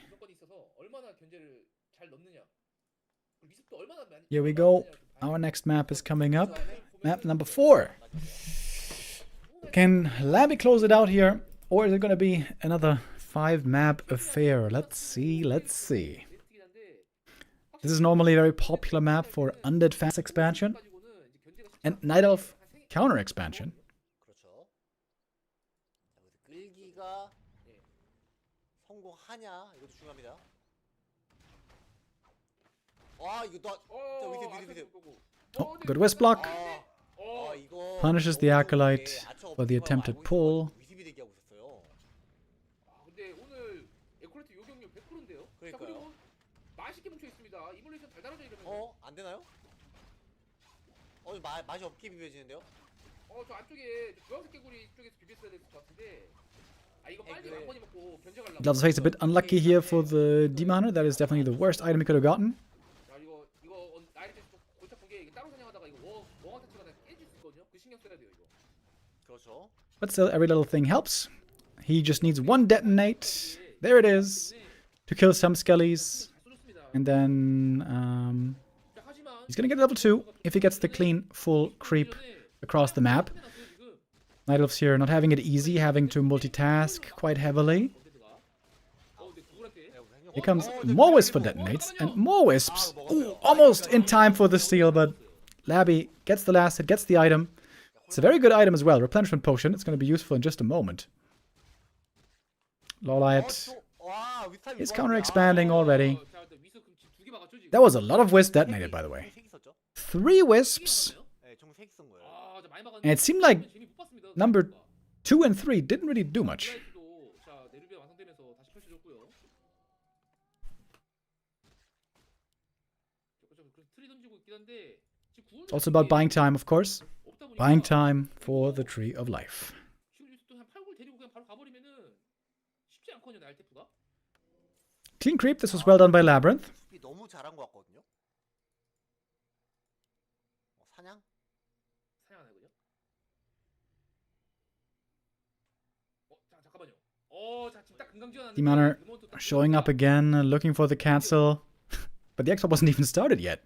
B: Here we go. Our next map is coming up. Map number 4. Can Labby close it out here? Or is it going to be another 5-map affair? Let's see, let's see. This is normally a very popular map for Undead Fast expansion and Night Elf counter expansion. Oh, good Wisp block. Punishes the Acolyte for the attempted pull. Does face a bit unlucky here for the Demoner. That is definitely the worst item he could have gotten. But still, every little thing helps. He just needs one detonate. There it is. To kill some skellies. And then he's gonna get level 2 if he gets the clean full creep across the map. Night Elves here not having it easy, having to multitask quite heavily. Here comes more Wisps for detonates and more Wisps. Ooh, almost in time for the steal, but Labby gets the last hit, gets the item. It's a very good item as well, Replenishment Potion. It's going to be useful in just a moment. Lolite is counter-expanding already. That was a lot of Wisps detonated, by the way. 3 Wisps. And it seemed like number 2 and 3 didn't really do much.
G: 있긴 한데 지금 구울
B: It's also about buying time, of course.
G: 없다 보니까
B: Buying time for the Tree of Life.
G: 지금 또한 8골 데리고 그냥 바로 가버리면은 쉽지 않거든요, 알테프가.
B: Clean creep. This was well done by Labyrinth.
C: 수비 너무 잘한 것 같거든요. 사냥?
G: 사냥하나군요. 잠깐만요. 자 지금 딱 금강 지원하는데
B: Demoner
G: 이모도 딱
B: showing up again, looking for the cancel. But the expo wasn't even started yet.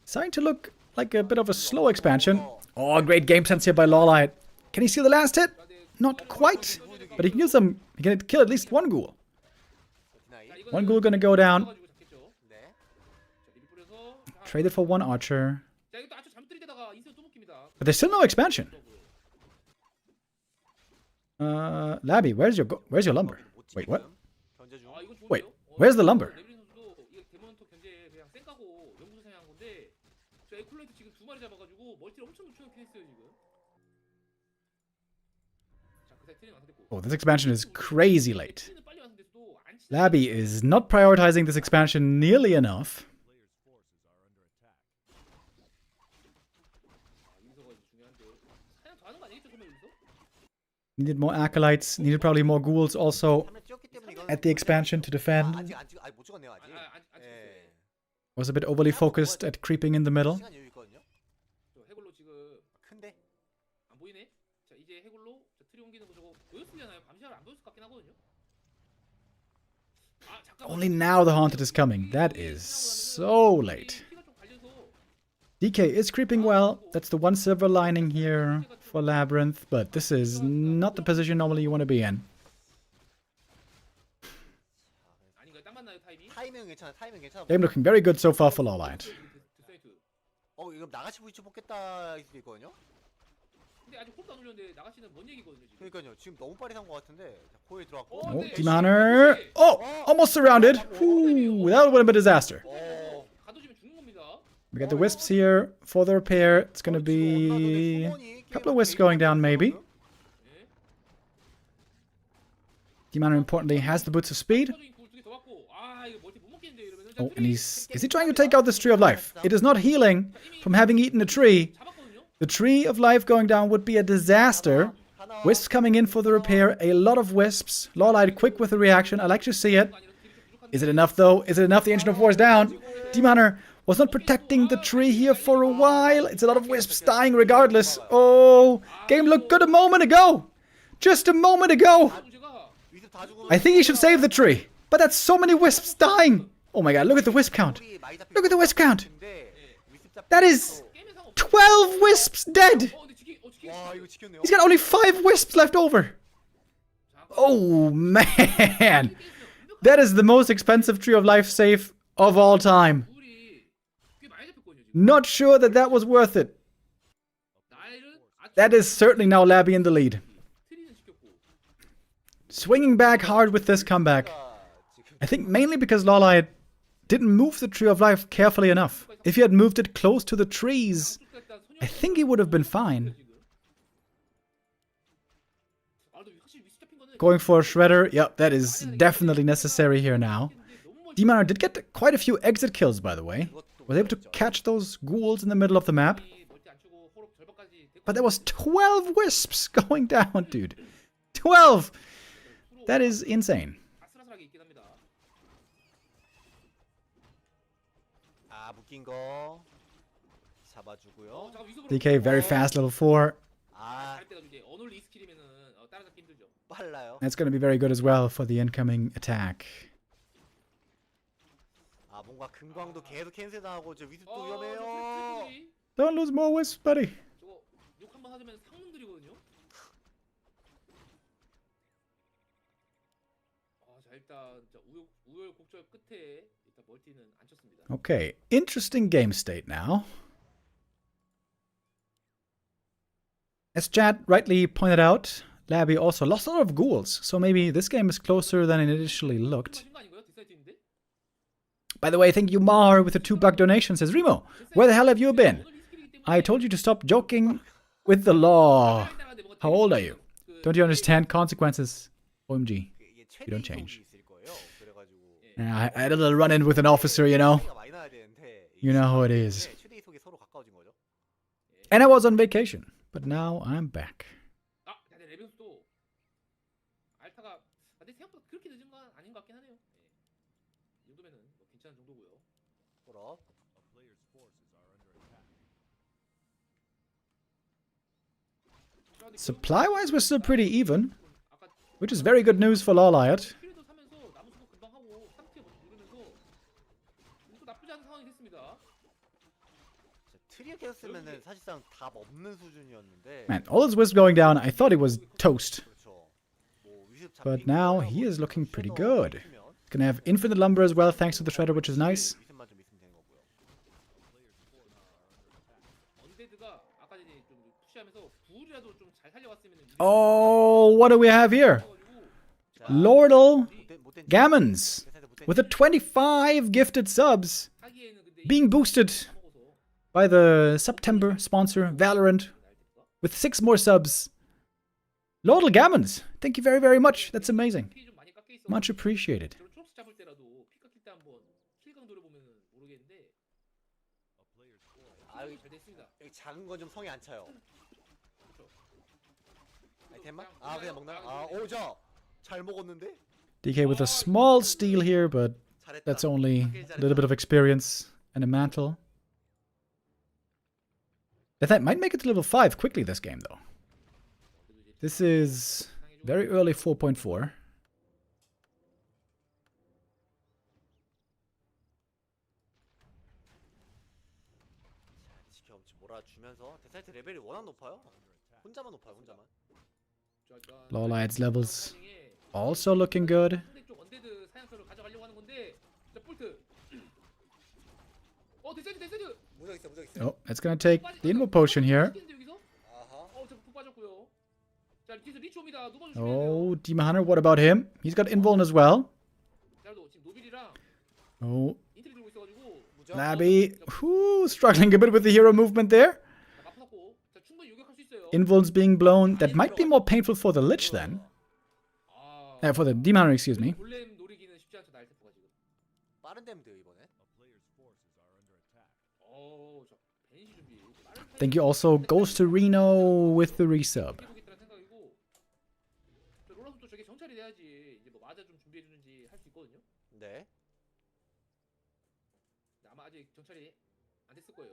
B: Starting to look like a bit of a slow expansion. Oh, great game sense here by Lawlight. Can he steal the last hit? Not quite. But he can kill some. He can kill at least one ghoul. One ghoul gonna go down.
C: 네.
B: Traded for one archer.
G: 자 이거 또 아주 잘못 들이대다가 인생 또 묶입니다.
B: But there's still no expansion. Labby, where's your lumber? Wait, what?
C: 견제 중.
G: 아 이건 좋은데요?
B: Wait, where's the lumber?
G: 레브린 선수도 이게 데몬토 견제 그냥 쌩까고 연구소 사냥한 건데 저 에쿨레이트 지금 2마리 잡아가지고 멀티를 엄청 늦춰놓긴 했어요 지금. 자 그 사이 트레이닝 완성됐고.
B: Oh, this expansion is crazy late.
G: 트레이닝은 빨리 완성됐어도 안 치는.
B: Labby is not prioritizing this expansion nearly enough.
G: 여기서가 이제 중요한데 사냥 더 하는 거 아니겠죠 정말 여기서?
B: Needed more acolytes. Needed probably more ghouls also
C: 화면 찍었기 때문에 이건
B: at the expansion to defend.
C: 아직 못 찍었네요 아직.
G: 안
C: 예.
B: Was a bit overly focused at creeping in the middle.
C: 시간 여유 있거든요.
G: 저 해골로 지금
C: 큰데.
G: 안 보이네? 자 이제 해골로 저 트리 옮기는 거 저거 보였으려나요? 밤시야를 안 보였을 것 같긴 하거든요. 아 잠깐만.
B: Only now the Haunted is coming. That is so late.
G: 피가 좀 갈려서
B: DK is creeping well. That's the one silver lining here for Labyrinth. But this is not the position normally you want to be in.
G: 아닌가요? 딱 맞나요 타이밍?
C: 타이밍 괜찮아. 타이밍 괜찮아.
B: Game looking very good so far for Lawlight.
C: 이거 나가시 부위치 뽑겠다 할 수도 있거든요.
G: 근데 아직 홀도 안 올렸는데 나가시는 뭔 얘기거든요 지금.
C: 그러니까요. 지금 너무 빨리 산 것 같은데. 자, 코에 들어왔고.
B: Oh, Demoner. Oh, almost surrounded. Whew, that would have been a disaster.
G: 가둬지면 죽는 겁니다.
B: We got the wisps here for the repair. It's going to be a couple of wisps going down maybe. Demoner importantly has the boots of speed.
G: 터져인 골 2개 더 받고 아 이거 멀티 못 먹겠는데 이러면은
B: Oh, and is he trying to take out this Tree of Life? It is not healing from having eaten a tree.
G: 잡았거든요.
B: The Tree of Life going down would be a disaster. Wisps coming in for the repair. A lot of wisps. Lawlight quick with the reaction. I like to see it. Is it enough though? Is it enough? The Ancient of War is down. Demoner was not protecting the tree here for a while. It's a lot of wisps dying regardless. Oh, game looked good a moment ago. Just a moment ago. I think he should save the tree. But that's so many wisps dying. Oh my god, look at the wisp count. Look at the wisp count. That is 12 wisps dead. He's got only 5 wisps left over. Oh man. That is the most expensive Tree of Life save of all time. Not sure that that was worth it. That is certainly now Labby in the lead. Swinging back hard with this comeback. I think mainly because Lawlight didn't move the Tree of Life carefully enough. If he had moved it close to the trees, I think he would have been fine. Going for a Shredder, yep, that is definitely necessary here now. Demoner did get quite a few exit kills, by the way. Was able to catch those ghouls in the middle of the map. But there was 12 wisps going down, dude. 12! That is insane. DK very fast, level 4. That's going to be very good as well for the incoming attack. Don't lose more wisps, buddy. Okay, interesting game state now. As Chad rightly pointed out, Labby also lost a lot of ghouls, so maybe this game is closer than it initially looked. By the way, thank you Mar with the 2 buck donation, says Remo. Where the hell have you been? I told you to stop joking with the law. How old are you? Don't you understand consequences? OMG, you don't change. I had a little run-in with an officer, you know. You know how it is.
C: 네, 최대 이속이 서로 가까워진 거죠.
B: And I was on vacation, but now I'm back.
G: 아, 근데 레벨도 알타가 근데 생각보다 그렇게 늦은 건 아닌 것 같긴 하네요. 이 정도면은 뭐 괜찮은 정도고요.
C: 그럼
B: Supply-wise, we're still pretty even, which is very good news for Liot.
G: 필요도 사면서 나무 수도 금방 하고 3티어 먼저 누르면서 이것도 나쁘지 않은 상황이 됐습니다.
C: 트리어 계속 쓰면은 사실상 답 없는 수준이었는데.
B: Man, all this was going down, I thought it was toast.
C: 그렇죠. 뭐 위습
B: But
C: 잡히고
B: now
C: 하고
B: he is looking pretty
C: 섀도우
B: good.
C: 있으면
B: Gonna have infinite lumber as well, thanks to the shredder, which is nice.
C: 위습만 좀 있으면 되는 거고요.
G: 언데드가 아까 전에 좀 푸시하면서 불이라도 좀 잘 살려왔으면
B: Oh, what do we have here? Lordal Gammons with a 25 gifted subs being boosted by the Subtember sponsor Valorant with 6 more subs. Lordal Gammons, thank you very, very much. That's amazing. Much appreciated.
G: 트롭스 잡을 때라도 피 깎일 때 한번 킬 강도를 보면은 모르겠는데 잘 됐습니다.
C: 여기 작은 건 좀 성이 안 차요. 아이템만? 아 그냥 먹나요? 아 오죠. 잘 먹었는데?
B: DK with a small steal here, but
C: 잘했다.
B: that's only a little bit of experience and a mantle. That might make it to level 5 quickly this game, though. This is very early 4.4.
C: 지켜엄치 몰아주면서 데사이트 레벨이 워낙 높아요. 혼자만 높아요, 혼자만.
B: Lawlight's levels also looking good.
G: 상대 쪽 언데드 사냥터를 가져가려고 하는 건데 자 볼트 데세드
C: 무적 있어, 무적 있어.
B: Oh, it's gonna take the invo potion here.
G: 여기서
C: 아하.
G: 저북 빠졌고요. 자 뒤에서 리치 옵니다. 누가 조심해야 돼요.
B: Oh, Demon Hunter, what about him? He's got invuln as well.
G: 잘도 지금 노빌이랑
B: Oh,
G: 인트리 들고 있어가지고
C: 무적.
B: Labby, whoo, struggling a bit with the hero movement there.
G: 마프났고 자 충분히 요격할 수 있어요.
B: Invuln's being blown. That might be more painful for the Lich then. For the Demon Hunter, excuse me.
G: 골렘 노리기는 쉽지 않죠 날테프가 지금.
C: 빠른 데면 돼요 이번에.
G: 자 벤시 준비.
B: Thank you also goes to Reno with the resub.
G: 해보겠다는 생각이고. 저 롤러도 저게 정찰이 돼야지 이제 뭐 맞아 좀 준비해 주는지 할 수 있거든요.
C: 네.
G: 아마 아직 정찰이 안 됐을 거예요.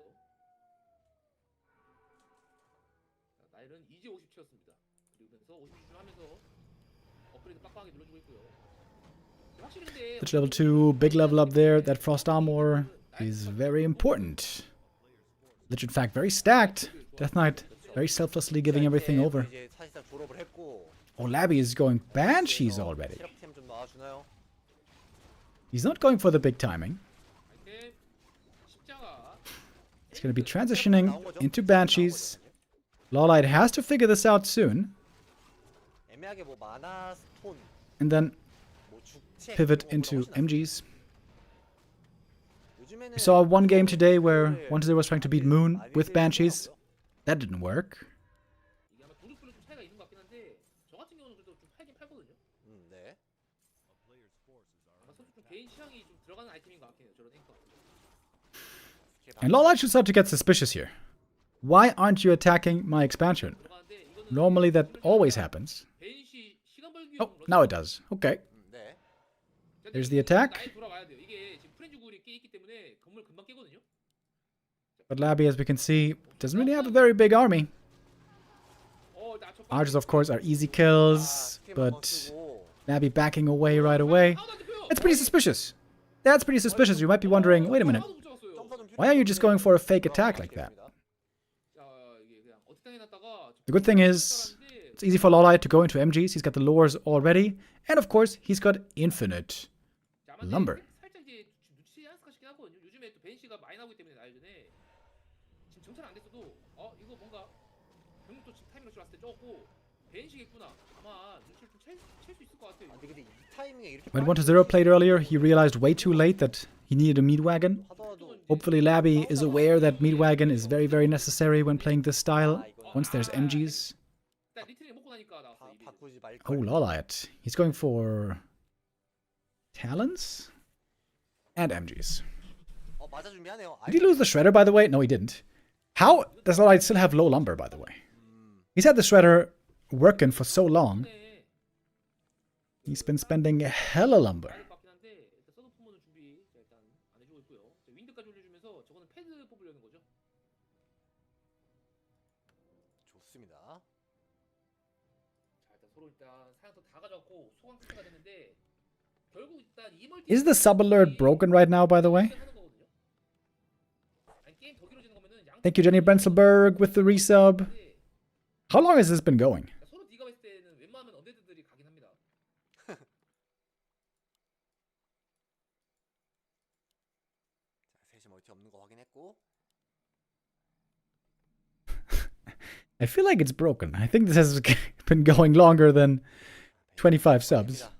G: 자, 나일은 이제 50 채웠습니다. 그리고면서 50 하면서 업그레이드 빡빡하게 눌러주고 있고요. 확실히 근데
B: Lich level 2, big level up there. That frost armor is very important. Lich in fact very stacked. Death Knight very selflessly giving everything over.
C: 이제 사실상 졸업을 했고.
B: Oh, Labby is going Banshees already.
C: 체력템 좀 나와주나요?
B: He's not going for the big timing.
G: 아이템 십자가
B: He's going to be transitioning into Banshees. Lawlight has to figure this out soon.
C: 애매하게 뭐 마나 스톤,
B: And then
C: 뭐 죽책
B: pivot
C: 이런
B: into
C: 거보다 훨씬
B: MGs.
C: 요즘에는
B: We saw one game today where 1-0 was trying to beat Moon with Banshees. That didn't work.
G: 이게 아마 도루풀은 좀 차이가 있는 것 같긴 한데 저 같은 경우는 그래도 좀 팔긴 팔거든요.
C: 네.
G: 아마 선수 좀 개인 취향이 좀 들어가는 아이템인 것 같긴 해요. 저런 앵커.
B: And Lawlight should start to get suspicious here. Why aren't you attacking my expansion?
G: 들어가는데 이거는
B: Normally that always happens.
G: 벤시 시간 벌기
B: Oh, now it does. Okay.
C: 네.
B: There's the attack.
G: 나에 돌아와야 돼요. 이게 지금 프렌즈 굴이 깨 있기 때문에 건물 금방 깨거든요.
B: But Labby, as we can see, doesn't really have a very big army.
G: 나저
B: Archers, of course, are easy kills, but Labby backing away right away. It's pretty suspicious. That's pretty suspicious. You might be wondering, wait a minute, why are you just going for a fake attack like that? The good thing is, it's easy for Lawlight to go into MGs. He's got the lures already. And of course, he's got infinite lumber.
G: 살짝 이제 눈치 않을까 싶긴 하거든요. 요즘에 또 벤시가 많이 나오기 때문에 나이전에 지금 정찰 안 됐어도 이거 뭔가 병력도 지금 타이밍을 봤을 때 적고 벤시겠구나. 아마 눈치를 좀 챌 수 있을 것 같아요.
C: 아, 근데 이 타이밍에 이렇게
B: When 1-0 played earlier, he realized way too late that he needed a meat wagon.
C: 하더라도
B: Hopefully Labby is aware that meat wagon is very, very necessary when playing this style. Once there's MGs.
G: 일단 리트링 먹고 나니까 나왔어. 이게.
C: 바꾸지 말
B: Oh, Lawlight. He's going for Talons and MGs.
C: 맞아 준비하네요.
B: Did he lose the shredder, by the way? No, he didn't. How does Light still have low lumber, by the way? He's had the shredder working for so long.
G: 네.
B: He's been spending a hella lumber.
G: 나를 받긴 한데 일단 서드 포모는 준비 자, 일단 안 해주고 있고요. 자, 윈드까지 올려주면서 저거는 패드 뽑으려는 거죠.
C: 좋습니다.
G: 자 일단 서로 일단 사양도 다 가져왔고 소강 패드가 됐는데 결국 일단 이 멀티
B: Is the sub alert broken right now, by the way?
G: 하는 거거든요. 아니, 게임 더 길어지는 거면은 양
B: Thank you, Jenny Brenselberg, with the resub. How long has this been going?
G: 서로 네가 봤을 때는 웬만하면 언데드들이 가긴 합니다.
C: 자, 셋이 멀티 없는 거 확인했고.
B: I feel like it's broken. I think this has been going longer than 25 subs.
G: 자,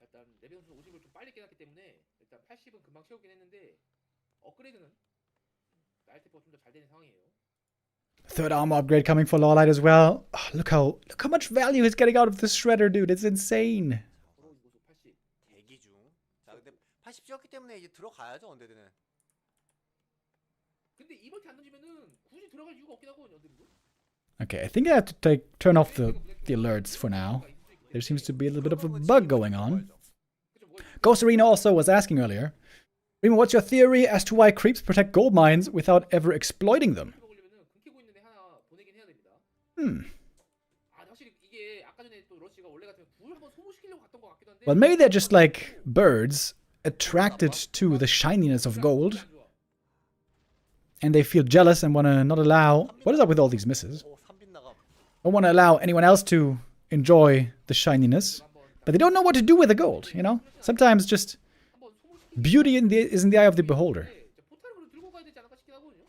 G: 일단 레비 선수 50을 좀 빨리 깨놨기 때문에 일단 80은 금방 채우긴 했는데 업그레이드는 나이트가 좀 더 잘 되는 상황이에요.
B: Third armor upgrade coming for Lawlight as well. Oh, look how much value he's getting out of this shredder, dude. It's insane.
G: 서로 이곳 80.
C: 대기 중. 자, 근데 80 찍었기 때문에 이제 들어가야죠, 언데드는.
G: 근데 이 멀티 안 던지면은 굳이 들어갈 이유가 없긴 하거든요, 언데드도.
B: Okay, I think I have to turn off the alerts for now. There seems to be a little bit of a bug going on. Ghost Arena also was asking earlier, Remo, what's your theory as to why creeps protect gold mines without ever exploiting them?
G: 들어가려면은 금캐고 있는데 하나 보내긴 해야 됩니다.
B: Hmm.
G: 아, 확실히 이게 아까 전에 또 러시가 원래 같으면 불 한번 소모시키려고 갔던 것 같기도 한데.
B: Well, maybe they're just like birds attracted to the shininess of gold, and they feel jealous and want to not allow... What is up with all these misses?
C: 오, 3빈 나가.
B: Don't want to allow anyone else to enjoy the shininess, but they don't know what to do with the gold, you know? Sometimes just beauty is in the eye of the beholder.
G: 포탈을 들고 가야 되지 않을까 싶긴 하거든요.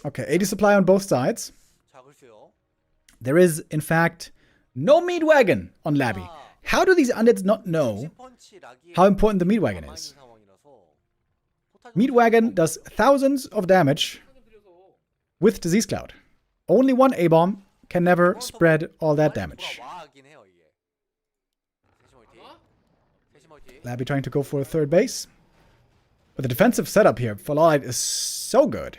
B: Okay, 80 supply on both sides.
C: 자, 글쎄요.
B: There is, in fact, no meat wagon on Labby. How do these undeads not know
C: 펀치 락이
B: how important the meat wagon is? Meat wagon does thousands of damage with Disease Cloud. Only one A-bomb can never spread all that damage.
C: 와하긴 해요, 이게. 셋이 멀티.
B: Labby trying to go for a third base. But the defensive setup here for Light is so good.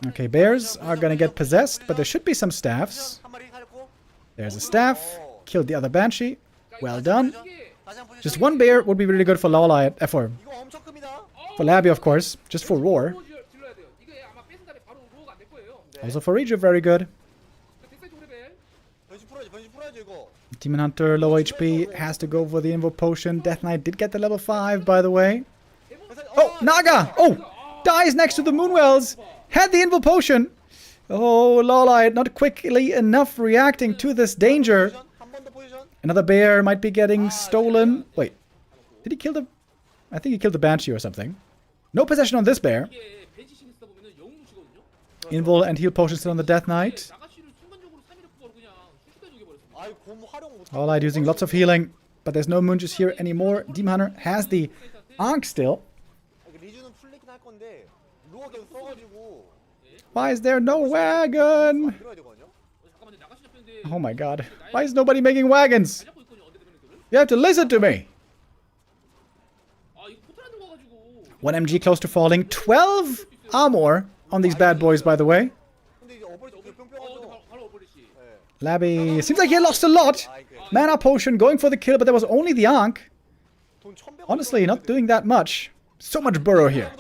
B: Okay, bears are gonna get possessed, but there should be some staffs.
C: 한 마리 살렸고.
B: There's a staff. Killed the other banshee. Well done. Just one bear would be really good for Liot,
C: 이거 엄청 큽니다.
B: for Labby, of course, just for Roar.
G: 질러야 돼요. 이게 아마 뺏은 다음에 바로 로어가 안 될 거예요.
B: Also for Reju, very good.
G: 덱사이트 오레벨.
C: 변신 풀어야죠, 이거.
B: Demon Hunter, low HP, has to go for the Invo Potion. Death Knight did get the level 5, by the way. Oh, Naga! Oh! Dies next to the Moonwells! Had the Invo Potion! Oh, Lolite, not quickly enough reacting to this danger.
C: 한번 더 포지션.
B: Another bear might be getting stolen. Wait, did he kill the... I think he killed the Banshee or something. No possession on this bear.
G: 이게 벤치 신경 쓰다 보면은 영웅 치거든요.
B: Invul and heal potion still on the Death Knight.
G: 나가시를 순간적으로 3위를 뽑아로 그냥 수식해 주게 버렸습니다.
C: 아이, 곰 활용 못.
B: Lolite using lots of healing, but there's no Moonjuice here anymore. Demon Hunter has the Ankh still.
C: 리주는 풀리긴 할 건데 루어 계속 써가지고
B: Why is there no wagon?
C: 들어야 되거든요.
G: 잠깐만요. 나가시 잡혔는데
B: Oh my god. Why is nobody making wagons?
G: 잘 잡고 있거든요. 언데드 그랜드를.
B: You have to listen to me.
G: 아, 이거 포탈 안 들고 가가지고.
B: 1 MG close to falling. 12 armor on these bad boys, by the way.
C: 근데 이제 어버리 뿅뿅하죠.
G: 바로 어버리시.
B: Labby seems like he lost a lot. Mana potion going for the kill, but there was only the Ankh.
C: 돈 1,100.
B: Honestly, not doing that much. So much burrow here.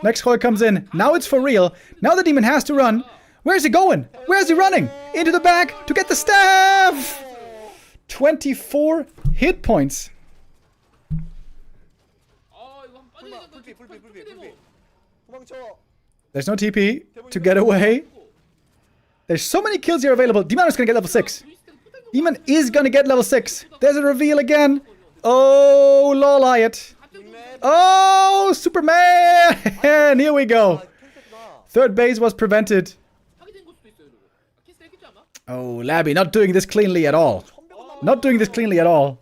B: Next coil comes in. Now it's for real. Now the demon has to run. Where's he going? Where's he running? Into the back to get the staff! 24 hit points.
G: 아, 이거 한 빠져야 된다.
C: 불피. 도망쳐.
B: There's no TP to get away. There's so many kills here available. Demon is gonna get level 6. Demon is gonna get level 6. There's a reveal again. Oh, Liot. Oh, Superman! Here we go. Third base was prevented.
G: 파괴된 걸 수도 있어요, 이거. 캐스 했겠지 아마?
B: Oh, Labby not doing this cleanly at all. Not doing this cleanly at all.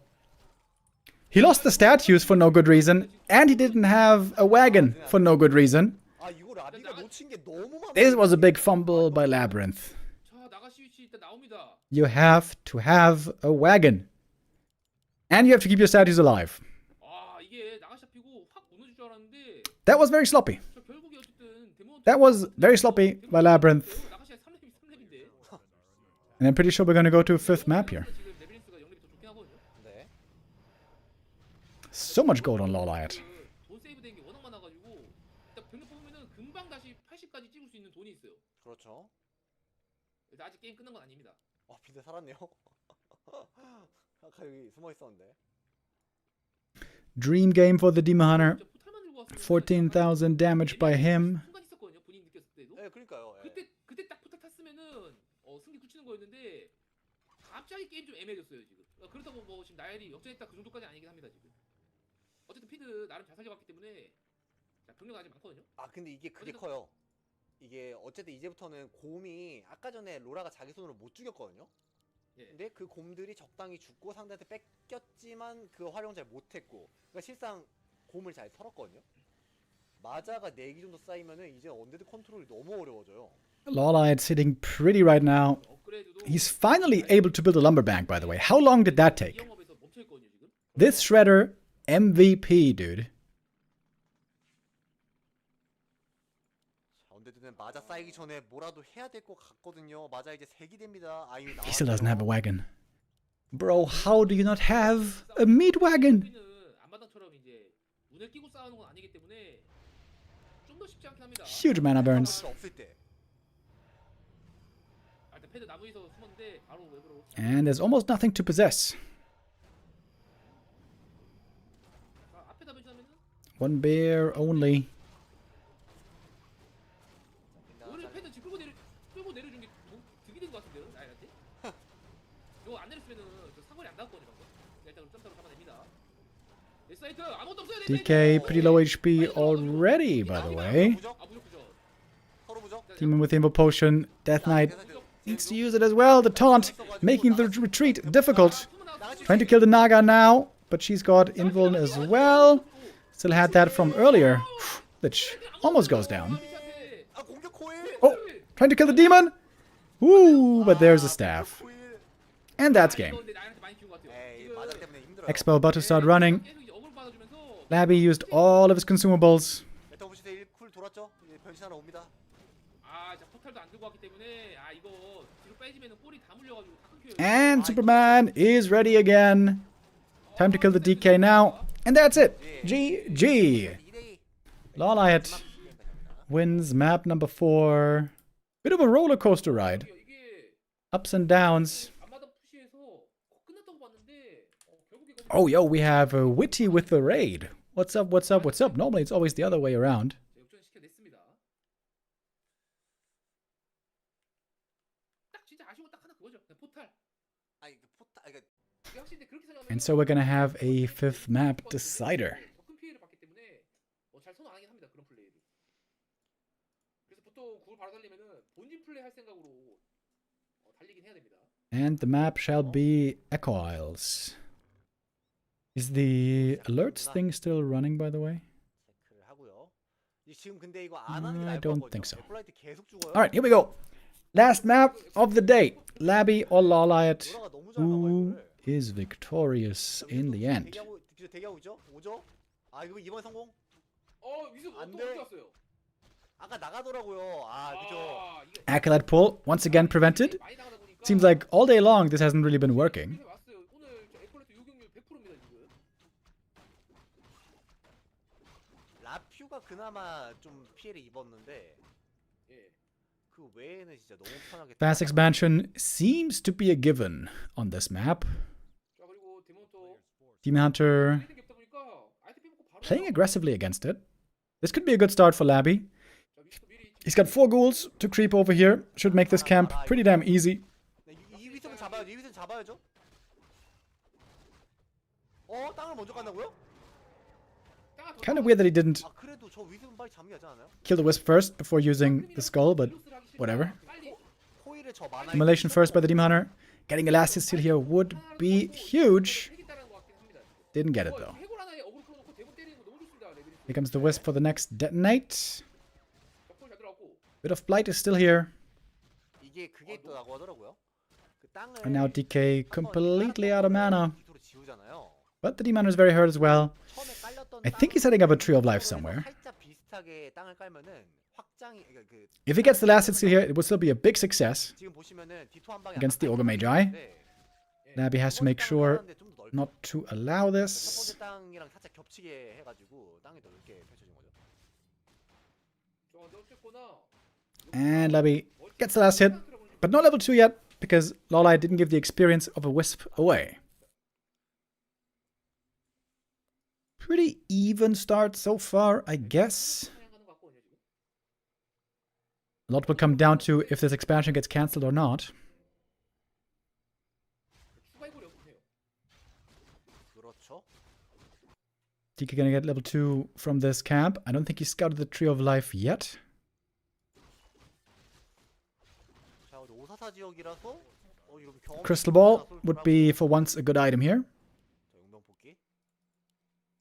B: He lost the statues for no good reason, and he didn't have a wagon for no good reason.
C: 아, 이거 라비가 놓친 게 너무 많아.
B: This was a big fumble by Labyrinth.
G: 자, 나가시 위치 일단 나옵니다.
B: You have to have a wagon. And you have to keep your statues alive.
G: 아,
B: That was very sloppy.
G: 저 결국에 어쨌든 데몬
B: That was very sloppy by Labyrinth.
G: 나가시아 3렙인데
B: And I'm pretty sure we're gonna go to a 5th map here.
G: 지금 레벨린스가 영렙이 더 좋긴 하거든요.
C: 네.
B: So much gold on Liot.
G: 돈 세이브 된 게 워낙 많아가지고 일단 병력 뽑으면은 금방 다시 80까지 찍을 수 있는 돈이 있어요.
C: 그렇죠.
G: 근데 아직 게임 끝난 건 아닙니다.
C: 빈대 살았네요. 아까 여기 숨어 있었는데.
B: Dream game for the Demon Hunter.
G: 진짜 포탈만 들고 왔으면
B: 14,000 damage by him.
G: 순간 있었거든요. 본인 느꼈을 때도.
C: 네, 그러니까요. 예.
G: 그때 딱 포탈 탔으면은 승기 굳히는 거였는데 갑자기 게임 좀 애매해졌어요 지금. 그렇다고 뭐 지금 나엘이 역전했다 그 정도까지 아니긴 합니다 지금. 어쨌든 피드 나름 잘 살려봤기 때문에 자, 병력 아직 많거든요.
C: 근데 이게 그게 커요. 이게 어쨌든 이제부터는 곰이 아까 전에 로라가 자기 손으로 못 죽였거든요.
G: 예.
C: 근데 그 곰들이 적당히 죽고 상대한테 뺏겼지만 그 활용 잘 못했고, 그러니까 실상 곰을 잘 털었거든요. 마자가 4기 정도 쌓이면은 이제 언데드 컨트롤이 너무 어려워져요.
B: Liot sitting pretty right now. He's finally able to build a lumber bank, by the way. How long did that take?
G: 영업에서 멈춰있거든요 지금.
B: This shredder, MVP, dude.
C: 언데드는 마자 쌓이기 전에 뭐라도 해야 될 것 같거든요. 마자 이제 3기 됩니다. 아유,
B: He still doesn't have a wagon. Bro, how do you not have a meat wagon?
G: 안마당처럼 이제 눈을 끼고 싸우는 건 아니기 때문에 좀 더 쉽지 않긴 합니다.
B: Huge mana burns.
C: 없을 때.
G: 일단 패드 나무에서 숨었는데 바로 웹으로.
B: And there's almost nothing to possess.
G: 앞에다 변신하면은
B: One bear only.
G: 오늘 패드 지금 끌고 내려준 게 득이 된 것 같은데요, 나일한테? 이거 안 내렸으면은 저 사거리 안 닿았거든요, 방금. 일단 점사로 잡아냅니다. 넷사이트 아무것도 없어요.
B: DK pretty low HP already, by the way.
C: 부적?
G: 아 무적.
C: 서로 부적?
B: Demon with Invo Potion. Death Knight needs to use it as well. The taunt, making the retreat difficult. Trying to kill the Naga now, but she's got Invuln as well. Still had that from earlier, which almost goes down.
C: 아, 공격 코일.
B: Oh, trying to kill the demon. Ooh, but there's a staff. And that's game.
C: 에이, 마자 때문에 힘들어요.
B: Expo about to start running. Labby used all of his consumables.
C: 메타보시대 1쿨 돌았죠? 이제 변신하러 옵니다.
G: 아, 자 포탈도 안 들고 왔기 때문에 아 이거 뒤로 빼지면은 볼이 다 물려가지고 다 끊겨요.
B: And Superman is ready again. Time to kill the DK now. And that's it. GG.
C: 2대2.
B: Liot wins map number 4. Bit of a roller coaster ride.
G: 이게
B: Ups and downs.
G: 앞마당 푸시해서 끝났다고 봤는데 결국에
B: Oh, yo, we have Witty with the raid. What's up, what's up, what's up? Normally it's always the other way around.
G: 역전시켜냈습니다. 딱 진짜 아쉬운 건 딱 하나 그거죠. 그냥 포탈.
C: 아니, 그 포타, 그러니까
G: 이게 확실히 그렇게 생각하면
B: And so we're gonna have a 5th map decider.
G: 큰 피해를 받기 때문에 잘 선언하긴 합니다. 그런 플레이를. 그래서 보통 구를 바로 달리면은 본진 플레이 할 생각으로 달리긴 해야 됩니다.
B: And the map shall be Echo Isles. Is the alerts thing still running, by the way?
C: 체크를 하고요. 지금 근데 이거 안 하는 게
B: I
C: 나을 것
B: don't
C: 같거든요.
B: think so.
C: 플라이트 계속 죽어요.
B: Alright, here we go. Last map of the day. Labby or Liot.
C: 로라가 너무 잘 막아요,
B: Who
C: 이거를.
B: is victorious in the end?
C: 대기하고 있죠? 오죠? 아, 이거 이번 성공?
G: 위습
C: 안
G: 어떻게
C: 돼.
G: 왔어요?
C: 아까 나가더라고요. 아, 그죠?
G: 이게
B: Acolyte pull, once again prevented.
G: 많이 나가다 보니까
B: Seems like all day long this hasn't really been working.
G: 왔어요. 오늘 저 에콜레트 요격률 100%입니다 지금.
C: 라퓨가 그나마 좀 피해를 입었는데
G: 예.
C: 그 외에는 진짜 너무 편하게
B: Fast expansion seems to be a given on this map.
G: 자 그리고 데몬도
B: Demon Hunter
G: 게 없다 보니까 아이템 빼먹고 바로
B: playing aggressively against it. This could be a good start for Labby.
G: 자 위스도 미리
B: He's got 4 ghouls to creep over here. Should make this camp pretty damn easy.
C: 네, 이 위스는 잡아야죠. 이 위스는 잡아야죠. 땅을 먼저 간다고요?
B: Kind of weird that he didn't
C: 아, 그래도 저 위스는 빨리 잡는 게 하지 않아요?
B: kill the wisp first before using the skull, but whatever.
C: 코일을 저 많아.
B: Immolation first by the Demon Hunter. Getting a last hit steal here would be huge. Didn't get it though.
G: 해골 하나에 어그로 풀어놓고 대본 때리는 거 너무 좋습니다. 레벨이.
B: Here comes the wisp for the next detonate.
G: 적골 잘 들어갔고.
B: Bit of blight is still here.
C: 이게 그게 있다고 하더라고요. 그 땅을
B: And now DK completely out of mana.
C: 기토로 지우잖아요.
B: But the Demon Hunter is very hurt as well.
C: 처음에 깔렸던
B: I think he's setting up a Tree of Life somewhere.
C: 살짝 비슷하게 땅을 깔면은 확장이 그러니까 그
B: If he gets the last hit steal here, it would still be a big success
C: 지금 보시면은 D2 한 방에
B: against the
C: 아까
B: Ogre Magi.
C: 예,
B: Labby has
C: 두
B: to make
C: 번째 땅을
B: sure
C: 깔았는데 좀더 넓죠.
B: not to allow
C: 첫
B: this.
C: 번째 땅이랑 살짝 겹치게 해가지고 땅이 더 넓게 펼쳐진 거죠.
G: 자, 근데 어쨌거나
B: And Labby gets the last hit, but not level 2 yet, because Lolai didn't give the experience of a Wisp away. Pretty even start so far, I guess.
G: 사냥하는 것 같거든요, 지금.
B: A lot will come down to if this expansion gets cancelled or not.
G: 추가 이골이 없네요.
C: 그렇죠.
B: DK gonna get level 2 from this camp. I don't think he scouted the Tree of Life yet.
C: 자, 544 지역이라서 이런 경험
B: Crystal Ball would be for once a good item here.
C: 자, 용병 뽑기.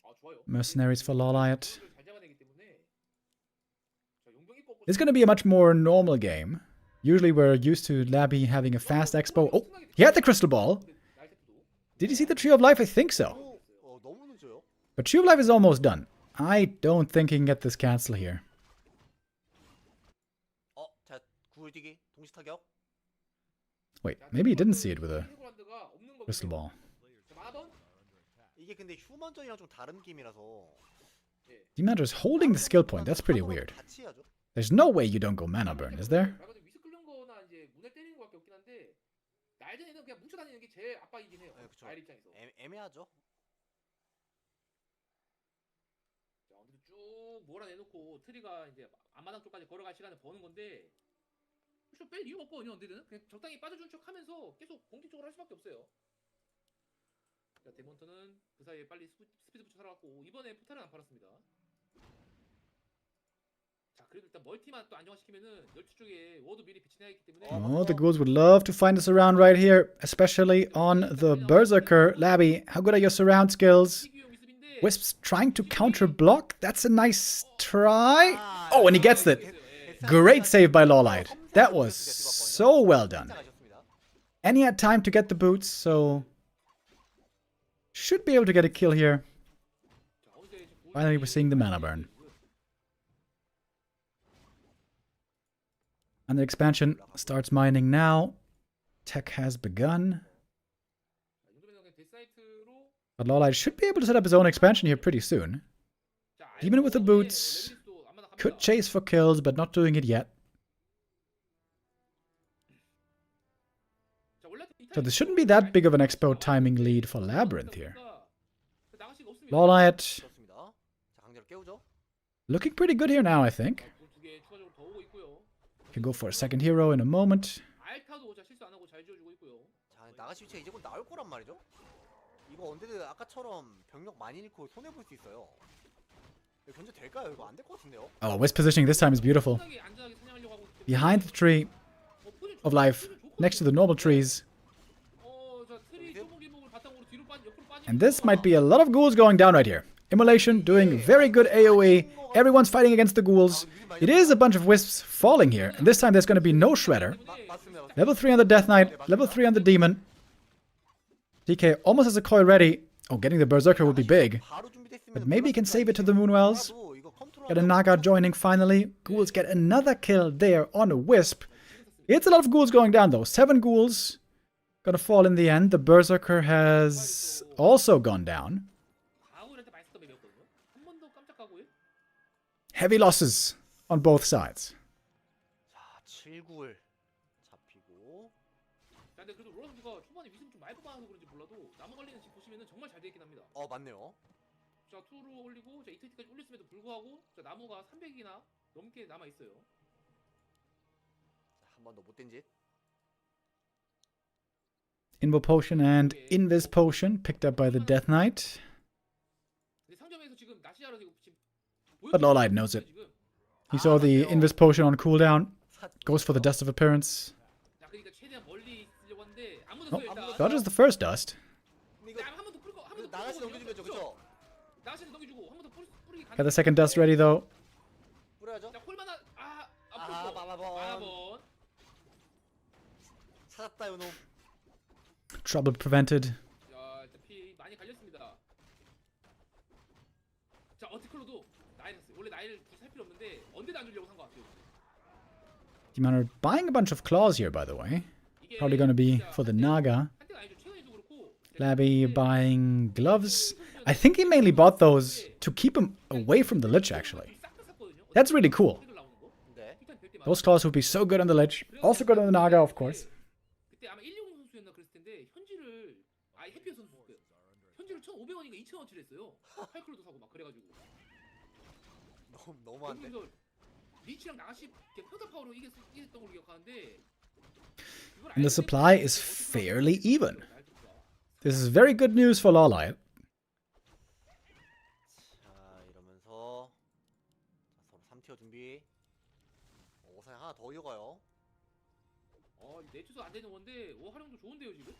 G: 아, 좋아요.
B: Mercenaries for Loliot.
G: 잘 잡아내기 때문에 자, 용병이 꺾고
B: It's gonna be a much more normal game. Usually we're used to Labby having a fast expo. Oh, he had the Crystal Ball.
G: 날새도
B: Did you see the Tree of Life? I think so.
C: 너무 늦어요.
B: But Tree of Life is almost done. I don't think he can get this cancel here.
C: 자, 구울 뛰기, 동시 타격.
B: Wait, maybe he didn't see it with a Crystal Ball.
G: 자, 만화번.
C: 이게 근데 휴먼전이랑 좀 다른 게임이라서
B: Demander's holding the skill point. That's pretty weird.
C: 같이 해야죠.
B: There's no way you don't go mana burn, is there?
G: 말 그대로 위스 끓는 거나 이제 문에 때리는 거밖에 없긴 한데 날전에는 그냥 뭉쳐 다니는 게 제일 압박이긴 해요.
C: 네, 그쵸.
G: 아일 입장에서.
C: 애매하죠.
G: 자, 근데 쭉 몰아내놓고 트리가 이제 앞마당 쪽까지 걸어갈 시간을 버는 건데 좀 뺄 이유가 없거든요. 언제든 그냥 적당히 빠져준 척하면서 계속 공격적으로 할 수밖에 없어요. 자, 데몬터는 그 사이에 빨리 스피드 붙여 살아갔고 이번에 포탈은 안 팔았습니다. 자, 그래도 일단 멀티만 또 안정화시키면은 12쪽에 워도 미리 배치해야겠기 때문에
B: Oh, the ghouls would love to find a surround right here, especially on the Berserker. Labby, how good are your surround skills?
G: 시기용 미습인데
B: Wisps trying to counter block. That's a nice try. Oh, and he gets it. Great save by Lolite. That was so well done. And he had time to get the boots, so should be able to get a kill here. Finally, we're seeing the mana burn. And the expansion starts mining now. Tech has begun. But Lolite should be able to set up his own expansion here pretty soon. Demon with the boots. Could chase for kills, but not doing it yet. So this shouldn't be that big of an expo timing lead for Labyrinth here. Lolite
C: 좋습니다. 자, 강제로 깨우죠.
B: looking pretty good here now, I think. Can go for a second hero in a moment.
G: 알타도 자 실수 안 하고 잘 지어주고 있고요.
C: 자, 나가시 위치가 이제 곧 나올 거란 말이죠. 이거 언제든 아까처럼 병력 많이 잃고 손해 볼 수 있어요. 이거 견제 될까요? 이거 안 될 것 같은데요.
B: Oh, Wisp positioning this time is beautiful.
G: 안전하게 사냥하려고 하고 있기 때문에
B: Behind the tree of life, next to the normal trees.
G: 자, 트리 좁은 길목을 바탕으로 뒤로 옆으로 빠지고
B: And this might be a lot of ghouls going down right here. Immolation doing very good AoE. Everyone's fighting against the ghouls. It is a bunch of wisps falling here. And this time there's going to be no Shredder.
C: 맞습니다.
B: Level 3 on the Death Knight. Level 3 on the Demon. DK almost has a coil ready. Oh, getting the Berserker would be big.
C: 바로 준비됐으면
B: But maybe he can save it to the Moonwells. Get a Naga joining finally. Ghouls get another kill there on a Wisp. It's a lot of ghouls going down though. 7 ghouls gonna fall in the end. The Berserker has also gone down.
G: 가을한테 마이스터 맵이었거든요. 한 번 더 깜짝하고요.
B: Heavy losses on both sides.
C: 자, 7구을 잡히고.
G: 자, 근데 그래도 로라 선수가 초반에 위승 좀 많이 뽑아서 그런지 몰라도 나무 관리는 지금 보시면은 정말 잘 돼 있긴 합니다.
C: 맞네요.
G: 자, 2로 올리고 자, 이틀까지 올렸음에도 불구하고 자, 나무가 300이나 넘게 남아 있어요.
C: 한 번 더 못된 짓.
B: Invo Potion and Invis Potion picked up by the Death Knight.
G: 근데 상점에서 지금 나시아로 지금
B: But Lolite knows it. He saw the Invis Potion on cooldown. Goes for the Dust of Appearance.
G: 자, 그러니까 최대한 멀리 쓰려고 하는데 아무도
B: Oh,
G: 써요, 일단.
B: dodges the first dust.
C: 이거
G: 자, 한번 더 뿌리고 한번 더
C: 나가시 넘겨주면 그죠?
G: 나가시 넘겨주고 한 번 더 뿌리기
B: Got the second dust ready though.
C: 뿌려야죠.
G: 자, 콜마나
C: 마마번.
G: 마마번.
C: 찾았다 요놈.
B: Trouble prevented.
G: 자, 일단 피 많이 갈렸습니다. 자, 어티클로도 나이스. 원래 나이를 굳이 살 필요 없는데 언데드 안 주려고 산 것 같아요.
B: Demon are buying a bunch of claws here, by the way.
G: 이게
B: Probably gonna be
G: 진짜
B: for the Naga.
G: 한때가 아니죠. 최근에도 그렇고
B: Labby buying gloves. I think he mainly bought those to keep him away from the Lich, actually.
G: 싹다 샀거든요.
B: That's really cool.
G: 나오는 거.
C: 네.
G: 일단 될 때마다.
B: Those claws would be so good on the Lich. Also good on the Naga, of course.
G: 그때 아마 120 선수였나 그랬을 텐데 현질을 해피어 선수 현질을 1,500원인가 2,000원치를 했어요. 팔클로도 사고 막 그래가지고.
C: 너무한데.
G: 그래서 리치랑 나가시 평타 파워로 이겼던 걸로 기억하는데.
B: And the supply is fairly even. This is very good news for Liot.
C: 자, 이러면서 자, 서로 3티어 준비. 오사에 하나 더 이어가요.
G: 내추도 안 되는 건데 활용도 좋은데요 지금.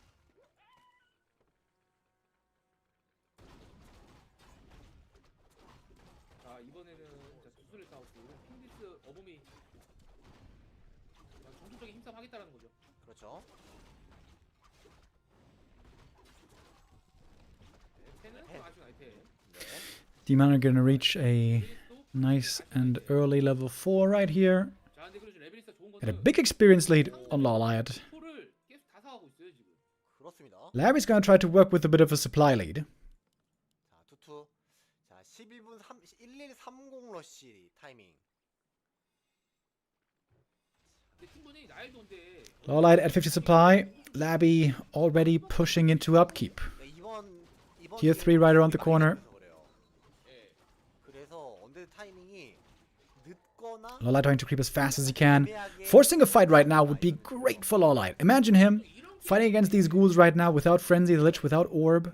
G: 자 이번에는 투수를 싸웠고 킹디스 어범이 정신적인 힘싸움 하겠다라는 거죠.
C: 그렇죠.
G: 펜은 아쉬운 아이템.
B: Demon are gonna reach a nice and early level 4 right here.
G: 자 근데 그래서 레벨리스가 좋은
B: Got a
G: 거는
B: big experience lead on Liot.
G: 포를 계속 다 사가고 있어요 지금.
C: 그렇습니다.
B: Labby's gonna try to work with a bit of a supply lead.
C: 자, 투투. 자, 11분 1130 러시 타이밍.
G: 근데 충분히 나일도인데
B: Liot at 50 supply. Labby already pushing into upkeep.
C: 네, 이번
B: Tier 3 right around the corner.
C: 그래서 언데드 타이밍이 늦거나
B: Liot trying to creep as fast as he can. Forcing a fight right now would be great for Liot. Imagine him fighting against these ghouls right now without Frenzy, the Lich, without Orb.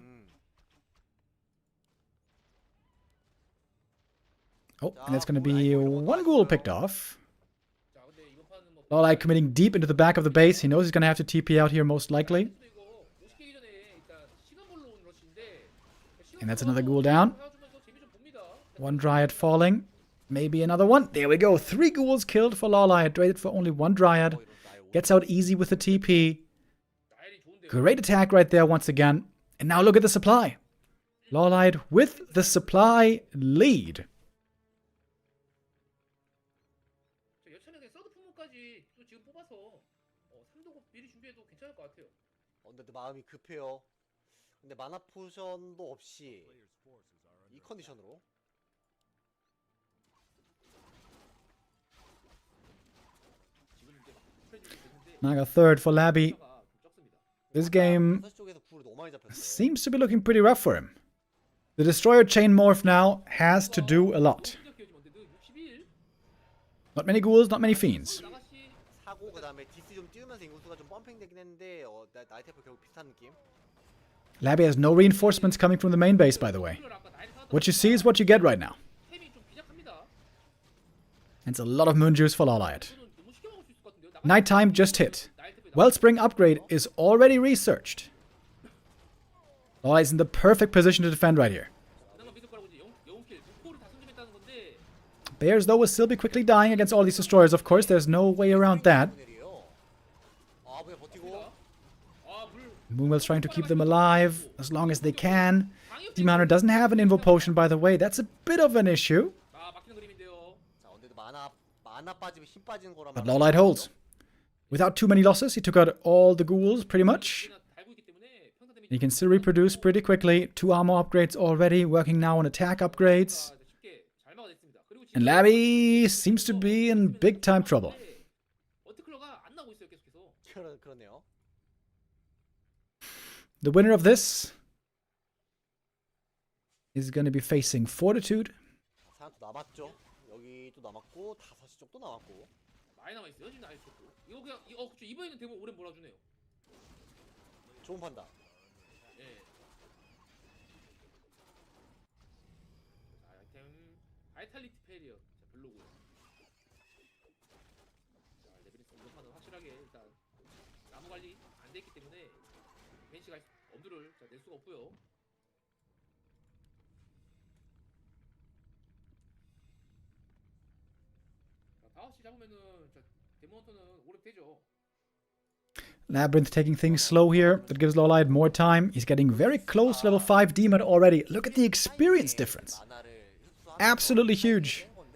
B: Oh, and that's going to be one ghoul picked off.
G: 자 근데 이번 판은 뭐
B: Liot committing deep into the back of the base. He knows he's going to have to TP out here most likely.
G: 이거 50K 전에 일단 시간 벌러 온 러시인데
B: And that's another ghoul down.
G: 사주면서 재미 좀 봅니다.
B: One Dryad falling. Maybe another one. There we go. 3 ghouls killed for Liot. Traded for only 1 Dryad. Gets out easy with the TP.
G: 나일이 좋은데요.
B: Great attack right there once again. And now look at the supply. Liot with the supply lead.
G: 저 여차하게 서드 품목까지 또 지금 뽑아서 3도급 미리 준비해도 괜찮을 것 같아요.
C: 언데드 마음이 급해요. 근데 마나 포션도 없이 이 컨디션으로
G: 지금 이제 프레즈가 됐는데
B: Naga third for Labby.
G: 좀 적습니다.
B: This game
C: 6시 쪽에서 굴을 너무 많이 잡혔어요.
B: seems to be looking pretty rough for him. The Destroyer Chain Morph now has to do a lot.
G: 공격기어지면 언데드 61
B: Not many ghouls, not many fiends.
G: 나가시
C: 사고 그다음에 디스 좀 띄우면서 인구수가 좀 펌핑되긴 했는데 나이테프 결국 비슷한 느낌.
B: Labby has no reinforcements coming from the main base, by the way.
G: 아까 나일이 사왔던
B: What you see is what you get right now.
G: 템이 좀 빈약합니다.
B: And it's a lot of moon juice for Liot.
G: 저는 너무 쉽게 먹을 수 있을 것 같은데요.
B: Nighttime just hit. Wellspring upgrade is already researched. Liot is in the perfect position to defend right here.
G: 그나마 믿을 거라고 이제 영웅킬 6코를 다 선점했다는 건데
B: Bears, though, will still be quickly dying against all these destroyers, of course. There's no way around that.
C: 아, 뭐야 버티고.
G: 물
B: Moonwell's trying to keep them alive as long as they can. Demoner doesn't have an Invo Potion, by the way. That's a bit of an issue.
G: 막히는 그림인데요.
C: 자, 언데드 마나 빠지면 힘 빠지는 거란
B: But
C: 말이야.
B: Liot holds. Without too many losses, he took out all the ghouls, pretty much.
G: 달고 있기 때문에 평타 데미지
B: He can still reproduce pretty quickly. 2 armor upgrades already, working now on attack upgrades.
G: 쉽게 잘 막아냈습니다. 그리고
B: And Labby seems to be in big time trouble.
G: 어트클러가 안 나오고 있어요 계속해서.
C: 그러네요.
B: The winner of this is going to be facing Fortitude.
C: 사람 또 남았죠. 여기 또 남았고 5시 쪽도 남았고.
G: 많이 남아 있어요 지금 나이 좋고. 이거 그냥 그쵸 이번에는 대부분 오래 몰아주네요.
C: 좋은 판단.
G: 예. 자 아이템 바이탈리티 페리어 별로고요. 자 레벨리스 이번 판은 확실하게 일단 나무 관리 안 됐기 때문에 벤시가 엄두를 낼 수가 없고요. 자 5시 잡으면은 데몬터는 오래 되죠.
B: Labyrinth taking things slow here. That gives Liot more time. He's getting very close to level 5 Demon already. Look at the experience difference.
C: 마나를 흡수하면서
B: Absolutely huge.
C: 된 건데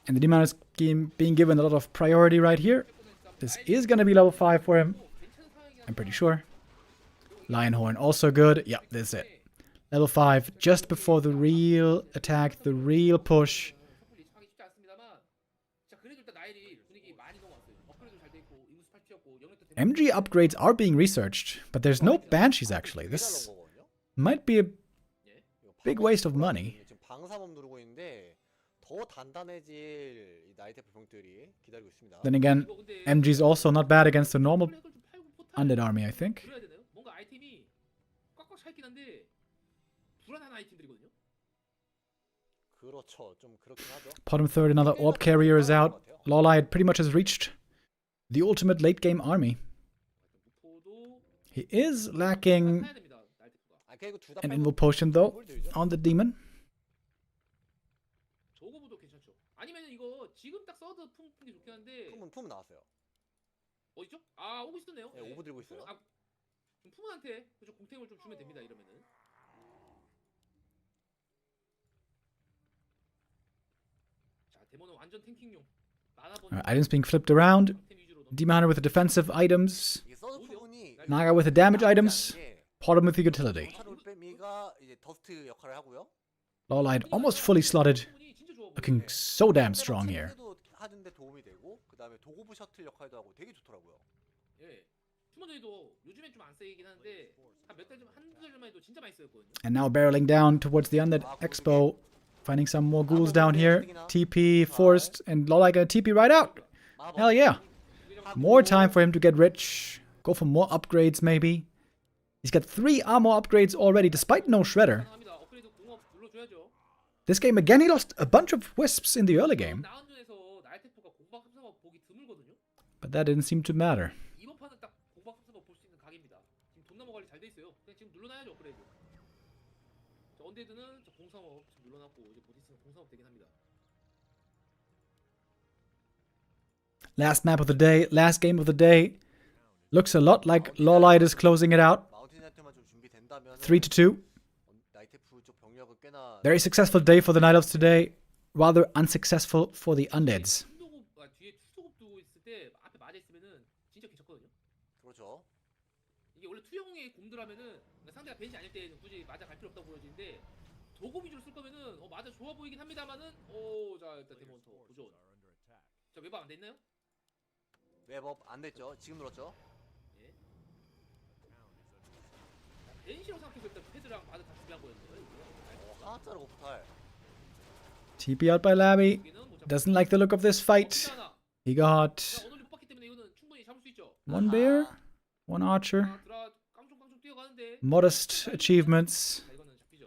B: And the Demon is being given a lot of priority right here. This is going to be level 5 for him. I'm pretty sure. Lionhorn also good. Yeah, that's it. Level 5, just before the real attack, the real push.
G: 섣불리 예측하기 쉽지 않습니다만 자 그래도 일단 나일이 분위기 많이 넘어왔어요. 업그레이드 잘 돼 있고 인구수 8 튀었고 영역도
B: MG upgrades are being researched, but there's no Banshees actually. This might be a big waste of money.
C: 지금 방사범 누르고 있는데 더 단단해질 이 나이테프 병들이 기다리고 있습니다.
B: Then again, MG is also not bad against the normal Undead army, I think.
G: 그래야 되나요? 뭔가 아이템이 꽉꽉 차 있긴 한데 불안한 아이템들이거든요.
C: 그렇죠. 좀 그렇긴 하죠.
B: Bottom third, another orb carrier is out. Liot pretty much has reached the ultimate late game army. He is lacking
G: 사야 됩니다. 나이테프가.
C: 아 그리고 둘다
B: an invul potion though on the demon.
G: 저거보다 괜찮죠. 아니면 이거 지금 딱 서드 품 게 좋긴 한데
C: 품 나왔어요.
G: 어디죠? 아 오고 있었네요.
C: 네, 오브 들고 있어요.
G: 좀 품한테 그죠 공템을 좀 주면 됩니다. 이러면은. 자 데모는 완전 탱킹용.
B: Items being flipped around. Demon Hunter with the defensive items.
C: 이게 서드 부분이
B: Naga with the damage items. Bottom with the utility.
C: 올빼미가 이제 더스트 역할을 하고요.
B: Liot almost fully slotted. Looking so damn strong here.
C: 하는데 도움이 되고 그다음에 도구부 셔틀 역할도 하고 되게 좋더라고요.
G: 예. 투머데이도 요즘엔 좀 안 쓰이긴 하는데 한 몇 달 전 한두 달 전만 해도 진짜 많이 쓰였거든요.
B: And now barreling down towards the Undead Expo. Finding some more ghouls down here. TP, forced, and Liot gonna TP right out. Hell yeah. More time for him to get rich. Go for more upgrades maybe. He's got 3 armor upgrades already despite no shredder.
G: 업그레이드 공업 눌러줘야죠.
B: This game again he lost a bunch of wisps in the early game.
G: 나운전에서 나이테프가 공박 합성업 보기 드물거든요.
B: But that didn't seem to matter.
G: 이번 판은 딱 공박 합성업 볼 수 있는 각입니다. 지금 돈 넘어 관리 잘 돼 있어요. 그냥 지금 눌러놔야죠 업그레이드. 자, 언데드는 저 공상업 지금 눌러놨고 이제 곧 있으면 공상업 되긴 합니다.
B: Last map of the day, last game of the day. Looks a lot like Liot is closing it out.
C: 마운틴 나이트만 좀 준비된다면
B: 3-2.
C: 나이테프 쪽 병력은 꽤나
B: Very successful day for the Night Elves today. Rather unsuccessful for the Undeads.
G: 뒤에 투소급 두고 있을 때 앞에 맞아 있으면은 진짜 괜찮거든요.
C: 그렇죠.
G: 이게 원래 투영의 곰들하면은 상대가 벤시 아닐 때는 굳이 맞아 갈 필요 없다고 보여지는데 도구 위주로 쓸 거면은 맞아 좋아 보이긴 합니다만은 자 일단 데몬터 도전. 자 외박 안 됐나요?
C: 웹업 안 됐죠. 지금 눌렀죠.
G: 예. 벤시라고 생각해서 일단 패드랑 바드 다 준비한 거였어요.
C: 하나짜리 오프탈.
B: TP out by Labby. Doesn't like the look of this fight. He got
G: 오늘 못 봤기 때문에 이거는 충분히 잡을 수 있죠.
B: 1 bear, 1 archer.
G: 드라 깡총깡총 뛰어가는데.
B: Modest achievements.
G: 자, 이거는 잡히죠.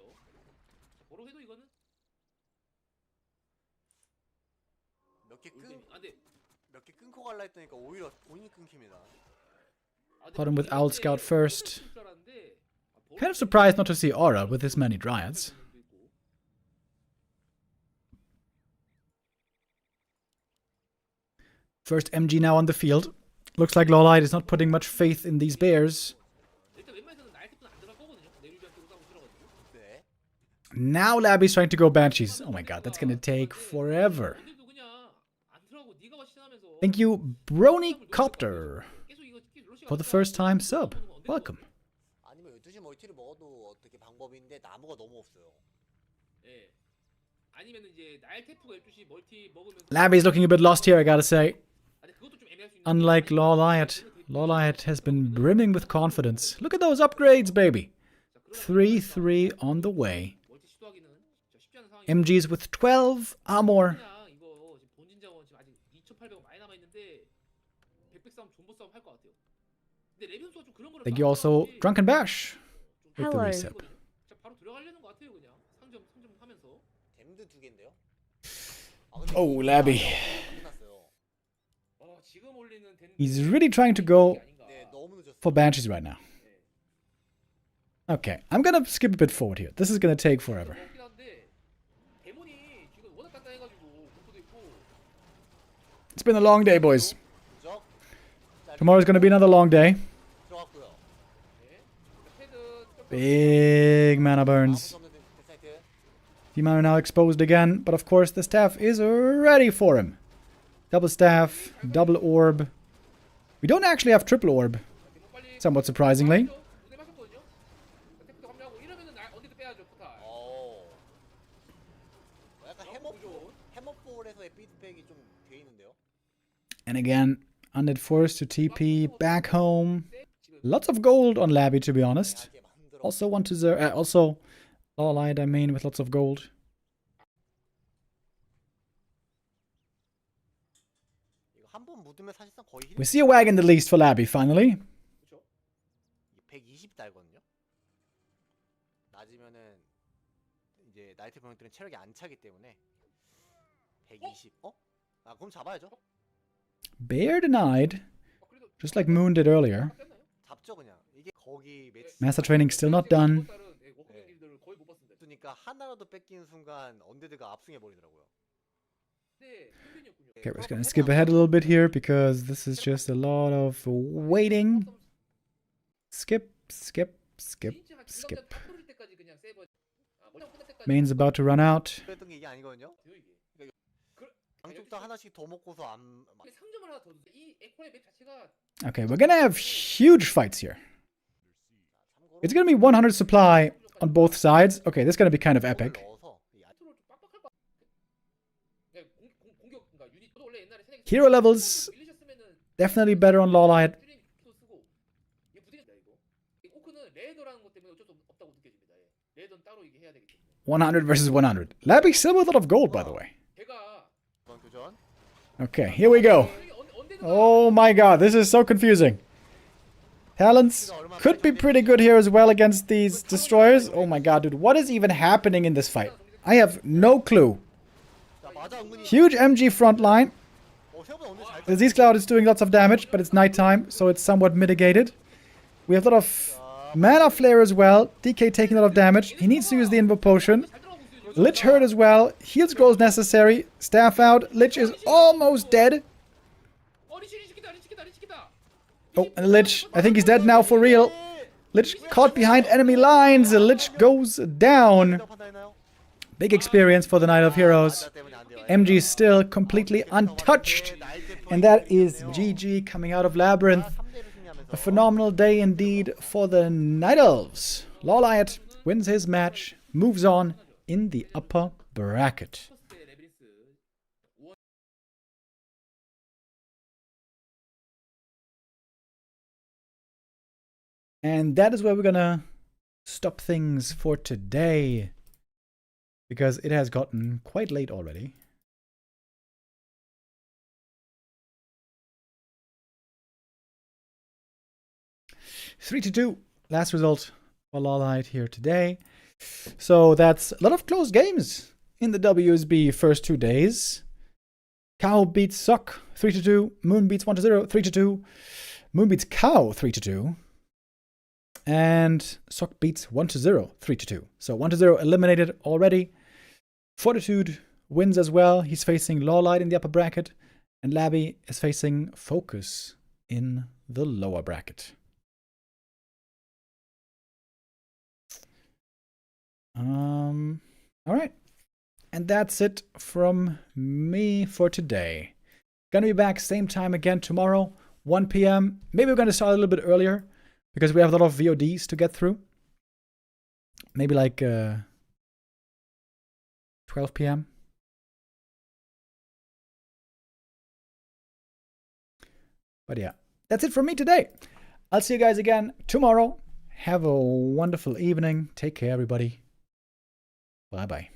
G: 자, 보러 해도 이거는
C: 몇 개 끊고 갈라 했더니까 오히려 본인이 끊깁니다.
B: Bottom with Owl Scout first. Kind of surprised not to see Aura with this many Dryads. First MG now on the field. Looks like Liot is not putting much faith in these bears. Now Labby's trying to go Banshees. Oh my god, that's gonna take forever. Thank you, Brony Copter, for the first time sub. Welcome.
C: 아니면 12시 멀티를 먹어도 어떻게 방법인데 나무가 너무 없어요.
G: 예. 아니면 이제 나일테프가 12시 멀티 먹으면서
B: Labby's looking a bit lost here, I gotta say.
G: 근데 그것도 좀 애매할 수 있는
B: Unlike Liot, Liot has been brimming with confidence. Look at those upgrades, baby. 3-3 on the way.
G: 멀티 시도하기는 진짜 쉽지 않은 상황이에요.
B: MGs with 12 armor.
G: 그냥 이거 지금 본진 자원 지금 아직 2,800원 많이 남아 있는데 100 싸움 존버 싸움 할 것 같아요. 근데 레빈소가 좀 그런 거를
B: Thank you also, Drunken Bash, with the
F: Hello.
B: reset.
G: 자, 바로 들어가려는 것 같아요, 그냥. 상점 하면서.
C: 댐드 2개인데요.
B: Oh, Labby.
G: 지금 올리는 덴
B: He's really trying to go
C: 네, 너무 늦었어요.
B: for Banshees right now. Okay, I'm gonna skip a bit forward here. This is gonna take forever.
G: 먹긴 한데 데몬이 지금 워낙 단단해가지고 공포도 있고
B: It's been a long day, boys.
C: 그죠?
B: Tomorrow's gonna be another long day.
C: 들어갔고요.
G: 패드
B: Big mana burns.
C: 아무도 없는 데사이트.
B: T-Miner now exposed again, but of course the staff is ready for him. Double staff, double orb. We don't actually have triple orb, somewhat surprisingly.
G: 눈에 맞췄거든요. 태프도 합류하고 이러면은 언제도 빼야죠 포탈.
C: 약간 해머볼에서의 피드백이 좀 돼 있는데요.
B: And again, Undead forced to TP back home. Lots of gold on Labby, to be honest. Also also Liot, I mean, with lots of gold.
C: 한번 묻으면 사실상 거의
B: We see a wagon at least for Labby, finally.
C: 120 달거든요. 낮으면은 이제 나이트 병력들은 체력이 안 차기 때문에 120. 아 그럼 잡아야죠.
B: Bear denied, just like Moon did earlier.
C: 잡죠 그냥. 이게 거기 매치.
B: Master training still not done.
C: 그러니까 하나라도 뺏긴 순간 언데드가 압승해 버리더라고요.
B: Okay, we're just gonna skip ahead a little bit here because this is just a lot of waiting. Skip, skip, skip, skip. Main's about to run out.
C: 그랬던 게 이게 아니거든요. 양쪽 다 하나씩 더 먹고서 안.
B: Okay, we're gonna have huge fights here. It's gonna be 100 supply on both sides. Okay, this is gonna be kind of epic. Hero levels definitely better on Liot. 100 versus 100. Labby still with a lot of gold, by the way. Okay, here we go. Oh my god, this is so confusing. Talents could be pretty good here as well against these destroyers. Oh my god, dude, what is even happening in this fight? I have no clue. Huge MG front line. The Disease Cloud is doing lots of damage, but it's nighttime, so it's somewhat mitigated. We have a lot of mana flare as well. DK taking a lot of damage. He needs to use the Invo Potion. Lich hurt as well. Heal scrolls necessary. Staff out. Lich is almost dead. Oh, and Lich. I think he's dead now for real. Lich caught behind enemy lines. The Lich goes down. Big experience for the Knight of Heroes. MG is still completely untouched. And that is GG coming out of Labyrinth. A phenomenal day indeed for the Night Elves. Liot wins his match, moves on in the upper bracket. And that is where we're gonna stop things for today, because it has gotten quite late already. Three to 2, last result for Liot here today. So that's a lot of close games in the WSB first 2 days. Kaho beats Suck 3-2. Moon beats 1-0 3-2. Moon beats Kaho 3-2. And Suck beats 1-0 3-2. So 1-0 eliminated already. Fortitude wins as well. He's facing Liot in the upper bracket. And Labby is facing Focus in the lower bracket. All right. And that's it from me for today. Gonna be back same time again tomorrow, 1 p.m. Maybe we're gonna start a little bit earlier because we have a lot of VODs to get through. Maybe like 12 p.m. But yeah, that's it from me today. I'll see you guys again tomorrow. Have a wonderful evening. Take care, everybody. Bye-bye.